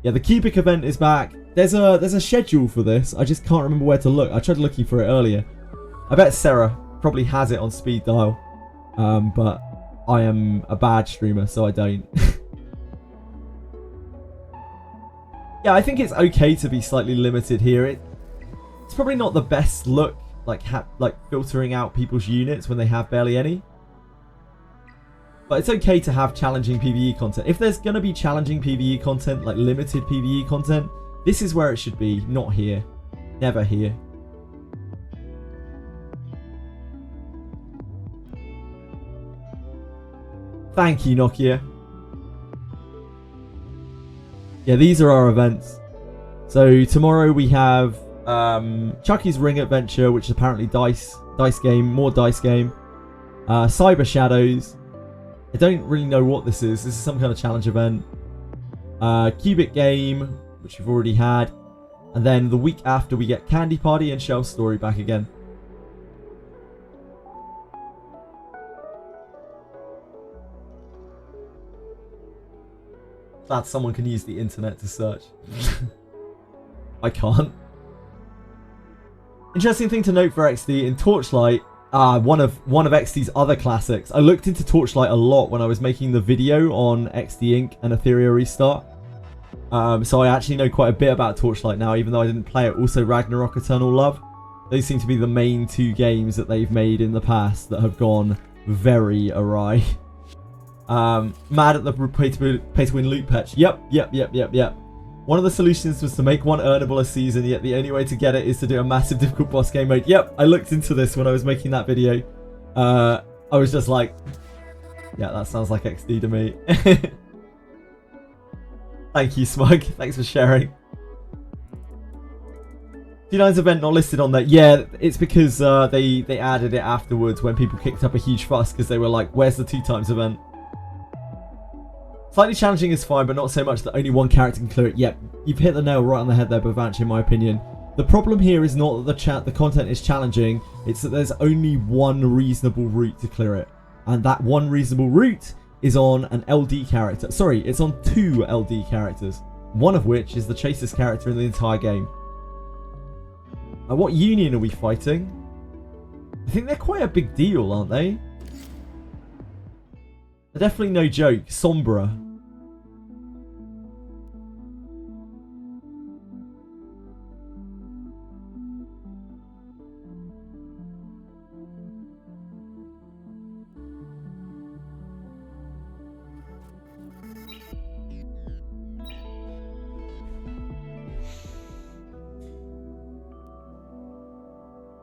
Yeah, the cubic event is back. There's a schedule for this. I just can't remember where to look. I tried looking for it earlier. I bet Sarah probably has it on speed dial. But I am a bad streamer, so I don't. Yeah, I think it's okay to be slightly limited here. It's probably not the best look, like filtering out people's units when they have barely any. But it's okay to have challenging PvE content. If there's going to be challenging PvE content, like limited PvE content, this is where it should be, not here. Never here. Thank you, Nokia. Yeah, these are our events. So tomorrow we have Chucky's Ring Adventure, which is apparently dice game, more dice game. Cyber Shadows. I don't really know what this is. This is some kind of challenge event. Cubic Game, which we've already had. And then the week after we get Candy Party and Shell Story back again. Glad someone can use the internet to search. I can't. Interesting thing to note for XD, in Torchlight, one of XD's other classics. I looked into Torchlight a lot when I was making the video on XD Inc. and Etheria Restart. So I actually know quite a bit about Torchlight now, even though I didn't play it. Also Ragnarok Eternal Love. Those seem to be the main 2 games that they've made in the past that have gone very awry. Mad at the pay to win loot patch. Yep. One of the solutions was to make one earnable a season, yet the only way to get it is to do a massive difficult boss game mode. Yep, I looked into this when I was making that video. I was just like, yeah, that sounds like XD to me. Thank you, Smug. Thanks for sharing. D9's event not listed on there. Yeah, it's because they added it afterwards when people kicked up a huge fuss because they were like, where's the 2 times event? Slightly challenging is fine, but not so much that only one character can clear it. Yep, you've hit the nail right on the head there, Bavanch, in my opinion. The problem here is not that the content is challenging, it's that there's only one reasonable route to clear it. And that one reasonable route is on an LD character. Sorry, it's on 2 LD characters. One of which is the chasest character in the entire game. What union are we fighting? I think they're quite a big deal, aren't they? They're definitely no joke. Sombra.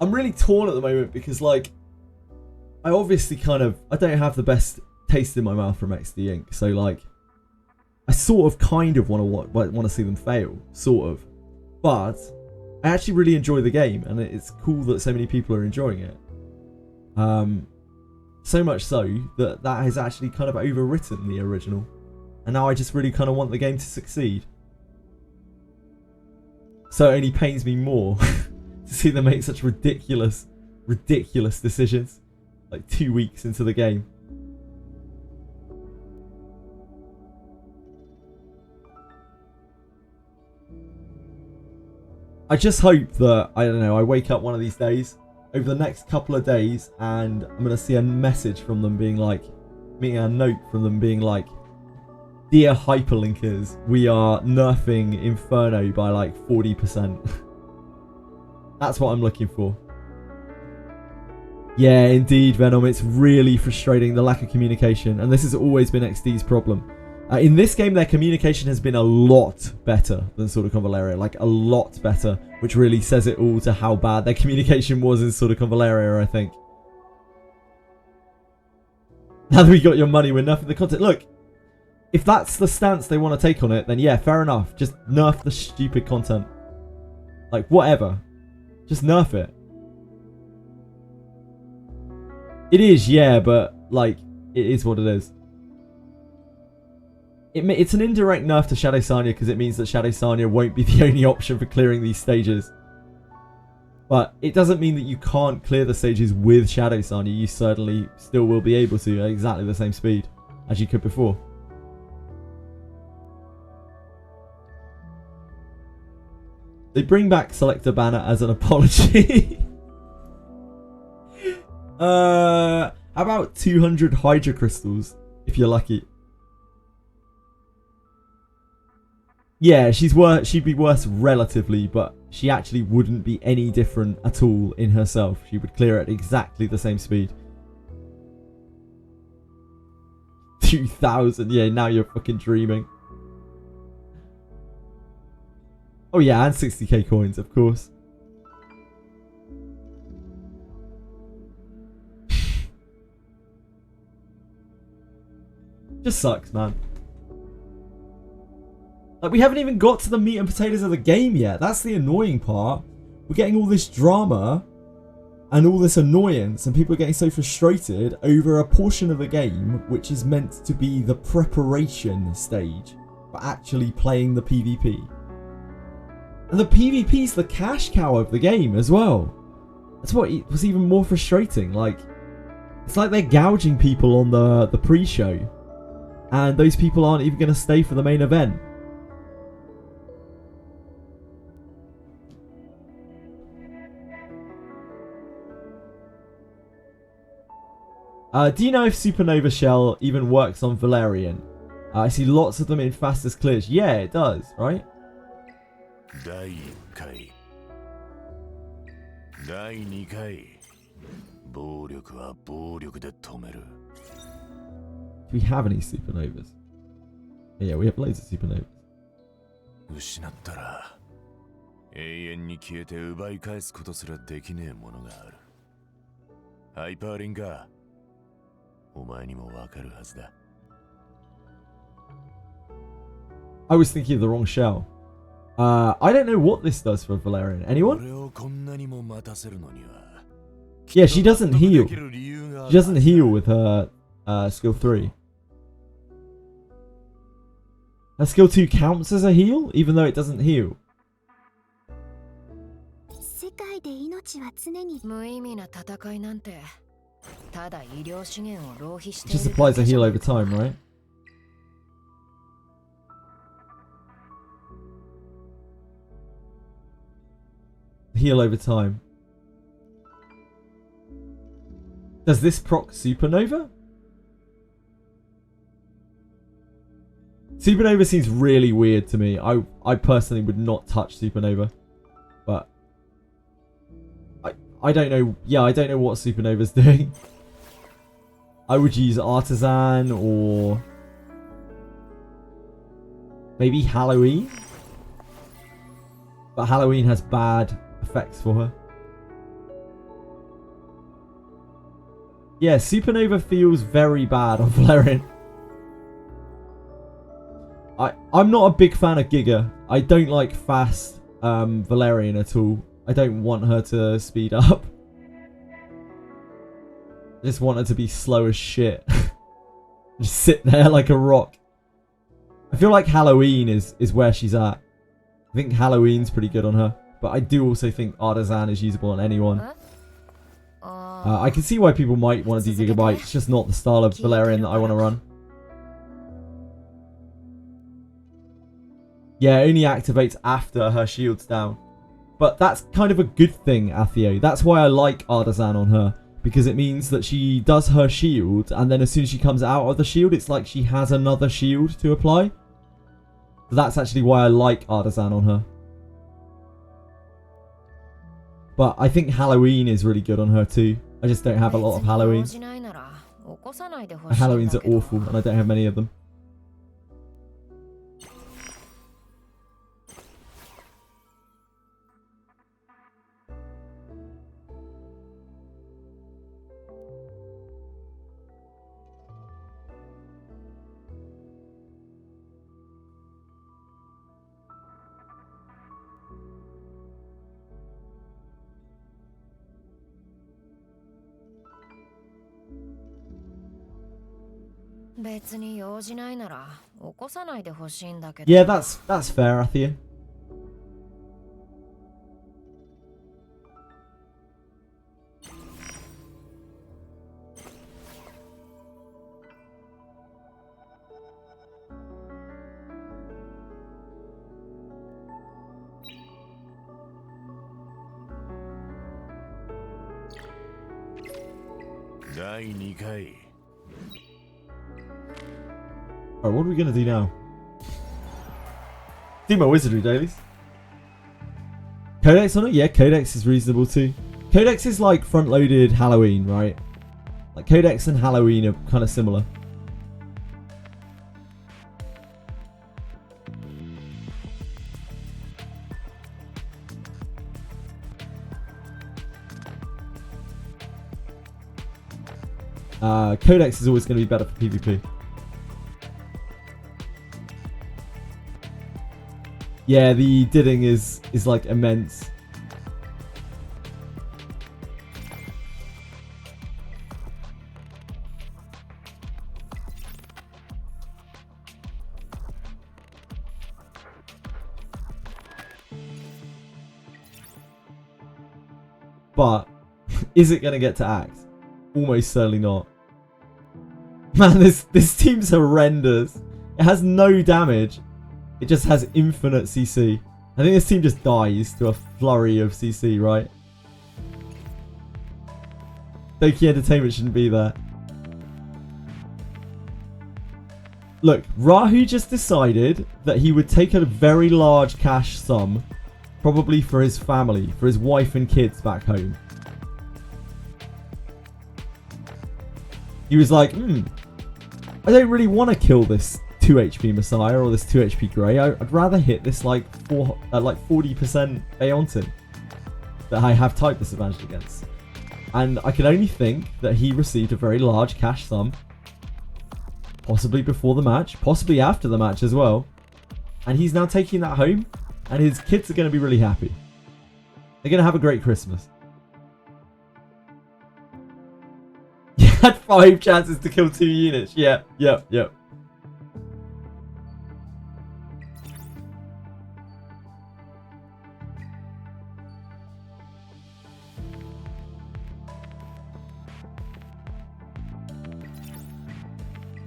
I'm really torn at the moment because, like, I obviously I don't have the best taste in my mouth from XD Inc. So, like, I sort of kind of want to see them fail, sort of. But I actually really enjoy the game, and it's cool that so many people are enjoying it. So much so that has actually kind of overwritten the original. And now I just really kind of want the game to succeed. So it only pains me more to see them make such ridiculous decisions. Like 2 weeks into the game. I just hope that, I don't know, I wake up one of these days, over the next couple of days, and I'm going to see a message from them being like, a note from them being like, dear hyperlinkers, we are nerfing Inferno by like 40%. That's what I'm looking for. Yeah, indeed, Venom, it's really frustrating, the lack of communication, and this has always been XD's problem. In this game, their communication has been a lot better than Sword of Convaleria, like a lot better, which really says it all to how bad their communication was in Sword of Convaleria, I think. Now that we got your money, we're nerfing the content. Look, if that's the stance they want to take on it, then yeah, fair enough. Just nerf the stupid content. Like, whatever. Just nerf it. It is, yeah, but, like, it is what it is. It's an indirect nerf to Shadow Sanya because it means that Shadow Sanya won't be the only option for clearing these stages. But it doesn't mean that you can't clear the stages with Shadow Sanya. You certainly still will be able to at exactly the same speed as you could before. They bring back Selector Banner as an apology. How about 200 Hydra Crystals, if you're lucky? Yeah, she'd be worse relatively, but she actually wouldn't be any different at all in herself. She would clear at exactly the same speed. 2,000, yeah, now you're fucking dreaming. Oh yeah, and 60k coins, of course. Just sucks, man. Like, we haven't even got to the meat and potatoes of the game yet. That's the annoying part. We're getting all this drama and all this annoyance, and people are getting so frustrated over a portion of the game which is meant to be the preparation stage for actually playing the PvP. And the PvP's the cash cow of the game as well. That's what was even more frustrating. Like, it's like they're gouging people on the pre-show, and those people aren't even going to stay for the main event. Do you know if Supernova Shell even works on Valerian? I see lots of them in fastest clears. Yeah, it does, right? Do we have any supernovas? Yeah, we have loads of supernovas. I was thinking of the wrong shell. I don't know what this does for Valerian. Anyone? Yeah, she doesn't heal. She doesn't heal with her skill 3. Her skill 2 counts as a heal, even though it doesn't heal. It just applies a heal over time, right? Heal over time. Does this proc Supernova? Supernova seems really weird to me. I personally would not touch Supernova. But I don't know. Yeah, I don't know what Supernova's doing. I would use Artisan or maybe Halloween. But Halloween has bad effects for her. Yeah, Supernova feels very bad on Valerian. I'm not a big fan of Giga. I don't like fast Valerian at all. I don't want her to speed up. I just want her to be slow as shit. Just sit there like a rock. I feel like Halloween is where she's at. I think Halloween's pretty good on her. But I do also think Artisan is usable on anyone. I can see why people might want to do Gigabyte. It's just not the style of Valerian that I want to run. Yeah, it only activates after her shield's down. But that's kind of a good thing, Atheo. That's why I like Artisan on her. Because it means that she does her shield, and then as soon as she comes out of the shield, it's like she has another shield to apply. So that's actually why I like Artisan on her. But I think Halloween is really good on her too. I just don't have a lot of Halloween. Halloweens are awful, and I don't have many of them. 別に用事ないなら起こさないでほしいんだけど。 Yeah, that's fair, Athea. Alright, what are we gonna do now? Do my wizardry dailies. Codex on it? Yeah, Codex is reasonable too. Codex is like front-loaded Halloween, right? Like Codex and Halloween are kind of similar. Codex is always going to be better for PvP. Yeah, the didding is like immense. But is it going to get to axe? Almost certainly not. Man, this team's horrendous. It has no damage. It just has infinite CC. I think this team just dies to a flurry of CC, right? Doki Entertainment shouldn't be there. Look, Rahu just decided that he would take a very large cash sum, probably for his family, for his wife and kids back home. He was like, I don't really want to kill this 2 HP Messiah or this 2 HP Grey. I'd rather hit this like 40% Aeontin that I have type disadvantage against. And I can only think that he received a very large cash sum, possibly before the match, possibly after the match as well. And he's now taking that home, and his kids are going to be really happy. They're going to have a great Christmas. You had 5 chances to kill 2 units. Yeah. Yeah.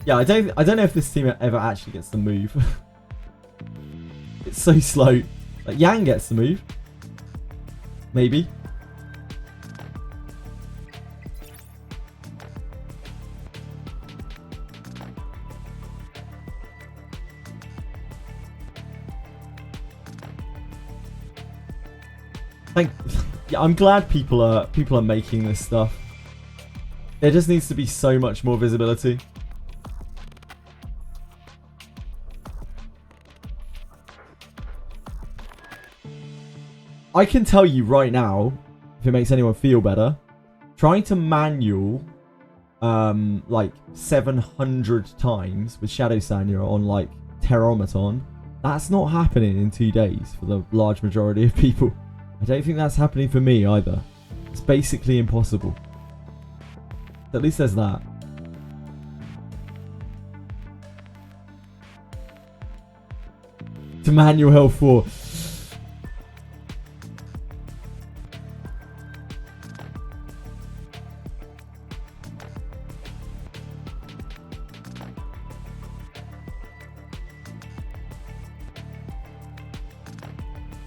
I don't know if this team ever actually gets the move. It's so slow. Like Yang gets the move. Maybe. Yeah, I'm glad people are making this stuff. There just needs to be so much more visibility. I can tell you right now, if it makes anyone feel better, trying to manual like 700 times with Shadow Sanya on like Terromaton, that's not happening in 2 days for the large majority of people. I don't think that's happening for me either. It's basically impossible. At least there's that. To manual health 4.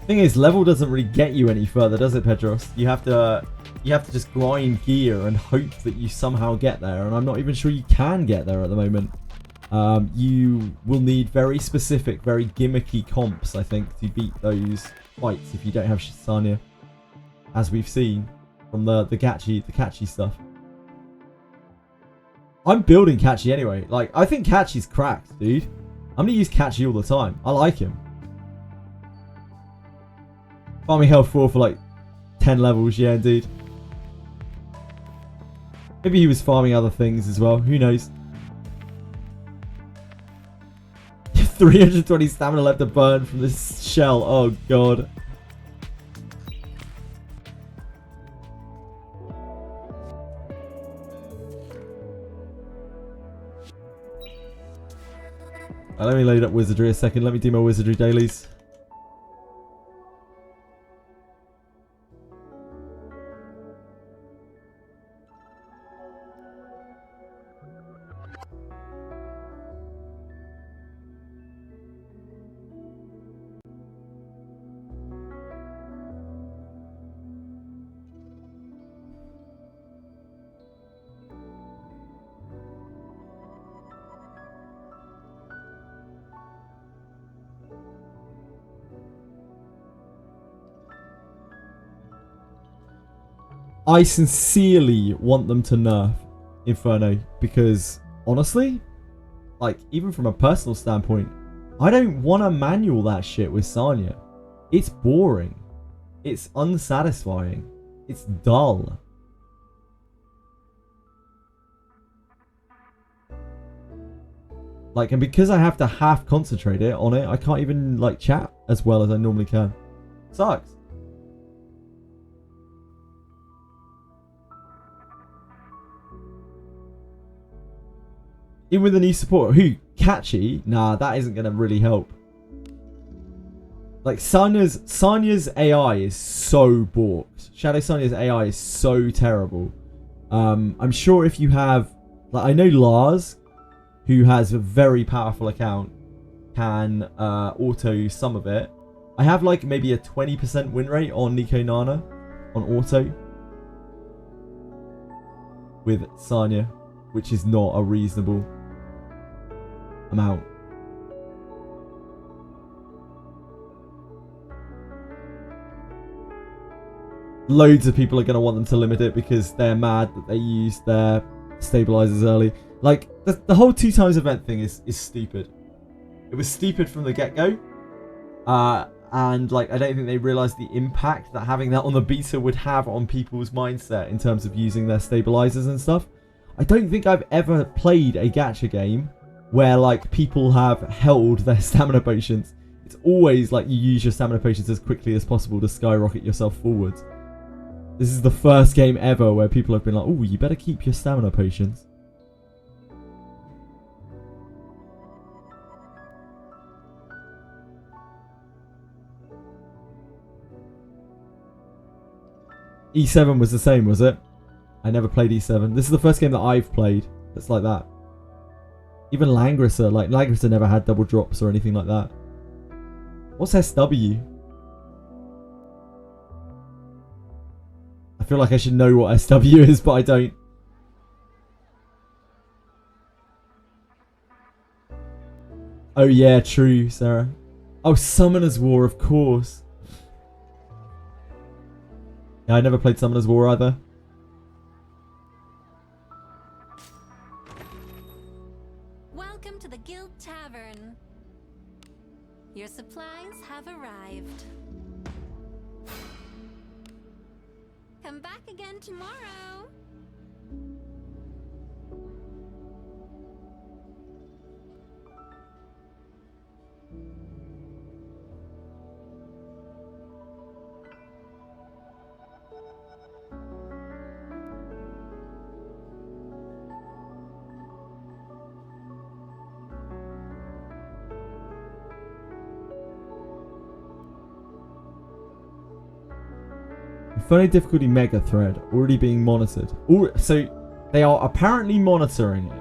Thing is, level doesn't really get you any further, does it, Pedros? You have to just grind gear and hope that you somehow get there, and I'm not even sure you can get there at the moment. You will need very specific, very gimmicky comps, I think, to beat those fights if you don't have Sanya, as we've seen from the catchy stuff. I'm building catchy anyway. Like, I think catchy's cracked, dude. I'm gonna use catchy all the time. I like him. Farming health 4 for like 10 levels, yeah, indeed. Maybe he was farming other things as well. Who knows? 320 stamina left to burn from this shell. Oh, God. Let me load up Wizardry a second. Let me do my Wizardry dailies. I sincerely want them to nerf Inferno because, honestly, like, even from a personal standpoint, I don't want to manual that shit with Sanya. It's boring. It's unsatisfying. It's dull. Like, and because I have to half concentrate it on it, I can't even, like, chat as well as I normally can. Sucks. Even with the new support, who? Catchy? Nah, that isn't going to really help. Like, Sanya's AI is so borked. Shadow Sanya's AI is so terrible. I'm sure if you have... Like, I know Lars, who has a very powerful account, can auto some of it. I have, like, maybe a 20% win rate on Nikonana on auto with Sanya, which is not a reasonable amount. Loads of people are going to want them to limit it because they're mad that they used their stabilizers early. Like, the whole 2 times event thing is stupid. It was stupid from the get-go. And, like, I don't think they realized the impact that having that on the beta would have on people's mindset in terms of using their stabilizers and stuff. I don't think I've ever played a gacha game where, like, people have held their stamina potions. It's always, like, you use your stamina potions as quickly as possible to skyrocket yourself forwards. This is the first game ever where people have been like, oh, you better keep your stamina potions. E7 was the same, was it? I never played E7. This is the first game that I've played that's like that. Even Langrisser, like, Langrisser never had double drops or anything like that. What's SW? I feel like I should know what SW is, but I don't. Oh yeah, true, Sarah. Oh, Summoner's War, of course. Yeah, I never played Summoner's War either. Welcome to the Guild Tavern. Your supplies have arrived. Come back again tomorrow. Inferno difficulty mega thread already being monitored. So they are apparently monitoring it.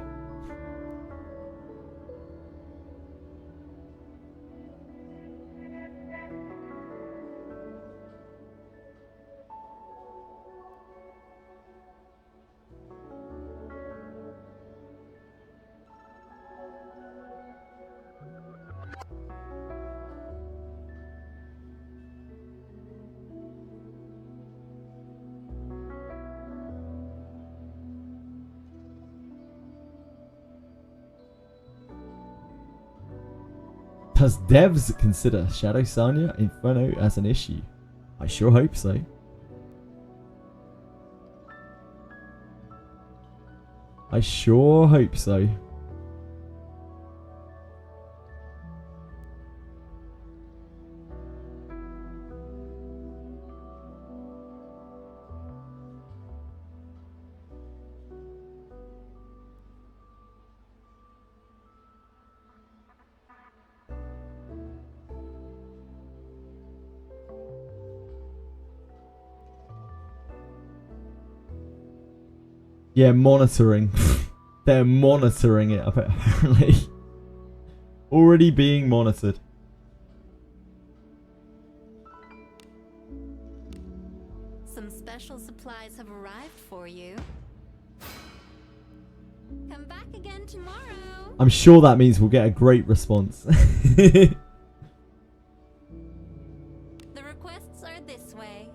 Does devs consider Shadow Sanya Inferno as an issue? I sure hope so. I sure hope so. Yeah, monitoring. They're monitoring it, apparently. Already being monitored. Some special supplies have arrived for you. Come back again tomorrow. I'm sure that means we'll get a great response. The requests are this way.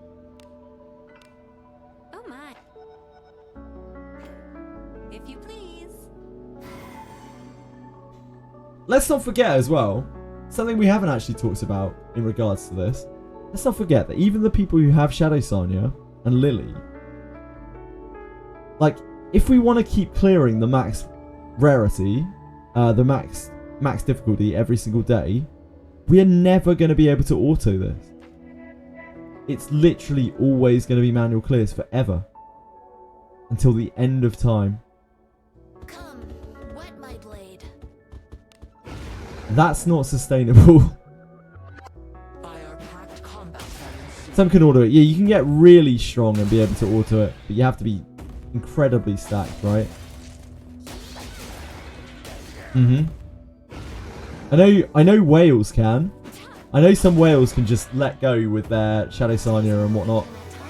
Oh my. If you please. Let's not forget as well, something we haven't actually talked about in regards to this. Let's not forget that even the people who have Shadow Sanya and Lily, like, if we want to keep clearing the max rarity, the max difficulty every single day, we are never going to be able to auto this. It's literally always going to be manual clears forever. Until the end of time. Come, wet my blade. That's not sustainable. Some can auto it. Yeah, you can get really strong and be able to auto it, but you have to be incredibly stacked, right? I know whales can. I know some whales can just let go with their Shadow Sanya and whatnot,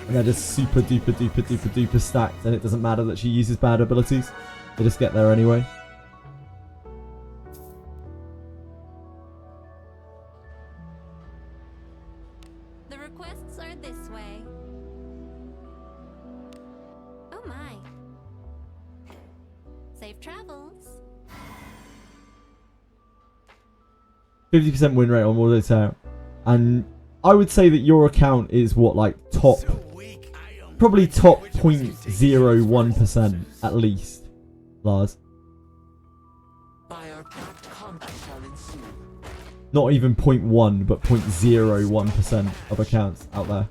and they're just super duper stacked, and it doesn't matter that she uses bad abilities. They just get there anyway. The requests are this way. Oh my. Safe travels. 50% win rate on World Tower, and I would say that your account is what, like, top, probably top 0.01% at least, Lars. Not even 0.1, but 0.01% of accounts out there.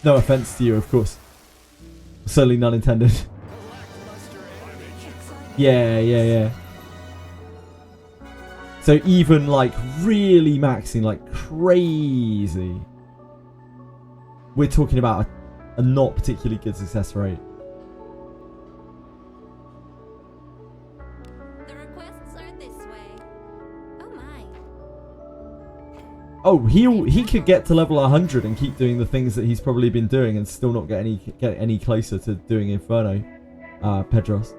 No offense to you, of course. Certainly none intended. Yeah. So even, like, really maxing, like, crazy, we're talking about a not particularly good success rate. The requests are this way. Oh my. Oh, he could get to level 100 and keep doing the things that he's probably been doing and still not get any closer to doing Inferno, Pedros.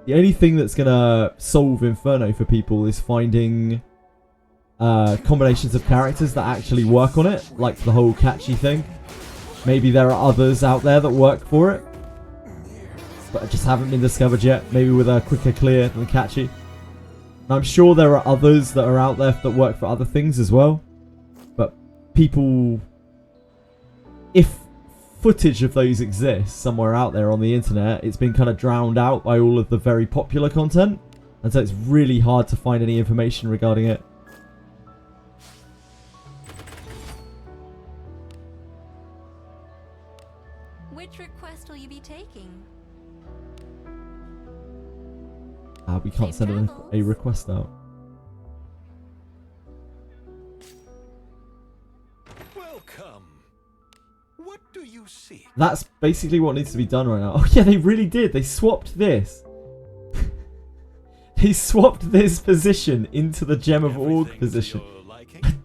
The only thing that's gonna solve Inferno for people is finding combinations of characters that actually work on it, like the whole catchy thing. Maybe there are others out there that work for it, but just haven't been discovered yet. Maybe with a quicker clear than catchy. And I'm sure there are others that are out there that work for other things as well. But people, if footage of those exists somewhere out there on the internet, it's been kind of drowned out by all of the very popular content, and so it's really hard to find any information regarding it. Which request will you be taking? We can't send a request out. Welcome. What do you see? That's basically what needs to be done right now. Oh yeah, they really did. They swapped this. They swapped this position into the Gem of Org position.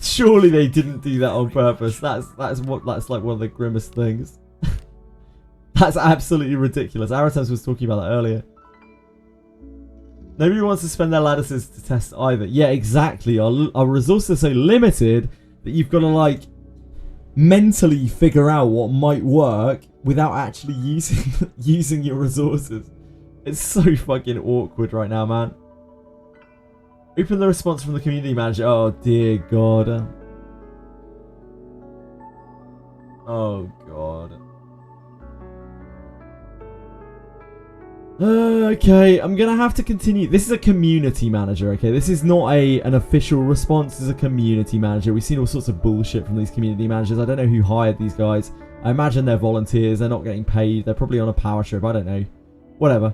Surely they didn't do that on purpose. That's like one of the grimmest things. That's absolutely ridiculous. Aratas was talking about that earlier. Nobody wants to spend their lattices to test either. Yeah, exactly. Our resources are so limited that you've got to, like, mentally figure out what might work without actually using your resources. It's so fucking awkward right now, man. Open the response from the community manager. Oh dear God. Oh God. Okay, I'm gonna have to continue. This is a community manager, okay? This is not an official response. This is a community manager. We've seen all sorts of bullshit from these community managers. I don't know who hired these guys. I imagine they're volunteers. They're not getting paid. They're probably on a power trip. I don't know. Whatever.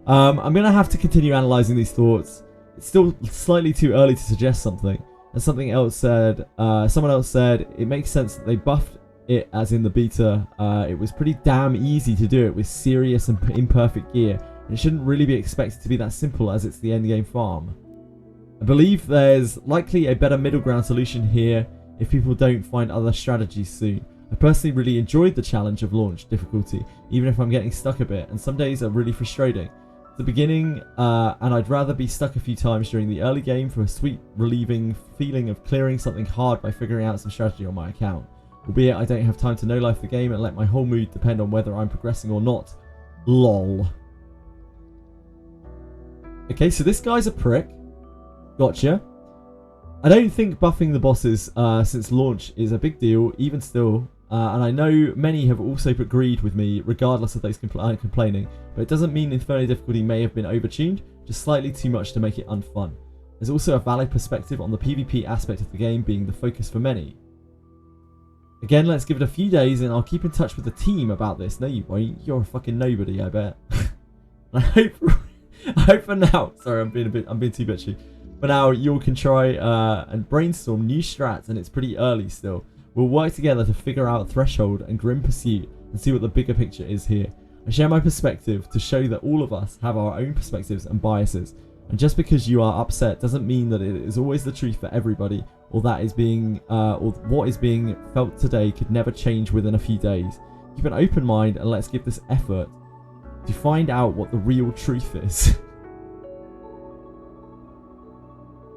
I'm gonna have to continue analysing these thoughts. it's still slightly too early to suggest something. And something else said, someone else said, it makes sense that they buffed it as in the beta. It was pretty damn easy to do it with serious and imperfect gear. And it shouldn't really be expected to be that simple as it's the endgame farm. I believe there's likely a better middle ground solution here if people don't find other strategies soon. I personally really enjoyed the challenge of launch difficulty, even if I'm getting stuck a bit, and some days are really frustrating. The beginning, and I'd rather be stuck a few times during the early game for a sweet, relieving feeling of clearing something hard by figuring out some strategy on my account. Albeit I don't have time to no-life the game and let my whole mood depend on whether I'm progressing or not. LOL. Okay, so this guy's a prick. Gotcha. I don't think buffing the bosses since launch is a big deal, even still. And I know many have also agreed with me, regardless of those complaining. But it doesn't mean Inferno difficulty may have been overtuned, just slightly too much to make it unfun. There's also a valid perspective on the PvP aspect of the game being the focus for many. Again, let's give it a few days and I'll keep in touch with the team about this. No, you won't. You're a fucking nobody, I bet. I hope for now. Sorry, I'm being too bitchy. For now, you all can try and brainstorm new strats, and it's pretty early still. We'll work together to figure out Threshold and Grim Pursuit and see what the bigger picture is here. I share my perspective to show that all of us have our own perspectives and biases. And just because you are upset doesn't mean that it is always the truth for everybody, or that is being, or what is being felt today could never change within a few days. Keep an open mind and let's give this effort to find out what the real truth is.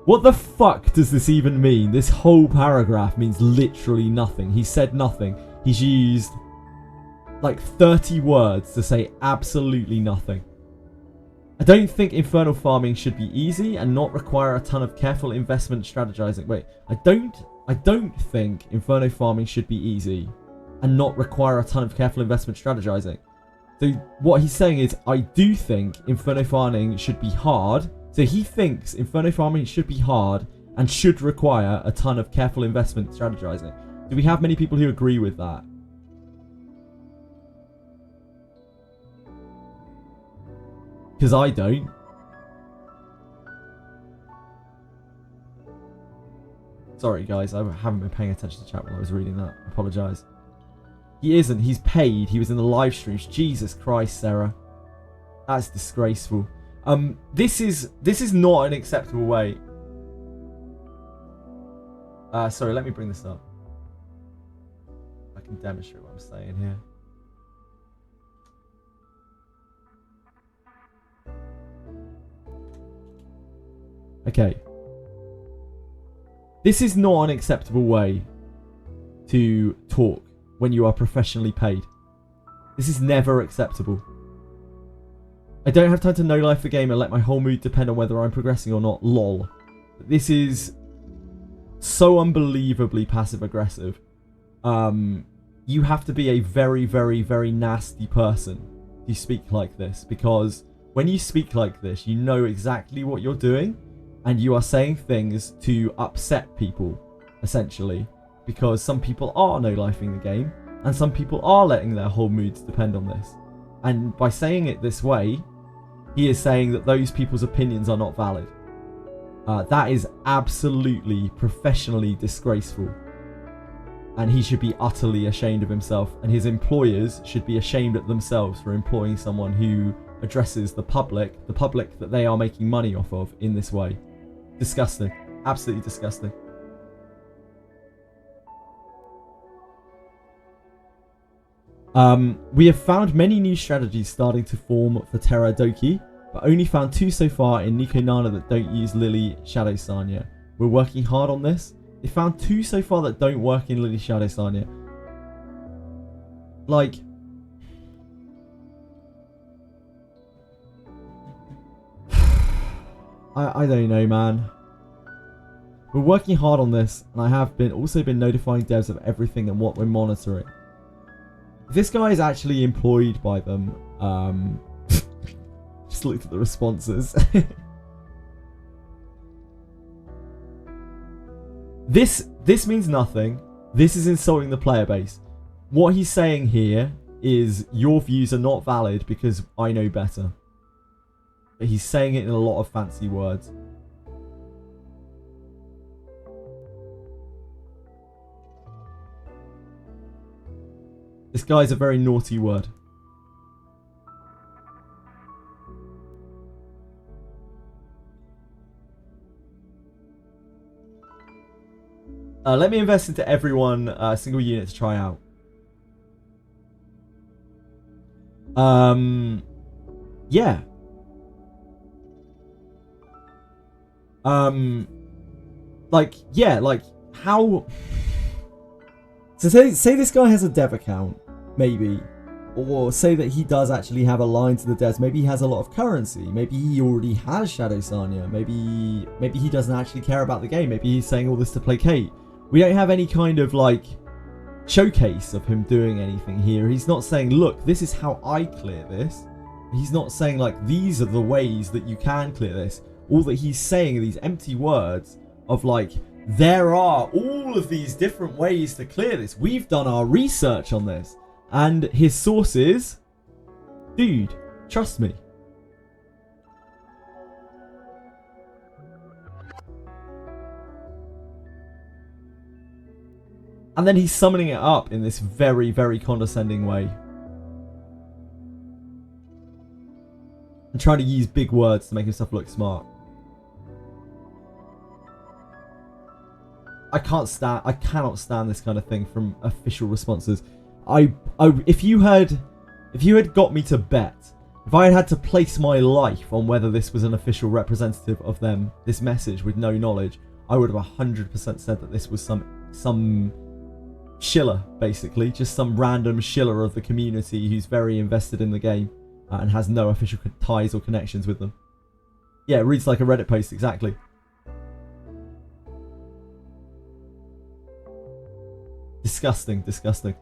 What the fuck does this even mean? This whole paragraph means literally nothing. He said nothing. He's used like 30 words to say absolutely nothing. I don't think Infernal farming should be easy and not require a ton of careful investment strategizing. Wait, I don't think Inferno farming should be easy and not require a ton of careful investment strategizing. So what he's saying is, I do think Inferno farming should be hard. So he thinks Inferno farming should be hard and should require a ton of careful investment strategizing. Do we have many people who agree with that? Because I don't. Sorry guys, I haven't been paying attention to chat while I was reading that. I apologise. He isn't. He's paid. He was in the live streams. Jesus Christ, Sarah. That's disgraceful. This is not an acceptable way. Sorry, let me bring this up. I can demonstrate what I'm saying here. Okay. This is not an acceptable way to talk when you are professionally paid. This is never acceptable. I don't have time to no-life the game and let my whole mood depend on whether I'm progressing or not. LOL. This is so unbelievably passive-aggressive. You have to be a very, very, very nasty person to speak like this. Because when you speak like this, you know exactly what you're doing. And you are saying things to upset people, essentially. Because some people are no-lifing the game. And some people are letting their whole moods depend on this. And by saying it this way, he is saying that those people's opinions are not valid. That is absolutely professionally disgraceful. And he should be utterly ashamed of himself. And his employers should be ashamed of themselves for employing someone who addresses the public that they are making money off of in this way. Disgusting. Absolutely disgusting. We have found many new strategies starting to form for Terra Doki, but only found 2 so far in Nikonana that don't use Lily Shadow Sanya. We're working hard on this. They found 2 so far that don't work in Lily Shadow Sanya. Like, I don't know, man. We're working hard on this, and I have also been notifying devs of everything and what we're monitoring. If this guy is actually employed by them, just looked at the responses. This means nothing. This is insulting the player base. What he's saying here is your views are not valid because I know better. But he's saying it in a lot of fancy words. This guy's a very naughty word. Let me invest into everyone a single unit to try out. Yeah. Like, yeah, like, how... So say this guy has a dev account, maybe. Or say that he does actually have a line to the devs. Maybe he has a lot of currency. Maybe he already has Shadow Sanya. Maybe he doesn't actually care about the game. Maybe he's saying all this to placate. We don't have any kind of, like, showcase of him doing anything here. He's not saying, look, this is how I clear this. He's not saying, like, these are the ways that you can clear this. All that he's saying are these empty words of, like, there are all of these different ways to clear this. We've done our research on this. And his sources, dude, trust me. And then he's summoning it up in this very, very condescending way. And trying to use big words to make himself look smart. I cannot stand this kind of thing from official responses. If you had got me to bet, if I had to place my life on whether this was an official representative of them, this message with no knowledge, I would have 100% said that this was some shiller, basically, just some random shiller of the community who's very invested in the game and has no official ties or connections with them. Yeah, it reads like a Reddit post, exactly. Disgusting, disgusting.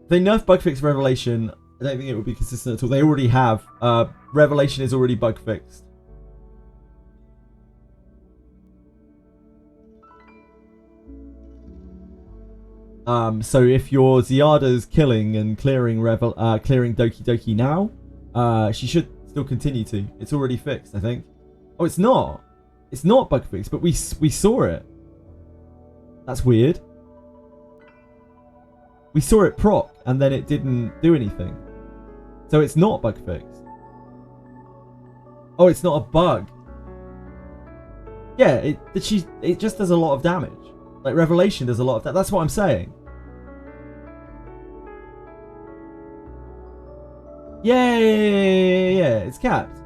If they nerf bug fix Revelation, I don't think it would be consistent at all. They already have. Revelation is already bug fixed. So if your Ziada's killing and clearing Doki Doki now, she should still continue to. It's already fixed, I think. Oh, it's not. It's not bug fixed, but we saw it. That's weird. We saw it proc, and then it didn't do anything. So it's not bug fixed. Oh, it's not a bug. Yeah, it just does a lot of damage. Like, Revelation does a lot of that. That's what I'm saying. Yeah, it's capped.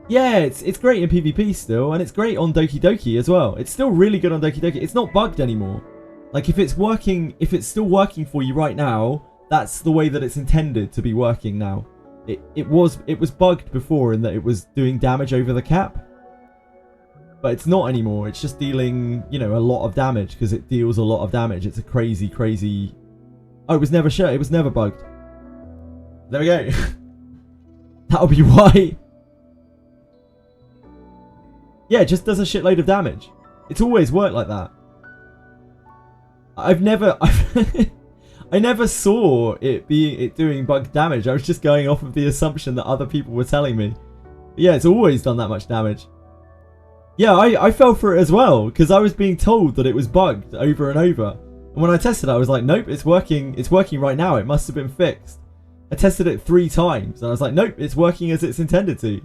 Yeah, it's great in PvP still, and it's great on Doki Doki as well. It's still really good on Doki Doki. It's not bugged anymore. Like, if it's still working for you right now, that's the way that it's intended to be working now. It was bugged before in that it was doing damage over the cap. But it's not anymore. It's just dealing, you know, a lot of damage because it deals a lot of damage. It's a crazy, crazy... Oh, it was never shut. It was never bugged. There we go. That'll be why. Yeah, it just does a shitload of damage. It's always worked like that. I never saw it doing bug damage. I was just going off of the assumption that other people were telling me. But yeah, it's always done that much damage. Yeah, I fell for it as well because I was being told that it was bugged over and over. And when I tested it, I was like, nope, it's working. It's working right now. It must have been fixed. I tested it 3 times and I was like, nope, it's working as it's intended to.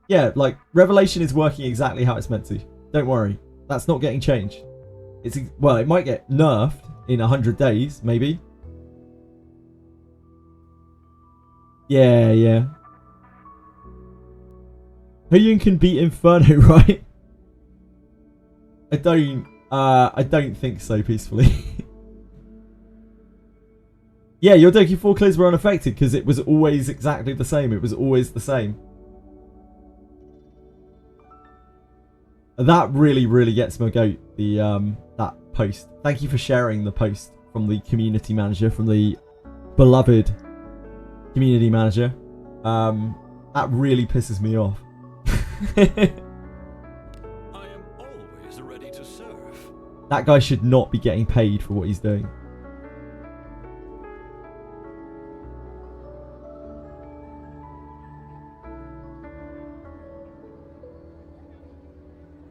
Yeah, like, Revelation is working exactly how it's meant to. Don't worry. That's not getting changed. Well, it might get nerfed in 100 days, maybe. Yeah. Huyun can beat Inferno, right? I don't think so, peacefully. Yeah, your Doki 4 clears were unaffected because it was always exactly the same. It was always the same. That really, really gets my goat, that post. Thank you for sharing the post from the community manager, from the beloved community manager. That really pisses me off. I am always ready to serve. That guy should not be getting paid for what he's doing.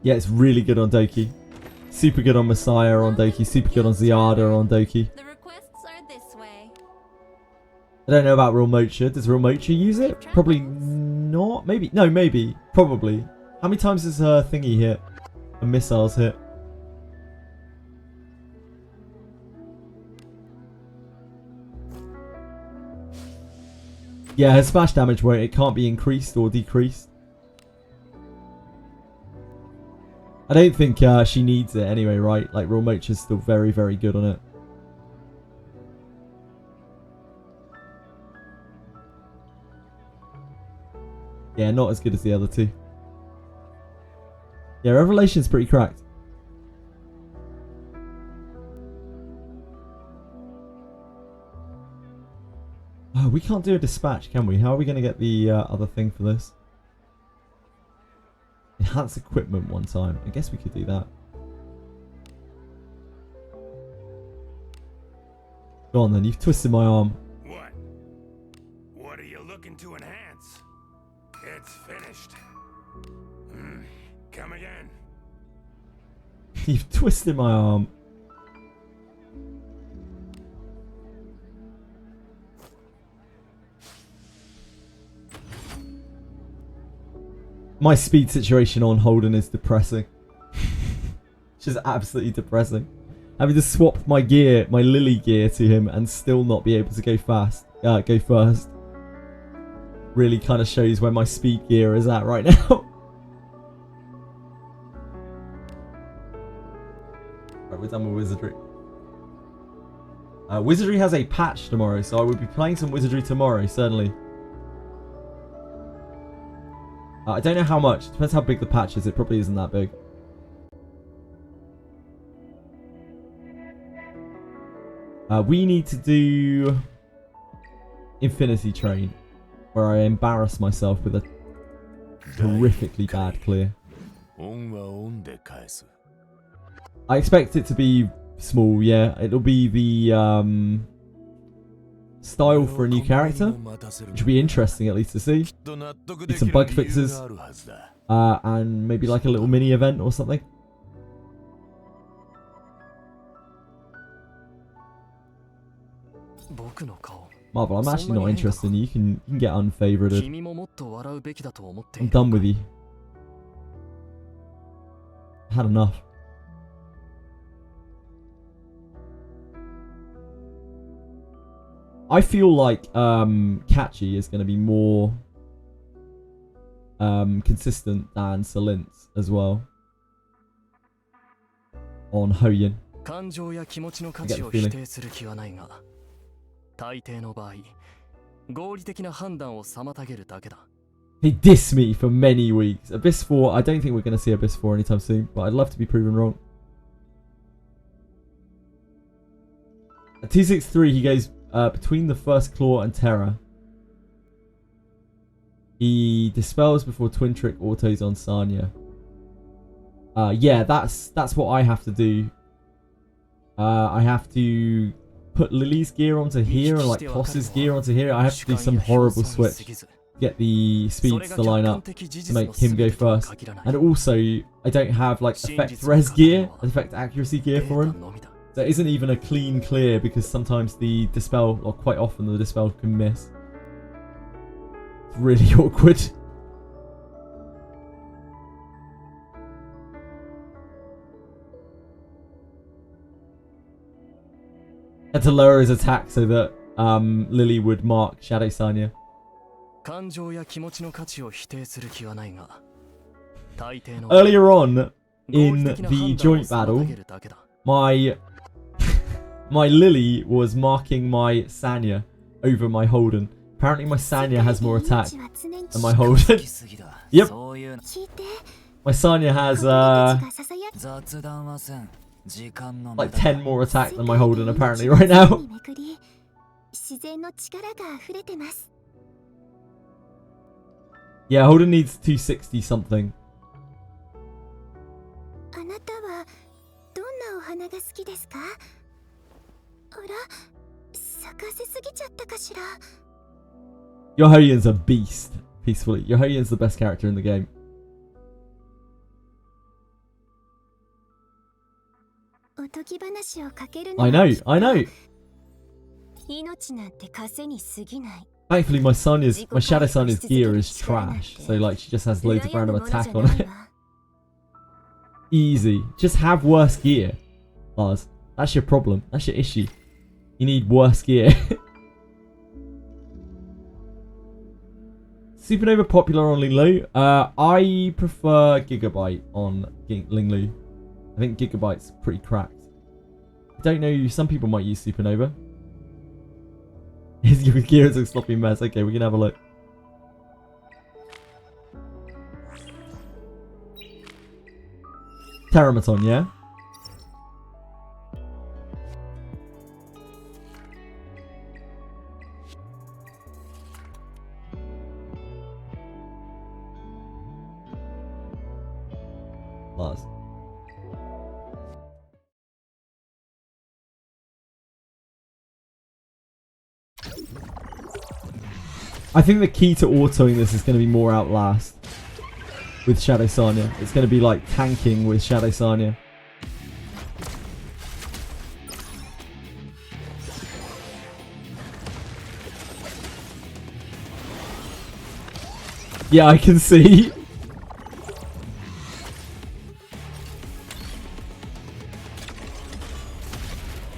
Yeah, it's really good on Doki. Super good on Messiah on Doki. Super good on Ziada on Doki. The requests are this way. I don't know about Real Mocha. Does Real Mocha use it? Probably not. Maybe. No, maybe. Probably. How many times does her thingy hit? A missiles hit? Yeah, her smash damage won't. It can't be increased or decreased. I don't think she needs it anyway, right? Like, Real Mocha's still very, very good on it. Yeah, not as good as the other two. Yeah, Revelation's pretty cracked. Oh, we can't do a dispatch, can we? How are we going to get the other thing for this? Enhance equipment one time. I guess we could do that. Go on then, you've twisted my arm. What? What are you looking to enhance? It's finished. Come again. You've twisted my arm. My speed situation on Holden is depressing. Just absolutely depressing. Having to swap my gear, my Lily gear to him and still not be able to go go first. Really kind of shows where my speed gear is at right now. Right, we're done with Wizardry. Wizardry has a patch tomorrow, so I will be playing some Wizardry tomorrow, certainly. I don't know how much. Depends how big the patch is. It probably isn't that big. We need to do Infinity Train, where I embarrass myself with a horrifically bad clear. I expect it to be small, yeah. It'll be the style for a new character, which will be interesting at least to see. Need some bug fixes, and maybe like a little mini event or something. Marvel, I'm actually not interested in you. You can get unfavorited. I'm done with you. I had enough. I feel like Kachi is going to be more consistent than Salint's as well on Hoyin. I get the feeling. He dissed me for many weeks. Abyss 4, I don't think we're going to see Abyss 4 anytime soon, but I'd love to be proven wrong. At 263, he goes between the first Claw and Terror. He dispels before Twin Trick autos on Sanya. Yeah, that's what I have to do. I have to put Lily's gear onto here and like Toss's gear onto here. I have to do some horrible switch to get the speeds to line up to make him go first. And also, I don't have like effect res gear, effect accuracy gear for him. There isn't even a clean clear because sometimes the dispel, or quite often the dispel can miss. It's really awkward. Had to lower his attack so that Lily would mark Shadow Sanya. Earlier on in the joint battle, my Lily was marking my Sanya over my Holden. Apparently my Sanya has more attack than my Holden. Yep. My Sanya has like 10 more attack than my Holden apparently right now. Yeah, Holden needs 260 something. Your Hoyin's a beast, peacefully. Your Hoyin's the best character in the game. おとぎ話をかける I know, I know. 命なんて稼に過ぎない。 Thankfully, my Shadow Sonya's gear is trash, so like she just has loads of random attack on it. Easy. Just have worse gear, Lars. That's your problem. That's your issue. You need worse gear. Supernova popular on Linglu. I prefer Gigabyte on Linglu. I think Gigabyte's pretty cracked. I don't know. Some people might use Supernova. Your gear is a sloppy mess. Okay, we can have a look. Terramaton, yeah? Lars. I think the key to autoing this is going to be more Outlast with Shadow Sonya. It's going to be like tanking with Shadow Sonya. Yeah, I can see.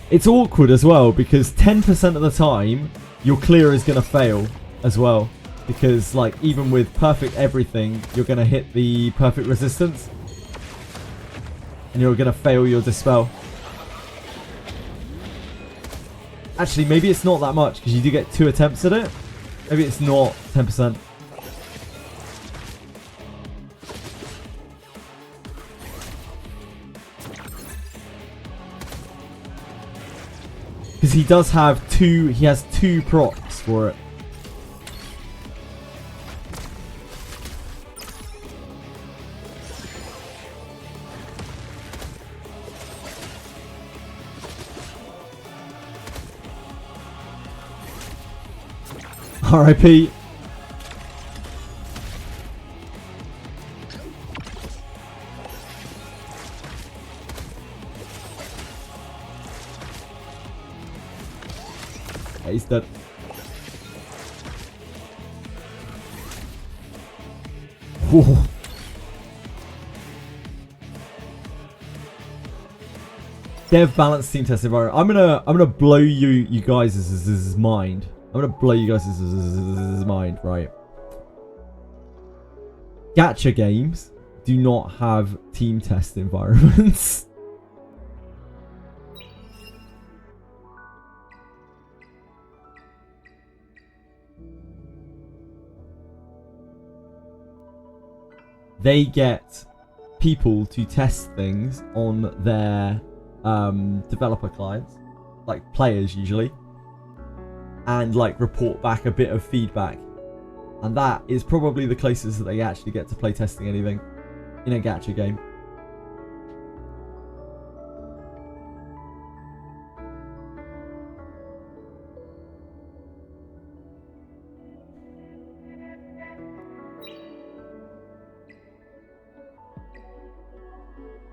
It's awkward as well because 10% of the time your clear is going to fail as well, because like even with perfect everything you're going to hit the perfect resistance and you're going to fail your dispel. Actually, maybe it's not that much because you do get 2 attempts at it. Maybe it's not 10%. Because he does have he has 2 procs for it. RIP. Yeah, he's dead. Whoa. Dev balance team test environment. I'm gonna blow you guys' mind. I'm gonna blow you guys' mind, right? Gacha games do not have team test environments. They get people to test things on their developer clients, like players usually, and like report back a bit of feedback, and that is probably the closest that they actually get to play testing anything in a gacha game.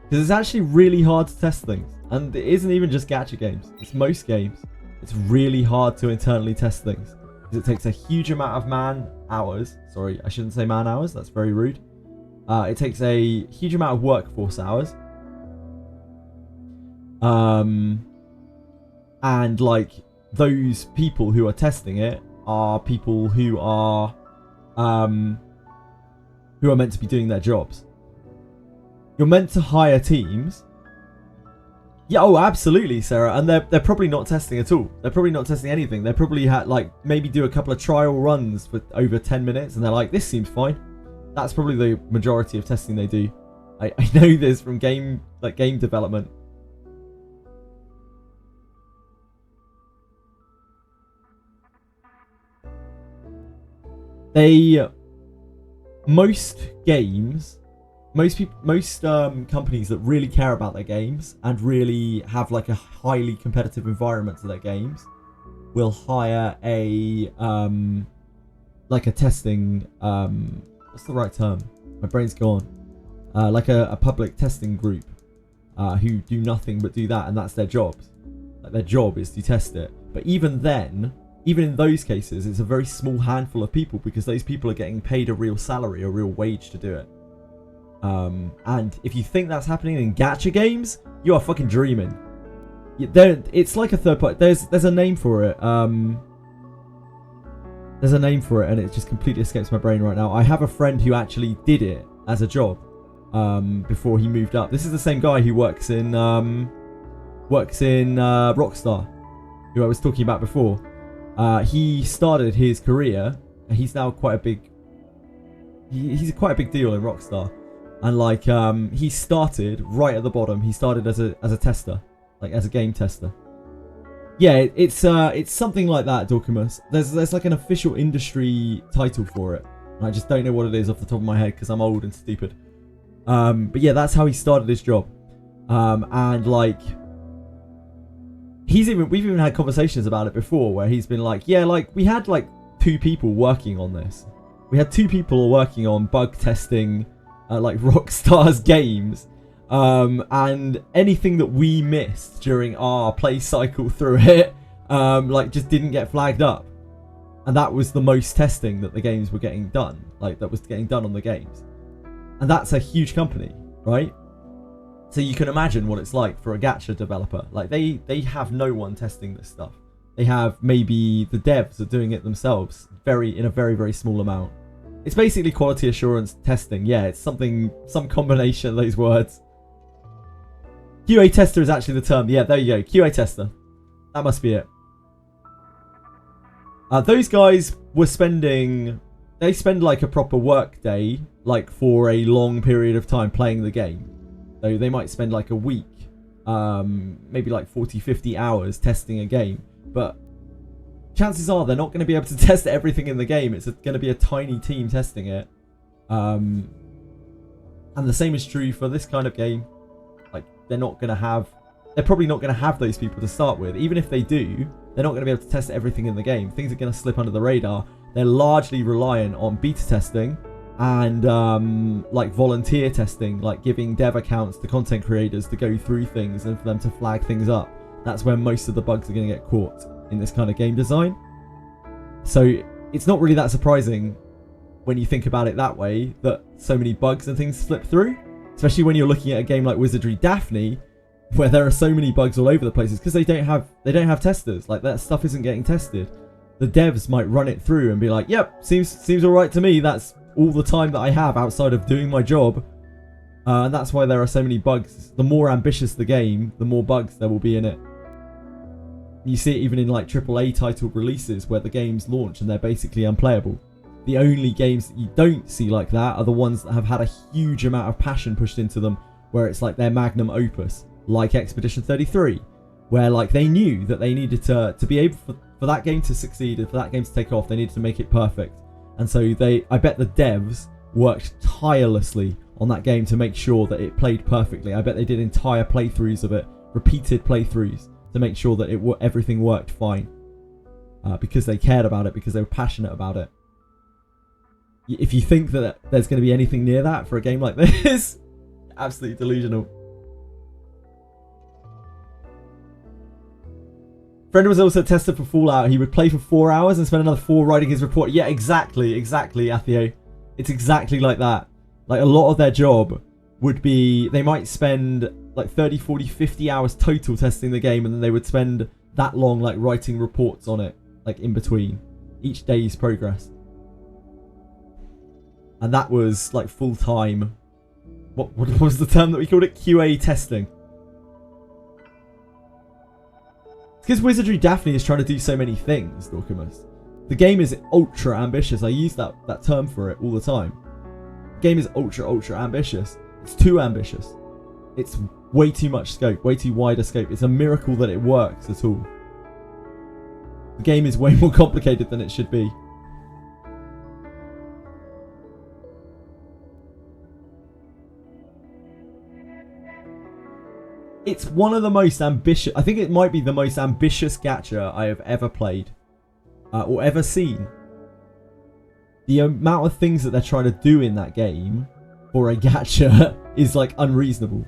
Because it's actually really hard to test things. And it isn't even just gacha games. It's most games. It's really hard to internally test things. Because it takes a huge amount of man hours. Sorry, I shouldn't say man hours. That's very rude. It takes a huge amount of workforce hours. And like those people who are testing it are people who are meant to be doing their jobs. You're meant to hire teams. Yeah, oh, absolutely, Sarah. And they're probably not testing at all. They're probably not testing anything. They probably had like maybe do a couple of trial runs for over 10 minutes, and they're like, this seems fine. That's probably the majority of testing they do. I know this from game development. Most companies that really care about their games and really have like a highly competitive environment to their games will hire a like a testing what's the right term? My brain's gone. Like a public testing group who do nothing but do that, and that's their jobs. Like, their job is to test it. But even then, even in those cases, it's a very small handful of people, because those people are getting paid a real salary, a real wage to do it. And if you think that's happening in gacha games, you are fucking dreaming. It's like a third party. There's a name for it. There's a name for it, and it just completely escapes my brain right now. I have a friend who actually did it as a job before he moved up. This is the same guy who works in Rockstar, who I was talking about before. He started his career, and he's now quite a big. He's quite a big deal in Rockstar, and like he started right at the bottom. He started as a tester, like as a game tester. Yeah, it's something like that, Dorkimus. There's like an official industry title for it. And I just don't know what it is off the top of my head because I'm old and stupid. But yeah, that's how he started his job. And like, we've even had conversations about it before where he's been like, yeah, like we had like 2 people working on this. We had 2 people working on bug testing, like Rockstar's games. And anything that we missed during our play cycle through it, like just didn't get flagged up. And that was the most testing that the games were getting done. Like that was getting done on the games. And that's a huge company, right? So you can imagine what it's like for a gacha developer. Like they have no one testing this stuff. They have maybe the devs are doing it themselves in a very, very small amount. It's basically quality assurance testing. Yeah, it's some combination of those words. QA tester is actually the term. Yeah, there you go. QA tester. That must be it. Those guys were they spend like a proper work day, like for a long period of time playing the game. So they might spend like a week, maybe like 40, 50 hours testing a game. But chances are they're not going to be able to test everything in the game. It's going to be a tiny team testing it. And the same is true for this kind of game. They're probably not going to have those people to start with. Even if they do, they're not going to be able to test everything in the game. Things are going to slip under the radar. They're largely reliant on beta testing and like volunteer testing, like giving dev accounts to content creators to go through things and for them to flag things up. That's where most of the bugs are going to get caught in this kind of game design. So it's not really that surprising when you think about it that way that so many bugs and things slip through. Especially when you're looking at a game like Wizardry Daphne, where there are so many bugs all over the place, because they don't have testers. Like that stuff isn't getting tested. The devs might run it through and be like, "Yep, seems all right to me. That's all the time that I have outside of doing my job," and that's why there are so many bugs. The more ambitious the game, the more bugs there will be in it. You see it even in like AAA titled releases where the games launch and they're basically unplayable. The only games that you don't see like that are the ones that have had a huge amount of passion pushed into them, where it's like their magnum opus, like Expedition 33, where like they knew that they needed to be able for that game to succeed and for that game to take off, they needed to make it perfect. And so I bet the devs worked tirelessly on that game to make sure that it played perfectly. I bet they did entire playthroughs of it, repeated playthroughs, to make sure that everything worked fine, because they cared about it, because they were passionate about it. If you think that there's going to be anything near that for a game like this, absolutely delusional. Friend was also tested for Fallout. He would play for 4 hours and spend another 4 writing his report. Yeah, exactly, Atheo. It's exactly like that. Like a lot of their job would be, they might spend like 30, 40, 50 hours total testing the game, and then they would spend that long like writing reports on it, like in between each day's progress. And that was like full time. What was the term that we called it? QA testing. It's because Wizardry Daphne is trying to do so many things, Dorkimus. The game is ultra ambitious. I use that term for it all the time. The game is ultra ambitious. It's too ambitious. It's way too much scope, way too wide a scope. It's a miracle that it works at all. The game is way more complicated than it should be. It's one of the most ambitious... I think it might be the most ambitious gacha I have ever played. Or ever seen. The amount of things that they're trying to do in that game for a gacha is like unreasonable.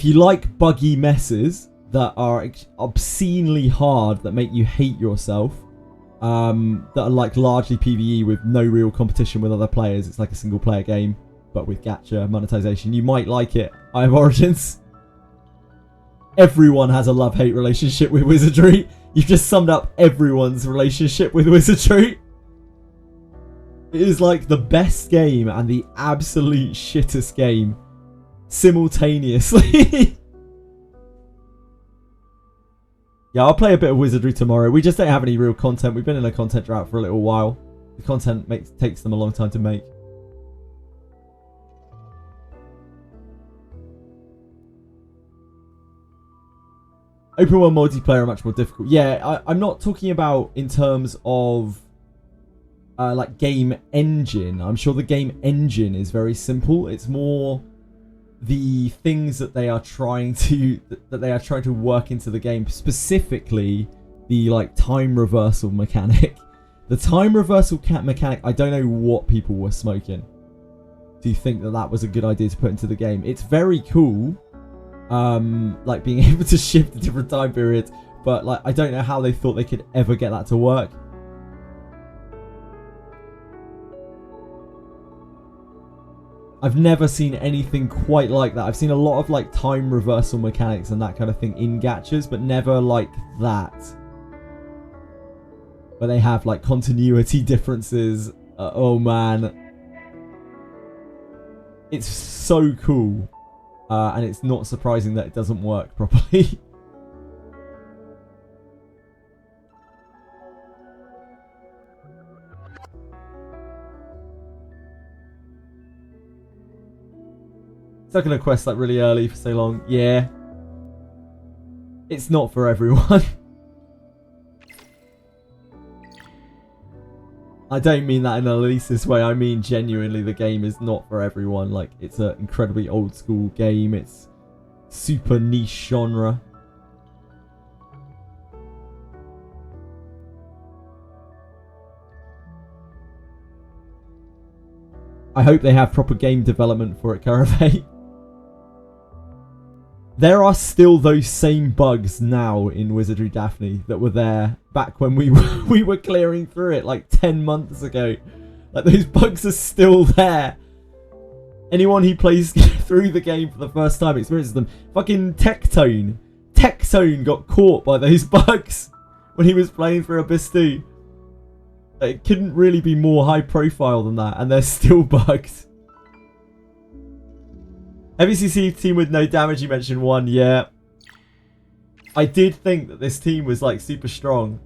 if you like buggy messes that are obscenely hard, that make you hate yourself, that are like largely PvE with no real competition with other players, it's like a single player game, but with gacha monetization, you might like it. I have Origins. Everyone has a love-hate relationship with Wizardry. You've just summed up everyone's relationship with Wizardry. It is like the best game and the absolute shittest game simultaneously. Yeah, I'll play a bit of Wizardry tomorrow. We just don't have any real content. We've been in a content drought for a little while. The content takes them a long time to make. Open world multiplayer are much more difficult. Yeah, I'm not talking about in terms of like game engine. I'm sure the game engine is very simple. It's more the things that they are trying to work into the game, specifically the like time reversal mechanic. The time reversal mechanic, I don't know what people were smoking. Do you think that that was a good idea to put into the game? It's very cool, like being able to shift to different time periods, but like I don't know how they thought they could ever get that to work. I've never seen anything quite like that. I've seen a lot of like time reversal mechanics and that kind of thing in gachas, but never like that, where they have like continuity differences. Oh man, it's so cool, and it's not surprising that it doesn't work properly. Stuck in a quest like really early for so long. Yeah. It's not for everyone. I don't mean that in a elitist way. I mean genuinely the game is not for everyone. Like, it's an incredibly old school game. It's super niche genre. I hope they have proper game development for it, Caravate. There are still those same bugs now in Wizardry Daphne that were there back when we were clearing through it like 10 months ago. Like, those bugs are still there. Anyone who plays through the game for the first time experiences them. Fucking Tectone got caught by those bugs when he was playing through Abyss 2. It couldn't really be more high profile than that, and they're still bugs. Heavy CC team with no damage, you mentioned one, yeah. I did think that this team was like super strong.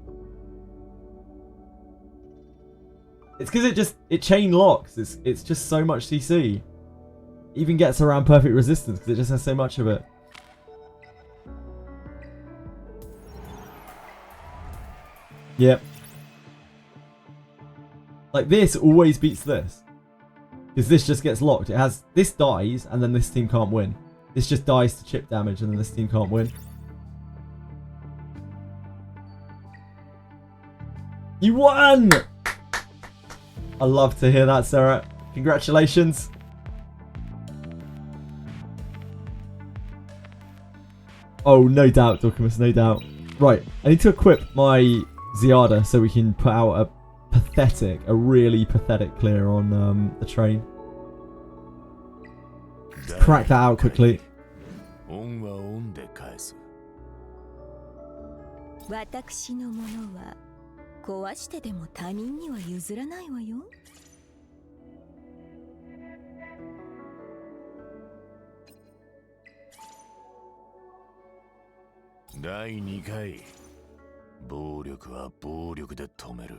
It's because it chain locks. It's just so much CC. Even gets around perfect resistance because it just has so much of it. Yep. Like, this always beats this. Because this just gets locked. It has... This dies, and then this team can't win. This just dies to chip damage, and then this team can't win. You won! I love to hear that, Sarah. Congratulations. Oh, no doubt, Dorcamus, no doubt. Right, I need to equip my Ziada so we can put out a really pathetic clear on the train. Let's crack that out quickly. 私のものは壊してでも他人には譲らないわよ。第2回、暴力は暴力で止める。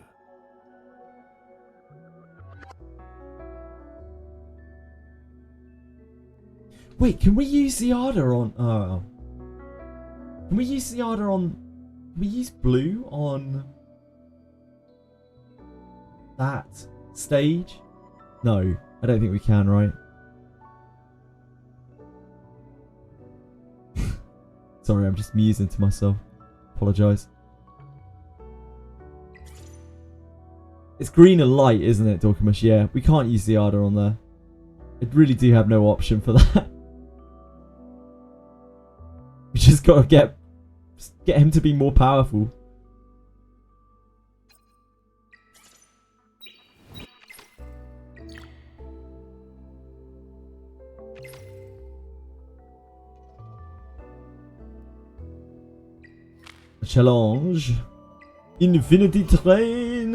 Wait, can we use Ziada on... Oh. Can we use Ziada on... Can we use blue on... that stage? No, I don't think we can, right? Sorry, I'm just musing to myself. Apologise. It's green and light, isn't it, Dorcamus? Yeah, we can't use Ziada on there. I really do have no option for that. We just gotta get him to be more powerful. Challenge. Infinity Train.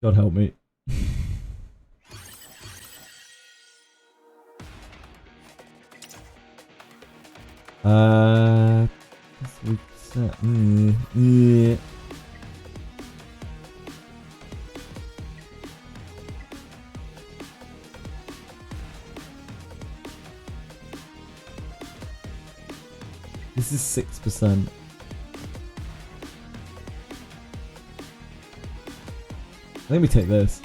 God help me. This is 6%. I think we take this.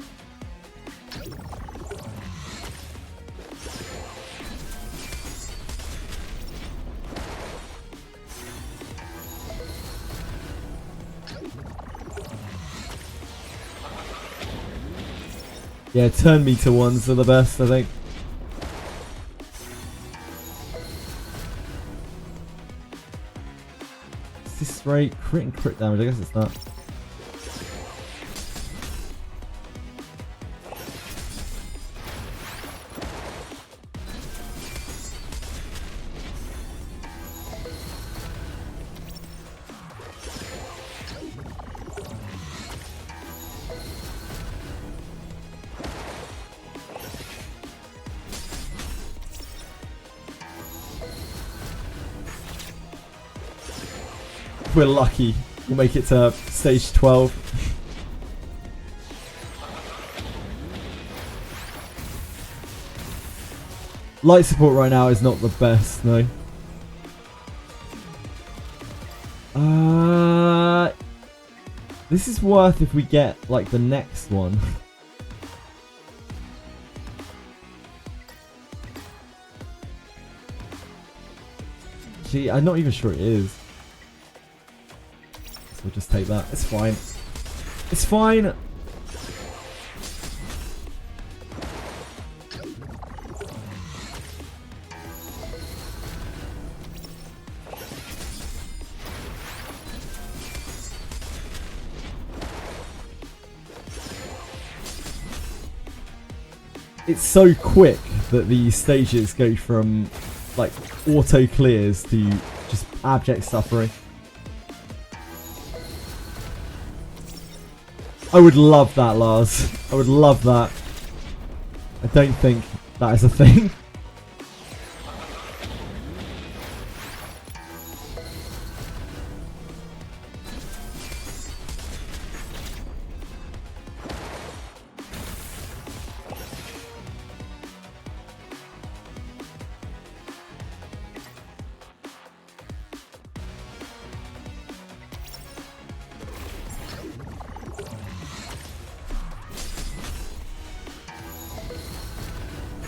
Yeah, turn meter ones are the best, I think. Is this right? Crit and crit damage, I guess it's not. We're lucky. We'll make it to stage 12. Light support right now is not the best, no. This is worth if we get like the next one. Gee, I'm not even sure it is. We'll just take that. It's fine. It's fine. It's so quick that these stages go from like auto clears to just abject suffering. I would love that, Lars. I would love that. I don't think that is a thing.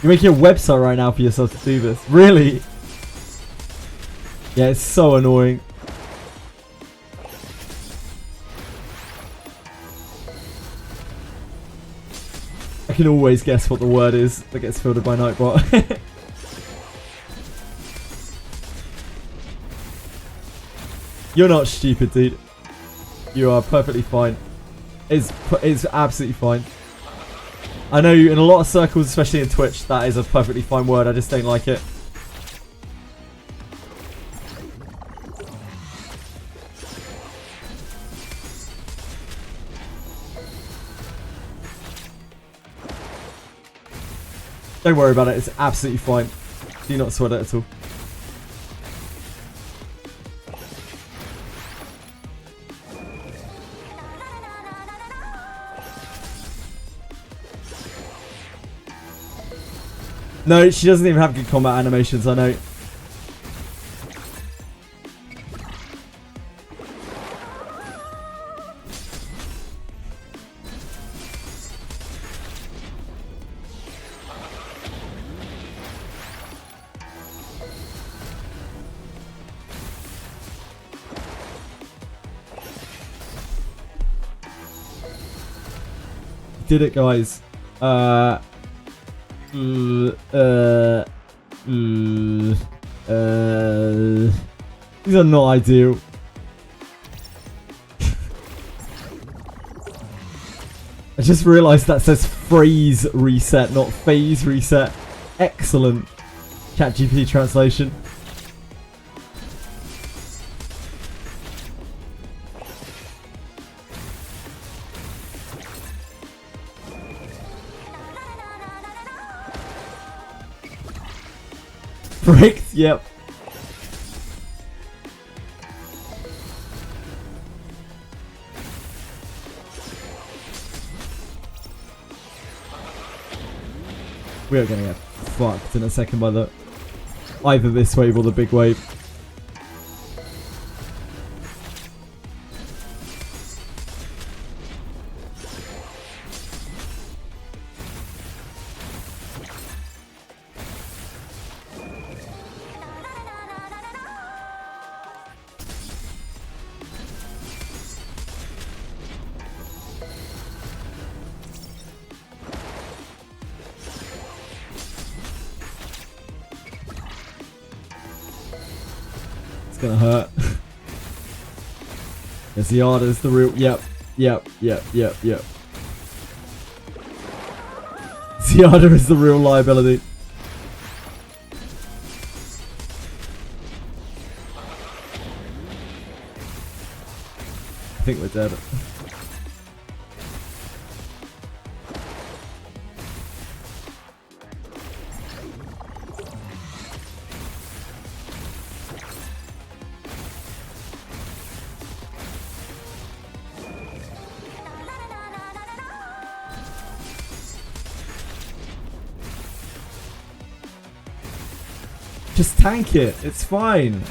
You're making a website right now for yourself to do this. Really? Yeah, it's so annoying. I can always guess what the word is that gets filtered by Nightbot. You're not stupid, dude. You are perfectly fine. It's absolutely fine. I know in a lot of circles, especially in Twitch, that is a perfectly fine word. I just don't like it. Don't worry about it. It's absolutely fine. Do not sweat it at all. No, she doesn't even have good combat animations, I know. Did it, guys. These are not ideal. I just realised that says phrase reset, not phase reset. Excellent ChatGPT translation. Bricked, yep. We are gonna get fucked in a second by the either this wave or the big wave. It's gonna hurt. Ziada's the real. Yep. Ziada is the real liability. I think we're dead. Just tank it. It's fine.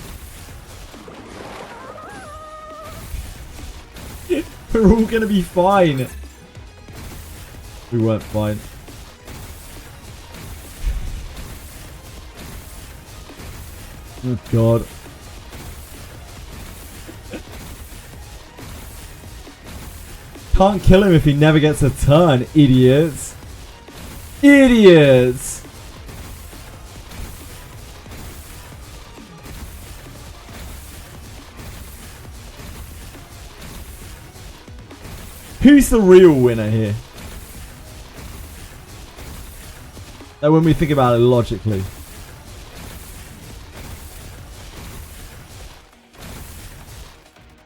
We're all gonna be fine. We weren't fine. Oh god. Can't kill him if he never gets a turn, idiots. Idiots! Who's the real winner here? Like when we think about it logically.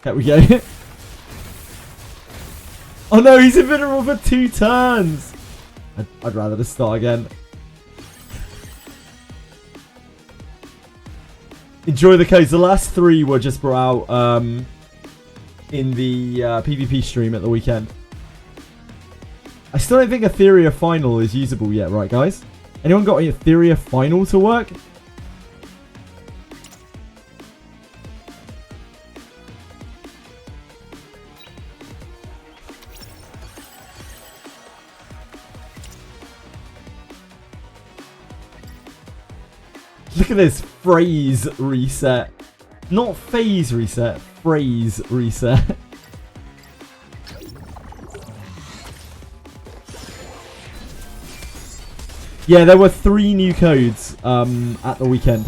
There we go. Oh no, he's invulnerable for 2 turns. I'd rather just start again. Enjoy the codes. The last 3 were just brought out in the PvP stream at the weekend. I still don't think Etheria Final is usable yet, right guys? Anyone got an Etheria Final to work? Look at this phrase reset. Not phase reset, phrase reset. Yeah, there were 3 new codes at the weekend.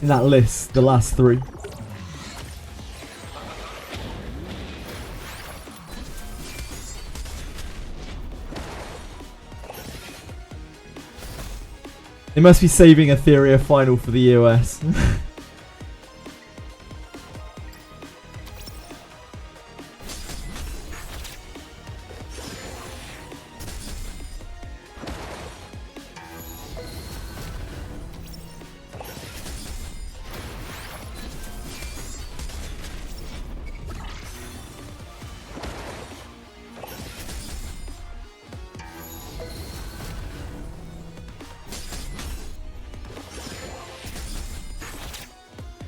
In that list, the last 3. They must be saving Etheria Final for the EOS.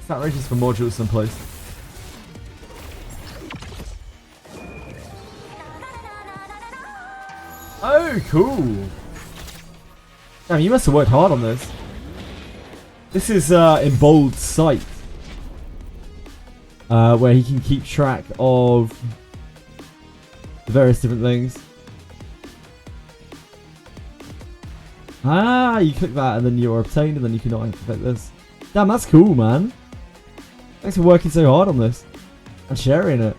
It's outrageous for modules someplace. Oh, cool. Damn, you must have worked hard on this. This is in bold sight. Where he can keep track of the various different things. Ah, you click that and then you're obtained and then you cannot activate this. Damn, that's cool, man. Thanks for working so hard on this. And sharing it.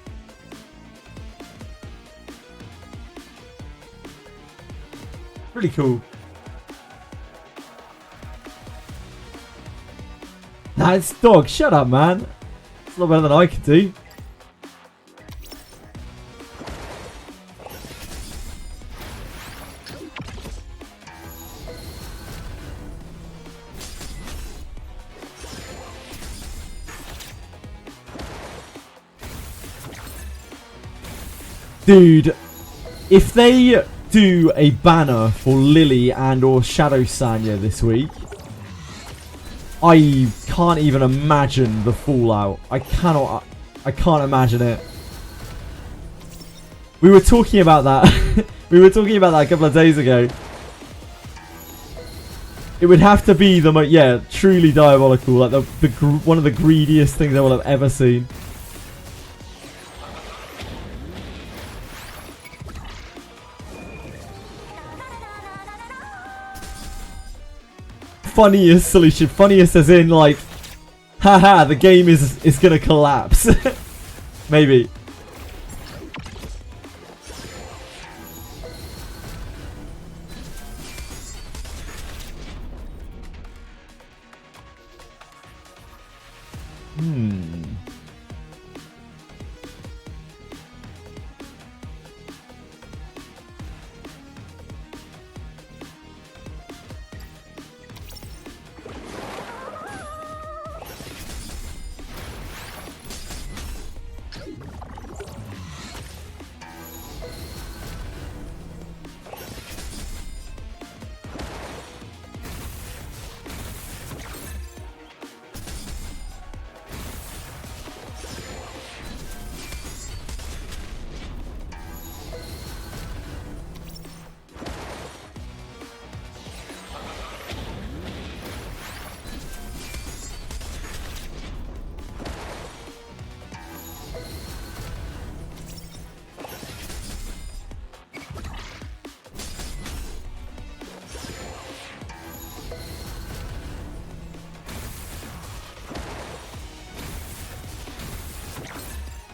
Really cool. Nah, it's dog. Shut up, man. It's a lot better than I could do. Dude, if they do a banner for Lily and or Shadow Sanya this week, I can't even imagine the fallout. I can't imagine it. We were talking about that. We were talking about that a couple of days ago. It would have to be the truly diabolical, like one of the greediest things I will have ever seen. Funniest solution. Funniest as in like, haha, the game is gonna collapse. Maybe.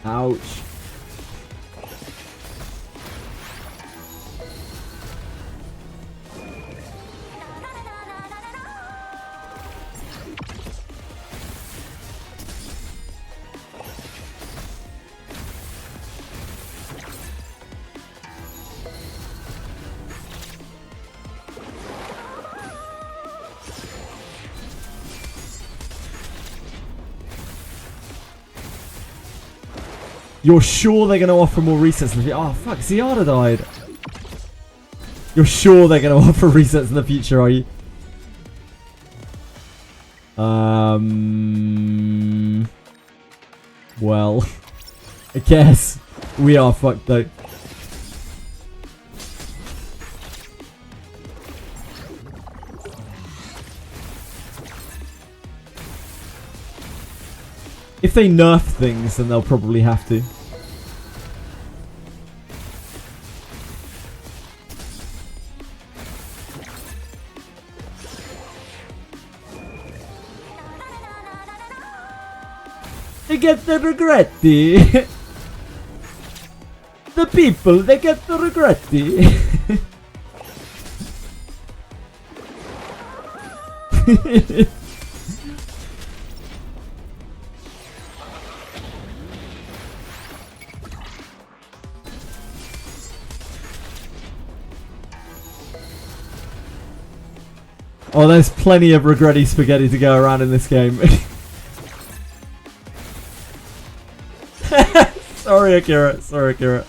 Ouch. You're sure they're going to offer more resets in the future? Oh, fuck. Ziada died. You're sure they're going to offer resets in the future, are you? Well, I guess we are fucked though. If they nerf things, then they'll probably have to. They get the regretti. The people, they get the regretti. Oh, there's plenty of regretty spaghetti to go around in this game. Sorry, Akira. Sorry, Akira.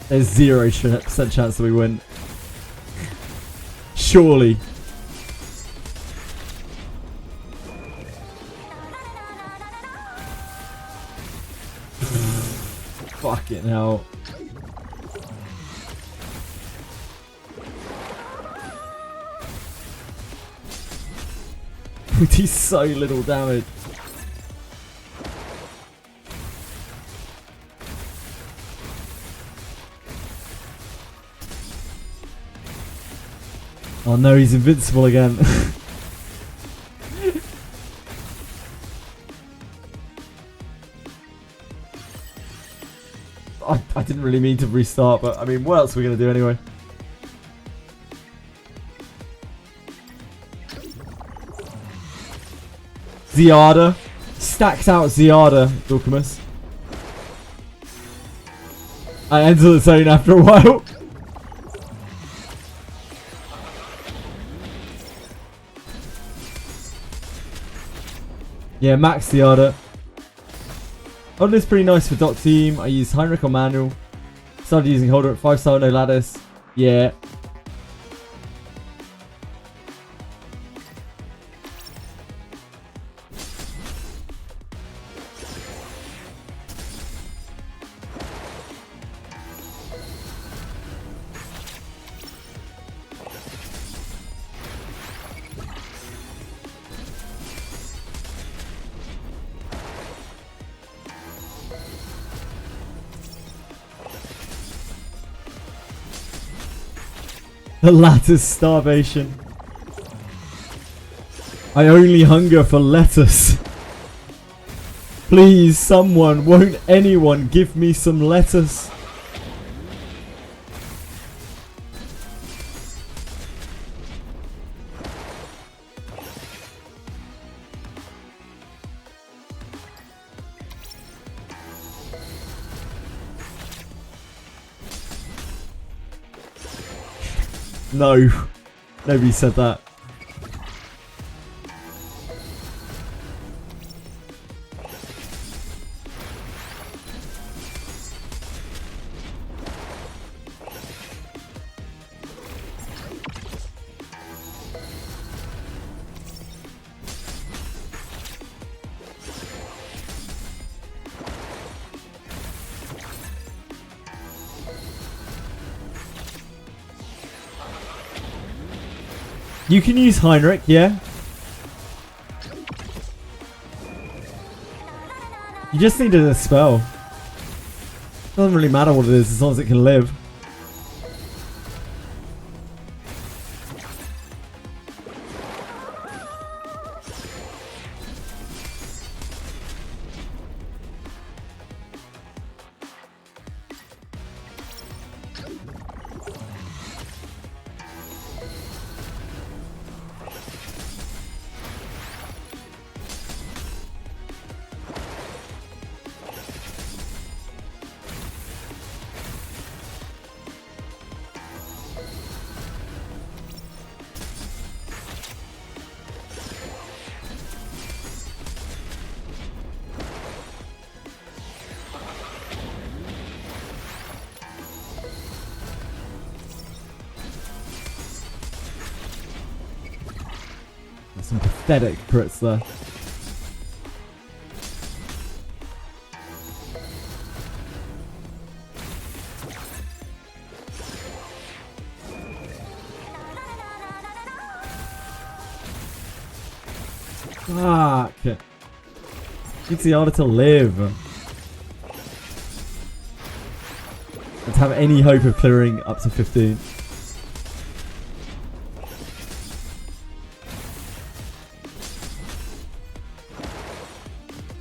There's 0% chance that we win. Surely. Fucking hell. He's so little damage. Oh no, he's invincible again. I didn't really mean to restart, but I mean, what else are we going to do anyway? Ziada. Stacks out Ziada, Dorcamus. I enter the zone after a while. Yeah, max Ziada. Holder is pretty nice for Doc Team. I use Heinrich on manual. Started using Holder at 5-star, no lattice. Yeah. The lattice starvation. I only hunger for lettuce. Please, someone, won't anyone give me some lettuce? No, nobody said that. You can use Heinrich, yeah. You just needed a spell. Doesn't really matter what it is as long as it can live. Some pathetic crits there. Fuck. It's the order to live. And to have any hope of clearing up to 15.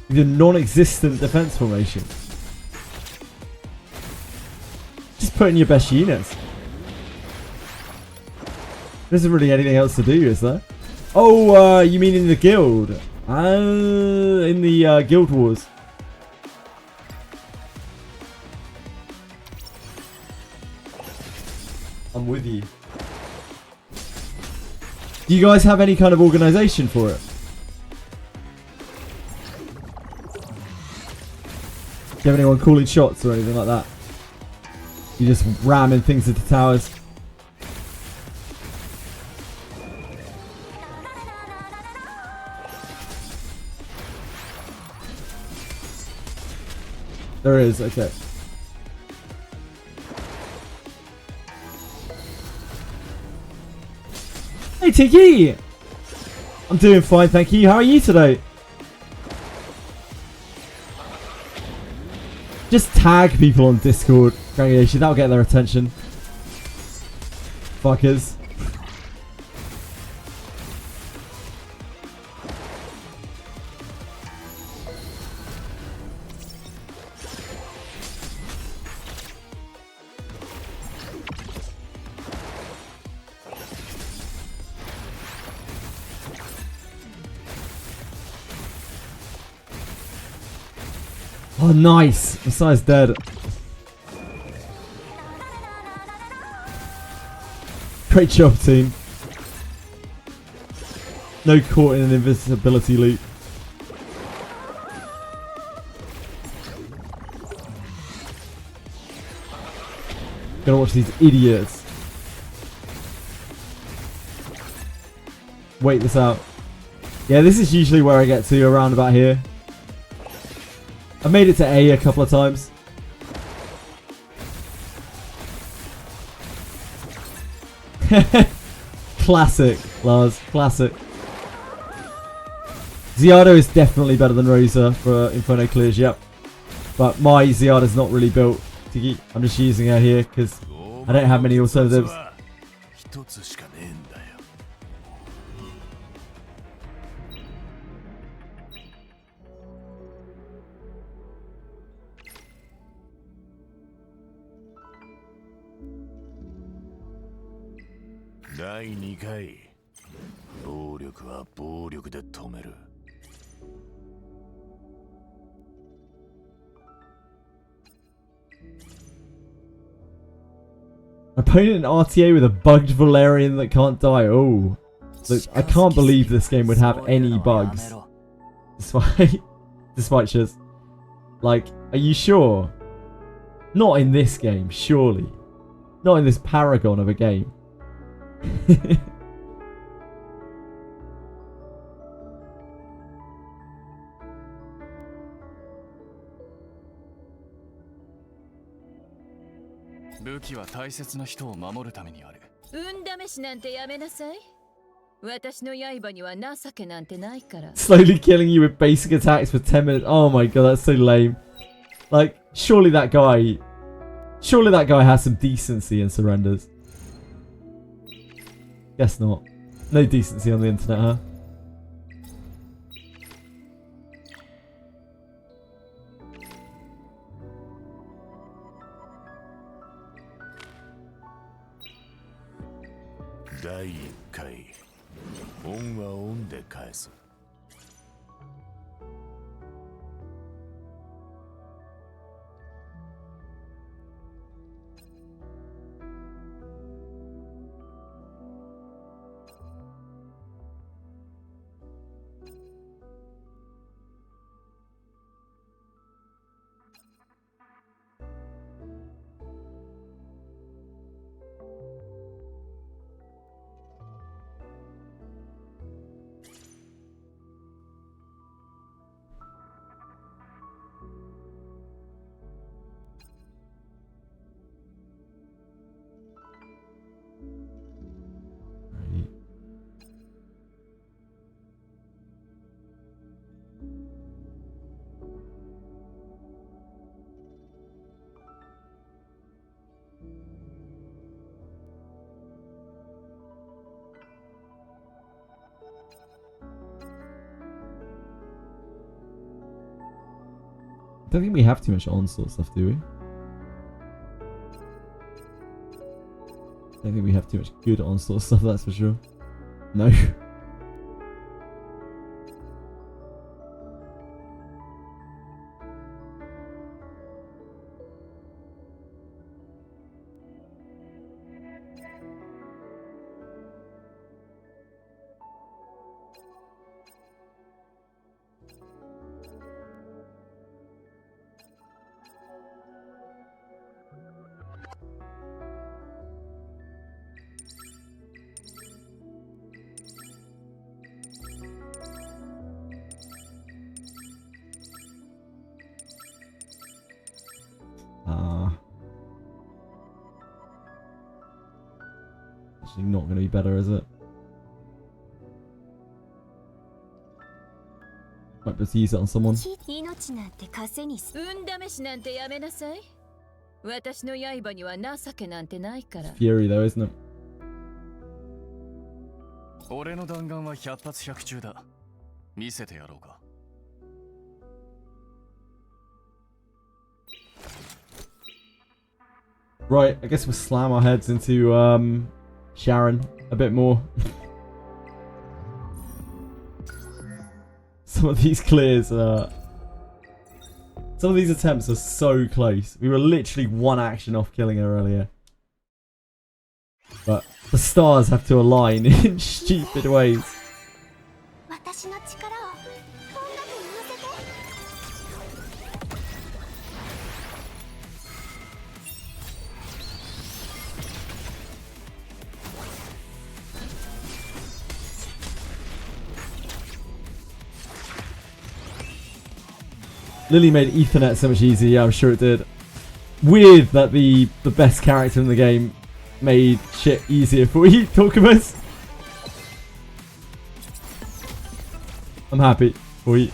The non-existent defense formation. Just put in your best units. There isn't really anything else to do, is there? Oh, you mean in the guild? In the guild wars. I'm with you. Do you guys have any kind of organization for it? Do you have anyone calling shots or anything like that? You just ramming things into towers. There is, okay. Hey Tiki! I'm doing fine, thank you. How are you today? Just tag people on Discord, Granulation. That'll get their attention. Fuckers. Oh, nice. Messiah's dead. Great job, team. No caught in an invisibility loop. Gotta watch these idiots. Wait this out. Yeah, this is usually where I get to, around about here. I made it to A a couple of times. Classic, Lars. Classic. Ziardo is definitely better than Rosa for Inferno clears, yep. But my Ziardo's not really built. I'm just using her here because I don't have many alternatives. 第2回暴力は暴力で止める Opponent in RTA with a bugged Valerian that can't die. Oh, look, I can't believe this game would have any bugs. Despite just like, are you sure? Not in this game, surely. Not in this paragon of a game. Slowly killing you with basic attacks for 10 minutes. Oh my god, that's so lame. Like, surely that guy has some decency and surrenders. Guess not. No decency on the internet, huh?第1回オンはオンで返す I don't think we have too much onslaught stuff, do we? I don't think we have too much good onslaught stuff, that's for sure. No. Actually not going to be better, is it? Might be able to use it on someone. 命なんて稼にす運試しなんてやめなさい。私の刃には情けなんてないから。Fury though, isn't it? 俺の弾丸は100発100中だ。見せてやろうか。Right, I guess we'll slam our heads into Sharon a bit more. Some of these clears some of these attempts are so close. We were literally one action off killing her earlier. But the stars have to align in stupid ways. 私の力を音楽に乗せて Lily made Ethernet so much easier, yeah, I'm sure it did. Weird that the best character in the game made shit easier for you, Talkamus. I'm happy for you.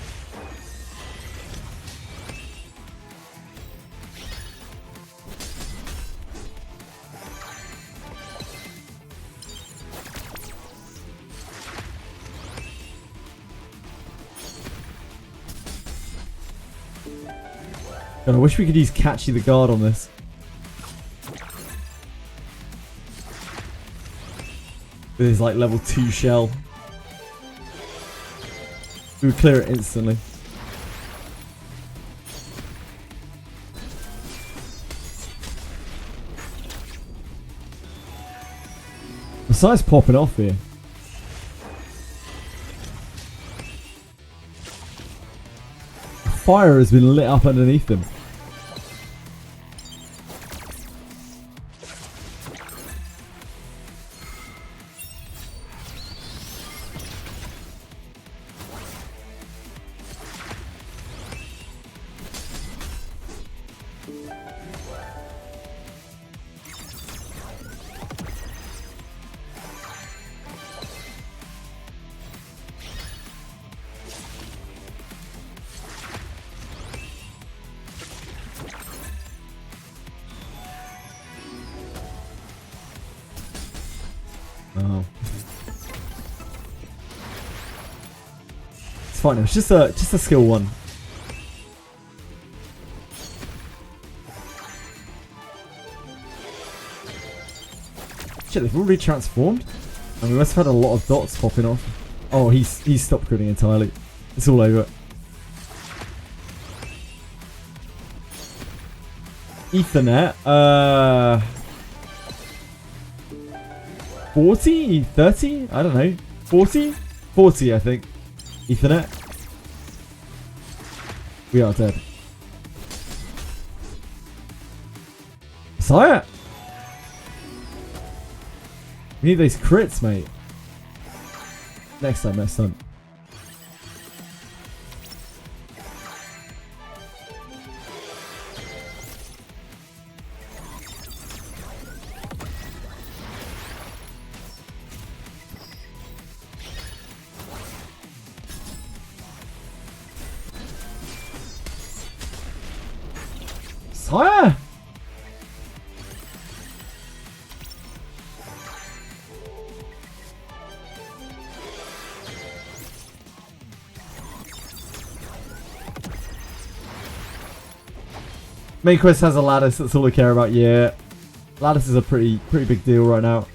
God, I wish we could use Catchy the Guard on this. With his like level 2 shell. We would clear it instantly. The side's popping off here. The fire has been lit up underneath them. Oh. It's fine, it was just a skill one. Shit, they've already transformed? And we must have had a lot of dots popping off. Oh, he's stopped critting entirely. It's all over. Ethernet, 40? 30? I don't know. 40? 40, I think. Ethernet. We are dead. Sire! We need those crits, mate. Next time, next time. Sire! Main quest has a lattice, that's all I care about, yeah. Lattice is a pretty big deal right now.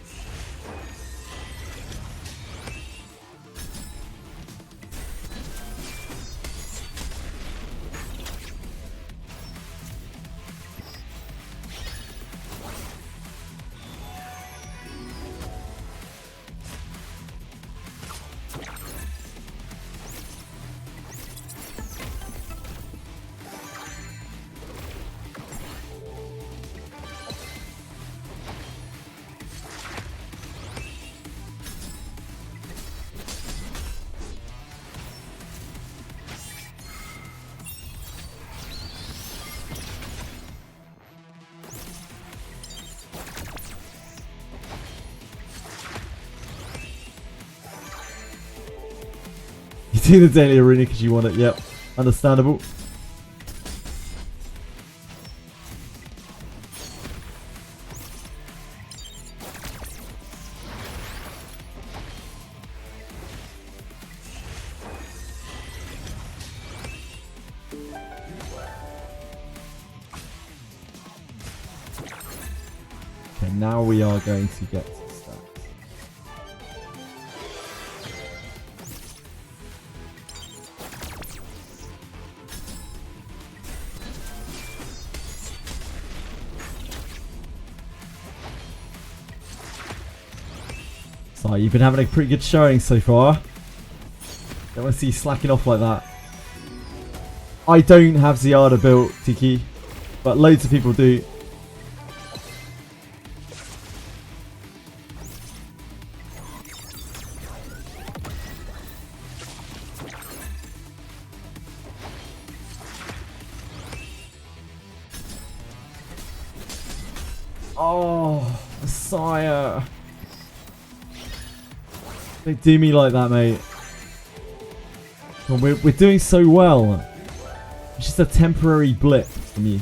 do the daily arena because you want it. Yep, understandable. Okay, now we are going to get to stats. So you've been having a pretty good showing so far. Don't want to see you slacking off like that. I don't have Ziada built, Tiki, but loads of people do. Oh, Messiah. Don't do me like that, mate. Come on, we're doing so well. It's just a temporary blip from you.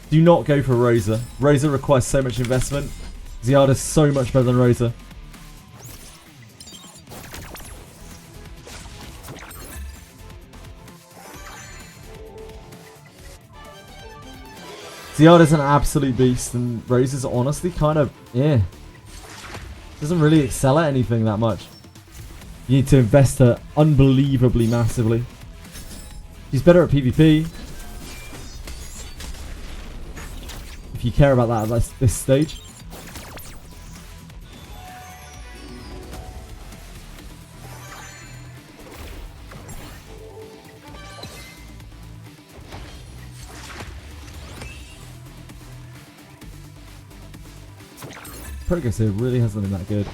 Do not go for Rosa. Rosa requires so much investment. Ziada's so much better than Rosa. Ziada's an absolute beast, and Rosa's honestly kind of, yeah, doesn't really excel at anything that much. You need to invest her unbelievably massively. She's better at PvP. If you care about that at this stage. Progress here really hasn't been that good.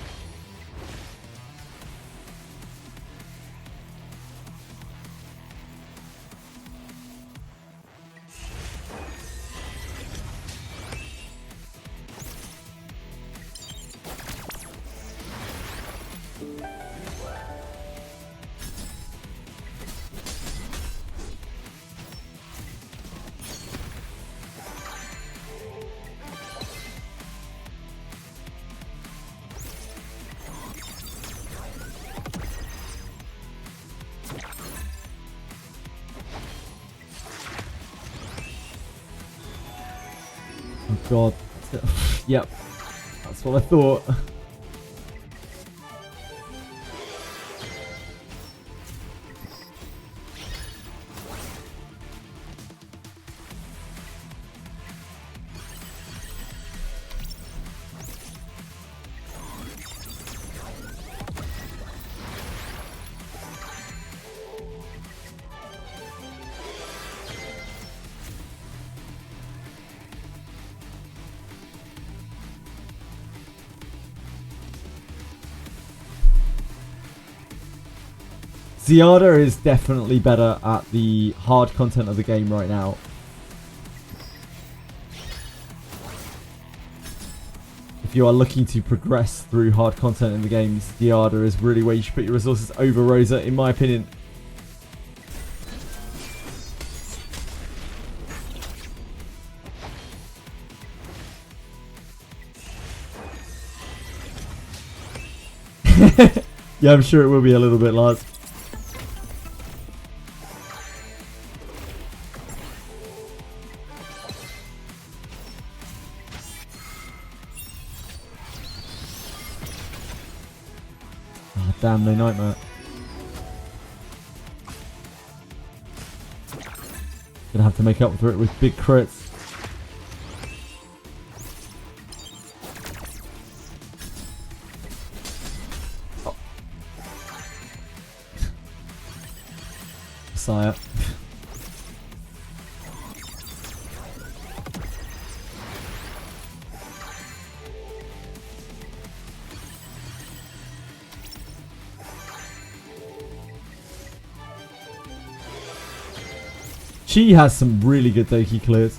Oh god. Yep. That's what I thought. Ziada is definitely better at the hard content of the game right now. If you are looking to progress through hard content in the games, Ziada is really where you should put your resources over Rosa, in my opinion. Yeah, I'm sure it will be a little bit, Lars. Oh, damn, no nightmare. Gonna have to make up for it with big crits. Oh. Messiah. She has some really good Doki clears.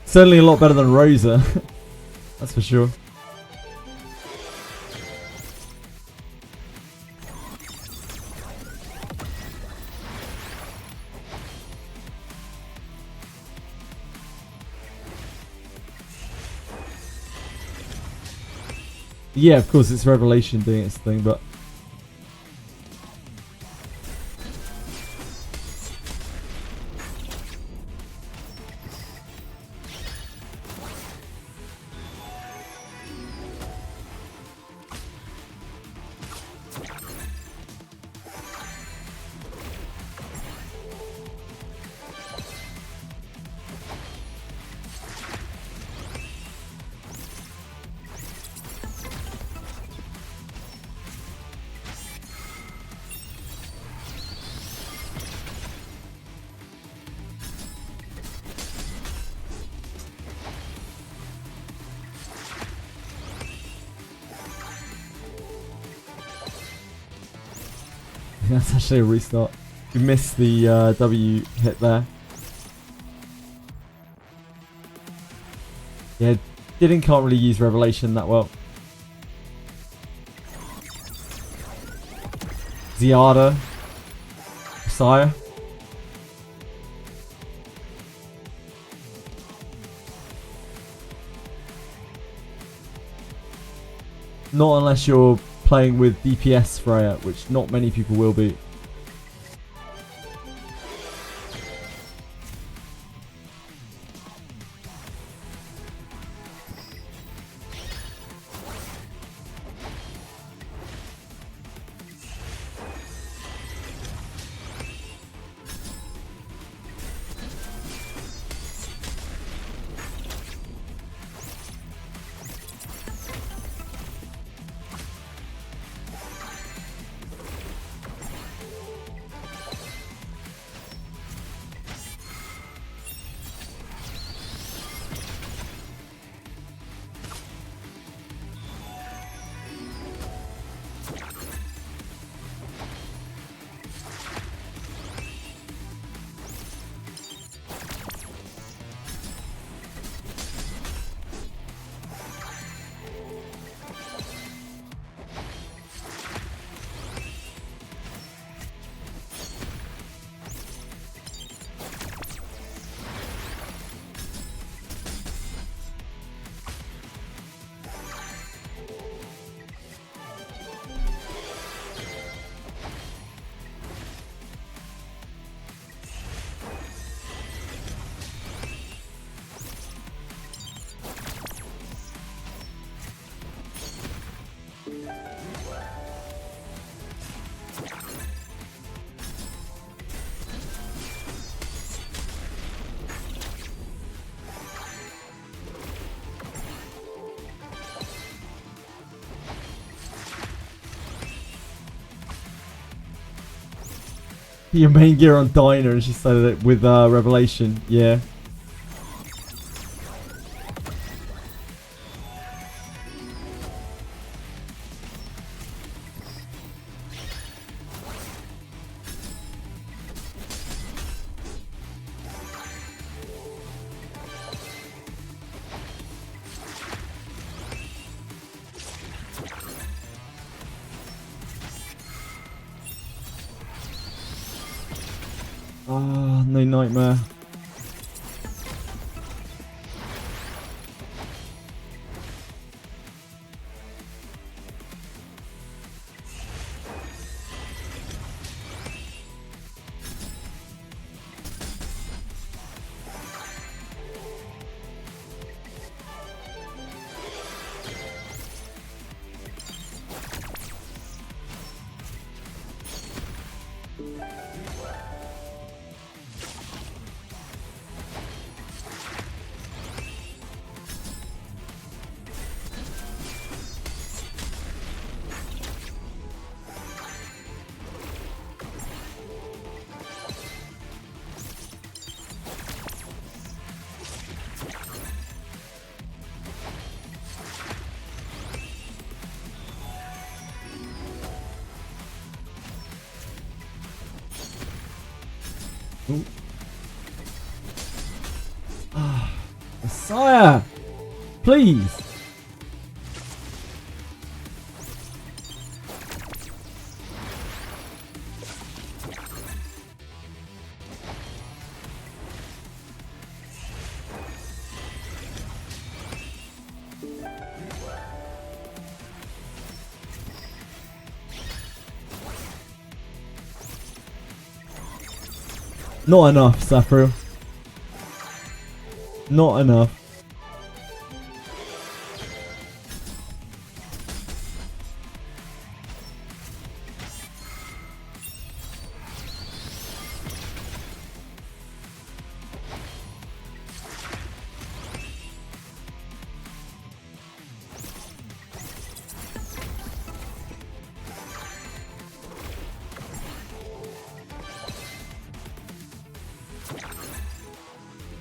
Certainly a lot better than Rosa. That's for sure. Yeah, of course, it's Revelation doing its thing, but... That's actually a restart. We missed the W hit there. Yeah, can't really use Revelation that well. Ziada. Messiah. Not unless you're playing with DPS Freya, which not many people will be. Your main gear on Diner, and she started it with Revelation. Yeah. Oh, no nightmare. Ooh. Ah, Messiah! Please! Not enough, Sapphiru. Not enough.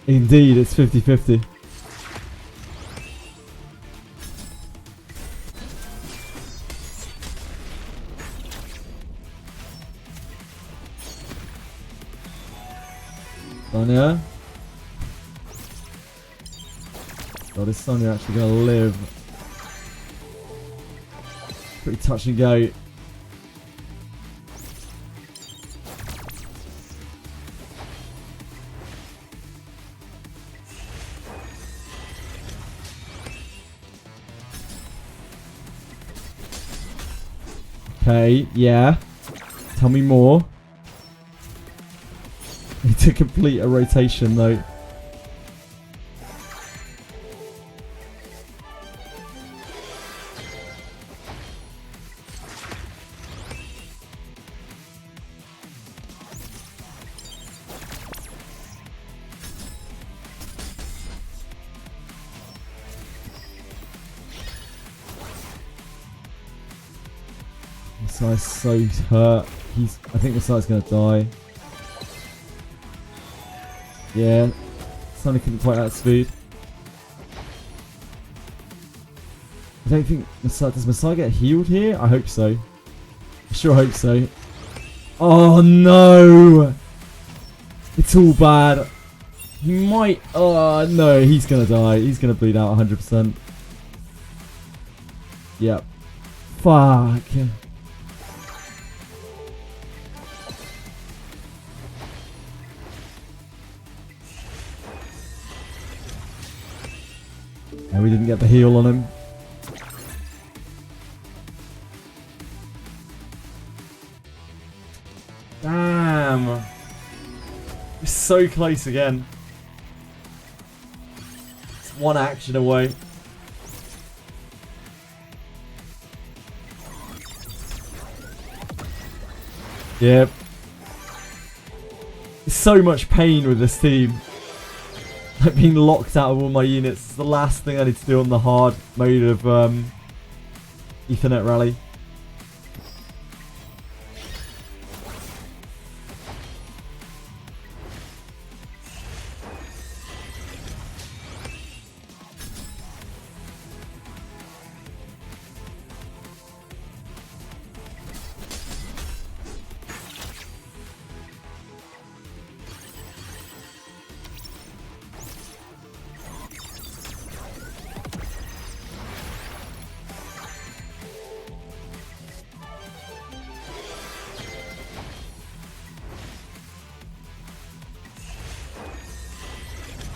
Indeed, it's 50-50. Sonya. God, is Sonya actually going to live? Pretty touch and go. Okay, yeah. Tell me more. Need to complete a rotation though. Messiah's so hurt. I think Messiah's gonna die. Yeah. Sonny couldn't quite outspeed. I don't think Messiah... Does Messiah get healed here? I hope so. I sure hope so. Oh no! It's all bad. He might... Oh no, he's gonna die. He's gonna bleed out 100%. Yep. Fuck. And we didn't get the heal on him. Damn. We're so close again. It's one action away. Yep. So much pain with this team. Like being locked out of all my units. It's the last thing I need to do on the hard mode of Ethernet Rally.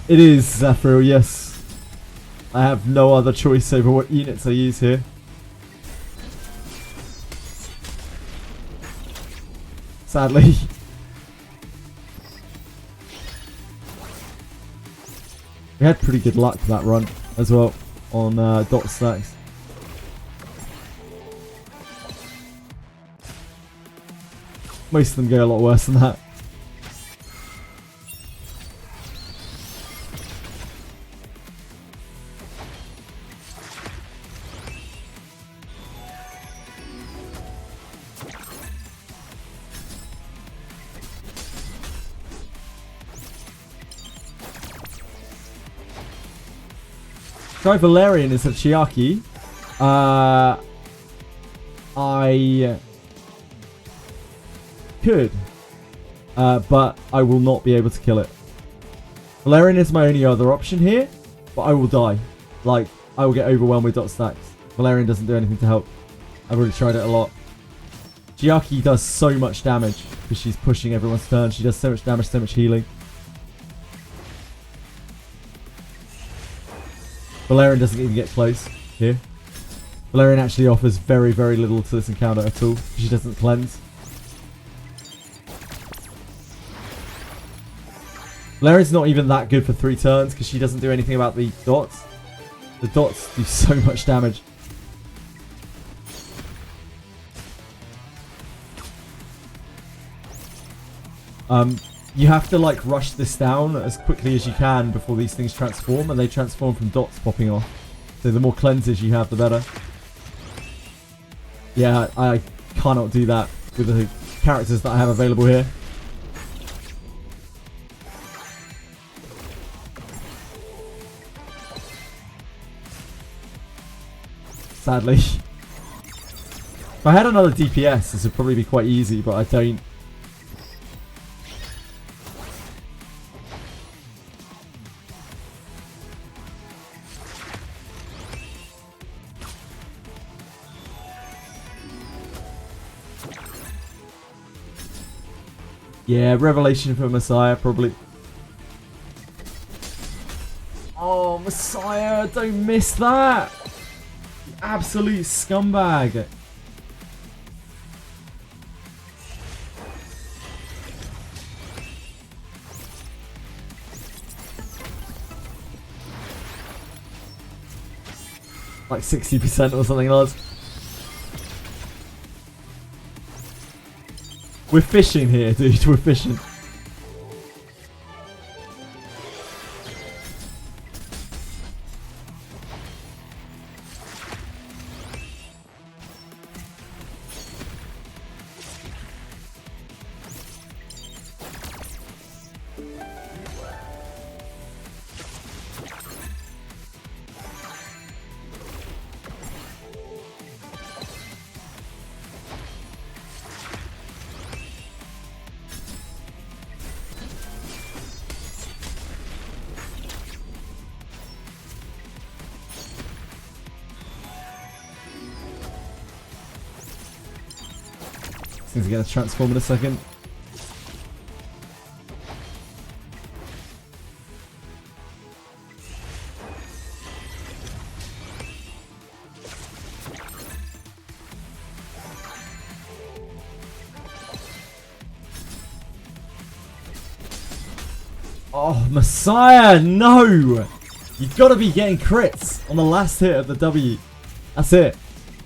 It is Zafiro, yes. I have no other choice over what units I use here. Sadly. We had pretty good luck that run as well on dot stacks. Most of them go a lot worse than that. Try Valerian is a Chiaki. I could but I will not be able to kill it. Valerian is my only other option here, but I will die. Like, I will get overwhelmed with dot stacks. Valerian doesn't do anything to help. I've already tried it a lot. Chiaki does so much damage because she's pushing everyone's turn. She does so much damage, so much healing. Valerian doesn't even get close here. Valerian actually offers very, very little to this encounter at all. She doesn't cleanse. Valerian's not even that good for 3 turns because she doesn't do anything about the dots. The dots do so much damage. You have to like rush this down as quickly as you can before these things transform, and they transform from dots popping off. So the more cleanses you have, the better. Yeah, I cannot do that with the characters that I have available here. Sadly. If I had another DPS, this would probably be quite easy, but I don't. Yeah, Revelation for Messiah, probably. Oh, Messiah, don't miss that! You absolute scumbag. Like 60% or something, lads. We're fishing here, dude. We're fishing. Things are going to transform in a second. Oh, Messiah, no! You've got to be getting crits on the last hit of the W. That's it.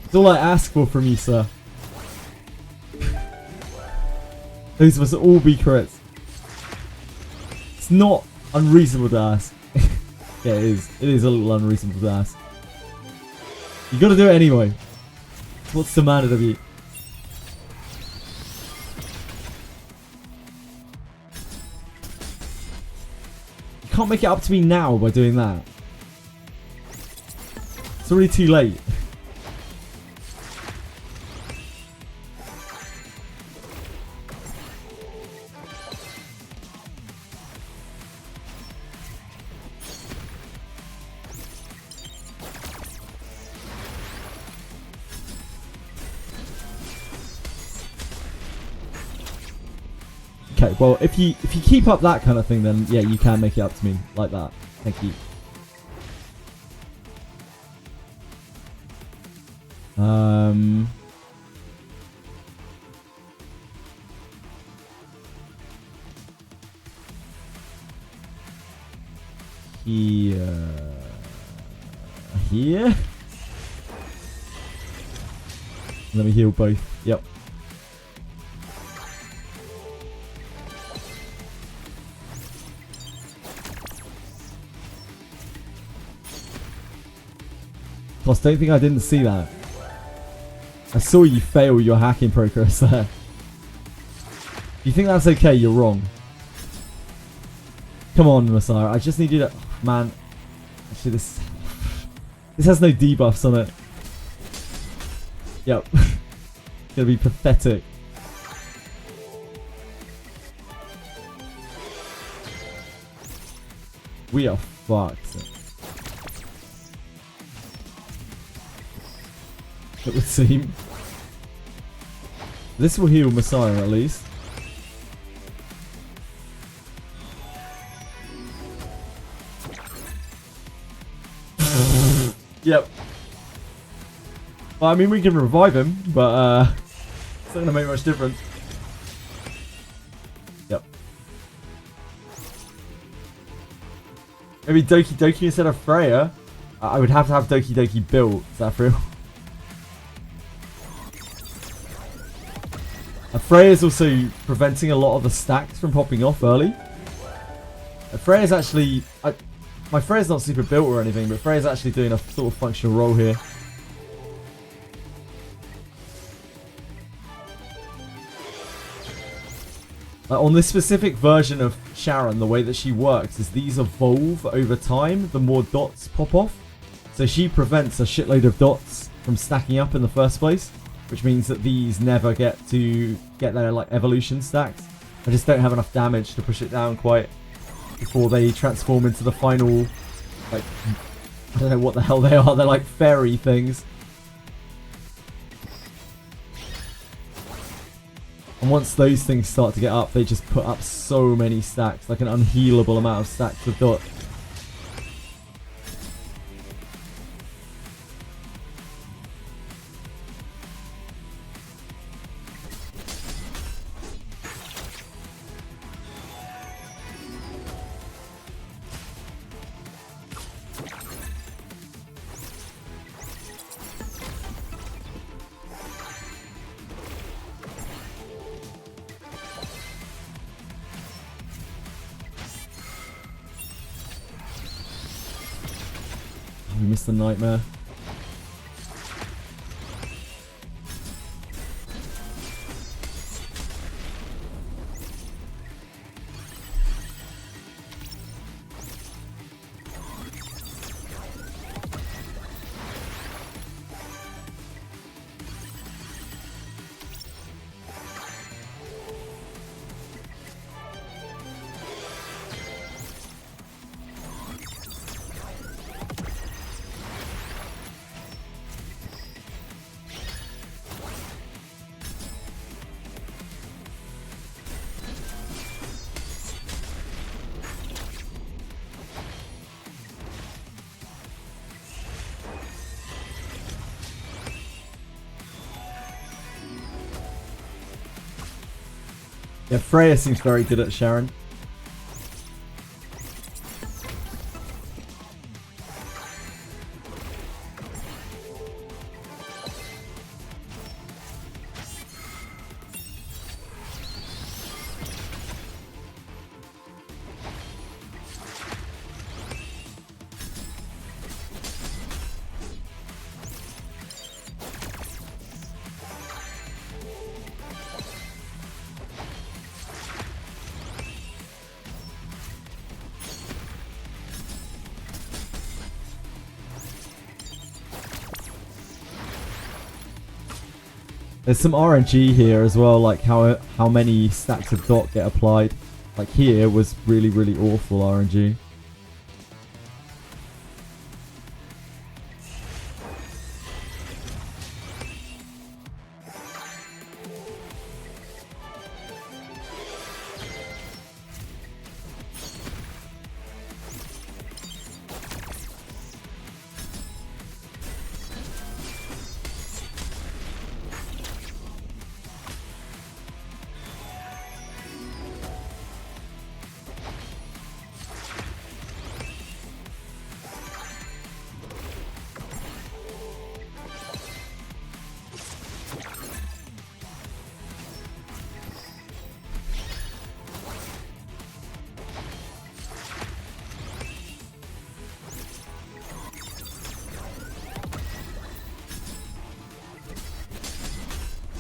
That's all I ask for from you, sir. Those must all be crits. It's not unreasonable to ask. Yeah, it is. It is a little unreasonable to ask. You got to do it anyway. What's demanded of you? You can't make it up to me now by doing that. It's already too late. Okay, well, if you keep up that kind of thing, then yeah, you can make it up to me like that. Thank you. Here. Let me heal both. Yep. Plus, don't think I didn't see that. I saw you fail your hacking progress there. If you think that's okay, you're wrong. Come on, Messiah. I just need you to... Oh, man. Actually, this has no debuffs on it. Yep. It's gonna be pathetic. We are fucked. It would seem. This will heal Messiah at least. Yep. Well, I mean, we can revive him, but it's not going to make much difference. Yep. Maybe Doki Doki instead of Freya. I would have to have Doki Doki built. Is that real? Freya's also preventing a lot of the stacks from popping off early. Freya's actually... my Freya's not super built or anything, but Freya's actually doing a sort of functional role here. On this specific version of Sharon, the way that she works is these evolve over time, the more dots pop off. So she prevents a shitload of dots from stacking up in the first place, which means that these never get their like evolution stacks. I just don't have enough damage to push it down quite before they transform into the final, like, I don't know what the hell they are. They're like fairy things. And once those things start to get up, they just put up so many stacks, like an unhealable amount of stacks of dots. We missed the nightmare. Yeah, Freya seems very good at Sharon. There's some RNG here as well, like how many stacks of dot get applied. Like here was really, really awful RNG.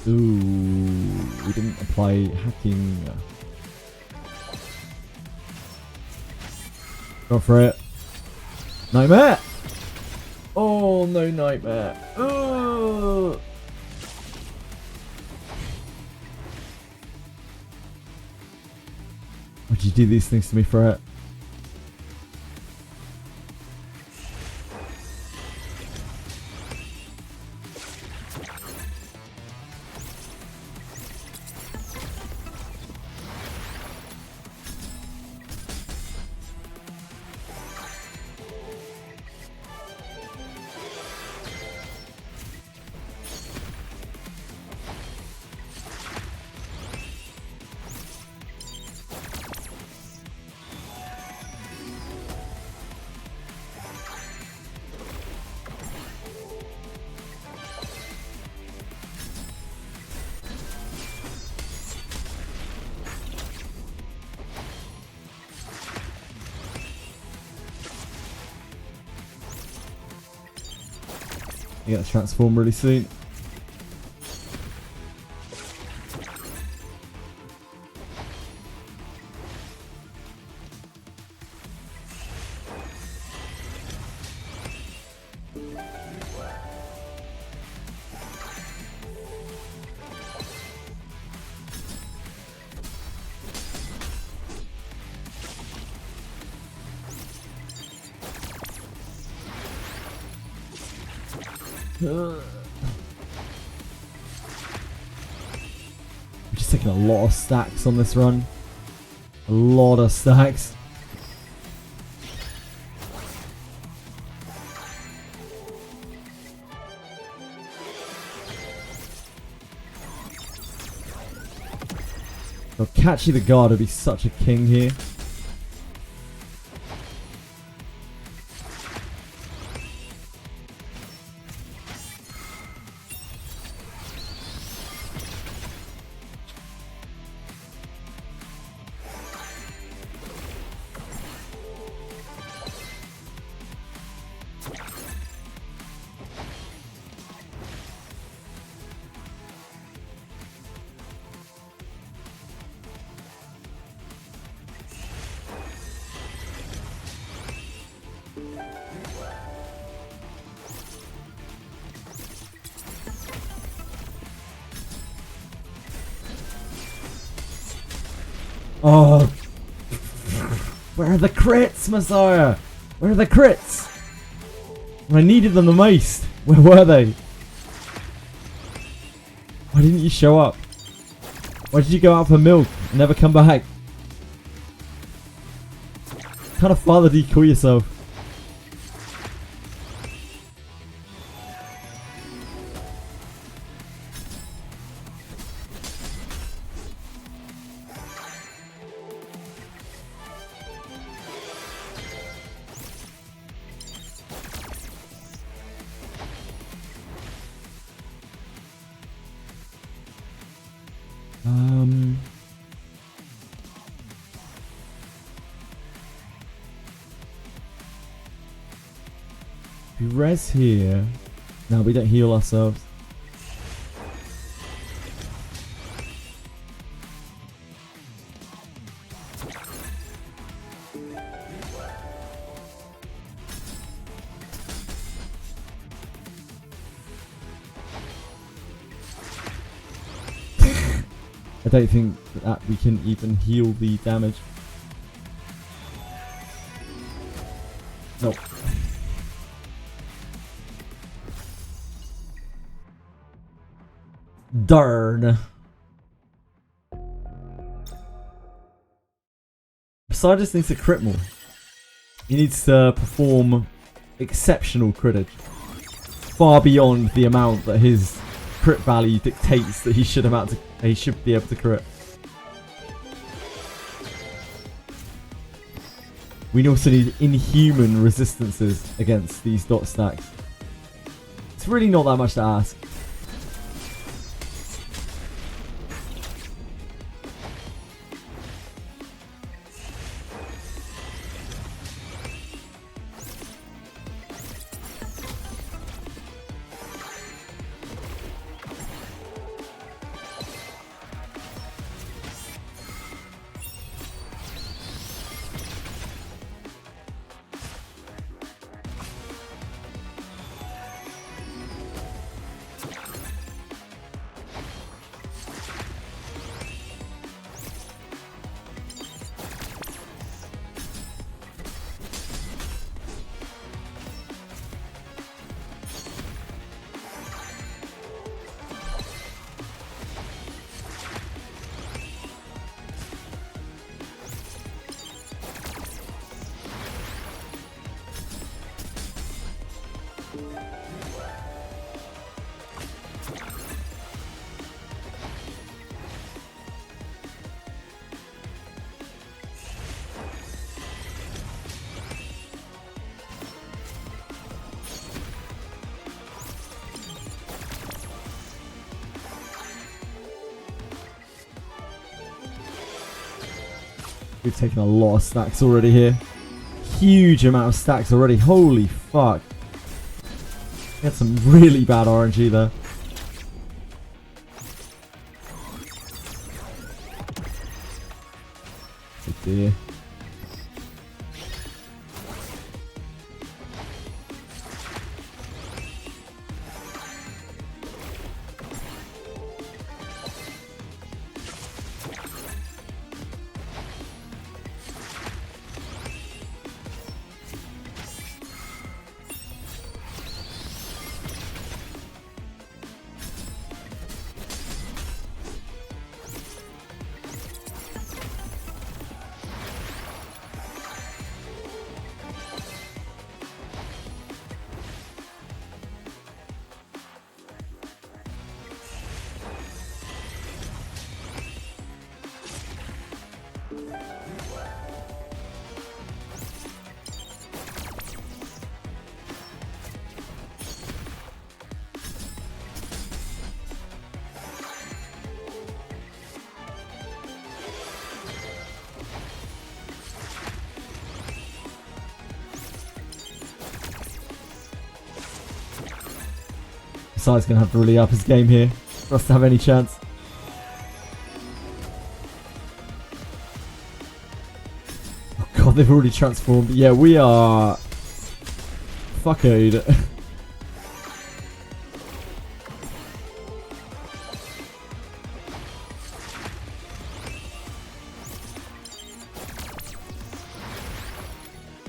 Ooh, we didn't apply hacking. Go for it. Nightmare! Oh, no nightmare. Oh. Why'd you do these things to me, Fret? You get to transform really soon. We're just taking a lot of stacks on this run. A lot of stacks. Oh, Catchy the Guard would be such a king here. Oh, where are the crits, Messiah? Where are the crits? When I needed them the most, where were they? Why didn't you show up? Why did you go out for milk and never come back? What kind of father do you call yourself? We res here. No, we don't heal ourselves. I don't think that we can even heal the damage. Nope. Darn. Poseidon needs to crit more. He needs to perform exceptional crittage. Far beyond the amount that his crit value dictates that he should be able to crit. We also need inhuman resistances against these dot stacks. It's really not that much to ask. We've taken a lot of stacks already here. Huge amount of stacks already. Holy fuck. He had some really bad RNG there. Oh dear. Besides, going to have to really up his game here for us to have any chance. Oh god, they've already transformed. Yeah, we are fuckoed.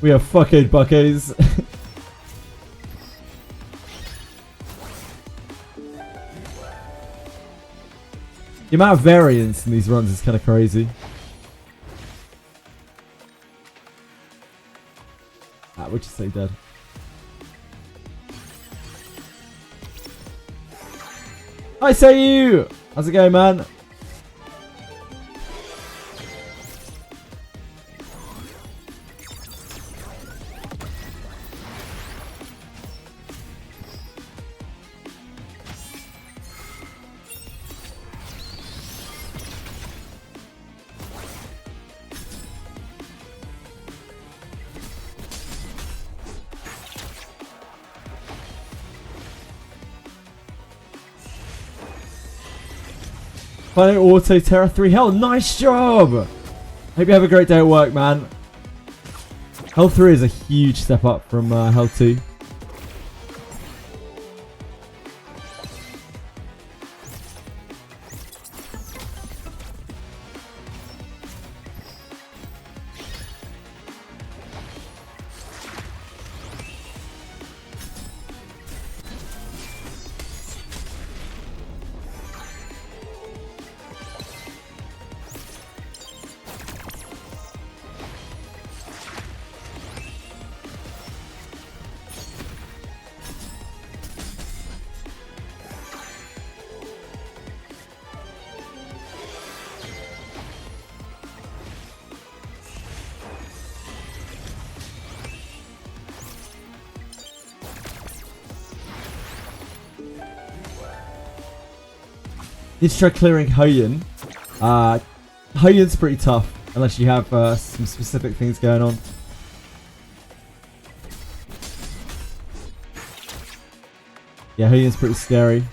We are fuckoed buckos. The amount of variance in these runs is kind of crazy. Ah, we're just so dead. I say you! How's it going, man? Final auto Terra 3 Hell. Nice job! Hope you have a great day at work, man. Hell 3 is a huge step up from Hell 2. Need to try clearing Hoyan. Hoyan's pretty tough unless you have some specific things going on. Yeah, Hoyan's pretty scary.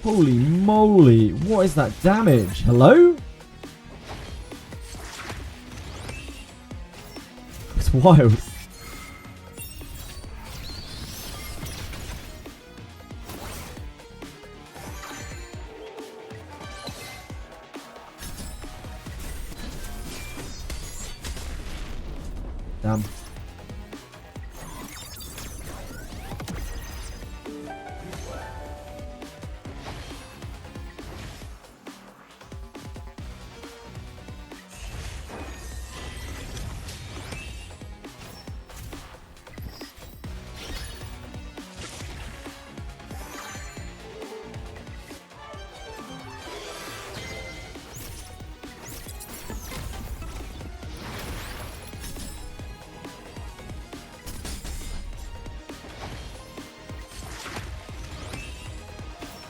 Holy moly, what is that damage? Hello? It's wild. Damn.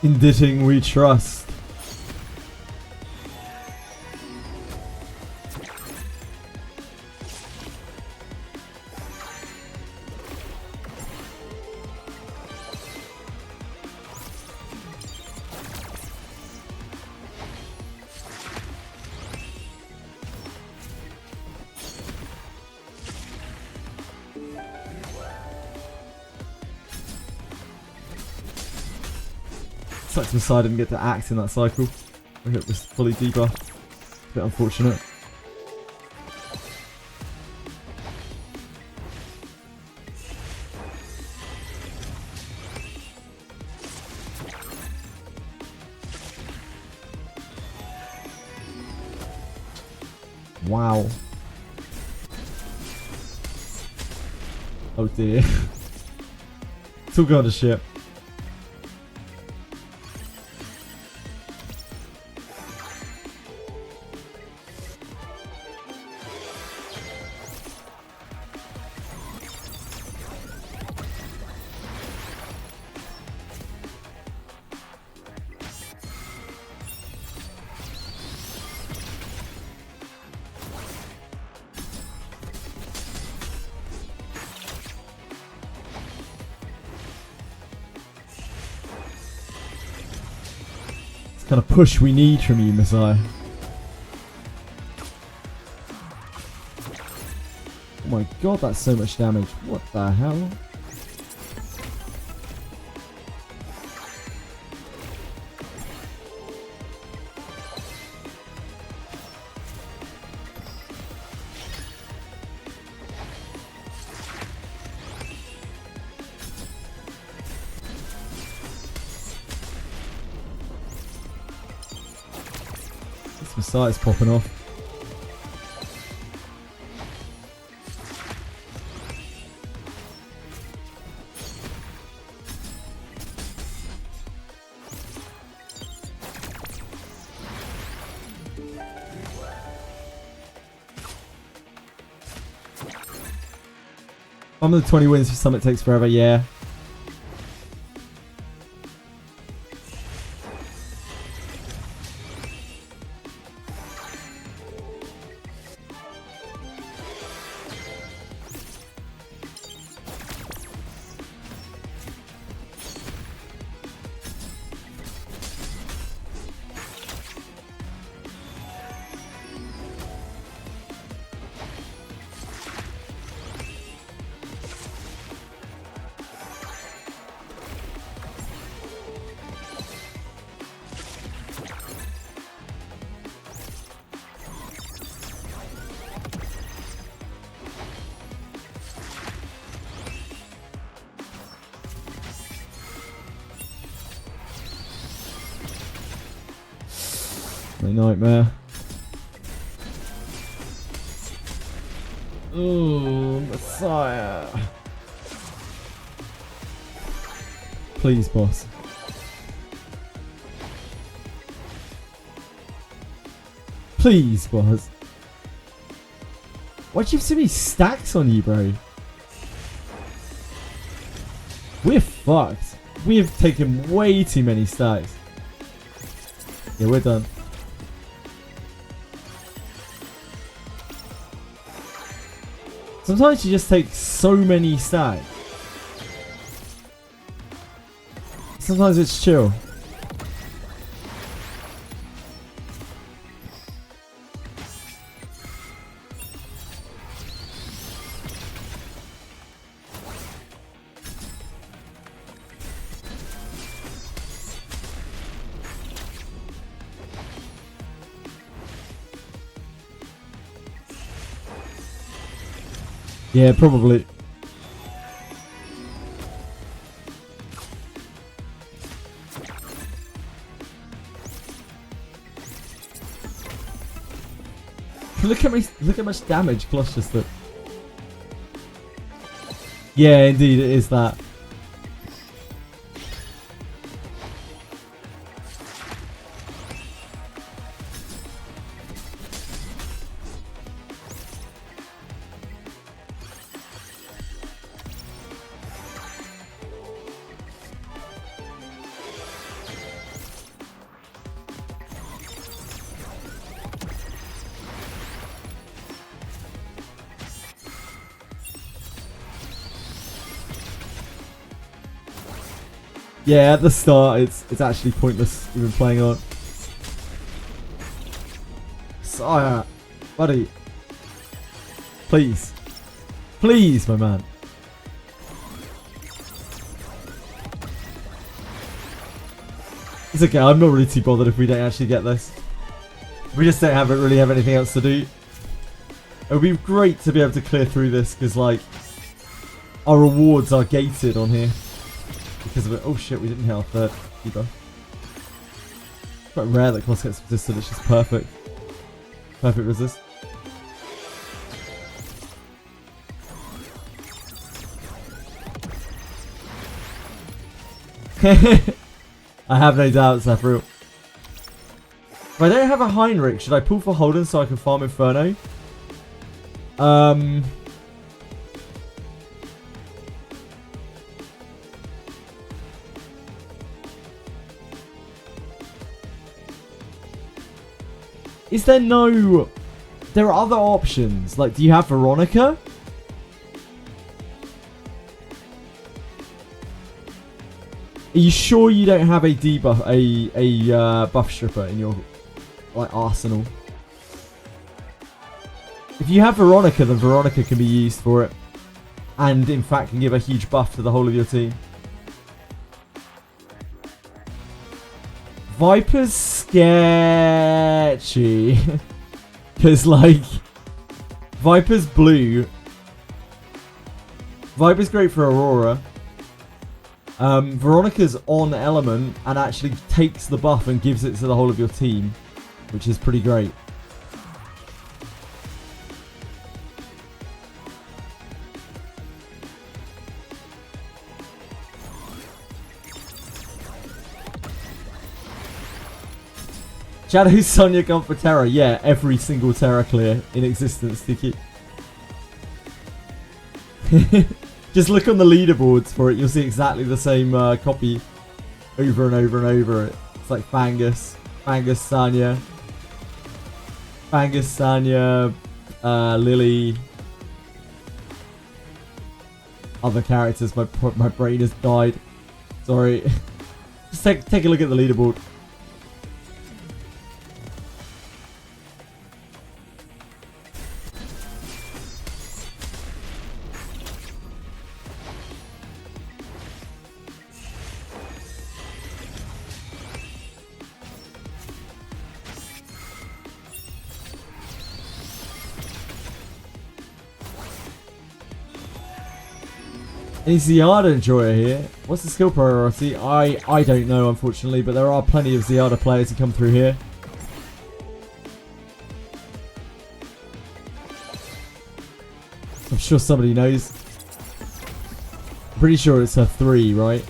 In Ditting we trust. Sucks Messiah didn't get to act in that cycle. I hope it was fully debuffed. A bit unfortunate. Wow. Oh dear. It's all gone to shit. Kind of push we need from you, Messiah. Oh my god, that's so much damage. What the hell? Messiah's popping off. I'm the 20 wins for Summit takes forever, yeah. A nightmare. Oh, Messiah. Please, boss. Please, boss. Why'd you have so many stacks on you, bro? We're fucked. We have taken way too many stacks. Yeah, we're done. Sometimes you just take so many stacks. Sometimes it's chill. Yeah, probably. Look how much damage Kloss just took. Yeah, indeed, it is that. Yeah, at the start, it's actually pointless even playing on. Sire, buddy. Please. Please, my man. It's okay, I'm not really too bothered if we don't actually get this. We just don't really have anything else to do. It would be great to be able to clear through this because, like, our rewards are gated on here because of it. Oh shit, we didn't hit our third debuff. It's quite rare that Cross gets resisted, it's just perfect. Perfect resist. I have no doubts, Zafru. If I don't have a Heinrich, should I pull for Holden so I can farm Inferno? Is there no... There are other options. Like, do you have Veronica? Are you sure you don't have a debuff, a buff stripper in your, like, arsenal? If you have Veronica, then Veronica can be used for it. And, in fact, can give a huge buff to the whole of your team. Viper's sketchy. Because, like, Viper's blue. Viper's great for Aurora. Veronica's on element and actually takes the buff and gives it to the whole of your team, which is pretty great. Shadow Sonya gone for Terra. Yeah, every single Terra clear in existence, Tiki. Just look on the leaderboards for it. You'll see exactly the same copy over and over and over. It's like Fangus, Sanya, Lily. Other characters. My brain has died. Sorry. Just take a look at the leaderboard. Any Ziada enjoyer here? What's the skill priority? I don't know, unfortunately, but there are plenty of Ziada players who come through here. I'm sure somebody knows. I'm pretty sure it's a 3, right?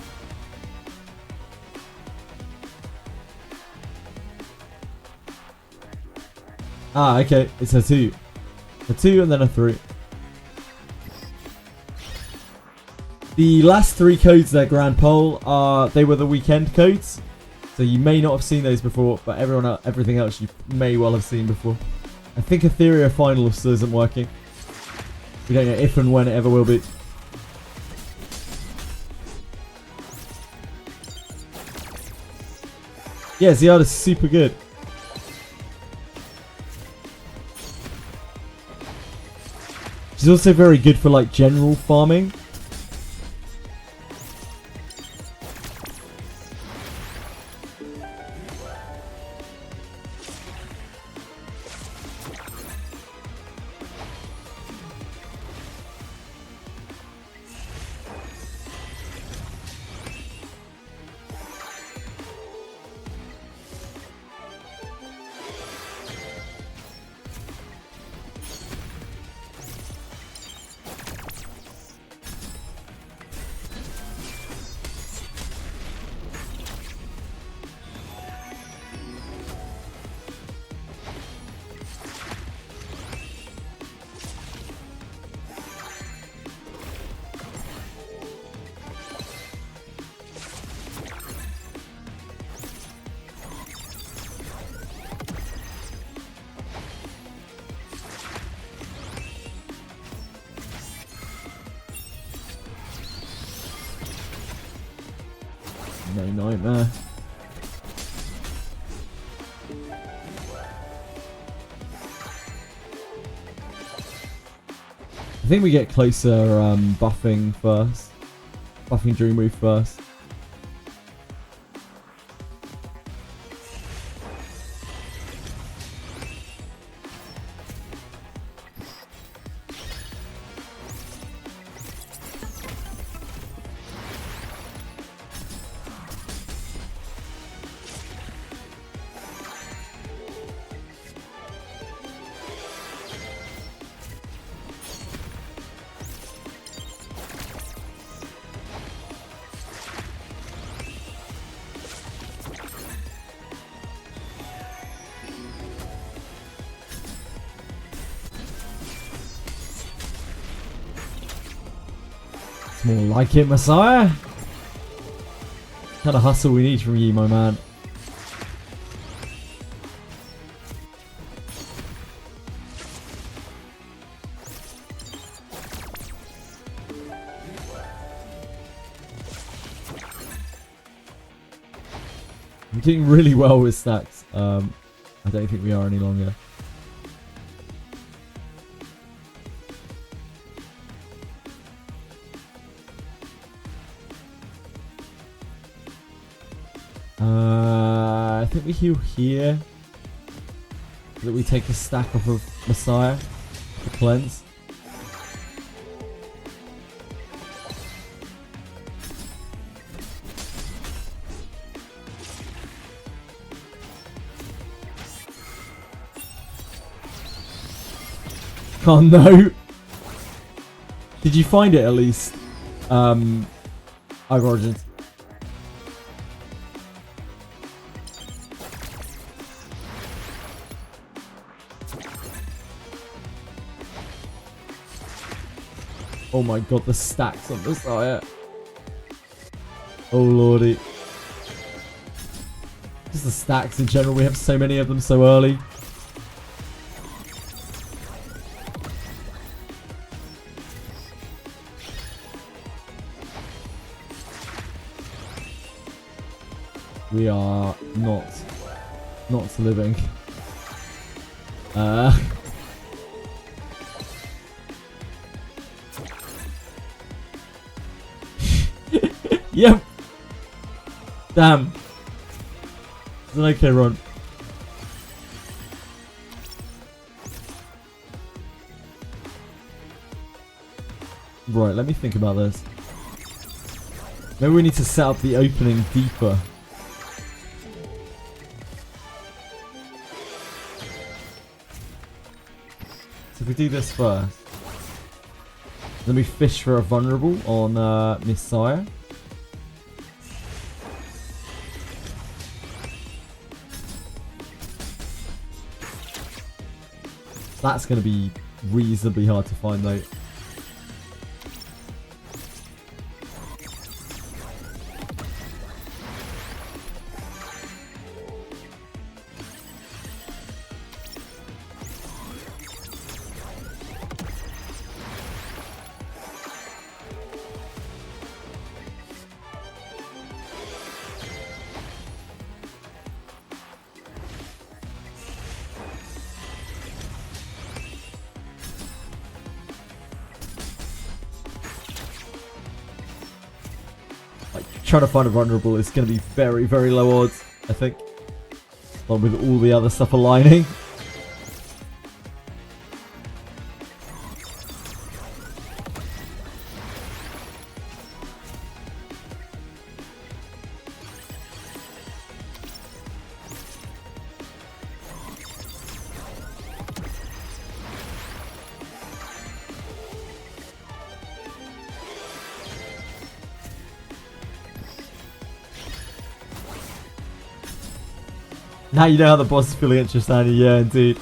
Ah, okay. It's a 2. A 2 and then a 3. The last 3 codes there, Grand Pole, they were the weekend codes. So you may not have seen those before, but everything else you may well have seen before. I think Etheria Final still isn't working. We don't know if and when it ever will be. Yeah, Ziada's super good. She's also very good for, like, general farming. No nightmare. I think we get closer buffing first. Buffing Dream Move first. It's more like it, Messiah. What kind of hustle we need from you, my man. I'm doing really well with stacks. I don't think we are any longer. I think we heal here. So that we take a stack off of Messiah to cleanse. Oh no! Did you find it at least? I've Origins. Oh my god, the stacks on Messiah. Oh lordy. Just the stacks in general, we have so many of them so early. We are not living. Yep. Damn. It's an okay run. Right, let me think about this. Maybe we need to set up the opening deeper. So if we do this first, then we fish for a vulnerable on Messiah. That's going to be reasonably hard to find though. Trying to find a vulnerable is going to be very, very low odds, I think. Along with all the other stuff aligning. Now you know how the boss is feeling at Tristani, yeah indeed.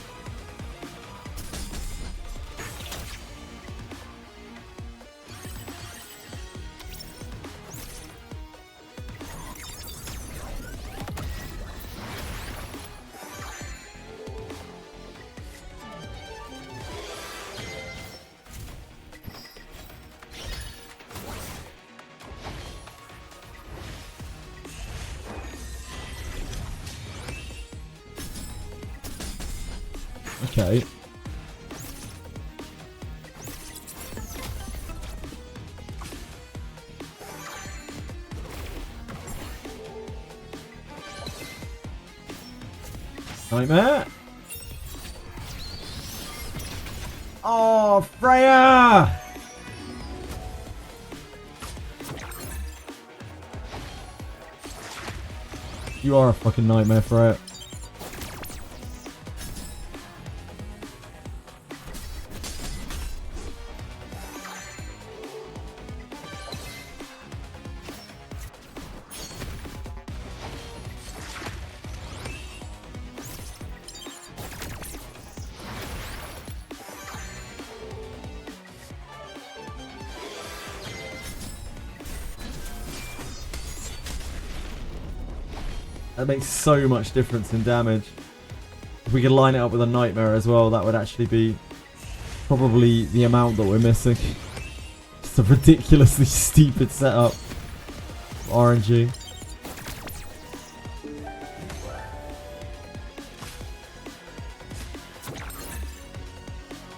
Okay. Nightmare. Oh, Freya! You are a fucking nightmare, Freya. That makes so much difference in damage. If we could line it up with a nightmare as well, that would actually be probably the amount that we're missing. Just a ridiculously stupid setup for RNG.